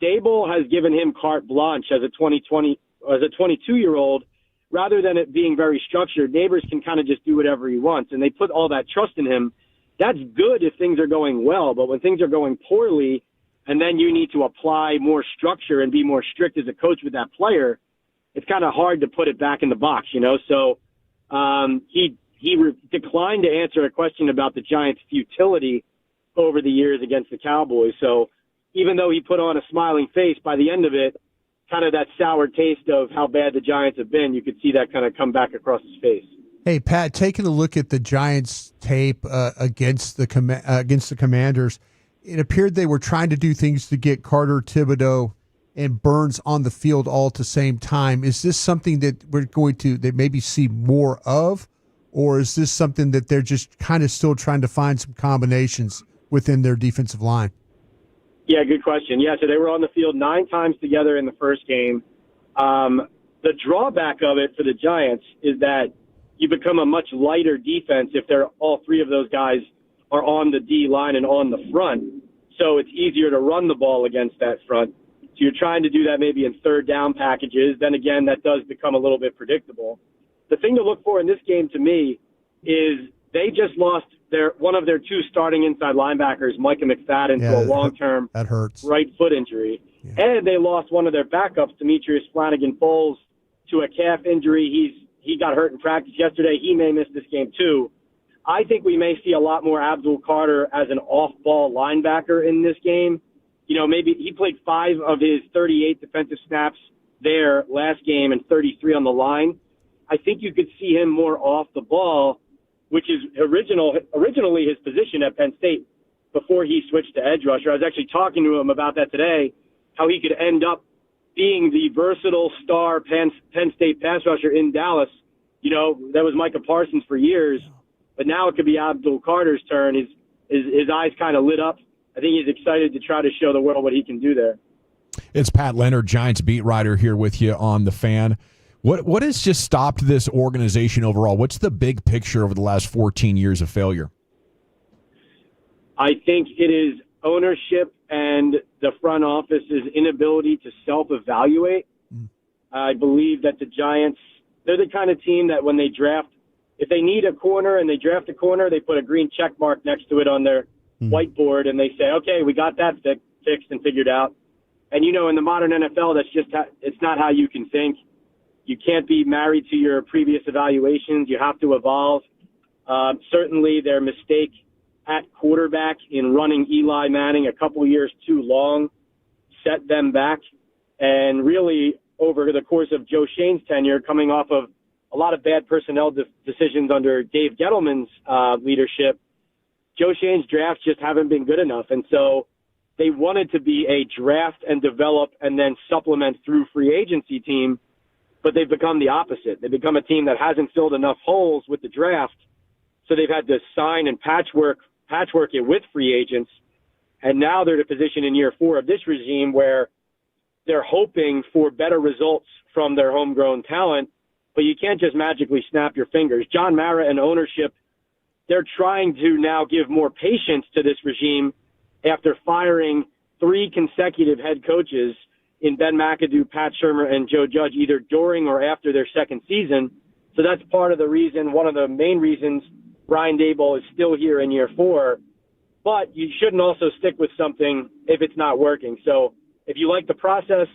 Daboll has given him carte blanche as a 22-year-old. Rather than it being very structured, Neighbors can kind of just do whatever he wants, and they put all that trust in him. That's good if things are going well, but when things are going poorly, and then you need to apply more structure and be more strict as a coach with that player, it's kind of hard to put it back in the box, So he declined to answer a question about the Giants' futility over the years against the Cowboys. So even though he put on a smiling face, by the end of it, kind of that sour taste of how bad the Giants have been, you could see that kind of come back across his face. Hey, Pat, taking a look at the Giants' tape against the Commanders, it appeared they were trying to do things to get Carter, Thibodeau, and Burns on the field all at the same time. Is this something that we're going to maybe see more of, or is this something that they're just kind of still trying to find some combinations within their defensive line? Yeah, good question. Yeah, so they were on the field 9 times together in the first game. The drawback of it for the Giants is that you become a much lighter defense if all 3 of those guys are on the D line and on the front. So it's easier to run the ball against that front. So you're trying to do that maybe in third down packages. Then again, that does become a little bit predictable. The thing to look for in this game to me is they just lost one of their two starting inside linebackers, Micah McFadden, to a long-term that hurts. right foot injury. Yeah. And they lost one of their backups, Demetrius Flanagan-Foles, to a calf injury. He got hurt in practice yesterday. He may miss this game too. I think we may see a lot more Abdul Carter as an off-ball linebacker in this game. You know, maybe he played 5 of his 38 defensive snaps there last game and 33 on the line. I think you could see him more off the ball, which is originally his position at Penn State before he switched to edge rusher. I was actually talking to him about that today, how he could end up being the versatile star Penn State pass rusher in Dallas. You know, that was Micah Parsons for years, but now it could be Abdul Carter's turn. His eyes kind of lit up. I think he's excited to try to show the world what he can do there. It's Pat Leonard, Giants beat writer, here with you on The Fan. What has just stopped this organization overall? What's the big picture over the last 14 years of failure? I think it is ownership and the front office's inability to self-evaluate. I believe that the Giants, they're the kind of team that when they draft, if they need a corner and they draft a corner, they put a green check mark next to it on their whiteboard and they say, okay, we got that fixed and figured out. And, you know, in the modern NFL, that's just it's not how you can think. You can't be married to your previous evaluations. You have to evolve. Certainly their mistake at quarterback in running Eli Manning a couple years too long set them back. And really, over the course of Joe Shane's tenure, coming off of a lot of bad personnel decisions under Dave Gettleman's leadership, Joe Shane's drafts just haven't been good enough. And so they wanted to be a draft and develop and then supplement through free agency team, but they've become the opposite. They've become a team that hasn't filled enough holes with the draft, so they've had to sign and patchwork it with free agents. And now they're in a position in year 4 of this regime where they're hoping for better results from their homegrown talent, but you can't just magically snap your fingers. John Mara and ownership, they're trying to now give more patience to this regime after firing 3 consecutive head coaches in Ben McAdoo, Pat Shurmur, and Joe Judge, either during or after their second season. So that's part of the reason, one of the main reasons Brian Daboll is still here in year 4. But you shouldn't also stick with something if it's not working. So if you like the process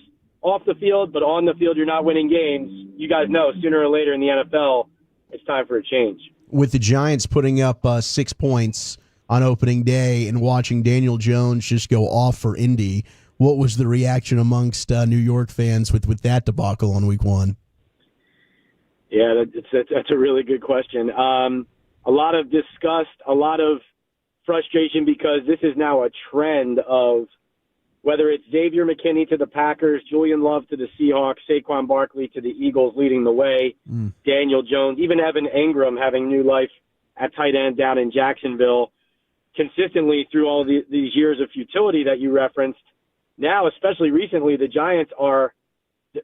off the field, but on the field you're not winning games, you guys know sooner or later in the NFL, it's time for a change. With the Giants putting up 6 points on opening day and watching Daniel Jones just go off for Indy, what was the reaction amongst New York fans with that debacle on week 1? Yeah, that's a really good question. A lot of disgust, a lot of frustration, because this is now a trend of whether it's Xavier McKinney to the Packers, Julian Love to the Seahawks, Saquon Barkley to the Eagles leading the way, Daniel Jones, even Evan Engram having new life at tight end down in Jacksonville, consistently through all these years of futility that you referenced. Now, especially recently, the Giants are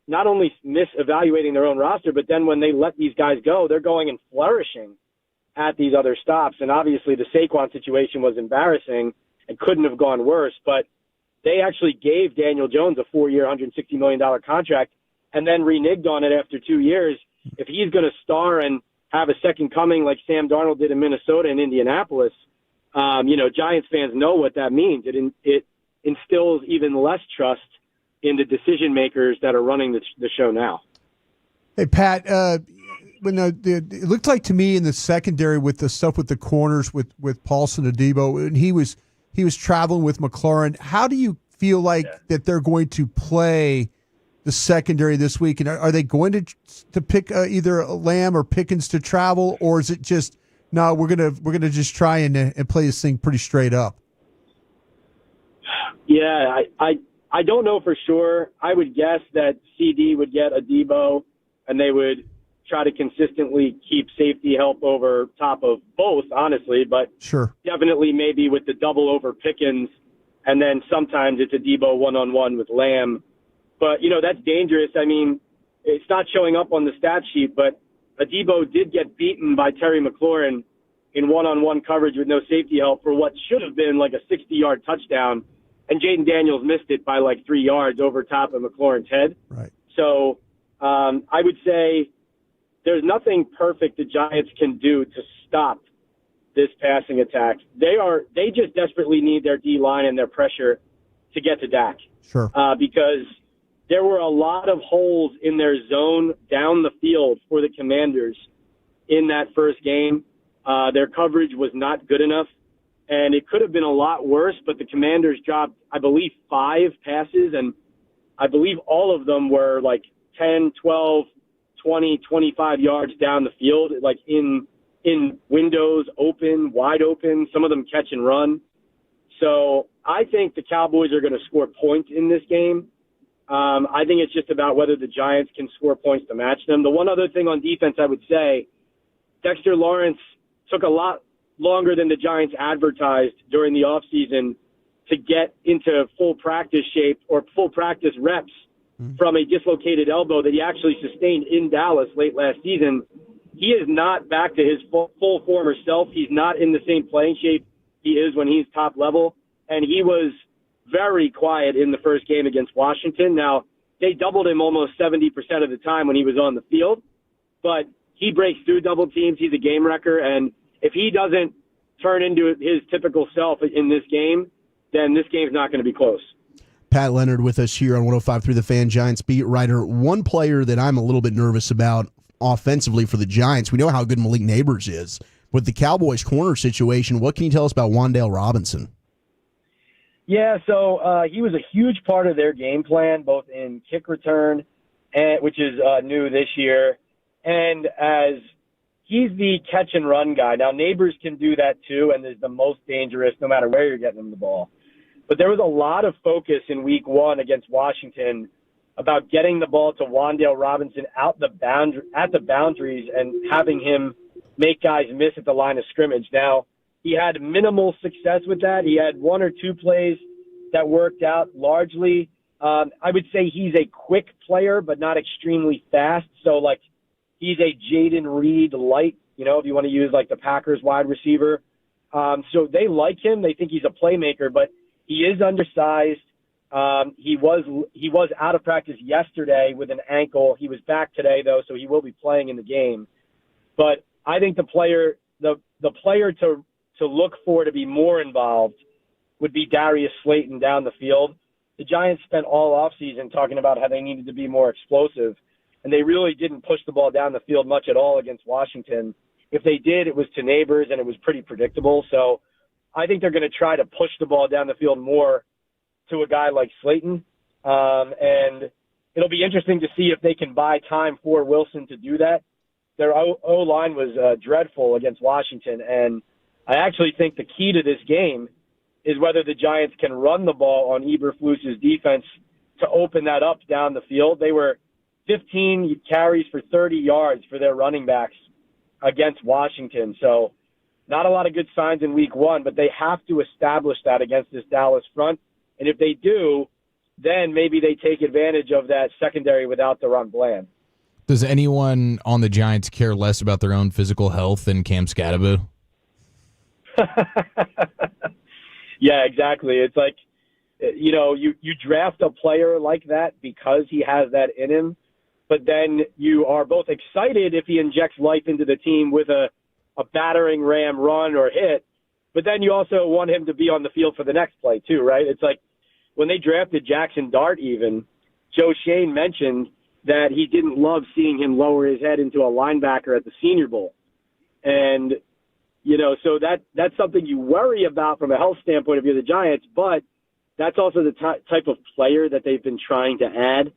not only misevaluating their own roster, but then when they let these guys go, they're going and flourishing at these other stops. And obviously the Saquon situation was embarrassing and couldn't have gone worse, but they actually gave Daniel Jones a 4-year, $160 million contract and then reneged on it after 2 years. If he's going to star and have a second coming like Sam Darnold did in Minnesota and Indianapolis, Giants fans know what that means. It instills even less trust in the decision makers that are running the show now. Hey, Pat, when it looked like to me in the secondary with the stuff with the corners with Paulson Adebo, and he was traveling with McLaurin. How do you feel like that they're going to play the secondary this week? And are they going to pick either Lamb or Pickens to travel, or is it just no? We're gonna just try and play this thing pretty straight up. Yeah, I don't know for sure. I would guess that CD would get Adebo, and they would try to consistently keep safety help over top of both, honestly, but sure, definitely maybe with the double over Pickens, and then sometimes it's Adebo one-on-one with Lamb. But, that's dangerous. I mean, it's not showing up on the stat sheet, but Adebo did get beaten by Terry McLaurin in one-on-one coverage with no safety help for what should have been like a 60-yard touchdown, and Jaden Daniels missed it by like 3 yards over top of McLaurin's head. Right. So I would say there's nothing perfect the Giants can do to stop this passing attack. They just desperately need their D-line and their pressure to get to Dak. Sure. Because there were a lot of holes in their zone down the field for the Commanders in that first game. Their coverage was not good enough, and it could have been a lot worse, but the Commanders dropped, I believe, 5 passes, and I believe all of them were like 10, 12, 20, 25 yards down the field, like in windows, open, wide open, some of them catch and run. So I think the Cowboys are going to score points in this game. I think it's just about whether the Giants can score points to match them. The one other thing on defense I would say, Dexter Lawrence took a lot longer than the Giants advertised during the offseason to get into full practice shape or full practice reps from a dislocated elbow that he actually sustained in Dallas late last season. He is not back to his full former self. He's not in the same playing shape he is when he's top level, and he was very quiet in the first game against Washington. Now, they doubled him almost 70% of the time when he was on the field, but he breaks through double teams. He's a game wrecker, and if he doesn't turn into his typical self in this game, then this game's not going to be close. Pat Leonard with us here on 105.3 The Fan, Giants beat writer. One player that I'm a little bit nervous about offensively for the Giants, we know how good Malik Neighbors is. With the Cowboys corner situation, what can you tell us about Wan'Dale Robinson? Yeah, so he was a huge part of their game plan, both in kick return, which is new this year, and as he's the catch and run guy. Now, Neighbors can do that too, and is the most dangerous no matter where you're getting him the ball. But there was a lot of focus in week 1 against Washington about getting the ball to Wan'Dale Robinson at the boundaries and having him make guys miss at the line of scrimmage. Now, he had minimal success with that. He had 1 or 2 plays that worked out largely. I would say he's a quick player, but not extremely fast. So, like, he's a Jaden Reed light, if you want to use, like, the Packers wide receiver. So they like him. They think he's a playmaker, but he is undersized. He was out of practice yesterday with an ankle. He was back today, though, so he will be playing in the game. But I think the player to look for to be more involved would be Darius Slayton down the field. The Giants spent all offseason talking about how they needed to be more explosive, and they really didn't push the ball down the field much at all against Washington. If they did, it was to Neighbors, and it was pretty predictable. So I think they're going to try to push the ball down the field more to a guy like Slayton, and it'll be interesting to see if they can buy time for Wilson to do that. Their O-line was dreadful against Washington, and I actually think the key to this game is whether the Giants can run the ball on Eberflus's defense to open that up down the field. They were 15 carries for 30 yards for their running backs against Washington. So not a lot of good signs in week 1, but they have to establish that against this Dallas front. And if they do, then maybe they take advantage of that secondary without Deron Bland. Does anyone on the Giants care less about their own physical health than Cam Scatterbo? Yeah, exactly. It's like, you draft a player like that because he has that in him, but then you are both excited if he injects life into the team with a battering ram run or hit, but then you also want him to be on the field for the next play too, right? It's like when they drafted Jackson Dart even, Joe Shane mentioned that he didn't love seeing him lower his head into a linebacker at the Senior Bowl. And, so that's something you worry about from a health standpoint if you're the Giants, but that's also the type of player that they've been trying to add.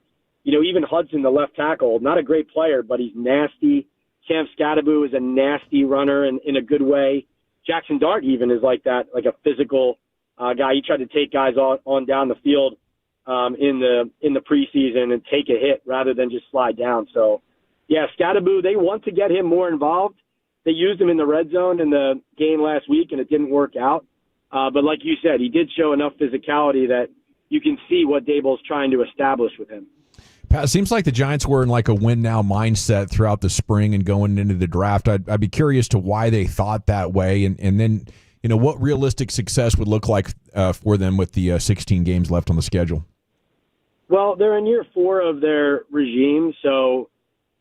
Even Hudson, the left tackle, not a great player, but he's nasty. Cam Scatterbo is a nasty runner in a good way. Jackson Dart even is like that, like a physical guy. He tried to take guys on down the field in the preseason and take a hit rather than just slide down. So, yeah, Scatterbo, they want to get him more involved. They used him in the red zone in the game last week, and it didn't work out. But like you said, he did show enough physicality that you can see what Daboll's trying to establish with him. Pat, it seems like the Giants were in like a win-now mindset throughout the spring and going into the draft. I'd be curious to why they thought that way, and then what realistic success would look like for them with the 16 games left on the schedule. Well, they're in year 4 of their regime, so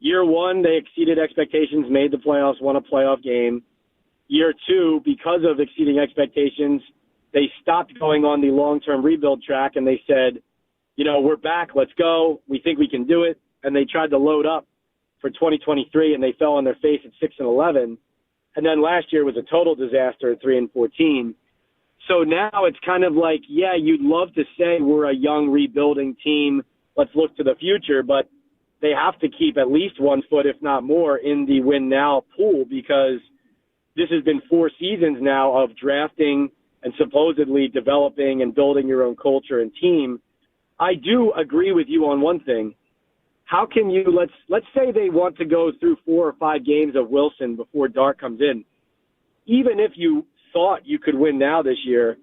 Year one, they exceeded expectations, made the playoffs, won a playoff game. Year two, because of exceeding expectations, they stopped going on the long-term rebuild track, and they said, we're back, let's go. We think we can do it. And they tried to load up for 2023, and they fell on their face at 6-11. And then last year was a total disaster at 3-14. So now it's kind of like, yeah, you'd love to say we're a young rebuilding team. Let's look to the future, but they have to keep at least 1 foot, if not more, in the win now pool, because this has been 4 seasons now of drafting and supposedly developing and building your own culture and team. I do agree with you on one thing. How can you, let's say they want to go through 4 or 5 games of Wilson before Dart comes in. Even if you thought you could win now this year,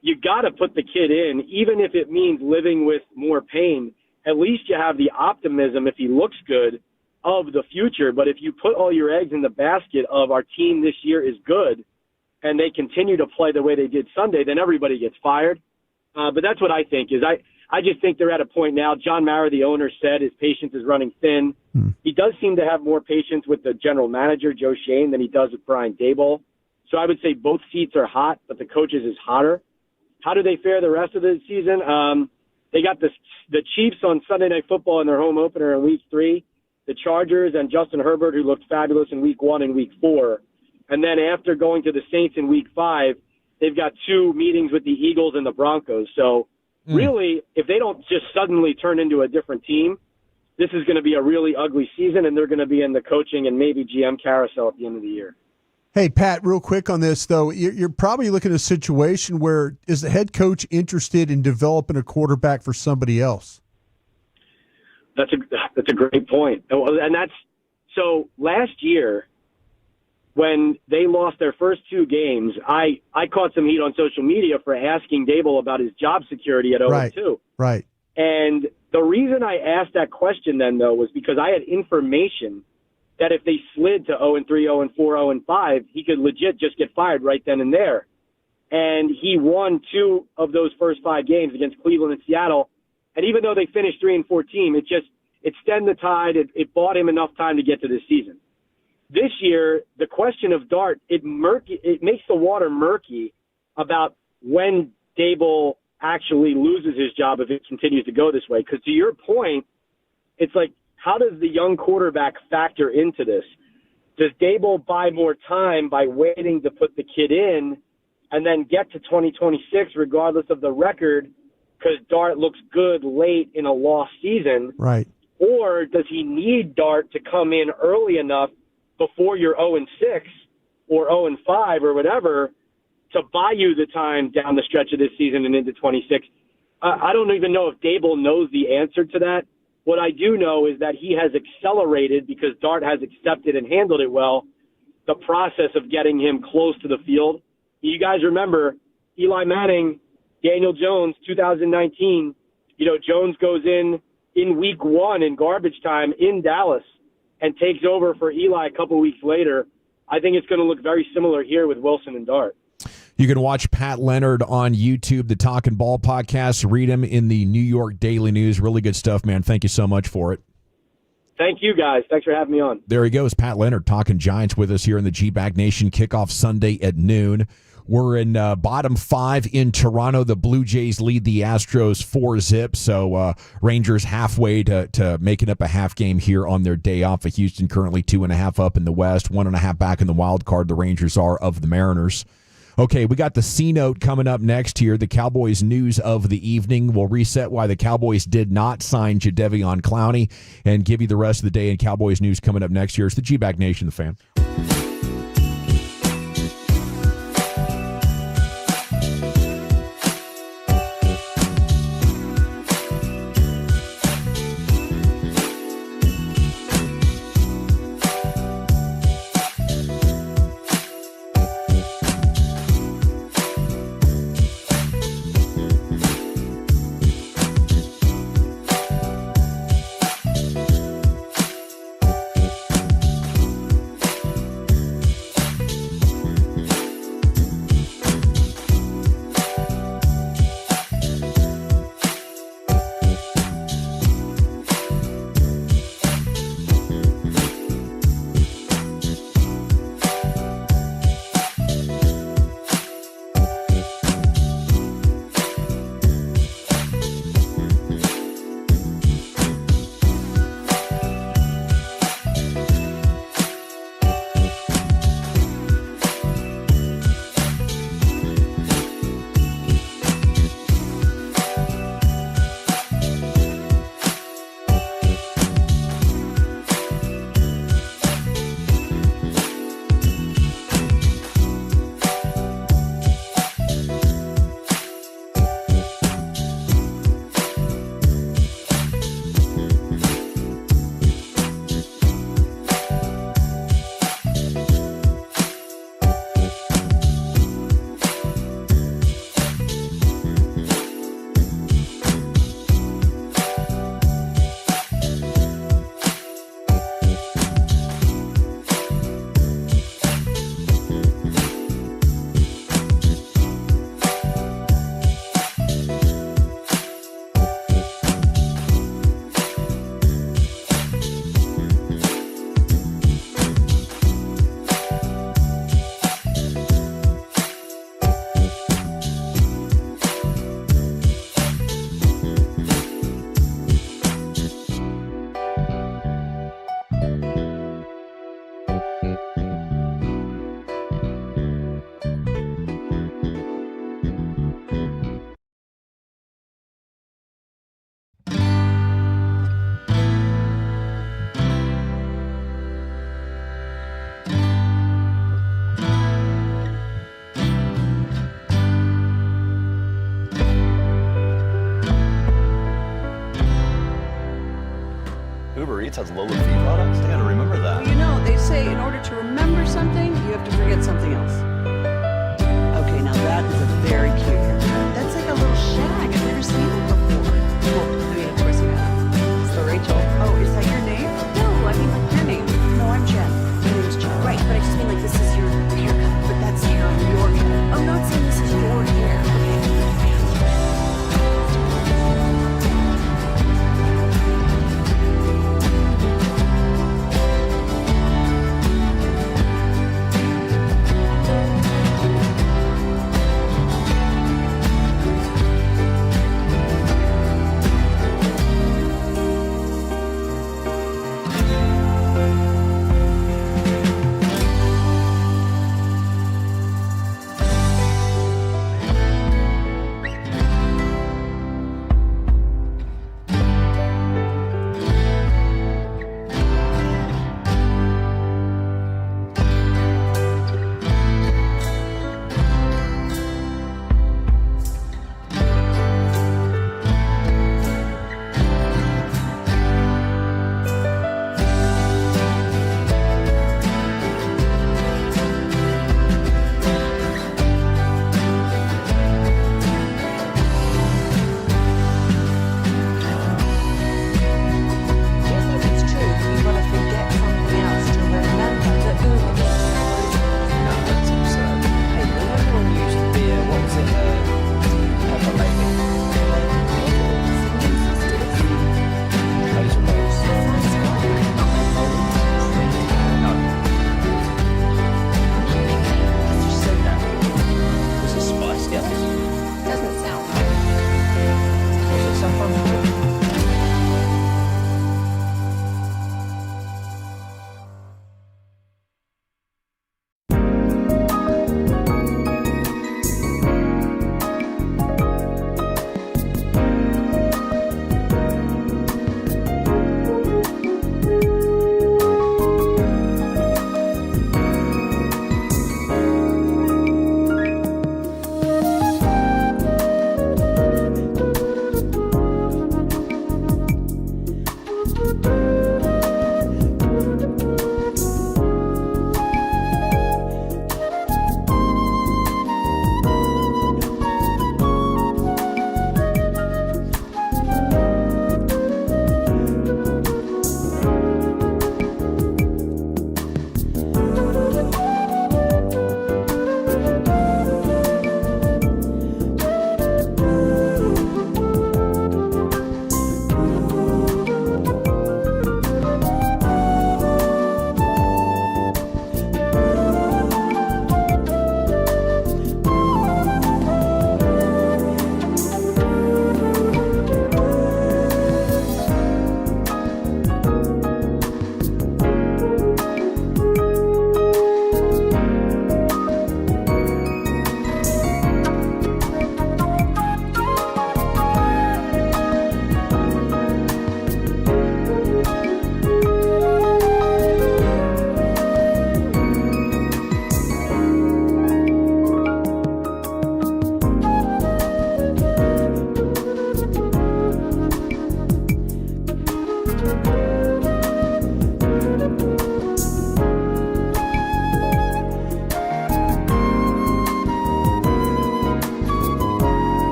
you got to put the kid in, even if it means living with more pain. At least you have the optimism, if he looks good, of the future. But if you put all your eggs in the basket of our team this year is good and they continue to play the way they did Sunday, then everybody gets fired. But that's what I think is I just think they're at a point now. John Mara, the owner, said his patience is running thin. He does seem to have more patience with the general manager, Joe Shane, than he does with Brian Daboll. So I would say both seats are hot, but the coaches is hotter. How do they fare the rest of the season? They got the Chiefs on Sunday Night Football in their home opener in Week 3, the Chargers and Justin Herbert, who looked fabulous in Week 1 and Week 4. And then after going to the Saints in Week 5, they've got 2 meetings with the Eagles and the Broncos. So really, if they don't just suddenly turn into a different team, this is going to be a really ugly season, and they're going to be in the coaching and maybe GM carousel at the end of the year. Hey, Pat, real quick on this, though. You're probably looking at a situation where is the head coach interested in developing a quarterback for somebody else? That's a great point. And so last year when they lost their first 2 games, I caught some heat on social media for asking Daboll about his job security at 0-2. Right. And the reason I asked that question then, though, was because I had information that if they slid to 0-3, 0-4, 0-5, he could legit just get fired right then and there. And he won 2 of those first 5 games against Cleveland and Seattle. And even though they finished 3-4 team, it stemmed the tide. It bought him enough time to get to this season. This year, the question of Dart, it makes the water murky about when Daboll actually loses his job if it continues to go this way. Because to your point, it's like, how does the young quarterback factor into this? Does Daboll buy more time by waiting to put the kid in and then get to 2026 regardless of the record because Dart looks good late in a lost season? Right. Or does he need Dart to come in early enough before you're 0-6 or 0-5 or whatever to buy you the time down the stretch of this season and into 26? I don't even know if Daboll knows the answer to that. What I do know is that he has accelerated, because Dart has accepted and handled it well, the process of getting him close to the field. You guys remember Eli Manning, Daniel Jones, 2019. Jones goes in week 1 in garbage time in Dallas and takes over for Eli a couple weeks later. I think it's going to look very similar here with Wilson and Dart. You can watch Pat Leonard on YouTube, the Talkin' Ball podcast. Read him in the New York Daily News. Really good stuff, man. Thank you so much for it. Thank you, guys. Thanks for having me on. There he goes, Pat Leonard, talking Giants with us here in the G-Bag Nation. Kickoff Sunday at noon. We're in bottom 5 in Toronto. The Blue Jays lead the Astros 4-0. So Rangers halfway to making up a half game here on their day off. Houston currently 2.5 up in the West, 1.5 back in the wild card. The Rangers are of the Mariners. Okay, we got the C-Note coming up next here, the Cowboys news of the evening. We'll reset why the Cowboys did not sign Jadeveon Clowney and give you the rest of the day in Cowboys news coming up next year. It's the G-Bag Nation, the Fan. Uber Eats has lower fee products? I gotta remember that. You know, they say in order to remember something, you have to forget something else. Okay, now that is a very cute haircut. That's like a little shag. I've never seen it before. Well, I mean, of course you have. So, Rachel. Oh, is that your name? No, I mean like your name. No, I'm Jen. My name's Jen. Right, but I just mean like this is your haircut, but that's hair on your head. I'm not saying this is your hair. Okay.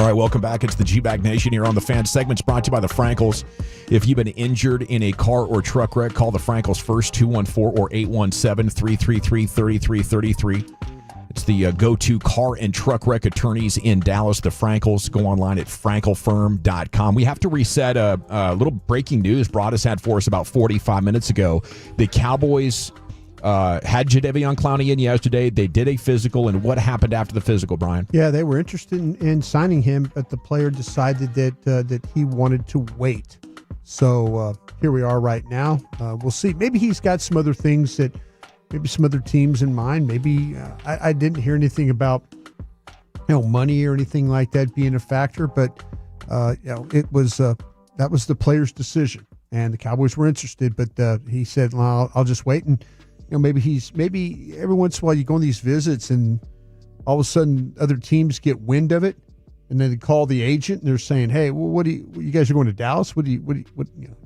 All right, welcome back. It's the G-Bag Nation here on the Fan Segments, brought to you by the Frankels. If you've been injured in a car or truck wreck, call the Frankels first, 214 or 817-333-3333. It's the go-to car and truck wreck attorneys in Dallas, the Frankels. Go online at frankelfirm.com. We have to reset a little breaking news Broadus had for us about 45 minutes ago. The Cowboys had Jadeveon Clowney in yesterday. They did a physical, and what happened after the physical, Brian? Yeah, they were interested in signing him, but the player decided that he wanted to wait. So here we are right now. We'll see. Maybe he's got some other things maybe some other teams in mind. Maybe I didn't hear anything about money or anything like that being a factor, but it was that was the player's decision, and the Cowboys were interested, but he said, well, I'll just wait. And maybe every once in a while you go on these visits and all of a sudden other teams get wind of it, and then they call the agent and they're saying, hey, well, what you guys are going to Dallas? What you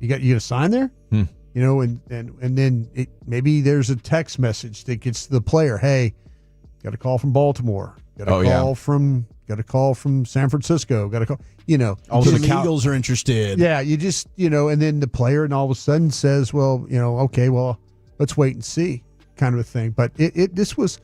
got a sign there? And then maybe there's a text message that gets to the player, hey, got a call from Baltimore, got a call from San Francisco, got a call, Also the Eagles are interested. Yeah, you just, and then the player and all of a sudden says, well, okay, well, let's wait and see, kind of a thing. But this was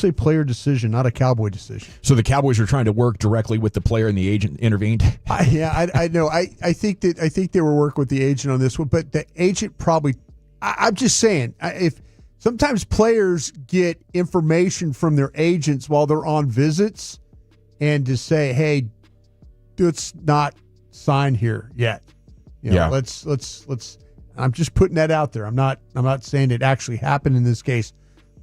a player decision, not a Cowboy decision. So the Cowboys are trying to work directly with the player, and the agent intervened. I know. I think they were working with the agent on this one, but the agent probably. I'm just saying, if sometimes players get information from their agents while they're on visits, and to say, hey, let's not sign here yet. Let's. I'm just putting that out there. I'm not saying it actually happened in this case,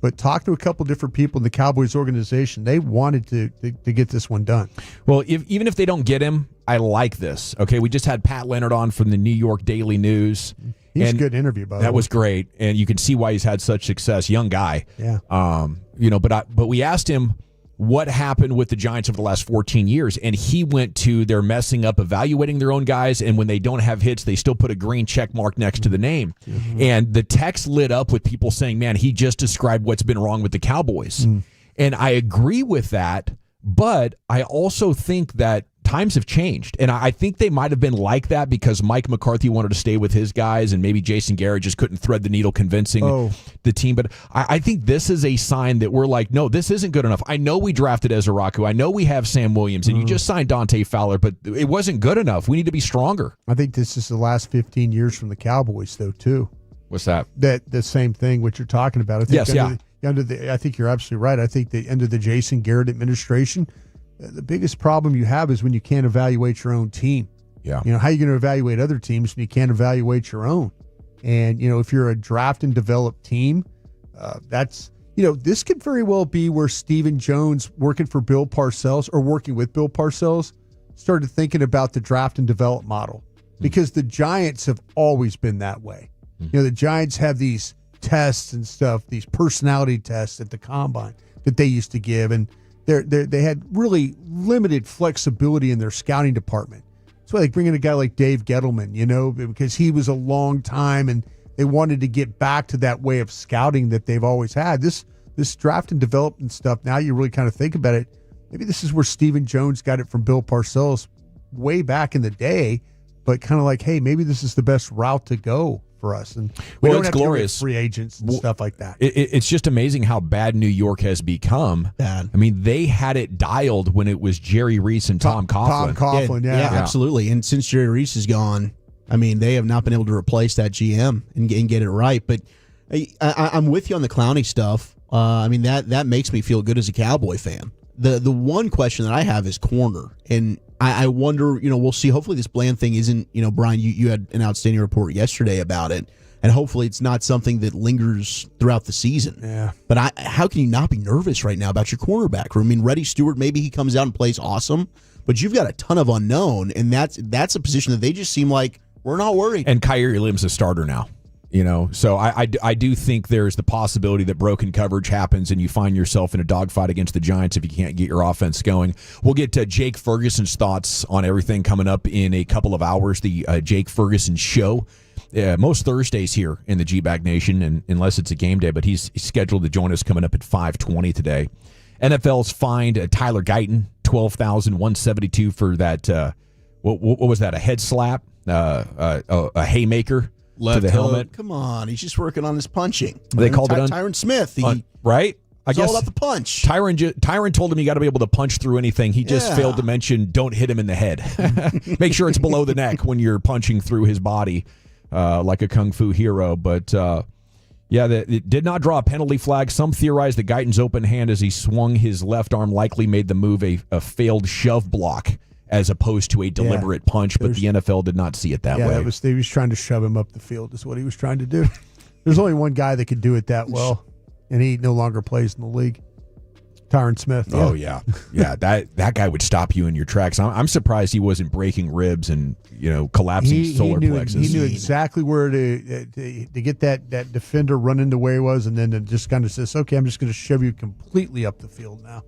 but talk to a couple different people in the Cowboys organization. They wanted to get this one done. Well, even if they don't get him, I like this. Okay, we just had Pat Leonard on from the New York Daily News. He's a good interview, by the way. That was great, and you can see why he's had such success. Young guy. Yeah. But we asked him what happened with the Giants over the last 14 years, and he went to they're messing up evaluating their own guys, and when they don't have hits, they still put a green check mark next to the name. Mm-hmm. And the text lit up with people saying, man, he just described what's been wrong with the Cowboys. And I agree with that, but I also think that times have changed, and I think they might have been like that because Mike McCarthy wanted to stay with his guys, and maybe Jason Garrett just couldn't thread the needle convincing the team. But I think this is a sign that we're like, no, this isn't good enough. I know we drafted Ezra Raku. I know we have Sam Williams, and you just signed Dante Fowler, but it wasn't good enough. We need to be stronger. I think this is the last 15 years from the Cowboys, though, too. What's that? The same thing, what you're talking about. I think I think you're absolutely right. I think the end of the Jason Garrett administration, the biggest problem you have is when you can't evaluate your own team. Yeah. How are you going to evaluate other teams when you can't evaluate your own? And, if you're a draft and develop team, that's, this could very well be where Stephen Jones working for Bill Parcells or working with Bill Parcells started thinking about the draft and develop model, because the Giants have always been that way. The Giants have these tests and stuff, these personality tests at the combine that they used to give. And they had really limited flexibility in their scouting department. That's why they bring in a guy like Dave Gettleman, because he was a long time and they wanted to get back to that way of scouting that they've always had. This draft and development stuff, now you really kind of think about it, maybe this is where Stephen Jones got it from Bill Parcells way back in the day, but kind of like, hey, maybe this is the best route to go for us. And we don't have glorious free agents and stuff like that. It's just amazing how bad New York has become. Bad. I mean, they had it dialed when it was Jerry Reese and Tom Coughlin. Tom Coughlin, yeah, absolutely. And since Jerry Reese is gone, I mean, they have not been able to replace that GM and get it right. But I'm with you on the Clowney stuff. I mean, that makes me feel good as a Cowboy fan. The one question that I have is corner, and I wonder, we'll see. Hopefully this Bland thing isn't, Brian, you had an outstanding report yesterday about it, and hopefully it's not something that lingers throughout the season. Yeah. But how can you not be nervous right now about your cornerback room? I mean, Reddy Stewart, maybe he comes out and plays awesome, but you've got a ton of unknown, and that's a position that they just seem like we're not worried. And Kyrie Lim's a starter now. So I do think there's the possibility that broken coverage happens and you find yourself in a dogfight against the Giants if you can't get your offense going. We'll get to Jake Ferguson's thoughts on everything coming up in a couple of hours. The Jake Ferguson Show, most Thursdays here in the G-Bag Nation, and unless it's a game day, but he's scheduled to join us coming up at 5:20 today. NFL's fined Tyler Guyton $12,172 for that. What was that? A head slap? A haymaker to the helmet? Come on, he's just working on his punching. They called it Tyron Smith. Right? I guess all about the punch. Tyron told him you got to be able to punch through anything. He just failed to mention don't hit him in the head. Make sure it's below the neck when you're punching through his body like a kung fu hero. But it did not draw a penalty flag. Some theorize that Guyton's open hand as he swung his left arm likely made the move a failed shove block as opposed to a deliberate punch. But the NFL did not see it that way. He was trying to shove him up the field is what he was trying to do. There's only one guy that could do it that well. And he no longer plays in the league. Tyron Smith. Oh, yeah. Yeah, that guy would stop you in your tracks. I'm surprised he wasn't breaking ribs and, collapsing solar plexus. He knew exactly where to get that defender run into where he was, and then it just kind of says, okay, I'm just going to shove you completely up the field now.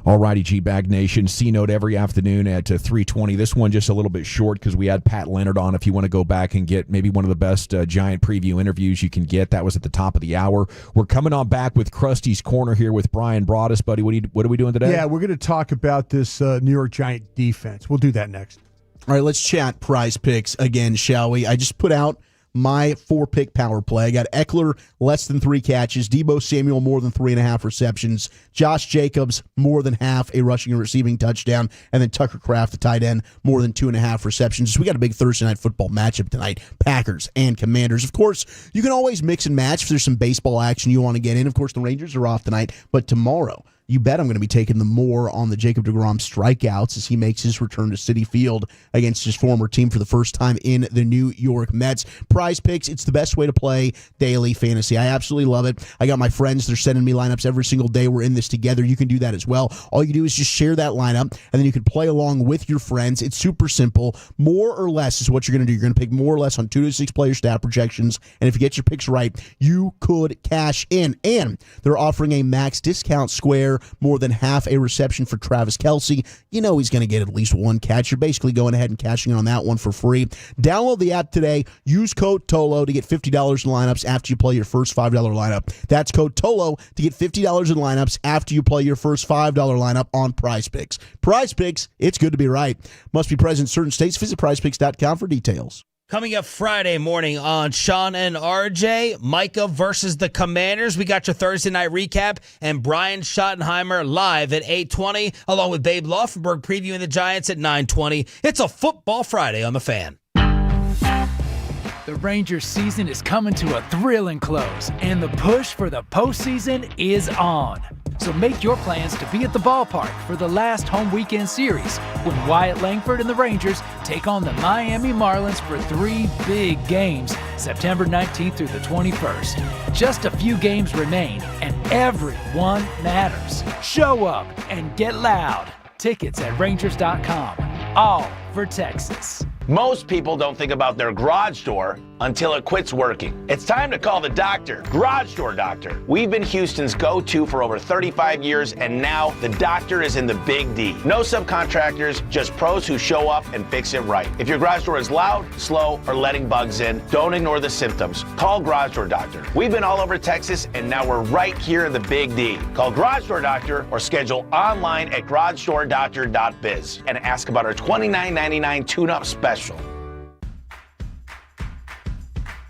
All righty, G-Bag Nation. C-Note every afternoon at 3:20. This one just a little bit short because we had Pat Leonard on. If you want to go back and get maybe one of the best Giant preview interviews you can get, that was at the top of the hour. We're coming on back with Krusty's Corner here with Brian Broaddus. Buddy, what are we doing today? Yeah, we're going to talk about this New York Giant defense. We'll do that next. All right, let's chat Prize Picks again, shall we? I just put out my 4-pick power play. I got Eckler, less than 3 catches. Deebo Samuel, more than 3.5 receptions. Josh Jacobs, more than half a rushing and receiving touchdown. And then Tucker Kraft, the tight end, more than 2.5 receptions. So we got a big Thursday night football matchup tonight. Packers and Commanders. Of course, you can always mix and match if there's some baseball action you want to get in. Of course, the Rangers are off tonight. But tomorrow, you bet I'm going to be taking the more on the Jacob deGrom strikeouts as he makes his return to Citi Field against his former team for the first time in the New York Mets. Prize Picks, it's the best way to play daily fantasy. I absolutely love it. I got my friends. They're sending me lineups every single day. We're in this together. You can do that as well. All you do is just share that lineup, and then you can play along with your friends. It's super simple. More or less is what you're going to do. You're going to pick more or less on 2 to 6 player stat projections, and if you get your picks right, you could cash in. And they're offering a max discount square, more than half a reception for Travis Kelce. You know he's going to get at least 1 catch. You're basically going ahead and cashing in on that one for free. Download the app today. Use code TOLO to get $50 in lineups after you play your first $5 lineup. That's code TOLO to get $50 in lineups after you play your first $5 lineup on Prize Picks. Prize Picks, it's good to be right. Must be present in certain states. Visit prizepicks.com for details. Coming up Friday morning on Sean and RJ, Micah versus the Commanders. We got your Thursday night recap and Brian Schottenheimer live at 8:20, along with Babe Laufenberg previewing the Giants at 9:20. It's a football Friday on The Fan. The Rangers season is coming to a thrilling close, and the push for the postseason is on. So make your plans to be at the ballpark for the last home weekend series when Wyatt Langford and the Rangers take on the Miami Marlins for 3 big games, September 19th through the 21st. Just a few games remain, and every one matters. Show up and get loud. Tickets at Rangers.com. All for Texas. Most people don't think about their garage door until it quits working. It's time to call the doctor, Garage Door Doctor. We've been Houston's go-to for over 35 years, and now the doctor is in the Big D. No subcontractors, just pros who show up and fix it right. If your garage door is loud, slow, or letting bugs in, don't ignore the symptoms. Call Garage Door Doctor. We've been all over Texas, and now we're right here in the Big D. Call Garage Door Doctor or schedule online at garagedoordoctor.biz and ask about our $29.99 tune-up special.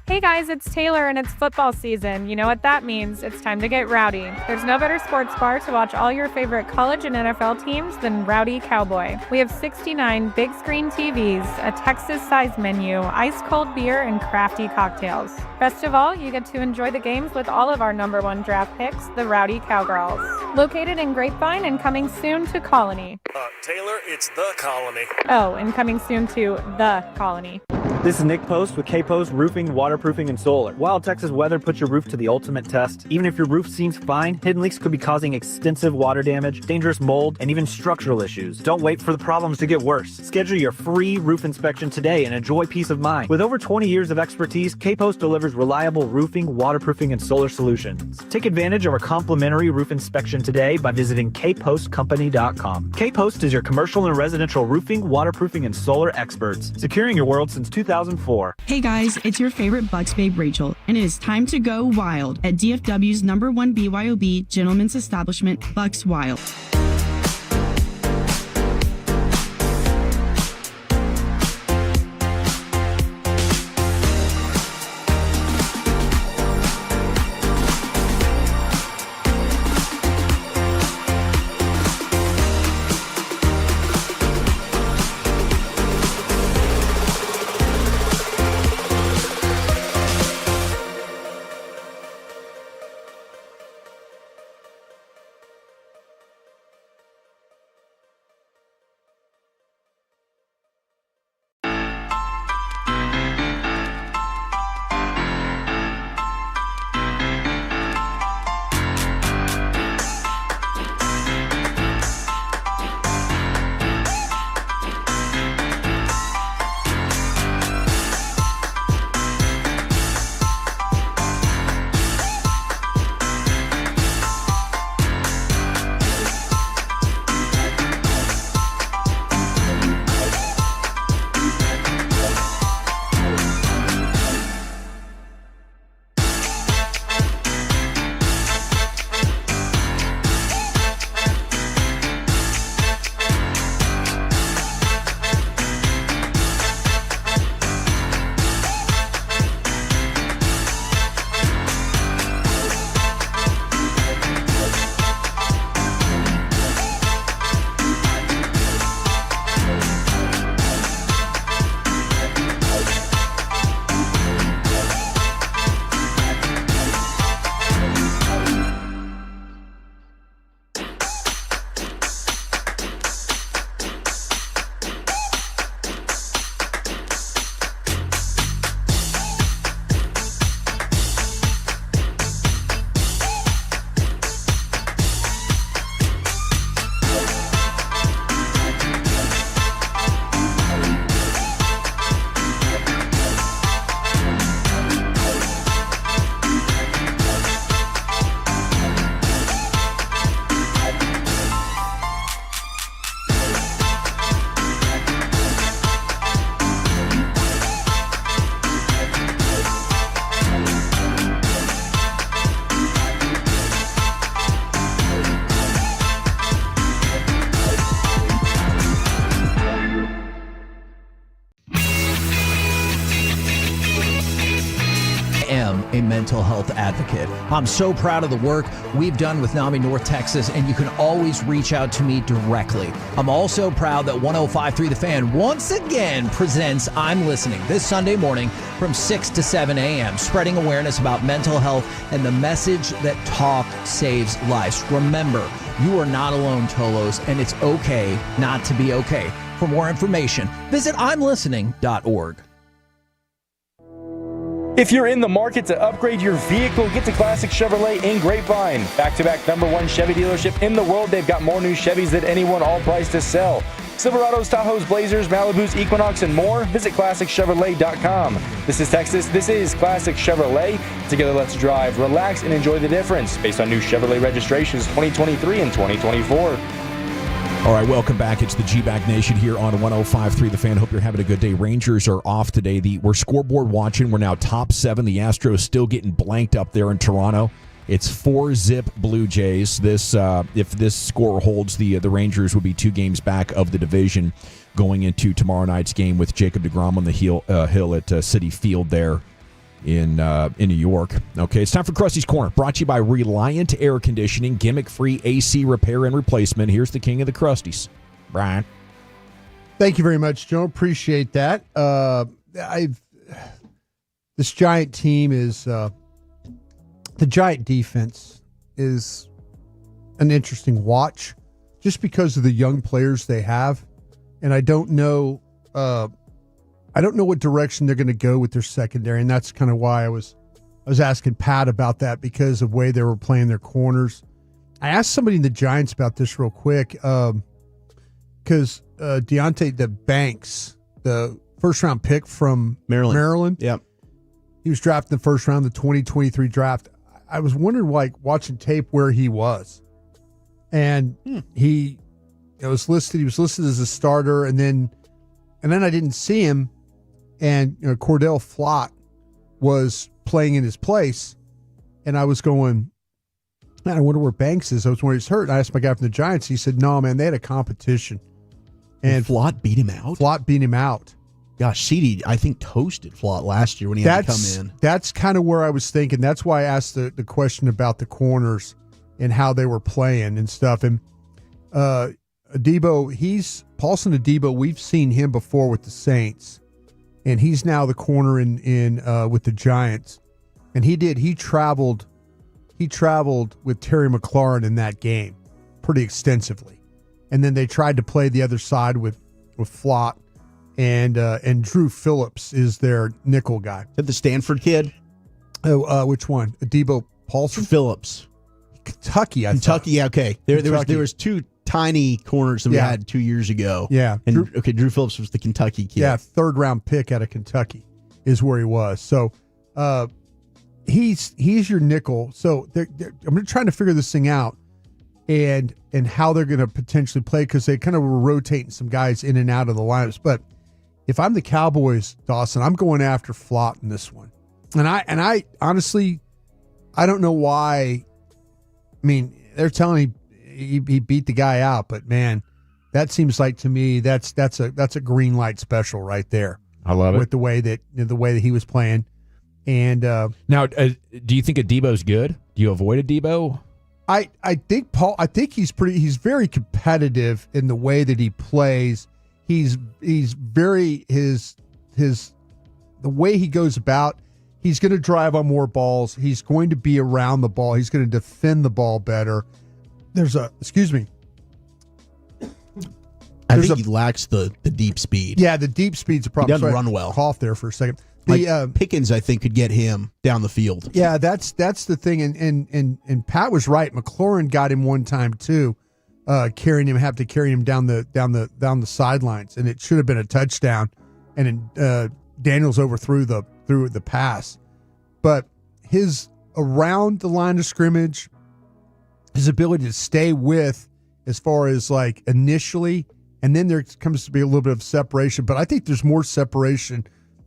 Hey guys, it's Taylor and it's football season. You know what that means. It's time to get rowdy. There's no better sports bar to watch all your favorite college and NFL teams than Rowdy Cowboy. We have 69 big screen TVs, a Texas-sized menu, ice-cold beer, and crafty cocktails. Best of all, you get to enjoy the games with all of our #1 draft picks, the Rowdy Cowgirls. Located in Grapevine and coming soon to Colony. Taylor, it's the Colony. Oh, and coming soon to the Colony. This is Nick Post with K-Post Roofing, Waterproofing, and Solar. Wild Texas weather puts your roof to the ultimate test. Even if your roof seems fine, hidden leaks could be causing extensive water damage, dangerous mold, and even structural issues. Don't wait for the problems to get worse. Schedule your free roof inspection today and enjoy peace of mind. With over 20 years of expertise, K-Post delivers reliable roofing, waterproofing, and solar solutions. Take advantage of our complimentary roof inspection today by visiting kpostcompany.com. K-Post is your commercial and residential roofing, waterproofing, and solar experts, securing your world since 2004. Hey guys, it's your favorite Bucks babe Rachel, and it is time to go wild at DFW's #1 BYOB gentlemen's establishment, Bucks Wild. a mental health advocate. I'm so proud of the work we've done with NAMI North Texas, and you can always reach out to me directly. I'm also proud that 105.3 The Fan once again presents I'm Listening this Sunday morning from 6 to 7 a.m., spreading awareness about mental health and the message that talk saves lives. Remember, you are not alone, Tolos, and it's okay not to be okay. For more information, visit imlistening.org. If you're in the market to upgrade your vehicle, get to Classic Chevrolet in Grapevine. Back-to-back #1 Chevy dealership in the world. They've got more new Chevys than anyone, all priced to sell. Silverados, Tahoes, Blazers, Malibus, Equinox, and more. Visit ClassicChevrolet.com. This is Texas. This is Classic Chevrolet. Together, let's drive, relax, and enjoy the difference based on new Chevrolet registrations 2023 and 2024. All right, welcome back. It's the G-Bag Nation here on 105.3 The Fan. Hope you're having a good day. Rangers are off today. We're scoreboard watching. We're now top 7. The Astros still getting blanked up there in Toronto. It's 4-zip Blue Jays. If this score holds, the Rangers will be 2 games back of the division going into tomorrow night's game with Jacob deGrom on the hill at Citi Field there in New York. Okay, it's time for Krusty's Corner, brought to you by Reliant Air Conditioning, gimmick-free AC repair and replacement. Here's the king of the Krusties, Brian. Thank you very much, Joe. Appreciate that. This Giant team is the Giant defense is an interesting watch, just because of the young players they have, and I don't know what direction they're going to go with their secondary, and that's kind of why I was asking Pat about that, because of the way they were playing their corners. I asked somebody in the Giants about this real quick, because Deontay Banks, the first-round pick from Maryland, yep, he was drafted in the first round of the 2023 draft. I was wondering, watching tape, where he was, and he was listed. He was listed as a starter, and then I didn't see him. And Cordell Flott was playing in his place, and I was going, man, I wonder where Banks is. I was wondering he's hurt. And I asked my guy from the Giants. He said, no, man, they had a competition. And Flott beat him out? Gosh, CD, I think, toasted Flott last year when he had to come in. That's kind of where I was thinking. That's why I asked the question about the corners and how they were playing and stuff. And Adebo, Paulson Adebo, we've seen him before with the Saints. And he's now the corner in with the Giants, and he traveled with Terry McLaurin in that game pretty extensively, and then they tried to play the other side with Flott, and Drew Phillips is their nickel guy. Is that the Stanford kid? Oh, which one? Adebo Paulson Phillips, Kentucky. Yeah, okay. There was 2 tiny corners that we had 2 years ago. Yeah. And Drew Phillips was the Kentucky kid. Yeah, 3rd round pick out of Kentucky is where he was. So he's your nickel. So I'm trying to figure this thing out and how they're going to potentially play, because they kind of were rotating some guys in and out of the lineups. But if I'm the Cowboys, Dawson, I'm going after Flott in this one. And I honestly, I don't know why. I mean, they're telling me he beat the guy out, but man, that seems like, to me, that's a green light special right there. I love it, with the way that he was playing. And now, do you think Adebo's good? Do you avoid Adebo? I think he's very competitive in the way that he plays. He's very the way he goes about. He's going to drive on more balls. He's going to be around the ball. He's going to defend the ball better. Excuse me. I think he lacks the deep speed. Yeah, the deep speed's a problem. He doesn't run well. Cough there for a second. Pickens, I think, could get him down the field. Yeah, that's the thing. And Pat was right. McLaurin got him one time too, carrying him down the sidelines, and it should have been a touchdown. And then Daniels overthrew the pass, but his around the line of scrimmage, his ability to stay with, as far as initially, and then there comes to be a little bit of separation. But I think there's more separation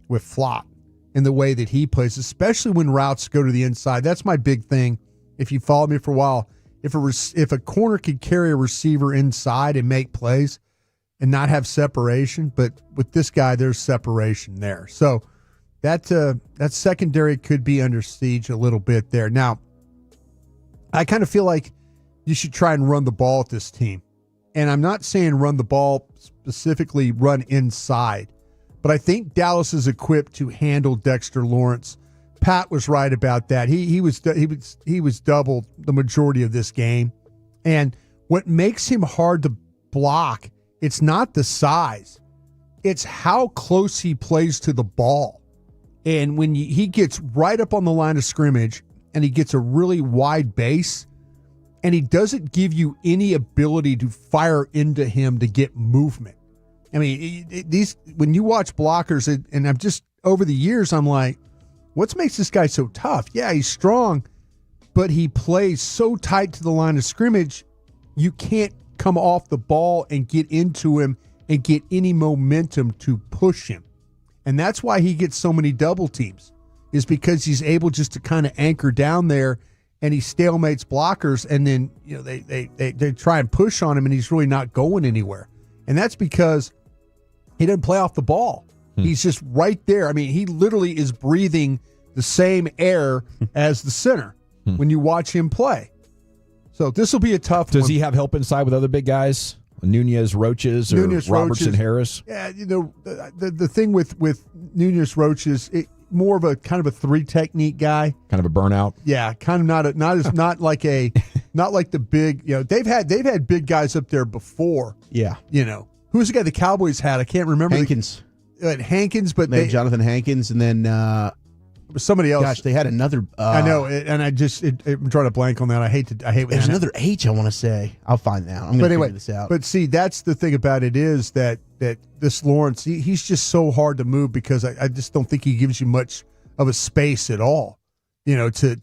with Flott in the way that he plays, especially when routes go to the inside. That's my big thing. If you followed me for a while, if a corner could carry a receiver inside and make plays and not have separation, but with this guy, there's separation there. So that secondary could be under siege a little bit there. Now, I kind of feel like you should try and run the ball at this team. And I'm not saying run the ball, specifically run inside, but I think Dallas is equipped to handle Dexter Lawrence. Pat was right about that. He was doubled the majority of this game. And what makes him hard to block, it's not the size. It's how close he plays to the ball. And when he gets right up on the line of scrimmage and he gets a really wide base, and he doesn't give you any ability to fire into him to get movement. I mean, when you watch blockers, and I've just, over the years, I'm like, what makes this guy so tough? Yeah, he's strong, but he plays so tight to the line of scrimmage, you can't come off the ball and get into him and get any momentum to push him. And that's why he gets so many double teams, is because he's able just to kind of anchor down there, and he stalemates blockers, and then they try and push on him, and he's really not going anywhere. And that's because he doesn't play off the ball. He's just right there. I mean, he literally is breathing the same air as the center when you watch him play. So this will be a tough one. Does he have help inside with other big guys? Nunez, Roaches, or Robertson, Harris? Yeah, the thing with Nunez, Roaches, more of a kind of a 3 technique guy, kind of a burnout. Yeah, kind of not like the big. They've had big guys up there before. Yeah, who's the guy the Cowboys had? I can't remember. Hankins. Hankins, but they had Jonathan Hankins, and then somebody else. Gosh, they had another. I know, and I'm drawing a blank on that. I hate. There's another H I want to say. I'll find that. I'm going to figure this out. But see, that's the thing about it is that this Lawrence, he's just so hard to move because I just don't think he gives you much of a space at all. He doesn't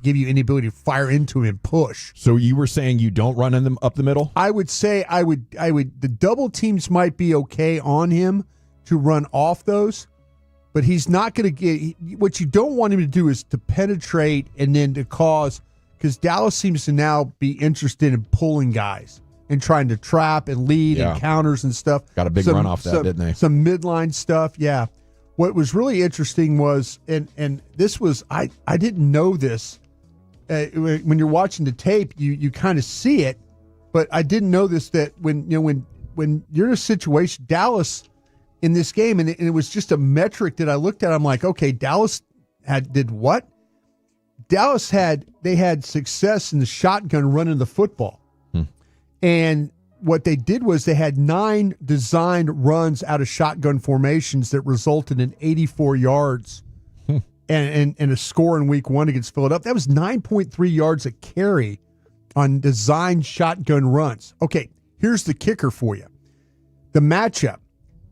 give you any ability to fire into him and push. So you were saying you don't run them up the middle? I would say I would. The double teams might be okay on him to run off those. But he's not going to get – what you don't want him to do is to penetrate and then to cause – because Dallas seems to now be interested in pulling guys and trying to trap and lead and counters and stuff. Got a big run off that, didn't they? Some midline stuff, yeah. What was really interesting was – and this was – I didn't know this. When you're watching the tape, you kind of see it, but I didn't know this, that when you're in a situation – Dallas – in this game, and it was just a metric that I looked at. I'm like, okay, Dallas did what? Dallas had success in the shotgun running the football. And what they did was they had 9 designed runs out of shotgun formations that resulted in 84 yards and a score in week 1 against Philadelphia. That was 9.3 yards a carry on designed shotgun runs. Okay, here's the kicker for you. The matchup.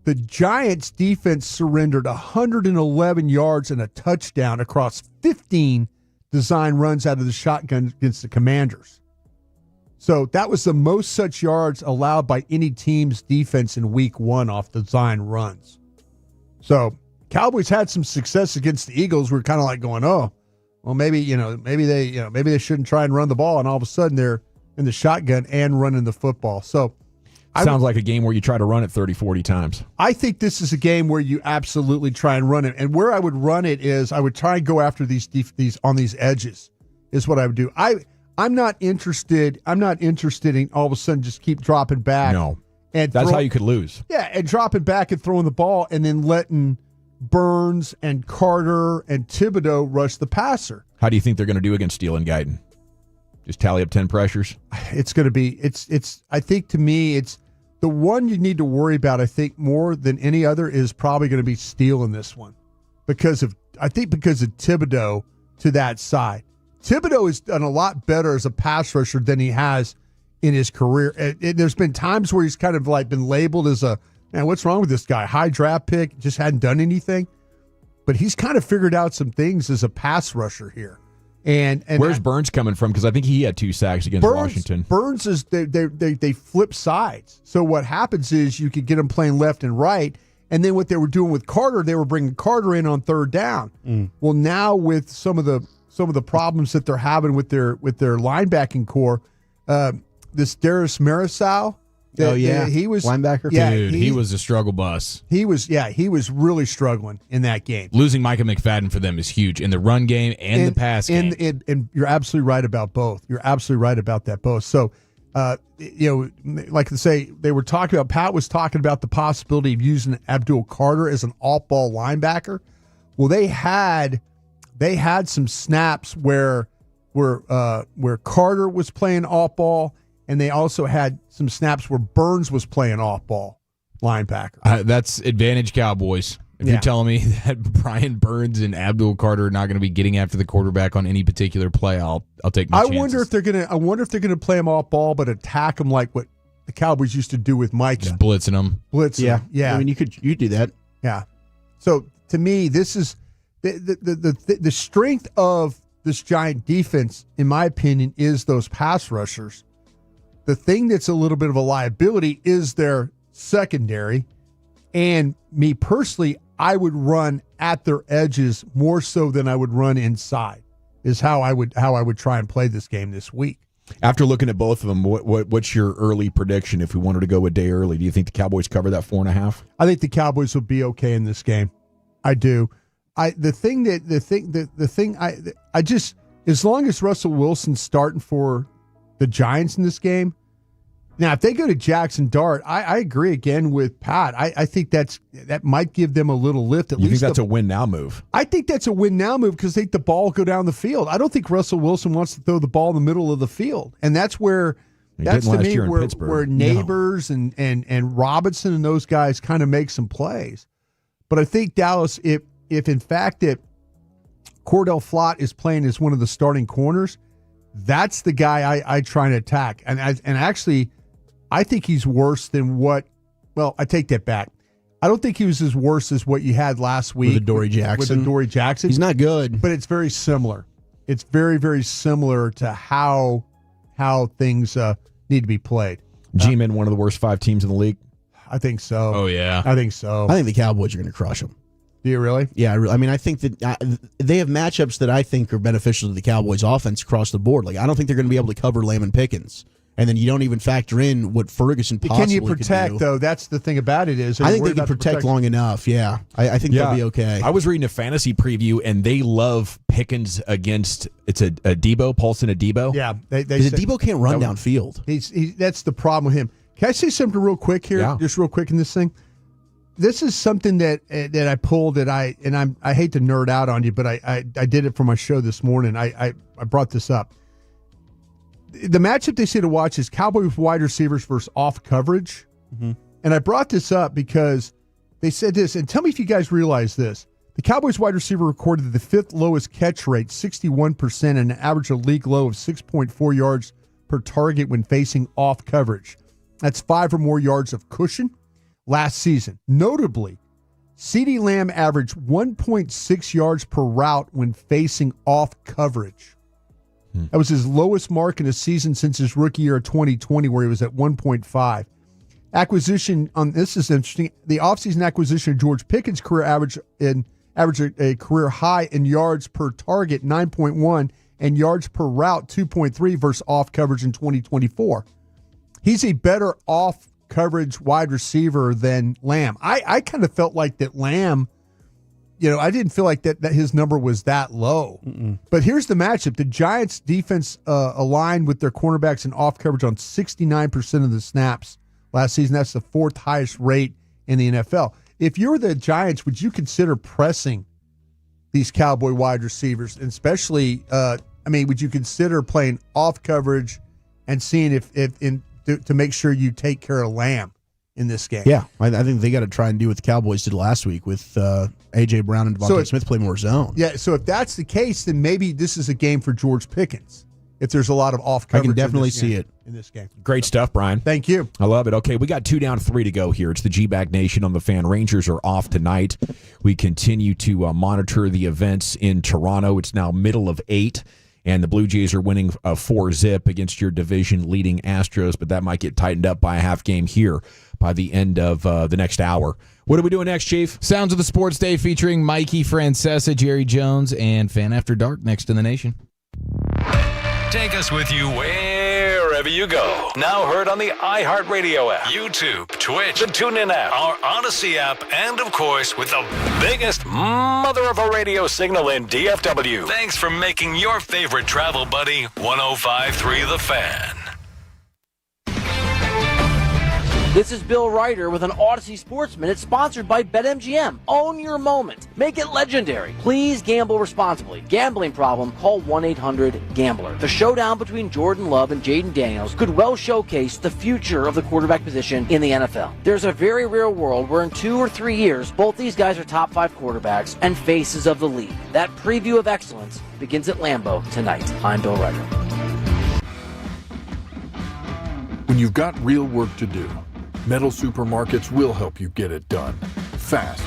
The Giants' defense surrendered 111 yards and a touchdown across 15 design runs out of the shotgun against the Commanders. So that was the most such yards allowed by any team's defense in week 1 off design runs. So Cowboys had some success against the Eagles. We're kind of like going, oh, well, maybe they shouldn't try and run the ball, and all of a sudden they're in the shotgun and running the football. So sounds like a game where you try to run it 30, 40 times. I think this is a game where you absolutely try and run it. And where I would run it is I would try and go after these on these edges is what I would do. I'm not interested in all of a sudden just keep dropping back. No. And that's how you could lose. Yeah, and dropping back and throwing the ball and then letting Burns and Carter and Thibodeau rush the passer. How do you think they're going to do against Steele and Guyton? Just tally up 10 pressures? It's going to be I think to me it's the one you need to worry about, I think, more than any other is probably going to be Steele in this one because of Thibodeau to that side. Thibodeau has done a lot better as a pass rusher than he has in his career. There's been times where he's kind of like been labeled as man, what's wrong with this guy? High draft pick, just hadn't done anything. But he's kind of figured out some things as a pass rusher here. And where's Burns coming from? Because I think he had 2 sacks against Washington. Burns is they flip sides. So what happens is you could get them playing left and right, and then what they were doing with Carter, they were bringing Carter in on 3rd down. Well, now with some of the problems that they're having with their linebacking core, this Darius Marisal, He was linebacker. Yeah, Dude, he was a struggle bus. He was really struggling in that game. Losing Micah McFadden for them is huge in the run game and the pass game. And you're absolutely right about both. You're absolutely right about that both. So, like I say, Pat was talking about the possibility of using Abdul Carter as an off-ball linebacker. Well, they had some snaps where Carter was playing off-ball, and they also had some snaps where Burns was playing off-ball linebacker. That's advantage Cowboys. If you're telling me that Brian Burns and Abdul Carter are not going to be getting after the quarterback on any particular play, I'll take my chances. I wonder if they're gonna play him off ball, but attack him like what the Cowboys used to do with Mike. Just blitzing him. Yeah. I mean, you do that. Yeah. So to me, this is the strength of this Giant defense, in my opinion, is those pass rushers. The thing that's a little bit of a liability is their secondary. And me personally, I would run at their edges more so than I would run inside. Is how I would try and play this game this week. After looking at both of them, what's your early prediction? If we wanted to go a day early, do you think the Cowboys cover that 4.5? I think the Cowboys will be okay in this game. I do. As long as Russell Wilson's starting for the Giants in this game. Now, if they go to Jackson Dart, I agree again with Pat. I think that might give them a little lift. You think that's a win-now move? I think that's a win-now move because they think the ball will go down the field. I don't think Russell Wilson wants to throw the ball in the middle of the field. And that's where, to me, where Neighbors and Robinson and those guys kind of make some plays. But I think Dallas, if in fact that Cordell Flott is playing as one of the starting corners, that's the guy I try and attack. And actually, I think he's worse than what. Well, I take that back. I don't think he was as worse as what you had last week with Adoree Jackson. He's not good, but it's very similar. It's very, very similar to how things need to be played. G-Men, one of the worst 5 teams in the league. I think so. Oh yeah, I think so. I think the Cowboys are going to crush them. Do you really? Yeah, I mean, I think that they have matchups that I think are beneficial to the Cowboys' offense across the board. Like, I don't think they're going to be able to cover Lamb and Pickens. And then you don't even factor in what Ferguson possibly can you protect, could do. Though? That's the thing about it is. I think they can protect long enough, yeah. I think they'll be okay. I was reading a fantasy preview, and they love Pickens against, it's a Debo, Paulson Adebo. Yeah. Debo can't run downfield. That's the problem with him. Can I say something real quick here? Yeah. Just real quick in this thing? This is something that I pulled I hate to nerd out on you, but I did it for my show this morning. I brought this up. The matchup they say to watch is Cowboys wide receivers versus off coverage. Mm-hmm. And I brought this up because they said this, and tell me if you guys realize this. The Cowboys wide receiver recorded the 5th lowest catch rate, 61%, and an average of league low of 6.4 yards per target when facing off coverage. That's 5 or more yards of cushion last season. Notably, CeeDee Lamb averaged 1.6 yards per route when facing off coverage. That was his lowest mark in a season since his rookie year of 2020, where he was at 1.5. Acquisition on this is interesting. The offseason acquisition of George Pickens' career averaged a career high in yards per target, 9.1, and yards per route, 2.3, versus off coverage in 2024. He's a better off coverage wide receiver than Lamb. I kind of felt like that Lamb. I didn't feel like that his number was that low. Mm-mm. But here's the matchup. The Giants' defense aligned with their cornerbacks in off coverage on 69% of the snaps last season. That's the 4th highest rate in the NFL. If you're the Giants, would you consider pressing these Cowboy wide receivers? And especially, would you consider playing off coverage and seeing to make sure you take care of Lamb in this game? Yeah, I think they got to try and do what the Cowboys did last week with A.J. Brown and Devontae Smith play more zone. Yeah, so if that's the case, then maybe this is a game for George Pickens. If there's a lot of off coverage, I can definitely see it in this game. Great stuff, Brian. Thank you. I love it. Okay, we got 2 down, 3 to go here. It's the G-Bag Nation on the Fan. Rangers are off tonight. We continue to monitor the events in Toronto. It's now middle of 8. And the Blue Jays are winning 4-0 against your division-leading Astros, but that might get tightened up by a half game here by the end of the next hour. What are we doing next, Chief? Sounds of the Sports Day featuring Mikey Francesa, Jerry Jones, and Fan After Dark next in the nation. Take us with you wherever wherever you go. Now heard on the iHeartRadio app, YouTube, Twitch, the TuneIn app, our Odyssey app, and of course with the biggest mother of a radio signal in DFW. Thanks for making your favorite travel buddy 105.3 The Fan. This is Bill Ryder with an Odyssey Sports Minute sponsored by BetMGM. Own your moment. Make it legendary. Please gamble responsibly. Gambling problem? Call 1-800-GAMBLER. The showdown between Jordan Love and Jaden Daniels could well showcase the future of the quarterback position in the NFL. There's a very real world where in 2 or 3 years, both these guys are top 5 quarterbacks and faces of the league. That preview of excellence begins at Lambeau tonight. I'm Bill Ryder. When you've got real work to do, Metal Supermarkets will help you get it done, fast.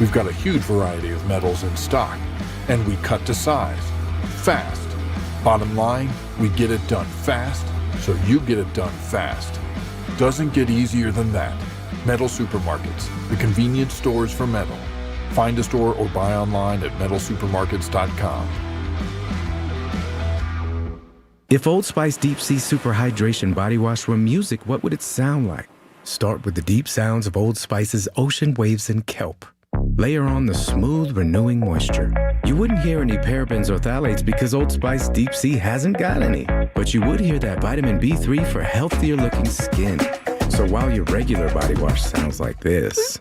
We've got a huge variety of metals in stock, and we cut to size, fast. Bottom line, we get it done fast, so you get it done fast. Doesn't get easier than that. Metal Supermarkets, the convenience stores for metal. Find a store or buy online at metalsupermarkets.com. If Old Spice Deep Sea Super Hydration Body Wash were music, what would it sound like? Start with the deep sounds of Old Spice's ocean waves and kelp. Layer on the smooth, renewing moisture. You wouldn't hear any parabens or phthalates because Old Spice Deep Sea hasn't got any. But you would hear that vitamin B3 for healthier looking skin. So while your regular body wash sounds like this,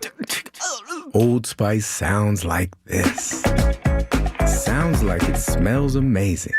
Old Spice sounds like this. Sounds like it smells amazing.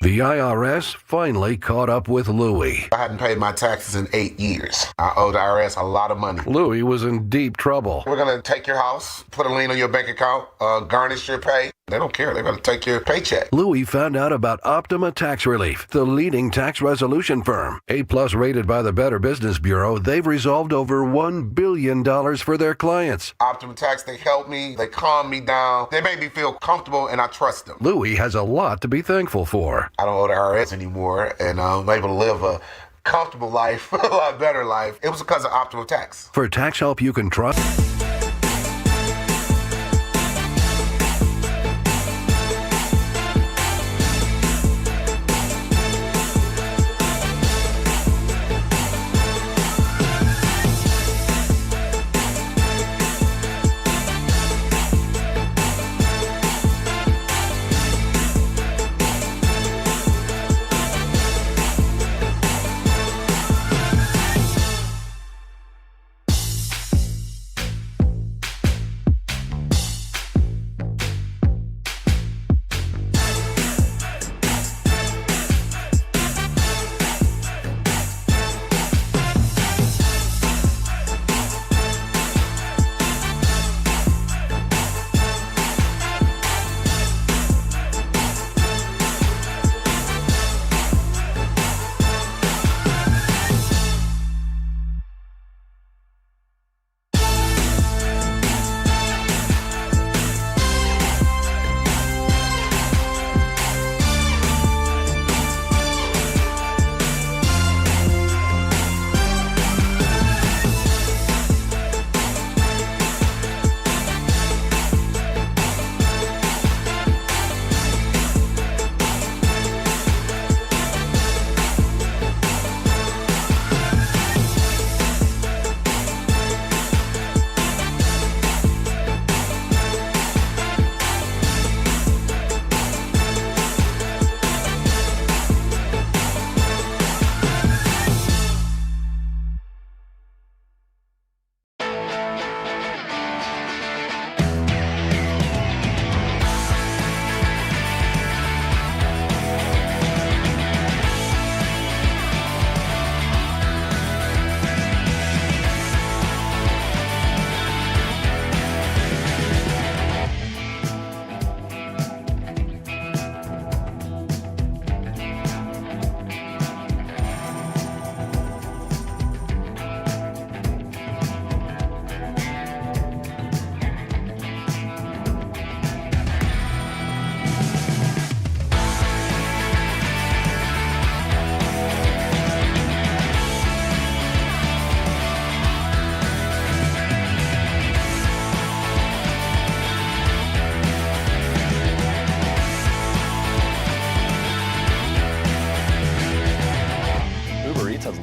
The IRS finally caught up with Louie. I hadn't paid my taxes in 8 years. I owed the IRS a lot of money. Louie was in deep trouble. We're going to take your house, put a lien on your bank account, garnish your pay. They don't care. They're going to take your paycheck. Louie found out about Optima Tax Relief, the leading tax resolution firm. A-plus rated by the Better Business Bureau, they've resolved over $1 billion for their clients. Optima Tax, they help me. They calm me down. They make me feel comfortable, and I trust them. Louie has a lot to be thankful for. I don't owe the IRS anymore, and I'm able to live a comfortable life, a lot better life. It was because of Optima Tax. For tax help you can trust.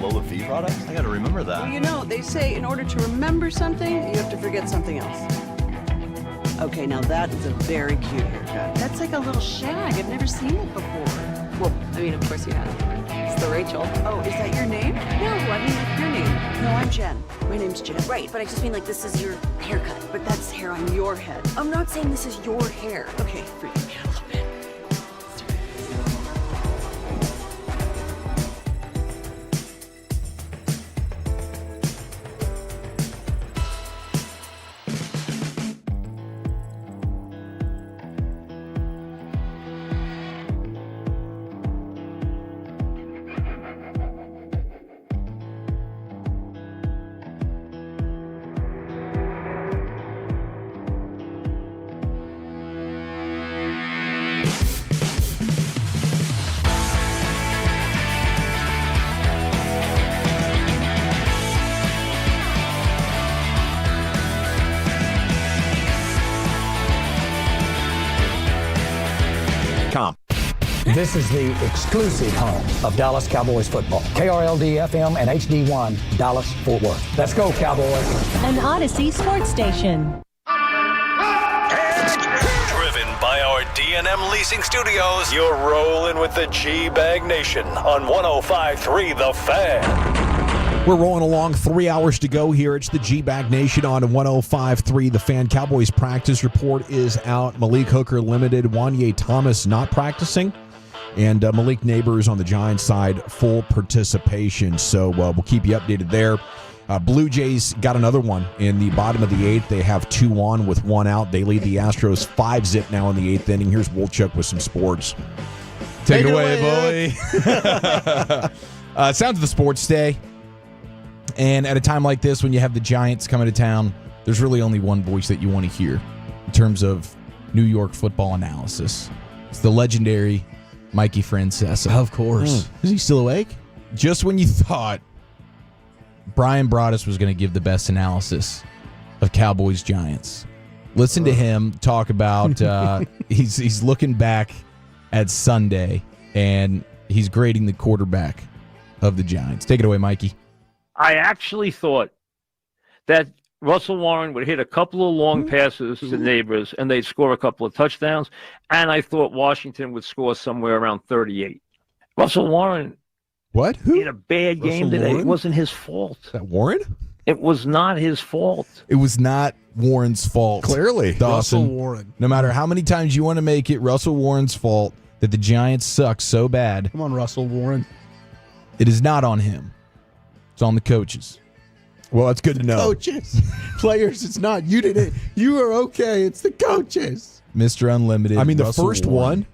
lower fee products? I gotta remember that. Well, you know, they say in order to remember something, you have to forget something else. Okay, now that is a very cute haircut. That's like a little shag. I've never seen it before. Well, I mean, of course you have. It's the Rachel. Oh, is that your name? No, I mean, like your name. No, I'm Jen. My name's Jen. Right, but I just mean like this is your haircut. But that's hair on your head. I'm not saying this is your hair. Okay, freaking me out a little bit. This is the exclusive home of Dallas Cowboys football. KRLD-FM and HD1, Dallas, Fort Worth. Let's go, Cowboys. An Odyssey sports station. Driven by our D&M Leasing Studios, you're rolling with the G-Bag Nation on 105.3 The Fan. We're rolling along, 3 hours to go here. It's the G-Bag Nation on 105.3 The Fan. Cowboys practice report is out. Malik Hooker limited. Wanye Thomas not practicing. And Malik Neighbors on the Giants side, full participation. So we'll keep you updated there. Blue Jays got another one in the bottom of the eighth. They have 2 on with 1 out. They lead the Astros 5-zip now in the eighth inning. Here's Wolchuk with some sports. Take it away, boy. Sounds of the sports day. And at a time like this, when you have the Giants coming to town, there's really only one voice that you want to hear in terms of New York football analysis. It's the legendary Mikey Francesa. Of course. Is he still awake? Just when you thought Brian Broaddus was going to give the best analysis of Cowboys-Giants, listen to him talk about he's looking back at Sunday, and he's grading the quarterback of the Giants. Take it away, Mikey. I actually thought that Russell Warren would hit a couple of long passes to Neighbors, and they'd score a couple of touchdowns. And I thought Washington would score somewhere around 38. Russell Warren had a bad game today. Warren? It wasn't his fault. Is that Warren? It was not his fault. It was not Warren's fault. Clearly. Dawson, Russell Warren. No matter how many times you want to make it Russell Warren's fault that the Giants suck so bad. Come on, Russell Warren. It is not on him. It's on the coaches. Well, that's good to know. Coaches. Players, it's not. You did it. You are okay. It's the coaches. Mr. Unlimited. I mean, the Russell first Warren.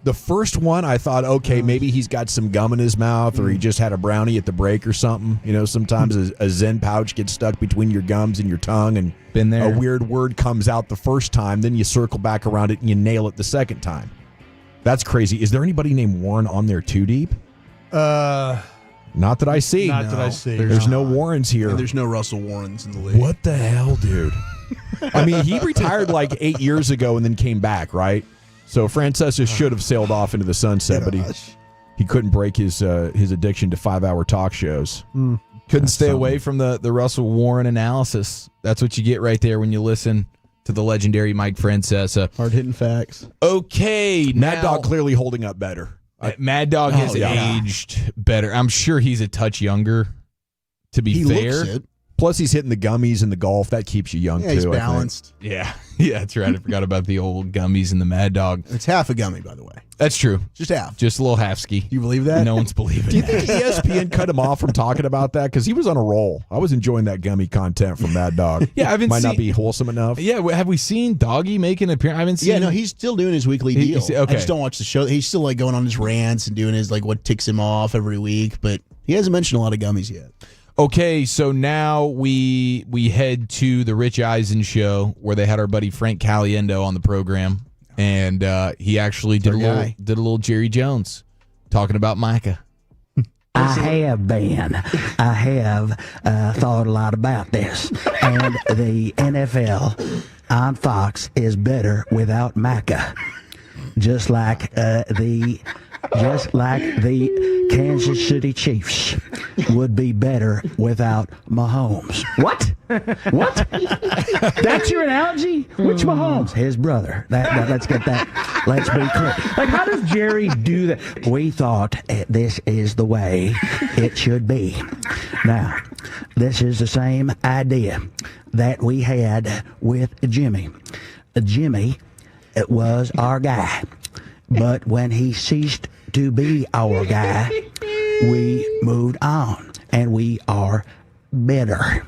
one, I thought, okay, maybe he's got some gum in his mouth or he just had a brownie at the break or something. You know, sometimes a Zen pouch gets stuck between your gums and your tongue and been there. A weird word comes out the first time, then you circle back around it and you nail it the second time. That's crazy. Is there anybody named Warren on there too deep? Not that I see. Not that I see. There's no Warrens here. And there's no Russell Warrens in the league. What the hell, dude? I mean, he retired like 8 years ago and then came back, right? So Francesa should have sailed off into the sunset, but he couldn't break his addiction to 5-hour talk shows. Couldn't stay away from the Russell Warren analysis. That's what you get right there when you listen to the legendary Mike Francesa. Hard-hitting facts. Okay, Mad Dog clearly holding up better. Mad Dog has aged better. I'm sure he's a touch younger, to be fair. Looks it. Plus, he's hitting the gummies and the golf. That keeps you young, too. He's balanced. Yeah, that's right. I forgot about the old gummies and the Mad Dog. It's half a gummy, by the way. That's true. Just half. Just a little half-ski. You believe that? No one's believing Do you think ESPN cut him off from talking about that? Because he was on a roll. I was enjoying that gummy content from Mad Dog. Yeah, Might not be wholesome enough. Yeah, have we seen Doggy make an appearance? I haven't seen. Yeah, no, he's still doing his weekly deal. Okay. I just don't watch the show. He's still like going on his rants and doing his like what ticks him off every week, but he hasn't mentioned a lot of gummies yet. Okay, so now we head to the Rich Eisen show where they had our buddy Frank Caliendo on the program, and he actually did a little Jerry Jones talking about Micah. I have been. I have thought a lot about this, and the NFL on Fox is better without Micah. Just like the just like the Kansas City Chiefs would be better without Mahomes. What? What? That's your analogy? Which Mahomes? His brother. Let's get that. Let's be clear. Like, how does Jerry do that? We thought this is the way it should be. Now, this is the same idea that we had with Jimmy. Jimmy was our guy, but when he ceased to be our guy, we moved on, and we are better.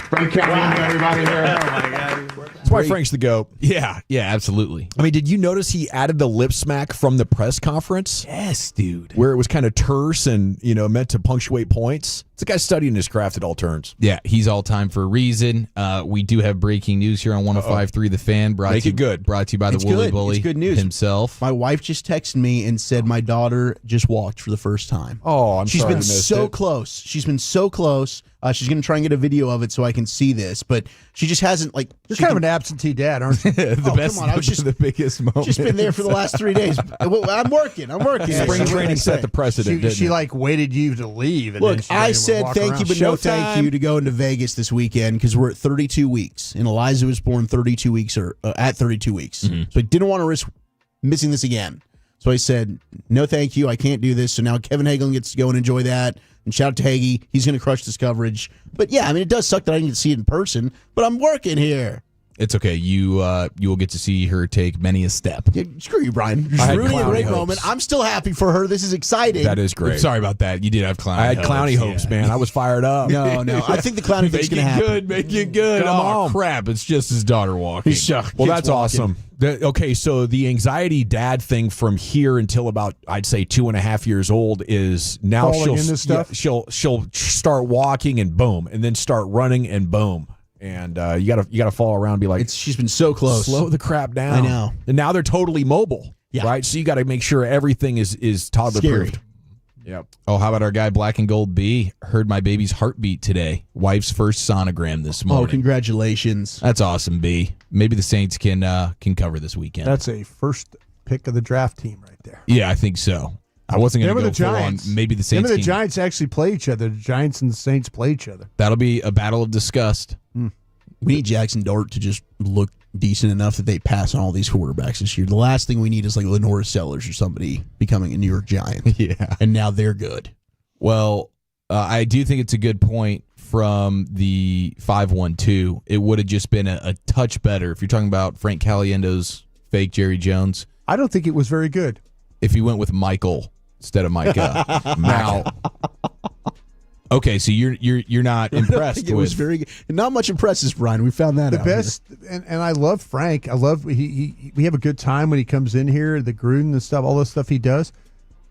Frank Caliendo, everybody here. Oh my God. That's why Frank's the GOAT. Yeah, absolutely. I mean, did you notice he added the lip smack from the press conference? Yes, dude. Where it was kind of terse and, meant to punctuate points. It's a guy studying his craft at all turns. Yeah, he's all time for a reason. We do have breaking news here on 105.3 The Fan. Brought to you by the Wooly Bully good news. himself. My wife just texted me and said my daughter just walked for the first time. Oh, I'm She's sorry been I missed so it. close. She's been so close. She's going to try and get a video of it so I can see this, but she just hasn't, like... You're kind of an absentee dad, aren't you? Come on. I was just the biggest moment. Just been there for the last 3 days. I'm working. Spring training set the precedent, She like waited you to leave. And Look, then she I didn't said walk thank around. you, but no thank you to going to Vegas this weekend because we're at 32 weeks. And Eliza was born 32 weeks or at 32 weeks. So I didn't want to risk missing this again. So I said, no thank you. I can't do this. So now Kevin Hagelin gets to go and enjoy that. And shout out to Hagee. He's going to crush this coverage. But yeah, I mean, it does suck that I didn't get to see it in person, but I'm working here. It's okay. You will get to see her take many a step. Yeah, screw you, Brian. You're I had ruining a clowny great hopes. moment. I'm still happy for her. This is exciting. That is great. Sorry about that. You did have clowny I had hopes. clowny hopes, man. I was fired up. No. I think the clowning thing's going to happen. Make it good. Come Oh, on. crap. It's just his daughter walking. Well, that's awesome. Okay, so the anxiety dad thing from here until about, I'd say, 2.5 years old is now Falling into stuff? she'll start walking and boom, and then start running and boom. And you gotta fall around and be like, She's been so close. slow the crap down. I know. And now they're totally mobile, right? So you got to make sure everything is toddler proofed. Yep. Oh, how about our guy Black and Gold B? Heard my baby's heartbeat today. Wife's first sonogram this morning. Oh, congratulations. That's awesome, B. Maybe the Saints can cover this weekend. That's a first pick of the draft team right there. Yeah, I think so. I wasn't going to go the full on. Giants. Maybe the Saints. The Giants actually play each other. The Giants and the Saints play each other. That'll be a battle of disgust. We need Jackson Dart to just look decent enough that they pass on all these quarterbacks this year. The last thing we need is like Lenora Sellers or somebody becoming a New York Giant. Yeah. And now they're good. Well, I do think it's a good point from the 512. It would have just been a touch better if you're talking about Frank Caliendo's fake Jerry Jones. I don't think it was very good. If he went with Michael instead of Micah. Now, okay, so you're not impressed It with. was very good. Not much impresses Brian. We found that The out. best, and I love Frank. I love we have a good time when he comes in here. The Gruden and stuff, all the stuff he does.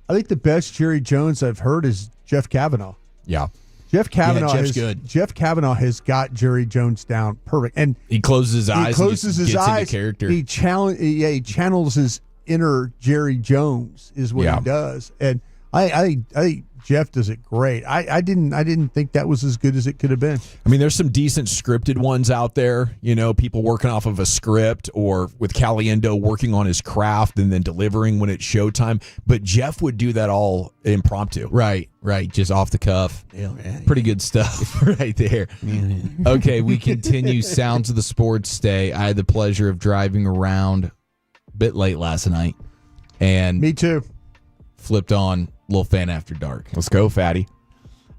I think the best Jerry Jones I've heard is Jeff Kavanaugh. Yeah. Jeff Kavanaugh Jeff's is good. Jeff Kavanaugh has got Jerry Jones down perfect, and He closes his eyes. he closes and just his gets eyes. into character. He channels his inner Jerry Jones is what Yeah. he does, and I think Jeff does it great. I didn't think that was as good as it could have been. I mean, there's some decent scripted ones out there, people working off of a script or with Caliendo working on his craft and then delivering when it's showtime. But Jeff would do that all impromptu. Right. Just off the cuff. Pretty good stuff right there. Okay, we continue Sounds of the Sports Day. I had the pleasure of driving around a bit late last night. And Me too. flipped on Little Fan After Dark. Let's go, fatty.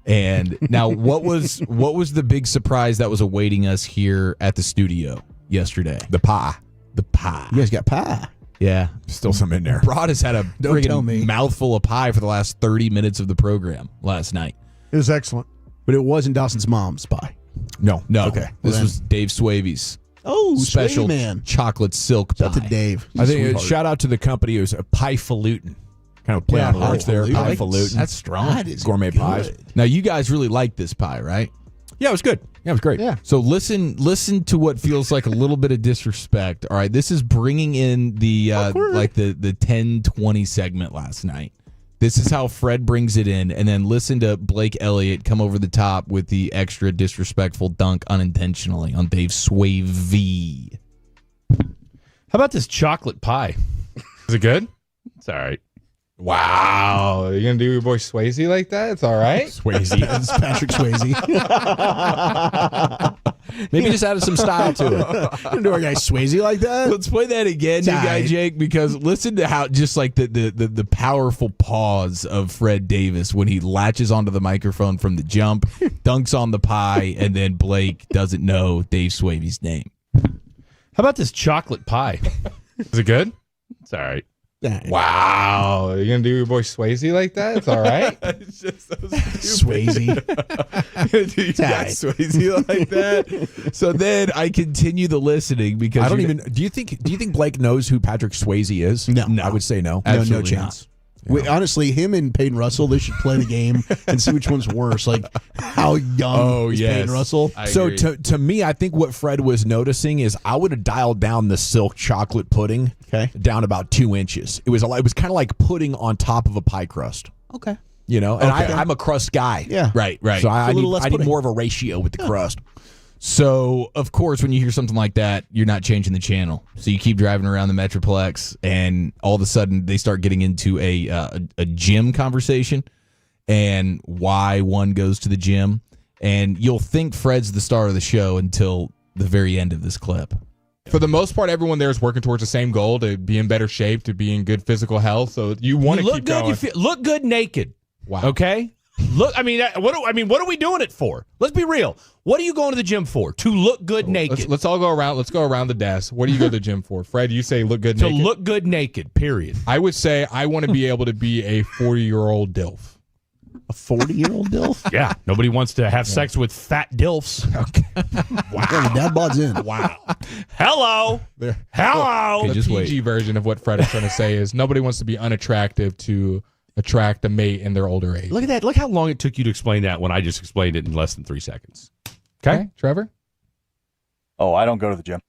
And now, what was the big surprise that was awaiting us here at the studio yesterday? The pie. The pie. You guys got pie. Yeah. Still some in there. Broad has had a Don't tell me. friggin' mouthful of pie for the last 30 minutes of the program last night. It was excellent. But it wasn't Dawson's mom's pie. No. Okay. This then- was Dave Swavy's Oh, special Sway man. chocolate silk pie. Shout out to Dave. I think Sweetheart. shout out to the company. It was a pie-falutin. Kind of play on words there. highfalutin. Pie-falutin. That's strong. That is Gourmet good. pies. Now, you guys really like this pie, right? Yeah, it was good. Yeah, it was great. Yeah. So listen to what feels like a little bit of disrespect. All right, this is bringing in the the 10-20 segment last night. This is how Fred brings it in, and then listen to Blake Elliott come over the top with the extra disrespectful dunk unintentionally on Dave Swavy. How about this chocolate pie? Is it good? It's all right. Wow. You going to do your boy Swayze like that? It's all right. Swayze. It's Patrick Swayze. Maybe just added some style to it. Don't do our guy Swayze like that. Let's play that again, new guy Jake, because listen to how just like the powerful pause of Fred Davis when he latches onto the microphone from the jump, dunks on the pie, and then Blake doesn't know Dave Swayze's name. How about this chocolate pie? Is it good? It's all right. Wow. You're going to do your boy Swayze like that? It's all right. It's just so Swayze. Do you got Swayze like that? So then I continue the listening because I don't even. Do you think Blake knows who Patrick Swayze is? No. I would say no. No chance. Honestly, him and Peyton Russell, they should play the game and see which one's worse. Like, how young is Peyton Russell? So to me, I think what Fred was noticing is I would have dialed down the silk chocolate pudding down about 2 inches. It was kind of like pudding on top of a pie crust. Okay. You know, and I'm a crust guy. Yeah. Right. So I need more of a ratio with the crust. So, of course, when you hear something like that, you're not changing the channel. So you keep driving around the Metroplex, and all of a sudden they start getting into a gym conversation and why one goes to the gym. And you'll think Fred's the star of the show until the very end of this clip. For the most part, everyone there is working towards the same goal, to be in better shape, to be in good physical health. So you want to keep going. You look good naked. Wow. Okay? Look, I mean, what are we doing it for? Let's be real. What are you going to the gym for? To look good naked. Let's all go around. Let's go around the desk. What do you go to the gym for? Fred, you say look good naked. To look good naked, period. I would say I want to be able to be a 40-year-old DILF. A 40-year-old DILF? Yeah. Nobody wants to have sex with fat DILFs. Okay. Wow. Yeah, the dad bod's in. Wow. Hello. Hello. The PG version of what Fred is trying to say is nobody wants to be unattractive to attract a mate in their older age. Look at that. Look how long it took you to explain that when I just explained it in less than 3 seconds. Okay, Trevor? Oh, I don't go to the gym.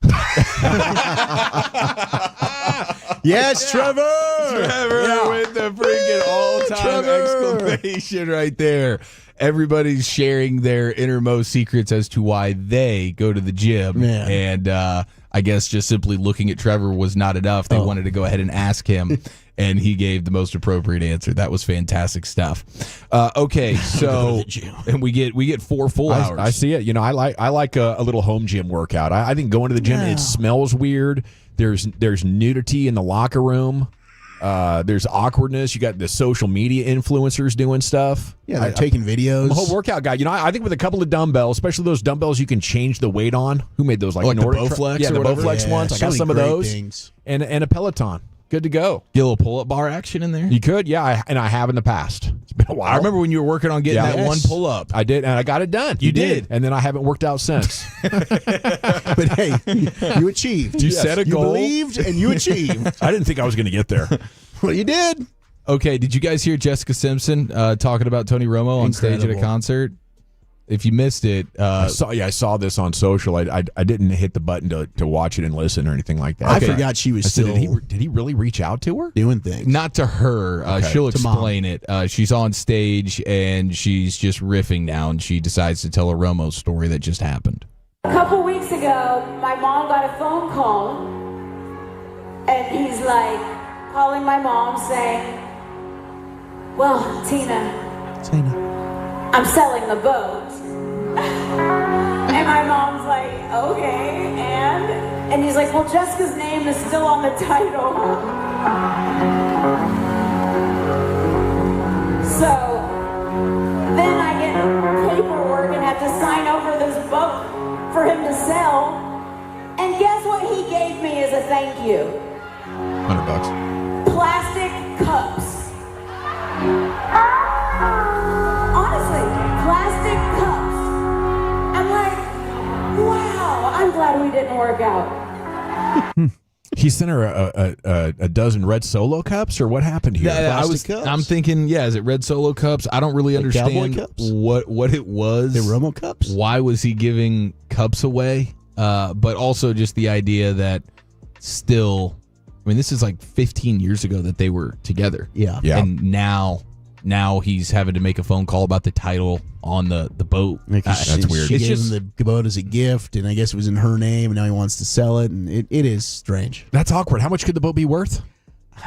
Yes, Trevor! Trevor with the freaking all-time exclamation right there. Everybody's sharing their innermost secrets as to why they go to the gym. Man. And I guess just simply looking at Trevor was not enough. They wanted to go ahead and ask him, and he gave the most appropriate answer. That was fantastic stuff. Okay, so and we get 4 full hours. I see it. You know, I like a little home gym workout. I think going to the gym, it smells weird. There's nudity in the locker room. There's awkwardness. You got the social media influencers doing stuff. Yeah, they're taking videos. I'm a whole workout guy. You know, I think with a couple of dumbbells, especially those dumbbells you can change the weight on. Who made those? Like the Nordic Bowflex? Yeah, or the whatever? Bowflex ones. I got some of those. Things. And a Peloton. Good to go. Get a little pull-up bar action in there. You could, yeah, and I have in the past. It's been a while. I remember when you were working on getting that one pull-up. I did, and I got it done. You did. And then I haven't worked out since. But hey, you achieved. You set a goal. You believed, and you achieved. I didn't think I was going to get there. Well, you did. Okay, did you guys hear Jessica Simpson talking about Tony Romo on stage at a concert? If you missed it, I saw this on social. I didn't hit the button to watch it and listen or anything like that. I forgot she was still. Did he really reach out to her? Doing things. Not to her. She'll explain it. She's on stage and she's just riffing now, and she decides to tell a Romo story that just happened. A couple weeks ago, my mom got a phone call, and he's like calling my mom saying, "Well, Tina, I'm selling the boat." And my mom's like, "Okay, and he's like, "Well, Jessica's name is still on the title." So then I get paperwork and have to sign over this boat for him to sell. And guess what he gave me as a thank you? $100. Plastic cups. Honestly, plastic cups. I'm like, wow, I'm glad we didn't work out. He sent her a dozen red Solo cups, or what happened here? I'm thinking, is it red Solo cups? I don't really understand what it was. The Romo cups? Why was he giving cups away? But also just the idea that still, I mean, this is like 15 years ago that they were together. Yeah. And now he's having to make a phone call about the title on the boat. That's weird. She gave him the boat as a gift, and I guess it was in her name, and now he wants to sell it, and it is strange. That's awkward. How much could the boat be worth?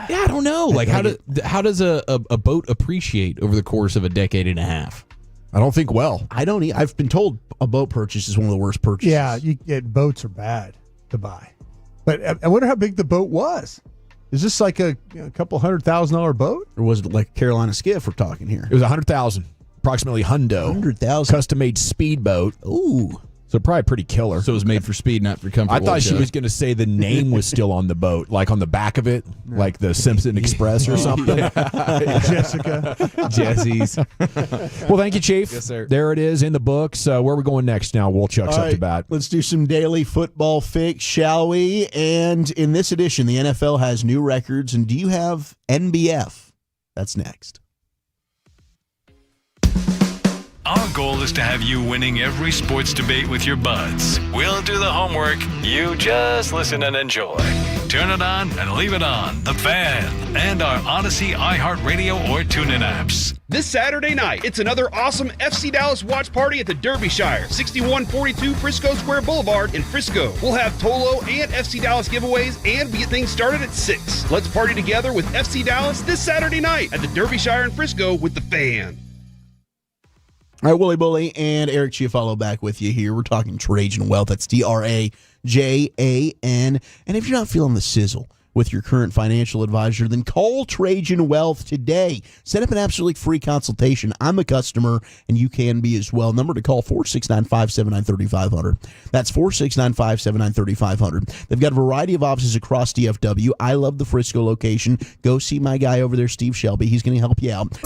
Yeah, I don't know. Like, how does a boat appreciate over the course of a decade and a half? I don't think well. I've been told a boat purchase is one of the worst purchases. Yeah, boats are bad to buy. But I wonder how big the boat was. Is this like a couple $100,000 boat? Or was it like Carolina Skiff we're talking here? It was $100,000, approximately hundo. 100,000. Custom-made speedboat. Ooh. So probably pretty killer. So it was made for speed, not for comfort. I thought she was going to say the name was still on the boat, like on the back of it, like the Simpson Express or something. Jessica. Jesse's. Well, thank you, Chief. Yes, sir. There it is in the books. Where are we going next now? Wolchuk's up to bat. Let's do some daily football fix, shall we? And in this edition, the NFL has new records. And do you have NBF? That's next. Our goal is to have you winning every sports debate with your buds. We'll do the homework. You just listen and enjoy. Turn it on and leave it on. The Fan and our Odyssey, iHeartRadio, or TuneIn apps. This Saturday night, it's another awesome FC Dallas watch party at the Derbyshire, 6142 Frisco Square Boulevard in Frisco. We'll have Tolo and FC Dallas giveaways, and we get things started at 6. Let's party together with FC Dallas this Saturday night at the Derbyshire in Frisco with The Fan. All right, Willie Bully and Eric Chiafalo back with you here. We're talking Trajan Wealth. That's Trajan. And if you're not feeling the sizzle with your current financial advisor, then call Trajan Wealth today. Set up an absolutely free consultation. I'm a customer, and you can be as well. Number to call, 469-579-3500. That's 469-579-3500. They've got a variety of offices across DFW. I love the Frisco location. Go see my guy over there, Steve Shelby. He's going to help you out.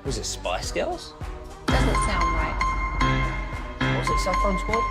Was it Spice Girls? Doesn't sound right. Was it Saffron Squad?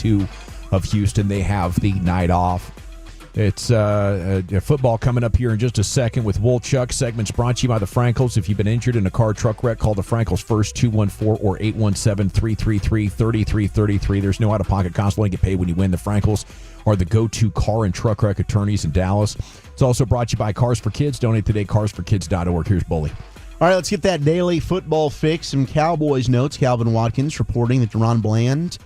2 of Houston. They have the night off. It's football coming up here in just a second with Woolchuck. Segments brought to you by the Frankels. If you've been injured in a car truck wreck, call the Frankels first, 214 or 817-333-3333. There's no out-of-pocket cost. Only get paid when you win. The Frankels are the go-to car and truck wreck attorneys in Dallas. It's also brought to you by Cars for Kids. Donate today, carsforkids.org. Here's Bully. All right, let's get that daily football fix. Some Cowboys notes. Calvin Watkins reporting that Deron Bland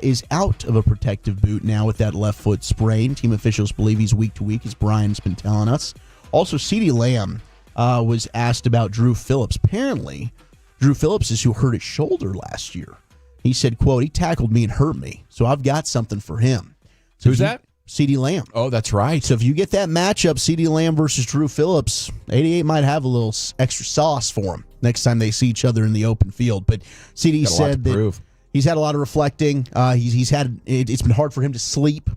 is out of a protective boot now with that left foot sprain. Team officials believe he's week to week, as Brian's been telling us. Also, CeeDee Lamb was asked about Drew Phillips. Apparently, Drew Phillips is who hurt his shoulder last year. He said, quote, he tackled me and hurt me, so I've got something for him. So who's that? CeeDee Lamb. Oh, that's right. So if you get that matchup, CeeDee Lamb versus Drew Phillips, 88 might have a little extra sauce for him next time they see each other in the open field. But CeeDee said that he's had a lot of reflecting. It's been hard for him to sleep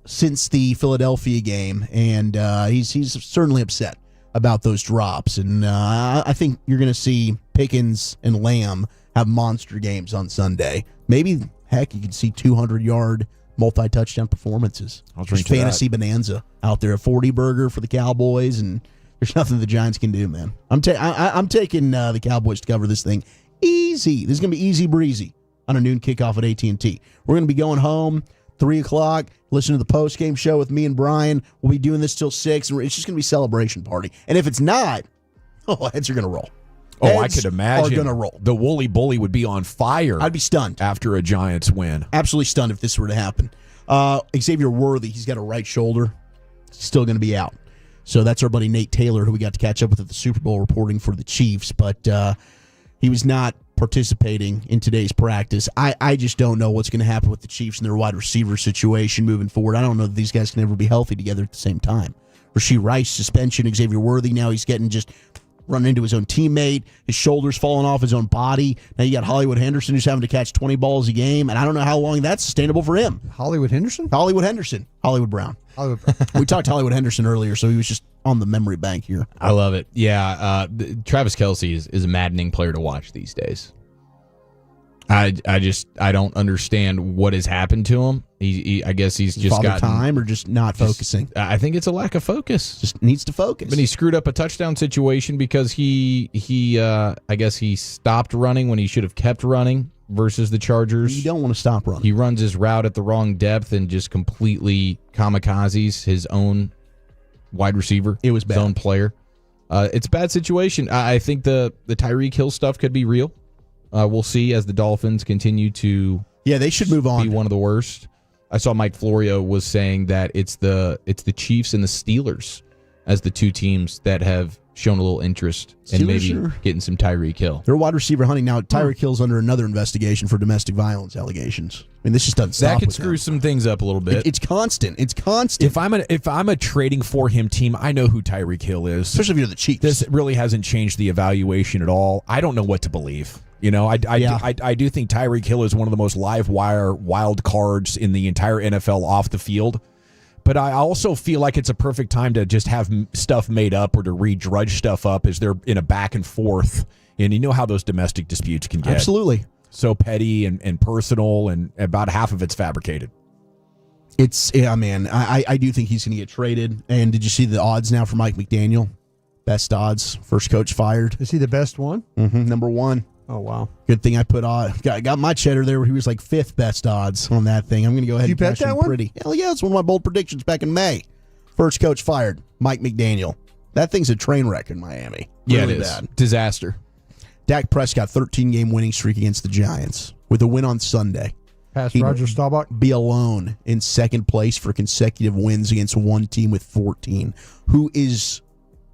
since the Philadelphia game, and he's certainly upset about those drops. And I think you're going to see Pickens and Lamb have monster games on Sunday. Maybe, heck, you could see 200-yard multi-touchdown performances. Just fantasy bonanza out there. A 40-burger for the Cowboys, and there's nothing the Giants can do, man. I'm taking the Cowboys to cover this thing easy. This is going to be easy breezy on a noon kickoff at AT&T. We're going to be going home 3 o'clock, listen to the post-game show with me and Brian. We'll be doing this till 6, and it's just going to be a celebration party. And if it's not, heads are going to roll. Oh, I could imagine. Are going to roll. The Woolly Bully would be on fire. I'd be stunned. After a Giants win. Absolutely stunned if this were to happen. Xavier Worthy, he's got a right shoulder. Still going to be out. So that's our buddy Nate Taylor, who we got to catch up with at the Super Bowl reporting for the Chiefs. But he was not participating in today's practice. I just don't know what's going to happen with the Chiefs and their wide receiver situation moving forward. I don't know that these guys can ever be healthy together at the same time. Rashee Rice, suspension. Xavier Worthy, now he's getting just running into his own teammate. His shoulder's falling off his own body. Now you got Hollywood Henderson, who's having to catch 20 balls a game, and I don't know how long that's sustainable for him. Hollywood Henderson? Hollywood Brown. We talked to Hollywood Henderson earlier, so he was just on the memory bank here. I love it. Yeah, Travis Kelce is a maddening player to watch these days. I don't understand what has happened to him. I guess he's just got time or just not focusing. I think it's a lack of focus. Just needs to focus. But he screwed up a touchdown situation because he I guess he stopped running when he should have kept running versus the Chargers. You don't want to stop running. He runs his route at the wrong depth and just completely kamikazes his own wide receiver. It was bad. His own player. It's a bad situation. I think the Tyreek Hill stuff could be real. We'll see as the Dolphins continue to they should move on. Be one of the worst. I saw Mike Florio was saying that it's the Chiefs and the Steelers as the two teams that have shown a little interest in maybe getting some Tyreek Hill. They're wide receiver hunting now. Tyreek Hill's under another investigation for domestic violence allegations. I mean, this just doesn't stop. That could screw some things up a little bit. It's constant. It's constant. If I'm a trading for him team, I know who Tyreek Hill is. Especially if you're the Chiefs. This really hasn't changed the evaluation at all. I don't know what to believe. You know, I do think Tyreek Hill is one of the most live wire wild cards in the entire NFL off the field. But I also feel like it's a perfect time to just have stuff made up or to redrudge stuff up as they're in a back and forth. And you know how those domestic disputes can get. Absolutely. So petty and personal, and about half of it's fabricated. Man, I do think he's going to get traded. And did you see the odds now for Mike McDaniel? Best odds. First coach fired. Is he the best one? Mm-hmm, number one. Oh, wow. Good thing I put on. Got my cheddar there where he was like 5th best odds on that thing. I'm going to go ahead and bet that one? Pretty. Hell yeah, it's one of my bold predictions back in May. First coach fired, Mike McDaniel. That thing's a train wreck in Miami. Yeah, really it is. Bad. Disaster. Dak Prescott, 13-game winning streak against the Giants with a win on Sunday. Past Roger Staubach. Be alone in second place for consecutive wins against one team with 14. Who is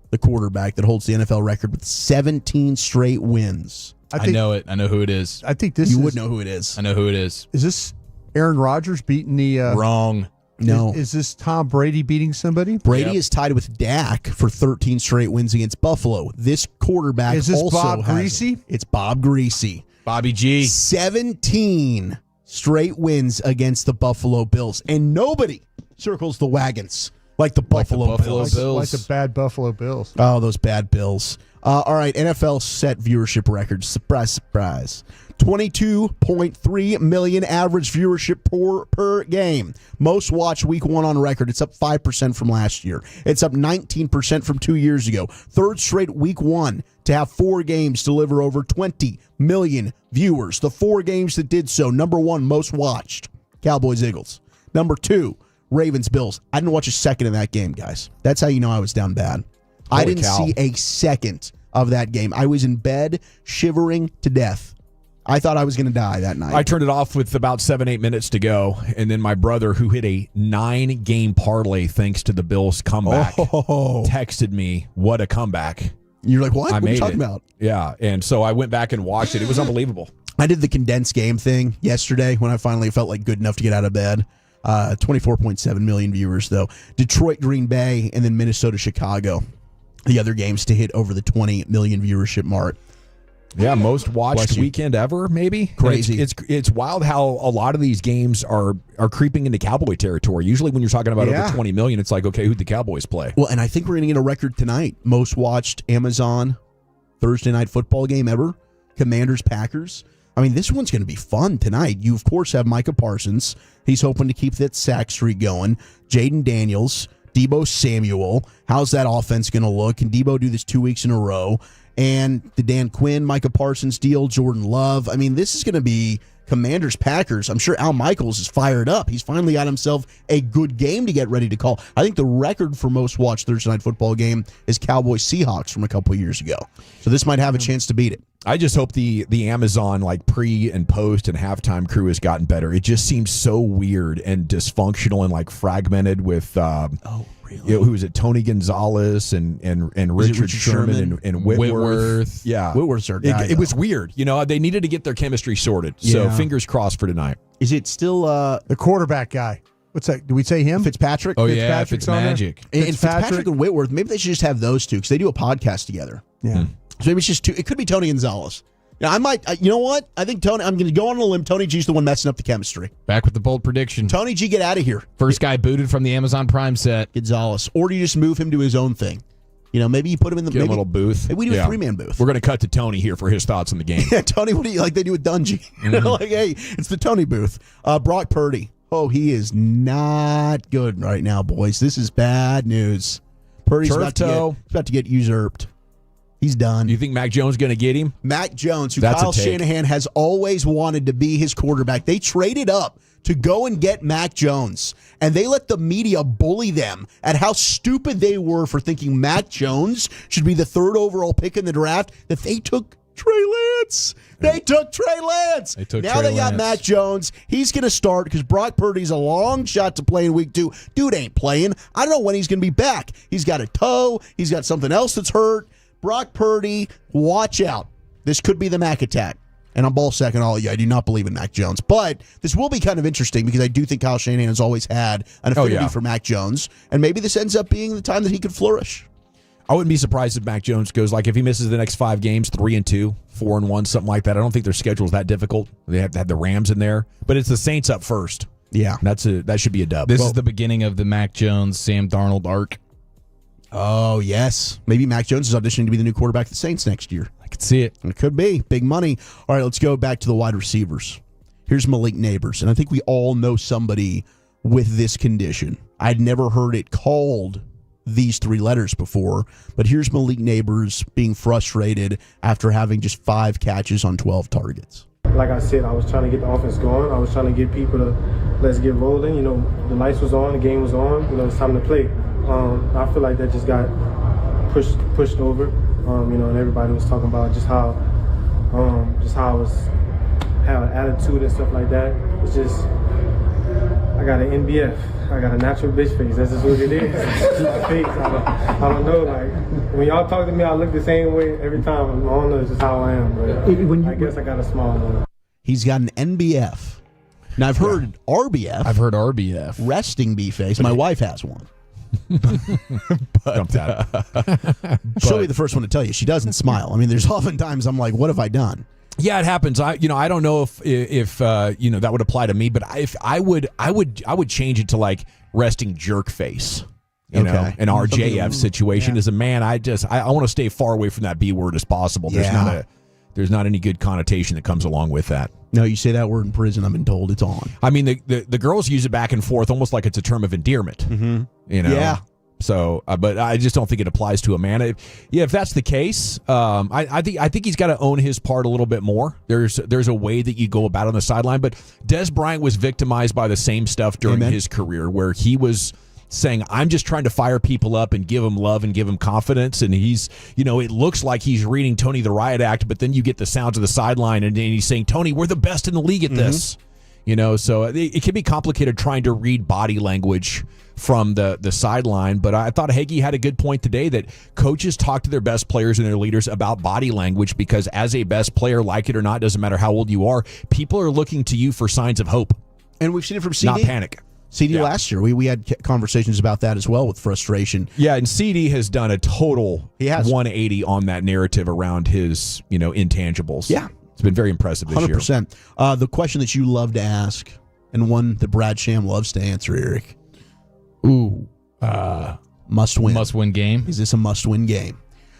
the quarterback that holds the NFL record with 17 straight wins? I know it. I know who it is. I think this you would know who it is. I know who it is. Is this Aaron Rodgers beating the... Wrong. No. Is this Tom Brady beating somebody? Brady is tied with Dak for 13 straight wins against Buffalo. This quarterback is this also Bob has Greasy? It's Bob Greasy. Bobby G. 17 straight wins against the Buffalo Bills. And nobody circles the wagons like the Buffalo Bills. Like the bad Buffalo Bills. Oh, those bad Bills. All right, NFL set viewership records. Surprise, surprise. 22.3 million average viewership per game. Most watched week 1 on record. It's up 5% from last year. It's up 19% from 2 years ago. Third straight week 1 to have 4 games deliver over 20 million viewers. The 4 games that did so: number 1, most watched, Cowboys-Eagles. Number 2, Ravens-Bills. I didn't watch a second of that game, guys. That's how you know I was down bad. I didn't see a second of that game. I was in bed shivering to death. I thought I was going to die that night. I turned it off with about 7-8 minutes to go, and then my brother, who hit a 9-game parlay thanks to the Bills' comeback, texted me, "What a comeback." You're like, what? What are you talking about? Yeah, and so I went back and watched it. It was unbelievable. I did the condensed game thing yesterday when I finally felt like good enough to get out of bed. 24.7 million viewers, though. Detroit, Green Bay, and then Minnesota, Chicago. The other games to hit over the 20 million viewership mark. Yeah, most watched weekend ever, maybe. Crazy. It's wild how a lot of these games are creeping into Cowboy territory. Usually when you're talking about over 20 million, it's like, okay, who'd the Cowboys play? Well, and I think we're going to get a record tonight. Most watched Amazon Thursday night football game ever. Commanders-Packers. I mean, this one's going to be fun tonight. You, of course, have Micah Parsons. He's hoping to keep that sack streak going. Jaden Daniels, Deebo Samuel. How's that offense going to look? Can Deebo do this 2 weeks in a row? And the Dan Quinn, Micah Parsons deal, Jordan Love. I mean, this is going to be Commanders-Packers. I'm sure Al Michaels is fired up. He's finally got himself a good game to get ready to call. I think the record for most watched Thursday night football game is Cowboys-Seahawks from a couple of years ago. So this might have a chance to beat it. I just hope the Amazon like pre and post and halftime crew has gotten better. It just seems so weird and dysfunctional and like fragmented with who was it? Tony Gonzalez and Richard Sherman and Whitworth. Yeah, Whitworth's our guy. It was weird. You know, they needed to get their chemistry sorted. So fingers crossed for tonight. Is it still the quarterback guy? What's that? Do we say him? Fitzpatrick? Oh yeah, Fitzmagic. And Fitzpatrick and Whitworth. Maybe they should just have those two because they do a podcast together. Yeah. So maybe it's just two. It could be Tony Gonzalez. I might. You know what? I think Tony. I'm going to go on a limb. Tony G's the one messing up the chemistry. Back with the bold prediction. Tony G, get out of here. First guy booted from the Amazon Prime set. Gonzalez. Or do you just move him to his own thing? You know, maybe you put him in the a little booth. Maybe we do a 3-man booth. We're going to cut to Tony here for his thoughts on the game. Yeah, Tony. What do you like? They do with Dungy. Like, hey, it's the Tony booth. Brock Purdy. Oh, he is not good right now, boys. This is bad news. Purdy's about to get usurped. He's done. You think Mac Jones is going to get him? Mac Jones, who Kyle Shanahan has always wanted to be his quarterback. They traded up to go and get Mac Jones, and they let the media bully them at how stupid they were for thinking Mac Jones should be the 3rd overall pick in the draft, that they took Trey Lance. They took Trey Lance. Now they got Mac Jones. He's going to start because Brock Purdy's a long shot to play in week 2. Dude ain't playing. I don't know when he's going to be back. He's got a toe. He's got something else that's hurt. Brock Purdy, watch out. This could be the Mac attack. And I'm ball second all you. I do not believe in Mac Jones. But this will be kind of interesting because I do think Kyle Shanahan has always had an affinity for Mac Jones. And maybe this ends up being the time that he could flourish. I wouldn't be surprised if Mac Jones goes, like, if he misses the next 5 games, 3-2, 4-1, something like that. I don't think their schedule is that difficult. They have to have the Rams in there. But it's the Saints up first. Yeah. That should be a dub. This is the beginning of the Mac Jones, Sam Darnold arc. Oh, yes. Maybe Mac Jones is auditioning to be the new quarterback of the Saints next year. I could see it. It could be. Big money. All right, let's go back to the wide receivers. Here's Malik Neighbors, and I think we all know somebody with this condition. I'd never heard it called these 3 letters before, but here's Malik Neighbors being frustrated after having just 5 catches on 12 targets. Like I said, I was trying to get the offense going. I was trying to get people to let's get rolling. You know, the lights was on, the game was on. You know, it's time to play. I feel like that just got pushed over. You know, and everybody was talking about just how I was had an attitude and stuff like that. It's just I got an NBF. I got a natural bitch face. That's just what it is. My face. I don't know. Like when y'all talk to me, I look the same way every time. I don't know. It's just how I am. But I guess I got a small one. He's got an NBF. Now I've heard RBF. I've heard RBF. Resting B face. My wife has one. But, she'll be the first one to tell you she doesn't smile. I mean, there's oftentimes I'm like, what have I done? Yeah, it happens. I don't know if that would apply to me, but if I would change it to like resting jerk face. You know, an RJF situation as a man, I want to stay far away from that B word as possible. There's there's not any good connotation that comes along with that. No, you say that word in prison, I've been told it's on. I mean, the girls use it back and forth almost like it's a term of endearment. Mm-hmm. You know? Yeah. So, but I just don't think it applies to a man. If that's the case, I think he's got to own his part a little bit more. There's a way that you go about on the sideline, but Des Bryant was victimized by the same stuff during his career, where he was saying, I'm just trying to fire people up and give them love and give them confidence. And he's, it looks like he's reading Tony the Riot Act, but then you get the sounds of the sideline and he's saying, Tony, we're the best in the league at this. So it can be complicated trying to read body language from the sideline. But I thought Hagee had a good point today that coaches talk to their best players and their leaders about body language, because as a best player, like it or not, doesn't matter how old you are, people are looking to you for signs of hope. And we've seen it from CD. Not panic. CD last year, we had conversations about that as well with frustration. Yeah, and CD has done a total 180 on that narrative around his, intangibles. Yeah. It's been very impressive this 100%. The question that you love to ask, and one that Brad Sham loves to answer, Eric. Must win. Must win game. Is this a must win game?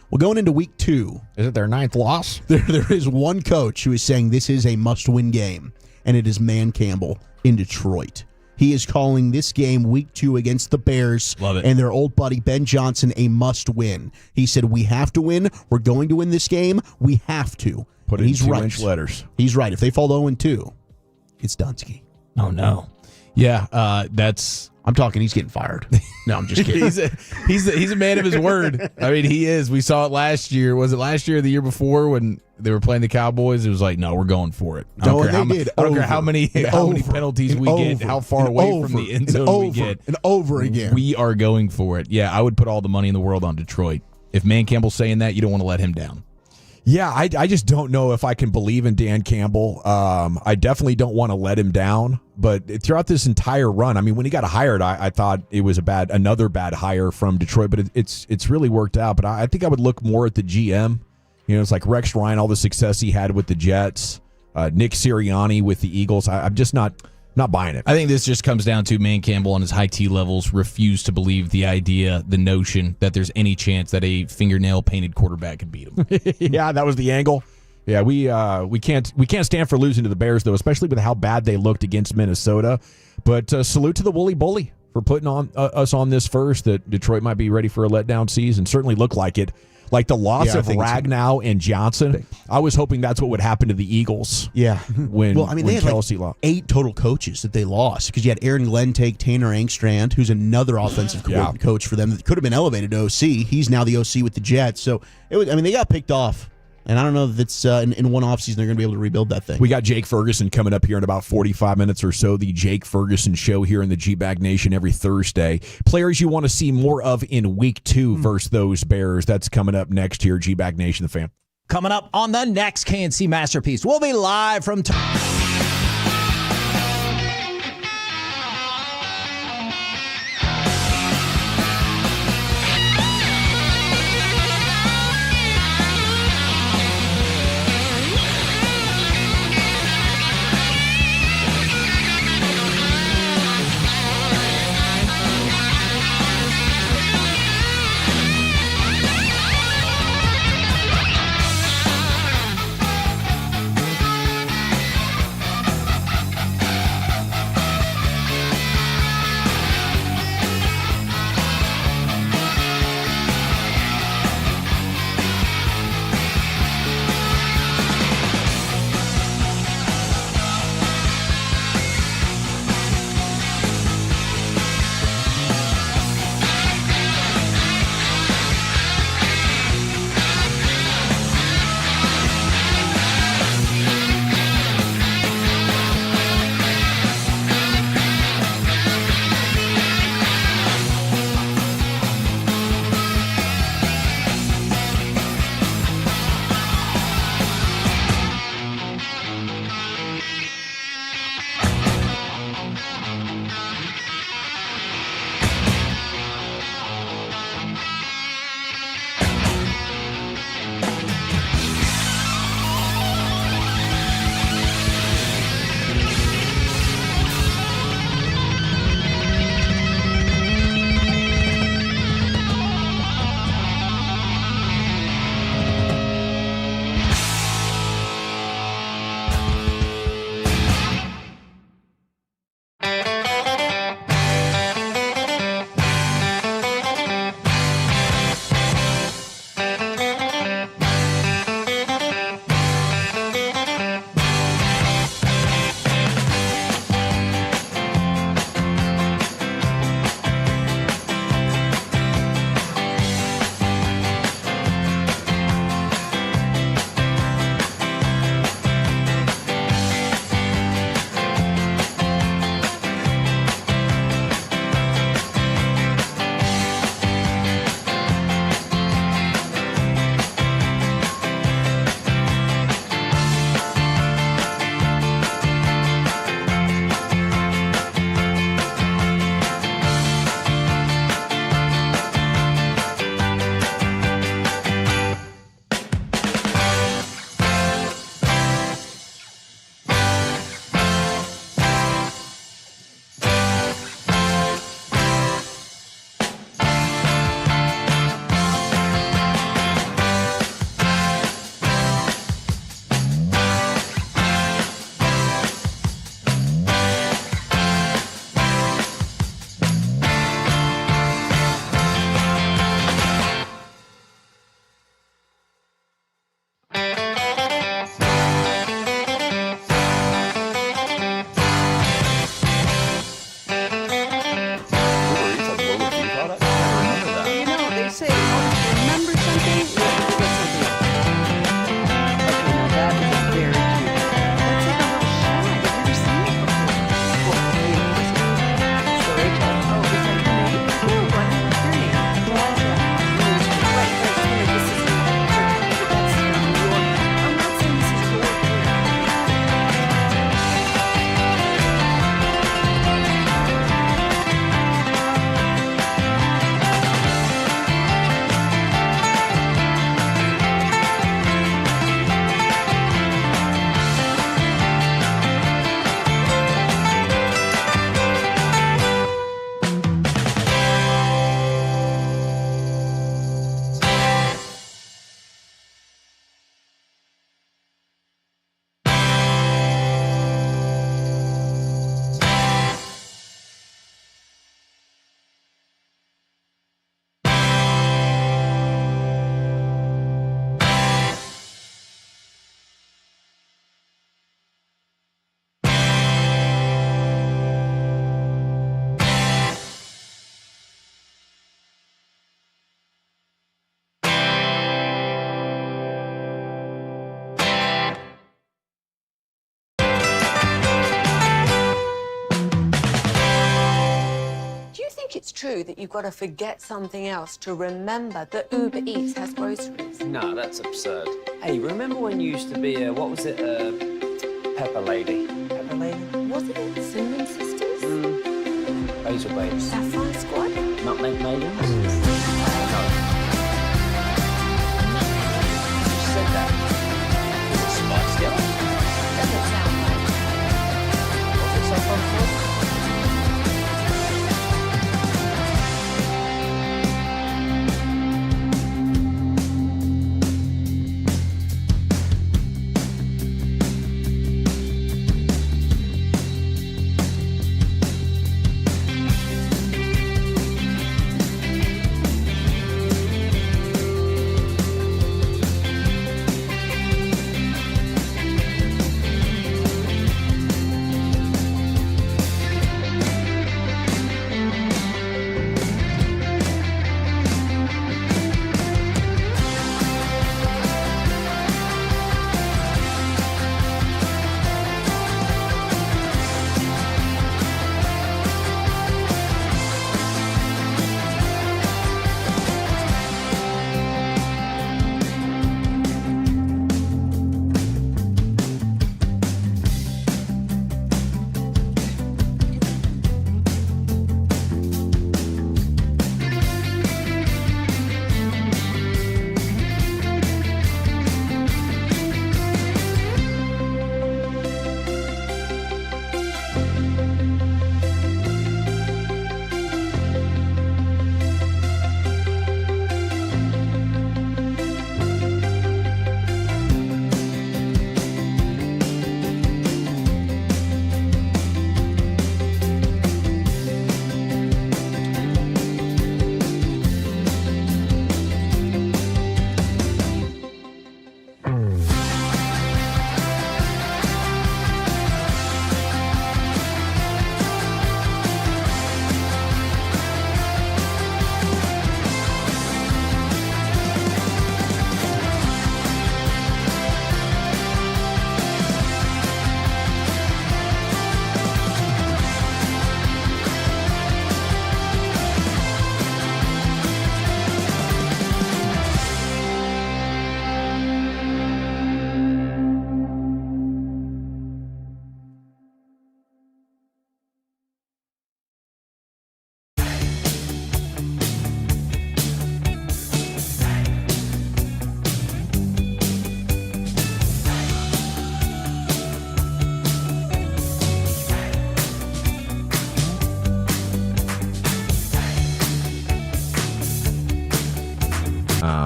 Well, going into week 2. Is it their 9th loss? There is one coach who is saying this is a must win game, and it is Man Campbell in Detroit. He is calling this game week 2 against the Bears and their old buddy Ben Johnson a must win. He said, we have to win. We're going to win this game. We have to. Put it in 2-inch letters. He's right. If they fall 0-2, it's Dunsky. Oh, no. Yeah, that's... I'm talking he's getting fired. No, I'm just kidding. he's a man of his word. I mean, he is. We saw it last year. Was it last year or the year before when they were playing the Cowboys? It was like, no, we're going for it. I don't care how many penalties we get, how far away from the end zone we get. And over again. We are going for it. Yeah, I would put all the money in the world on Detroit. If Man Campbell's saying that, you don't want to let him down. Yeah, I just don't know if I can believe in Dan Campbell. I definitely don't want to let him down. But throughout this entire run, I mean, when he got hired, I thought it was another bad hire from Detroit. But it's really worked out. But I think I would look more at the GM. It's like Rex Ryan, all the success he had with the Jets, Nick Sirianni with the Eagles. I'm just not buying it. I think this just comes down to Man Campbell on his high T levels refuse to believe the notion that there's any chance that a fingernail painted quarterback could beat him. Yeah, that was the angle. Yeah, we can't stand for losing to the Bears, though, especially with how bad they looked against Minnesota. But salute to the Woolly Bully for putting on us on this first, that Detroit might be ready for a letdown season. Certainly looked like it. Like the loss of Ragnow and Johnson, I was hoping that's what would happen to the Eagles. Yeah. When they had Kelsey lost. 8 total coaches that they lost, because you had Aaron Glenn take Tanner Angstrand, who's another offensive coach for them that could have been elevated to OC. He's now the OC with the Jets. So they got picked off. And I don't know if it's in one offseason they're going to be able to rebuild that thing. We got Jake Ferguson coming up here in about 45 minutes or so. The Jake Ferguson Show here in the G-Bag Nation every Thursday. Players you want to see more of in week 2 versus those Bears. That's coming up next here, G-Bag Nation, the fan. Coming up on the next KNC Masterpiece. We'll be live from... think it's true that you've got to forget something else to remember that Uber Eats has groceries? No, that's absurd. Hey, remember when you used to be a, what was it, Pepper Lady? Pepper Lady? Was it Cinnamon Sisters? Basil Babes. Sapphire Squad? Nutmeg Maidens? No. You said that. Was it Spice Girls? Doesn't sound right. Was it Saffron Squad?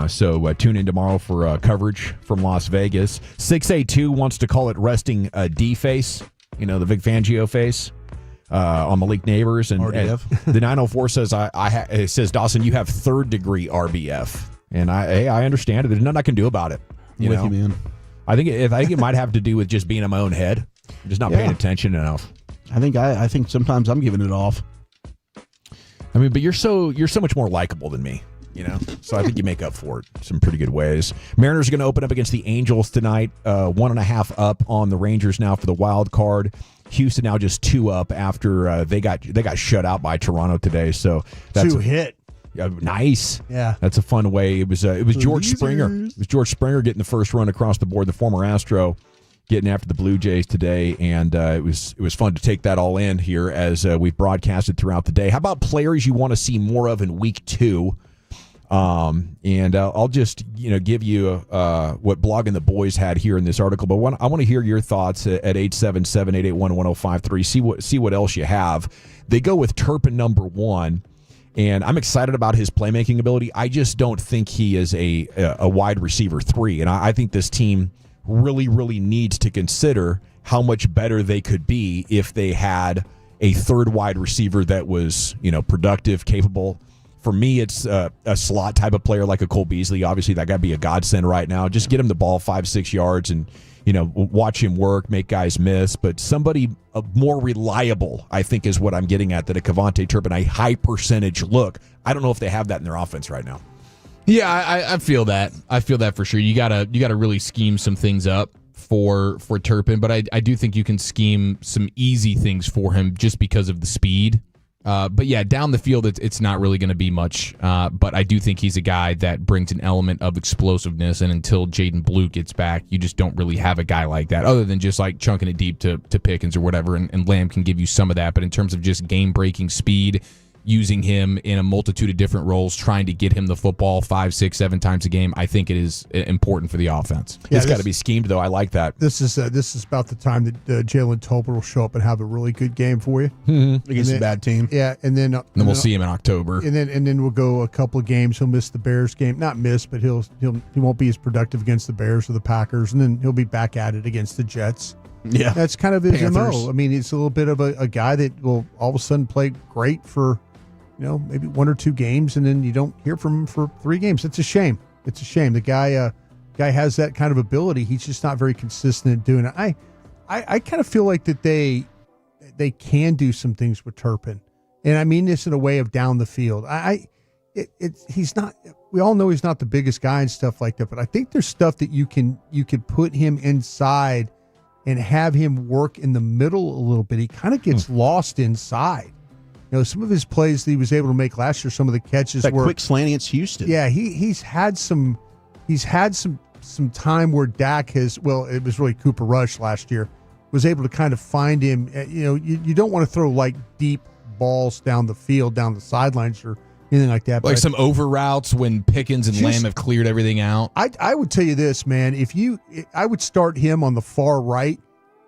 So tune in tomorrow for coverage from Las Vegas. 682 wants to call it resting D face, you know, the Vic Fangio face on Malik Neighbors. And the 904 says, it says, Dawson, you have third degree RBF. And I understand it. There's nothing I can do about it. You know? Man. I think it might have to do with just being in my own head. I'm just not paying attention enough. I think sometimes I'm giving it off. I mean, but you're so much more likable than me, you know? So I think you make up for it some pretty good ways. Mariners are going to open up against the Angels tonight, 1.5 up on the Rangers now for the wild card. Houston now just 2 up after they got shut out by Toronto today. So that's 2 hit. Nice. Yeah. That's a fun way. It was George Springer. It was George Springer getting the first run across the board, the former Astro, getting after the Blue Jays today, and it was fun to take that all in here as we've broadcasted throughout the day. How about players you want to see more of in Week 2? And I'll just give you what Blogging the Boys had here in this article, but I want to hear your thoughts at 877-881-1053. See what else you have. They go with Turpin number 1. And I'm excited about his playmaking ability. I just don't think he is a wide receiver 3. And I think this team really, really needs to consider how much better they could be if they had a third wide receiver that was, productive, capable. For me, it's a slot type of player like a Cole Beasley. Obviously, that got to be a godsend right now. Just get him the ball 5-6 yards and watch him work, make guys miss. But somebody more reliable, I think, is what I'm getting at, that a Kevontae Turpin, a high percentage look. I don't know if they have that in their offense right now. Yeah, I feel that. I feel that for sure. You gotta really scheme some things up for Turpin, but I do think you can scheme some easy things for him just because of the speed But yeah, down the field, it's not really going to be much. But I do think he's a guy that brings an element of explosiveness. And until Jaden Blue gets back, you just don't really have a guy like that, other than just like chunking it deep to Pickens or whatever. And Lamb can give you some of that. But in terms of just game-breaking speed, using him in a multitude of different roles, trying to get him the football 5, 6, 7 times a game, I think it is important for the offense. Yeah, it's got to be schemed, though. I like that. This is about the time that Jalen Tolbert will show up and have a really good game for you against a bad team. Yeah, and then we'll see him in October. And then we'll go a couple of games. He'll miss the Bears game, not miss, but he won't be as productive against the Bears or the Packers, and then he'll be back at it against the Jets. Yeah, that's kind of his Panthers. MO. I mean, it's a little bit of a guy that will all of a sudden play great for, maybe 1 or 2 games, and then you don't hear from him for 3 games. It's a shame. It's a shame. The guy has that kind of ability. He's just not very consistent at doing it. I kind of feel like that they can do some things with Turpin, and I mean this in a way of down the field. He's not. We all know he's not the biggest guy and stuff like that, but I think there's stuff that you could put him inside and have him work in the middle a little bit. He kind of gets lost inside. Some of his plays that he was able to make last year, some of the catches that were quick slant against Houston. Yeah, he's had some time where Dak has. Well, it was really Cooper Rush last year was able to kind of find him. You don't want to throw like deep balls down the field, down the sidelines, or anything like that. Like some over routes when Pickens and Lamb have cleared everything out. I would tell you this, man. I would start him on the far right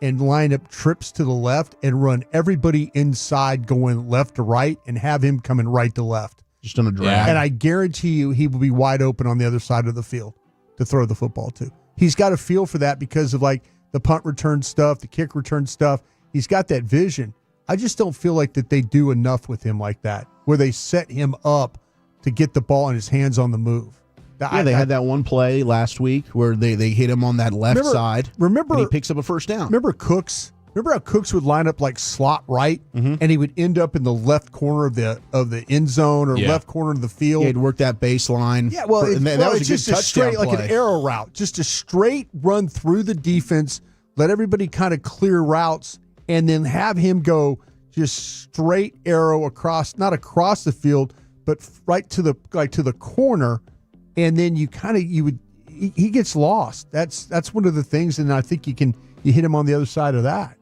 and line up trips to the left and run everybody inside going left to right and have him coming right to left. Just on a drag. And I guarantee you he will be wide open on the other side of the field to throw the football to. He's got a feel for that because of like the punt return stuff, the kick return stuff. He's got that vision. I just don't feel like that they do enough with him like that, where they set him up to get the ball in his hands on the move. Yeah, they had that one play last week where they hit him on that left side. Remember, and he picks up a first down. Remember Cooks? Remember how Cooks would line up like slot right, and he would end up in the left corner of the end zone or left corner of the field. He'd work that baseline. Yeah, well, that was it's a just good a straight, touchdown like play. an arrow route, just a straight run through the defense. Let everybody kind of clear routes, and then have him go just straight arrow across, not across the field, but right to the corner. And then he gets lost. That's one of the things, and I think you hit him on the other side of that.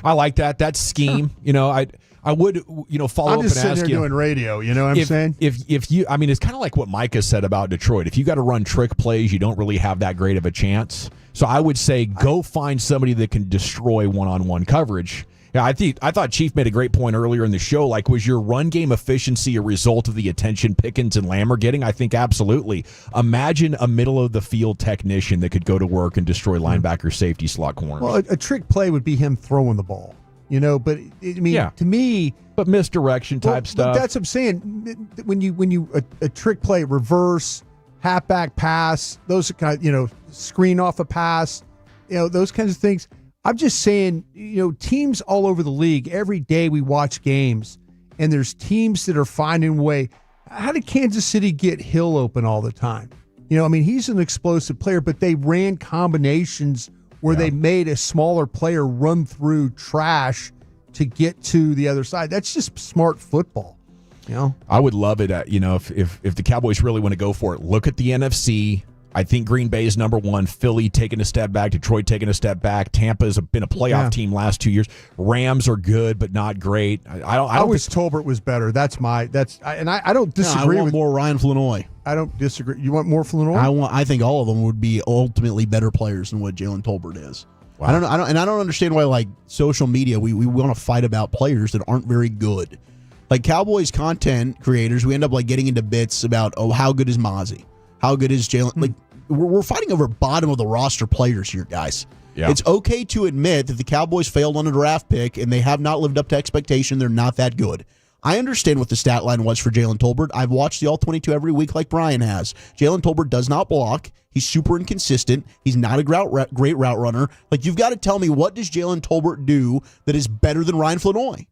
I like that. That's scheme. I would follow up and ask you. I'm just sitting there doing radio. You know what I'm saying? If you, it's kind of like what Micah said about Detroit. If you got to run trick plays, you don't really have that great of a chance. So I would say go find somebody that can destroy one-on-one coverage. Yeah, I thought Chief made a great point earlier in the show. Like, was your run game efficiency a result of the attention Pickens and Lamb are getting? I think absolutely. Imagine a middle-of-the-field technician that could go to work and destroy linebacker, safety, slot corners. Well, a trick play would be him throwing the ball, but to me, but misdirection type stuff. That's what I'm saying. When you a trick play, reverse, halfback pass, those kind of, screen off a pass, those kinds of things. I'm just saying, teams all over the league, every day we watch games, and there's teams that are finding a way. How did Kansas City get Hill open all the time? He's an explosive player, but they ran combinations where they made a smaller player run through trash to get to the other side. That's just smart football. I would love it. If the Cowboys really want to go for it, look at the NFC. I think Green Bay is number 1. Philly taking a step back. Detroit taking a step back. Tampa's been a playoff team last 2 years. Rams are good, but not great. I wish Tolbert was better. I don't disagree. I want more Ryan Flanoy. I don't disagree. You want more Flanoy? I think all of them would be ultimately better players than what Jalen Tolbert is. Wow. I don't understand why, like, social media, we want to fight about players that aren't very good. Like Cowboys content creators, we end up like getting into bits about how good is Mozzie. How good is Jalen? Like, we're fighting over bottom of the roster players here, guys. Yeah. It's okay to admit that the Cowboys failed on a draft pick and they have not lived up to expectation. They're not that good. I understand what the stat line was for Jalen Tolbert. I've watched the All-22 every week like Brian has. Jalen Tolbert does not block. He's super inconsistent. He's not a great route runner. Like, you've got to tell me, what does Jalen Tolbert do that is better than Ryan Flanoy?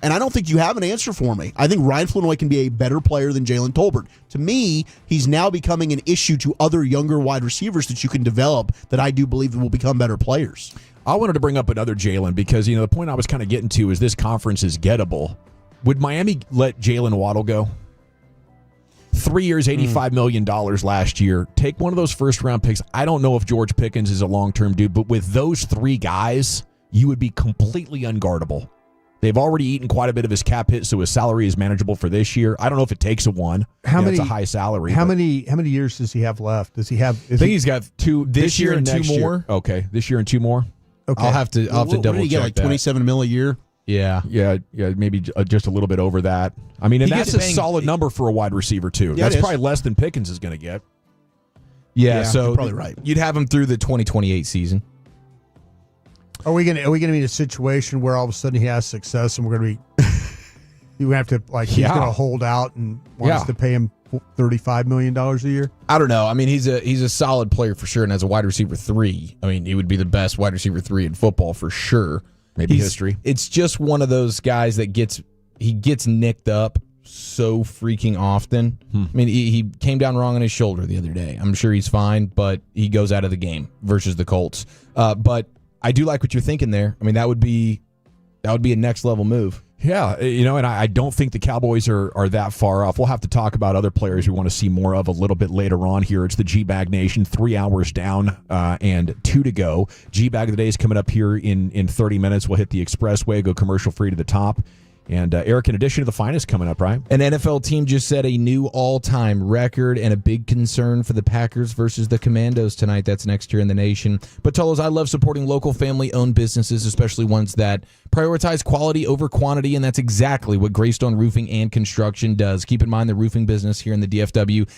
And I don't think you have an answer for me. I think Ryan Flanoy can be a better player than Jalen Tolbert. To me, he's now becoming an issue to other younger wide receivers that you can develop that I do believe will become better players. I wanted to bring up another Jalen because, the point I was kind of getting to is this conference is gettable. Would Miami let Jalen Waddle go? 3 years, $85 million last year. Take one of those first-round picks. I don't know if George Pickens is a long-term dude, but with those 3 guys, you would be completely unguardable. They've already eaten quite a bit of his cap hit, so his salary is manageable for this year. I don't know if it takes a 1. It's a high salary. How many years does he have left? Does he have? I think he's got 2 this year and 2 more. Year. Okay, this year and 2 more. Okay, I'll have to double check. What did he get, like $27 million a year? Yeah, maybe just a little bit over that. I mean, and that's a solid number for a wide receiver too. Yeah, that's probably less than Pickens is going to get. Yeah, so you're probably right. You'd have him through the 2028 season. Are we gonna be in a situation where all of a sudden he has success and we're gonna be? You have to he's gonna hold out and want us to pay him $35 million a year. I don't know. I mean, he's a solid player for sure, and as a wide receiver 3, I mean, he would be the best wide receiver 3 in football for sure. Maybe history. It's just one of those guys that gets nicked up so freaking often. I mean, he came down wrong on his shoulder the other day. I'm sure he's fine, but he goes out of the game versus the Colts. But I do like what you're thinking there. I mean, that would be a next level move. Yeah, and I don't think the Cowboys are that far off. We'll have to talk about other players we want to see more of a little bit later on here. It's the G-Bag Nation, 3 hours down and 2 to go. G-Bag of the day is coming up here in 30 minutes. We'll hit the expressway, go commercial-free to the top. And Eric, in addition to the finest coming up, right? An NFL team just set a new all-time record and a big concern for the Packers versus the Commandos tonight. That's next year in the nation. But Tolos, I love supporting local family-owned businesses, especially ones that prioritize quality over quantity, and that's exactly what Greystone Roofing and Construction does. Keep in mind the roofing business here in the DFW.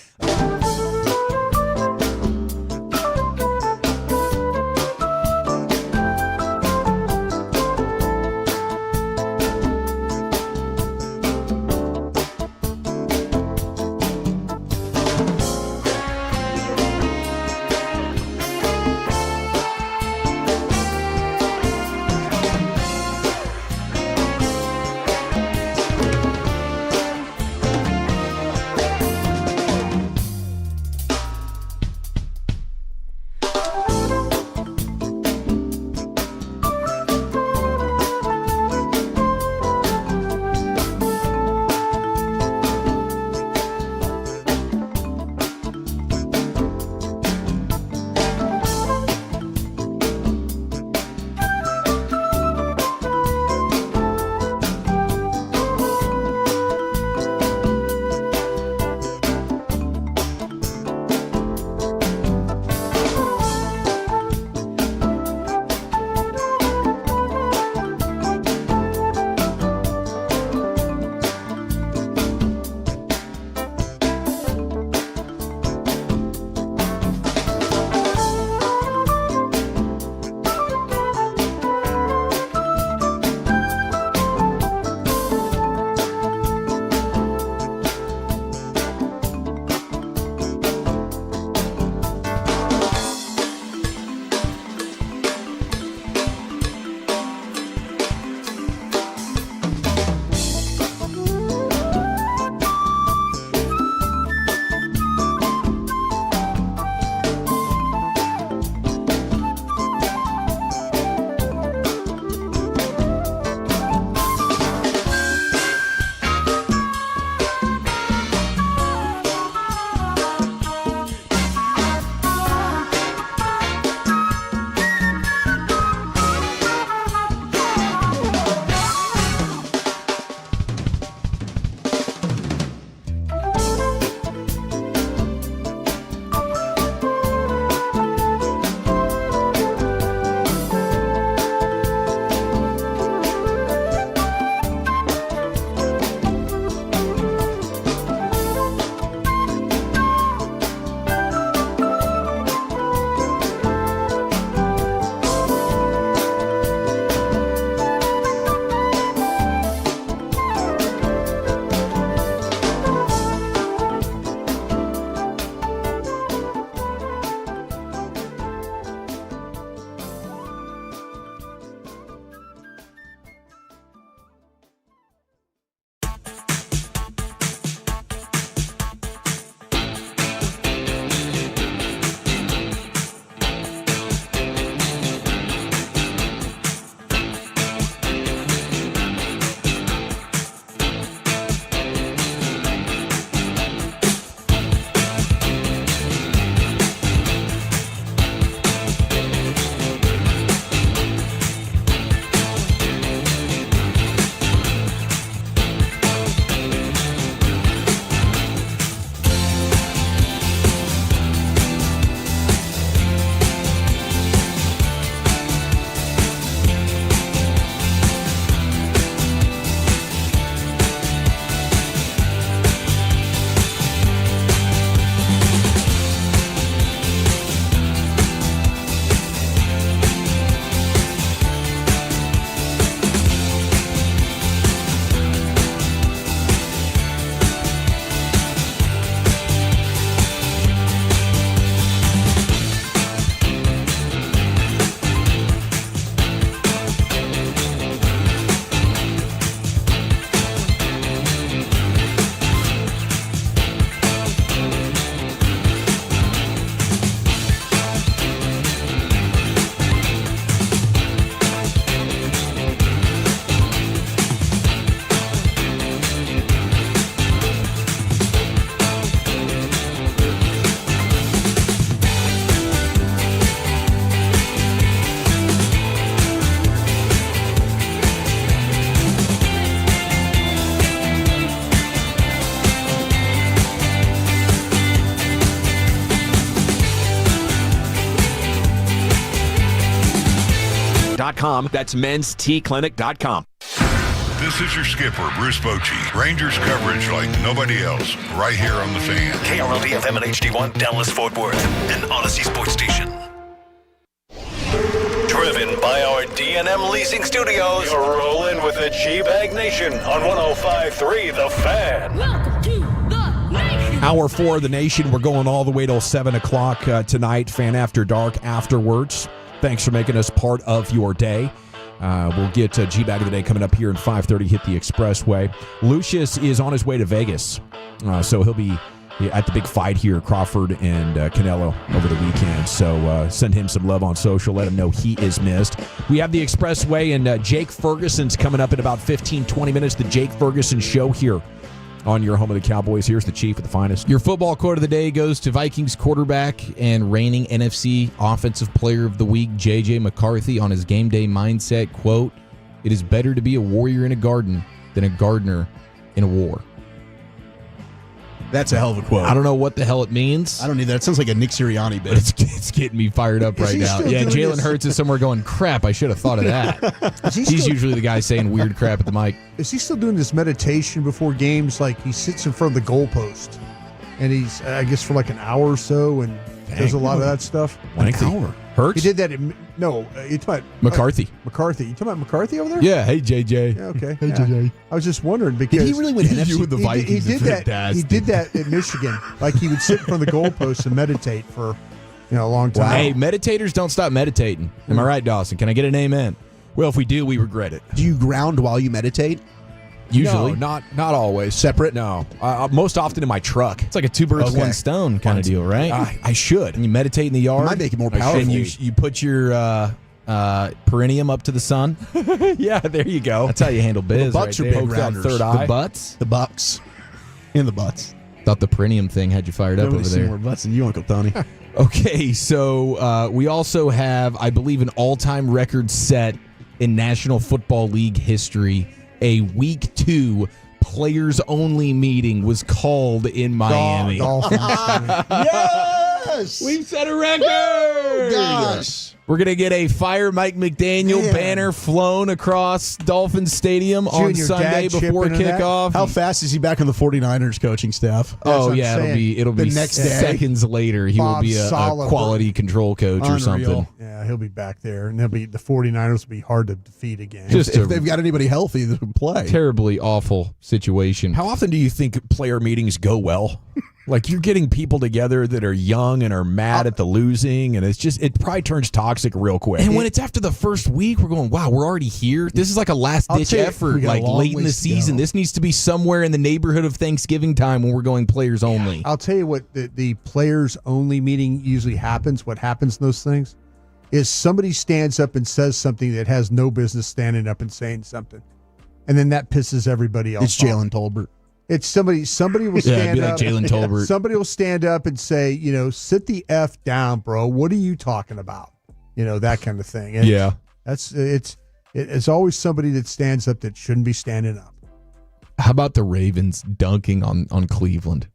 mensteaclinic.com. That's mensteaclinic.com. This is your skipper, Bruce Bochy. Rangers coverage like nobody else, right here on The Fan. KRLD-FM and HD1, Dallas, Fort Worth, an Odyssey sports station. Driven by our D&M Leasing Studios, you're rolling with the G-Bag Nation on 105.3 The Fan. Welcome to the Nation. Hour 4 of the Nation. We're going all the way till 7 o'clock tonight, Fan After Dark afterwards. Thanks for making us part of your day. We'll get G-Bag of the Day coming up here in 5:30, hit the expressway. Lucius is on his way to Vegas, so he'll be at the big fight here, Crawford and Canelo over the weekend. So send him some love on social. Let him know he is missed. We have the expressway, and Jake Ferguson's coming up in about 15, 20 minutes. The Jake Ferguson Show here on your home of the Cowboys. Here's the Chief with the finest. Your football quote of the day goes to Vikings quarterback and reigning NFC Offensive Player of the Week, J.J. McCarthy, on his game day mindset. Quote, "It is better to be a warrior in a garden than a gardener in a war." That's a hell of a quote. I don't know what the hell it means. I don't either. That sounds like a Nick Sirianni bit. It's getting me fired up right now. Yeah, Jalen Hurts is somewhere going, crap, I should have thought of that. He's usually the guy saying weird crap at the mic. Is he still doing this meditation before games? Like he sits in front of the goalpost and he's, I guess, for like an hour or so and does a lot of that stuff? An hour. Hurts? He did that. You're talking about McCarthy. McCarthy. You talking about McCarthy over there? Yeah. Hey, JJ. Yeah, okay. Hey, JJ. I was just wondering because did he really win NFC? You and the Vikings he did are that. fantastic. He did that at Michigan. Like he would sit in front of the goalpost and meditate for a long time. Wow. Hey, meditators don't stop meditating. Am I right, Dawson? Can I get an amen? Well, if we do, we regret it. Do you ground while you meditate? Usually. No, not always. Separate? No. Most often in my truck. It's like a two birds, one stone kind of deal, right? I should. And you meditate in the yard. Might make it more powerful. And you put your perineum up to the sun. Yeah, there you go. That's how you handle biz. The butts right are there. big Poked out third The eye. butts? The bucks. In the butts. Thought the perineum thing had you fired up over Nobody's seen there. more butts than you, Uncle Tony. Okay, so we also have, I believe, an all-time record set in National Football League history. A Week 2 players-only meeting was called in Miami. Yes! We've set a record! Gosh. We're going to get a Fire Mike McDaniel banner flown across Dolphin Stadium on Sunday before kickoff. How fast is he back on the 49ers coaching staff? Oh, yeah, it'll be the next day. seconds later. He will be a quality control coach or something. Yeah, he'll be back there, and the 49ers will be hard to defeat again. Just if they've got anybody healthy that can play. Terribly awful situation. How often do you think player meetings go well? Like you're getting people together that are young and are mad at the losing, and it probably turns toxic real quick. And when it's after the first week, we're going, wow, we're already here. This is like a last-ditch effort, like late in the season. This needs to be somewhere in the neighborhood of Thanksgiving time when we're going players only. I'll tell you what the players-only meeting usually happens. What happens in those things is somebody stands up and says something that has no business standing up and saying something. And then that pisses everybody else off. It's Jalen Tolbert. It's somebody will stand up. Jalen Tolbert. Somebody will stand up and say, sit the F down, bro. What are you talking about? That kind of thing. And yeah. It's always somebody that stands up that shouldn't be standing up. How about the Ravens dunking on Cleveland?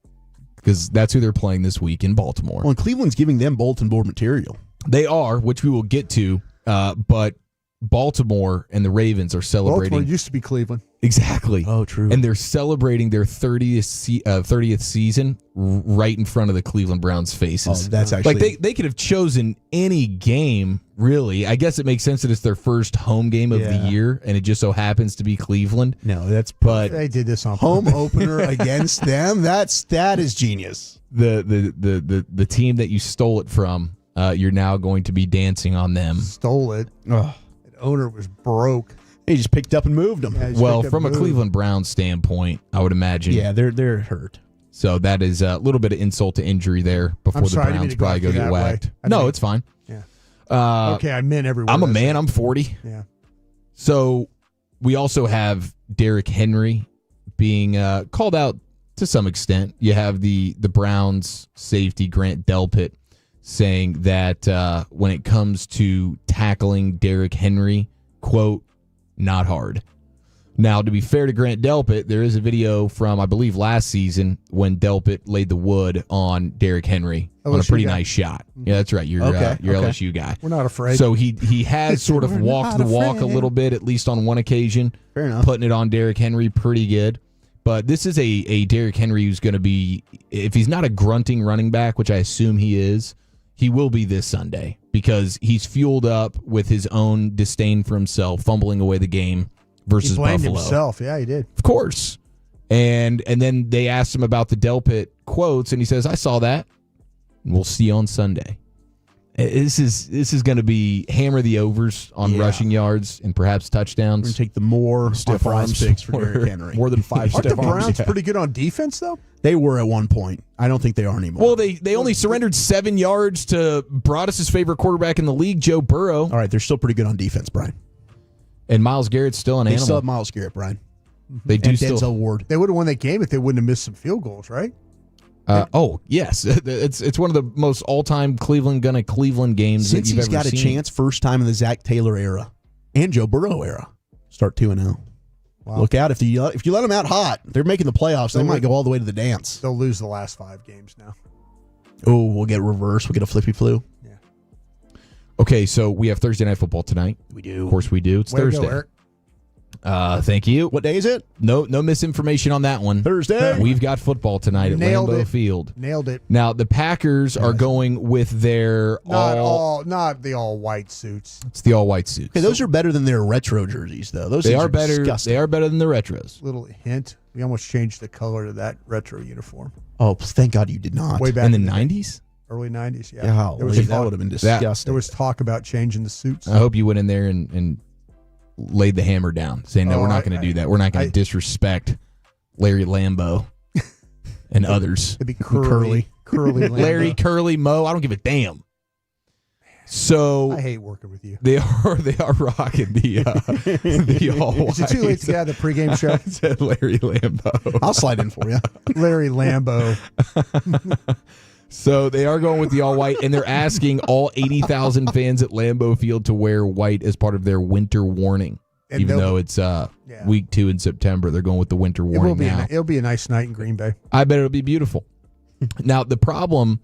Because that's who they're playing this week in Baltimore. Well, and Cleveland's giving them bulletin board material. They are, which we will get to, but Baltimore and the Ravens are celebrating. Baltimore used to be Cleveland. Exactly. Oh, true. And they're celebrating their 30th season right in front of the Cleveland Browns' faces. Oh, that's actually like they could have chosen any game, really. I guess it makes sense that it's their first home game of the year, and it just so happens to be Cleveland. No, but they did this on home opener against them. That is genius. The team that you stole it from, you're now going to be dancing on them. Stole it. Oh. The owner was broke. He just picked up and moved them. Yeah, well, from a Cleveland Browns standpoint, I would imagine. Yeah, they're hurt. So that is a little bit of insult to injury there before the Browns probably go get whacked. No, it's fine. Yeah. Okay, I meant everywhere. I'm a man. I'm 40. Yeah. So we also have Derrick Henry being called out to some extent. You have the Browns safety Grant Delpit saying that when it comes to tackling Derrick Henry, quote, not hard. Now, to be fair to Grant Delpit, there is a video from, I believe, last season when Delpit laid the wood on Derrick Henry on a pretty nice shot. Yeah, that's right. You're LSU guy. We're not afraid. So he has sort of walked the walk a little bit, at least on one occasion. Fair enough. Putting it on Derrick Henry pretty good. But this is a Derrick Henry who's going to be, if he's not a grunting running back, which I assume he is, he will be this Sunday because he's fueled up with his own disdain for himself, fumbling away the game versus he blamed Buffalo. himself. Yeah, he did. Of course. And then they asked him about the Delpit quotes, and he says, I saw that. We'll see you on Sunday. This is going to be hammer the overs on rushing yards and perhaps touchdowns. We're going to take the more stiff arms picks for Derrick Henry. More than 5 stiff arms. Aren't the Browns pretty good on defense, though? They were at one point. I don't think they are anymore. Well, they only surrendered 7 yards to Broadus' favorite quarterback in the league, Joe Burrow. All right, they're still pretty good on defense, Brian. And Myles Garrett's still an animal. They still have Myles Garrett, Brian. They do and still. Denzel Ward. They would have won that game if they wouldn't have missed some field goals, right? Oh, yes. It's one of the most all-time Cleveland games Since that you've he's ever got seen. a chance, first time in the Zach Taylor era and Joe Burrow era, start 2-0. Wow. Look out. If you let them out hot, they're making the playoffs. They might go all the way to the dance. They'll lose the last 5 games now. Oh, we'll get reverse. We'll get a flippy flu. Yeah. Okay, so we have Thursday Night Football tonight. We do. Of course we do. It's Way to Thursday. go, Eric. Thank you. What day is it? No misinformation on that one. Thursday. We've got football tonight at Nailed Lambeau it. Field. Nailed it. Now the Packers are going with their Not the all white suits. It's the all white suits. Okay, those are better than their retro jerseys, though. Those They things are better. Disgusting. They are better than the retros. Little hint. We almost changed the color to that retro uniform. Oh, thank God you did not. Way back in the 90s. Early 90s, yeah. Yeah, There was that would have been disgusting. There was talk about changing the suits. I hope you went in there and laid the hammer down, saying, no, we're not going to do that. We're not going to disrespect Larry Lambeau and others. It'd be Curly Lambeau. Larry, Curly, Mo. I don't give a damn. So I hate working with you. They are rocking the all white. Is it too late to get out of the pregame show? Said Larry Lambeau. I'll slide in for you. Larry Lambeau. So they are going with the all white, and they're asking all 80,000 fans at Lambeau Field to wear white as part of their winter warning. And even though it's week 2 in September, they're going with the winter warning now. It'll be a nice night in Green Bay. I bet it'll be beautiful. Now, the problem,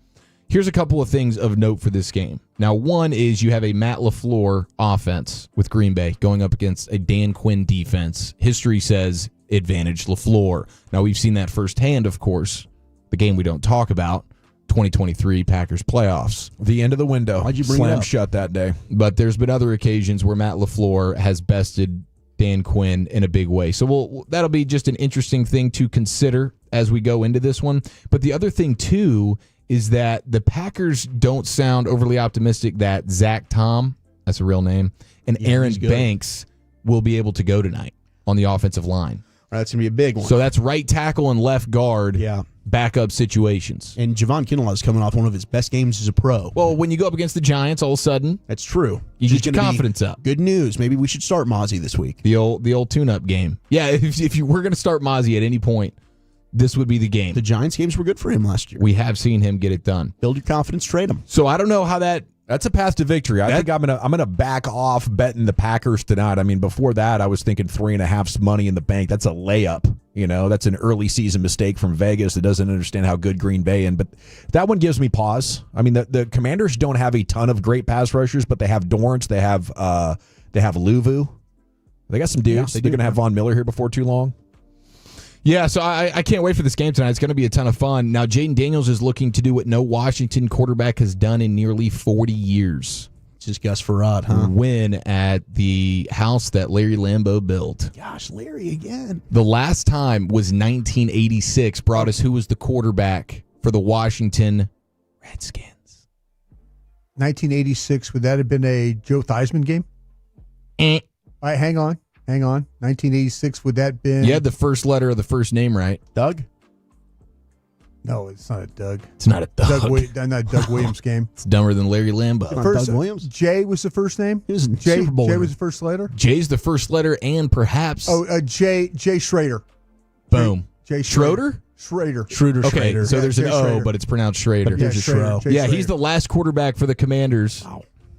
here's a couple of things of note for this game. Now, one is you have a Matt LaFleur offense with Green Bay going up against a Dan Quinn defense. History says advantage LaFleur. Now, we've seen that firsthand, of course, the game we don't talk about. 2023 Packers playoffs. The end of the window. Why'd you bring Slam it up? shut that day. But there's been other occasions where Matt LaFleur has bested Dan Quinn in a big way. So that'll be just an interesting thing to consider as we go into this one. But the other thing, too, is that the Packers don't sound overly optimistic that Zach Tom, that's a real name, and Aaron Banks will be able to go tonight on the offensive line. That's going to be a big one. So that's right tackle and left guard backup situations. And Javon Kinlaw is coming off one of his best games as a pro. Well, when you go up against the Giants, all of a sudden, that's true. You get your confidence up. Good news. Maybe we should start Mozzie this week. The old tune-up game. Yeah, if you were going to start Mozzie at any point, this would be the game. The Giants games were good for him last year. We have seen him get it done. Build your confidence, trade him. So I don't know how that's a path to victory. I think I'm gonna back off betting the Packers tonight. I mean, before that, I was thinking 3.5's money in the bank. That's a layup. You know, that's an early season mistake from Vegas that doesn't understand how good Green Bay is. But that one gives me pause. I mean, the Commanders don't have a ton of great pass rushers, but they have Dorrance. They have Luvu. They got some dudes. They're gonna have Von Miller here before too long. Yeah, so I can't wait for this game tonight. It's going to be a ton of fun. Now, Jaden Daniels is looking to do what no Washington quarterback has done in nearly 40 years. Just Gus Farad, huh? Win at the house that Larry Lambeau built. Gosh, Larry again. The last time was 1986. Brought us who was the quarterback for the Washington Redskins. 1986, would that have been a Joe Theismann game? All right, hang on. 1986, would that have been... You had the first letter of the first name right. Doug? No, it's not a Doug. It's not a Doug. Not Doug Williams game. It's dumber than Larry Lambeau. Doug Williams? J was the first name? He was in J, Super Bowl. J was the first letter? J's the first letter and perhaps... J Schrader. Boom. J Schroeder? Schrader. Okay, so there's an O, Schrader. but it's pronounced Schrader. There's a Schrader. Yeah, he's the last quarterback for the Commanders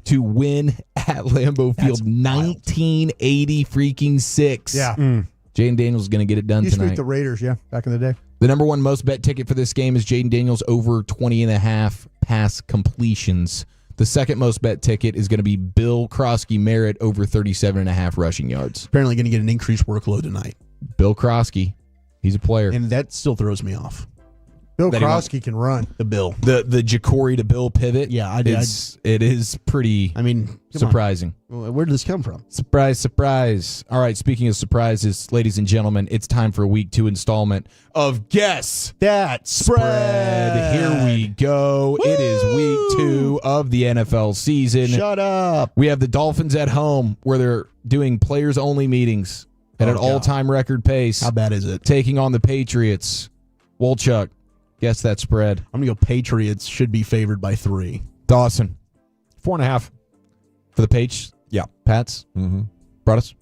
to win at Lambeau Field. 1980 freaking 6. Yeah. Jaden Daniels is going to get it done Used to be tonight. with the Raiders, yeah, back in the day. The number one most bet ticket for this game is Jaden Daniels over 20.5 pass completions. The second most bet ticket is going to be Bill Krosky-Merritt over 37.5 rushing yards. Apparently going to get an increased workload tonight. Bill Krosky, he's a player. And that still throws me off. Bill Krosky can run. The Bill. The Jacory to Bill pivot. Yeah, it is pretty surprising. Where did this come from? Surprise, surprise. All right, speaking of surprises, ladies and gentlemen, it's time for a week 2 installment of Guess That Spread. Here we go. Woo! It is week 2 of the NFL season. Shut up. We have the Dolphins at home where they're doing players-only meetings at an all-time record pace. How bad is it? Taking on the Patriots. Wolchuk, guess that spread. I'm going to go Patriots should be favored by 3. Dawson. 4.5. For the Patriots? Yeah. Pats? Mm-hmm. Brought us?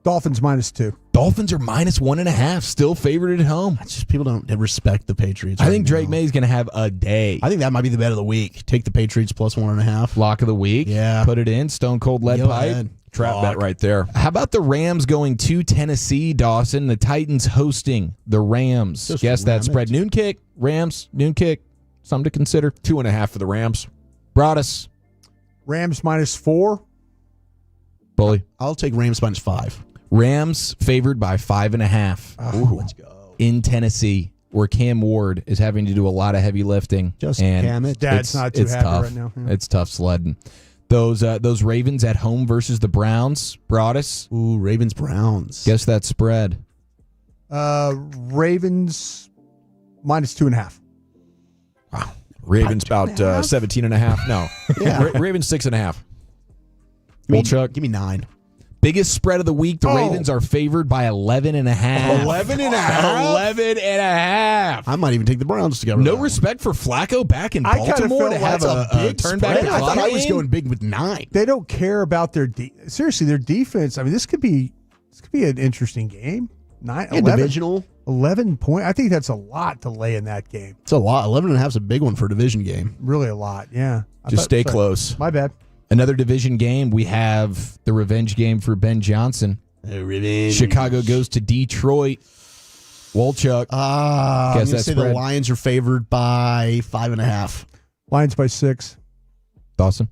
Dolphins -2. Dolphins are -1.5, still favored at home. That's just people don't respect the Patriots. I think Drake May's going to have a day. I think that might be the bet of the week. Take the Patriots +1.5. Lock of the week. Yeah. Put it in. Stone Cold Lead Pipe. Trap bet right there. How about the Rams going to Tennessee, Dawson? The Titans hosting the Rams. Just Guess that ram spread. it. Noon kick. Rams, noon kick. Something to consider. 2.5 for the Rams. Brought us. Rams -4. Bully. I'll take Rams -5. Rams favored by 5.5. Let's go. In Tennessee, where Cam Ward is having to do a lot of heavy lifting. Just and Cam it. Dad's not too happy tough. right now. Yeah. It's tough sledding. Those Ravens at home versus the Browns. Brought us. Ooh, Ravens-Browns. Guess that spread. Ravens -2.5. Wow. Ravens about 17.5. No. Yeah. Ravens 6.5. Wolchuk. Give me 9. Biggest spread of the week. The Ravens are favored by 11.5. 11.5. I might even take the Browns together. No respect for Flacco back in I kinda Baltimore to felt have like a turn back the I clock thought I was game? going big with 9. They don't care about their seriously their defense. I mean, this could be an interesting game. 11, divisional. 11 point. I think that's a lot to lay in that game. It's a lot. 11.5 is a big one for a division game. Really a lot. Yeah. Just stay close. My bad. Another division game. We have the revenge game for Ben Johnson. Revenge. Chicago goes to Detroit. Wolchuk. I'm going to say the Lions are favored by 5.5. Lions by 6. Dawson.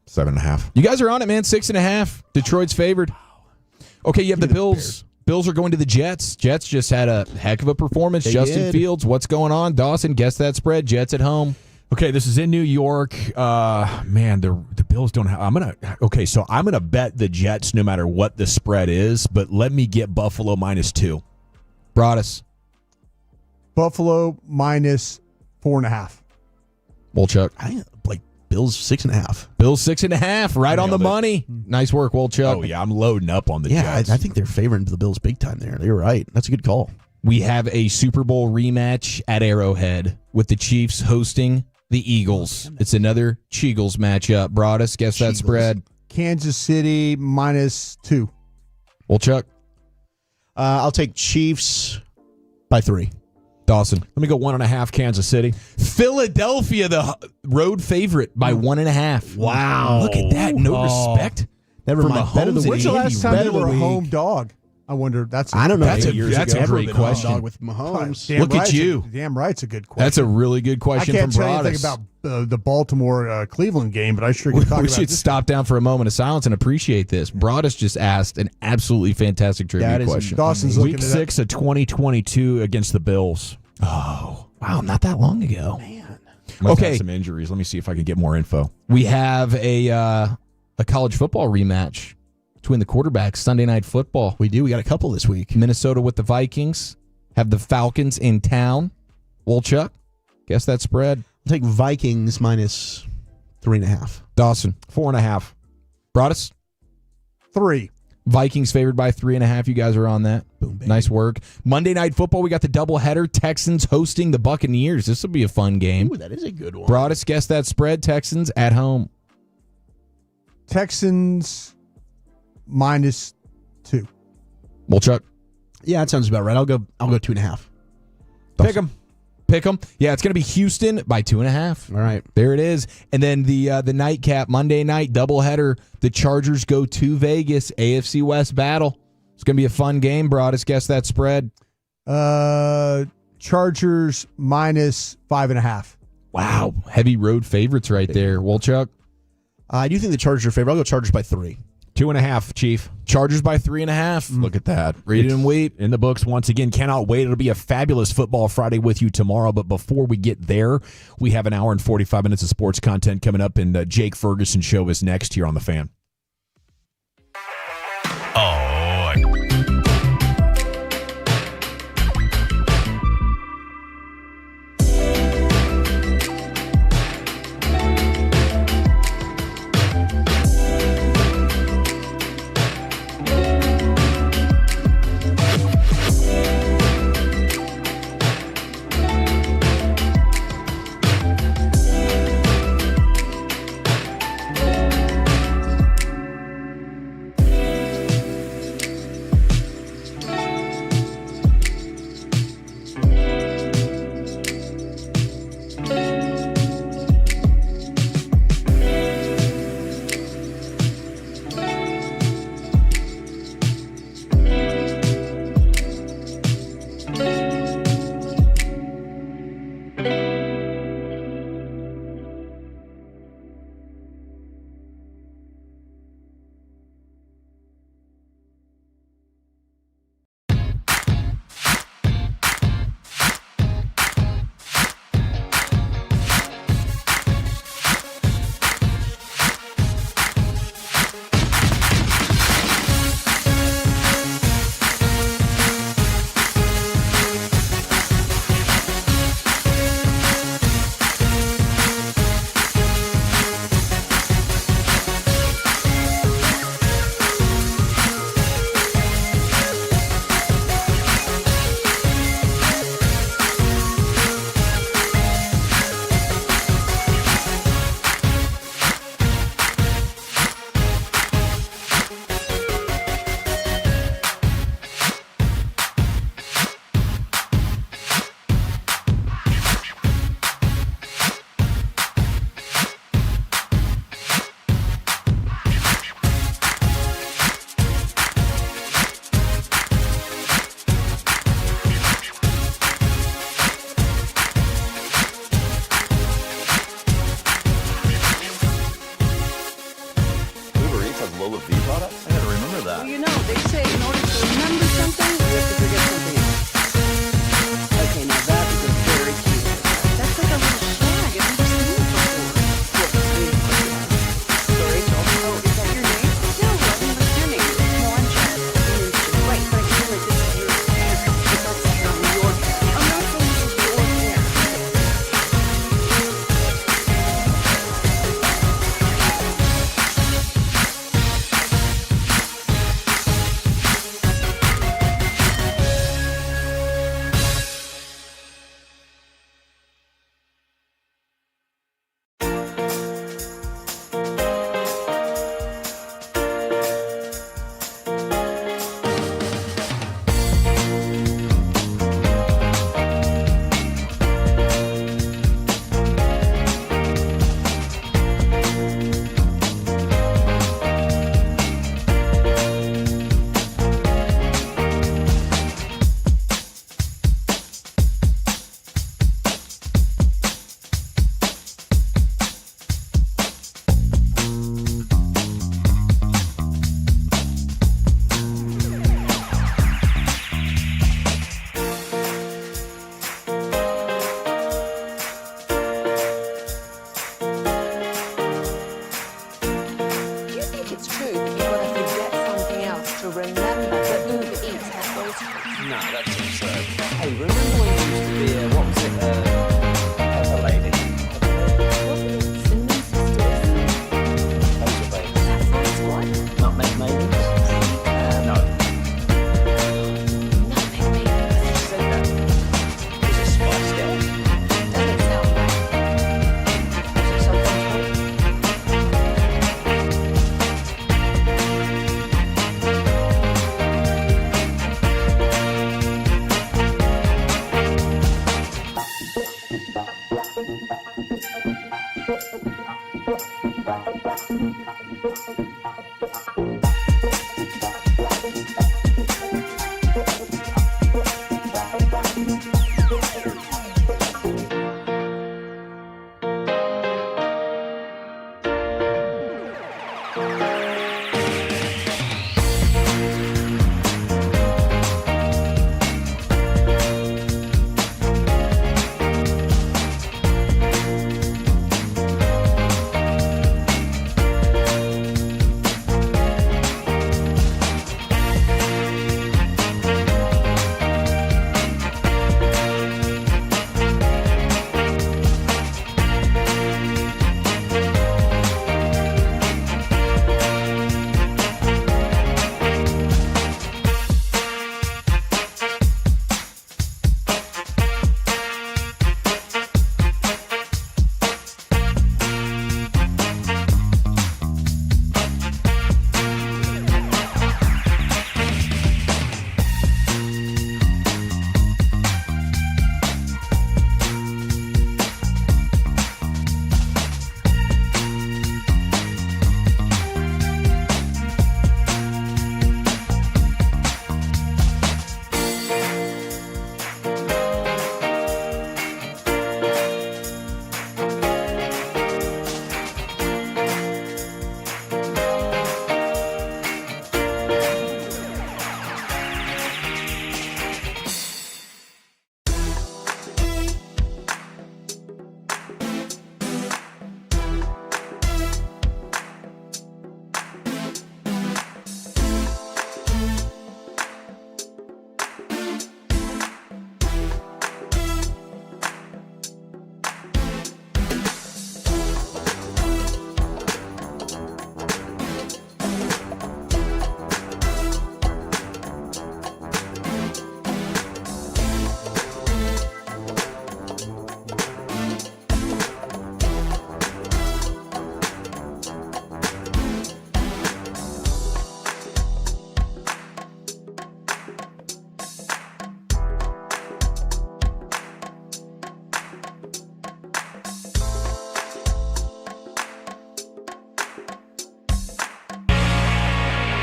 7.5. You guys are on it, man. 6.5. Detroit's favored. Okay, you have the Bills. Bills are going to the Jets. Jets just had a heck of a performance. They Justin did. Fields, what's going on? Dawson, guess that spread. Jets at home. Okay, this is in New York. Man, the Bills don't have. I'm gonna bet the Jets no matter what the spread is, but let me get Buffalo -2. Broadus. Buffalo -4.5. Wolchuk. I like Bills 6.5. Bills 6.5. Right on the money. Nice work, Wolchuk. Oh yeah, I'm loading up on the Yeah, Jets. I think they're favoring the Bills big time there. You're right. That's a good call. We have a Super Bowl rematch at Arrowhead with the Chiefs hosting the Eagles. It's another Cheagles matchup. Broadus, guess that spread. Kansas City -2. Wolchuk. I'll take Chiefs by 3. Dawson. Let me go 1.5 Kansas City. Philadelphia, the road favorite by 1.5. Wow. Look at that. No respect. Never for mind. Bet of the Mahomes week. When's the last time Bet they of the were a week. home dog? I wonder. I don't know. That's a Ever great been a question. dog with Mahomes. Damn Look at right's you. Damn right, it's a good question. That's a really good I question can't from tell you Broadus. anything about the Baltimore Cleveland game, but I sure can talk We about should this. stop down for a moment of silence and appreciate this. Broadus just asked an absolutely fantastic trivia That is question. Dawson's amazing. looking Week at 6 of 2022 against the Bills. Oh, wow, not that long ago. Must Okay. have some injuries. Let me see if I can get more info. We have a college football rematch between the quarterbacks, Sunday Night Football. We do. We got a couple this week. Minnesota with the Vikings. Have the Falcons in town. Wolchuk, guess that spread. I'll take Vikings -3.5. Dawson. 4.5. Broadus. 3. Vikings favored by 3.5. You guys are on that. Boom, baby. Nice work. Monday Night Football, we got the doubleheader. Texans hosting the Buccaneers. This will be a fun game. Ooh, that is a good one. Broadus, guess that spread. Texans at home. Texans -2. Wolchuk. Yeah, that sounds about right. I'll go 2.5. Pick 'em. Pick 'em. Yeah, it's going to be Houston by 2.5. All right. There it is. And then the nightcap, Monday night doubleheader. The Chargers go to Vegas. AFC West battle. It's going to be a fun game. Broadest, guess that spread. Chargers minus 5.5. Wow. Heavy road favorites right there. Wolchuk? I do think the Chargers are favored. I'll go Chargers by 3. 2.5, Chief. Chargers by 3.5. Look at that. Read it and weep. In the books once again. Cannot wait. It'll be a fabulous Football Friday with you tomorrow. But before we get there, we have an hour and 45 minutes of sports content coming up, and the Jake Ferguson Show is next here on The Fan. Oh,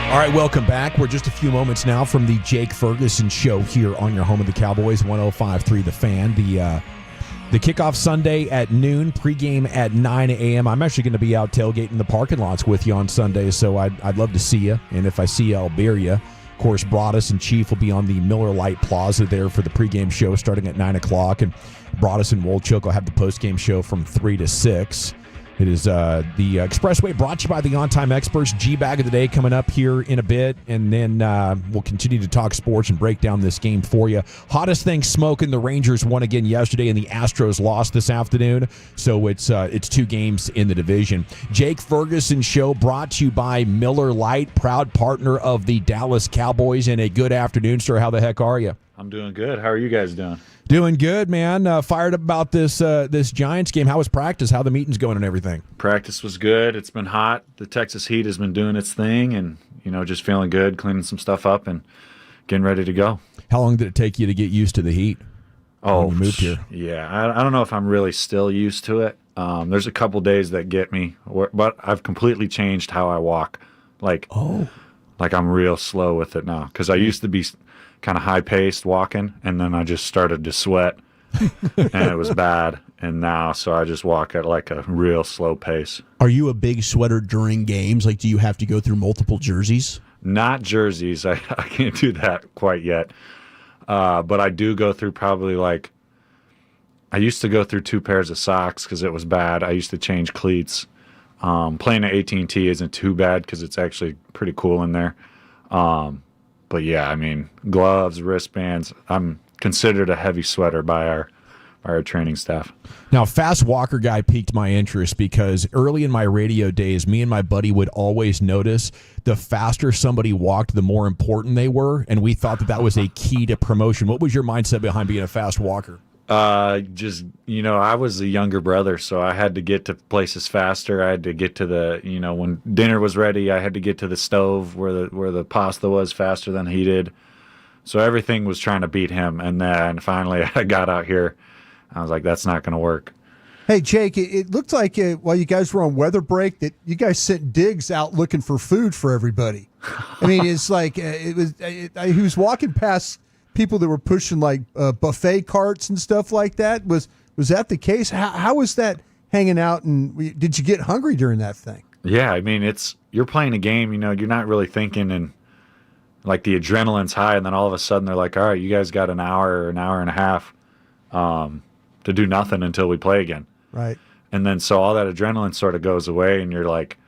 All right, welcome back. We're just a few moments now from the Jake Ferguson Show here on your home of the Cowboys, 105.3 The Fan. The kickoff Sunday at noon, pregame at 9 a.m. I'm actually going to be out tailgating the parking lots with you on Sunday, so I'd love to see you. And if I see you, I'll beer you. Of course, Broadus and Chief will be on the Miller Lite Plaza there for the pregame show starting at 9 o'clock. And Broadus and Wolchuk will have the postgame show from 3 to 6. It is the Expressway brought to you by the On-Time Experts. G-Bag of the Day coming up here in a bit, and then we'll continue to talk sports and break down this game for you. Hottest thing smoking, the Rangers won again yesterday, and the Astros lost this afternoon, so it's 2 games in the division. Jake Ferguson Show brought to you by Miller Lite, proud partner of the Dallas Cowboys, and a good afternoon, sir. How the heck are you? I'm doing good. How are you guys doing? Doing good, man. Fired up about this Giants game. How was practice? How the meetings going and everything? Practice was good. It's been hot. The Texas heat has been doing its thing, and just feeling good, cleaning some stuff up, and getting ready to go. How long did it take you to get used to the heat? Oh, when you moved here. Yeah, I don't know if I'm really still used to it. There's a couple days that get me, but I've completely changed how I walk. Like I'm real slow with it now, because I used to be kind of high-paced walking, and then I just started to sweat, and it was bad. And now, so I just walk at like a real slow pace. Are you a big sweater during games? Like, do you have to go through multiple jerseys? Not jerseys. I can't do that quite yet. But I do go through probably I used to go through 2 pairs of socks because it was bad. I used to change cleats. Playing at AT&T isn't too bad because it's actually pretty cool in there. But yeah, I mean, gloves, wristbands. I'm considered a heavy sweater by our training staff. Now, Fast Walker guy piqued my interest because early in my radio days, me and my buddy would always notice the faster somebody walked, the more important they were, and we thought that was a key to promotion. What was your mindset behind being a fast walker? I was a younger brother, so I had to get to places faster. I had to get to the, when dinner was ready, I had to get to the stove where the pasta was faster than he did. So everything was trying to beat him. And then finally I got out here. I was like, that's not going to work. Hey, Jake, it looked like while you guys were on weather break that you guys sent Diggs out looking for food for everybody. I mean, it's like he was walking past people that were pushing buffet carts and stuff like that. Was that the case? How was that hanging out? And did you get hungry during that thing? Yeah, I mean, you're playing a game. You're not really thinking, and like the adrenaline's high, and then all of a sudden they're like, all right, you guys got an hour or an hour and a half to do nothing until we play again. Right. And then so all that adrenaline sort of goes away, and you're like,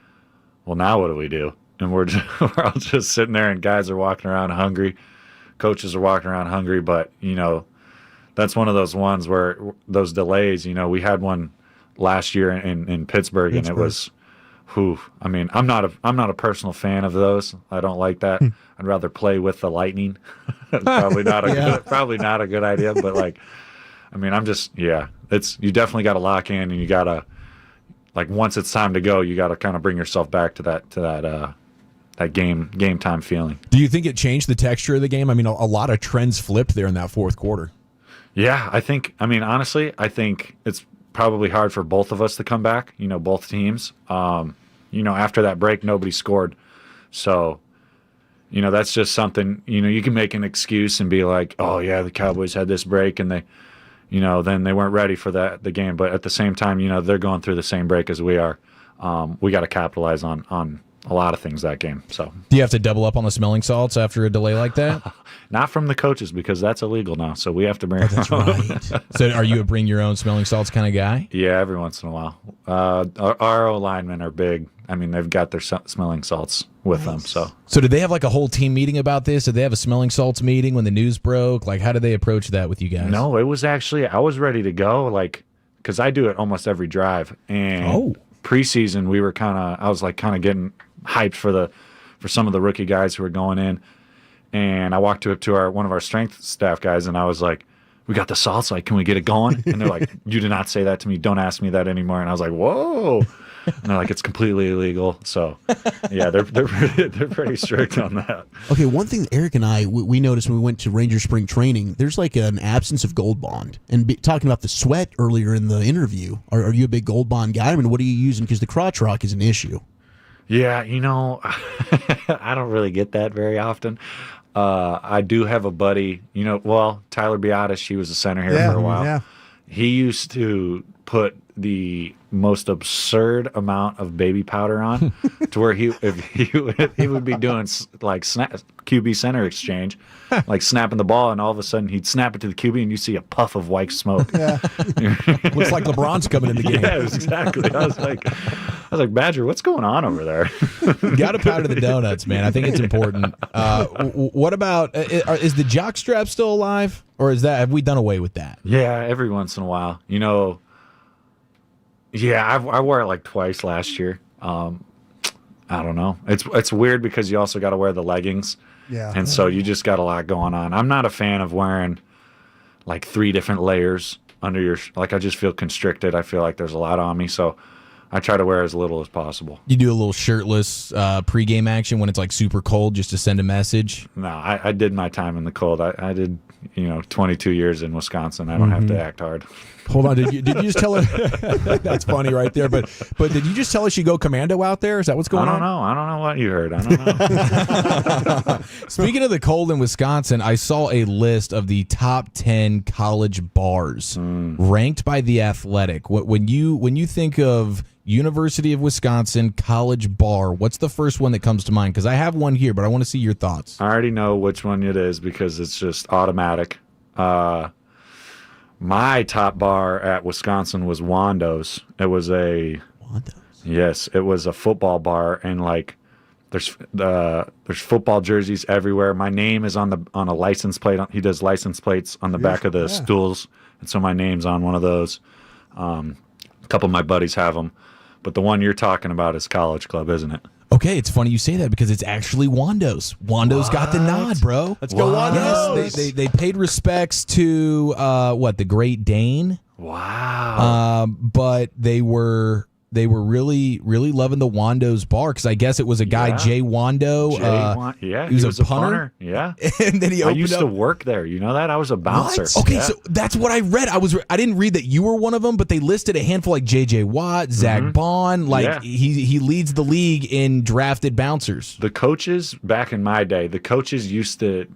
well, now what do we do? And we're all just sitting there, and guys are walking around hungry. Coaches are walking around hungry, but that's one of those ones where those delays. We had one last year in Pittsburgh, and it was, I mean, I'm not a personal fan of those. I don't like that. I'd rather play with the lightning. Probably not a good idea. But I mean, you definitely got to lock in, and you got to once it's time to go, you got to kind of bring yourself back to that game time feeling. Do you think it changed the texture of the game? I mean, a lot of trends flipped there in that fourth quarter. Yeah, honestly, I think it's probably hard for both of us to come back, both teams. After that break, nobody scored. So, that's just something, you can make an excuse and be like, oh, yeah, the Cowboys had this break and they, then they weren't ready for the game. But at the same time, they're going through the same break as we are. We got to capitalize on a lot of things that game. So, do you have to double up on the smelling salts after a delay like that? Not from the coaches, because that's illegal now. So we have to bring. That's right. So, are you a bring your own smelling salts kind of guy? Yeah, every once in a while. Our linemen are big. I mean, they've got their smelling salts with them. So did they have a whole team meeting about this? Did they have a smelling salts meeting when the news broke? How did they approach that with you guys? No, it was actually, I was ready to go, because I do it almost every drive. And preseason, I was kind of getting hyped for some of the rookie guys who were going in. And I walked up to one of our strength staff guys, and I was like, we got the salts, can we get it going? And they're like, you did not say that to me. Don't ask me that anymore. And I was like, whoa. And they're like, it's completely illegal. So, yeah, they're pretty strict on that. Okay, one thing Eric and I, we noticed when we went to Ranger spring training, there's an absence of Gold Bond. And talking about the sweat earlier in the interview, are you a big Gold Bond guy? I mean, what are you using? Because the crotch rock is an issue. Yeah, I don't really get that very often. I do have a buddy, Tyler Biadasz, he was a center here for a while. Yeah. He used to put the most absurd amount of baby powder on to where he would be doing like QB center exchange, like snapping the ball, and all of a sudden he'd snap it to the QB and you see a puff of white smoke. Yeah. Looks like LeBron's coming in the game. Yeah, exactly. I was like, Badger, what's going on over there? Got to powder the donuts, man. I think it's important. What about is the jock strap still alive, or have we done away with that? Yeah, every once in a while. Yeah, I wore it like twice last year. I don't know. It's weird because you also got to wear the leggings. Yeah. And so you just got a lot going on. I'm not a fan of wearing like 3 different layers under your I just feel constricted. I feel like there's a lot on me, so I try to wear as little as possible. You do a little shirtless pregame action when it's like super cold just to send a message? No, I did my time in the cold. I did 22 years in Wisconsin. I don't have to act hard. Hold on, did you just tell her? That's funny right there. But did you just tell us you go commando out there? Is that what's going on? I don't know what you heard. I don't know. Speaking of the cold in Wisconsin, I saw a list of the top 10 college bars ranked by The Athletic. When you think of University of Wisconsin college bar, what's the first one that comes to mind? Because I have one here, but I want to see your thoughts. I already know which one it is because it's just automatic. My top bar at Wisconsin was Wando's. It was Wando's. Yes, it was a football bar, and there's football jerseys everywhere. My name is on a license plate. He does license plates on the back of the stools, and so my name's on one of those. A couple of my buddies have them, but the one you're talking about is College Club, isn't it? Okay, it's funny you say that because it's actually Wando's. Wando's got the nod, bro. Let's go Wando's. Yes, they paid respects to the Great Dane. Wow. But they were really, really loving the Wando's bar because I guess it was a guy, Jay Wando. He was a punter. Yeah. And then I used to work there. You know that? I was a bouncer. What? Okay, so that's what I read. I didn't read that you were one of them, but they listed a handful like J.J. Watt, Zach Bond. He leads the league in drafted bouncers. The coaches back in my day, used to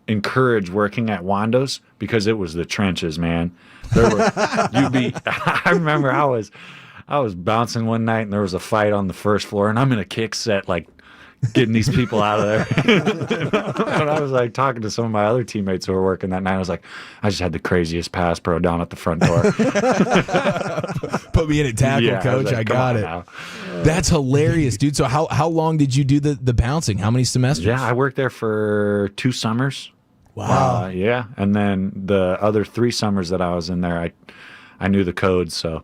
encourage working at Wando's because it was the trenches, man. I remember I was bouncing one night and there was a fight on the first floor and I'm in a kick set, getting these people out of there. And I was talking to some of my other teammates who were working that night. I was like, I just had the craziest pass pro down at the front door. Put me in at tackle, coach. I got it. Now. That's hilarious, dude. So how long did you do the bouncing? How many semesters? Yeah, I worked there for 2 summers. Wow. Yeah. And then the other 3 summers that I was in there, I knew the codes. So,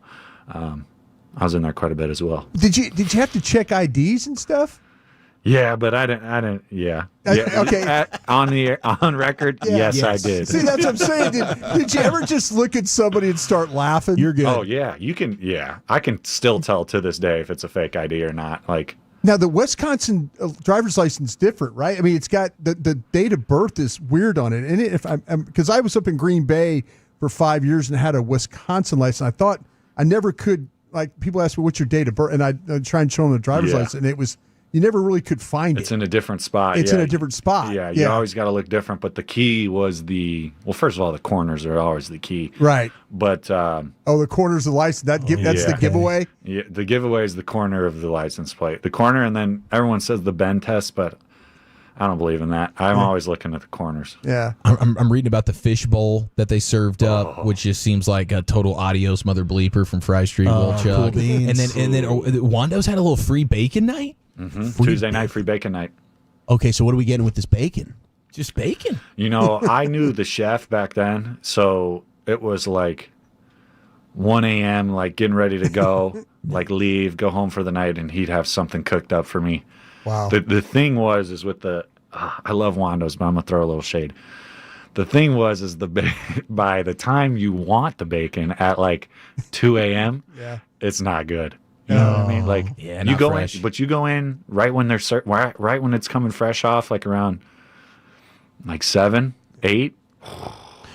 I was in there quite a bit as well. Did you have to check IDs and stuff? Yeah, but I didn't. Yeah. Okay. On record, yes, I did. See, that's what I'm saying. Did you ever just look at somebody and start laughing? You're good. Oh yeah, you can. Yeah, I can still tell to this day if it's a fake ID or not. Now the Wisconsin driver's license is different, right? I mean, it's got the date of birth is weird on it, and if because I was up in Green Bay for 5 years and had a Wisconsin license, I thought I never could. People ask me, what's your date of birth? And I'd try and show them the driver's license, and it was, you never really could find it. It's in a different spot. It's in a different spot. Yeah, you always got to look different. But the key was first of all, the corners are always the key. Right. But the corners of the license, that's the giveaway? Yeah, the giveaway is the corner of the license plate. The corner, and then everyone says the bend test, but I don't believe in that. I'm always looking at the corners. Yeah. I'm reading about the fish bowl that they served up, which just seems like a total adios mother bleeper from Fry Street. Will Chuck. Cool beans. And then Wando's had a little free bacon night? Mm-hmm. Tuesday night, free bacon night. Okay, so what are we getting with this bacon? Just bacon. I knew the chef back then, so it was 1 a.m., getting ready to go, leave, go home for the night, and he'd have something cooked up for me. Wow. The thing was with I love Wando's, but I'm gonna throw a little shade. The thing was by the time you want the bacon at 2 a.m., it's not good. You know what I mean? You go fresh. But you go in right when right when it's coming fresh off, around 7, 8.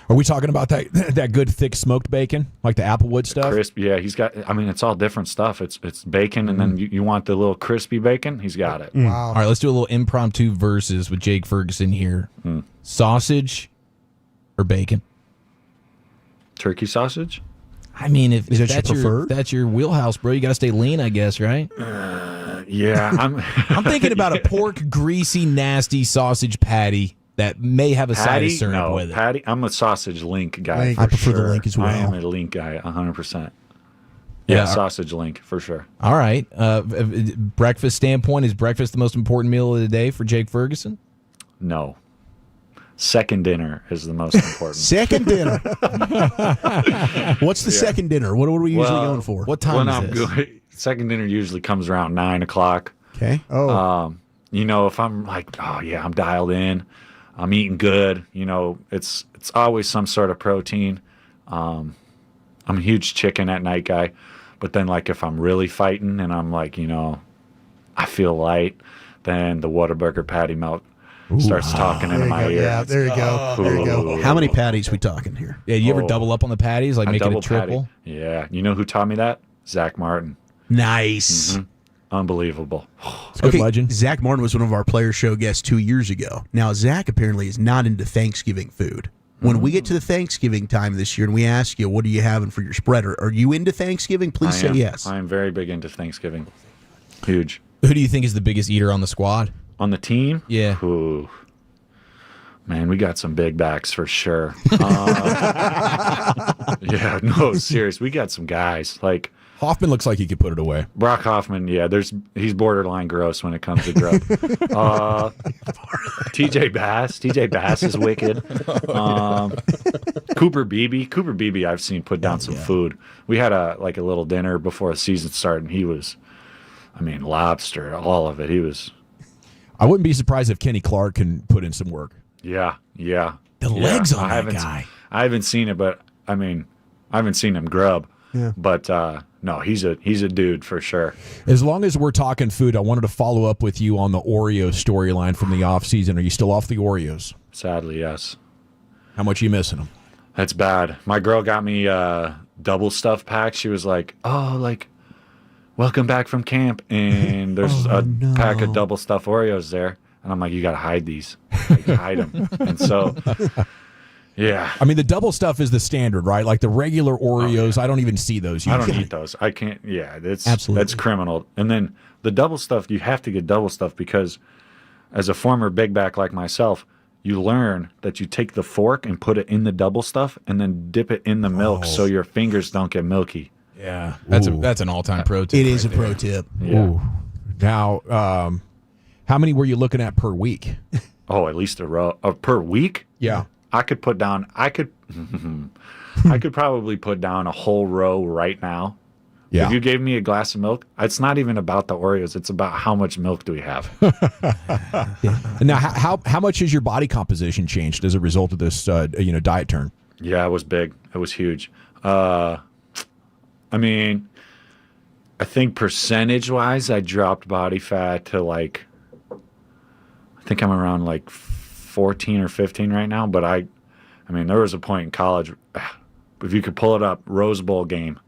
Are we talking about that good thick smoked bacon, like the Applewood stuff? Crisp, yeah. He's got. I mean, it's all different stuff. It's bacon, and then you want the little crispy bacon. He's got it. Wow. All right, let's do a little impromptu versus with Jake Ferguson here. Sausage or bacon? Turkey sausage. I mean, if Is that that's your preferred? that's your wheelhouse, bro, you got to stay lean, I guess, right? Yeah, I'm thinking about a pork, greasy, nasty sausage patty that may have a side of syrup no, with it. patty. I'm a sausage link guy. Link. For I prefer the sure. link as well. I am a link guy, 100%. Yeah. Yeah, sausage link for sure. All right. Breakfast standpoint, is breakfast the most important meal of the day for Jake Ferguson? No. Second dinner is the most important. Second dinner. What's the second dinner? What are we usually going for? What time When is I'm this? good, second dinner usually comes around 9 o'clock. Okay. Oh, You know, if I'm like, oh yeah, I'm dialed in, I'm eating good. You know, it's always some sort of protein. I'm a huge chicken at night guy, but then like if I'm really fighting and I'm like, you know, I feel light, then the Whataburger patty melt starts talking into my ear. yeah, there you go. There you go. How many patties we talking here? Yeah, you ever double up on the patties, like I make it a double triple? patty. Yeah, you know who taught me that? Zach Martin. Nice. Unbelievable. It's a good legend. Zach Martin was one of our player show guests 2 years ago. Now, Zach apparently is not into Thanksgiving food. When we get to the Thanksgiving time this year and we ask you, what are you having for your spread? Are you into Thanksgiving? Please say yes. I am very big into Thanksgiving. Huge. Who do you think is the biggest eater on the squad? On the team? Yeah. Ooh. Man, we got some big backs for sure. Yeah, no, serious. We got some guys. Like Hoffman looks like he could put it away. Brock Hoffman, yeah, he's borderline gross when it comes to grub. TJ Bass is wicked. Cooper Beebe I've seen put down some food. We had a little dinner before the season started, and he was, I mean, lobster, all of it. He was. I wouldn't be surprised if Kenny Clark can put in some work. Yeah. The legs on that guy. I haven't seen it, but I mean, I haven't seen him grub. Yeah. But no, he's a dude for sure. As long as we're talking food, I wanted to follow up with you on the Oreo storyline from the offseason. Are you still off the Oreos? Sadly, yes. How much are you missing them? That's bad. My girl got me double stuffed pack. She was like, "Oh, like, welcome back from camp," and there's pack of double stuffed Oreos there, and I'm like, "You gotta hide these, like, hide them." And so, yeah. I mean, the double stuff is the standard, right? Like the regular Oreos, I don't even see those usually. I don't eat those. I can't. Yeah, Absolutely. That's criminal. And then the double stuff, you have to get double stuff because, as a former big back like myself, you learn that you take the fork and put it in the double stuff and then dip it in the milk so your fingers don't get milky. Yeah, that's an all-time pro tip. It is a pro tip. Yeah. Ooh. Now, how many were you looking at per week? Oh, at least a row per week. Yeah. I could probably put down a whole row right now. Yeah. If you gave me a glass of milk, it's not even about the Oreos. It's about how much milk do we have. Now, how much has your body composition changed as a result of this, diet turn? Yeah, it was big. It was huge. I mean, I think percentage-wise, I dropped body fat to I think I'm around 14 or 15 right now. But I mean, there was a point in college. If you could pull it up, Rose Bowl game.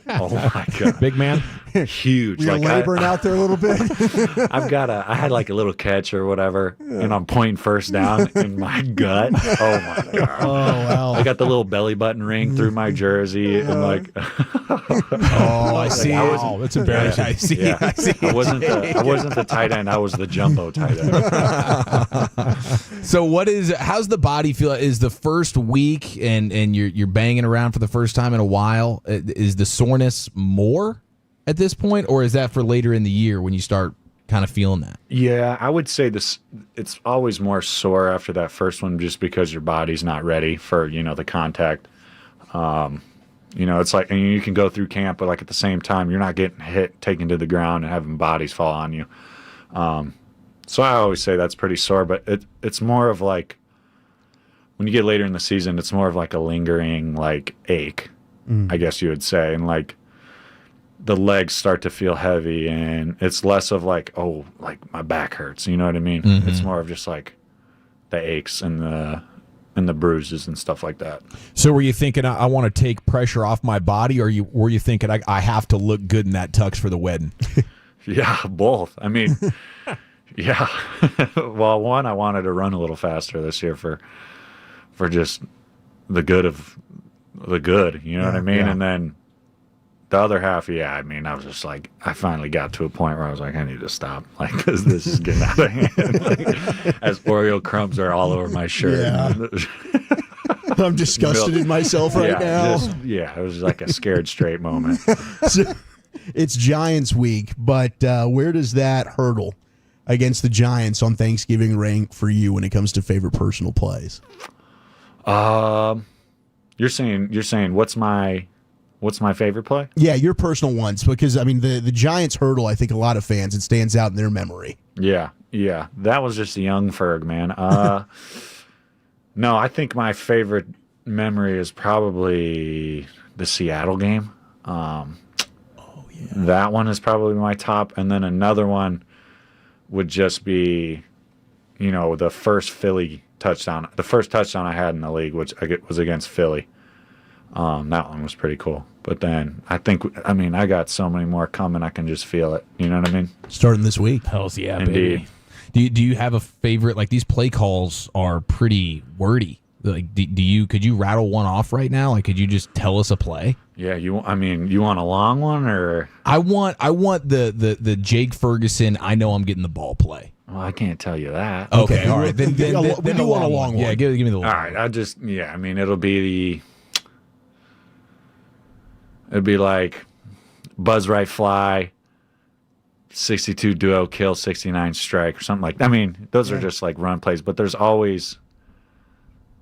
Oh my God, big man, huge. You're laboring out there a little bit. I had a little catch or whatever, and I'm pointing first down in my gut. Oh my God. Oh wow. I got the little belly button ring through my jersey, and oh, I see. Oh, that's embarrassing. I see. Yeah. I see. I wasn't the tight end. I was the jumbo tight end. So how's the body feel? Is the first week and you're banging around for the first time in a while? Is the soreness more at this point, or is that for later in the year when you start kind of feeling that? Yeah, I would say it's always more sore after that first one, just because your body's not ready for the contact. It's like, and you can go through camp, but at the same time, you're not getting hit, taken to the ground, and having bodies fall on you. So I always say that's pretty sore, but it's more of when you get later in the season, it's more of a lingering ache, I guess you would say, and the legs start to feel heavy, and it's less of my back hurts. You know what I mean? Mm-hmm. It's more of just the aches and and the bruises and stuff like that. So were you thinking I want to take pressure off my body, or were you thinking I have to look good in that tux for the wedding? Yeah, both. I mean, yeah. Well, one, I wanted to run a little faster this year for just the good of the good, you know what I mean? And then the other half, I mean, I was just like, I finally got to a point where I was like, I need to stop, like, because this is getting out of hand. Like, as Oreo crumbs are all over my shirt. Yeah. I'm disgusted in myself right now. It was like a scared straight moment. So, it's Giants week, but where does that hurdle against the Giants on Thanksgiving rank for you when it comes to favorite personal plays? You're saying what's my favorite play? Yeah, your personal ones, because I mean the Giants hurdle, I think a lot of fans, it stands out in their memory. Yeah. That was just a young Ferg, man. No, I think my favorite memory is probably the Seattle game. That one is probably my top, and then another one would just be, the first Philly touchdown. The first touchdown I had in the league, which was against Philly. That one was pretty cool. But then I got so many more coming. I can just feel it. You know what I mean? Starting this week. Hells yeah, Indeed. Baby. Do you have a favorite? Like, these play calls are pretty wordy. Like, could you rattle one off right now? Like, could you just tell us a play? Yeah, you want a long one, or I want the Jake Ferguson, I know I'm getting the ball play. Well, I can't tell you that. Okay, all right. Then we do want a long one. Yeah, give me the long one. All right, it'll be like buzz right fly, 62 duo kill, 69 strike, or something like that. I mean, those are just like run plays, but there's always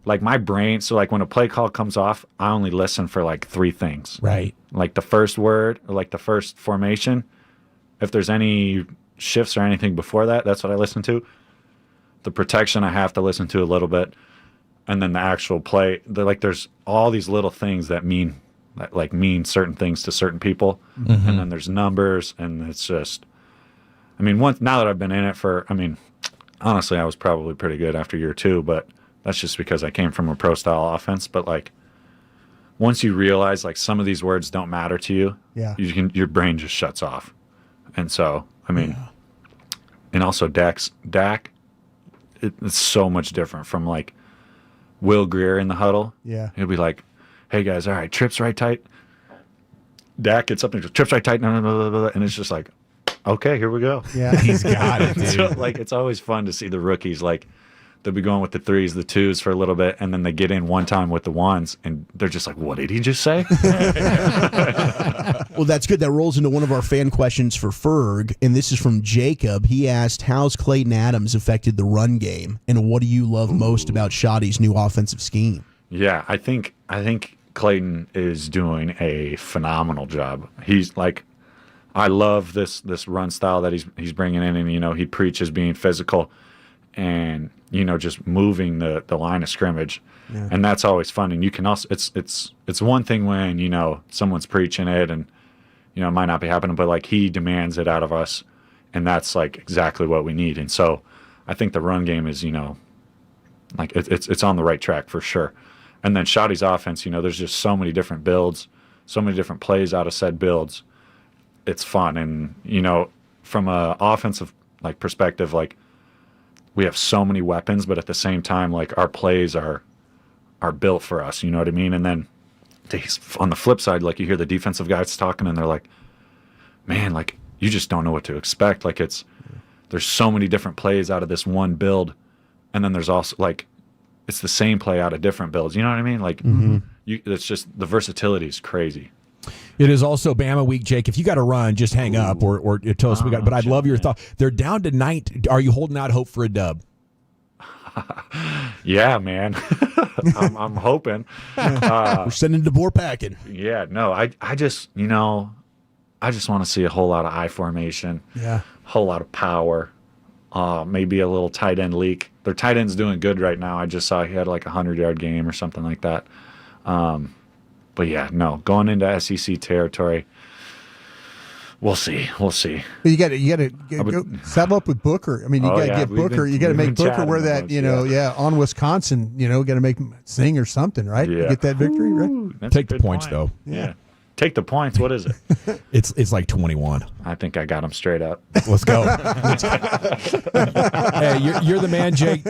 like my brain. So like when a play call comes off, I only listen for like three things. Right. Like the first word, or like the first formation. If there's any shifts or anything before that, that's what I listen to. The protection I have to listen to a little bit, and then the actual play. There's all these little things that mean certain things to certain people, and then there's numbers, and it's just. I mean, now that I've been in it honestly, I was probably pretty good after year 2, but that's just because I came from a pro style offense. But like, once you realize like some of these words don't matter to you, your brain just shuts off. And so, and also Dak, it's so much different from like Will Greer in the huddle. Yeah, he'll be like, "Hey guys, all right, trips right tight." Dak gets up and goes, "Trips right tight," and it's just like, okay, here we go. Yeah, he's got it, dude. So, like, it's always fun to see the rookies, like, they'll be going with the 3s, the 2s for a little bit, and then they get in one time with the 1s, and they're just like, what did he just say? Well, that's good. That rolls into one of our fan questions for Ferg, and this is from Jacob. He asked, how's Clayton Adams affected the run game, and what do you love most about Shoddy's new offensive scheme? Yeah, I think Clayton is doing a phenomenal job. He's like, I love this run style that he's bringing in, and he preaches being physical and just moving the line of scrimmage, and that's always fun. And you can also it's one thing when someone's preaching it and it might not be happening, but like he demands it out of us, and that's like exactly what we need. And so I think the run game is like it's on the right track for sure. And then Shoddy's offense, there's just so many different builds, so many different plays out of said builds. It's fun, and from a offensive perspective, like we have so many weapons, but at the same time, like our plays are built for us. You know what I mean? And then on the flip side, like you hear the defensive guys talking, and they're like, "Man, like you just don't know what to expect." Like there's so many different plays out of this one build, and then there's also like it's the same play out of different builds. You know what I mean? Like it's just the versatility is crazy. It is also Bama week, Jake. If you got to run, just hang up or tell us we got. But I'd love your thought. They're down to 9. Are you holding out hope for a dub? Yeah, man. I'm hoping. We're sending DeBoer packing. Yeah, no, I just want to see a whole lot of I formation. Yeah, a whole lot of power. Maybe a little tight end leak. Their tight end's doing good right now. I just saw he had like a 100-yard game or something like that. But yeah, no, going into SEC territory, We'll see. You got to go saddle up with Booker. I mean, you got to get Booker. You got to make Booker wear that. On Wisconsin. Got to make him sing or something, right? Yeah. Get that victory, right? Take the points though. Yeah. Take the points. What is it? It's like 21. I think I got him straight up. Let's go. Hey, you're the man, Jake.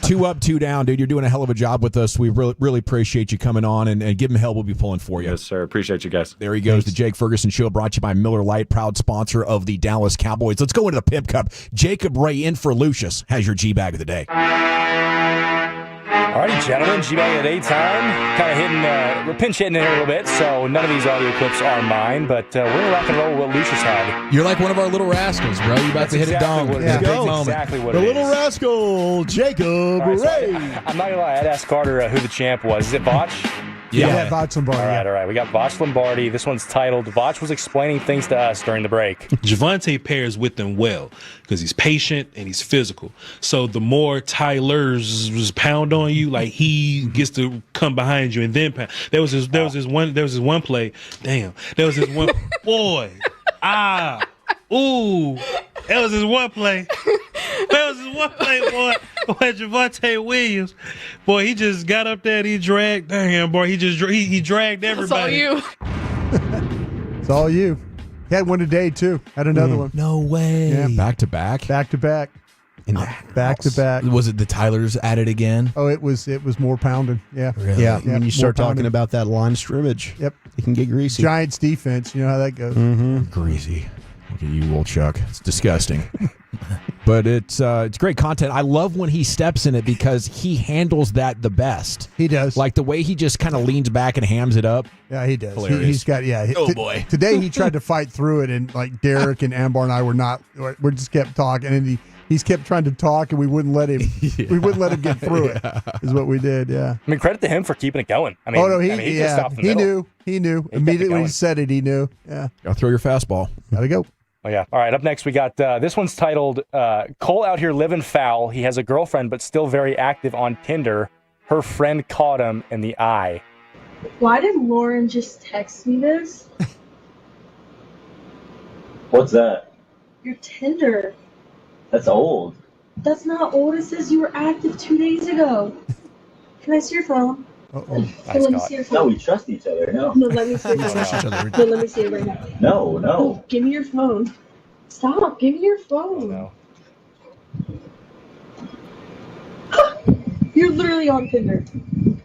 2 up, 2 down, dude. You're doing a hell of a job with us. We really appreciate you coming on and give him hell. We'll be pulling for you. Yes, sir. Appreciate you guys. There he goes. The Jake Ferguson Show brought to you by Miller Lite, proud sponsor of the Dallas Cowboys. Let's go into the Pimp Cup. Jacob Ray in for Lucius has your G-Bag of the day. Alrighty, gentlemen, G-Bag of the Day time. Kind of we're pinch hitting it here a little bit, so none of these audio clips are mine, but we're going to rock and roll with what Lucius had. You're like one of our little rascals, bro. You're about to hit exactly a dong. What it It's is. a big That's moment. exactly what The it little is. rascal, Jacob Ray. I'm not going to lie, I'd ask Carter who the champ was. Is it Botch? Yeah, Voch Lombardi. All right. We got Voch Lombardi. This one's titled, Voch was explaining things to us during the break. Javonte pairs with them well because he's patient and he's physical. So the more Tyler's pound on you, like he gets to come behind you and then pound. There was this one play. Damn. There was this one boy. Ooh. That was his one play. Boy. Where Javonte Williams, boy, he just got up there and he dragged. Damn, boy, he dragged everybody. That's all you. It's all you. He had one today too. Had another one. No way. Yeah. Back to back. Back to back. Back to back. Was it the Tylers at it again? Oh, it was more pounding. Yeah. Really? Yeah. When you start more talking pounding. about that line scrimmage, Yep. it can get greasy. Giants defense. You know how that goes. Greasy. Look at you, old Chuck. It's disgusting. But it's great content. I love when he steps in it because he handles that the best. He does. Like the way he just kind of leans back and hams it up. Yeah, he does. Hilarious. He's got, Boy. Today he tried to fight through it, and like Derek and Ambar and I we just kept talking, and he's kept trying to talk, and we wouldn't let him. We wouldn't let him get through it. Is what we did. Yeah. I mean, credit to him for keeping it going. I mean, he just stopped in the middle. He knew. Immediately when he said it, he knew. Yeah. Gotta throw your fastball. Gotta go. Oh, yeah. All right, up next we got, this one's titled, Cole out here living foul. He has a girlfriend, but still very active on Tinder. Her friend caught him in the eye. Why did Lauren just text me this? What's that? Your Tinder. That's old. That's not old. It says you were active 2 days ago. Can I see your phone? Uh-oh. Let me see your phone. No, we trust each other. No. No, let me see your phone. No, let me see it right now. No. No, give me your phone. Stop. Give me your phone. You're literally on Tinder.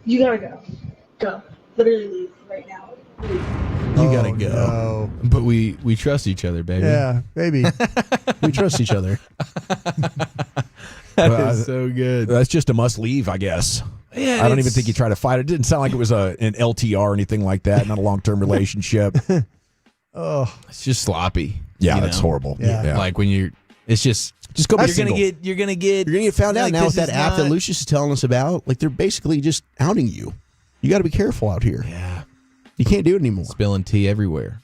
You gotta go. Go. Literally leave right now. You gotta go. No. But we trust each other, baby. Yeah, baby. We trust each other. That is so good. That's just a must leave, I guess. Yeah, I don't even think he tried to fight it. It didn't sound like it was an LTR or anything like that, not a long-term relationship. Oh, it's just sloppy. Yeah, that's horrible. Yeah. Like when it's just go back you're single. gonna get found out like, now with this that is app that not- Lucius is telling us about. Like they're basically just outing you. You got to be careful out here. Yeah, you can't do it anymore. Spilling tea everywhere.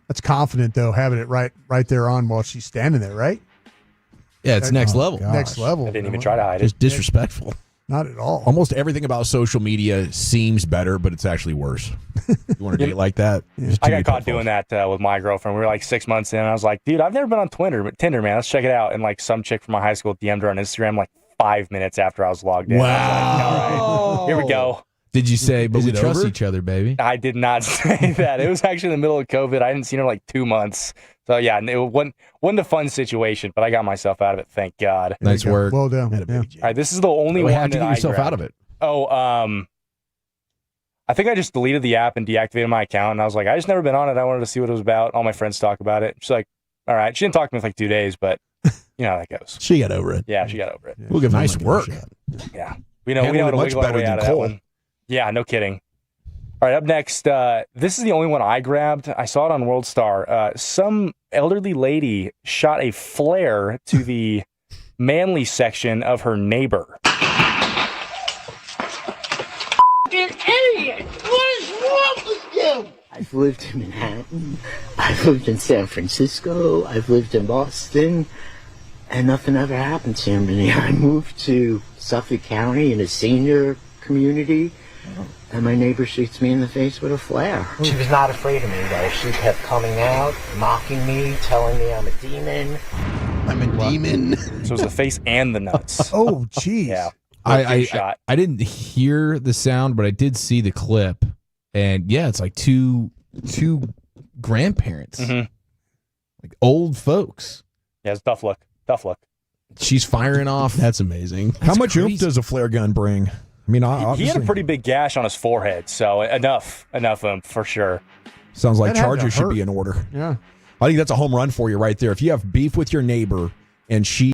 that's confident though, having it right there on while she's standing there, right? Yeah, it's next level. Gosh. Next level. I didn't even try to hide it. Just disrespectful. Not at all. Almost everything about social media seems better, but it's actually worse. You want to date like that? There's too I many got caught pitfalls. doing that with my girlfriend. We were like 6 months in, and I was like, dude, I've never been on Tinder, man. Let's check it out. And like some chick from my high school DM'd her on Instagram like 5 minutes after I was logged in. Wow. I was like, all right, here we go. Did you say, but Is we it trust over? each other, baby? I did not say that. It was actually in the middle of COVID. I hadn't seen her like 2 months. So yeah, it wasn't a fun situation, but I got myself out of it. Thank God. Nice work. Well done. Had a Yeah. big J. All right, this is the only You one have to that get I yourself grabbed. out of it. Oh, I think I just deleted the app and deactivated my account, and I was like, I just never been on it. I wanted to see what it was about. All my friends talk about it. She's like, all right. She didn't talk to me for like 2 days, but you know how that goes. She got over it. Yeah, she got over it. We'll give Nice him a work. shot. Yeah, we know Handled how it to much wiggle our better way than out of that Cole. one. Yeah, no kidding. All right, up next, this is the only one I grabbed. I saw it on World Star. Some elderly lady shot a flare to the manly section of her neighbor. Idiot! What is wrong with you? I've lived in Manhattan, I've lived in San Francisco, I've lived in Boston, and nothing ever happened to me. I moved to Suffolk County in a senior community, And my neighbor shoots me in the face with a flare. She was not afraid of me, though. She kept coming out, mocking me, telling me I'm a demon. I'm a demon. So it was the face and the nuts. Oh, jeez. Yeah. I didn't hear the sound, but I did see the clip, and yeah, it's like two grandparents, like old folks. Yeah, it's tough look. Tough look. She's firing off. That's amazing. How much oomph does a flare gun bring? I mean, obviously. He had a pretty big gash on his forehead, so enough for sure. Sounds like That had to charges should hurt. be in order. Yeah. I think that's a home run for you right there. If you have beef with your neighbor and she